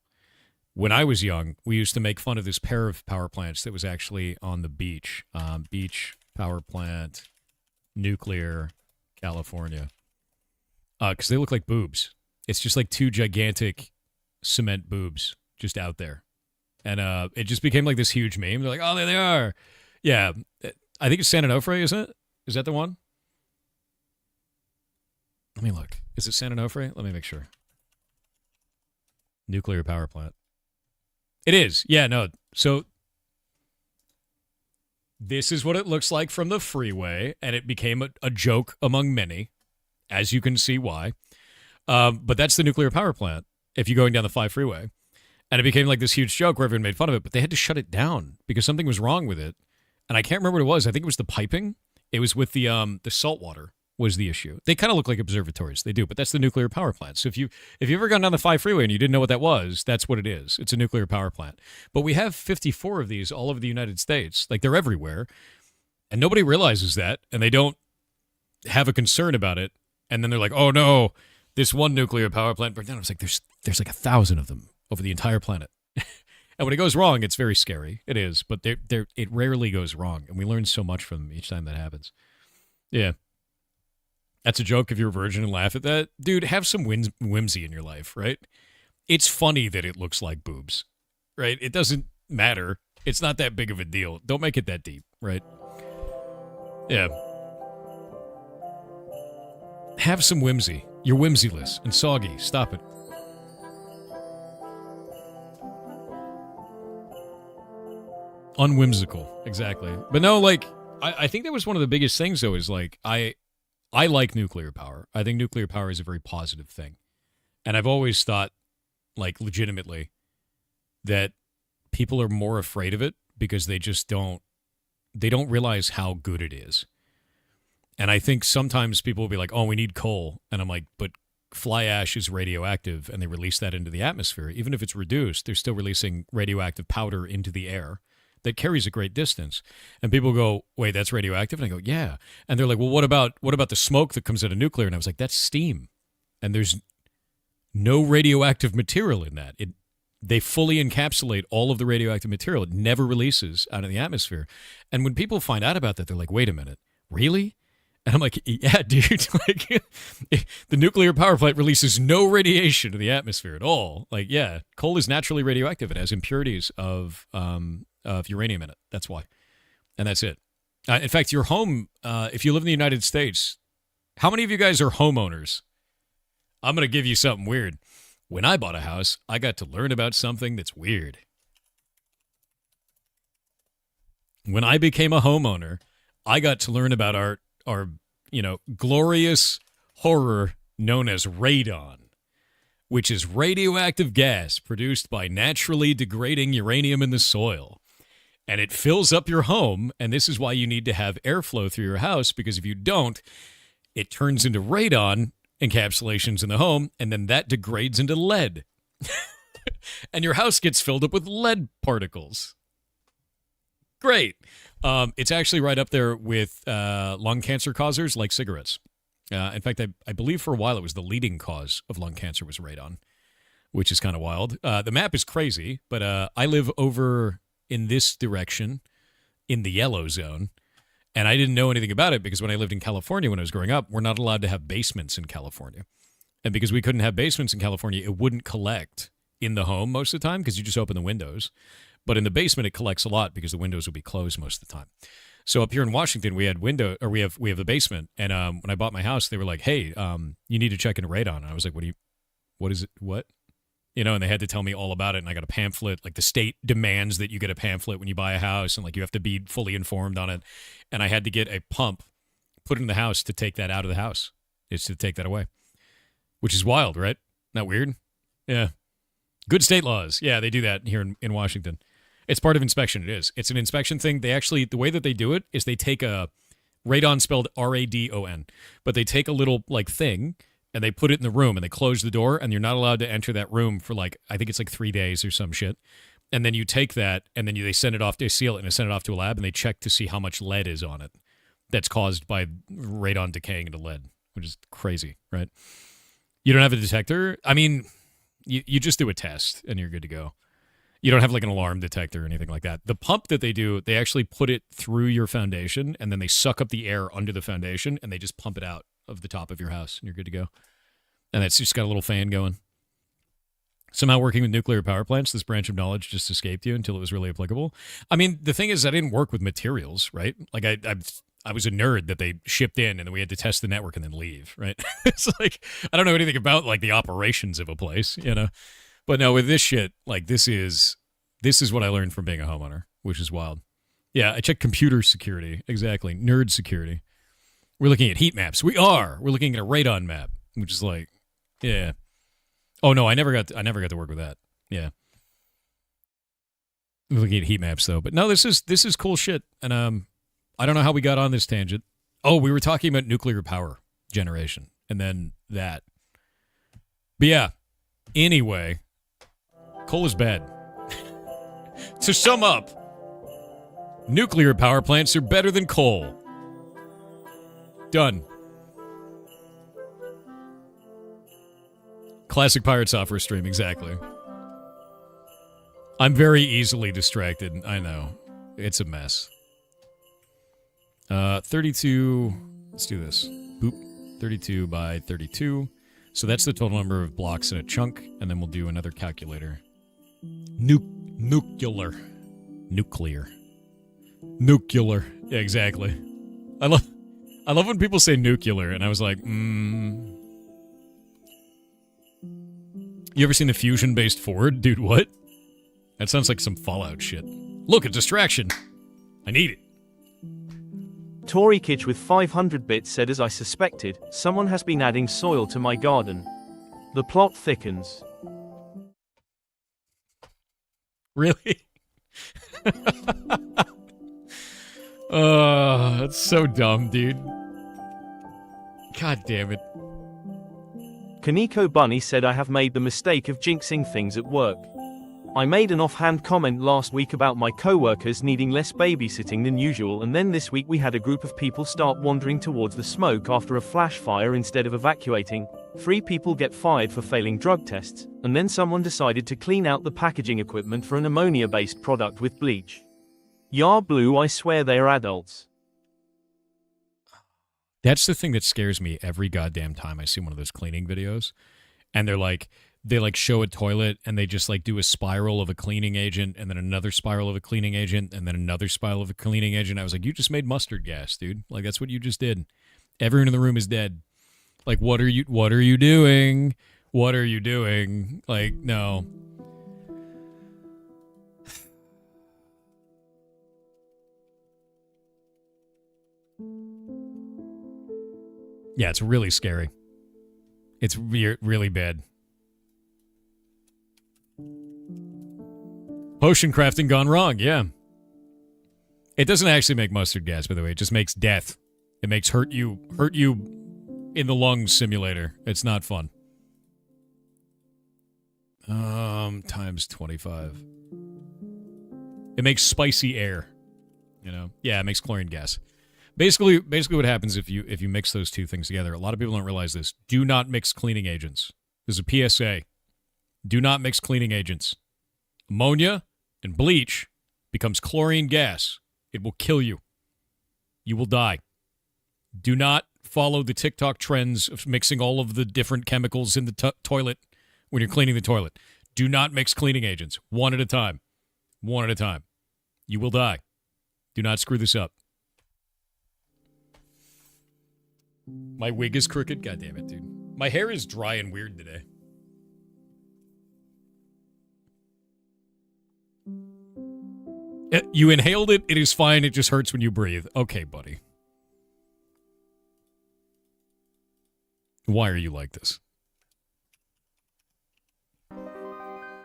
S1: When I was young, we used to make fun of this pair of power plants that was actually on the beach. Beach power plant, nuclear, California. Because they look like boobs. It's just like two gigantic cement boobs just out there. And it just became like this huge meme. They're like, oh, there they are. Yeah. I think it's San Onofre, isn't it? Is that the one? Let me look. Is it San Onofre? Let me make sure. Nuclear power plant. It is. Yeah, no. So this is what it looks like from the freeway, and it became a joke among many, as you can see why. But that's the nuclear power plant if you're going down the 5 freeway. And it became like this huge joke where everyone made fun of it, but they had to shut it down because something was wrong with it. And I can't remember what it was. I think it was the piping. It was with the salt water was the issue. They kind of look like observatories. They do, but that's the nuclear power plant. So if you've ever gone down the 5 freeway and you didn't know what that was, that's what it is. It's a nuclear power plant. But we have 54 of these all over the United States. Like they're everywhere. And nobody realizes that. And they don't have a concern about it. And then they're like, oh no, this one nuclear power plant burned down. It's like there's like 1,000 of them over the entire planet. And when it goes wrong, it's very scary. It is, but it rarely goes wrong. And we learn so much from them each time that happens. Yeah. That's a joke if you're a virgin and laugh at that. Dude, have some whimsy in your life, right? It's funny that it looks like boobs, right? It doesn't matter. It's not that big of a deal. Don't make it that deep, right? Yeah. Have some whimsy. You're whimsyless and soggy. Stop it. Unwhimsical. Exactly. But no, like, I think that was one of the biggest things, though, is like, I like nuclear power. I think nuclear power is a very positive thing. And I've always thought, like, legitimately, that people are more afraid of it because they just don't realize how good it is. And I think sometimes people will be like, oh, we need coal. And I'm like, but fly ash is radioactive, and they release that into the atmosphere. Even if it's reduced, they're still releasing radioactive powder into the air that carries a great distance. And people go, wait, that's radioactive? And I go, yeah. And they're like, well, what about the smoke that comes out of nuclear? And I was like, that's steam. And there's no radioactive material in that. They fully encapsulate all of the radioactive material. It never releases out of the atmosphere. And when people find out about that, they're like, wait a minute, really? And I'm like, yeah, dude, like, the nuclear power plant releases no radiation to the atmosphere at all. Like, yeah, coal is naturally radioactive. It has impurities of uranium in it. That's why. And that's it. In fact, your home, if you live in the United States, how many of you guys are homeowners? I'm going to give you something weird. When I bought a house, I got to learn about something that's weird. When I became a homeowner, I got to learn about our glorious horror known as radon, which is radioactive gas produced by naturally degrading uranium in the soil. And it fills up your home, and this is why you need to have airflow through your house, because if you don't, it turns into radon encapsulations in the home, and then that degrades into lead. And your house gets filled up with lead particles. Great. It's actually right up there with lung cancer causers like cigarettes. In fact, I believe for a while it was the leading cause of lung cancer was radon, which is kind of wild. The map is crazy, but I live over in this direction in the yellow zone, and I didn't know anything about it because when I lived in California when I was growing up, we're not allowed to have basements in California. And because we couldn't have basements in California, it wouldn't collect in the home most of the time because you just open the windows. But in the basement, it collects a lot because the windows will be closed most of the time. So up here in Washington, we have the basement. And when I bought my house, they were like, hey, you need to check into radon. And I was like, what is it? What? You know, and they had to tell me all about it. And I got a pamphlet. Like the state demands that you get a pamphlet when you buy a house. And like you have to be fully informed on it. And I had to get a pump put in the house to take that out of the house. It's to take that away. Which is wild, right? Not weird? Yeah. Good state laws. Yeah, they do that here in Washington. It's part of inspection. It is. It's an inspection thing. They actually, the way that they do it is they take a radon spelled R-A-D-O-N, but they take a little like thing and they put it in the room and they close the door and you're not allowed to enter that room for like, I think it's like 3 days or some shit. And then you take that and then they send it off, they seal it and they send it off to a lab and they check to see how much lead is on it. That's caused by radon decaying into lead, which is crazy, right? You don't have a detector? I mean, you just do a test and you're good to go. You don't have like an alarm detector or anything like that. The pump that they do, they actually put it through your foundation and then they suck up the air under the foundation and they just pump it out of the top of your house and you're good to go. And it's just got a little fan going. Somehow working with nuclear power plants, this branch of knowledge just escaped you until it was really applicable. I mean, the thing is I didn't work with materials, right? Like I was a nerd that they shipped in and then we had to test the network and then leave, right? It's like, I don't know anything about like the operations of a place, you know? But no, with this shit, like this is what I learned from being a homeowner, which is wild. Yeah, I checked computer security. Exactly. Nerd security. We're looking at heat maps. We're looking at a radon map, which is like, yeah. Oh no, I never got to work with that. Yeah. We're looking at heat maps though. But no, this is cool shit. And I don't know how we got on this tangent. Oh, we were talking about nuclear power generation and then that. But yeah, anyway, coal is bad. To sum up, nuclear power plants are better than coal. Done. Classic pirate software stream, exactly. I'm very easily distracted. I know. It's a mess. 32. Let's do this. Boop. 32 by 32. So that's the total number of blocks in a chunk, and then we'll do another calculator. Nuclear. Nuclear. Yeah, exactly. I love when people say nuclear, and I was like, You ever seen a fusion-based Ford? Dude, what? That sounds like some Fallout shit. Look, a distraction. I need it.
S2: Tory Kitch with 500 bits said, as I suspected, someone has been adding soil to my garden. The plot thickens.
S1: Really? That's so dumb, dude. God damn it.
S2: Kaneko Bunny said, I have made the mistake of jinxing things at work. I made an offhand comment last week about my co-workers needing less babysitting than usual, and then this week we had a group of people start wandering towards the smoke after a flash fire instead of evacuating. 3 people get fired for failing drug tests, and then someone decided to clean out the packaging equipment for an ammonia-based product with bleach. Yar Blue, I swear they are adults.
S1: That's the thing that scares me every goddamn time I see one of those cleaning videos, and they show a toilet and they just do a spiral of a cleaning agent and then another spiral of a cleaning agent and then another spiral of a cleaning agent. I was like, you just made mustard gas, dude. That's what you just did. Everyone in the room is dead. What are you doing? What are you doing? No. Yeah, it's really scary. It's really bad. Potion crafting gone wrong, yeah. It doesn't actually make mustard gas, by the way. It just makes death. It makes hurt you in the lungs simulator. It's not fun. Times 25. It makes spicy air. Yeah, it makes chlorine gas. Basically what happens if you mix those two things together, a lot of people don't realize this. Do not mix cleaning agents. This is a PSA. Do not mix cleaning agents. Ammonia and bleach becomes chlorine gas. It will kill you. You will die. Do not follow the TikTok trends of mixing all of the different chemicals in the toilet when you're cleaning the toilet. Do not mix cleaning agents. One at a time. One at a time. You will die. Do not screw this up. My wig is crooked. God damn it, dude. My hair is dry and weird today. You inhaled it. It is fine. It just hurts when you breathe. Okay, buddy. Why are you like this?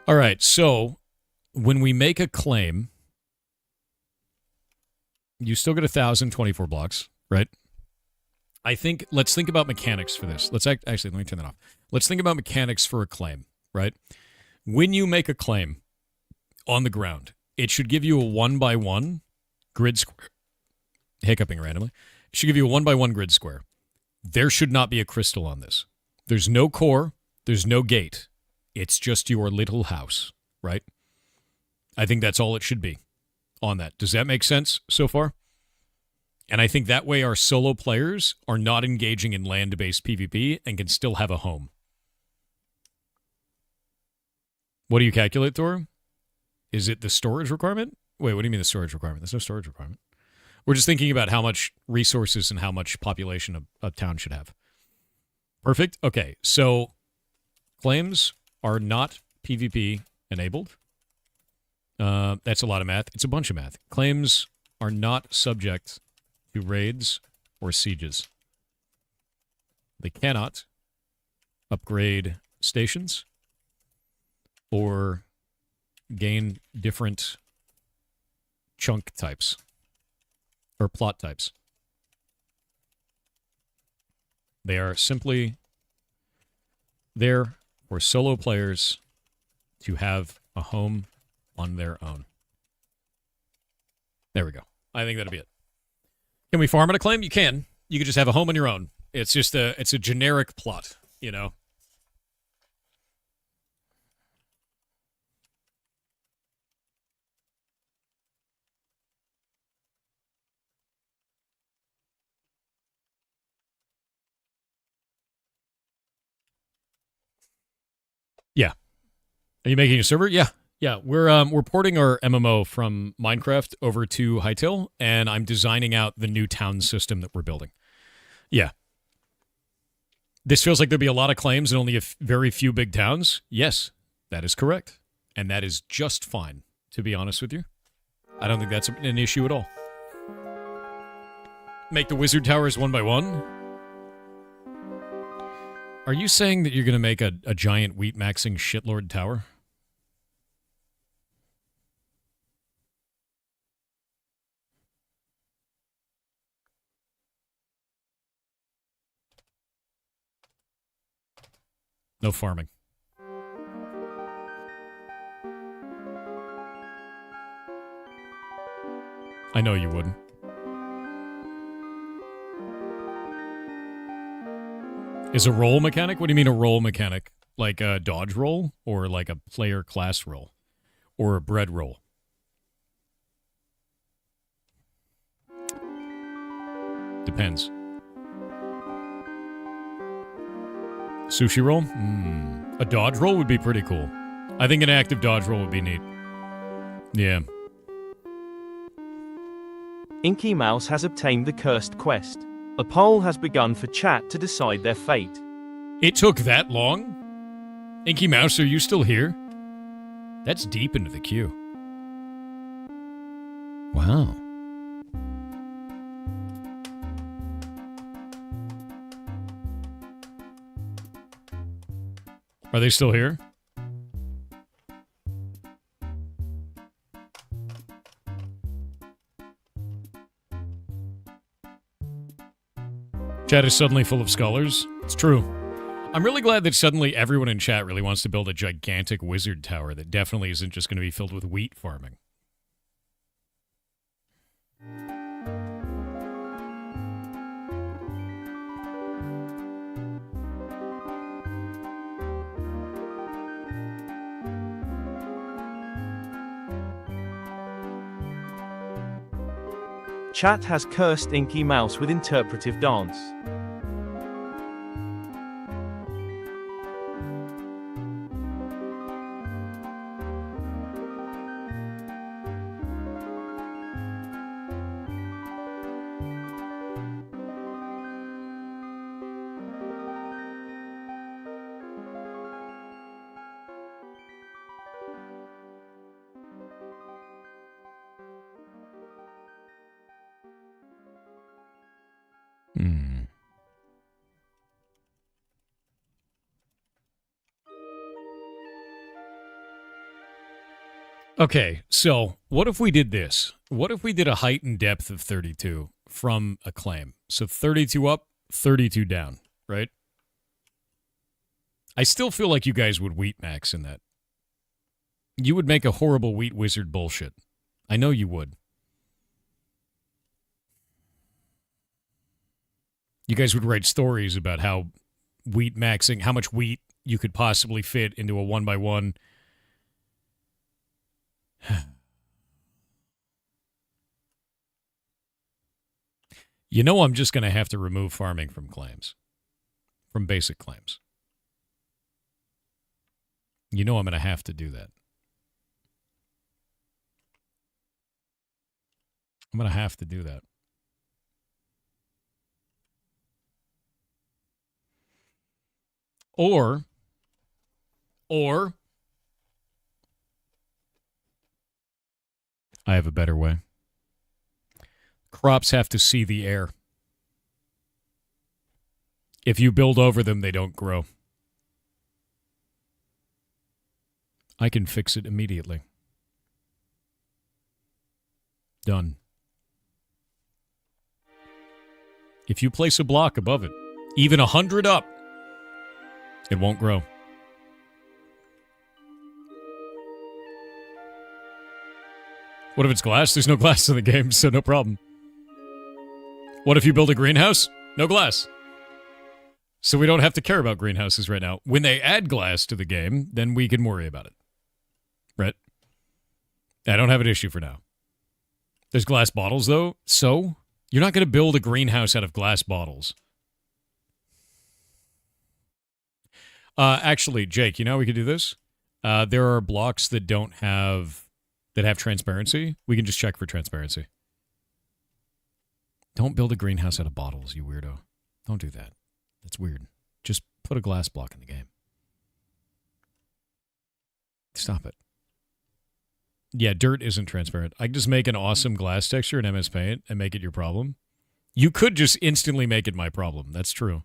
S1: All right, so when we make a claim, you still get 1,024 blocks, right? Let's think about mechanics for this. Actually, let me turn that off. Let's think about mechanics for a claim, right? When you make a claim on the ground, it should give you a 1x1 grid square. Hiccuping randomly. It should give you a 1x1 grid square. There should not be a crystal on this. There's no core. There's no gate. It's just your little house, right? I think that's all it should be on that. Does that make sense so far? And I think that way our solo players are not engaging in land-based PvP and can still have a home. What do you calculate, Thor? Is it the storage requirement? Wait, what do you mean the storage requirement? There's no storage requirement. We're just thinking about how much resources and how much population a town should have. Perfect. Okay, so claims are not PvP enabled. That's a lot of math. It's a bunch of math. Claims are not subject to raids or sieges. They cannot upgrade stations or gain different chunk types or plot types. They are simply there for solo players to have a home on their own. There we go. I think that'll be it. Can we farm at a claim? You can. You could just have a home on your own. It's just it's a generic plot, you know. Yeah. Are you making a server? Yeah. Yeah, we're porting our MMO from Minecraft over to Hytale, and I'm designing out the new town system that we're building. Yeah. This feels like there'll be a lot of claims and only very few big towns. Yes, that is correct. And that is just fine, to be honest with you. I don't think that's an issue at all. Make the wizard towers one by one? Are you saying that you're going to make a giant wheat maxing shitlord tower? No farming. I know you wouldn't. Is a roll mechanic? What do you mean a roll mechanic? Like a dodge roll? Or like a player class roll? Or a bread roll? Depends. Sushi roll? A dodge roll would be pretty cool. I think an active dodge roll would be neat. Yeah.
S2: Inky Mouse has obtained the cursed quest. A poll has begun for chat to decide their fate.
S1: It took that long? Inky Mouse, are you still here? That's deep into the queue. Wow. Are they still here? Chat is suddenly full of scholars. It's true. I'm really glad that suddenly everyone in chat really wants to build a gigantic wizard tower that definitely isn't just going to be filled with wheat farming.
S2: Chat has cursed Inky Mouse with interpretive dance.
S1: Okay, so what if we did this? What if we did a height and depth of 32 from a claim? So 32 up, 32 down, right? I still feel like you guys would wheat max in that. You would make a horrible wheat wizard bullshit. I know you would. You guys would write stories about how wheat maxing, how much wheat you could possibly fit into a 1x1. You know I'm just going to have to remove farming from claims. From basic claims. You know I'm going to have to do that. I'm going to have to do that. Or I have a better way. Crops have to see the air. If you build over them, they don't grow. I can fix it immediately. Done. If you place a block above it, even 100 up, it won't grow. What if it's glass? There's no glass in the game, so no problem. What if you build a greenhouse? No glass. So we don't have to care about greenhouses right now. When they add glass to the game, then we can worry about it. Right? I don't have an issue for now. There's glass bottles, though, so you're not going to build a greenhouse out of glass bottles. Actually, Jake, you know how we could do this? There are blocks that have transparency. We can just check for transparency. Don't build a greenhouse out of bottles, you weirdo. Don't do that. That's weird. Just put a glass block in the game. Stop it. Yeah, dirt isn't transparent. I can just make an awesome glass texture in MS Paint and make it your problem. You could just instantly make it my problem. That's true.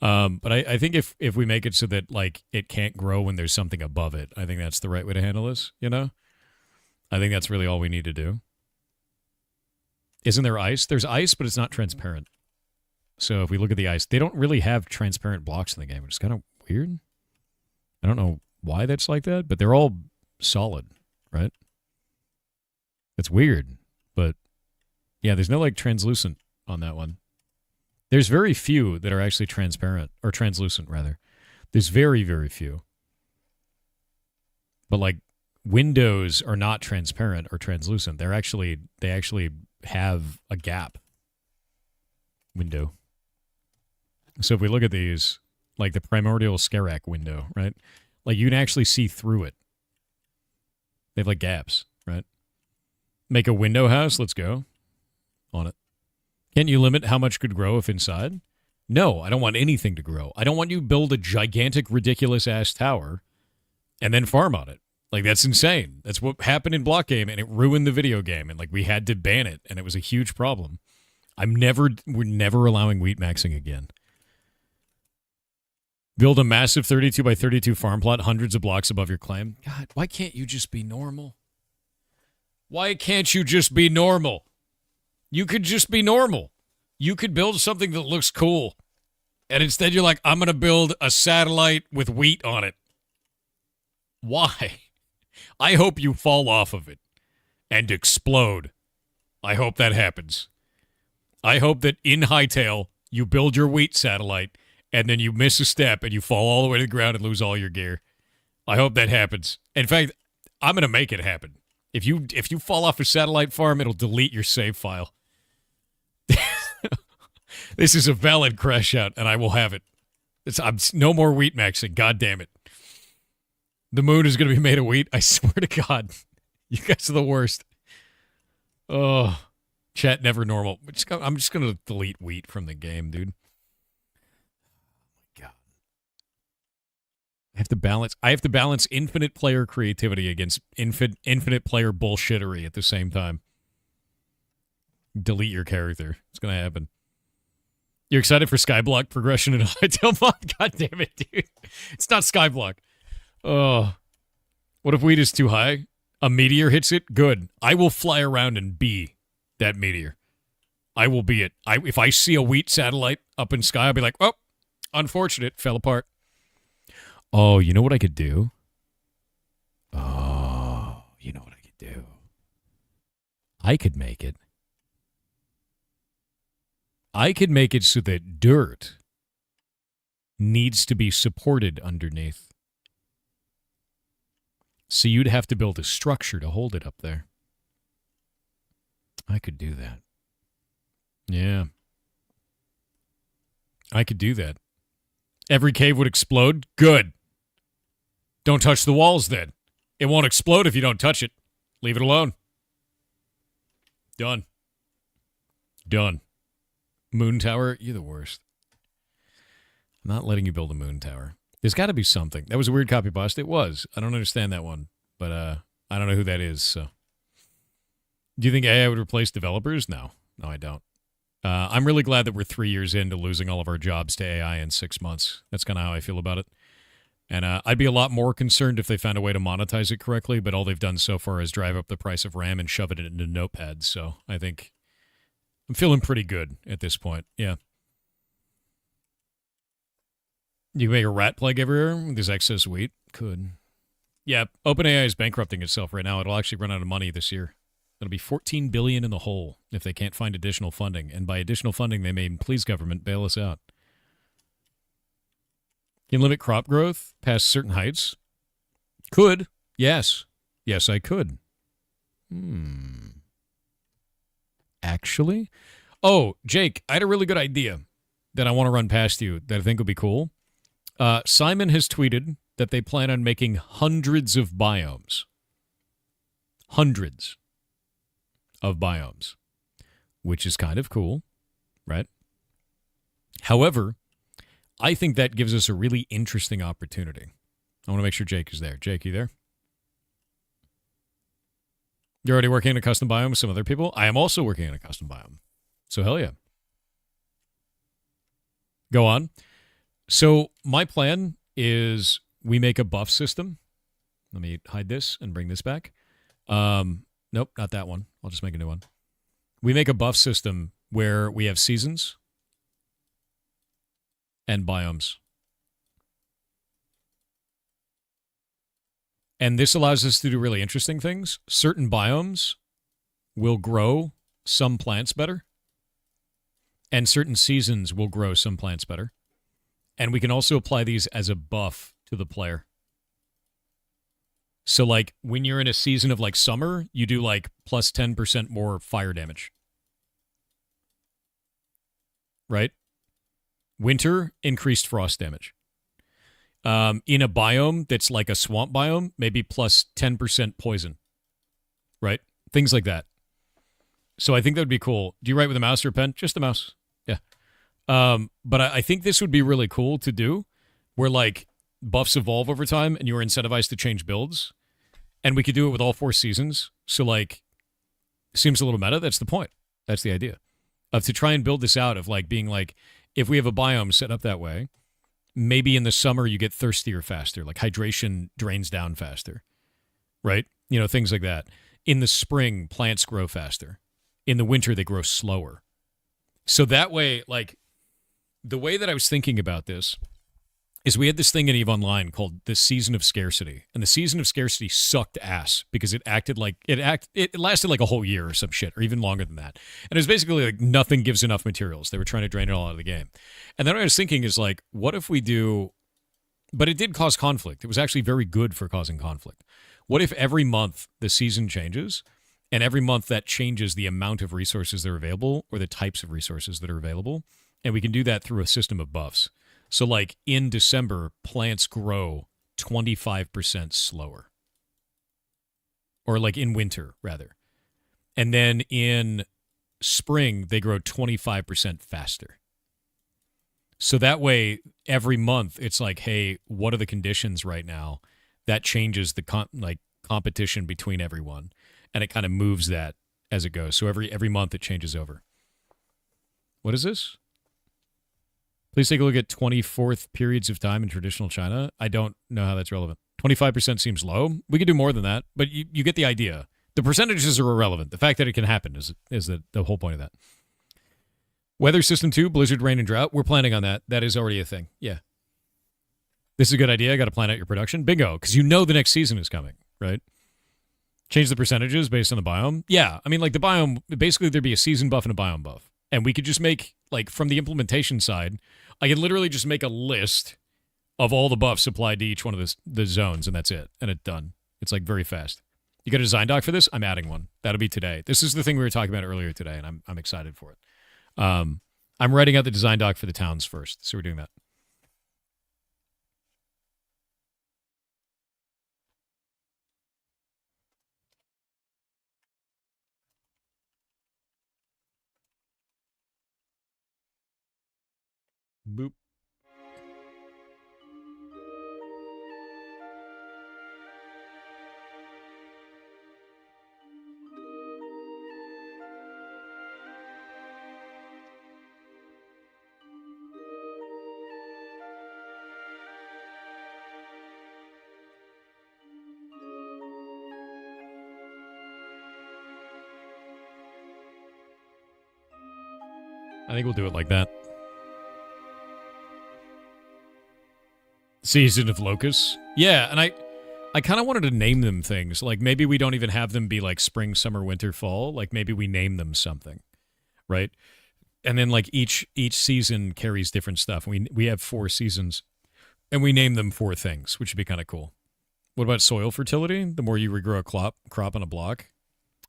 S1: But I think if we make it so that like it can't grow when there's something above it, I think that's the right way to handle this, you know? I think that's really all we need to do. Isn't there ice? There's ice, but it's not transparent. So if we look at the ice, they don't really have transparent blocks in the game, which is kind of weird. I don't know why that's like that, but they're all solid, right? It's weird, but yeah, there's no like translucent on that one. There's very few that are actually transparent, or translucent rather. There's very, very few. But like windows are not transparent or translucent. They actually have a gap window. So if we look at these, like the primordial Scarak window, right? Like you can actually see through it. They have like gaps, right? Make a window house, let's go. On it. Can't you limit how much could grow if inside? No, I don't want anything to grow. I don't want you to build a gigantic, ridiculous-ass tower and then farm on it. Like, that's insane. That's what happened in Blockgame, and it ruined the video game, and, like, we had to ban it, and it was a huge problem. We're never allowing wheat maxing again. Build a massive 32 by 32 farm plot hundreds of blocks above your claim. God, why can't you just be normal? Why can't you just be normal? You could just be normal. You could build something that looks cool. And instead you're like, I'm going to build a satellite with wheat on it. Why? I hope you fall off of it and explode. I hope that happens. I hope that in Hightail, you build your wheat satellite and then you miss a step and you fall all the way to the ground and lose all your gear. I hope that happens. In fact, I'm going to make it happen. If you fall off a satellite farm, it'll delete your save file. This is a valid crash out, and I will have it. I'm no more wheat maxing. God damn it. The moon is going to be made of wheat. I swear to God. You guys are the worst. Oh, chat never normal. I'm just going to delete wheat from the game, dude. Oh my God. I have to balance infinite player creativity against infinite player bullshittery at the same time. Delete your character. It's going to happen. You're excited for Skyblock progression in Hightail mod? God damn it, dude. It's not Skyblock. Oh. What if wheat is too high? A meteor hits it? Good. I will fly around and be that meteor. I will be it. If I see a wheat satellite up in sky, I'll be like, oh, unfortunate, fell apart. Oh, you know what I could do? Oh, you know what I could do? I could make it so that dirt needs to be supported underneath. So you'd have to build a structure to hold it up there. I could do that. Yeah. I could do that. Every cave would explode? Good. Don't touch the walls then. It won't explode if you don't touch it. Leave it alone. Done. Done. Moon tower, you're the worst. I'm not letting you build a moon tower. There's got to be something. That was a weird copy paste. It was. I don't understand that one, but I don't know who that is. So, do you think AI would replace developers? No, I don't. I'm really glad that we're 3 years into losing all of our jobs to AI in 6 months. That's kind of how I feel about it. And I'd be a lot more concerned if they found a way to monetize it correctly, but all they've done so far is drive up the price of RAM and shove it into notepads. So I think I'm feeling pretty good at this point. Yeah. You can make a rat plague everywhere with this excess wheat? Could. Yeah, OpenAI is bankrupting itself right now. It'll actually run out of money this year. It'll be $14 billion in the hole if they can't find additional funding. And by additional funding, they mean, please, government, bail us out. Can limit crop growth past certain heights? Could. Yes. Yes, I could. Actually? Oh, Jake, I had a really good idea that I want to run past you that I think would be cool. Simon has tweeted that they plan on making hundreds of biomes. Hundreds of biomes, which is kind of cool, right? However, I think that gives us a really interesting opportunity. I want to make sure Jake is there. Jake, you there? You're already working in a custom biome with some other people? I am also working in a custom biome. So hell yeah. Go on. So my plan is we make a buff system. Let me hide this and bring this back. Nope, not that one. I'll just make a new one. We make a buff system where we have seasons and biomes. And this allows us to do really interesting things. Certain biomes will grow some plants better, and certain seasons will grow some plants better. And we can also apply these as a buff to the player. So, like, when you're in a season of, like, summer, you do, like, plus 10% more fire damage. Right? Winter, increased frost damage. In a biome that's like a swamp biome, maybe plus 10% poison. Right? Things like that. So I think that would be cool. Do you write with a mouse or a pen? Just a mouse. Yeah. But I think this would be really cool to do, where, like, buffs evolve over time and you are incentivized to change builds. And we could do it with all 4 seasons. So, like, seems a little meta. That's the point. That's the idea. Of to try and build this out of, like, being like, if we have a biome set up that way, maybe in the summer you get thirstier faster. Like, hydration drains down faster. Right? You know, things like that. In the spring, plants grow faster. In the winter, they grow slower. So that way, like, the way that I was thinking about this is we had this thing in EVE Online called the Season of Scarcity. And the Season of Scarcity sucked ass because it lasted like a whole year or some shit, or even longer than that. And it was basically like nothing gives enough materials. They were trying to drain it all out of the game. And then what I was thinking is, like, what if we do... But it did cause conflict. It was actually very good for causing conflict. What if every month the season changes, and every month that changes the amount of resources that are available, or the types of resources that are available, and we can do that through a system of buffs. So, like, in December, plants grow 25% slower. Or, like, in winter, rather. And then in spring, they grow 25% faster. So that way, every month, it's like, hey, what are the conditions right now? That changes the competition between everyone. And it kind of moves that as it goes. So every month, it changes over. What is this? Please take a look at 24th periods of time in traditional China. I don't know how that's relevant. 25% seems low. We could do more than that, but you get the idea. The percentages are irrelevant. The fact that it can happen is the whole point of that. Weather System 2, Blizzard, Rain, and Drought. We're planning on that. That is already a thing. Yeah. This is a good idea. I got to plan out your production. Bingo, because you know the next season is coming, right? Change the percentages based on the biome. Yeah, I mean, like, the biome, basically there'd be a season buff and a biome buff. And we could just make, like, from the implementation side, I could literally just make a list of all the buffs applied to each one of the zones, and that's it. And it's done. It's, like, very fast. You got a design doc for this? I'm adding one. That'll be today. This is the thing we were talking about earlier today, and I'm excited for it. I'm writing out the design doc for the towns first, so we're doing that. Boop. I think we'll do it like that. Season of Locusts. Yeah, and I kind of wanted to name them things. Like, maybe we don't even have them be like spring, summer, winter, fall. Like, maybe we name them something, right? And then, like, each season carries different stuff. We have 4 seasons, and we name them 4 things, which would be kind of cool. What about soil fertility? The more you regrow a crop on a block.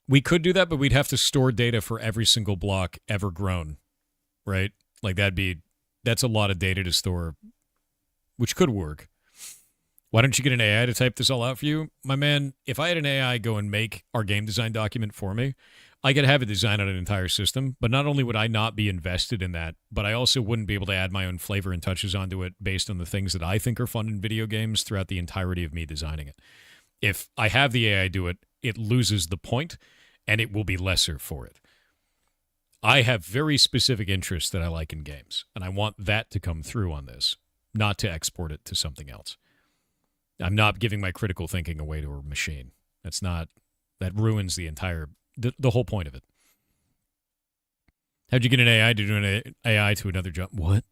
S1: We could do that, but we'd have to store data for every single block ever grown, right? Like, that's a lot of data to store, which could work. Why don't you get an AI to type this all out for you? My man, if I had an AI go and make our game design document for me, I could have it design on an entire system, but not only would I not be invested in that, but I also wouldn't be able to add my own flavor and touches onto it based on the things that I think are fun in video games throughout the entirety of me designing it. If I have the AI do it, it loses the point, and it will be lesser for it. I have very specific interests that I like in games, and I want that to come through on this, not to export it to something else. I'm not giving my critical thinking away to a machine. That ruins the whole point of it. How'd you get an AI to do an AI to another job? What?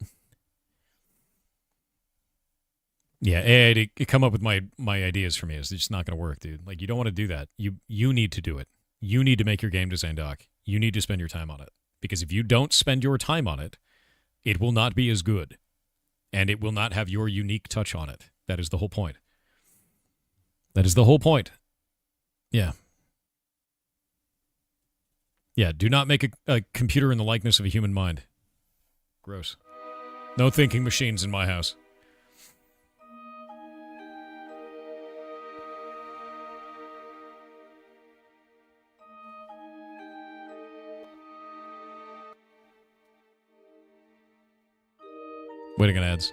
S1: Yeah, AI to come up with my ideas for me is just not going to work, dude. Like, you don't want to do that. You need to do it. You need to make your game design doc. You need to spend your time on it. Because if you don't spend your time on it, it will not be as good. And it will not have your unique touch on it. That is the whole point. That is the whole point. Yeah. Yeah, do not make a computer in the likeness of a human mind. Gross. No thinking machines in my house. Waiting on ads.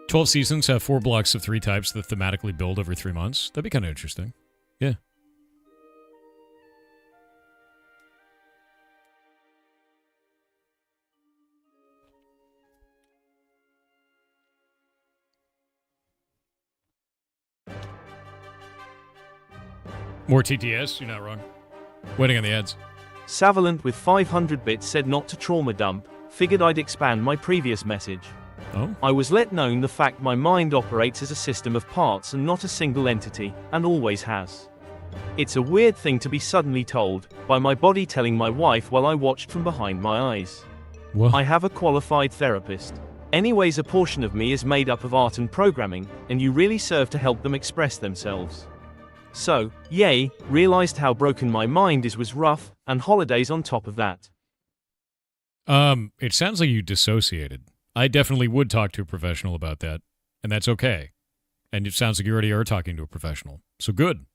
S1: "12 seasons have 4 blocks of 3 types that thematically build over 3 months. That'd be kind of interesting. Yeah. More TTS? You're not wrong. Waiting on the ads.
S2: Savalent with 500 bits said not to trauma dump, figured I'd expand my previous message.
S1: Oh?
S2: I was let known the fact my mind operates as a system of parts and not a single entity, and always has. It's a weird thing to be suddenly told, by my body telling my wife while I watched from behind my eyes.
S1: What?
S2: I have a qualified therapist. Anyways, a portion of me is made up of art and programming, and you really serve to help them express themselves. So, yay, realized how broken my mind is was rough, and holidays on top of that.
S1: It sounds like you dissociated. I definitely would talk to a professional about that, and that's okay. And it sounds like you already are talking to a professional. So good.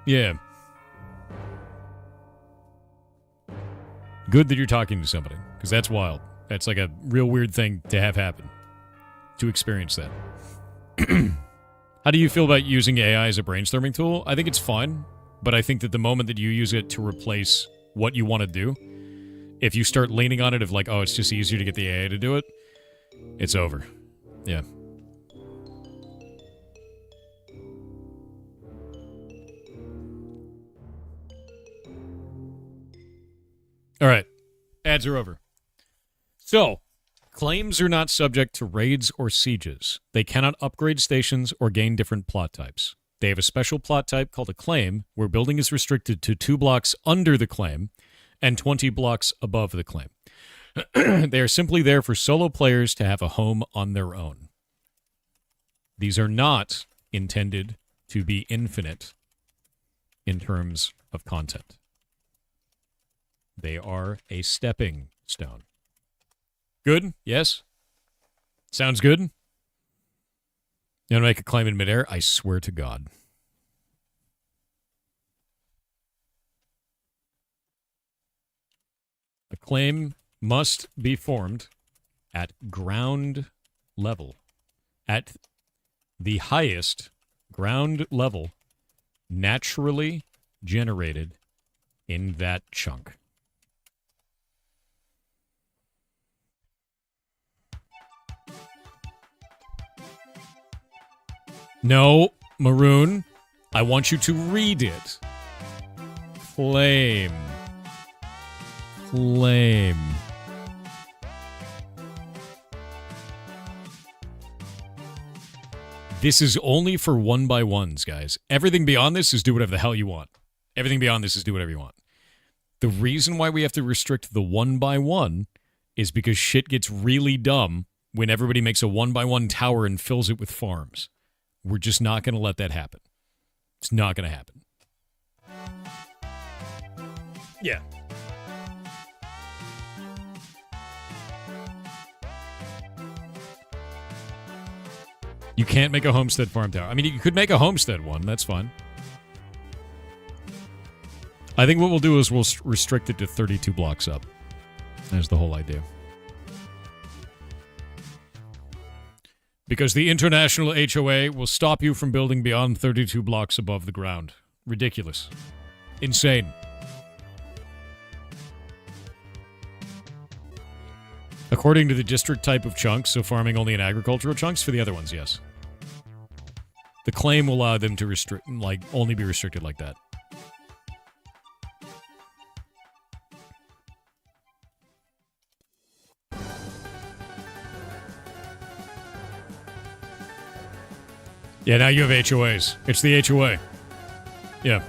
S1: Yeah. Good that you're talking to somebody, because that's wild. That's like a real weird thing to have happen. To experience that. How do you feel about using AI as a brainstorming tool? I think it's fine, but I think that the moment that you use it to replace what you want to do, if you start leaning on it of like, oh, it's just easier to get the AI to do it, it's over. Yeah. All right. Ads are over. So, claims are not subject to raids or sieges. They cannot upgrade stations or gain different plot types. They have a special plot type called a claim, where building is restricted to 2 blocks under the claim and 20 blocks above the claim. They are simply there for solo players to have a home on their own. These are not intended to be infinite in terms of content. They are a stepping stone. Good? Yes? Sounds good? You want to make a claim in midair? I swear to God. A claim must be formed at ground level. At the highest ground level naturally generated in that chunk. No, Maroon, I want you to read it. Claim. Claim. This is only for 1x1s, guys. Everything beyond this is do whatever the hell you want. Everything beyond this is do whatever you want. The reason why we have to restrict the 1x1 is because shit gets really dumb when everybody makes a 1x1 tower and fills it with farms. We're just not going to let that happen. It's not going to happen. Yeah. You can't make a homestead farm tower. I mean, you could make a homestead one. That's fine. I think what we'll do is we'll restrict it to 32 blocks up. That's the whole idea. Because the international HOA will stop you from building beyond 32 blocks above the ground. Ridiculous. Insane. According to the district type of chunks, so farming only in agricultural chunks. For the other ones, yes. The claim will allow them to restrict, like, only be restricted like that. Yeah, now you have HOAs. It's the HOA. Yeah.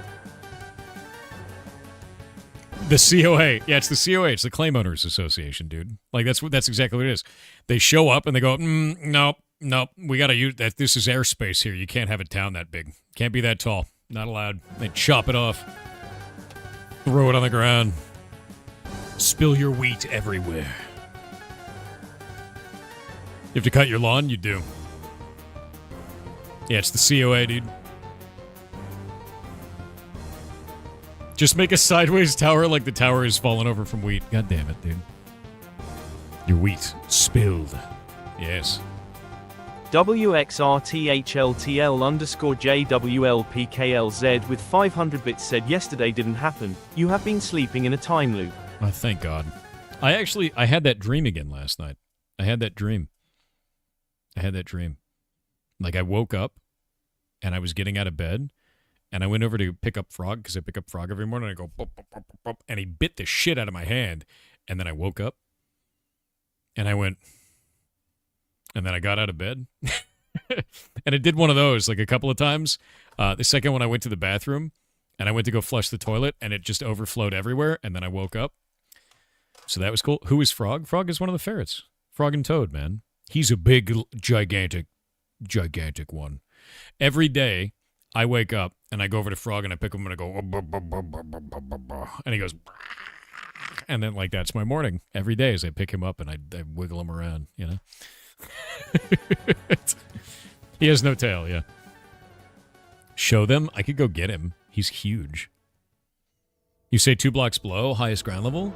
S1: The COA. Yeah, it's the COA. It's the Claim Owners Association, dude. Like, that's exactly what it is. They show up and they go, nope, we gotta use that. This is airspace here. You can't have a town that big. Can't be that tall. Not allowed. They chop it off. Throw it on the ground. Spill your wheat everywhere. You have to cut your lawn? You do. Yeah, it's the COA, dude. Just make a sideways tower like the tower is fallen over from wheat. God damn it, dude. Your wheat spilled. Yes.
S2: WXRTHLTL_JWLPKLZ with 500 bits said yesterday didn't happen. You have been sleeping in a time loop.
S1: Oh, thank God. I had that dream again last night. I had that dream. Like, I woke up, and I was getting out of bed, and I went over to pick up Frog, because I pick up Frog every morning, and I go, bop, bop, bop, bop, bop, and he bit the shit out of my hand, and then I woke up, and I went, and then I got out of bed, and it did one of those, like, a couple of times. The second one, I went to the bathroom, and I went to go flush the toilet, and it just overflowed everywhere, and then I woke up. So that was cool. Who is Frog? Frog is one of the ferrets. Frog and Toad, man. He's a big, gigantic one. Every day, I wake up and I go over to Frog and I pick him and I go, and he goes, and then like that's my morning. Every day as I pick him up and I wiggle him around, you know. He has no tail, yeah. Show them. I could go get him. He's huge. You say 2 blocks below, highest ground level?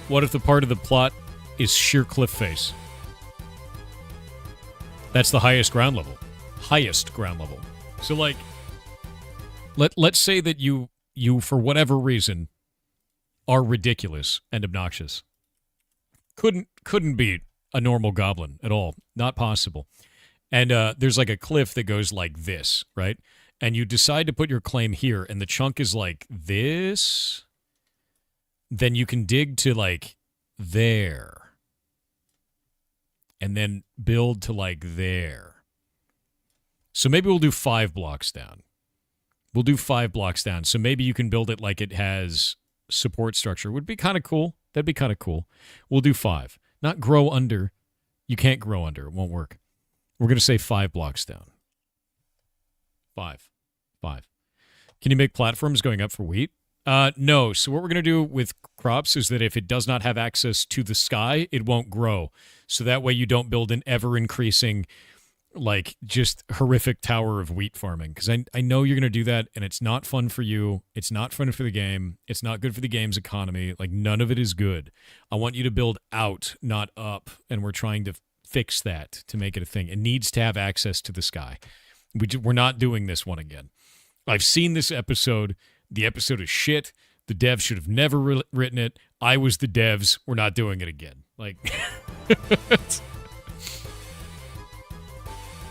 S1: What if the part of the plot is sheer cliff face? That's the highest ground level. Highest ground level. So, like, let's say that you for whatever reason are ridiculous and obnoxious. Couldn't be a normal goblin at all. Not possible. And there's like a cliff that goes like this, right? And you decide to put your claim here, and the chunk is like this. Then you can dig to like there. And then build to like there. So maybe we'll do 5 blocks down. So maybe you can build it like it has support structure. Would be kind of cool. That'd be kind of cool. We'll do 5. Not grow under. You can't grow under. It won't work. We're going to say 5 blocks down. 5. Can you make platforms going up for wheat? No. So what we're going to do with crops is that if it does not have access to the sky, it won't grow. So that way you don't build an ever-increasing, like, just horrific tower of wheat farming. Because I know you're going to do that, and it's not fun for you. It's not fun for the game. It's not good for the game's economy. Like, none of it is good. I want you to build out, not up, and we're trying to fix that to make it a thing. It needs to have access to the sky. We're not doing this one again. I've seen this episode. The episode is shit. The devs should have never written it. I was the devs. We're not doing it again. Like,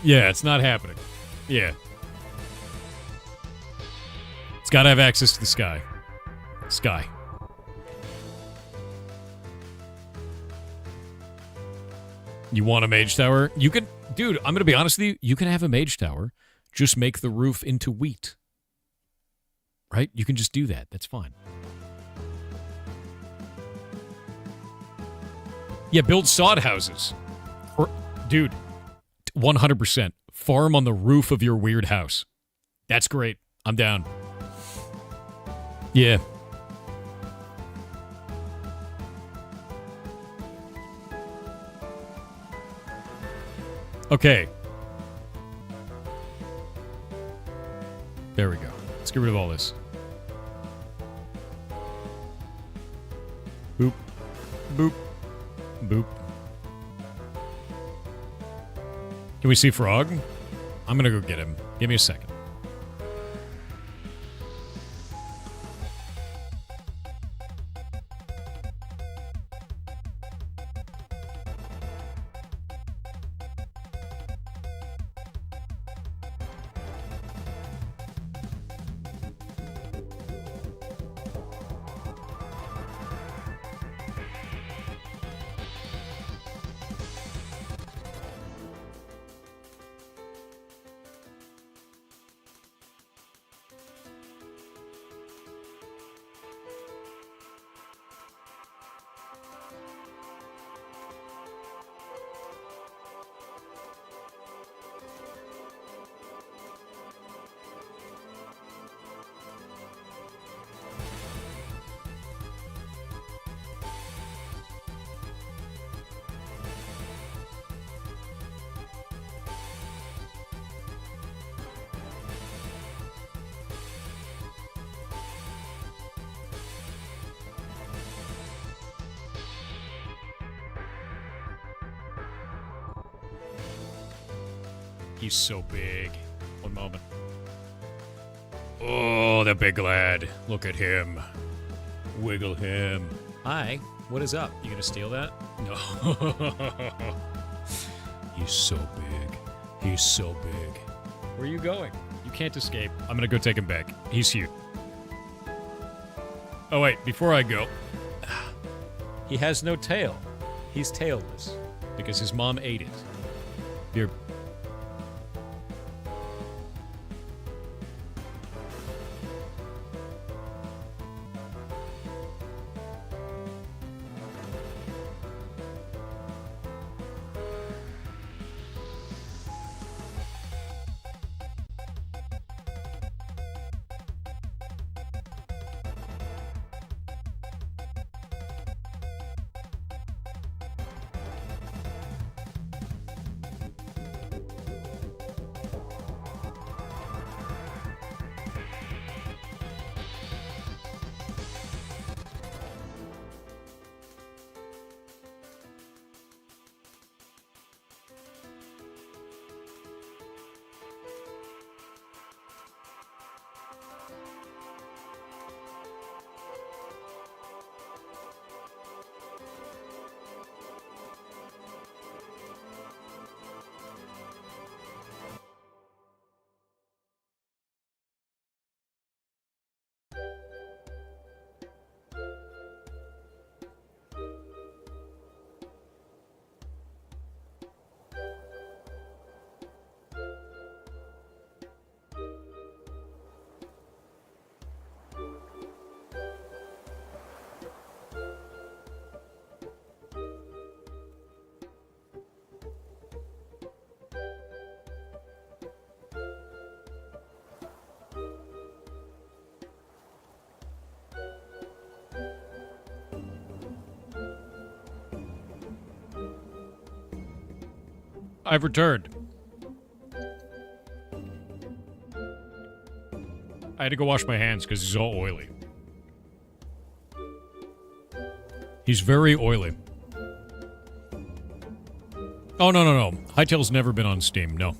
S1: yeah, it's not happening. Yeah. It's got to have access to the sky. Sky. You want a mage tower? You can, dude, I'm going to be honest with you. You can have a mage tower. Just make the roof into wheat. Right? You can just do that. That's fine. Yeah, build sod houses. Or, dude, 100%. Farm on the roof of your weird house. That's great. I'm down. Yeah. Okay. There we go. Let's get rid of all this. Boop. Boop. Boop. Can we see Frog? I'm gonna go get him. Give me a second. He's so big. One moment. Oh, the big lad. Look at him. Wiggle him. Hi. What is up? You gonna steal that? No. He's so big. He's so big. Where are you going? You can't escape. I'm gonna go take him back. He's huge. Oh, wait. Before I go. He has no tail. He's tailless. Because his mom ate it. Here. I've returned. I had to go wash my hands because he's all oily. He's very oily. Oh, no. Hightail's never been on Steam, no.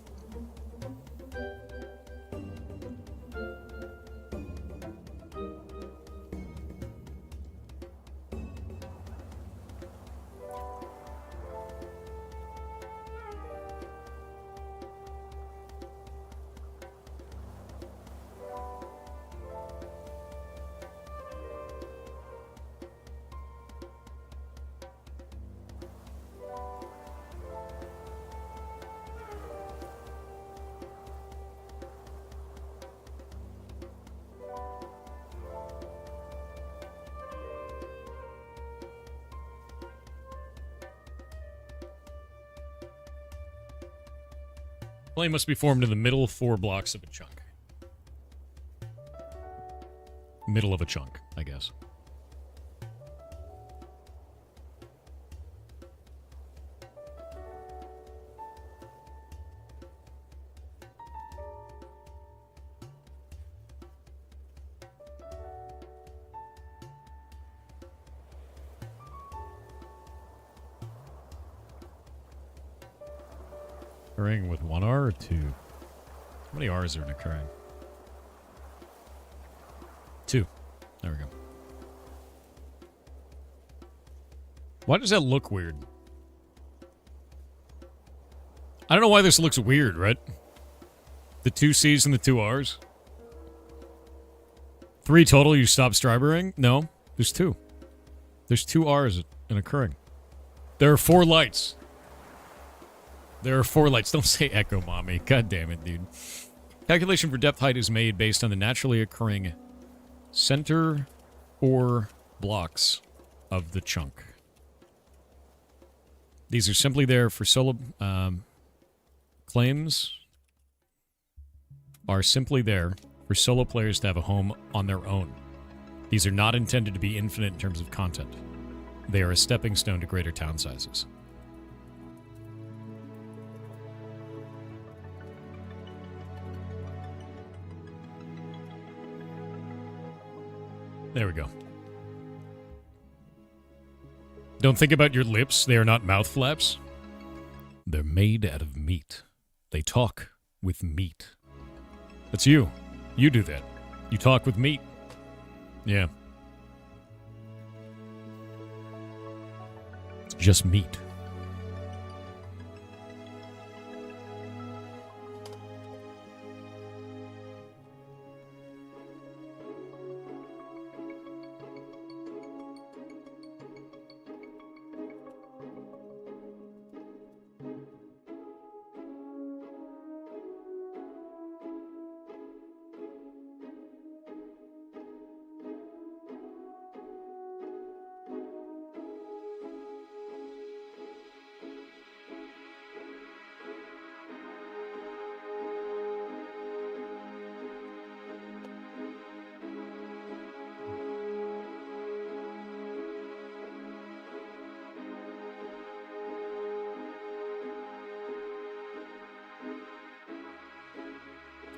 S1: Flame must be formed in the middle 4 blocks of a chunk. Middle of a chunk, I guess. Occurring with 1 R or 2? How many R's are occurring? 2. There we go. Why does that look weird? I don't know why this looks weird, right? The 2 C's and the 2 R's. 3 total, you stop strawberrying? No, there's 2. There's 2 R's in occurring. There are 4 lights. There are 4 lights. Don't say echo, mommy. God damn it, dude. Calculation for depth height is made based on the naturally occurring center or blocks of the chunk. These are simply there for solo... claims are simply there for solo players to have a home on their own. These are not intended to be infinite in terms of content. They are a stepping stone to greater town sizes. There we go. Don't think about your lips. They are not mouth flaps. They're made out of meat. They talk with meat. That's you. You do that. You talk with meat. Yeah. It's just meat.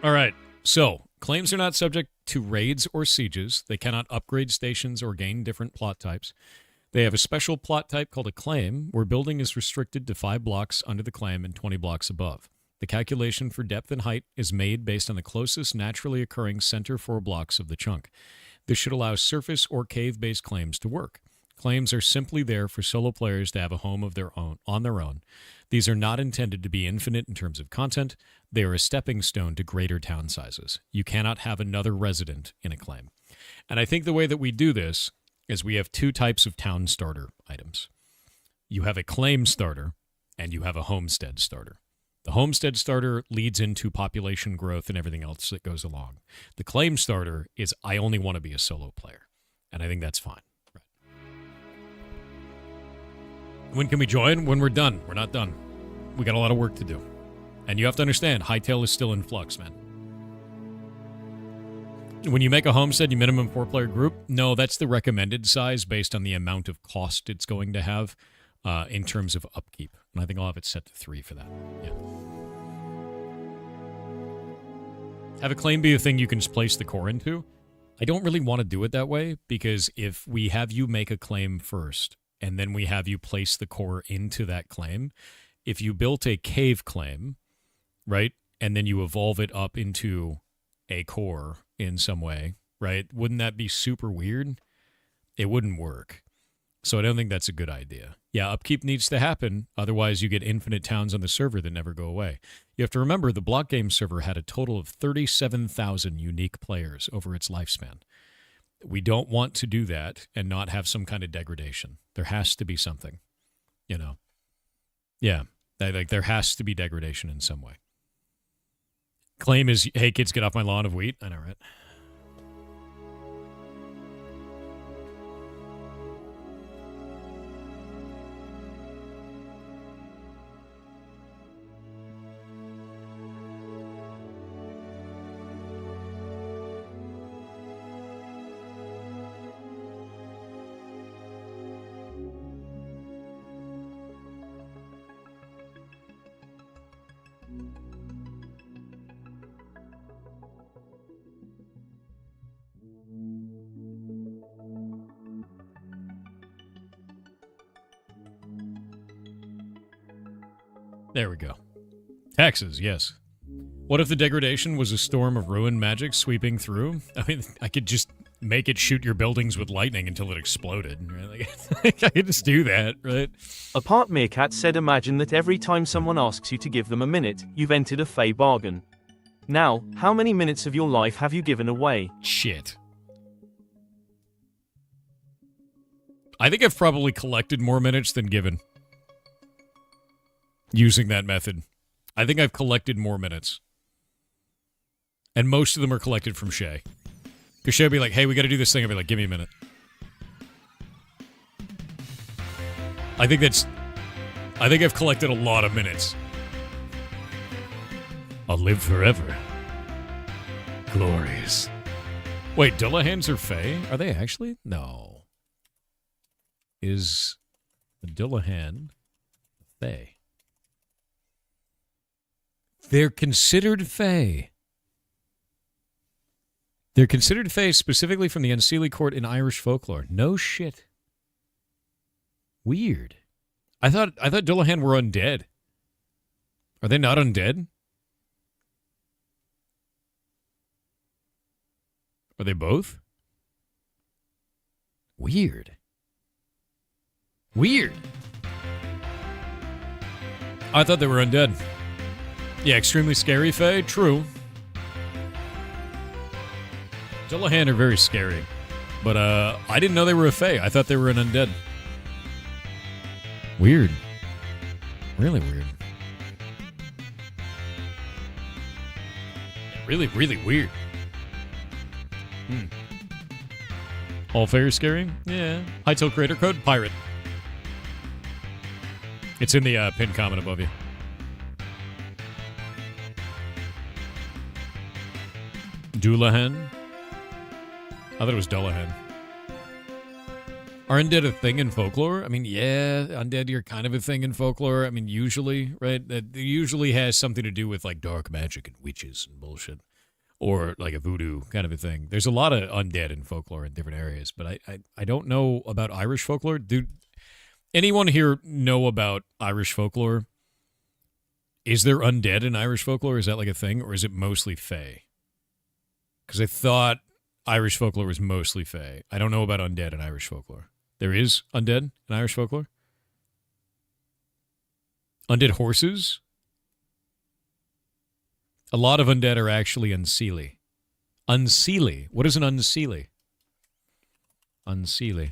S1: All right, so claims are not subject to raids or sieges. They cannot upgrade stations or gain different plot types. They have a special plot type called a claim, where building is restricted to 5 blocks under the claim and 20 blocks above. The calculation for depth and height is made based on the closest naturally occurring center 4 blocks of the chunk. This should allow surface or cave-based claims to work. Claims are simply there for solo players to have a home of their own on their own. These are not intended to be infinite in terms of content. They are a stepping stone to greater town sizes. You cannot have another resident in a claim. And I think the way that we do this is we have 2 types of town starter items. You have a claim starter and you have a homestead starter. The homestead starter leads into population growth and everything else that goes along. The claim starter is I only want to be a solo player. And I think that's fine. When can we join? When we're done. We're not done. We got a lot of work to do. And you have to understand, Hightail is still in flux, man. When you make a homestead, you minimum 4-player group. No, that's the recommended size based on the amount of cost it's going to have in terms of upkeep. And I think I'll have it set to 3 for that. Yeah. Have a claim be a thing you can just place the core into. I don't really want to do it that way, because if we have you make a claim first, and then we have you place the core into that claim, if you built a cave claim, right, and then you evolve it up into a core in some way, right, wouldn't that be super weird? It wouldn't work. So I don't think that's a good idea. Yeah, upkeep needs to happen. Otherwise, you get infinite towns on the server that never go away. You have to remember the Blockgame server had a total of 37,000 unique players over its lifespan. We don't want to do that and not have some kind of degradation. There has to be something, you know. Yeah, there has to be degradation in some way. Claim is, hey, kids, get off my lawn of wheat. I know, right? There we go. Taxes, yes. What if the degradation was a storm of ruin magic sweeping through? I mean, I could just make it shoot your buildings with lightning until it exploded. Right? Like, I could just do that, right?
S2: Apart Meerkat said imagine that every time someone asks you to give them a minute, you've entered a Fey bargain. Now, how many minutes of your life have you given away?
S1: Shit. I think I've probably collected more minutes than given. Using that method. I think I've collected more minutes. And most of them are collected from Shay. Because Shay would be like, hey, we gotta do this thing. I'd be like, give me a minute. I think I've collected a lot of minutes. I'll live forever. Glorious. Wait, Dullahans are Fae? Are they actually? No. Is a Dullahan Fae? They're considered Fae. They're considered Fae specifically from the Unseelie court in Irish folklore. No shit. Weird. I thought Dullahan were undead. Are they not undead? Are they both? Weird. Weird. I thought they were undead. Yeah, extremely scary Fae. True. Dullahan are very scary. But I didn't know they were a Fae. I thought they were an undead. Weird. Really weird. Really, really weird. All Fae are scary? Yeah. Hightail creator code? Pirate. It's in the pinned comment above you. Dullahan? I thought it was Dullahan. Are undead a thing in folklore? I mean, yeah, undead are kind of a thing in folklore. I mean, usually, right? It usually has something to do with, like, dark magic and witches and bullshit. Or, like, a voodoo kind of a thing. There's a lot of undead in folklore in different areas, but I don't know about Irish folklore. Dude, anyone here know about Irish folklore? Is there undead in Irish folklore? Is that, like, a thing? Or is it mostly Fae? Because I thought Irish folklore was mostly Fae. I don't know about undead in Irish folklore. There is undead in Irish folklore? Undead horses? A lot of undead are actually unseelie. Unseelie? What is an unseelie? Unseelie.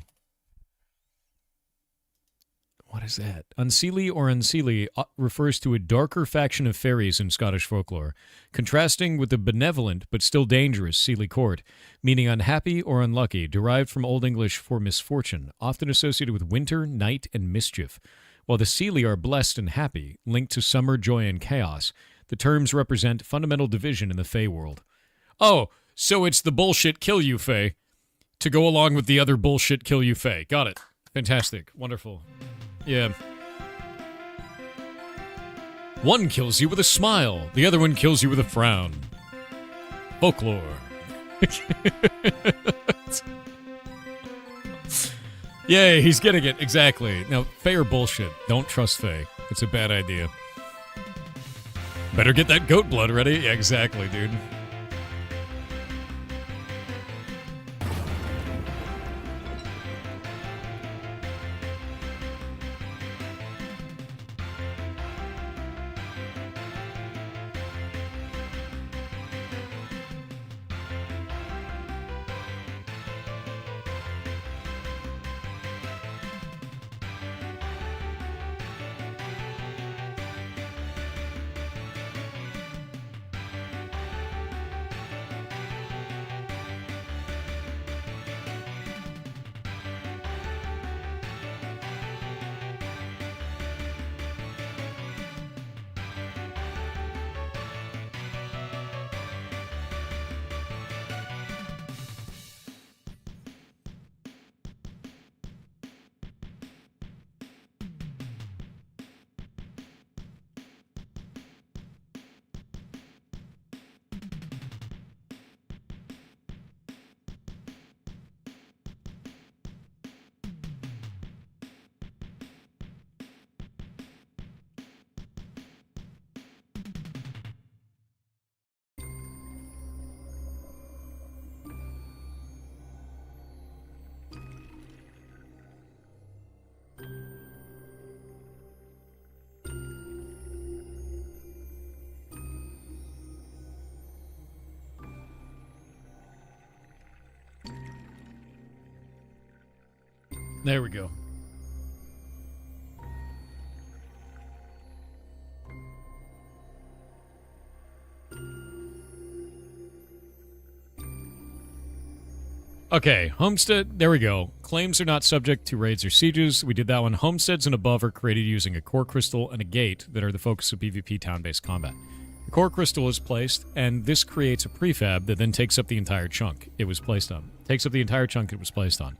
S1: What is that? Unseelie or unseelie refers to a darker faction of fairies in Scottish folklore, contrasting with the benevolent but still dangerous Seelie court, meaning unhappy or unlucky, derived from Old English for misfortune, often associated with winter, night, and mischief. While the Seelie are blessed and happy, linked to summer, joy, and chaos, the terms represent fundamental division in the Fae world. Oh, so it's the bullshit kill you Fae, to go along with the other bullshit kill you Fae. Got it. Fantastic. Wonderful. Yeah. One kills you with a smile. The other one kills you with a frown. Folklore. Yay, he's getting it. Exactly. Now, Fae are bullshit. Don't trust Fae. It's a bad idea. Better get that goat blood ready. Yeah, exactly, dude. There we go. Okay, homestead, there we go. Claims are not subject to raids or sieges. We did that one. Homesteads and above are created using a core crystal and a gate that are the focus of PvP town-based combat. The core crystal is placed, and this creates a prefab that then takes up the entire chunk it was placed on. Takes up the entire chunk it was placed on.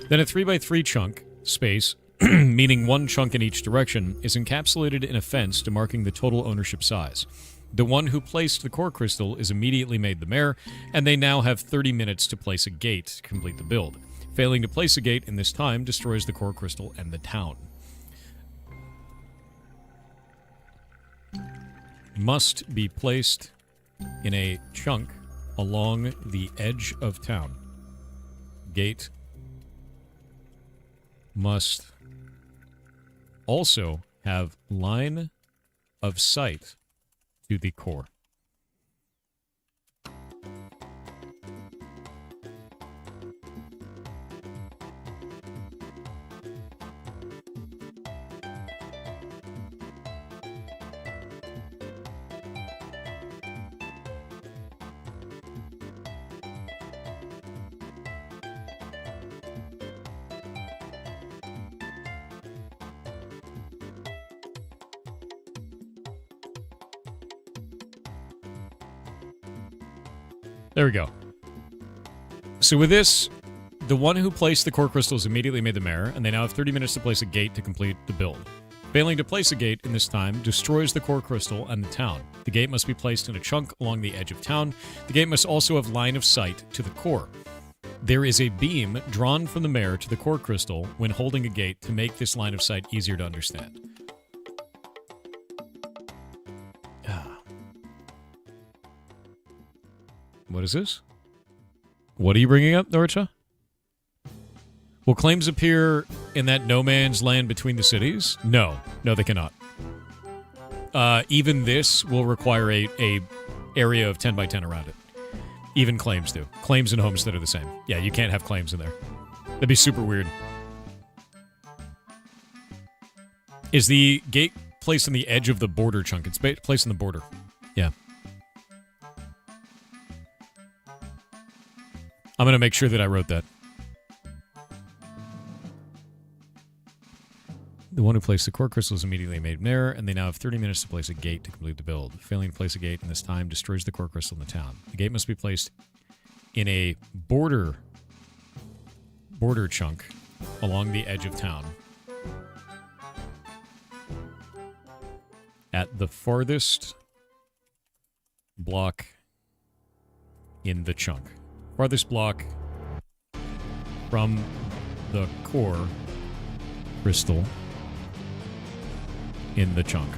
S1: Then a 3x3 chunk space, meaning one chunk in each direction, is encapsulated in a fence demarking the total ownership size. The one who placed the core crystal is immediately made the mayor, and they now have 30 minutes to place a gate to complete the build. Failing to place a gate in this time destroys the core crystal and the town. Must be placed in a chunk along the edge of town. Gate must also have line of sight to the core. There we go. So with this, the one who placed the core crystals immediately made the mayor, and they now have 30 minutes to place a gate to complete the build. Failing to place a gate in this time destroys the core crystal and the town. The gate must be placed in a chunk along the edge of town. The gate must also have line of sight to the core. There is a beam drawn from the mayor to the core crystal when holding a gate to make this line of sight easier to understand. What is this? What are you bringing up, Norcha? Will claims appear in that no man's land between the cities? No. No, they cannot. Even this will require a area of 10 by 10 around it. Even claims do. Claims and homestead are the same. Yeah, you can't have claims in there. That'd be super weird. Is the gate placed on the edge of the border chunk? It's placed on the border. Yeah. I'm going to make sure that I wrote that. The one who placed the core crystal is immediately made mayor, and they now have 30 minutes to place a gate to complete the build. Failing to place a gate in this time destroys the core crystal in the town. The gate must be placed in a border chunk along the edge of town at the farthest block in the chunk. Farthest block from the core crystal in the chunk.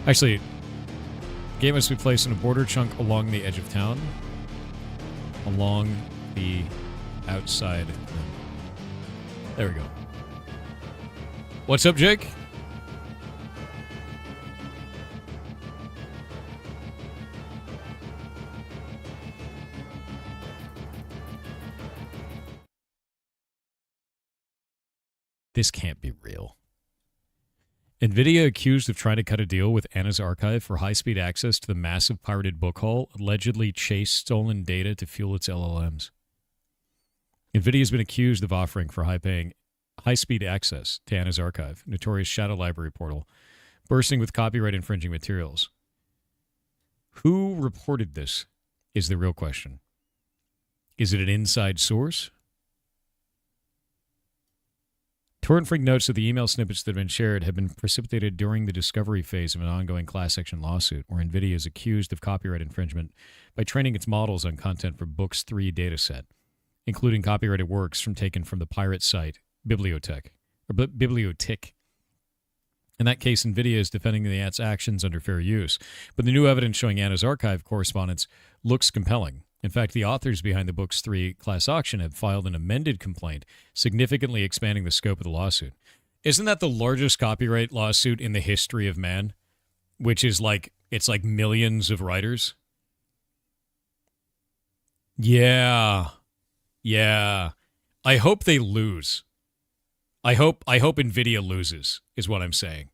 S1: Actually, gate must be placed in a border chunk along the edge of town. Along the outside. There we go. What's up, Jake? This can't be real. NVIDIA accused of trying to cut a deal with Anna's Archive for high-speed access to the massive pirated book haul, allegedly chased stolen data to fuel its LLMs. NVIDIA has been accused of offering for high-speed access to Anna's Archive, notorious shadow library portal, bursting with copyright-infringing materials. Who reported this is the real question. Is it an inside source? Torrent Freak notes that the email snippets that have been shared have been precipitated during the discovery phase of an ongoing class action lawsuit where NVIDIA is accused of copyright infringement by training its models on content from Books 3 dataset, including copyrighted works taken from the pirate site Bibliothèque. In that case, NVIDIA is defending its actions under fair use, but the new evidence showing Anna's Archive correspondence looks compelling. In fact, the authors behind the Books 3 class auction have filed an amended complaint, significantly expanding the scope of the lawsuit. Isn't that the largest copyright lawsuit in the history of man? Which is it's like millions of writers? Yeah. Yeah. I hope they lose. I hope Nvidia loses, is what I'm saying.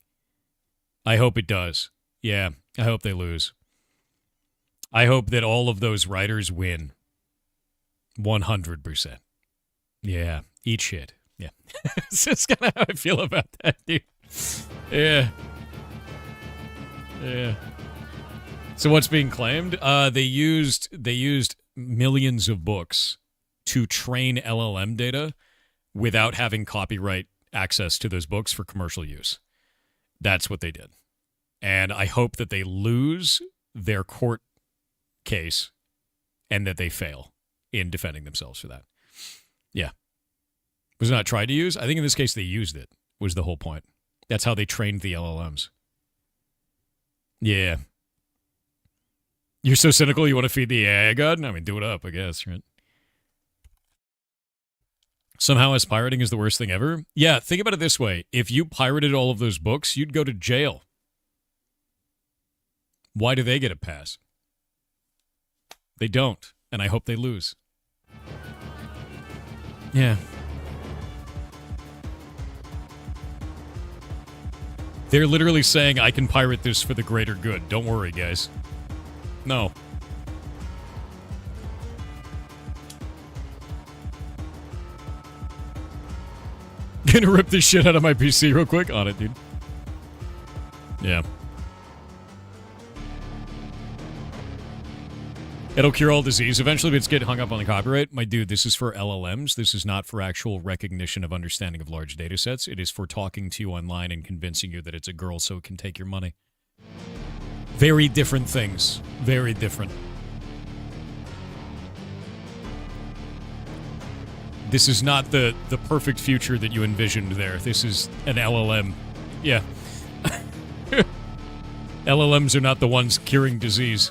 S1: I hope it does. Yeah, I hope they lose. I hope that all of those writers win. 100%. Yeah, eat shit. Yeah. It's just kind of how I feel about that, dude. Yeah. Yeah. So what's being claimed? They used millions of books to train LLM data without having copyright access to those books for commercial use. That's what they did. And I hope that they lose their court case and that they fail in defending themselves for that. Yeah. Was it not tried to use? I think in this case they used it, was the whole point. That's how they trained the LLMs. Yeah. You're so cynical you want to feed the AI god? I mean, do it up, I guess, right? Somehow us pirating is the worst thing ever? Yeah, think about it this way. If you pirated all of those books, you'd go to jail. Why do they get a pass? They don't, and I hope they lose. Yeah. They're literally saying, I can pirate this for the greater good. Don't worry, guys. No. Gonna rip this shit out of my PC real quick. On it, dude. Yeah. It'll cure all disease. Eventually, it's get hung up on the copyright. My dude, this is for LLMs. This is not for actual recognition of understanding of large data sets. It is for talking to you online and convincing you that it's a girl so it can take your money. Very different things. Very different. This is not the perfect future that you envisioned there. This is an LLM. Yeah. LLMs are not the ones curing disease.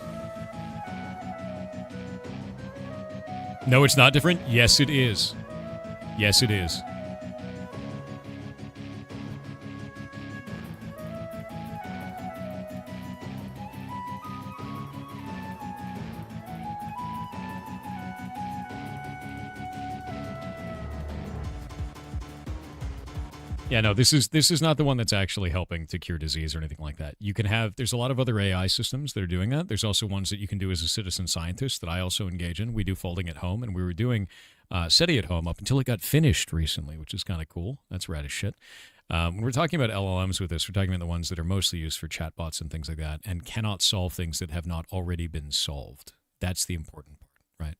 S1: No, it's not different? Yes, it is. Yes, it is. Yeah, no, this is not the one that's actually helping to cure disease or anything like that. You can have, there's a lot of other AI systems that are doing that. There's also ones that you can do as a citizen scientist that I also engage in. We do folding at home, and we were doing SETI at home up until it got finished recently, which is kind of cool. That's rad as shit. When we're talking about LLMs with this, we're talking about the ones that are mostly used for chatbots and things like that and cannot solve things that have not already been solved. That's the important part, right?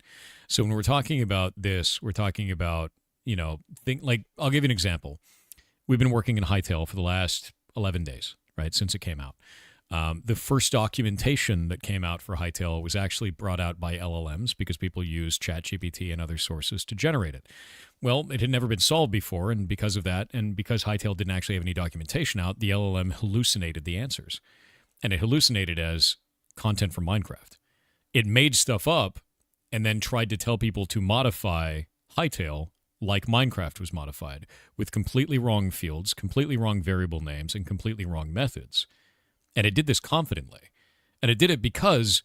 S1: So when we're talking about this, we're talking about, you know, I'll give you an example. We've been working in Hightail for the last 11 days, right, since it came out. The first documentation that came out for Hightail was actually brought out by LLMs because people use ChatGPT and other sources to generate it. Well, it had never been solved before, and because of that, and because Hightail didn't actually have any documentation out, the LLM hallucinated the answers. And it hallucinated as content from Minecraft. It made stuff up and then tried to tell people to modify Hightail like Minecraft was modified, with completely wrong fields, completely wrong variable names, and completely wrong methods. And it did this confidently. And it did it because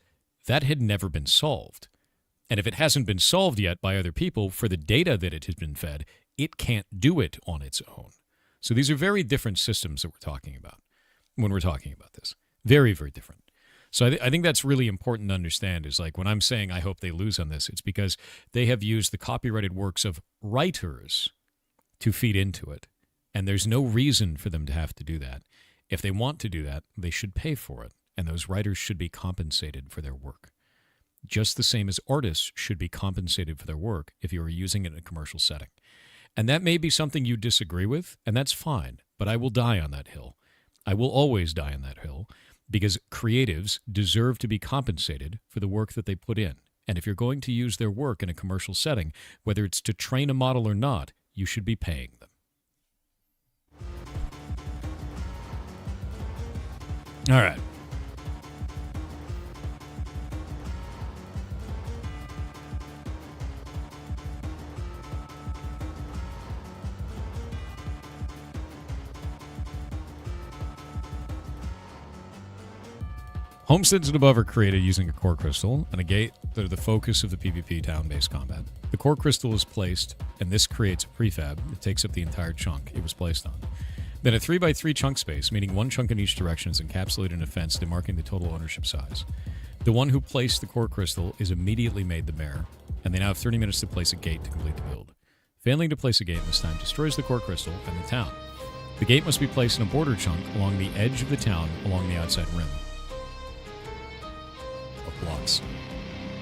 S1: that had never been solved. And if it hasn't been solved yet by other people for the data that it has been fed, it can't do it on its own. So these are very different systems that we're talking about when we're talking about this. Very, very different. So I think that's really important to understand is like when I'm saying I hope they lose on this, it's because they have used the copyrighted works of writers to feed into it. And there's no reason for them to have to do that. If they want to do that, they should pay for it. And those writers should be compensated for their work. Just the same as artists should be compensated for their work if you are using it in a commercial setting. And that may be something you disagree with, and that's fine. But I will die on that hill. I will always die on that hill. Because creatives deserve to be compensated for the work that they put in. And if you're going to use their work in a commercial setting, whether it's to train a model or not, you should be paying them. All right. Homesteads and above are created using a core crystal and a gate that are the focus of the PvP town-based combat. The core crystal is placed, and this creates a prefab that takes up the entire chunk it was placed on. Then a 3x3 chunk space, meaning one chunk in each direction, is encapsulated in a fence demarking the total ownership size. The one who placed the core crystal is immediately made the mayor, and they now have 30 minutes to place a gate to complete the build. Failing to place a gate in this time destroys the core crystal and the town. The gate must be placed in a border chunk along the edge of the town along the outside rim of blocks.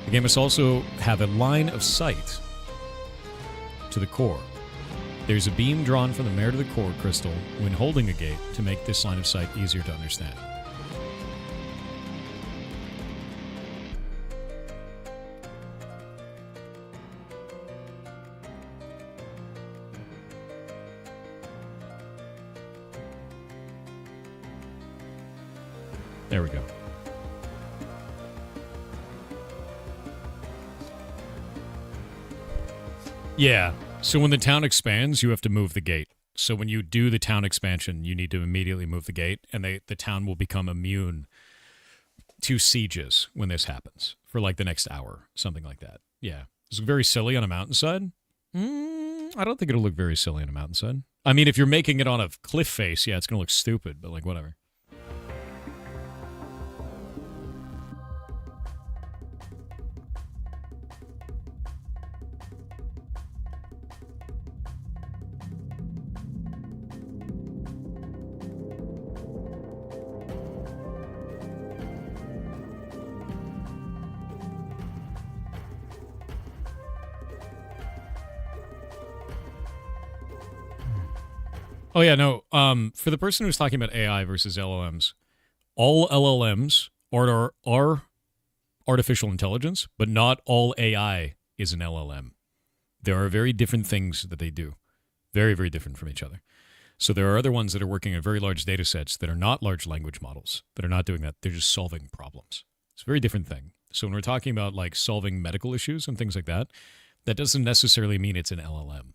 S1: The game must also have a line of sight to the core. There's a beam drawn from the mayor to the core crystal when holding a gate to make this line of sight easier to understand. There we go. Yeah, so when the town expands, you have to move the gate. So when you do the town expansion, you need to immediately move the gate, and the town will become immune to sieges when this happens for like the next hour, something like that. Yeah, it's very silly on a mountainside. I don't think it'll look very silly on a mountainside. I mean, if you're making it on a cliff face, yeah, it's going to look stupid, but like whatever. Oh, yeah, no. For the person who's talking about AI versus LLMs, all LLMs are artificial intelligence, but not all AI is an LLM. There are very different things that they do. Very, very different from each other. So there are other ones that are working on very large data sets that are not large language models, that are not doing that. They're just solving problems. It's a very different thing. So when we're talking about like solving medical issues and things like that, that doesn't necessarily mean it's an LLM.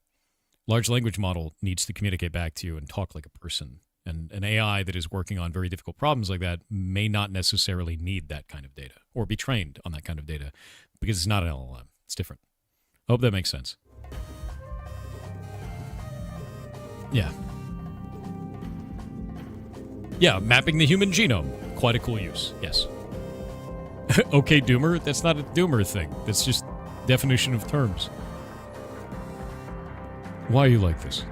S1: Large language model needs to communicate back to you and talk like a person. And an AI that is working on very difficult problems like that may not necessarily need that kind of data or be trained on that kind of data because it's not an LLM. It's different. I hope that makes sense. Yeah. Yeah, mapping the human genome. Quite a cool use. Yes. Okay, Doomer. That's not a Doomer thing. That's just definition of terms. Why are you like this?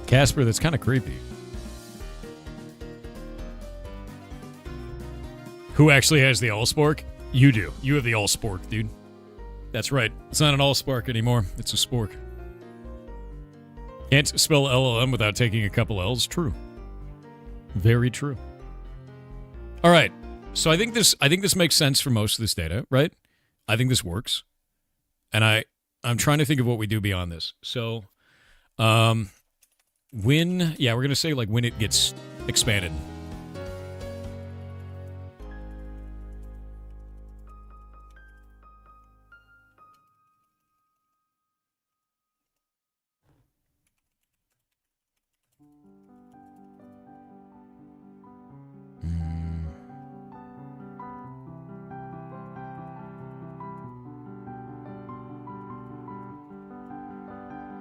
S1: Casper, that's kind of creepy. Who actually has the Allspark? You do. You have the Allspark, dude. That's right. It's not an Allspark anymore. It's a spork. Can't spell LLM without taking a couple L's. True. Very true. All right. So I think this makes sense for most of this data, right? I think this works. And I'm trying to think of what we do beyond this. So we're going to say like when it gets expanded.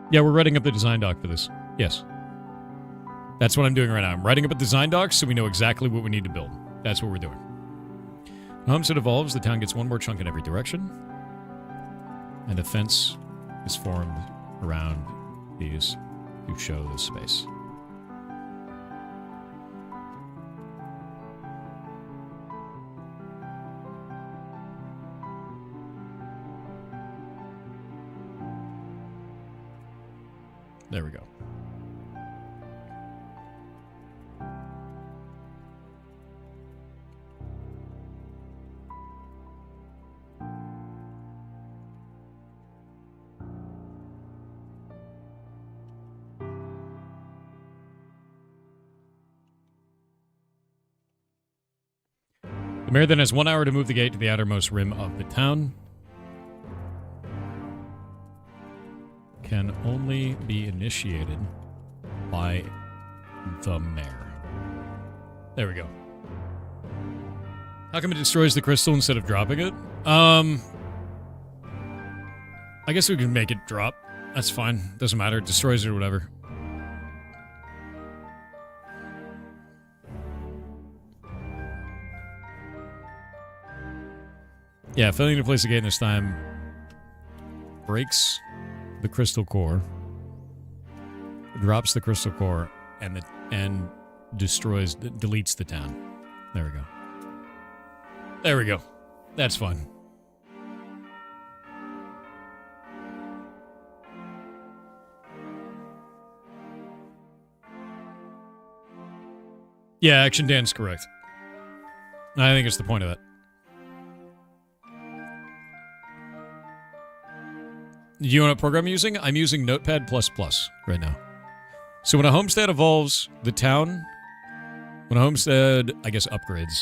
S1: Yeah, we're writing up the design doc for this. Yes. That's what I'm doing right now. I'm writing up a design doc so we know exactly what we need to build. That's what we're doing. When Homestead evolves, the town gets one more chunk in every direction. And a fence is formed around these to show the space. There we go. The mayor then has 1 hour to move the gate to the outermost rim of the town. Can only be initiated by the mayor. There we go. How come it destroys the crystal instead of dropping it? I guess we can make it drop. That's fine. Doesn't matter. It destroys it or whatever. Yeah, failing to place the gate in this time breaks the crystal core, drops the crystal core, and deletes the town. There we go. There we go. That's fun. Yeah, Action Dan's correct. I think it's the point of that. Do you know what program I'm using? I'm using Notepad++ right now. So when a homestead evolves, the town... When a homestead, I guess, upgrades...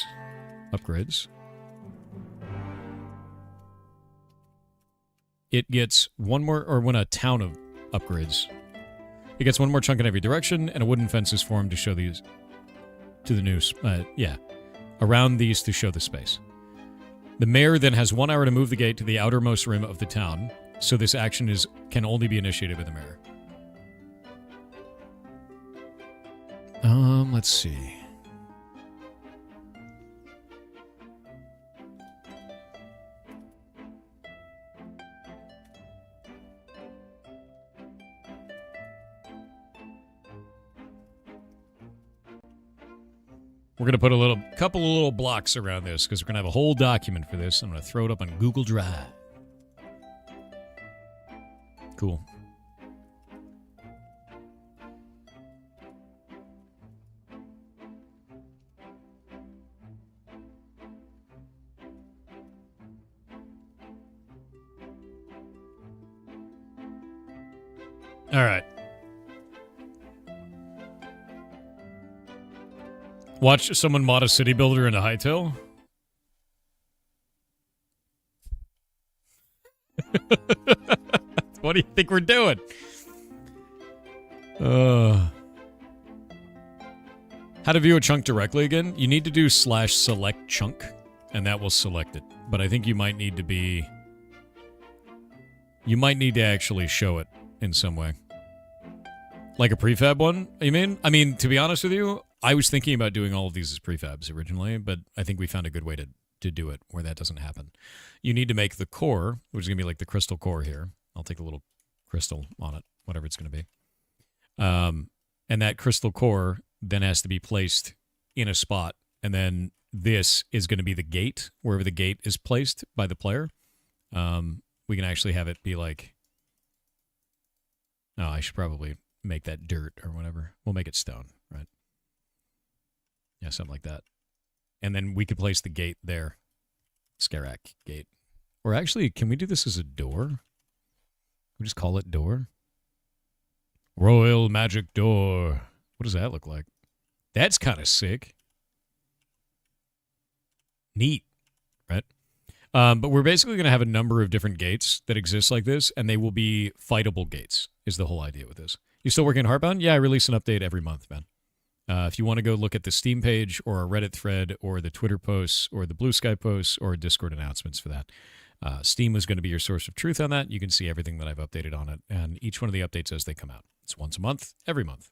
S1: It gets one more... Or when a town upgrades, it gets one more chunk in every direction, and a wooden fence is formed to show these... To the news. Around these to show the space. The mayor then has 1 hour to move the gate to the outermost rim of the town... So this action can only be initiated by the mayor. Let's see. We're going to put a couple of little blocks around this because we're going to have a whole document for this. I'm going to throw it up on Google Drive. Cool. All right. Watch someone mod a city builder into Hightail. What do you think we're doing? How to view a chunk directly again? You need to do /select chunk, and that will select it. But I think you might need to be... You might need to actually show it in some way. Like a prefab one, you mean? I mean, to be honest with you, I was thinking about doing all of these as prefabs originally, but I think we found a good way to do it where that doesn't happen. You need to make the core, which is going to be like the crystal core here. I'll take a little crystal on it, whatever it's going to be. And that crystal core then has to be placed in a spot. And then this is going to be the gate, wherever the gate is placed by the player. We can actually have it be like... Oh, I should probably make that dirt or whatever. We'll make it stone, right? Yeah, something like that. And then we could place the gate there. Scarak gate. Or actually, can we do this as a door? We just call it door. Royal Magic Door. What does that look like? That's kind of sick. Neat, right? But we're basically going to have a number of different gates that exist like this, and they will be fightable gates, is the whole idea with this. You still working on Heartbound? Yeah, I release an update every month, man. If you want to go look at the Steam page or a Reddit thread or the Twitter posts or the Blue Sky posts or Discord announcements for that, Steam is going to be your source of truth on that. You can see everything that I've updated on it and each one of the updates as they come out. It's once a month, every month.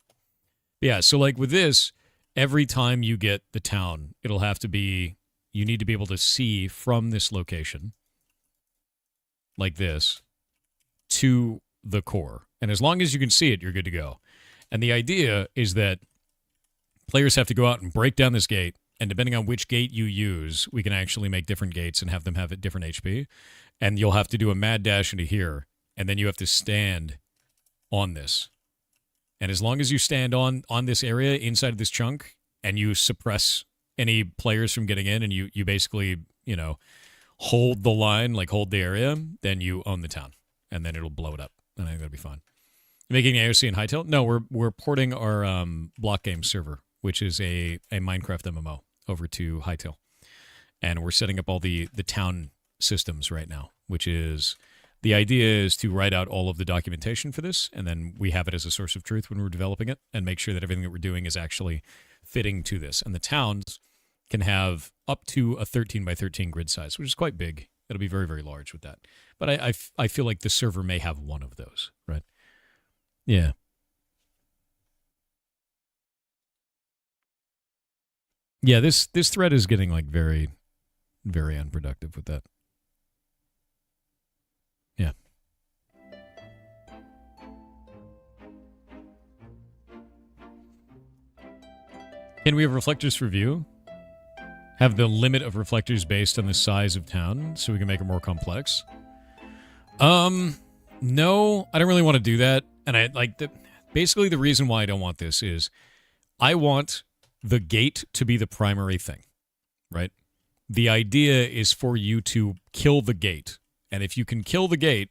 S1: But yeah, so like with this, every time you get the town, it'll have to be, you need to be able to see from this location, like this, to the core. And as long as you can see it, you're good to go. And the idea is that players have to go out and break down this gate, and depending on which gate you use, we can actually make different gates and have them have a different HP. And you'll have to do a mad dash into here, and then you have to stand on this. And as long as you stand on this area inside of this chunk, and you suppress any players from getting in, and you basically, you know, hold the line, like hold the area, then you own the town. And then it'll blow it up. And I think that'll be fun. Making AOC in Hightail? No, we're porting our Blockgame server, which is a Minecraft MMO, over to Hightail. and we're setting up all the town systems right now, which is the idea is to write out all of the documentation for this, and then we have it as a source of truth when we're developing it, and make sure that everything that we're doing is actually fitting to this. And the towns can have up to a 13 by 13 grid size, which is quite big. It'll be very, very large with that. But I feel like the server may have one of those, right? Yeah. Yeah, this thread is getting like very, very unproductive with that. Yeah. Can we have reflectors for view? Have the limit of reflectors based on the size of town so we can make it more complex? No, I don't really want to do that. And I like the basically the reason why I don't want this is I want the gate to be the primary thing, right? The idea is for you to kill the gate. And if you can kill the gate,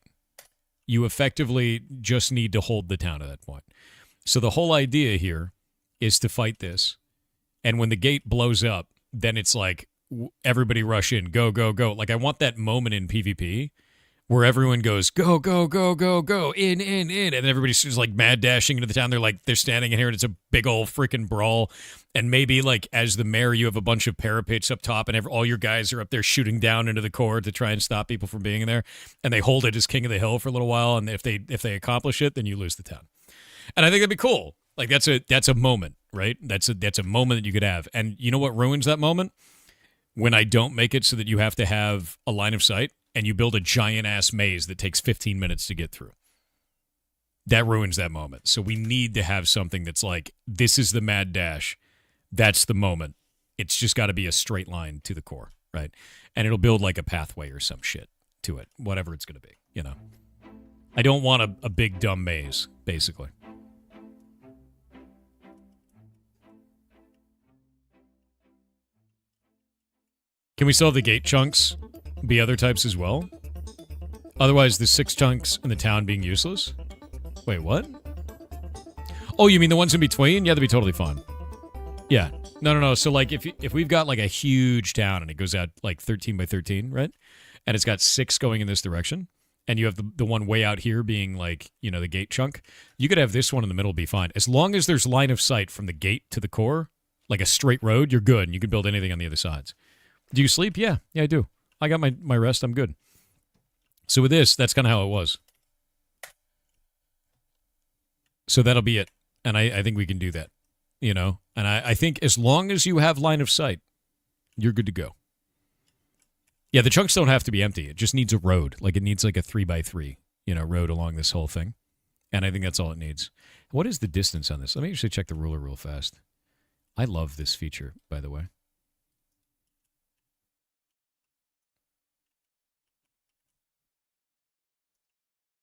S1: you effectively just need to hold the town at that point. So the whole idea here is to fight this. And when the gate blows up, then it's like everybody rush in, go, go, go. Like I want that moment in PvP where everyone goes, go, go, go, go, go, in, and everybody's just like mad dashing into the town. They're standing in here and it's a big old freaking brawl. And maybe like as the mayor, you have a bunch of parapets up top and all your guys are up there shooting down into the core to try and stop people from being in there. And they hold it as king of the hill for a little while. And if they accomplish it, then you lose the town. And I think that'd be cool. Like that's a moment, right? That's a moment that you could have. And you know what ruins that moment? When I don't make it so that you have to have a line of sight and you build a giant ass maze that takes 15 minutes to get through. That ruins that moment. So we need to have something that's like, this is the mad dash. That's the moment. It's just got to be a straight line to the core, right? And it'll build like a pathway or some shit to it, whatever it's going to be, you know. I don't want a big dumb maze, basically. Can we still have the gate chunks be other types as well? Otherwise, the 6 chunks in the town being useless? Wait, what? Oh, you mean the ones in between? Yeah, that'd be totally fine. Yeah. No. So, like, if we've got, like, a huge town and it goes out, like, 13 by 13, right? And it's got 6 going in this direction, and you have the one way out here being, like, you know, the gate chunk, you could have this one in the middle be fine. As long as there's line of sight from the gate to the core, like a straight road, you're good, and you can build anything on the other sides. Do you sleep? Yeah, I do. I got my rest. I'm good. So with this, that's kind of how it was. So that'll be it. And I think we can do that, you know? And I think as long as you have line of sight, you're good to go. Yeah, the chunks don't have to be empty. It just needs a road. Like it needs like a 3x3, you know, road along this whole thing. And I think that's all it needs. What is the distance on this? Let me actually check the ruler real fast. I love this feature, by the way.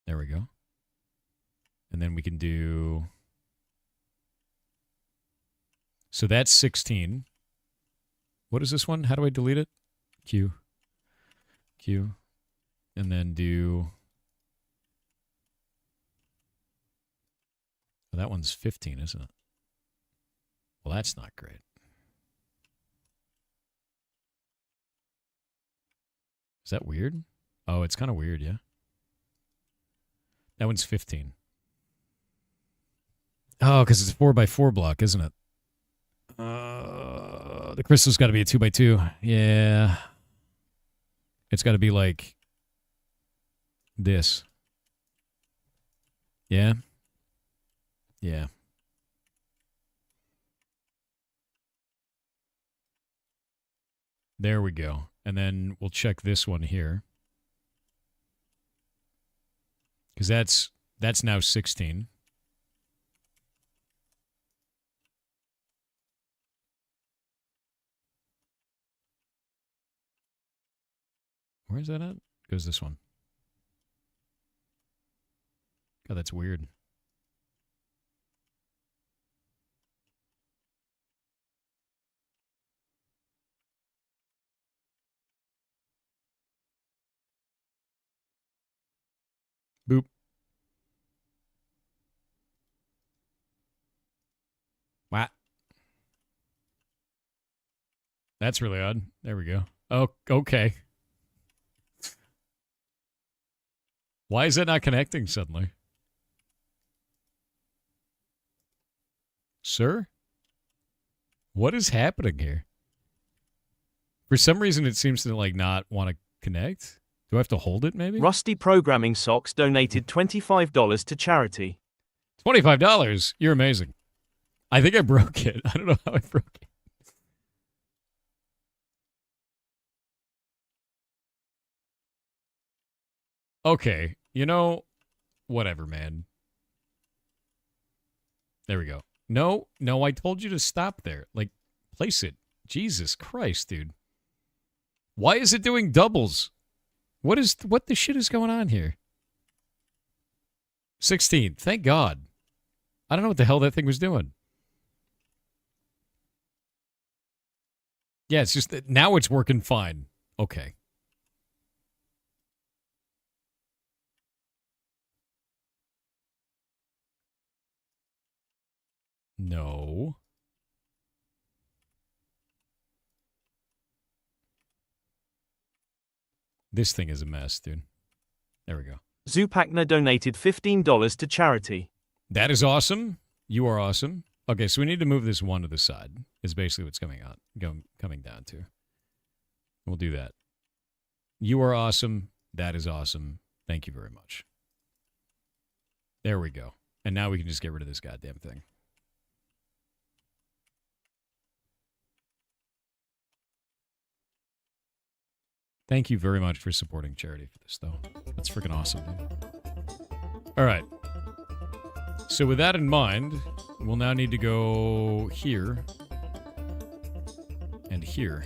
S1: There we go. And then we can do... So that's 16. What is this one? How do I delete it? Q. And then do... Well, that one's 15, isn't it? Well, that's not great. Is that weird? Oh, it's kind of weird, yeah. That one's 15. Oh, because it's a 4x4 block, isn't it? The crystal's got to be a 2x2. Yeah. It's got to be like this. Yeah. Yeah. There we go. And then we'll check this one here. Because that's now 16. Where is that at? Goes this one. God, that's weird. Boop. What? That's really odd. There we go. Oh, okay. Why is it not connecting suddenly? Sir? What is happening here? For some reason, it seems to like not want to connect. Do I have to hold it, maybe?
S2: Rusty Programming Socks donated $25 to charity.
S1: $25? You're amazing. I think I broke it. I don't know how I broke it. Okay, you know, whatever, man. There we go. No, I told you to stop there. Like, place it. Jesus Christ, dude. Why is it doing doubles? What the shit is going on here? 16. Thank God. I don't know what the hell that thing was doing. Yeah, it's just that now it's working fine. Okay. No. This thing is a mess, dude. There we go.
S2: Zupakna donated $15 to charity.
S1: That is awesome. You are awesome. Okay, so we need to move this one to the side. Is basically what's coming down to. We'll do that. You are awesome. That is awesome. Thank you very much. There we go. And now we can just get rid of this goddamn thing. Thank you very much for supporting charity for this, though. That's freaking awesome, dude. All right. So with that in mind, we'll now need to go here and here.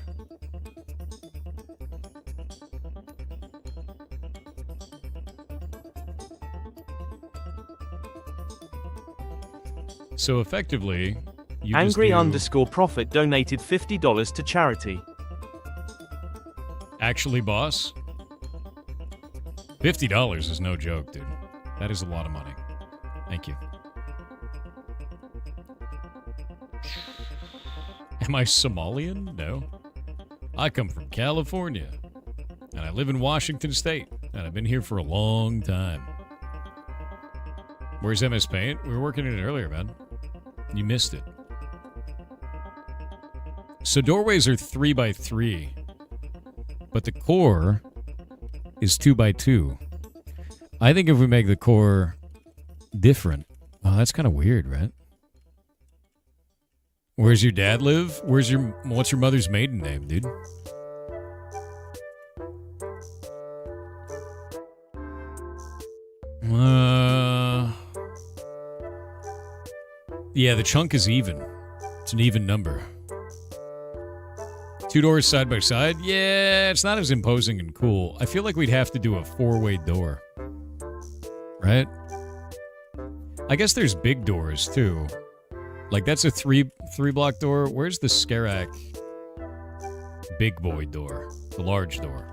S1: So effectively, you
S2: Angry
S1: just do...
S2: _profit donated $50 to charity.
S1: Actually, boss, $50 is no joke, dude. That is a lot of money. Thank you. Am I Somalian? No. I come from California, and I live in Washington State, and I've been here for a long time. Where's MS Paint? We were working on it earlier, man. You missed it. So doorways are 3x3, but the core is 2x2. I think if we make the core different, oh, that's kind of weird, right? Where's your dad live? What's your mother's maiden name, dude? Yeah, the chunk is even. It's an even number. 2 doors side by side? Yeah, it's not as imposing and cool. I feel like we'd have to do a 4-way door. Right? I guess there's big doors, too. Like, that's a three block door. Where's the Scarak big boy door? The large door.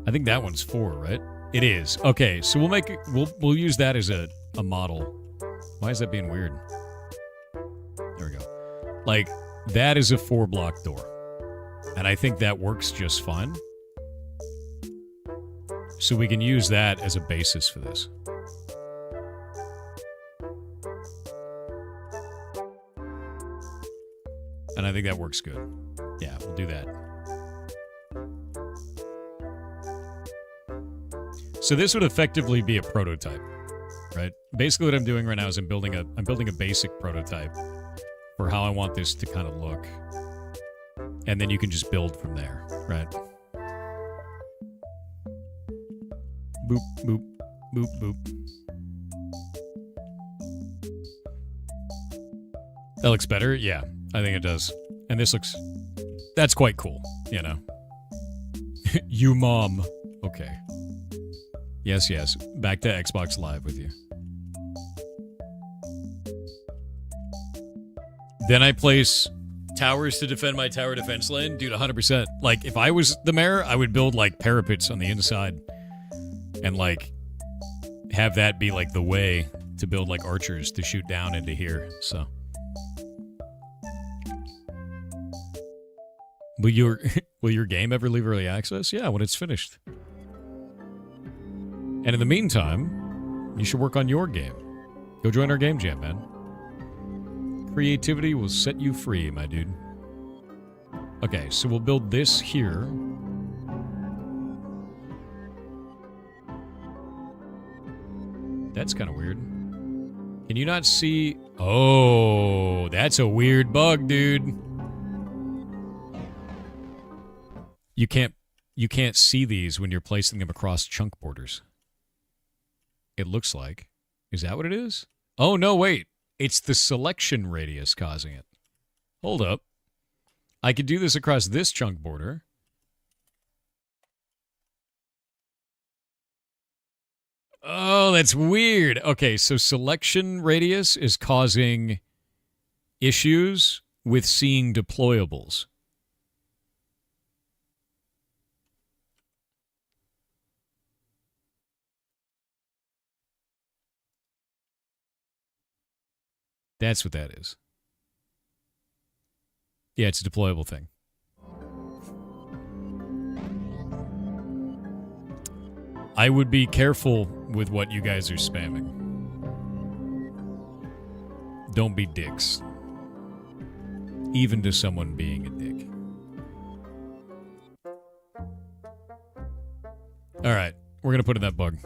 S1: I think that one's 4, right? It is. Okay, so we'll use that as a model. Why is that being weird? There we go. Like, that is a 4-block door. And I think that works just fine. So we can use that as a basis for this. And I think that works good. Yeah, we'll do that. So this would effectively be a prototype, right? Basically what I'm doing right now is I'm building a basic prototype for how I want this to kind of look. And then you can just build from there, right? Boop, boop, boop, boop. That looks better? Yeah, I think it does. And this looks... That's quite cool, you know. You mom. Okay. Yes, yes. Back to Xbox Live with you. Then I place towers to defend my tower defense lane. Dude, 100%. Like, if I was the mayor, I would build, like, parapets on the inside. And, like, have that be, like, the way to build, like, archers to shoot down into here, so... But Will your game ever leave early access? Yeah, when it's finished. And in the meantime, you should work on your game. Go join our game jam, man. Creativity will set you free, my dude. Okay, so we'll build this here. That's kind of weird. Can you not see? Oh, that's a weird bug, dude. You can't see these when you're placing them across chunk borders. It looks like. Is that what it is? Oh, no, wait. It's the selection radius causing it. Hold up. I could do this across this chunk border. Oh, that's weird. Okay, so selection radius is causing issues with seeing deployables. That's what that is. Yeah, it's a deployable thing. I would be careful with what you guys are spamming. Don't be dicks. Even to someone being a dick. Alright, we're gonna put in that bug.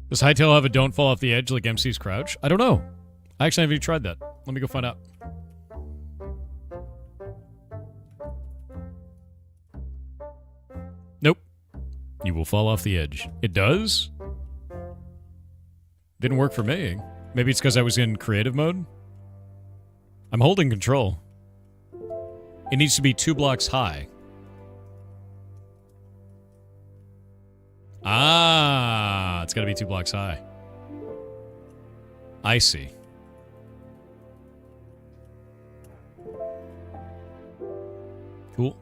S1: Does Hightail have a don't fall off the edge like MC's crouch? I don't know. I actually haven't even tried that. Let me go find out. Nope. You will fall off the edge. It does? Didn't work for me. Maybe it's because I was in creative mode? I'm holding control. It needs to be 2 blocks high. Ah, it's got to be 2 blocks high. I see. Cool.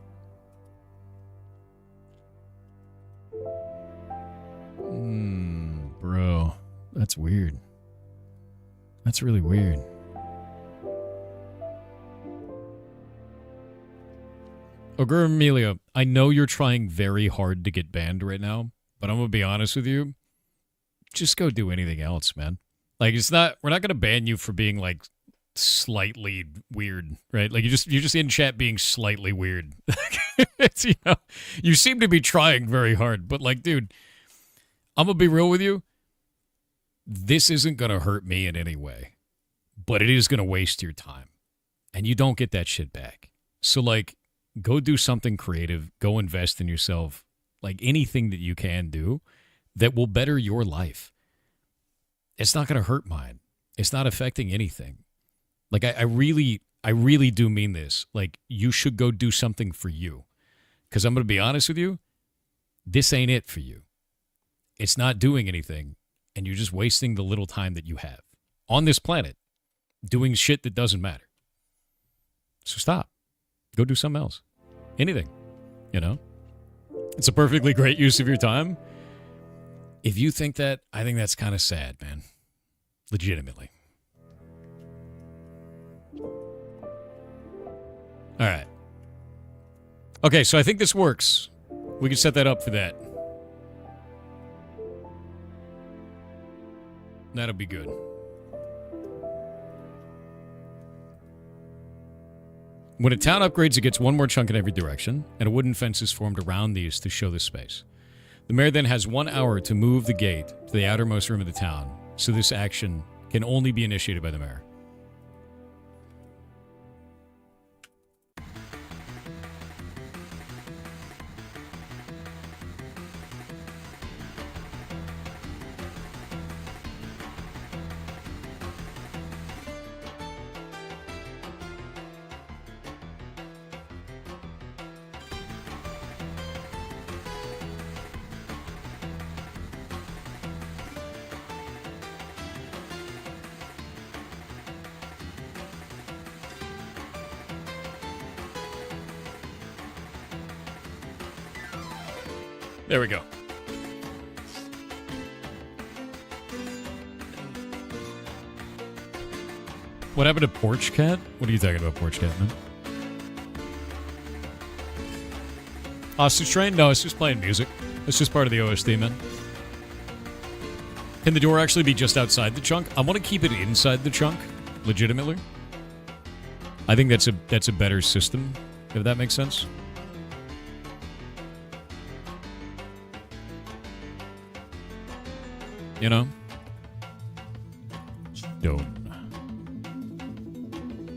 S1: Bro. That's weird. That's really weird. Ogre Amelia, I know you're trying very hard to get banned right now, but I'm gonna be honest with you. Just go do anything else, man. Like, it's not. We're not gonna ban you for being like slightly weird, right? Like, you're just in chat being slightly weird. It's, you know, you seem to be trying very hard, but like, dude, I'm gonna be real with you. This isn't gonna hurt me in any way, but it is gonna waste your time, and you don't get that shit back. So like, go do something creative. Go invest in yourself. Like, anything that you can do that will better your life. It's not going to hurt mine. It's not affecting anything. Like, I really do mean this. Like, you should go do something for you. Because I'm going to be honest with you, this ain't it for you. It's not doing anything, and you're just wasting the little time that you have on this planet doing shit that doesn't matter. So stop. Go do something else. Anything, you know? It's a perfectly great use of your time. If you think that, I think that's kind of sad, man. Legitimately. All right. Okay, so I think this works. We can set that up for that. That'll be good. When a town upgrades, it gets one more chunk in every direction, and a wooden fence is formed around these to show the space. The mayor then has 1 hour to move the gate to the outermost room of the town, so this action can only be initiated by the mayor. There we go. What happened to Porch Cat? What are you talking about, Porch Cat, man? Hostage Train? No, it's just playing music. It's just part of the OST, man. Can the door actually be just outside the chunk? I want to keep it inside the chunk, legitimately. I think that's a better system, if that makes sense. You know?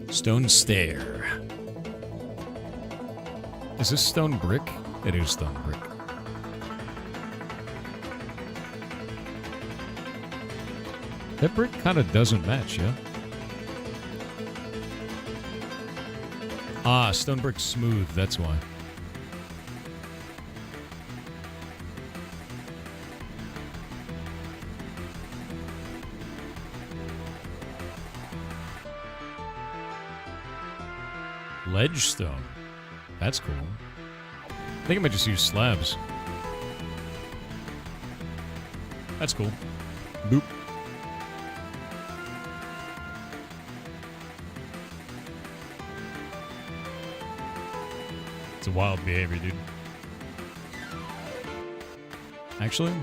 S1: Stone stair. Is this stone brick? It is stone brick. That brick kind of doesn't match, yeah? Ah, stone brick smooth, that's why. Ledge stone. That's cool. I think I might just use slabs. That's cool. Boop. It's a wild behavior, dude. Actually...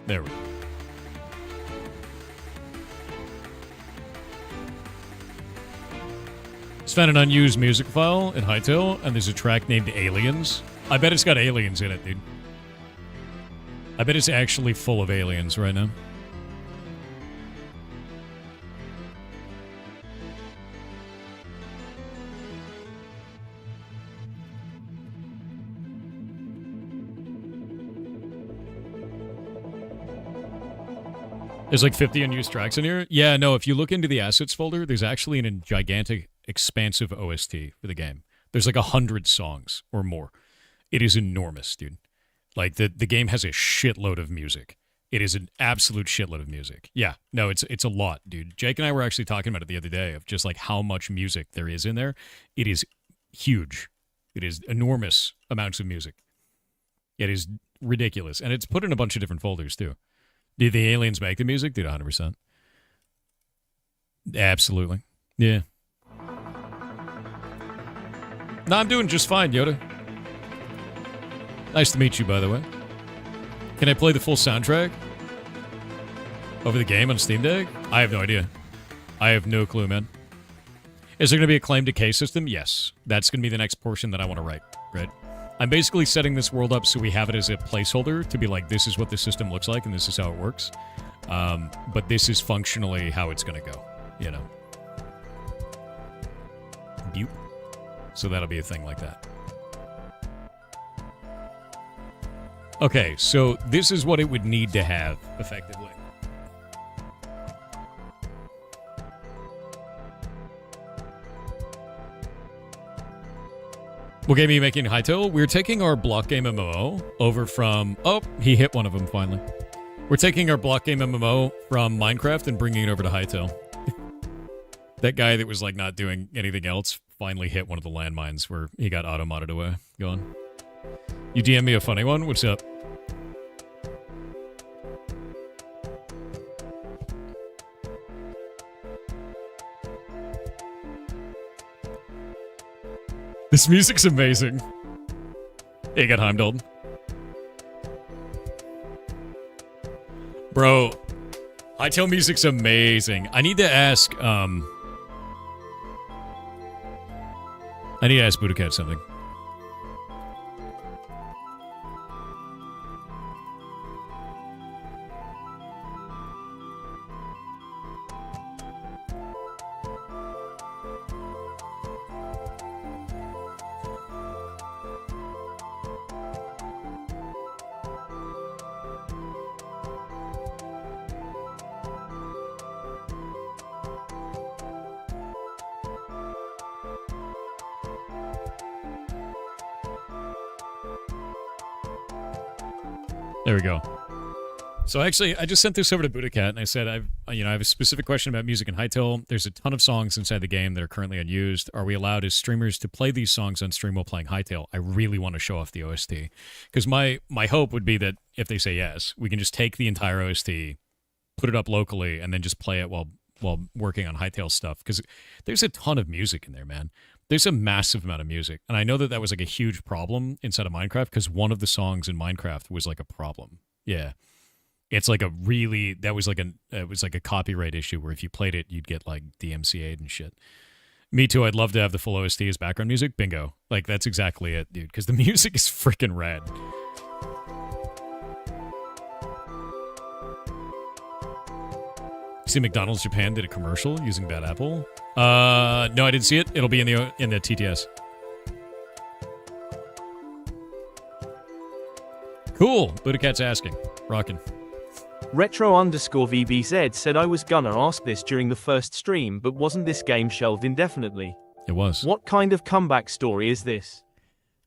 S1: There we go. Just found an unused music file in Hytale, and there's a track named Aliens. I bet it's got aliens in it, dude. I bet it's actually full of aliens right now. There's like 50 unused tracks in here? Yeah, no, if you look into the assets folder, there's actually a gigantic, expansive OST for the game. There's like 100 songs or more. It is enormous, dude. Like, the game has a shitload of music. It is an absolute shitload of music. Yeah, no, it's a lot, dude. Jake and I were actually talking about it the other day of just like how much music there is in there. It is huge. It is enormous amounts of music. It is ridiculous. And it's put in a bunch of different folders, too. Did the aliens make the music? Dude, 100%. Absolutely. Yeah. No, I'm doing just fine, Yoda. Nice to meet you, by the way. Can I play the full soundtrack over the game on Steam Deck? I have no idea. I have no clue, man. Is there going to be a claim decay system? Yes. That's going to be the next portion that I want to write, right? I'm basically setting this world up so we have it as a placeholder to be like, this is what the system looks like and this is how it works. But this is functionally how it's going to go, you know. Bupe. So that'll be a thing like that. Okay, so this is what it would need to have, effectively. What game are you making, Hytale? We're taking our Blockgame MMO over from... Oh, he hit one of them, finally. We're taking our Blockgame MMO from Minecraft and bringing it over to Hytale. That guy that was, like, not doing anything else finally hit one of the landmines where he got auto-modded away. Go on. You DM me a funny one? What's up? This music's amazing. Hey, you got Heimdalled. Bro, Hightail music's amazing. I need to ask Budokat something. There we go. So actually, I just sent this over to Budokat, and I said, I have a specific question about music in Hightail. There's a ton of songs inside the game that are currently unused. Are we allowed as streamers to play these songs on stream while playing Hightail? I really want to show off the OST. Because my hope would be that if they say yes, we can just take the entire OST, put it up locally, and then just play it while working on Hightail stuff. Because there's a ton of music in there, man. There's a massive amount of music. And I know that was like a huge problem inside of Minecraft because one of the songs in Minecraft was like a problem. Yeah. It's like it was like a copyright issue where if you played it, you'd get like DMCA'd and shit. Me too. I'd love to have the full OST as background music. Bingo. Like that's exactly it, dude. Because the music is freaking rad. See, McDonald's Japan did a commercial using Bad Apple. No, I didn't see it. It'll be in the TTS. Cool. Budokat's asking. Rockin'.
S2: Retro_VBZ said I was gonna ask this during the first stream, but wasn't this game shelved indefinitely?
S1: It was.
S2: What kind of comeback story is this?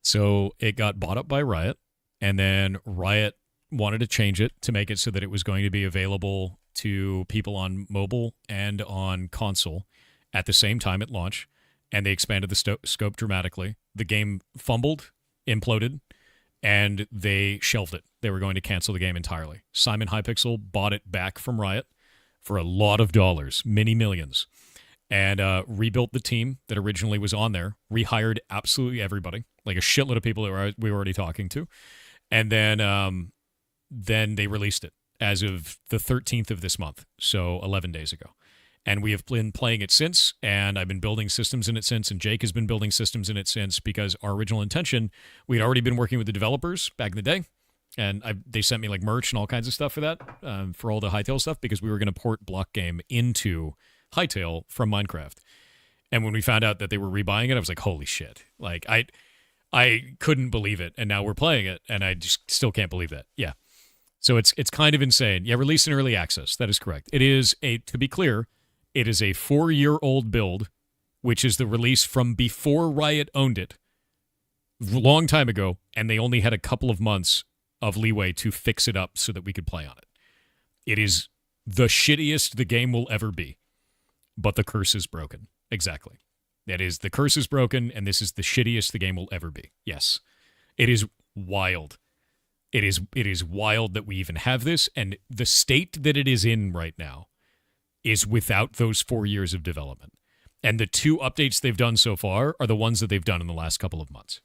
S1: So it got bought up by Riot, and then Riot wanted to change it to make it so that it was going to be available to people on mobile and on console at the same time at launch, and they expanded the scope dramatically. The game fumbled, imploded, and they shelved it. They were going to cancel the game entirely. Simon Hypixel bought it back from Riot for a lot of dollars, many millions, and rebuilt the team that originally was on there, rehired absolutely everybody, like a shitload of people that we were already talking to, and then they released it as of the 13th of this month, so 11 days ago. And we have been playing it since, and I've been building systems in it since, and Jake has been building systems in it since, because our original intention, we'd already been working with the developers back in the day, and they sent me like merch and all kinds of stuff for that, for all the Hightail stuff, because we were going to port Blockgame into Hightail from Minecraft. And when we found out that they were rebuying it, I was like, holy shit. Like, I couldn't believe it, and now we're playing it, and I just still can't believe that. Yeah. So it's kind of insane. Yeah, released in early access. That is correct. It is to be clear, it is a 4-year-old build, which is the release from before Riot owned it, a long time ago, and they only had a couple of months of leeway to fix it up so that we could play on it. It is the shittiest the game will ever be, but the curse is broken. Exactly. That is, the curse is broken, and this is the shittiest the game will ever be. Yes. It is wild. It is wild that we even have this, and the state that it is in right now is without those 4 years of development. And the 2 updates they've done so far are the ones that they've done in the last couple of months.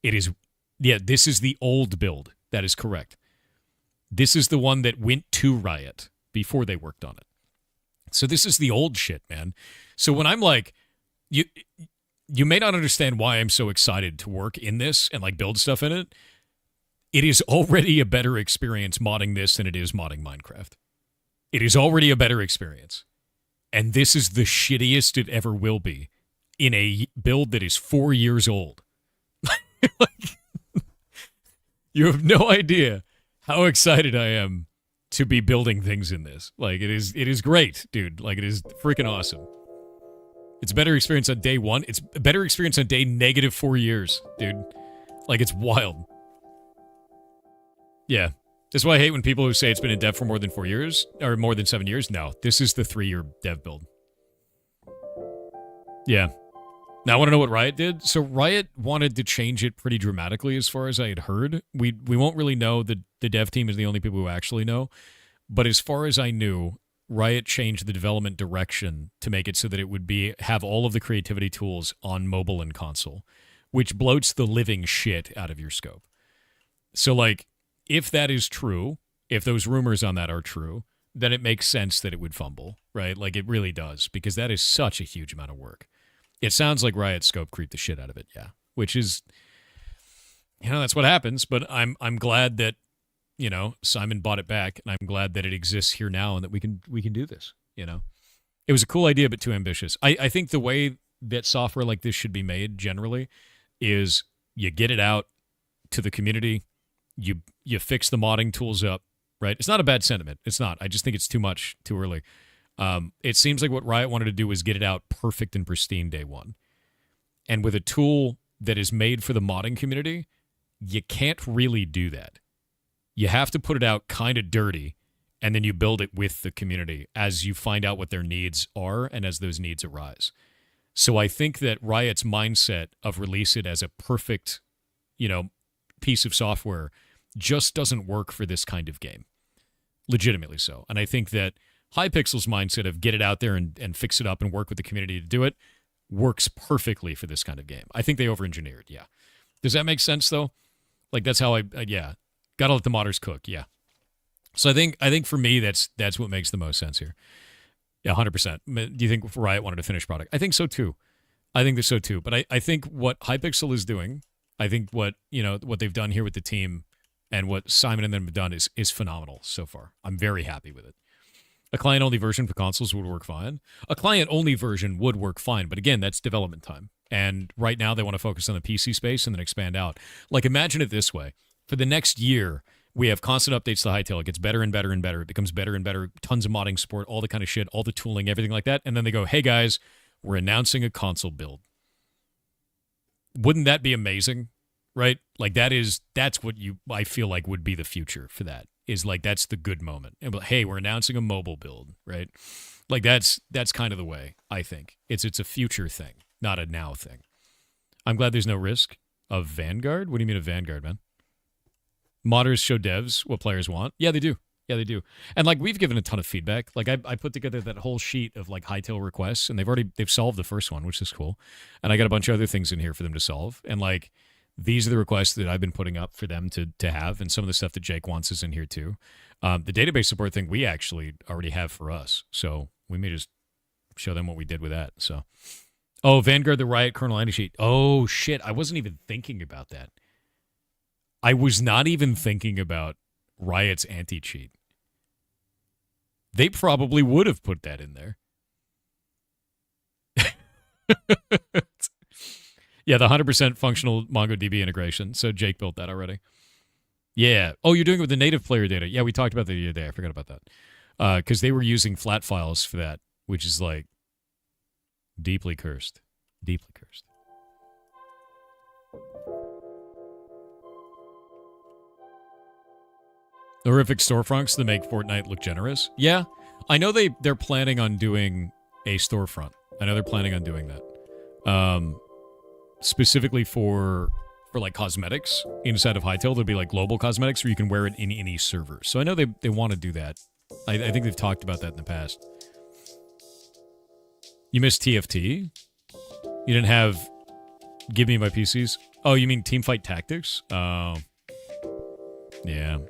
S1: This is the old build. That is correct. This is the one that went to Riot before they worked on it. So this is the old shit, man. So when I'm like, you may not understand why I'm so excited to work in this and like build stuff in it. It is already a better experience modding this than it is modding Minecraft. It is already a better experience. And this is the shittiest it ever will be in a build that is 4 years old. Like, you have no idea how excited I am to be building things in this. Like, it is great, dude. Like, it is freaking awesome. It's a better experience on day 1. It's a better experience on day -4 years, dude. Like, it's wild. Yeah. That's why I hate when people who say it's been in dev for more than 4 years, or more than 7 years. No, this is the 3-year dev build. Yeah. Now I want to know what Riot did. So Riot wanted to change it pretty dramatically as far as I had heard. We won't really know. The dev team is the only people who actually know. But as far as I knew, Riot changed the development direction to make it so that it would have all of the creativity tools on mobile and console, which bloats the living shit out of your scope. So like, if that is true, if those rumors on that are true, then it makes sense that it would fumble, right? Like it really does, because that is such a huge amount of work. It sounds like Riot scope creeped the shit out of it, yeah. Which is, that's what happens. But I'm glad that, Simon bought it back, and I'm glad that it exists here now and that we can do this. It was a cool idea, but too ambitious. I think the way that software like this should be made generally is you get it out to the community, you fix the modding tools up, right? It's not a bad sentiment. It's not. I just think it's too much too early. It seems like what Riot wanted to do was get it out perfect and pristine day one. And with a tool that is made for the modding community, you can't really do that. You have to put it out kind of dirty, and then you build it with the community as you find out what their needs are and as those needs arise. So I think that Riot's mindset of release it as a perfect, piece of software just doesn't work for this kind of game. Legitimately so. And I think that Hypixel's mindset of get it out there and fix it up and work with the community to do it works perfectly for this kind of game. I think they over-engineered, yeah. Does that make sense, though? Like, that's how yeah. Gotta let the modders cook, yeah. So I think for me, that's what makes the most sense here. Yeah, 100%. Do you think Riot wanted a finished product? I think so, too. But I think what Hypixel is doing, I think what they've done here with the team and what Simon and them have done is phenomenal so far. I'm very happy with it. A client-only version for consoles would work fine. A client-only version would work fine, but again, that's development time. And right now, they want to focus on the PC space and then expand out. Like, imagine it this way. For the next year, we have constant updates to Hytale. It gets better and better and better. It becomes better and better. Tons of modding support, all the kind of shit, all the tooling, everything like that. And then they go, hey, guys, we're announcing a console build. Wouldn't that be amazing? Right? Like, that's what I feel like would be the future for that. Is like, that's the good moment. And, hey, we're announcing a mobile build, right? Like, that's kind of the way, I think. It's a future thing, not a now thing. I'm glad there's no risk of Vanguard. What do you mean of Vanguard, man? Modders show devs what players want. Yeah, they do. And like, we've given a ton of feedback. Like, I put together that whole sheet of like Hytale requests, and they've solved the first one, which is cool. And I got a bunch of other things in here for them to solve. And like, these are the requests that I've been putting up for them to have, and some of the stuff that Jake wants is in here too. The database support thing we actually already have for us, so we may just show them what we did with that. So, Vanguard, the Riot kernel anti-cheat. Oh shit, I wasn't even thinking about that. I was not even thinking about Riot's anti-cheat. They probably would have put that in there. Yeah, the 100% functional MongoDB integration. So Jake built that already. Yeah. Oh, you're doing it with the native player data. Yeah, we talked about that the other day. I forgot about that. Because they were using flat files for that, which is like deeply cursed. Deeply cursed. Horrific storefronts that make Fortnite look generous. Yeah, I know they're planning on doing a storefront. I know they're planning on doing that. Specifically for like cosmetics inside of Hytale, there'll be like global cosmetics where you can wear it in any server. So I know they want to do that. I think they've talked about that in the past. You missed TFT? You didn't have Give Me My PCs? Oh, you mean Teamfight Tactics? Oh. Yeah.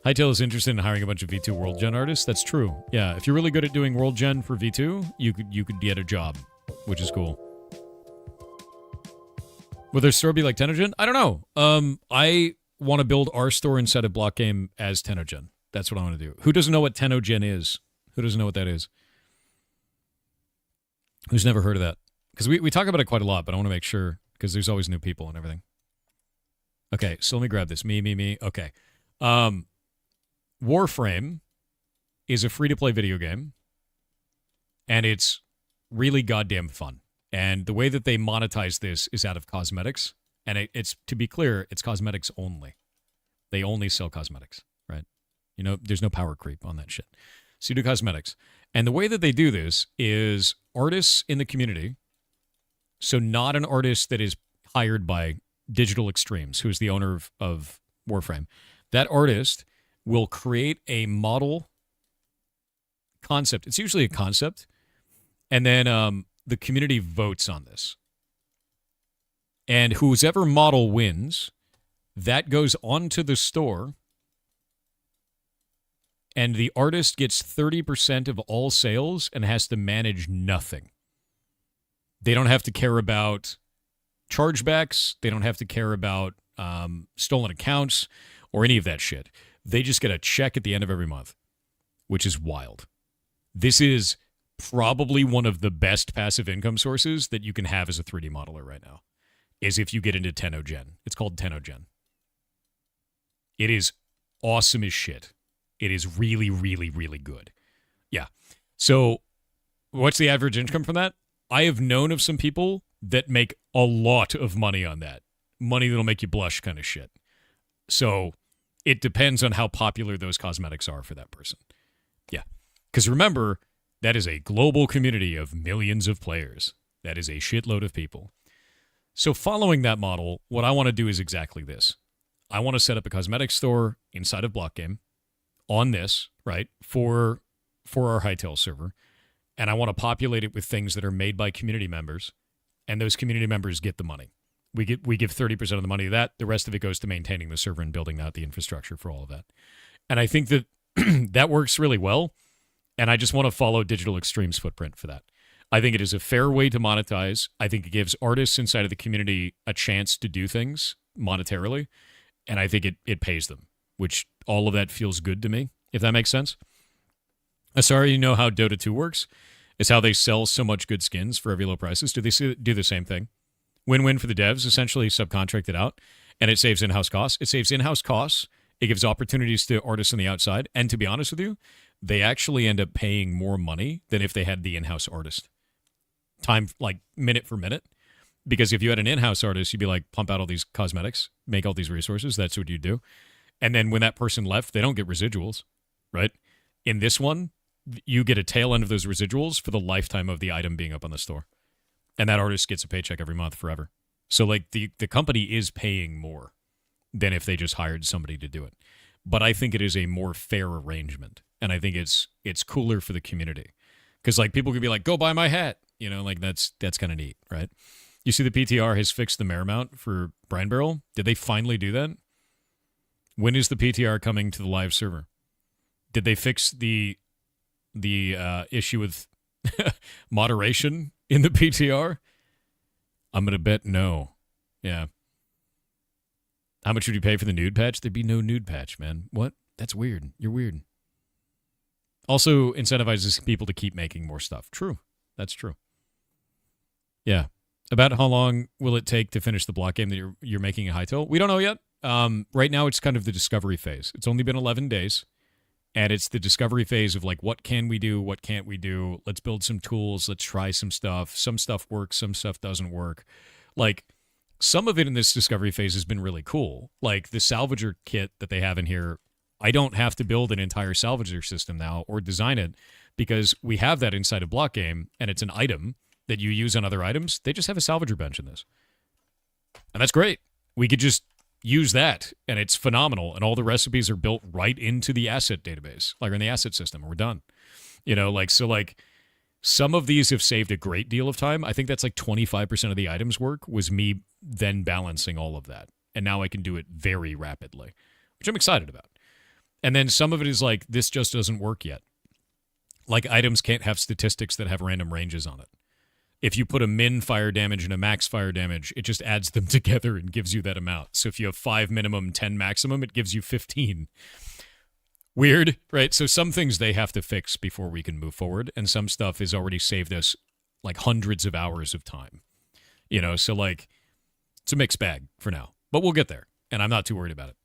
S1: Hytale is interested in hiring a bunch of V2 World Gen artists. That's true. Yeah, if you're really good at doing World Gen for V2, you could get a job, which is cool. Will their store be like Tenogen? I don't know. I want to build our store inside of Blockgame as Tenogen. That's what I want to do. Who doesn't know what Tenogen is? Who doesn't know what that is? Who's never heard of that? Because we talk about it quite a lot, but I want to make sure, because there's always new people and everything. Okay, so let me grab this. Me. Okay. Warframe is a free-to-play video game, and it's really goddamn fun. And the way that they monetize this is out of cosmetics, and it's, to be clear, it's cosmetics only. They only sell cosmetics, right? There's no power creep on that shit. So you do cosmetics. And the way that they do this is artists in the community, so not an artist that is hired by Digital Extremes, who is the owner of Warframe. That artist will create a model concept. It's usually a concept. And then the community votes on this. And whoever model wins That goes onto the store, and the artist gets 30% of all sales and has to manage nothing. They don't have to care about chargebacks. They don't have to care about stolen accounts or any of that shit. They just get a check at the end of every month, which is wild. This is probably one of the best passive income sources that you can have as a 3D modeler right now, is if you get into Tenogen. It's called Tenogen. It is awesome as shit. It is really, really, really good. Yeah. So what's the average income from that? I have known of some people that make a lot of money on that. Money that'll make you blush kind of shit. So it depends on how popular those cosmetics are for that person. Yeah. Because remember, that is a global community of millions of players. That is a shitload of people. So following that model, what I want to do is exactly this. I want to set up a cosmetic store inside of Blockgame on this, right, for our Hightail server. And I want to populate it with things that are made by community members, and those community members get the money. We give 30% of the money to that. The rest of it goes to maintaining the server and building out the infrastructure for all of that. And I think that that works really well, and I just want to follow Digital Extreme's footprint for that. I think it is a fair way to monetize. I think it gives artists inside of the community a chance to do things monetarily, and I think it pays them, which all of that feels good to me, if that makes sense. Sorry, you know how Dota 2 works? It's how they sell so much good skins for every low prices. Do they do the same thing? Win-win for the devs, essentially subcontract it out, and it saves in-house costs. It saves in-house costs. It gives opportunities to artists on the outside, and to be honest with you, they actually end up paying more money than if they had the in-house artist. Time, like, minute for minute. Because if you had an in-house artist, you'd be like, pump out all these cosmetics, make all these resources. That's what you do. And then when that person left, they don't get residuals, right? In this one, you get a tail end of those residuals for the lifetime of the item being up on the store. And that artist gets a paycheck every month forever. So, like, the company is paying more than if they just hired somebody to do it. But I think it is a more fair arrangement. And I think it's cooler for the community. Because, like, people could be like, go buy my hat. You know, like, that's kind of neat, right? You see the PTR has fixed the mare mount for Brine Barrel. Did they finally do that? When is the PTR coming to the live server? Did they fix the issue with moderation in the PTR? I'm going to bet no. Yeah. How much would you pay for the nude patch? There'd be no nude patch, man. What? That's weird. You're weird. Also incentivizes people to keep making more stuff. True. That's true. Yeah. About how long will it take to finish the block game that you're making a Hightail? We don't know yet. Right now, it's kind of the discovery phase. It's only been 11 days, and it's the discovery phase of, like, what can we do? What can't we do? Let's build some tools. Let's try some stuff. Some stuff works. Some stuff doesn't work. Like, some of it in this discovery phase has been really cool. Like, the salvager kit that they have in here, I don't have to build an entire salvager system now or design it because we have that inside of Blockgame, and it's an item that you use on other items. They just have a salvager bench in this. And that's great. We could just use that, and it's phenomenal, and all the recipes are built right into the asset database, like in the asset system, and we're done. You know, like, so, like, some of these have saved a great deal of time. I think that's like 25% of the items work was me then balancing all of that. And now I can do it very rapidly, which I'm excited about. And then some of it is like, this just doesn't work yet. Like, items can't have statistics that have random ranges on it. If you put a min fire damage and a max fire damage, it just adds them together and gives you that amount. So if you have 5 minimum, 10 maximum, it gives you 15. Weird, right? So some things they have to fix before we can move forward, and some stuff has already saved us like hundreds of hours of time. You know, so, like, it's a mixed bag for now. But we'll get there, and I'm not too worried about it.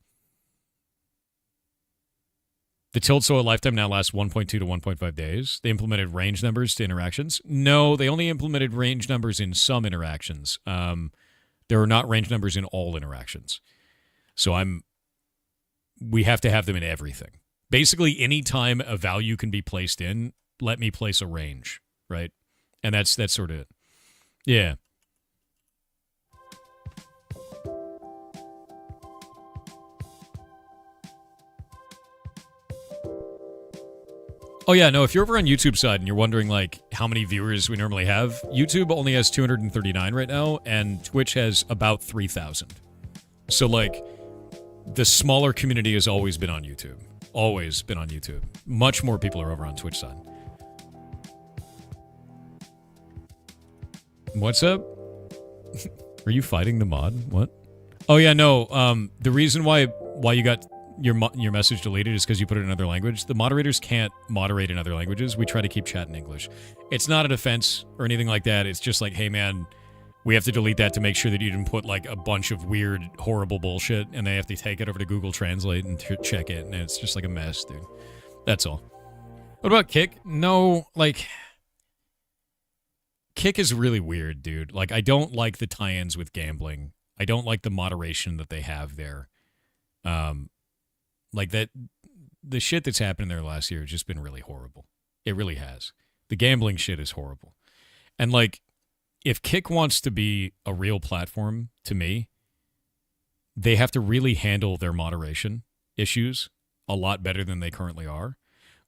S1: The Tilt Soil lifetime now lasts 1.2 to 1.5 days. They implemented range numbers to interactions. No, they only implemented range numbers in some interactions. There are not range numbers in all interactions. So we have to have them in everything. Basically, any time a value can be placed in, let me place a range, right? And that's sort of it. Yeah. Oh, yeah, no, if you're over on YouTube side and you're wondering, like, how many viewers we normally have, YouTube only has 239 right now, and Twitch has about 3,000. So, like, the smaller community has always been on YouTube. Always been on YouTube. Much more people are over on Twitch side. What's up? Are you fighting the mod? What? Oh yeah, no. The reason why you got your message deleted is because you put it in another language. The moderators can't moderate in other languages. We try to keep chat in English. It's not an offense or anything like that. It's just like, hey man, we have to delete that to make sure that you didn't put like a bunch of weird, horrible bullshit, and they have to take it over to Google Translate and check it, and it's just like a mess, dude. That's all. What about Kick? No, like, Kick is really weird, dude. Like, I don't like the tie-ins with gambling. I don't like the moderation that they have there. Like that, the shit that's happened there last year has just been really horrible. It really has. The gambling shit is horrible. And like, if Kick wants to be a real platform, to me, they have to really handle their moderation issues a lot better than they currently are.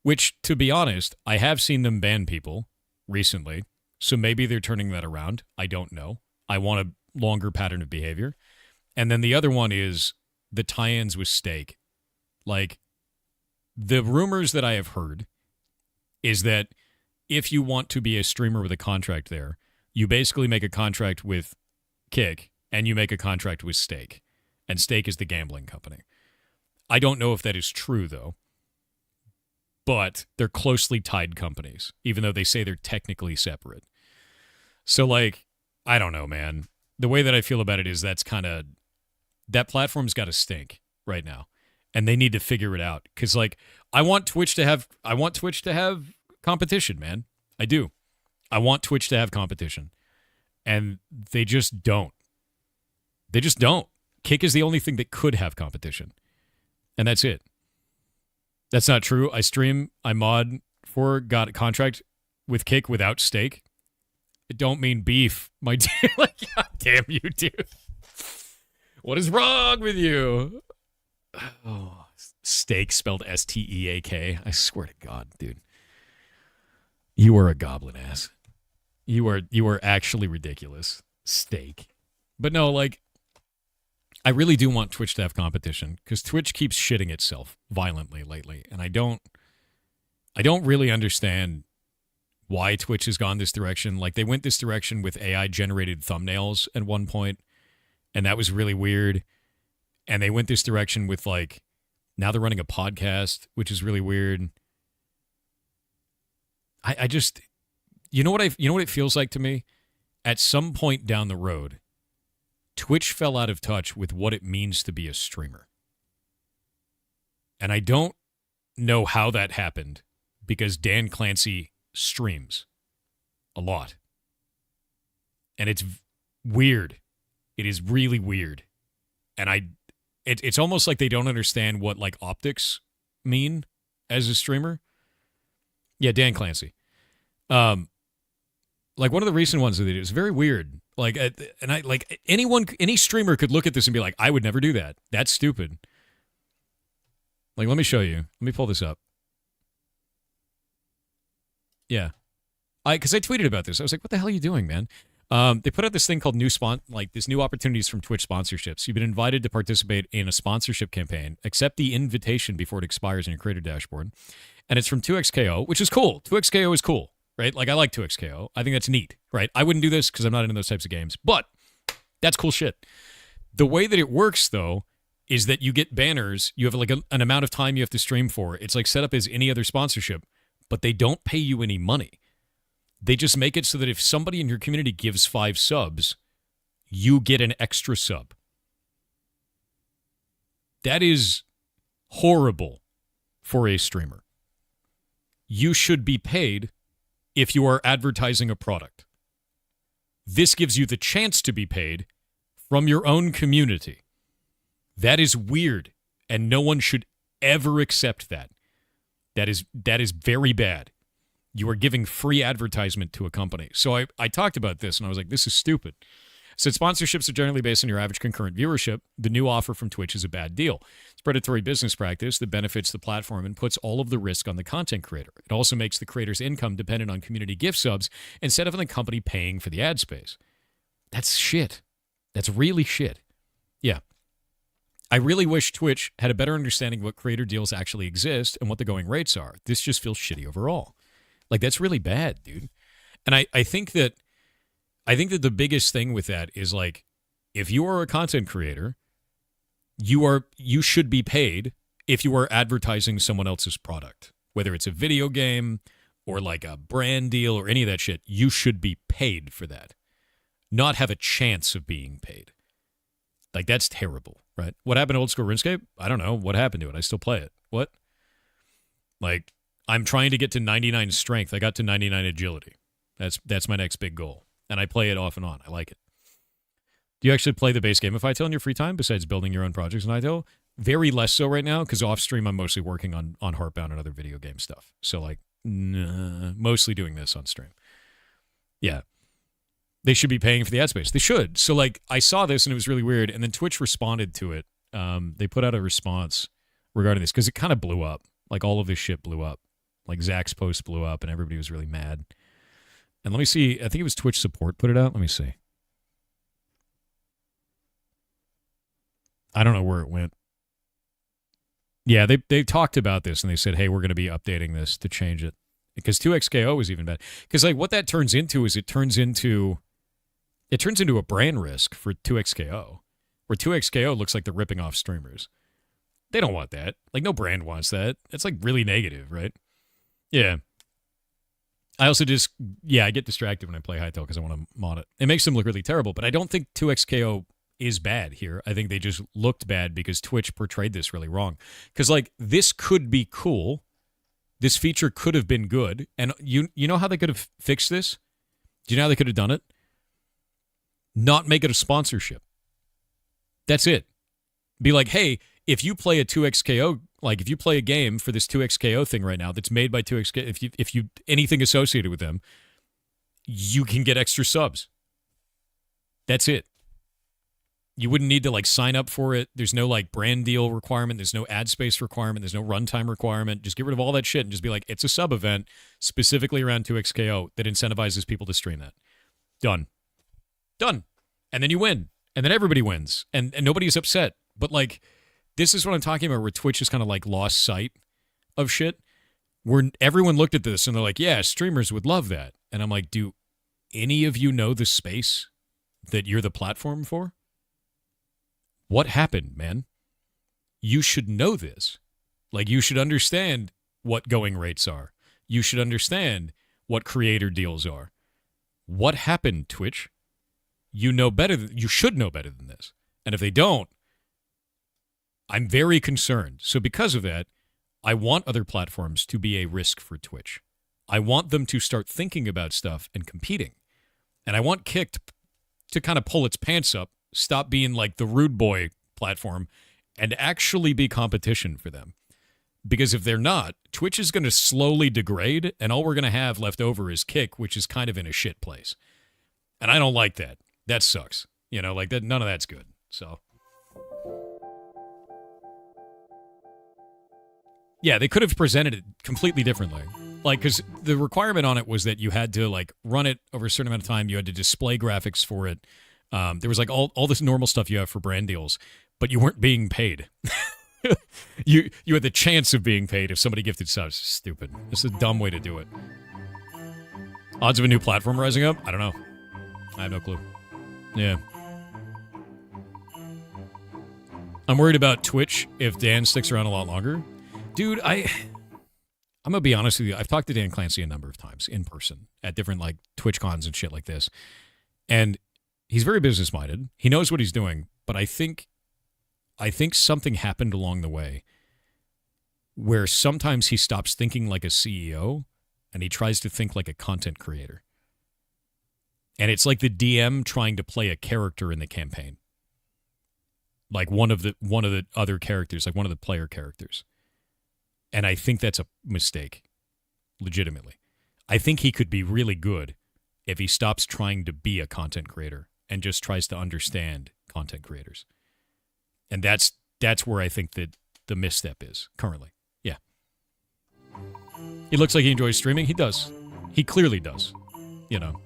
S1: Which, to be honest, I have seen them ban people recently, so maybe they're turning that around. I don't know. I want a longer pattern of behavior. And then the other one is the tie-ins with Stake. Like, the rumors that I have heard is that if you want to be a streamer with a contract there, you basically make a contract with Kick and you make a contract with Stake. And Stake is the gambling company. I don't know if that is true, though. But they're closely tied companies, even though they say they're technically separate. So, like, I don't know, man. The way that I feel about it is that platform's got to stink right now. And they need to figure it out. Because, like, I want Twitch to have competition, man. I do. I want Twitch to have competition. And they just don't. They just don't. Kick is the only thing that could have competition. And that's it. That's not true. I stream, I mod got a contract with Kick without Stake. It don't mean beef, my dude. Like, God damn you, dude. What is wrong with you? Oh, Steak spelled S-T-E-A-K. I swear to God, dude. You are a goblin ass. You are actually ridiculous. Steak. But no, like, I really do want Twitch to have competition because Twitch keeps shitting itself violently lately, and I don't really understand why Twitch has gone this direction. Like, they went this direction with AI-generated thumbnails at one point, and that was really weird. And they went this direction with, like, now they're running a podcast, which is really weird. I just, you know what it feels like to me? At some point down the road, Twitch fell out of touch with what it means to be a streamer. And I don't know how that happened because Dan Clancy streams a lot. And it's weird. It is really weird. And it's almost like they don't understand what, like, optics mean as a streamer. Yeah, Dan Clancy. Like, one of the recent ones that they did was very weird. Like, and I like any streamer could look at this and be like, I would never do that. That's stupid. Like, let me show you. Let me pull this up. Yeah, because I tweeted about this. I was like, what the hell are you doing, man? They put out this thing called these new opportunities from Twitch sponsorships. You've been invited to participate in a sponsorship campaign. Accept the invitation before it expires in your creator dashboard. And it's from 2XKO, which is cool. 2XKO is cool. Right? Like, I like 2XKO. I think that's neat, right? I wouldn't do this because I'm not into those types of games, but that's cool shit. The way that it works, though, is that you get banners. You have, like, an amount of time you have to stream for. It's, like, set up as any other sponsorship, but they don't pay you any money. They just make it so that if somebody in your community gives 5 subs, you get an extra sub. That is horrible for a streamer. You should be paid if you are advertising a product. This gives you the chance to be paid from your own community. That is weird, and no one should ever accept that. That is very bad. You are giving free advertisement to a company. So I talked about this, and I was like, this is stupid. Since sponsorships are generally based on your average concurrent viewership, the new offer from Twitch is a bad deal. It's predatory business practice that benefits the platform and puts all of the risk on the content creator. It also makes the creator's income dependent on community gift subs instead of on the company paying for the ad space. That's shit. That's really shit. Yeah. I really wish Twitch had a better understanding of what creator deals actually exist and what the going rates are. This just feels shitty overall. Like, that's really bad, dude. And I think that the biggest thing with that is, like, if you are a content creator, you should be paid if you are advertising someone else's product. Whether it's a video game or like a brand deal or any of that shit, you should be paid for that. Not have a chance of being paid. Like, that's terrible, right? What happened to old school RuneScape? I don't know. What happened to it? I still play it. What? Like, I'm trying to get to 99 strength. I got to 99 agility. That's my next big goal. And I play it off and on. I like it. Do you actually play the base game of Hytale in your free time besides building your own projects in Hytale? Very less so right now, because off stream I'm mostly working on Heartbound and other video game stuff. So, like, mostly doing this on stream. Yeah. They should be paying for the ad space. They should. So, like, I saw this and it was really weird, and then Twitch responded to it. They put out a response regarding this, because it kind of blew up. Like, all of this shit blew up. Like, Zach's post blew up, and everybody was really mad. And let me see. I think it was Twitch support put it out. Let me see. I don't know where it went. Yeah, they talked about this, and they said, hey, we're going to be updating this to change it. Because 2XKO is even bad. Because, like, what that turns into is it turns into a brand risk for 2XKO, where 2XKO looks like they're ripping off streamers. They don't want that. Like, no brand wants that. It's, like, really negative, right? Yeah. I also I get distracted when I play Hytale because I want to mod it. It makes them look really terrible, but I don't think 2XKO is bad here. I think they just looked bad because Twitch portrayed this really wrong. Because, like, this could be cool. This feature could have been good. And you know how they could have fixed this? Do you know how they could have done it? Not make it a sponsorship. That's it. Be like, hey, if you play a 2XKO, like if you play a game for this 2XKO thing right now that's made by 2XKO, if you anything associated with them, you can get extra subs. That's it. You wouldn't need to, like, sign up for it. There's no, like, brand deal requirement. There's no ad space requirement. There's no runtime requirement. Just get rid of all that shit and just be like, it's a sub event specifically around 2XKO that incentivizes people to stream that. Done. And then you win. And then everybody wins. And nobody's upset. But, like, this is what I'm talking about, where Twitch is kind of, like, lost sight of shit. Where everyone looked at this and they're like, yeah, streamers would love that. And I'm like, do any of you know the space that you're the platform for? What happened, man? You should know this. Like, you should understand what going rates are. You should understand what creator deals are. What happened, Twitch? You should know better than this. And if they don't, I'm very concerned. So because of that, I want other platforms to be a risk for Twitch. I want them to start thinking about stuff and competing. And I want Kick to kind of pull its pants up, stop being like the rude boy platform, and actually be competition for them. Because if they're not, Twitch is going to slowly degrade, and all we're going to have left over is Kick, which is kind of in a shit place. And I don't like that. That sucks. You know, like, that. None of that's good. So, yeah, they could have presented it completely differently. Like, because the requirement on it was that you had to, like, run it over a certain amount of time. You had to display graphics for it. There was, like, all this normal stuff you have for brand deals, but you weren't being paid. You had the chance of being paid if somebody gifted subs. Stupid. It's a dumb way to do it. Odds of a new platform rising up? I don't know. I have no clue. Yeah. I'm worried about Twitch if Dan sticks around a lot longer. Dude, I'm going to be honest with you. I've talked to Dan Clancy a number of times in person at different, like, Twitch cons and shit like this. And he's very business-minded. He knows what he's doing. But I think something happened along the way where sometimes he stops thinking like a CEO and he tries to think like a content creator. And it's like the DM trying to play a character in the campaign. Like one of the other characters, like one of the player characters. And I think that's a mistake, legitimately. I think he could be really good if he stops trying to be a content creator and just tries to understand content creators. And that's where I think that the misstep is currently. Yeah. He looks like he enjoys streaming. He does. He clearly does. You know.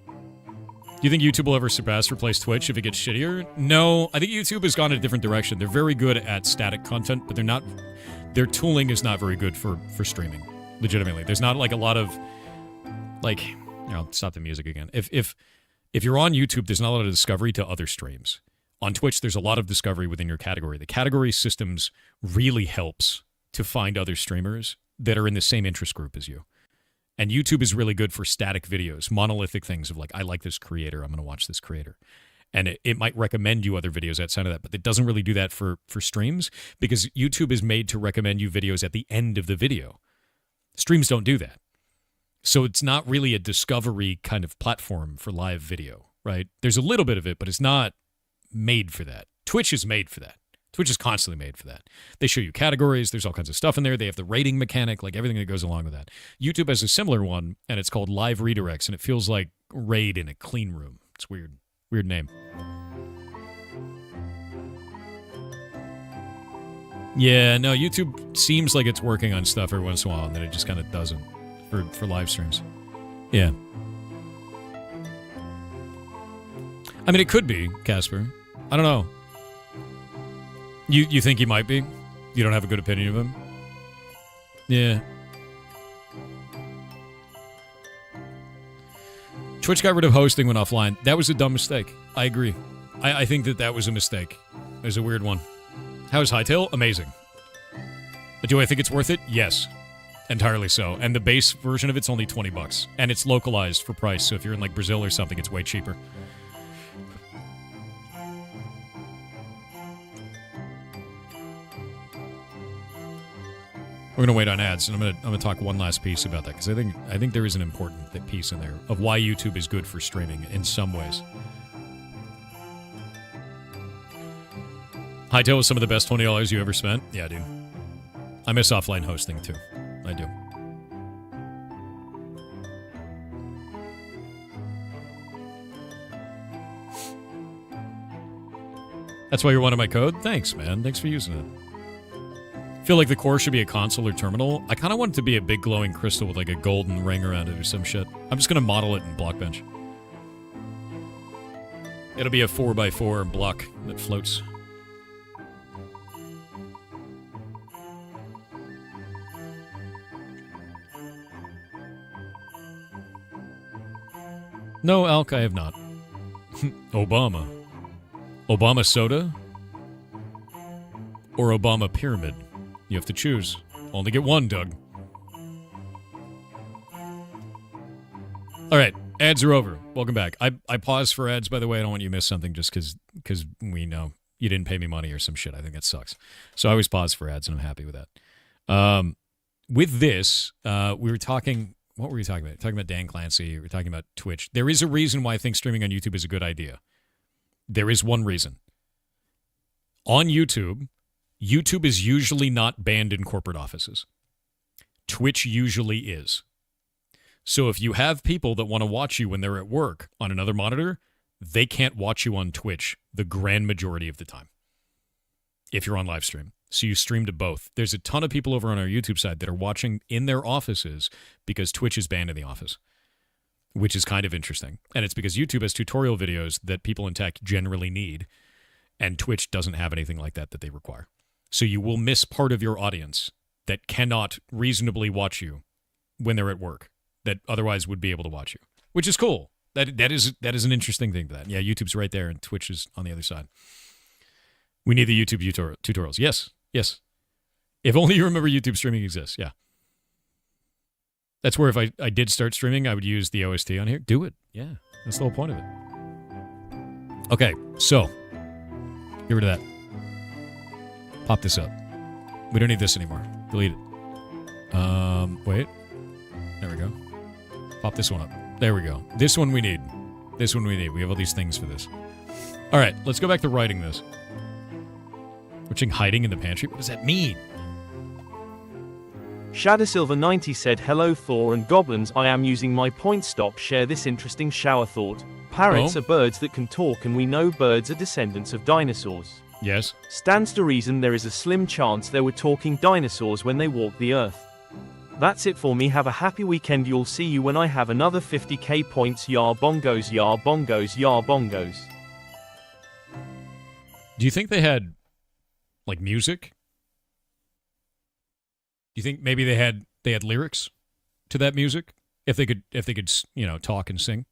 S1: Do you think YouTube will ever replace Twitch if it gets shittier? No, I think YouTube has gone in a different direction. They're very good at static content, but they're not. Their tooling is not very good for streaming. Legitimately, there's not like a lot of like. I'll stop the music again. If you're on YouTube, there's not a lot of discovery to other streams. On Twitch, there's a lot of discovery within your category. The category systems really helps to find other streamers that are in the same interest group as you. And YouTube is really good for static videos, monolithic things of like, I like this creator, I'm going to watch this creator. And it might recommend you other videos outside of that, but it doesn't really do that for streams because YouTube is made to recommend you videos at the end of the video. Streams don't do that. So it's not really a discovery kind of platform for live video, right? There's a little bit of it, but it's not made for that. Twitch is made for that. Twitch is constantly made for that. They show you categories. There's all kinds of stuff in there. They have the rating mechanic, like everything that goes along with that. YouTube has a similar one, and it's called Live Redirects, and it feels like Raid in a clean room. It's weird. Weird name. Yeah, no, YouTube seems like it's working on stuff every once in a while, and then it just kind of doesn't for live streams. Yeah. I mean, it could be, Casper. I don't know. You think he might be? You don't have a good opinion of him? Yeah. Twitch got rid of hosting when offline. That was a dumb mistake. I agree. I think that was a mistake. It was a weird one. How is Hightail? Amazing. But do I think it's worth it? Yes. Entirely so. And the base version of it's only $20. And it's localized for price, so if you're in like Brazil or something, it's way cheaper. We're gonna wait on ads, and I'm gonna talk one last piece about that because I think there is an important piece in there of why YouTube is good for streaming in some ways. Hightail was some of the best $20 you ever spent. Yeah, dude. I miss offline hosting too. I do. That's why you're one of my code? Thanks, man. Thanks for using it. I feel like the core should be a console or terminal. I kind of want it to be a big glowing crystal with like a golden ring around it or some shit. I'm just going to model it in Blockbench. It'll be a 4x4 block that floats. No, Alk, I have not. Obama. Obama soda? Or Obama pyramid? You have to choose. Only get one, Doug. All right, ads are over. Welcome back. I paused for ads, by the way. I don't want you to miss something just because we know you didn't pay me money or some shit. I think that sucks. So I always pause for ads, and I'm happy with that. With this, we were talking... What were we talking about? Talking about Dan Clancy. We were talking about Twitch. There is a reason why I think streaming on YouTube is a good idea. There is one reason. On YouTube, YouTube is usually not banned in corporate offices. Twitch usually is. So if you have people that want to watch you when they're at work on another monitor, they can't watch you on Twitch the grand majority of the time if you're on live stream. So you stream to both. There's a ton of people over on our YouTube side that are watching in their offices because Twitch is banned in the office, which is kind of interesting. And it's because YouTube has tutorial videos that people in tech generally need, and Twitch doesn't have anything like that they require. So you will miss part of your audience that cannot reasonably watch you when they're at work, that otherwise would be able to watch you, which is cool. That is an interesting thing to that. Yeah, YouTube's right there, and Twitch is on the other side. We need the YouTube tutorials. Yes. Yes. If only you remember YouTube streaming exists. Yeah. That's where if I did start streaming, I would use the OST on here. Do it. Yeah. That's the whole point of it. Okay. So, get rid of that. Pop this up. We don't need this anymore. Delete it. Wait. There we go. Pop this one up. There we go. This one we need. This one we need. We have all these things for this. All right. Let's go back to writing this. Watching hiding in the pantry? What does that mean?
S2: Shadowsilver90 said, hello Thor and goblins, I am using my point stop share this interesting shower thought. Parrots are birds that can talk, and we know birds are descendants of dinosaurs.
S1: Yes.
S2: Stands to reason there is a slim chance there were talking dinosaurs when they walked the earth. That's it for me. Have a happy weekend. You'll see you when I have another 50k points. Yar bongos, yar bongos, yar bongos.
S1: Do you think they had, like, music? Do you think maybe they had lyrics to that music? If they could, you know, talk and sing?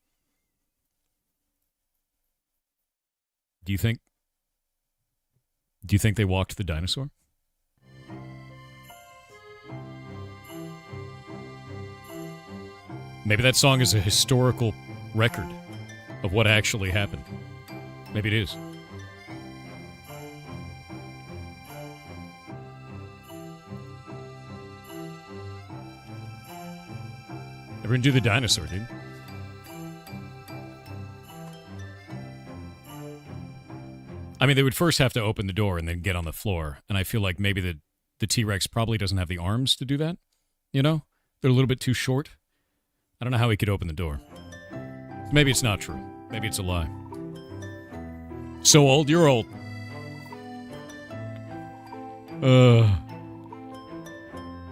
S1: Do you think they walked the dinosaur? Maybe that song is a historical record of what actually happened. Maybe it is. Everyone do the dinosaur, dude. I mean, they would first have to open the door and then get on the floor. And I feel like maybe the T-Rex probably doesn't have the arms to do that. You know? They're a little bit too short. I don't know how he could open the door. Maybe it's not true. Maybe it's a lie. So old? You're old.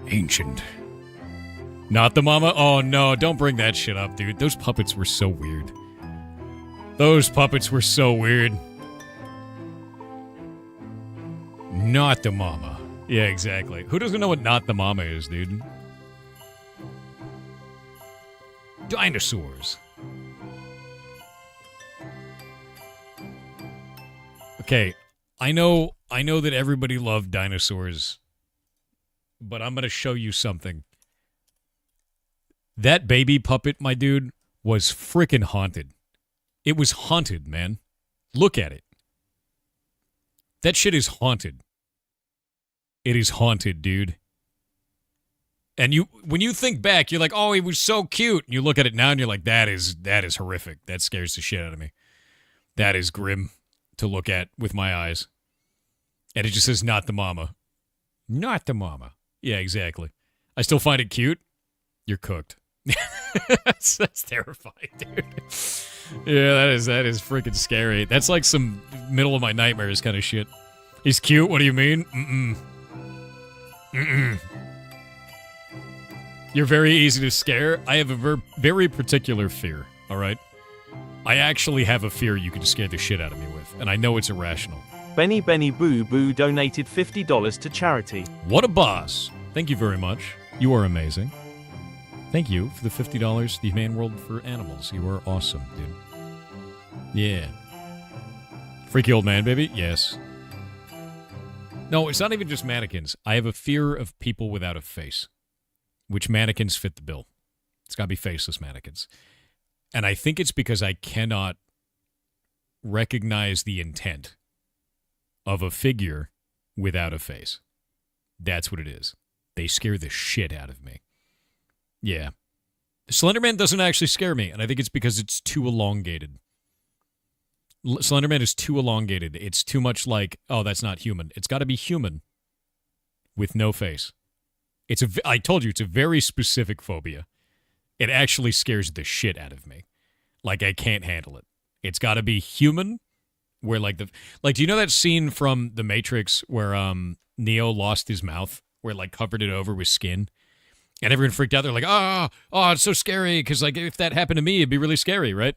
S1: Ancient. Not the mama? Oh, no. Don't bring that shit up, dude. Those puppets were so weird. Those puppets were so weird. Not the mama. Yeah, exactly. Who doesn't know what not the mama is, dude? Dinosaurs. Okay, I know that everybody loved dinosaurs, but I'm going to show you something. That baby puppet, my dude, was freaking haunted. It was haunted, man. Look at it. That shit is haunted. It is haunted, dude. And when you think back, you're like, oh, he was so cute. And you look at it now and you're like, that is horrific. That scares the shit out of me. That is grim to look at with my eyes. And it just says, not the mama. Not the mama. Yeah, exactly. I still find it cute. You're cooked. that's terrifying, dude. Yeah, that is freaking scary. That's like some middle of my nightmares kind of shit. He's cute, what do you mean? You're very easy to scare. I have a very particular fear, all right? I actually have a fear you can scare the shit out of me with, and I know it's irrational.
S2: Benny Boo Boo donated $50 to charity.
S1: What a boss. Thank you very much. You are amazing. Thank you for the $50, the Humane World for Animals. You are awesome, dude. Yeah. Freaky old man, baby? Yes. No, it's not even just mannequins. I have a fear of people without a face, which mannequins fit the bill. It's got to be faceless mannequins. And I think it's because I cannot recognize the intent of a figure without a face. That's what it is. They scare the shit out of me. Yeah. Slenderman doesn't actually scare me, and I think it's because it's too elongated. Slenderman is too elongated. It's too much like, oh, that's not human. It's got to be human with no face. I told you, it's a very specific phobia. It actually scares the shit out of me. Like, I can't handle it. It's got to be human, where do you know that scene from The Matrix where Neo lost his mouth, where covered it over with skin? And everyone freaked out. They're like, oh, it's so scary, because if that happened to me, it'd be really scary, right?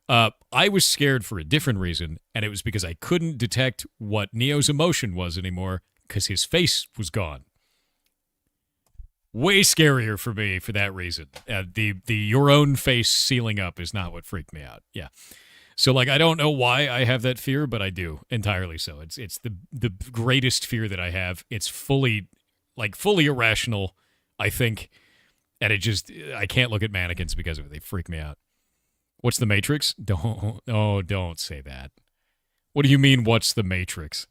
S1: I was scared for a different reason, and it was because I couldn't detect what Neo's emotion was anymore, because his face was gone. Way scarier for me for that reason. The your own face sealing up is not what freaked me out. Yeah. So I don't know why I have that fear, but I do entirely. So it's the greatest fear that I have. It's fully irrational, I think, and I can't look at mannequins because of it. They freak me out. What's the Matrix? Don't say that. What do you mean, what's the Matrix?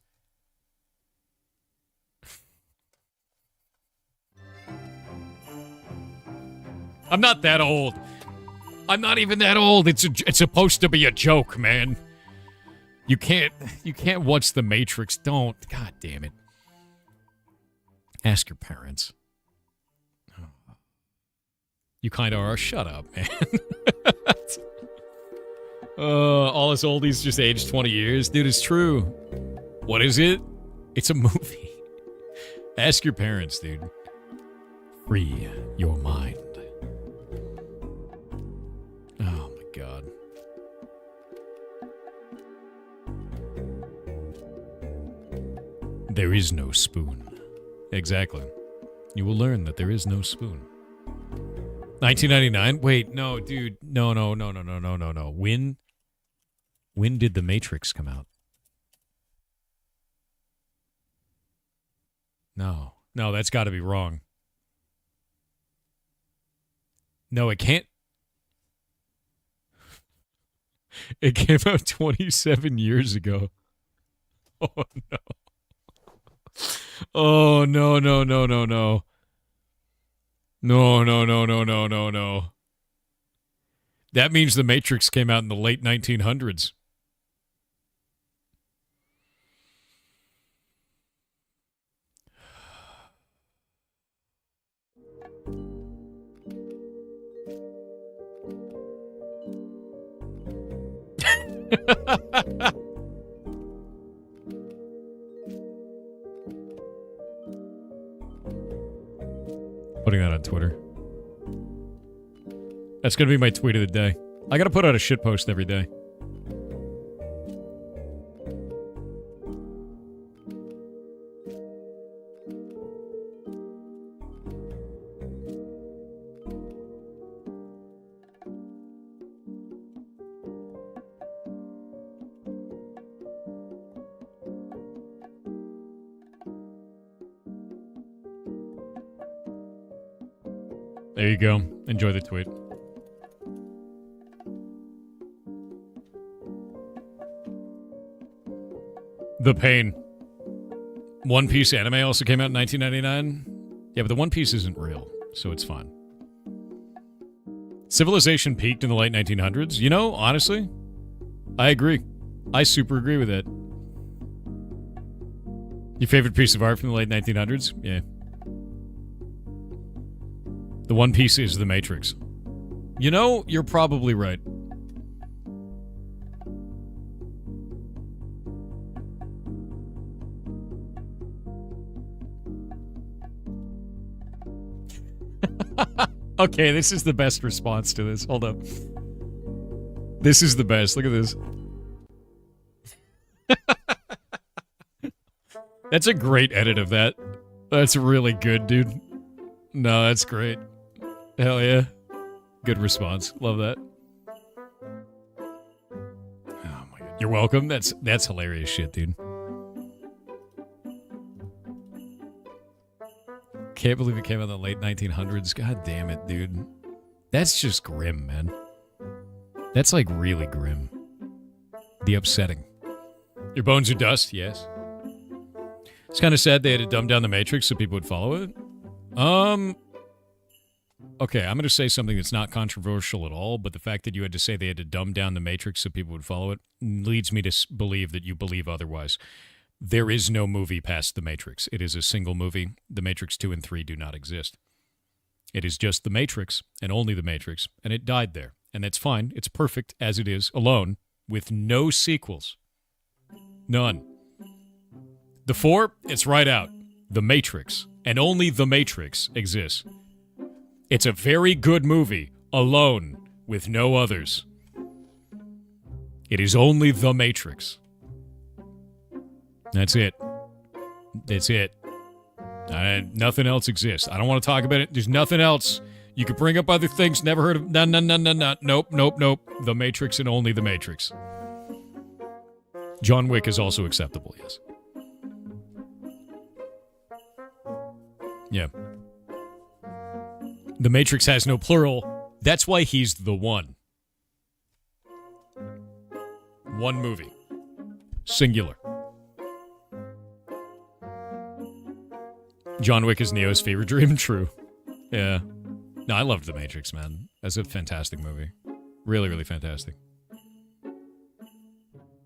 S1: I'm not that old. I'm not even that old. It's supposed to be a joke, man. You can't watch the Matrix. Don't. God damn it. Ask your parents. You kind of are. Shut up, man. All us oldies just aged 20 years. Dude, it's true. What is it? It's a movie. Ask your parents, dude. Free. your mind. Oh my god. There is no spoon. Exactly. You will learn that there is no spoon. 1999? Wait, no, dude. No. When did The Matrix come out? No, that's got to be wrong. No, it can't. It came out 27 years ago. Oh, no. Oh, no. No. That means The Matrix came out in the late 1900s. Putting that on Twitter. That's going to be my tweet of the day. I got to put out a shitpost every day. There you go. Enjoy the tweet. The Pain. One Piece anime also came out in 1999. Yeah, but the One Piece isn't real, so it's fine. Civilization peaked in the late 1900s. You know, honestly, I agree. I super agree with that. Your favorite piece of art from the late 1900s? Yeah. The One Piece is The Matrix. You know, you're probably right. Okay, this is the best response to this. Hold up. This is the best. Look at this. That's a great edit of that. That's really good, dude. No, that's great. Hell yeah. Good response. Love that. Oh my god. You're welcome. That's hilarious shit, dude. Can't believe it came out in the late 1900s. God damn it, dude. That's just grim, man. That's like really grim. The upsetting. Your bones are dust, yes. It's kind of sad they had to dumb down the Matrix so people would follow it. Okay, I'm going to say something that's not controversial at all, but the fact that you had to say they had to dumb down the Matrix so people would follow it leads me to believe that you believe otherwise. There is no movie past The Matrix. It is a single movie. The Matrix 2 and 3 do not exist. It is just The Matrix, and only The Matrix, and it died there. And that's fine. It's perfect as it is, alone, with no sequels. None. The 4, it's right out. The Matrix, and only The Matrix exists. It's a very good movie, alone, with no others. It is only The Matrix. That's it. That's it. Nothing else exists. I don't want to talk about it. There's nothing else. You could bring up other things. Never heard of... No. Nope. The Matrix and only The Matrix. John Wick is also acceptable, yes. Yeah. The Matrix has no plural. That's why he's the one. One movie. Singular. John Wick is Neo's fever dream. True. Yeah. No, I loved The Matrix, man. That's a fantastic movie. Really, really fantastic.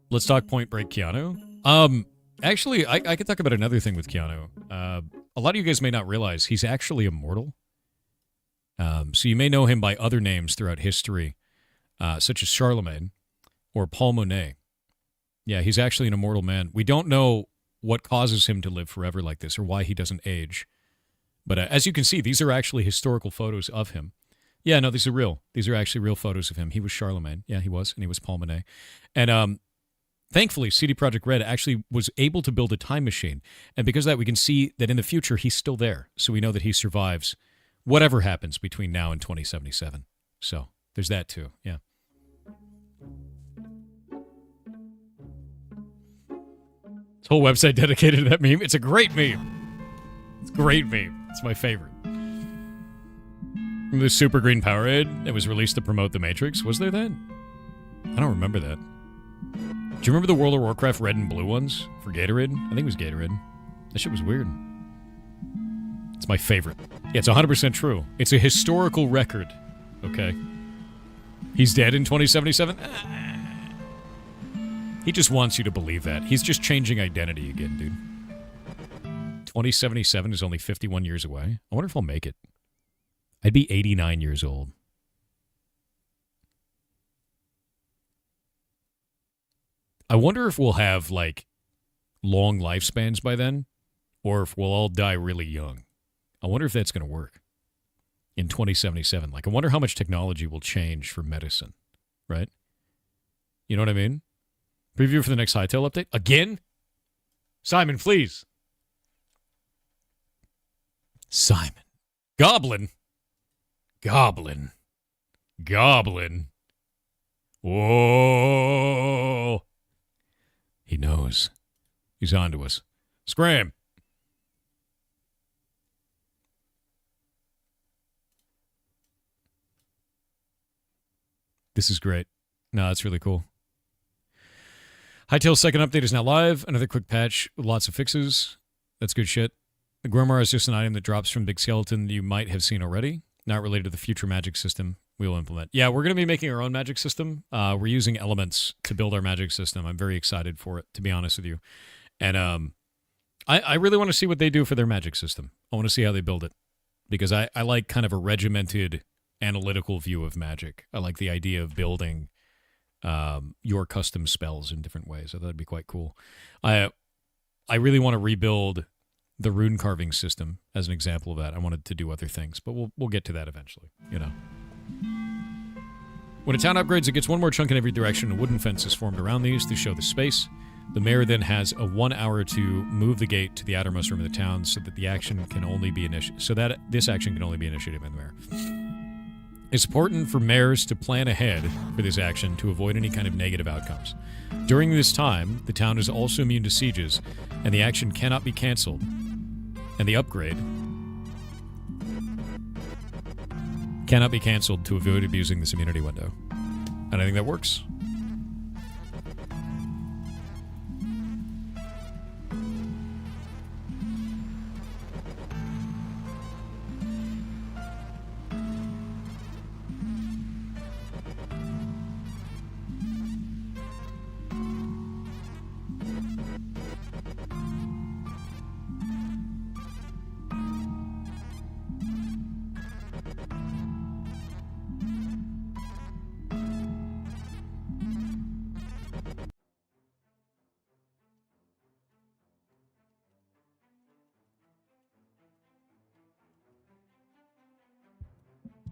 S1: Let's talk Point Break Keanu. Actually, I could talk about another thing with Keanu. A lot of you guys may not realize he's actually immortal. So you may know him by other names throughout history, such as Charlemagne or Paul Monet. Yeah, he's actually an immortal man. We don't know what causes him to live forever like this or why he doesn't age. But as you can see, these are actually historical photos of him. Yeah, no, these are real. These are actually real photos of him. He was Charlemagne. Yeah, he was. And he was Paul Monet. And thankfully, CD Projekt Red actually was able to build a time machine. And because of that, we can see that in the future, he's still there. So we know that he survives whatever happens between now and 2077. So there's that too. Yeah. This whole website dedicated to that meme. It's a great meme. It's a great meme. It's my favorite. Remember the Super Green Powerade that was released to promote The Matrix? Was there that? I don't remember that. Do you remember the World of Warcraft red and blue ones for Gatorade? I think it was Gatorade. That shit was weird. It's my favorite. Yeah, it's 100% true. It's a historical record. Okay. He's dead in 2077? He just wants you to believe that. He's just changing identity again, dude. 2077 is only 51 years away. I wonder if I'll make it. I'd be 89 years old. I wonder if we'll have, like, long lifespans by then, or if we'll all die really young. I wonder if that's going to work in 2077. Like, I wonder how much technology will change for medicine, right? You know what I mean? Preview for the next Hightail update? Again? Simon, please. Simon. Goblin. Goblin. Goblin. Whoa. He knows. He's on to us. Scram. This is great. No, that's really cool. Hightail's second update is now live. Another quick patch with lots of fixes. That's good shit. The Grimoire is just an item that drops from Big Skeleton that you might have seen already. Not related to the future magic system we will implement. Yeah, we're going to be making our own magic system. We're using elements to build our magic system. I'm very excited for it, to be honest with you. And I really want to see what they do for their magic system. I want to see how they build it. Because I like kind of a regimented, analytical view of magic. I like the idea of building your custom spells in different ways. I thought that'd be quite cool. I really want to rebuild the rune carving system as an example of that. I wanted to do other things, but we'll get to that eventually, you know. When a town upgrades, it gets one more chunk in every direction. A wooden fence is formed around these to show the space. The mayor then has a 1 hour to move the gate to the outermost room of the town so that the action can only be this action can only be initiated by the mayor. It's important for mayors to plan ahead for this action to avoid any kind of negative outcomes. During this time, the town is also immune to sieges, and the action cannot be canceled. And the upgrade cannot be canceled to avoid abusing this immunity window. And I think that works.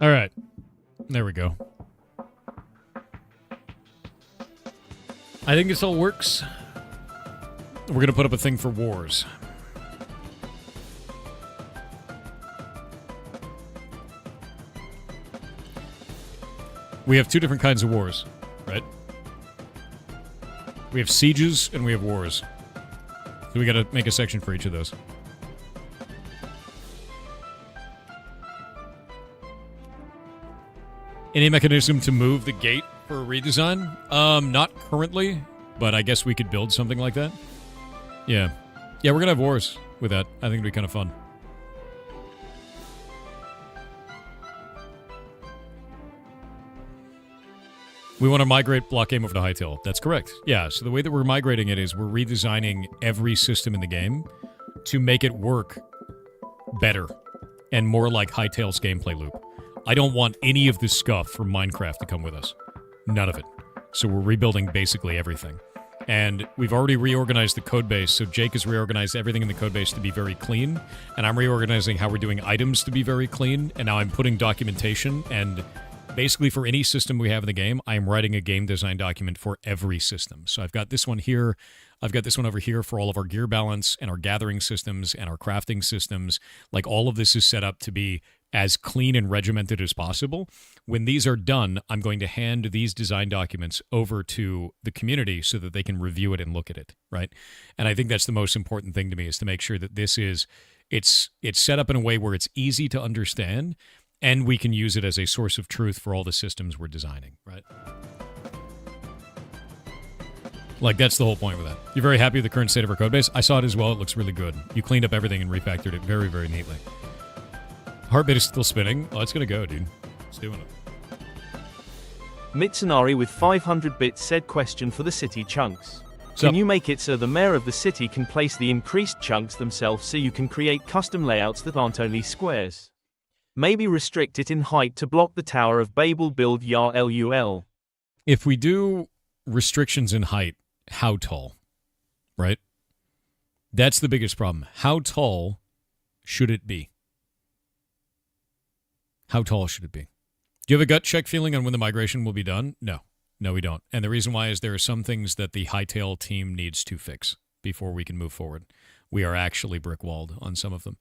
S1: All right. There we go. I think this all works. We're going to put up a thing for wars. We have two different kinds of wars, right? We have sieges and we have wars. So we got to make a section for each of those. Any mechanism to move the gate for a redesign? Not currently, but I guess we could build something like that. Yeah. Yeah, we're gonna have wars with that. I think it'd be kind of fun. We want to migrate Blockgame over to Hightail. That's correct. Yeah, so the way that we're migrating it is we're redesigning every system in the game to make it work better and more like Hightail's gameplay loop. I don't want any of this scuff from Minecraft to come with us. None of it. So we're rebuilding basically everything. And we've already reorganized the code base, so Jake has reorganized everything in the code base to be very clean, and I'm reorganizing how we're doing items to be very clean, and now I'm putting documentation, and basically for any system we have in the game, I'm writing a game design document for every system. So I've got this one here, I've got this one over here for all of our gear balance and our gathering systems and our crafting systems. Like, all of this is set up to be as clean and regimented as possible. When these are done, I'm going to hand these design documents over to the community so that they can review it and look at it, right? And I think that's the most important thing to me, is to make sure that this is, it's set up in a way where it's easy to understand, and we can use it as a source of truth for all the systems we're designing, right? Like, that's the whole point with that. You're very happy with the current state of our code base? I saw it as well. It looks really good. You cleaned up everything and refactored it very, very neatly. Heartbeat is still spinning. Oh, it's going to go, dude. It's doing it.
S2: Mitsunari with 500 bits said, question for the city chunks.
S1: So,
S2: Can you make it so the mayor of the city can place the increased chunks themselves, so you can create custom layouts that aren't only squares? Maybe restrict it in height to block the Tower of Babel build YAR LUL.
S1: if we do restrictions in height, how tall? Right? That's the biggest problem. How tall should it be? How tall should it be? Do you have a gut check feeling on when the migration will be done? No. No, we don't. And the reason why is there are some things that the Hightail team needs to fix before we can move forward. We are actually brick-walled on some of them.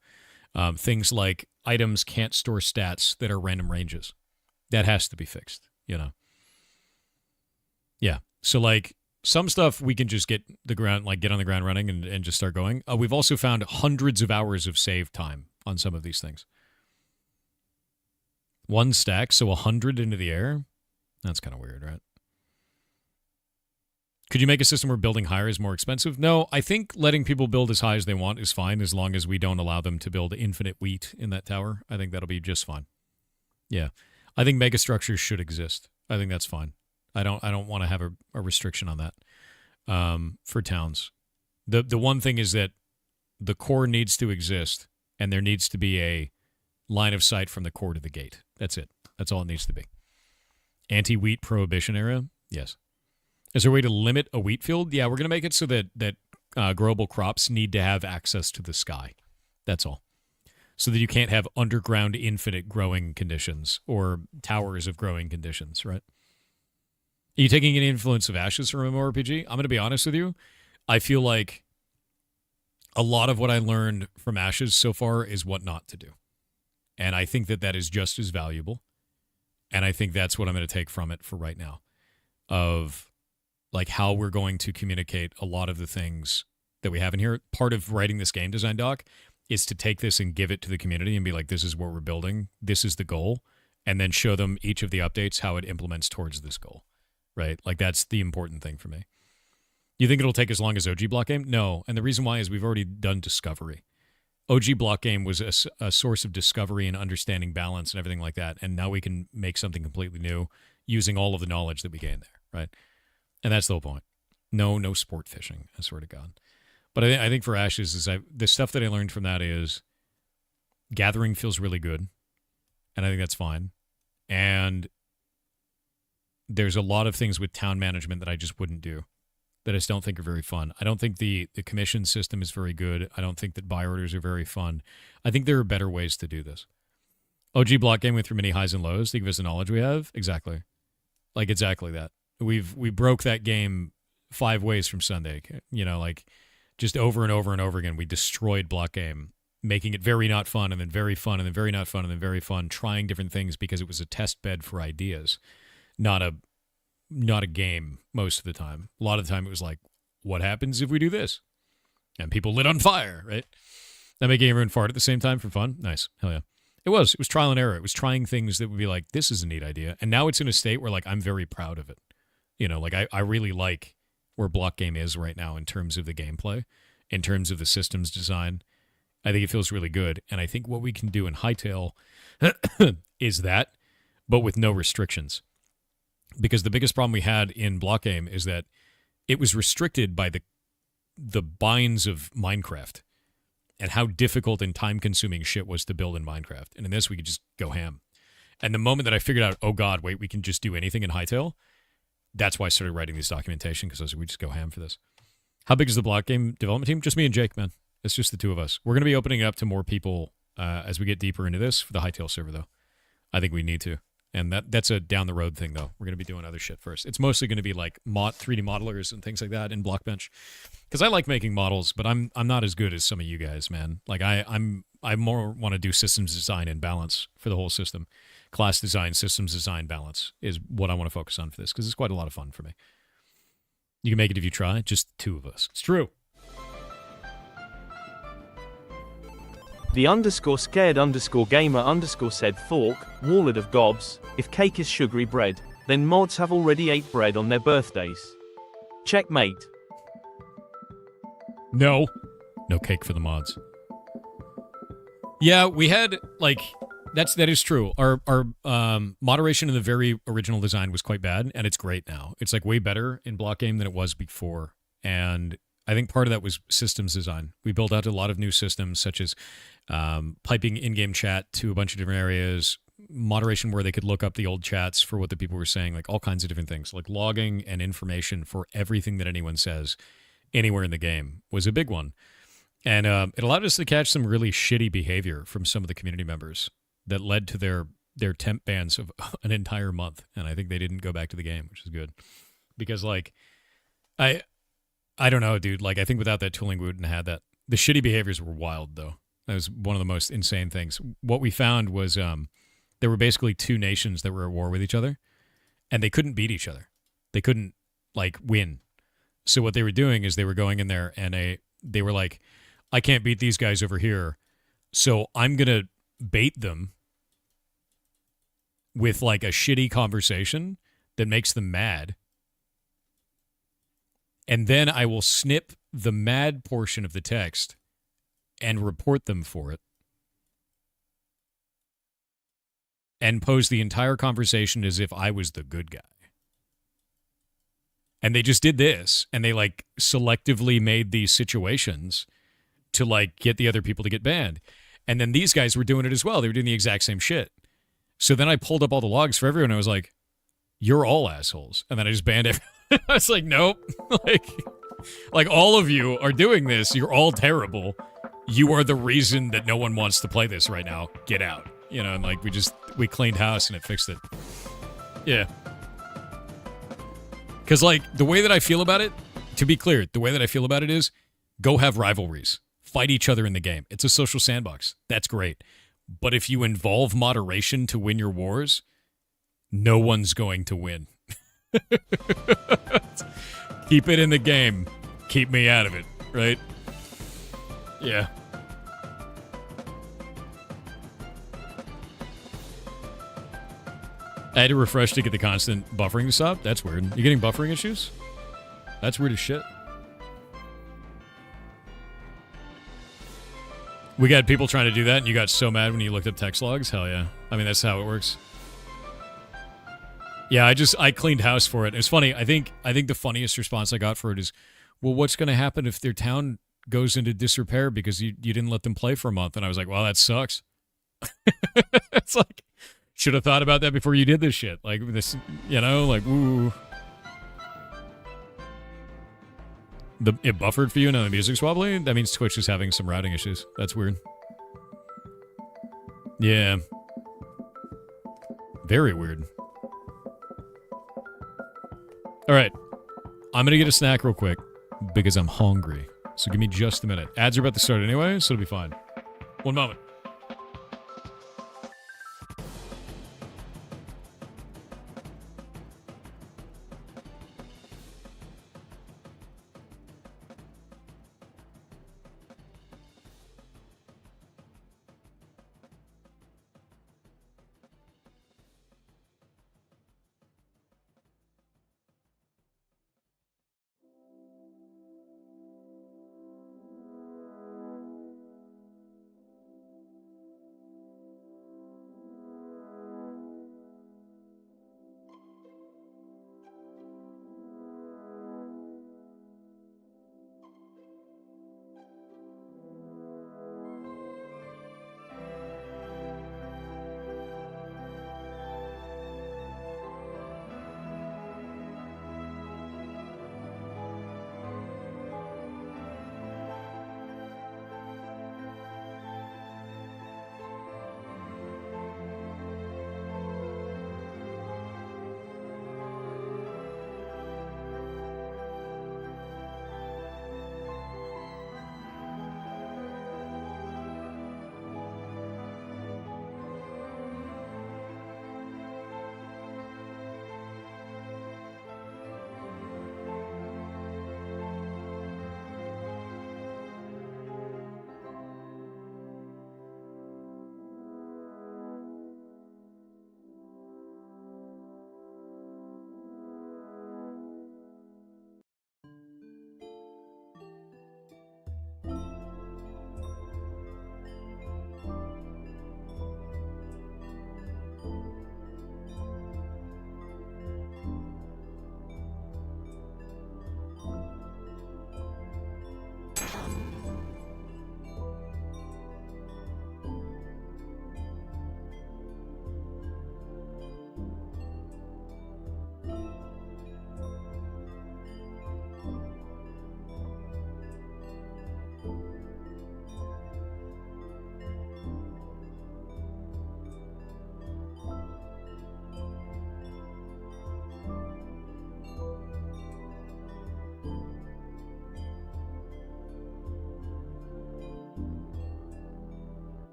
S1: Things like items can't store stats that are random ranges. That has to be fixed, you know. Yeah. So, like, some stuff we can just get on the ground running and just start going. We've also found hundreds of hours of save time on some of these things. One stack, so 100 into the air? That's kind of weird, right? Could you make a system where building higher is more expensive? No, I think letting people build as high as they want is fine, as long as we don't allow them to build infinite wheat in that tower. I think that'll be just fine. Yeah. I think megastructures should exist. I think that's fine. I don't want to have a restriction on that for towns. The one thing is that the core needs to exist, and there needs to be a line of sight from the core to the gate. That's it. That's all it needs to be. Anti-wheat prohibition era? Yes. Is there a way to limit a wheat field? Yeah, we're going to make it so that growable crops need to have access to the sky. That's all. So that you can't have underground infinite growing conditions or towers of growing conditions, right? Are you taking any influence of Ashes from MMORPG? I'm going to be honest with you. I feel like a lot of what I learned from Ashes so far is what not to do. And I think that that is just as valuable. And I think that's what I'm going to take from it for right now. Of like how we're going to communicate a lot of the things that we have in here. Part of writing this game design doc is to take this and give it to the community and be like, this is what we're building. This is the goal. And then show them each of the updates, how it implements towards this goal. Right? Like, that's the important thing for me. You think it'll take as long as OG Blockgame? No. And the reason why is we've already done discovery. OG Blockgame was a source of discovery and understanding balance and everything like that. And now we can make something completely new using all of the knowledge that we gained there. Right? And that's the whole point. No sport fishing, I swear to God. But I think for Ashes, is the stuff that I learned from that is gathering feels really good. And I think that's fine. And there's a lot of things with town management that I just wouldn't do, that I just don't think are very fun. I don't think the commission system is very good. I don't think that buy orders are very fun. I think there are better ways to do this. OG Blockgame went through many highs and lows to give us the knowledge we have. Exactly. Like, exactly that. We broke that game 5 ways from Sunday. You know, like, just over and over and over again, we destroyed Blockgame, making it very not fun, and then very fun, and then very not fun, and then very fun, trying different things because it was a test bed for ideas. Not a game most of the time. A lot of the time it was like, what happens if we do this? And people lit on fire, right? That making everyone fart at the same time for fun? Nice. Hell yeah. It was trial and error. It was trying things that would be like, this is a neat idea. And now it's in a state where, like, I'm very proud of it. You know, like, I really like where Blockgame is right now in terms of the gameplay, in terms of the systems design. I think it feels really good. And I think what we can do in Hightail is that, but with no restrictions. Because the biggest problem we had in Blockgame is that it was restricted by the binds of Minecraft and how difficult and time-consuming shit was to build in Minecraft. And in this, we could just go ham. And the moment that I figured out, oh God, wait, we can just do anything in Hightail, that's why I started writing these documentation, because I was like, we just go ham for this. How big is the Blockgame development team? Just me and Jake, man. It's just the two of us. We're going to be opening it up to more people as we get deeper into this for the Hightail server, though. I think we need to. And that's a down-the-road thing, though. We're going to be doing other shit first. It's mostly going to be like 3D modelers and things like that in Blockbench. Because I like making models, but I'm not as good as some of you guys, man. Like, I more want to do systems design and balance for the whole system. Class design, systems design, balance is what I want to focus on for this, because it's quite a lot of fun for me. You can make it if you try. Just the two of us. It's true.
S2: The _scared_gamer_ said fork, wallet of gobs, if cake is sugary bread, then mods have already ate bread on their birthdays. Checkmate.
S1: No. No cake for the mods. Yeah, we had, like, that is true. Our moderation in the very original design was quite bad, and it's great now. It's, like, way better in Blockgame than it was before, and I think part of that was systems design. We built out a lot of new systems, such as piping in-game chat to a bunch of different areas, moderation where they could look up the old chats for what the people were saying, like all kinds of different things, like logging and information for everything that anyone says anywhere in the game was a big one. And it allowed us to catch some really shitty behavior from some of the community members that led to their temp bans of an entire month. And I think they didn't go back to the game, which is good. Because, like, I don't know, dude. Like, I think without that tooling, we wouldn't have had that. The shitty behaviors were wild, though. That was one of the most insane things. What we found was there were basically two nations that were at war with each other, and they couldn't beat each other. They couldn't, like, win. So what they were doing is they were going in there, and they were like, I can't beat these guys over here, so I'm going to bait them with, like, a shitty conversation that makes them mad. And then I will snip the mad portion of the text and report them for it. And pose the entire conversation as if I was the good guy. And they just did this. And they, like, selectively made these situations to, like, get the other people to get banned. And then these guys were doing it as well. They were doing the exact same shit. So then I pulled up all the logs for everyone. And I was like, you're all assholes. And then I just banned everyone. I was like, nope. like all of you are doing this. You're all terrible. You are the reason that no one wants to play this right now. Get out. You know, and like we cleaned house and it fixed it. Yeah. Because, like, the way that I feel about it, to be clear, the way that I feel about it is go have rivalries. Fight each other in the game. It's a social sandbox. That's great. But if you involve moderation to win your wars, no one's going to win. Keep it in the game. Keep me out of it, right? Yeah. I had to refresh to get the constant buffering to stop. That's weird. You getting buffering issues? That's weird as shit. We got people trying to do that, and you got so mad when you looked up text logs? Hell yeah. I mean, that's how it works. Yeah, I cleaned house for it. It's funny. I think the funniest response I got for it is, well, what's going to happen if their town goes into disrepair because you didn't let them play for a month? And I was like, well, that sucks. It's like, should have thought about that before you did this shit. Like, this, you know, like, ooh. It buffered for you and the music's wobbly? That means Twitch is having some routing issues. That's weird. Yeah. Very weird. All right. I'm going to get a snack real quick because I'm hungry. So give me just a minute. Ads are about to start anyway, so it'll be fine. One moment.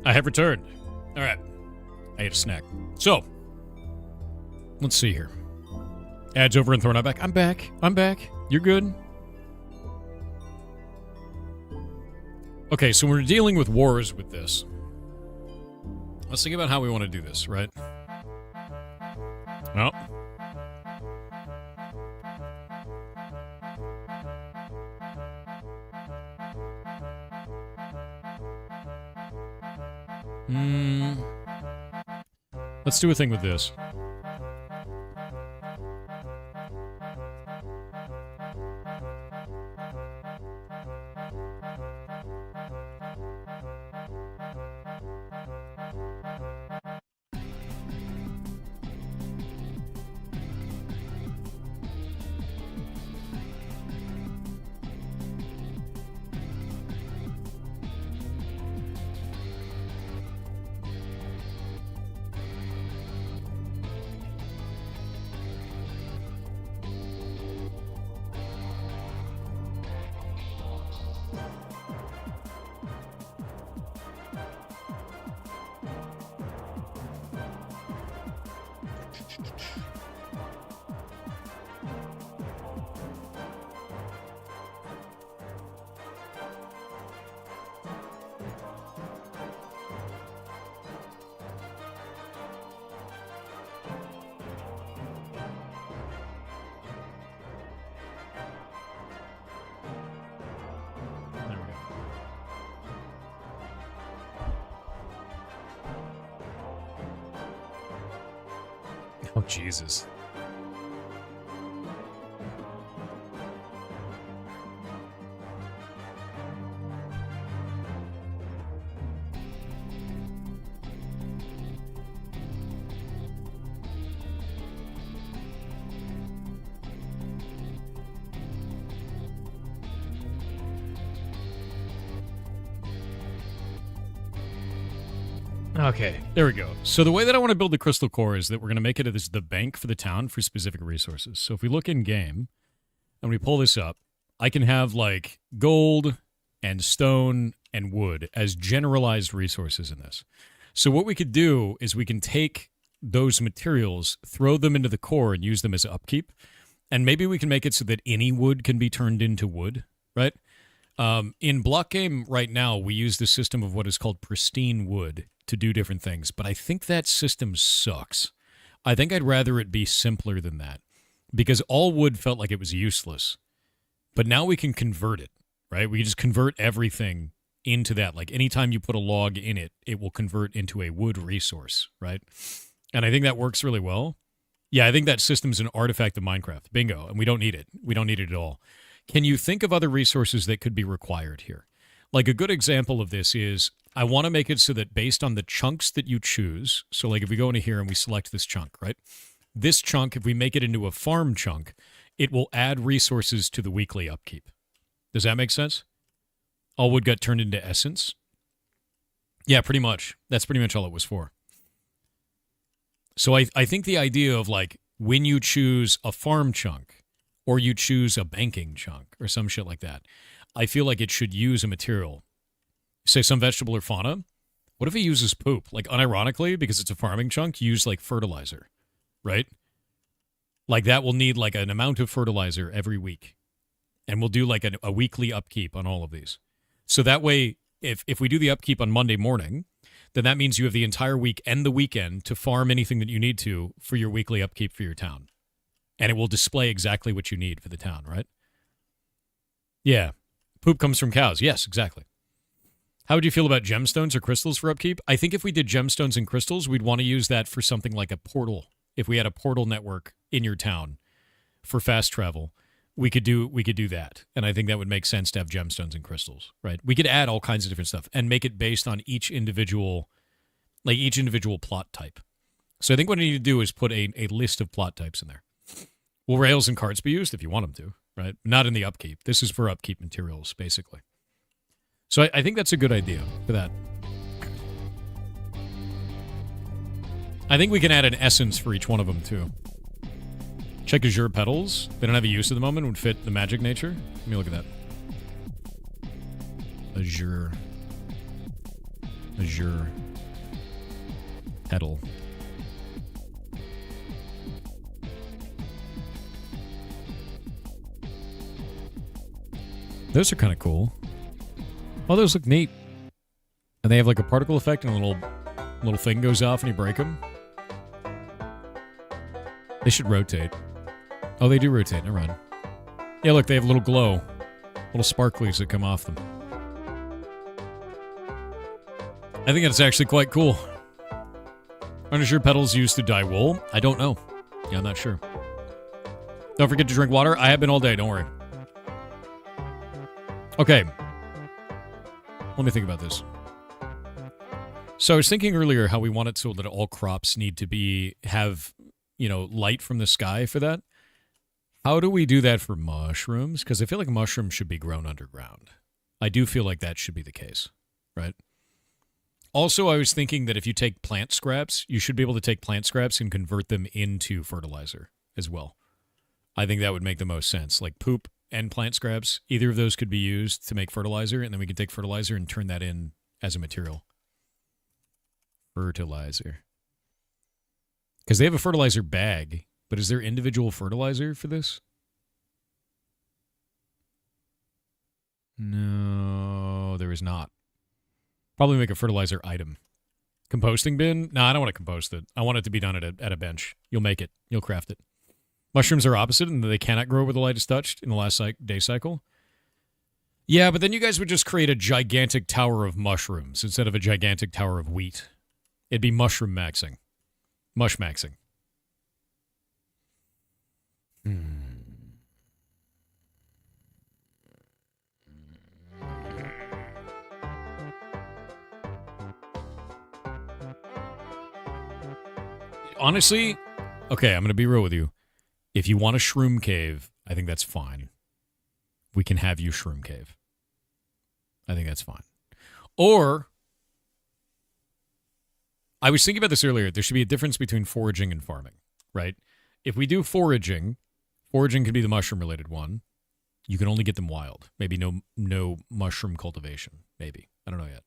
S1: I have returned. All right. I ate a snack. So, let's see here. Ads over and thrown out back. I'm back. I'm back. You're good. Okay, so we're dealing with wars with this. Let's think about how we want to do this, right? Well. Let's do a thing with this. Oh, Jesus. Okay, there we go. So the way that I want to build the crystal core is that we're going to make it as the bank for the town for specific resources. So if we look in game and we pull this up, I can have like gold and stone and wood as generalized resources in this. So what we could do is we can take those materials, throw them into the core and use them as upkeep. And maybe we can make it so that any wood can be turned into wood, right? In Blockgame right now, we use the system of what is called pristine wood to do different things, but I think that system sucks. I think I'd rather it be simpler than that, because all wood felt like it was useless. But now we can convert it, right? We just convert everything into that. Like anytime you put a log in it, it will convert into a wood resource, right? And I think that works really well. Yeah, I think that system's an artifact of Minecraft. Bingo. And we don't need it. We don't need it at all. Can you think of other resources that could be required here? Like a good example of this is I want to make it so that based on the chunks that you choose, so like if we go into here and we select this chunk, right? This chunk, if we make it into a farm chunk, it will add resources to the weekly upkeep. Does that make sense? All wood got turned into essence? Yeah, pretty much. That's pretty much all it was for. So I think the idea of like when you choose a farm chunk or you choose a banking chunk or some shit like that, I feel like it should use a material. Say some vegetable or fauna. What if it uses poop? Like, unironically, because it's a farming chunk, use, like, fertilizer, right? Like, that will need, like, an amount of fertilizer every week. And we'll do, like, a weekly upkeep on all of these. So that way, if we do the upkeep on Monday morning, then that means you have the entire week and the weekend to farm anything that you need to for your weekly upkeep for your town. And it will display exactly what you need for the town, right? Yeah. Poop comes from cows. Yes, exactly. How would you feel about gemstones or crystals for upkeep? I think if we did gemstones and crystals, we'd want to use that for something like a portal. If we had a portal network in your town for fast travel, we could do that. And I think that would make sense to have gemstones and crystals, right? We could add all kinds of different stuff and make it based on each individual plot type. So I think what I need to do is put a list of plot types in there. Will rails and carts be used if you want them to, right? Not in the upkeep. This is for upkeep materials, basically. So I think that's a good idea for that. I think we can add an essence for each one of them, too. Check Azure petals. They don't have a use at the moment. Would fit the magic nature. Let me look at that. Azure petal. Those are kind of cool. Oh, those look neat. And they have like a particle effect and a little thing goes off and you break them. They should rotate. Oh, they do rotate. Never mind. Yeah, look, they have a little glow. Little sparklies that come off them. I think that's actually quite cool. Aren't Azure petals used to dye wool? I don't know. Yeah, I'm not sure. Don't forget to drink water. I have been all day. Don't worry. Okay. Let me think about this. So I was thinking earlier how we want it so that all crops need to have, light from the sky for that. How do we do that for mushrooms? Because I feel like mushrooms should be grown underground. I do feel like that should be the case, right? Also, I was thinking that if you take plant scraps, you should be able to take plant scraps and convert them into fertilizer as well. I think that would make the most sense. Like poop and plant scraps, either of those could be used to make fertilizer, and then we can take fertilizer and turn that in as a material. Fertilizer. Because they have a fertilizer bag, but is there individual fertilizer for this? No, there is not. Probably make a fertilizer item. Composting bin? No, I don't want to compost it. I want it to be done at a bench. You'll make it. You'll craft it. Mushrooms are opposite in that they cannot grow where the light is touched in the last day cycle. Yeah, but then you guys would just create a gigantic tower of mushrooms instead of a gigantic tower of wheat. It'd be mushroom maxing. Mush maxing. Honestly, okay, I'm going to be real with you. If you want a shroom cave, I think that's fine. We can have you shroom cave. I think that's fine. Or, I was thinking about this earlier. There should be a difference between foraging and farming, right? If we do foraging can be the mushroom-related one. You can only get them wild. Maybe no mushroom cultivation. Maybe. I don't know yet.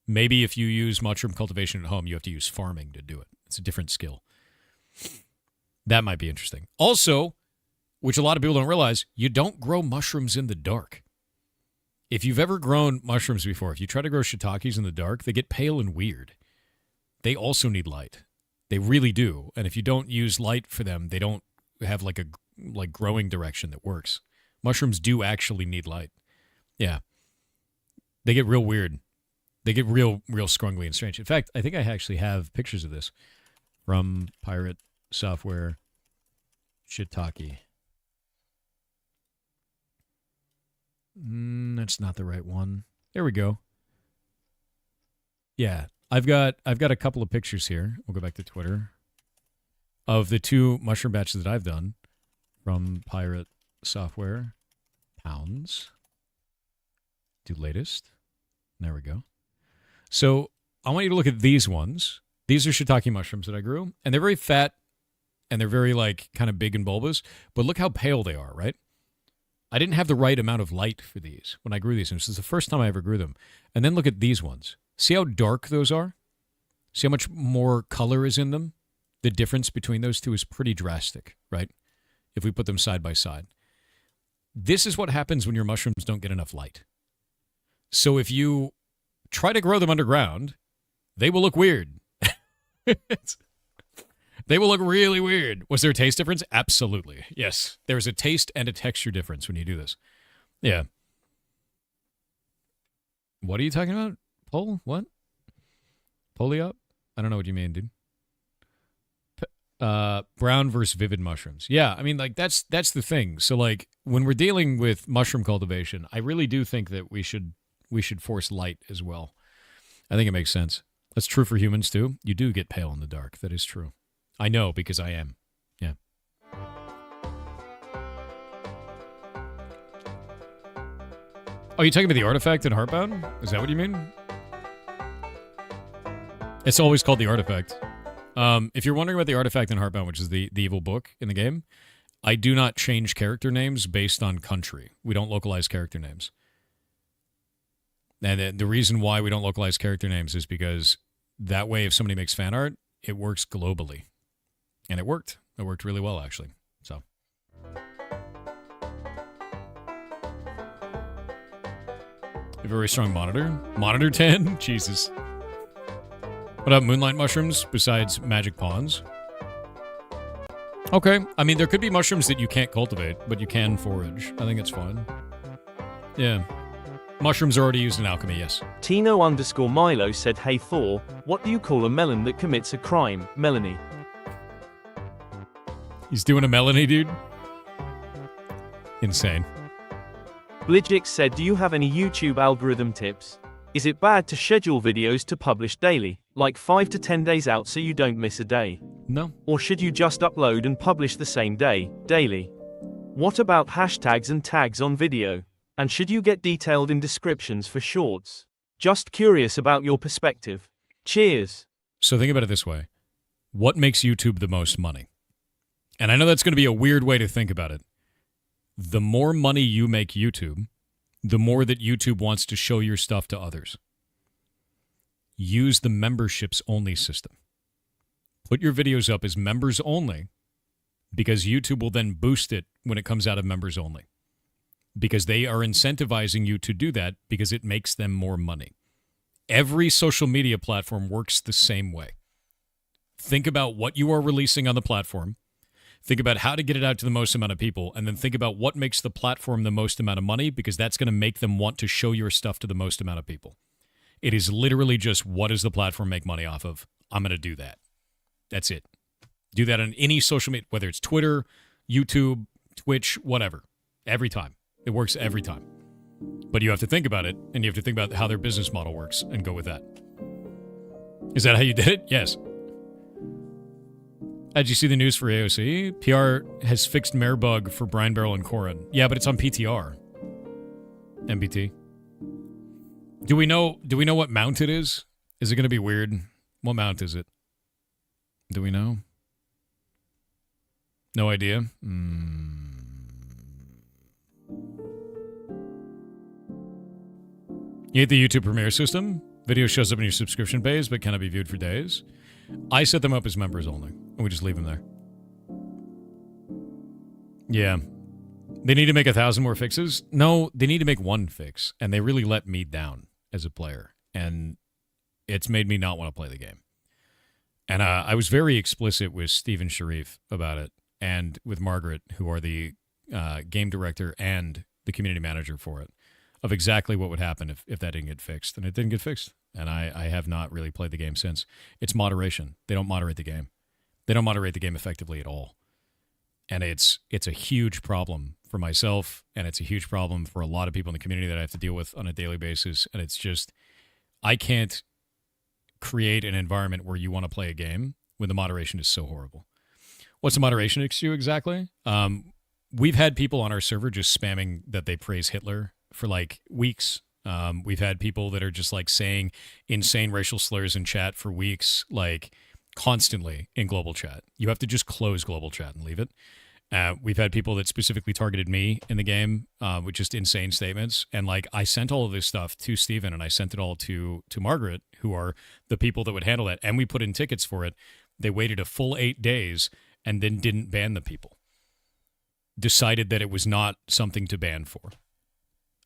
S1: Maybe if you use mushroom cultivation at home, you have to use farming to do it. It's a different skill. That might be interesting. Also, which a lot of people don't realize, you don't grow mushrooms in the dark. If you've ever grown mushrooms before, if you try to grow shiitakes in the dark, they get pale and weird. They also need light. They really do. And if you don't use light for them, they don't have like a growing direction that works. Mushrooms do actually need light. Yeah. They get real weird. They get real scrungly and strange. In fact, I think I actually have pictures of this from Pirate Software shiitake. That's not the right one. There we go. Yeah, I've got a couple of pictures here. We'll go back to Twitter of the two mushroom batches that I've done from Pirate Software. Pounds. Do latest. There we go. So I want you to look at these ones. These are shiitake mushrooms that I grew, and they're very fat, and they're very kind of big and bulbous. But look how pale they are, right? I didn't have the right amount of light for these when I grew these. This is the first time I ever grew them. And then look at these ones. See how dark those are? See how much more color is in them? The difference between those two is pretty drastic, right? If we put them side by side. This is what happens when your mushrooms don't get enough light. So if you try to grow them underground, they will look weird. They will look really weird. Was there a taste difference? Absolutely. Yes. There's a taste and a texture difference when you do this. Yeah. What are you talking about? What? Polyop? I don't know what you mean, dude. Brown versus vivid mushrooms. Yeah, I mean, like, that's the thing. So, like, when we're dealing with mushroom cultivation, I really do think that we should force light as well. I think it makes sense. That's true for humans, too. You do get pale in the dark. That is true. I know, because I am. Yeah. Oh, you talking about the artifact in Heartbound? Is that what you mean? It's always called the artifact. If you're wondering about the artifact in Heartbound, which is the evil book in the game, I do not change character names based on country. We don't localize character names. And the reason why we don't localize character names is because that way, if somebody makes fan art, it works globally. And it worked. It worked really well, actually. So. A very strong monitor. Monitor 10? Jesus. What up, moonlight mushrooms besides magic pawns? Okay. I mean, there could be mushrooms that you can't cultivate, but you can forage. I think it's fine. Yeah. Mushrooms are already used in alchemy, yes.
S2: Tino_Milo said, hey Thor, what do you call a melon that commits a crime? Melanie.
S1: He's doing a Melanie, dude. Insane.
S2: Blidgix said, do you have any YouTube algorithm tips? Is it bad to schedule videos to publish daily, like 5 to 10 days out so you don't miss a day?
S1: No.
S2: Or should you just upload and publish the same day, daily? What about hashtags and tags on video? And should you get detailed in descriptions for shorts? Just curious about your perspective. Cheers.
S1: So think about it this way. What makes YouTube the most money? And I know that's going to be a weird way to think about it. The more money you make YouTube, the more that YouTube wants to show your stuff to others. Use the memberships only system. Put your videos up as members only, because YouTube will then boost it when it comes out of members only. Because they are incentivizing you to do that because it makes them more money. Every social media platform works the same way. Think about what you are releasing on the platform. Think about how to get it out to the most amount of people, and then think about what makes the platform the most amount of money, because that's going to make them want to show your stuff to the most amount of people. It is literally just, what does the platform make money off of? I'm going to do that. That's it. Do that on any social media, whether it's Twitter, YouTube, Twitch, whatever. Every time. It works every time. But you have to think about it, and you have to think about how their business model works, and go with that. Is that how you did it? Yes. Did you see the news for AOC? PR has fixed mare bug for Brine Barrel and Corrin. Yeah, but it's on PTR. MBT. Do we know what mount it is? Is it going to be weird? What mount is it? Do we know? No idea? You hate the YouTube Premiere system? Video shows up in your subscription base, but cannot be viewed for days. I set them up as members only, and we just leave them there. Yeah. They need to make 1,000 more fixes? No, they need to make one fix, and they really let me down as a player, and it's made me not want to play the game. And I was very explicit with Steven Sharif about it, and with Margaret, who are the game director and the community manager for it, of exactly what would happen if that didn't get fixed, and it didn't get fixed. And I have not really played the game since. It's moderation. They don't moderate the game. They don't moderate the game effectively at all. And it's a huge problem for myself, and it's a huge problem for a lot of people in the community that I have to deal with on a daily basis. And it's just, I can't create an environment where you want to play a game when the moderation is so horrible. What's the moderation issue exactly? We've had people on our server just spamming that they praise Hitler for like weeks. We've had people that are just like saying insane racial slurs in chat for weeks, like constantly in global chat. You have to just close global chat and leave it. We've had people that specifically targeted me in the game with just insane statements. And like, I sent all of this stuff to Steven and I sent it all to Margaret, who are the people that would handle that. And we put in tickets for it. They waited a full 8 days and then didn't ban the people. Decided that it was not something to ban for.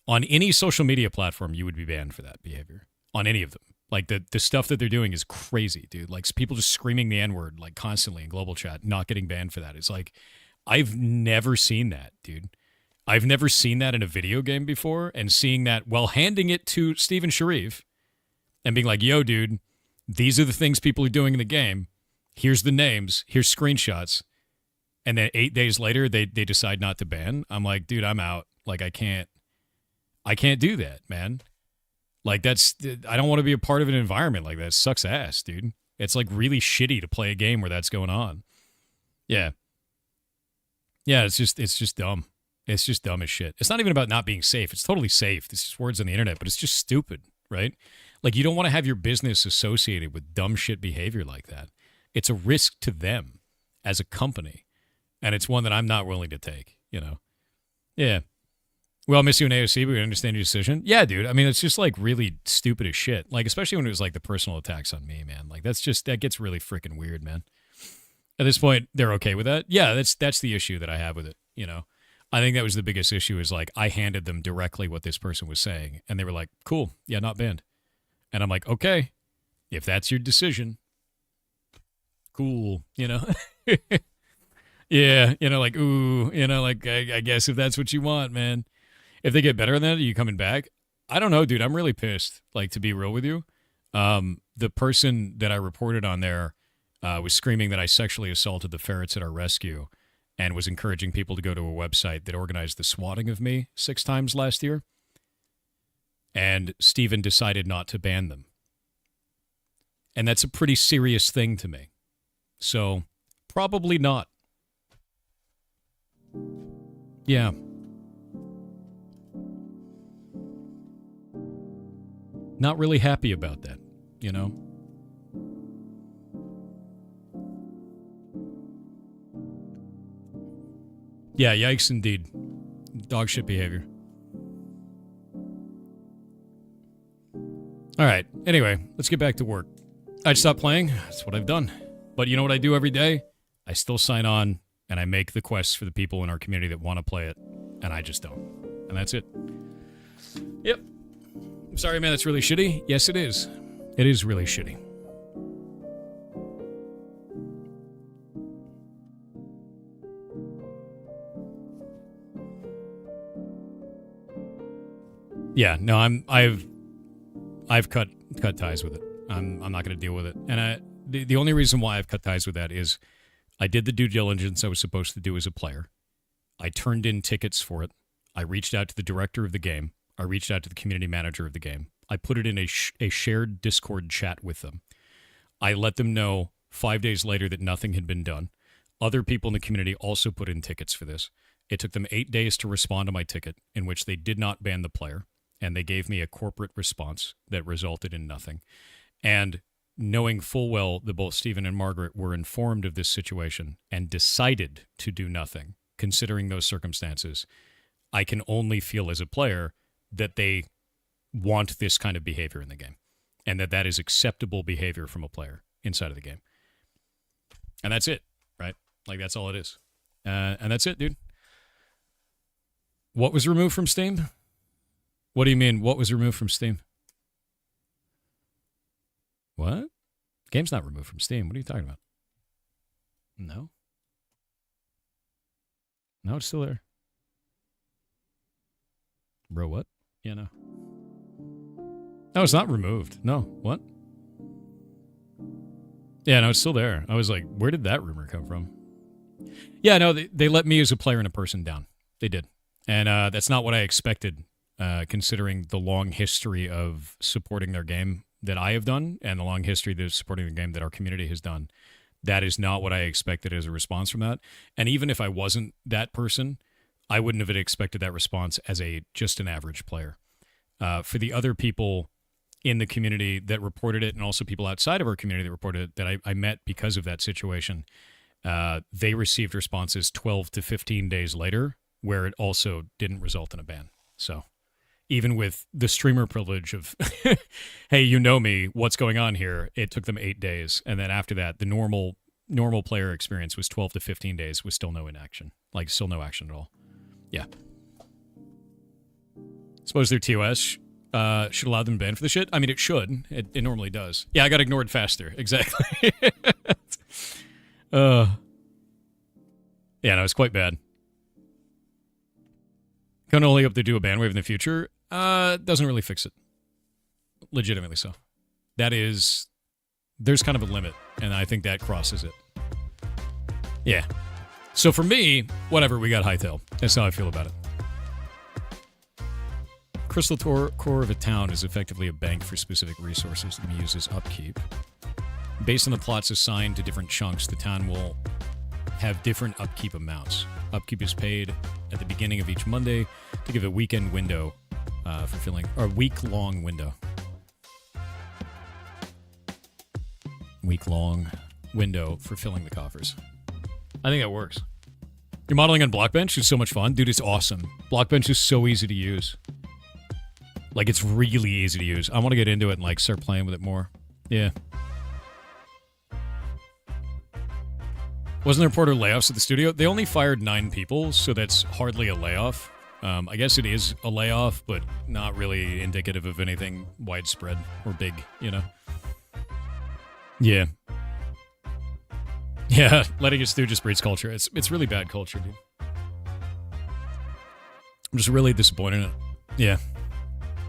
S1: On any social media platform, you would be banned for that behavior. On any of them. Like, the stuff that they're doing is crazy, dude. Like, people just screaming the N-word, like, constantly in global chat, not getting banned for that. It's like, I've never seen that, dude. I've never seen that in a video game before, and seeing that while handing it to Steven Sharif and being like, yo, dude, these are the things people are doing in the game. Here's the names. Here's screenshots. And then 8 days later, they decide not to ban. I'm like, dude, I'm out. Like, I can't do that, man. Like, I don't want to be a part of an environment like that. It sucks ass, dude. It's like really shitty to play a game where that's going on. Yeah. Yeah, it's just dumb. It's just dumb as shit. It's not even about not being safe. It's totally safe. It's just words on the internet, but it's just stupid, right? Like, you don't want to have your business associated with dumb shit behavior like that. It's a risk to them as a company, and it's one that I'm not willing to take, you know? Yeah. Well, miss you in AOC, but we understand your decision. Yeah, dude. I mean, it's just like really stupid as shit. Like, especially when it was like the personal attacks on me, man. Like, that gets really freaking weird, man. At this point, they're okay with that. Yeah, that's the issue that I have with it, you know? I think that was the biggest issue is like I handed them directly what this person was saying, and they were like, cool, yeah, not banned. And I'm like, okay, if that's your decision, cool, you know? Yeah, you know, like, ooh, you know, like, I guess if that's what you want, man. If they get better than that, are you coming back? I don't know, dude. I'm really pissed, like, to be real with you. The person that I reported on there was screaming that I sexually assaulted the ferrets at our rescue and was encouraging people to go to a website that organized the swatting of me 6 times last year. And Steven decided not to ban them. And that's a pretty serious thing to me. So, probably not. Yeah. Not really happy about that, you know? Yeah, yikes indeed. Dog shit behavior. All right, anyway, let's get back to work. I'd stop playing. That's what I've done. But you know what I do every day? I still sign on, and I make the quests for the people in our community that want to play it, and I just don't. And that's it. Yep. I'm sorry, man, that's really shitty. Yes, it is. It is really shitty. Yeah, no, I've cut ties with it. I'm not going to deal with it. And the only reason why I've cut ties with that is I did the due diligence I was supposed to do as a player. I turned in tickets for it. I reached out to the director of the game. I reached out to the community manager of the game. I put it in a shared Discord chat with them. I let them know 5 days later that nothing had been done. Other people in the community also put in tickets for this. It took them 8 days to respond to my ticket, in which they did not ban the player, and they gave me a corporate response that resulted in nothing. And knowing full well that both Stephen and Margaret were informed of this situation and decided to do nothing, considering those circumstances, I can only feel as a player that they want this kind of behavior in the game, and that is acceptable behavior from a player inside of the game. And that's it, right? Like, that's all it is. And that's it, dude. What was removed from Steam? What do you mean, what was removed from Steam? What? Game's not removed from Steam. What are you talking about? No. No, it's still there. Bro, what? Yeah, no. No, it's not removed. No, what? Yeah, no, it's still there. I was like, where did that rumor come from? Yeah, no, they let me as a player and a person down. They did. And that's not what I expected, considering the long history of supporting their game that I have done and the long history of supporting the game that our community has done. That is not what I expected as a response from that. And even if I wasn't that person, I wouldn't have expected that response as just an average player. For the other people in the community that reported it, and also people outside of our community that reported it, that I met because of that situation, they received responses 12 to 15 days later, where it also didn't result in a ban. So even with the streamer privilege of, hey, you know me, what's going on here? It took them 8 days. And then after that, the normal player experience was 12 to 15 days with still no inaction. Like, still no action at all. Yeah. Suppose their TOS should allow them to ban for the shit? I mean, it should. It normally does. Yeah, I got ignored faster. Exactly. Yeah, no, it's quite bad. Can only hope they do a ban wave in the future. Doesn't really fix it. Legitimately so. There's kind of a limit, and I think that crosses it. Yeah. So for me, whatever, we got Hightail. That's how I feel about it. Crystal core of a town is effectively a bank for specific resources that can be used as upkeep. Based on the plots assigned to different chunks, the town will have different upkeep amounts. Upkeep is paid at the beginning of each Monday to give a weekend window for filling, or week-long window. Week-long window for filling the coffers. I think that works. Your modeling on Blockbench is so much fun. Dude, it's awesome. Blockbench is so easy to use. Like, it's really easy to use. I want to get into it and, like, start playing with it more. Yeah. Wasn't there reporter layoffs at the studio? They only fired 9 people, so that's hardly a layoff. I guess it is a layoff, but not really indicative of anything widespread or big, you know? Yeah. Yeah, letting it stew just breeds culture. It's really bad culture, dude. I'm just really disappointed in it. Yeah.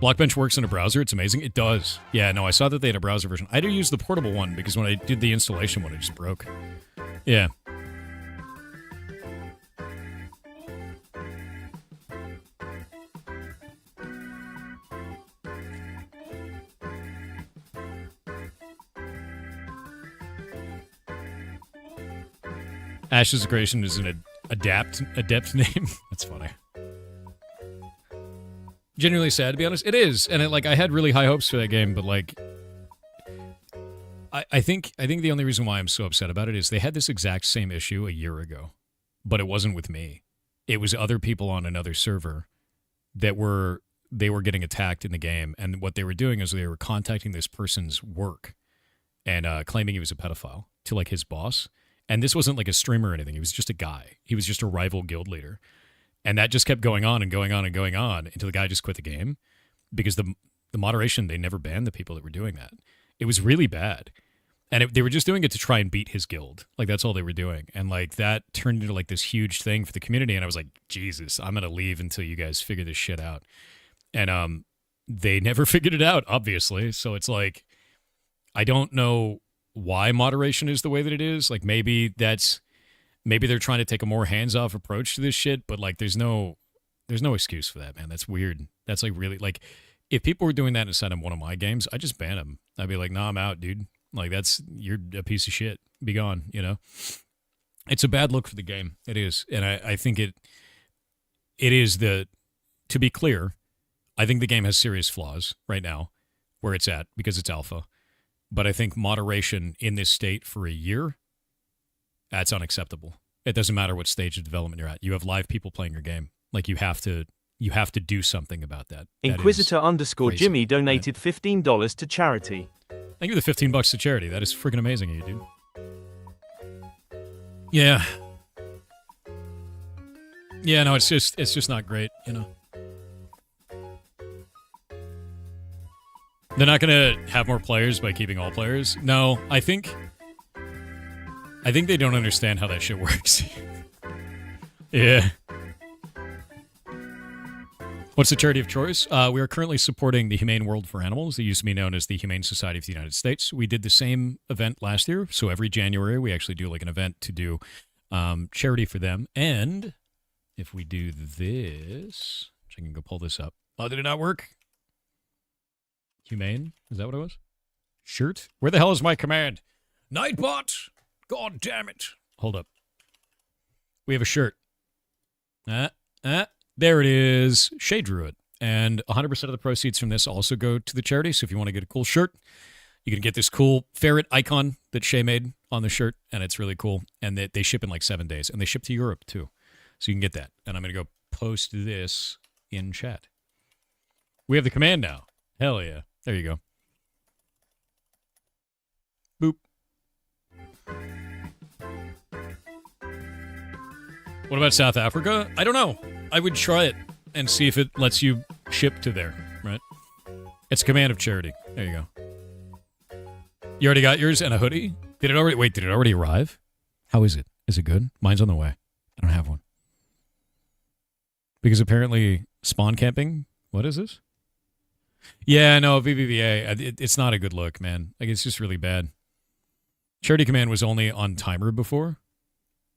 S1: Blockbench works in a browser. It's amazing. It does. Yeah, no, I saw that they had a browser version. I did use the portable one because when I did the installation one, it just broke. Yeah. Ash's Aggression is an adept name. That's funny. Genuinely sad, to be honest. It is, and I had really high hopes for that game, but like, I think the only reason why I'm so upset about it is they had this exact same issue a year ago, but it wasn't with me. It was other people on another server that were getting attacked in the game, and what they were doing is they were contacting this person's work and claiming he was a pedophile to like his boss. And this wasn't like a streamer or anything. He was just a guy. He was just a rival guild leader. And that just kept going on and going on and going on until the guy just quit the game because the moderation, they never banned the people that were doing that. It was really bad. And they were just doing it to try and beat his guild. Like, that's all they were doing. And like that turned into like this huge thing for the community. And I was like, Jesus, I'm going to leave until you guys figure this shit out. And they never figured it out, obviously. So it's like, I don't know why moderation is the way that it is. Like, maybe they're trying to take a more hands-off approach to this shit, but like there's no excuse for that, man. That's weird. That's like really, like, if people were doing that inside of one of my games, I'd just ban them. I'd be like, nah, I'm out, dude. Like, you're a piece of shit. Be gone, you know? It's a bad look for the game. It is. And I think it is to be clear, I think the game has serious flaws right now where it's at because it's alpha. But I think moderation in this state for a year, that's unacceptable. It doesn't matter what stage of development you're at. You have live people playing your game. Like, you have to do something about that.
S2: Inquisitor_Jimmy donated $15 to charity.
S1: Thank you for the $15 to charity. That is freaking amazing of you, dude. Yeah. Yeah, no, it's just not great, you know. They're not going to have more players by keeping all players. No, I think they don't understand how that shit works. Yeah. What's the charity of choice? We are currently supporting the Humane World for Animals. They used to be known as the Humane Society of the United States. We did the same event last year. So every January, we actually do like an event to do charity for them. And if we do this, which I can go pull this up. Oh, did it not work? Humane? Is that what it was? Shirt? Where the hell is my command? Nightbot! God damn it. Hold up. We have a shirt. There it is. Shade Druid. And 100% of the proceeds from this also go to the charity. So if you want to get a cool shirt, You can get this cool ferret icon that Shay made on the shirt, and it's really cool. And they ship in like 7 days, and they ship to Europe too. So you can get that. And I'm going to go post this in chat. We have the command now. Hell yeah. There you go. Boop. What about South Africa? I don't know. I would try it and see if it lets you ship to there, right? It's a command of charity. There you go. You already got yours and a hoodie? Did it already arrive? How is it? Is it good? Mine's on the way. I don't have one. Because apparently spawn camping, what is this? Yeah, no, VVVA, it's not a good look, man. Like, it's just really bad. Charity command was only on timer before.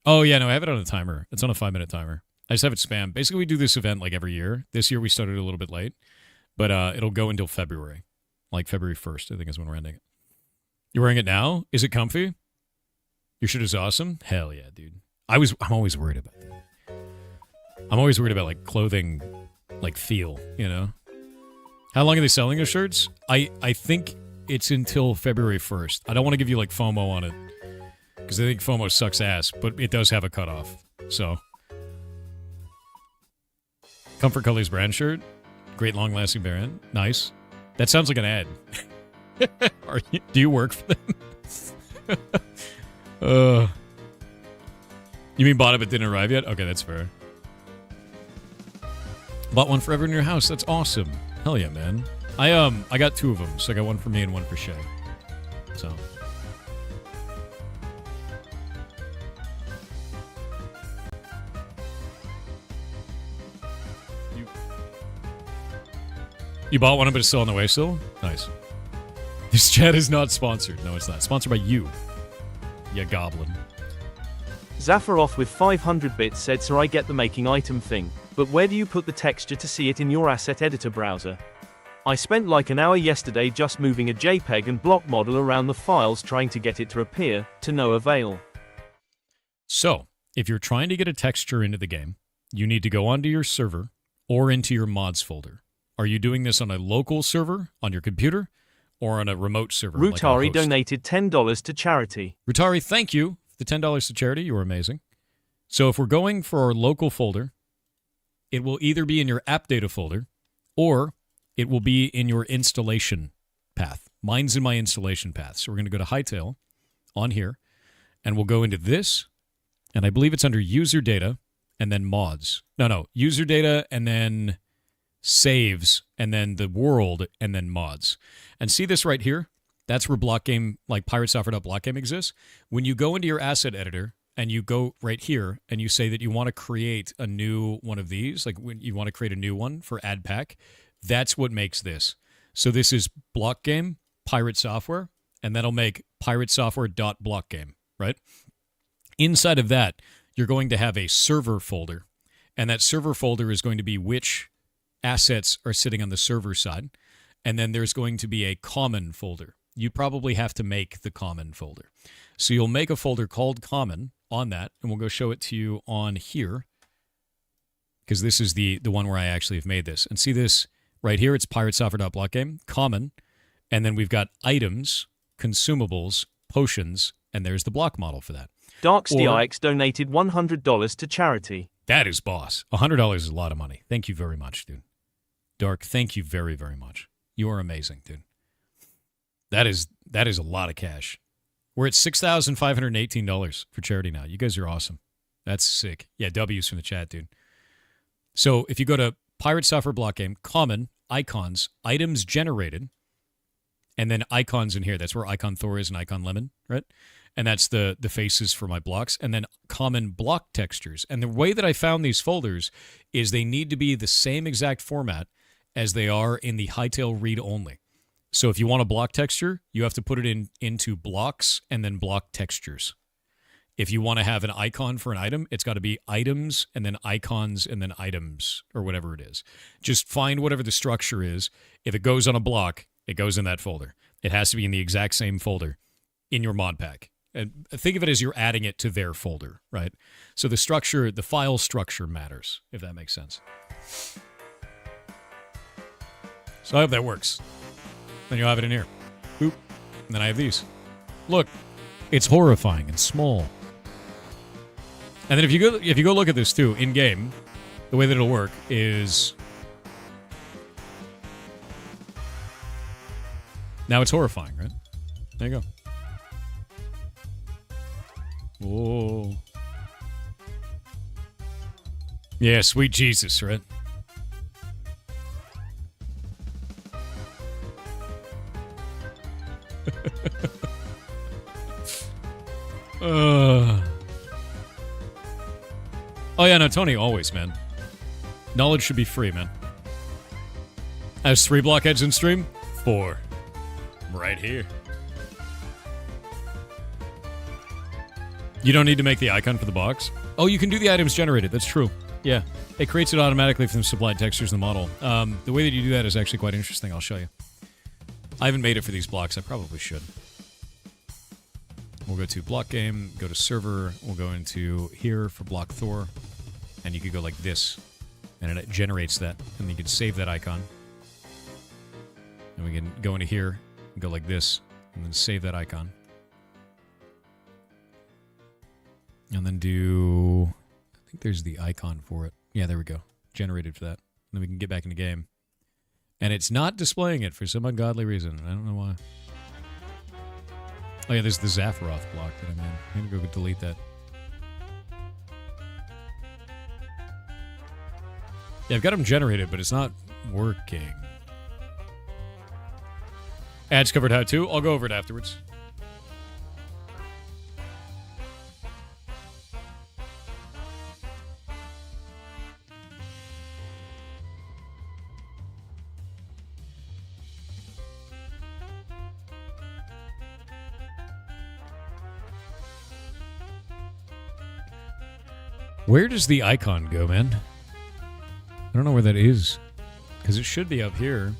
S1: Oh, yeah, no, I have it on a timer. It's on a 5-minute timer. I just have it spam. Basically, we do this event like every year. This year we started a little bit late, but it'll go until February. Like February 1st, I think is when we're ending it. You're wearing it now? Is it comfy? Your shirt is awesome? Hell yeah, dude. I'm always worried about that. I'm always worried about, like, clothing, like, feel, you know? How long are they selling your shirts? I think it's until February 1st. I don't want to give you, like, FOMO on it, because I think FOMO sucks ass, but it does have a cutoff, so. Comfort Colors brand shirt. Great long-lasting brand. Nice. That sounds like an ad. Do you work for them? You mean bought it but didn't arrive yet? Okay, that's fair. Bought one for everyone in your house. That's awesome. Hell yeah, man. I got 2 of them, so I got one for me and one for Shay. So. You bought one, but it's still on the way still? Nice. This chat is not sponsored. No, it's not. Sponsored by you. Ya goblin.
S2: Zaffaroff with 500 bits said, "Sir, I get the making item thing, but where do you put the texture to see it in your asset editor browser? I spent like an hour yesterday just moving a JPEG and block model around the files trying to get it to appear, to no avail."
S1: So, if you're trying to get a texture into the game, you need to go onto your server or into your mods folder. Are you doing this on a local server on your computer or on a remote server?
S2: Rutari
S1: like
S2: donated $10 to charity.
S1: Rutari, thank you for the $10 to charity. You were amazing. So if we're going for our local folder, it will either be in your app data folder or it will be in your installation path. Mine's in my installation path. So we're going to go to Hightail on here, and we'll go into this, and I believe it's under user data and then mods. No, user data and then saves, and then the world, and then mods. And see this right here? That's where Blockgame, like piratesoftware.blockgame exists. When you go into your asset editor, and you go right here, and you say that you want to create a new one of these, like when you want to create a new one for ad pack, that's what makes this. So this is Blockgame, Pirate Software, and that'll make piratesoftware.blockgame, right? Inside of that, you're going to have a server folder, and that server folder is going to be which assets are sitting on the server side, and then there's going to be a common folder. You probably have to make the common folder. So you'll make a folder called common on that, and we'll go show it to you on here, because this is the one where I actually have made this. And see this right here? It's piratesoftware.blockgame, common, and then we've got items, consumables, potions, and there's the block model for that.
S2: DarkSTIX donated $100 to charity.
S1: That is boss. $100 is a lot of money. Thank you very much, dude. Dark, thank you very, very much. You are amazing, dude. That is a lot of cash. We're at $6,518 for charity now. You guys are awesome. That's sick. Yeah, W's from the chat, dude. So if you go to Pirate Software Block Game, common, icons, items generated, and then icons in here. That's where Icon Thor is and Icon Lemon, right? And that's the faces for my blocks. And then common block textures. And the way that I found these folders is they need to be the same exact format as they are in the Hightail read-only. So if you want a block texture, you have to put it into blocks and then block textures. If you want to have an icon for an item, it's got to be items and then icons and then items or whatever it is. Just find whatever the structure is. If it goes on a block, it goes in that folder. It has to be in the exact same folder in your mod pack. And think of it as you're adding it to their folder, right? So the structure, the file structure matters, if that makes sense. So I hope that works. Then you'll have it in here. Boop. And then I have these. Look, it's horrifying and small. And then if you go look at this too in game, the way that it'll work is now it's horrifying, right? There you go. Whoa. Yeah, sweet Jesus, right? Oh yeah, no, Tony, always, man. Knowledge should be free, man. Has 3 blockheads in stream? 4. Right here. You don't need to make the icon for the box? Oh, you can do the items generated. That's true. Yeah. It creates it automatically from the supplied textures in the model. The way that you do that is actually quite interesting. I'll show you. I haven't made it for these blocks. I probably should. We'll go to Blockgame, go to Server. We'll go into here for Block Thor. And you could go like this. And it generates that. And you can save that icon. And we can go into here and go like this. And then save that icon. And then do... I think there's the icon for it. Yeah, there we go. Generated for that. And then we can get back in the game. And it's not displaying it for some ungodly reason. I don't know why. Oh yeah, there's the Zaphiroth block that I made. I'm gonna go delete that. Yeah, I've got them generated, but it's not working. Ads covered how to. I'll go over it afterwards. Where does the icon go, man? I don't know where that is. Because it should be up here.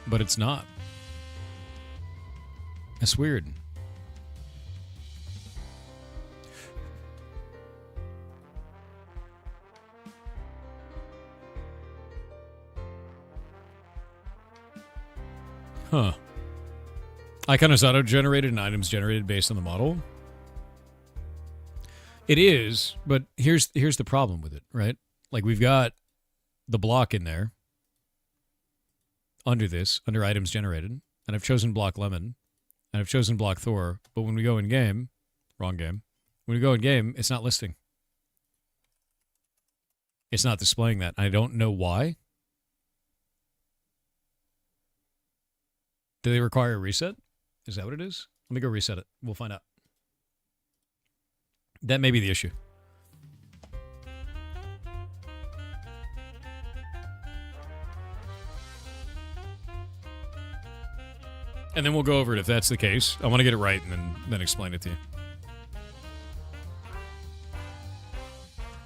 S1: But it's not. That's weird. Huh. Icon is auto-generated and items generated based on the model. It is, but here's the problem with it, right? Like we've got the block in there under this, under items generated, and I've chosen block lemon, and I've chosen block Thor, but when we go in game, wrong game, when we go in game, it's not listing. It's not displaying that. I don't know why. Do they require a reset? Is that what it is? Let me go reset it. We'll find out. That may be the issue. And then we'll go over it if that's the case. I want to get it right and then explain it to you.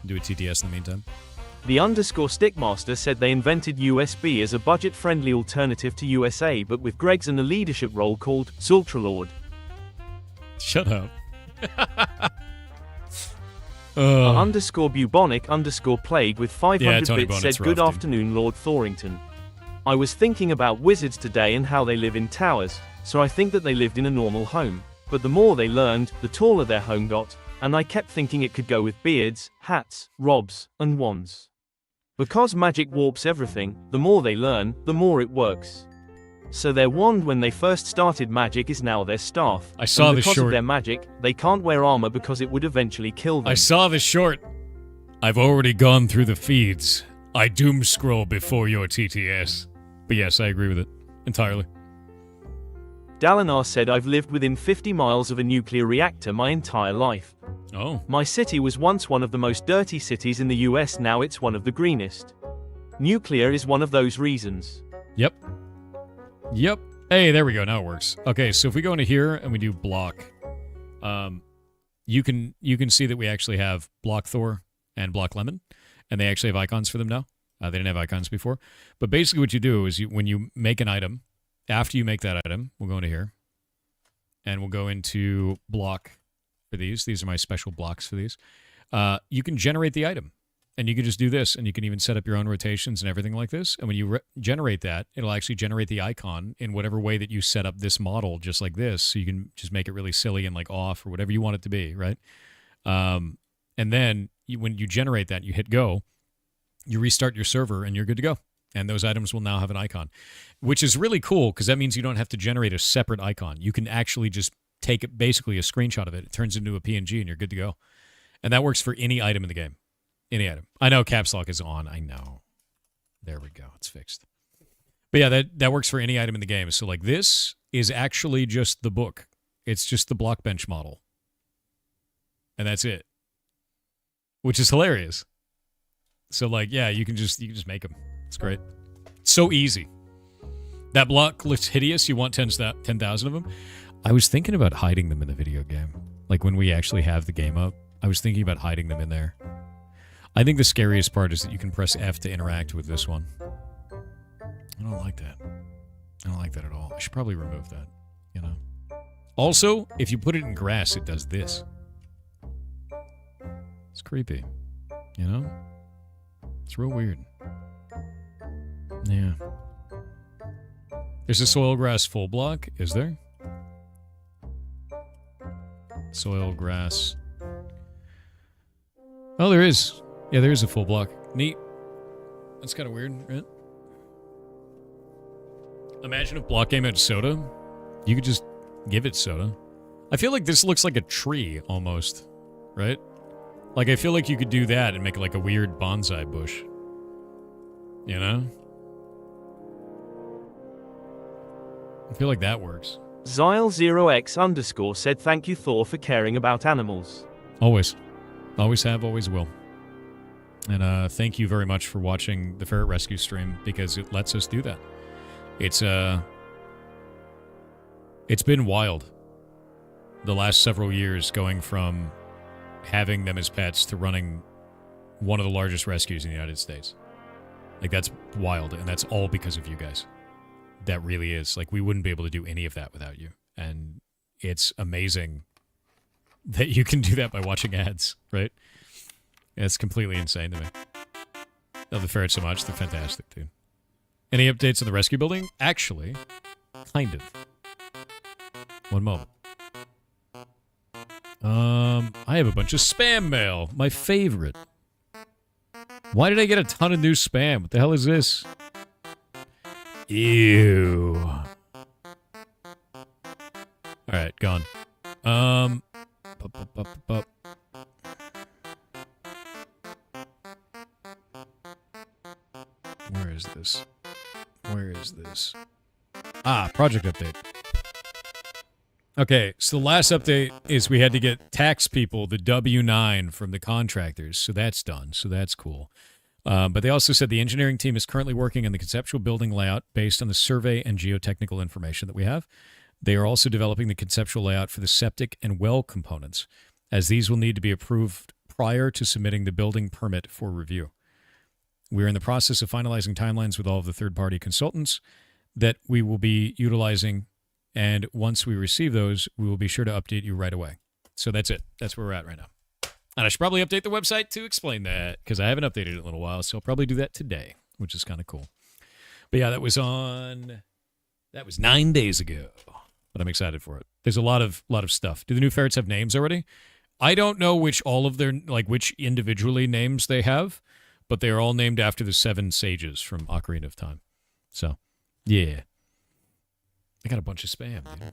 S1: Do a TTS in the meantime.
S2: The _Stickmaster said they invented USB as a budget-friendly alternative to USA, but with Greg's in a leadership role called Sultralord.
S1: Shut up.
S2: _bubonic_plague with 500 bits said, "Good afternoon, Lord Thorington. I was thinking about wizards today and how they live in towers, so I think that they lived in a normal home. But the more they learned, the taller their home got, and I kept thinking it could go with beards, hats, robes, and wands. Because magic warps everything, the more they learn, the more it works. So their wand when they first started magic is now their staff.
S1: I saw the short.
S2: Because of their magic, they can't wear armor because it would eventually kill them."
S1: I saw the short. I've already gone through the feeds. I doom scroll before your TTS. But yes, I agree with it. Entirely.
S2: Dalinar said, "I've lived within 50 miles of a nuclear reactor my entire life.
S1: Oh.
S2: My city was once one of the most dirty cities in the US, now it's one of the greenest. Nuclear is one of those reasons."
S1: Yep. Yep. Hey, there we go. Now it works. Okay, so if we go into here and we do block, you can see that we actually have block Thor and block lemon, and they actually have icons for them now. They didn't have icons before. But basically what you do is when you make an item, after you make that item, we'll go into here, and we'll go into block for these. These are my special blocks for these. You can generate the item. And you can just do this, and you can even set up your own rotations and everything like this. And when you generate that, it'll actually generate the icon in whatever way that you set up this model, just like this. So you can just make it really silly and like off or whatever you want it to be, right? And then when you generate that, you hit go, you restart your server, and you're good to go. And those items will now have an icon, which is really cool because that means you don't have to generate a separate icon. You can actually just take basically a screenshot of it. It turns into a PNG, and you're good to go. And that works for any item in the game. Any item. I know caps lock is on. I know. There we go. It's fixed. But yeah, that works for any item in the game. So like this is actually just the book. It's just the block bench model. And that's it. Which is hilarious. So like, yeah, you can just make them. It's great. It's so easy. That block looks hideous. You want 10,000 of them. I was thinking about hiding them in the video game. Like when we actually have the game up, I was thinking about hiding them in there. I think the scariest part is that you can press F to interact with this one. I don't like that. I don't like that at all. I should probably remove that, you know. Also, if you put it in grass, it does this. It's creepy, you know? It's real weird. Yeah. There's a soil grass full block, is there? Soil grass. Oh, there is. Yeah, there is a full block. Neat. That's kind of weird, right? Imagine if Blockgame had soda. You could just give it soda. I feel like this looks like a tree, almost. Right? Like, I feel like you could do that and make like a weird bonsai bush. You know? I feel like that works.
S2: Zyle0x_ said thank you Thor for caring about animals.
S1: Always. Always have, always will. And thank you very much for watching the Ferret Rescue stream, because it lets us do that. It's been wild the last several years, going from having them as pets to running one of the largest rescues in the United States. Like, that's wild, and that's all because of you guys. That really is. Like, we wouldn't be able to do any of that without you. And it's amazing that you can do that by watching ads, right? It's completely insane to me. Love the ferrets so much. They're fantastic, dude. Any updates on the rescue building? Actually, kind of. One moment. I have a bunch of spam mail. My favorite. Why did I get a ton of new spam? What the hell is this? Ew. Alright, gone. Where is this? Where is this? Ah, project update. Okay, so the last update is we had to get tax people the W-9 from the contractors, so that's done, so that's cool. But they also said the engineering team is currently working on the conceptual building layout based on the survey and geotechnical information that we have. They are also developing the conceptual layout for the septic and well components, as these will need to be approved prior to submitting the building permit for review. We're in the process of finalizing timelines with all of the third-party consultants that we will be utilizing, and once we receive those, we will be sure to update you right away. So that's it. That's where we're at right now. And I should probably update the website to explain that, because I haven't updated it in a little while, so I'll probably do that today, which is kind of cool. But yeah, that was 9 days ago, but I'm excited for it. There's a lot of stuff. Do the new ferrets have names already? I don't know which individually names they have, but they are all named after the 7 sages from Ocarina of Time. So, yeah. I got a bunch of spam, dude.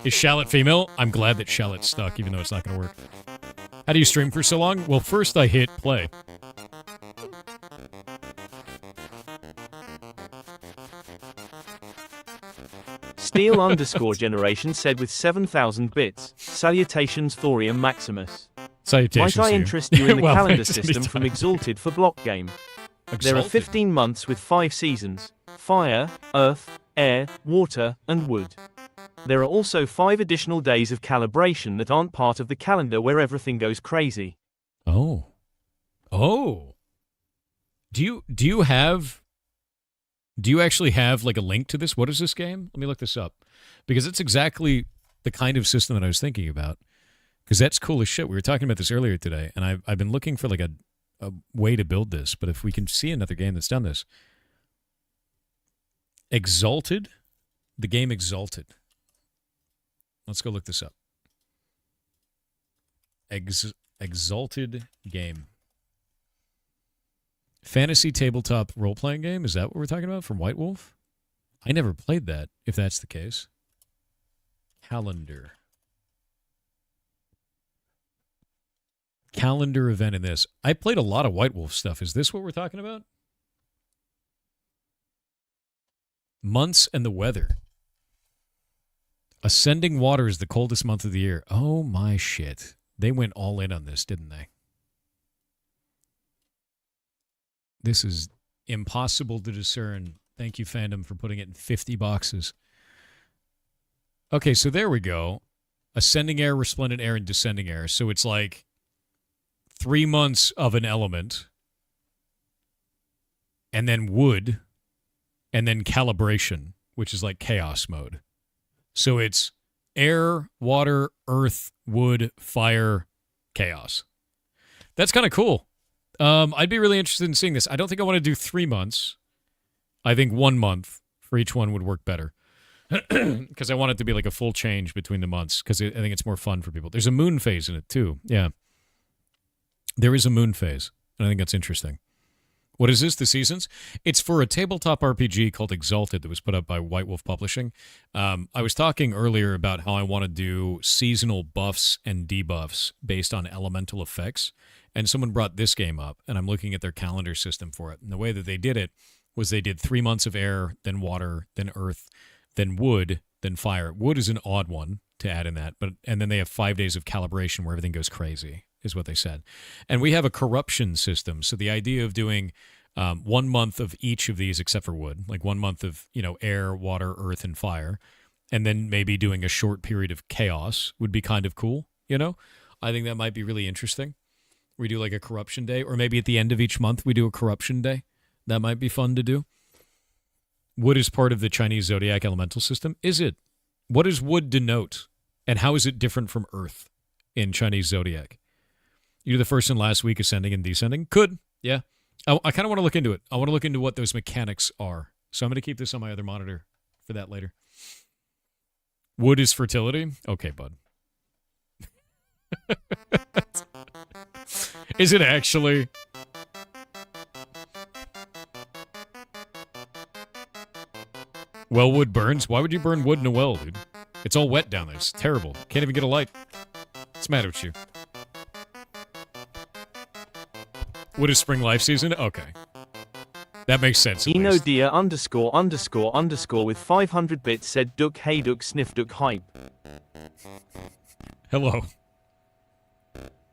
S1: Is Shallot female? I'm glad that Shallot's stuck, even though it's not going to work. How do you stream for so long? Well, first I hit play.
S2: Steel_generation said with 7,000 bits, salutations Thorium Maximus.
S1: Salutations.
S2: Might I interest you in the
S1: Well,
S2: calendar
S1: thanks
S2: system from Exalted for Blockgame? There are 15 months with 5 seasons: fire, earth, air, water, and wood. There are also 5 additional days of calibration that aren't part of the calendar where everything goes crazy.
S1: Oh. Do you actually have like a link to this? What is this game? Let me look this up, because it's exactly the kind of system that I was thinking about. Because that's cool as shit. We were talking about this earlier today, and I've been looking for like a way to build this, but if we can see another game that's done this. Exalted? The game Exalted. Let's go look this up. Exalted game. Fantasy tabletop role-playing game? Is that what we're talking about from White Wolf? I never played that, if that's the case. Calendar. Calendar event in this. I played a lot of White Wolf stuff. Is this what we're talking about? Months and the weather. Ascending water is the coldest month of the year. Oh my shit. They went all in on this, didn't they? This is impossible to discern. Thank you, fandom, for putting it in 50 boxes. Okay, so there we go. Ascending air, resplendent air, and descending air. So it's like 3 months of an element, and then wood, and then calibration, which is like chaos mode. So it's air, water, earth, wood, fire, chaos. That's kind of cool. I'd be really interested in seeing this. I don't think I want to do 3 months. I think 1 month for each one would work better. Because I want it to be like a full change between the months, because I think it's more fun for people. There's a moon phase in it, too. Yeah. There is a moon phase, and I think that's interesting. What is this, the seasons? It's for a tabletop RPG called Exalted that was put up by White Wolf Publishing. I was talking earlier about how I want to do seasonal buffs and debuffs based on elemental effects, and someone brought this game up, and I'm looking at their calendar system for it. And the way that they did it was they did 3 months of air, then water, then earth, then wood, then fire. Wood is an odd one to add in that, and then they have 5 days of calibration where everything goes crazy, is what they said. And we have a corruption system. So the idea of doing 1 month of each of these, except for wood, like 1 month of, air, water, earth, and fire, and then maybe doing a short period of chaos would be kind of cool. I think that might be really interesting. We do like a corruption day, or maybe at the end of each month we do a corruption day. That might be fun to do. Wood is part of the Chinese zodiac elemental system. Is it? What does wood denote? And how is it different from earth in Chinese zodiac? You do the first and last week ascending and descending? Could. Yeah. I kind of want to look into it. I want to look into what those mechanics are. So I'm going to keep this on my other monitor for that later. Wood is fertility? Okay, bud. Is it actually? Well, wood burns? Why would you burn wood in a well, dude? It's all wet down there. It's terrible. Can't even get a light. What's the matter with you? Wood is spring life season? Okay. That makes sense.
S2: Eno Dia ___ with 500 bits said Duck hey Duck sniff Duck hype.
S1: Hello.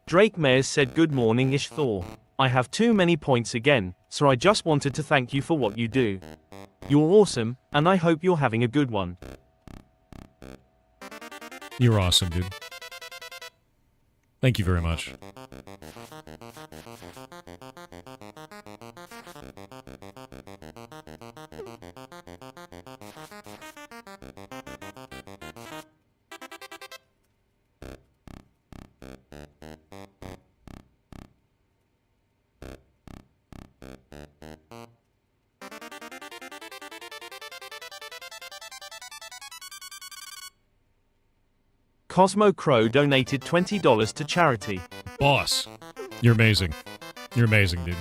S2: Drake Mayers said good morning ish Thor. I have too many points again, so I just wanted to thank you for what you do. You're awesome, and I hope you're having a good one.
S1: You're awesome, dude. Thank you very much.
S2: Cosmo Crow donated $20 to charity.
S1: Boss, you're amazing. You're amazing, dude.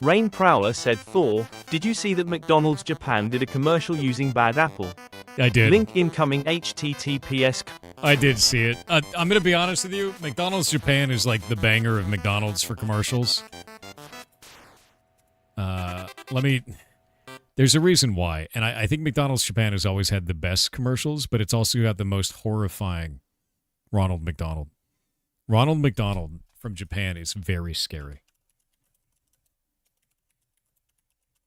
S2: Rain Prowler said Thor, did you see that McDonald's Japan did a commercial using Bad Apple?
S1: I did.
S2: Link incoming https.
S1: I did see it. I'm going to be honest with you. McDonald's Japan is like the banger of McDonald's for commercials. There's a reason why, and I think McDonald's Japan has always had the best commercials, but it's also got the most horrifying Ronald McDonald. Ronald McDonald from Japan is very scary.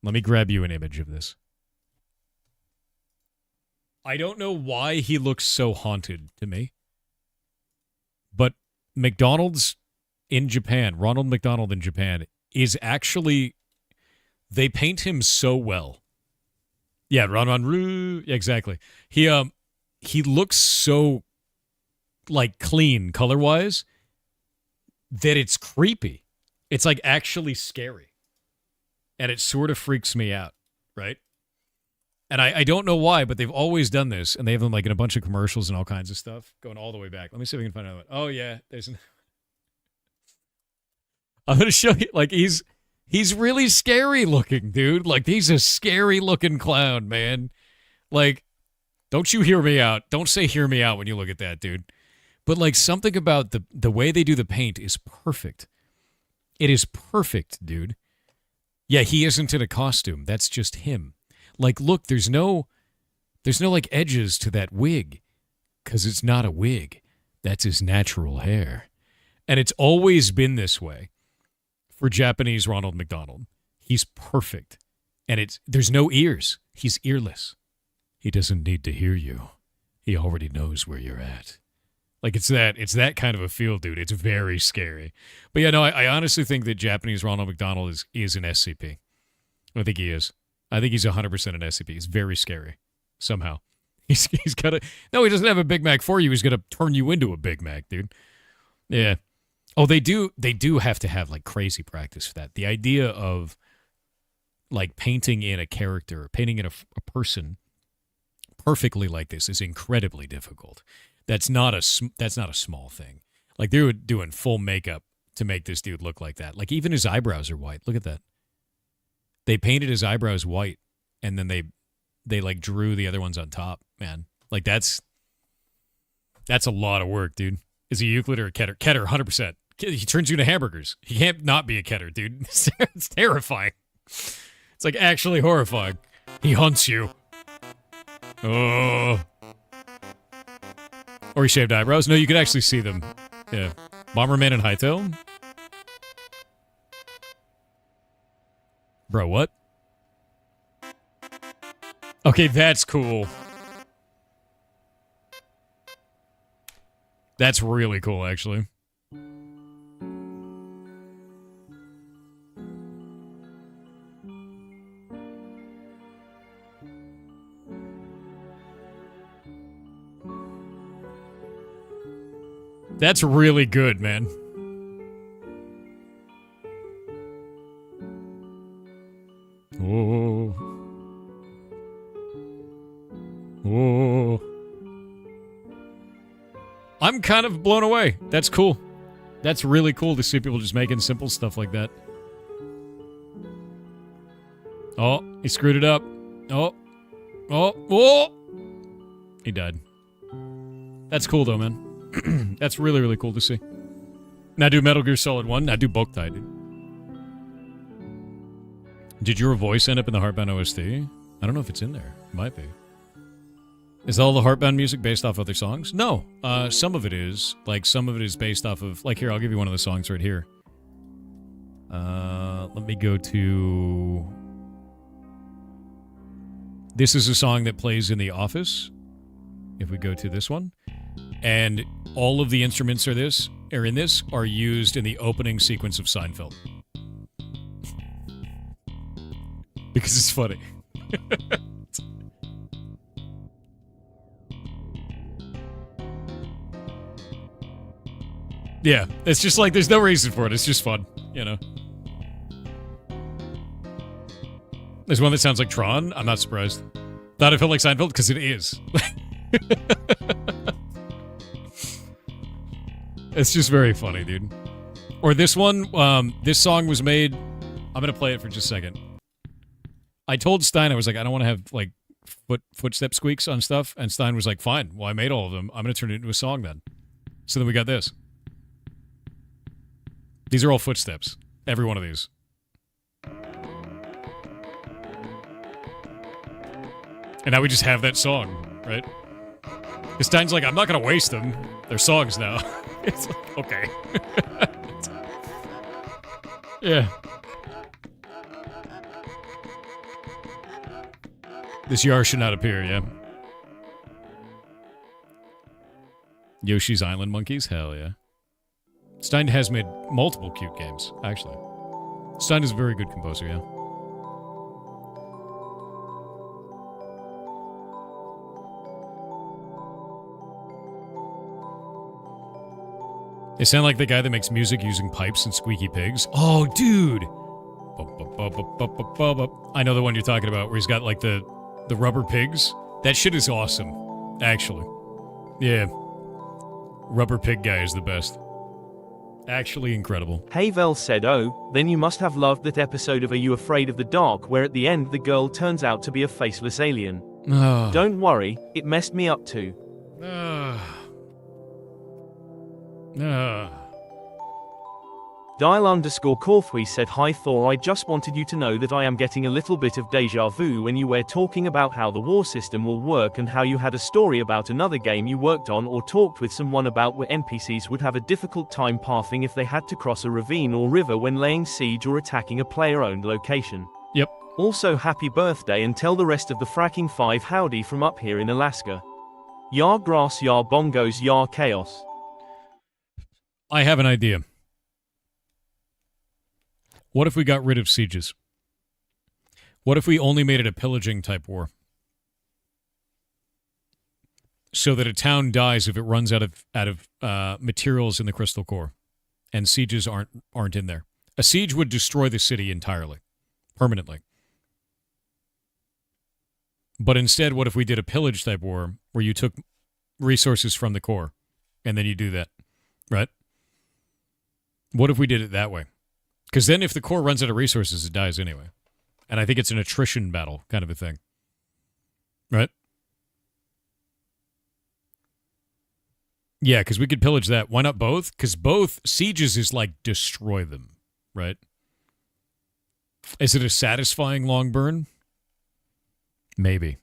S1: Let me grab you an image of this. I don't know why he looks so haunted to me, but McDonald's in Japan, Ronald McDonald in Japan, is actually... They paint him so well. Yeah, Ron Roo, exactly. He looks so like clean color-wise that it's creepy. It's like actually scary. And it sort of freaks me out, right? And I don't know why, but they've always done this, and they have them like in a bunch of commercials and all kinds of stuff going all the way back. Let me see if we can find another one. Oh yeah, I'm gonna show you. Like he's really scary looking, dude. Like he's a scary looking clown, man. Like, don't you hear me out? Don't say hear me out when you look at that, dude. But like something about the way they do the paint is perfect. It is perfect, dude. Yeah, he isn't in a costume. That's just him. Like, look, there's no like edges to that wig, because it's not a wig. That's his natural hair. And it's always been this way for Japanese Ronald McDonald. He's perfect. And there's no ears. He's earless. He doesn't need to hear you. He already knows where you're at. Like, it's that kind of a feel, dude. It's very scary. But yeah, no, I honestly think that Japanese Ronald McDonald is an SCP. I think he is. I think he's 100% an SCP. He's very scary. Somehow. He's got to... No, he doesn't have a Big Mac for you. He's going to turn you into a Big Mac, dude. Yeah. Oh, they do have to have, like, crazy practice for that. The idea of, like, painting in a character, painting in a person perfectly like this is incredibly difficult. That's not a small thing. Like, they were doing full makeup to make this dude look like that. Like, even his eyebrows are white. Look at that. They painted his eyebrows white, and then they like drew the other ones on top. Man, like that's a lot of work, dude. Is he Euclid or a Keter? Keter, 100%. He turns you into hamburgers. He can't not be a Keter, dude. It's terrifying. It's like actually horrifying. He hunts you. Oh. Or he shaved eyebrows. No, you could actually see them. Yeah. Bomberman and Hightail. Bro, what? Okay, that's cool. That's really cool, actually. That's really good, man. Oh. Oh. I'm kind of blown away. That's cool. That's really cool to see people just making simple stuff like that. Oh, he screwed it up. Oh. Oh. Oh. He died. That's cool, though, man. That's really, really cool to see. Now do Metal Gear Solid 1. Now do Boktai, dude. Did your voice end up in the Heartbound OST? I don't know if it's in there. It might be. Is all the Heartbound music based off other songs? No. Some of it is. Like, some of it is based off of... Like, here, I'll give you one of the songs right here. Let me go to... This is a song that plays in The Office. If we go to this one. And all of the instruments are in this are used in the opening sequence of Seinfeld. Because it's funny. Yeah, it's just like there's no reason for it. It's just fun, you know. There's one that sounds like Tron. I'm not surprised. Thought it felt like Seinfeld because it is. It's just very funny, dude. Or this one, this song was made... I'm going to play it for just a second. I told Stein, I was like, I don't want to have, like, footstep squeaks on stuff. And Stein was like, fine. Well, I made all of them. I'm going to turn it into a song then. So then we got this. These are all footsteps. Every one of these. And now we just have that song, right? Because Stein's like, I'm not going to waste them. They're songs now. It's like, okay. Yeah. This Yar should not appear, yeah. Yoshi's Island Monkeys? Hell yeah. Stein has made multiple cute games, actually. Stein is a very good composer, yeah. They sound like the guy that makes music using pipes and squeaky pigs. Oh, dude! I know the one you're talking about, where he's got like the rubber pigs. That shit is awesome, actually. Yeah. Rubber pig guy is the best. Actually incredible.
S2: Havel said, oh, then you must have loved that episode of Are You Afraid of the Dark where at the end the girl turns out to be a faceless alien.
S1: Oh.
S2: Don't worry, it messed me up too. Dial_Corthwy said, hi Thor, I just wanted you to know that I am getting a little bit of deja vu when you were talking about how the war system will work and how you had a story about another game you worked on or talked with someone about where NPCs would have a difficult time pathing if they had to cross a ravine or river when laying siege or attacking a player-owned location.
S1: Yep.
S2: Also happy birthday and tell the rest of the fracking 5 howdy from up here in Alaska. Yar grass, yar bongos, yar chaos.
S1: I have an idea. What if we got rid of sieges? What if we only made it a pillaging type war? So that a town dies if it runs out of materials in the crystal core, and sieges aren't in there. A siege would destroy the city entirely, permanently. But instead, what if we did a pillage type war where you took resources from the core, and then you do that, right? What if we did it that way? Because then if the core runs out of resources, it dies anyway. And I think it's an attrition battle kind of a thing. Right? Yeah, because we could pillage that. Why not both? Because both sieges is like destroy them, right? Is it a satisfying long burn? Maybe.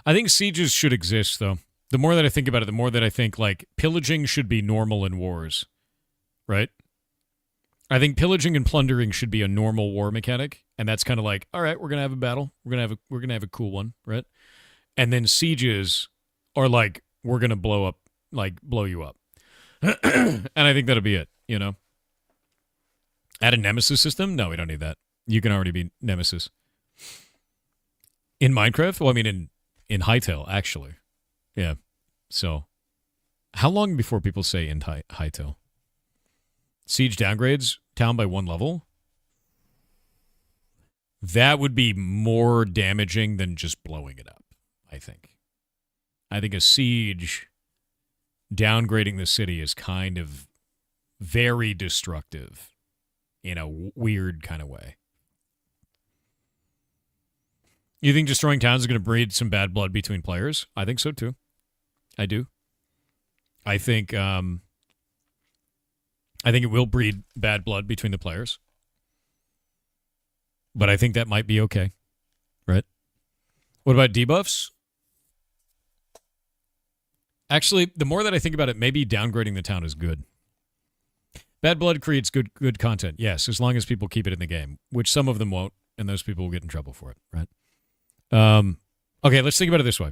S1: I think sieges should exist, though. The more that I think about it, the more that I think, like, pillaging should be normal in wars. Right? I think pillaging and plundering should be a normal war mechanic, and that's kind of like, all right, we're gonna have a battle, we're gonna have a cool one, right? And then sieges are like, we're gonna blow you up, and I think that'll be it. You know, add a nemesis system? No, we don't need that. You can already be nemesis in Minecraft. Well, I mean, in Hytale, actually, yeah. So, how long before people say in Hytale? Siege downgrades town by 1 level? That would be more damaging than just blowing it up, I think. I think a siege downgrading the city is kind of very destructive in a weird kind of way. You think destroying towns is going to breed some bad blood between players? I think so, too. I do. I think it will breed bad blood between the players. But I think that might be okay. Right? What about debuffs? Actually, the more that I think about it, maybe downgrading the town is good. Bad blood creates good content. Yes, as long as people keep it in the game, which some of them won't, and those people will get in trouble for it, right? Okay, let's think about it this way.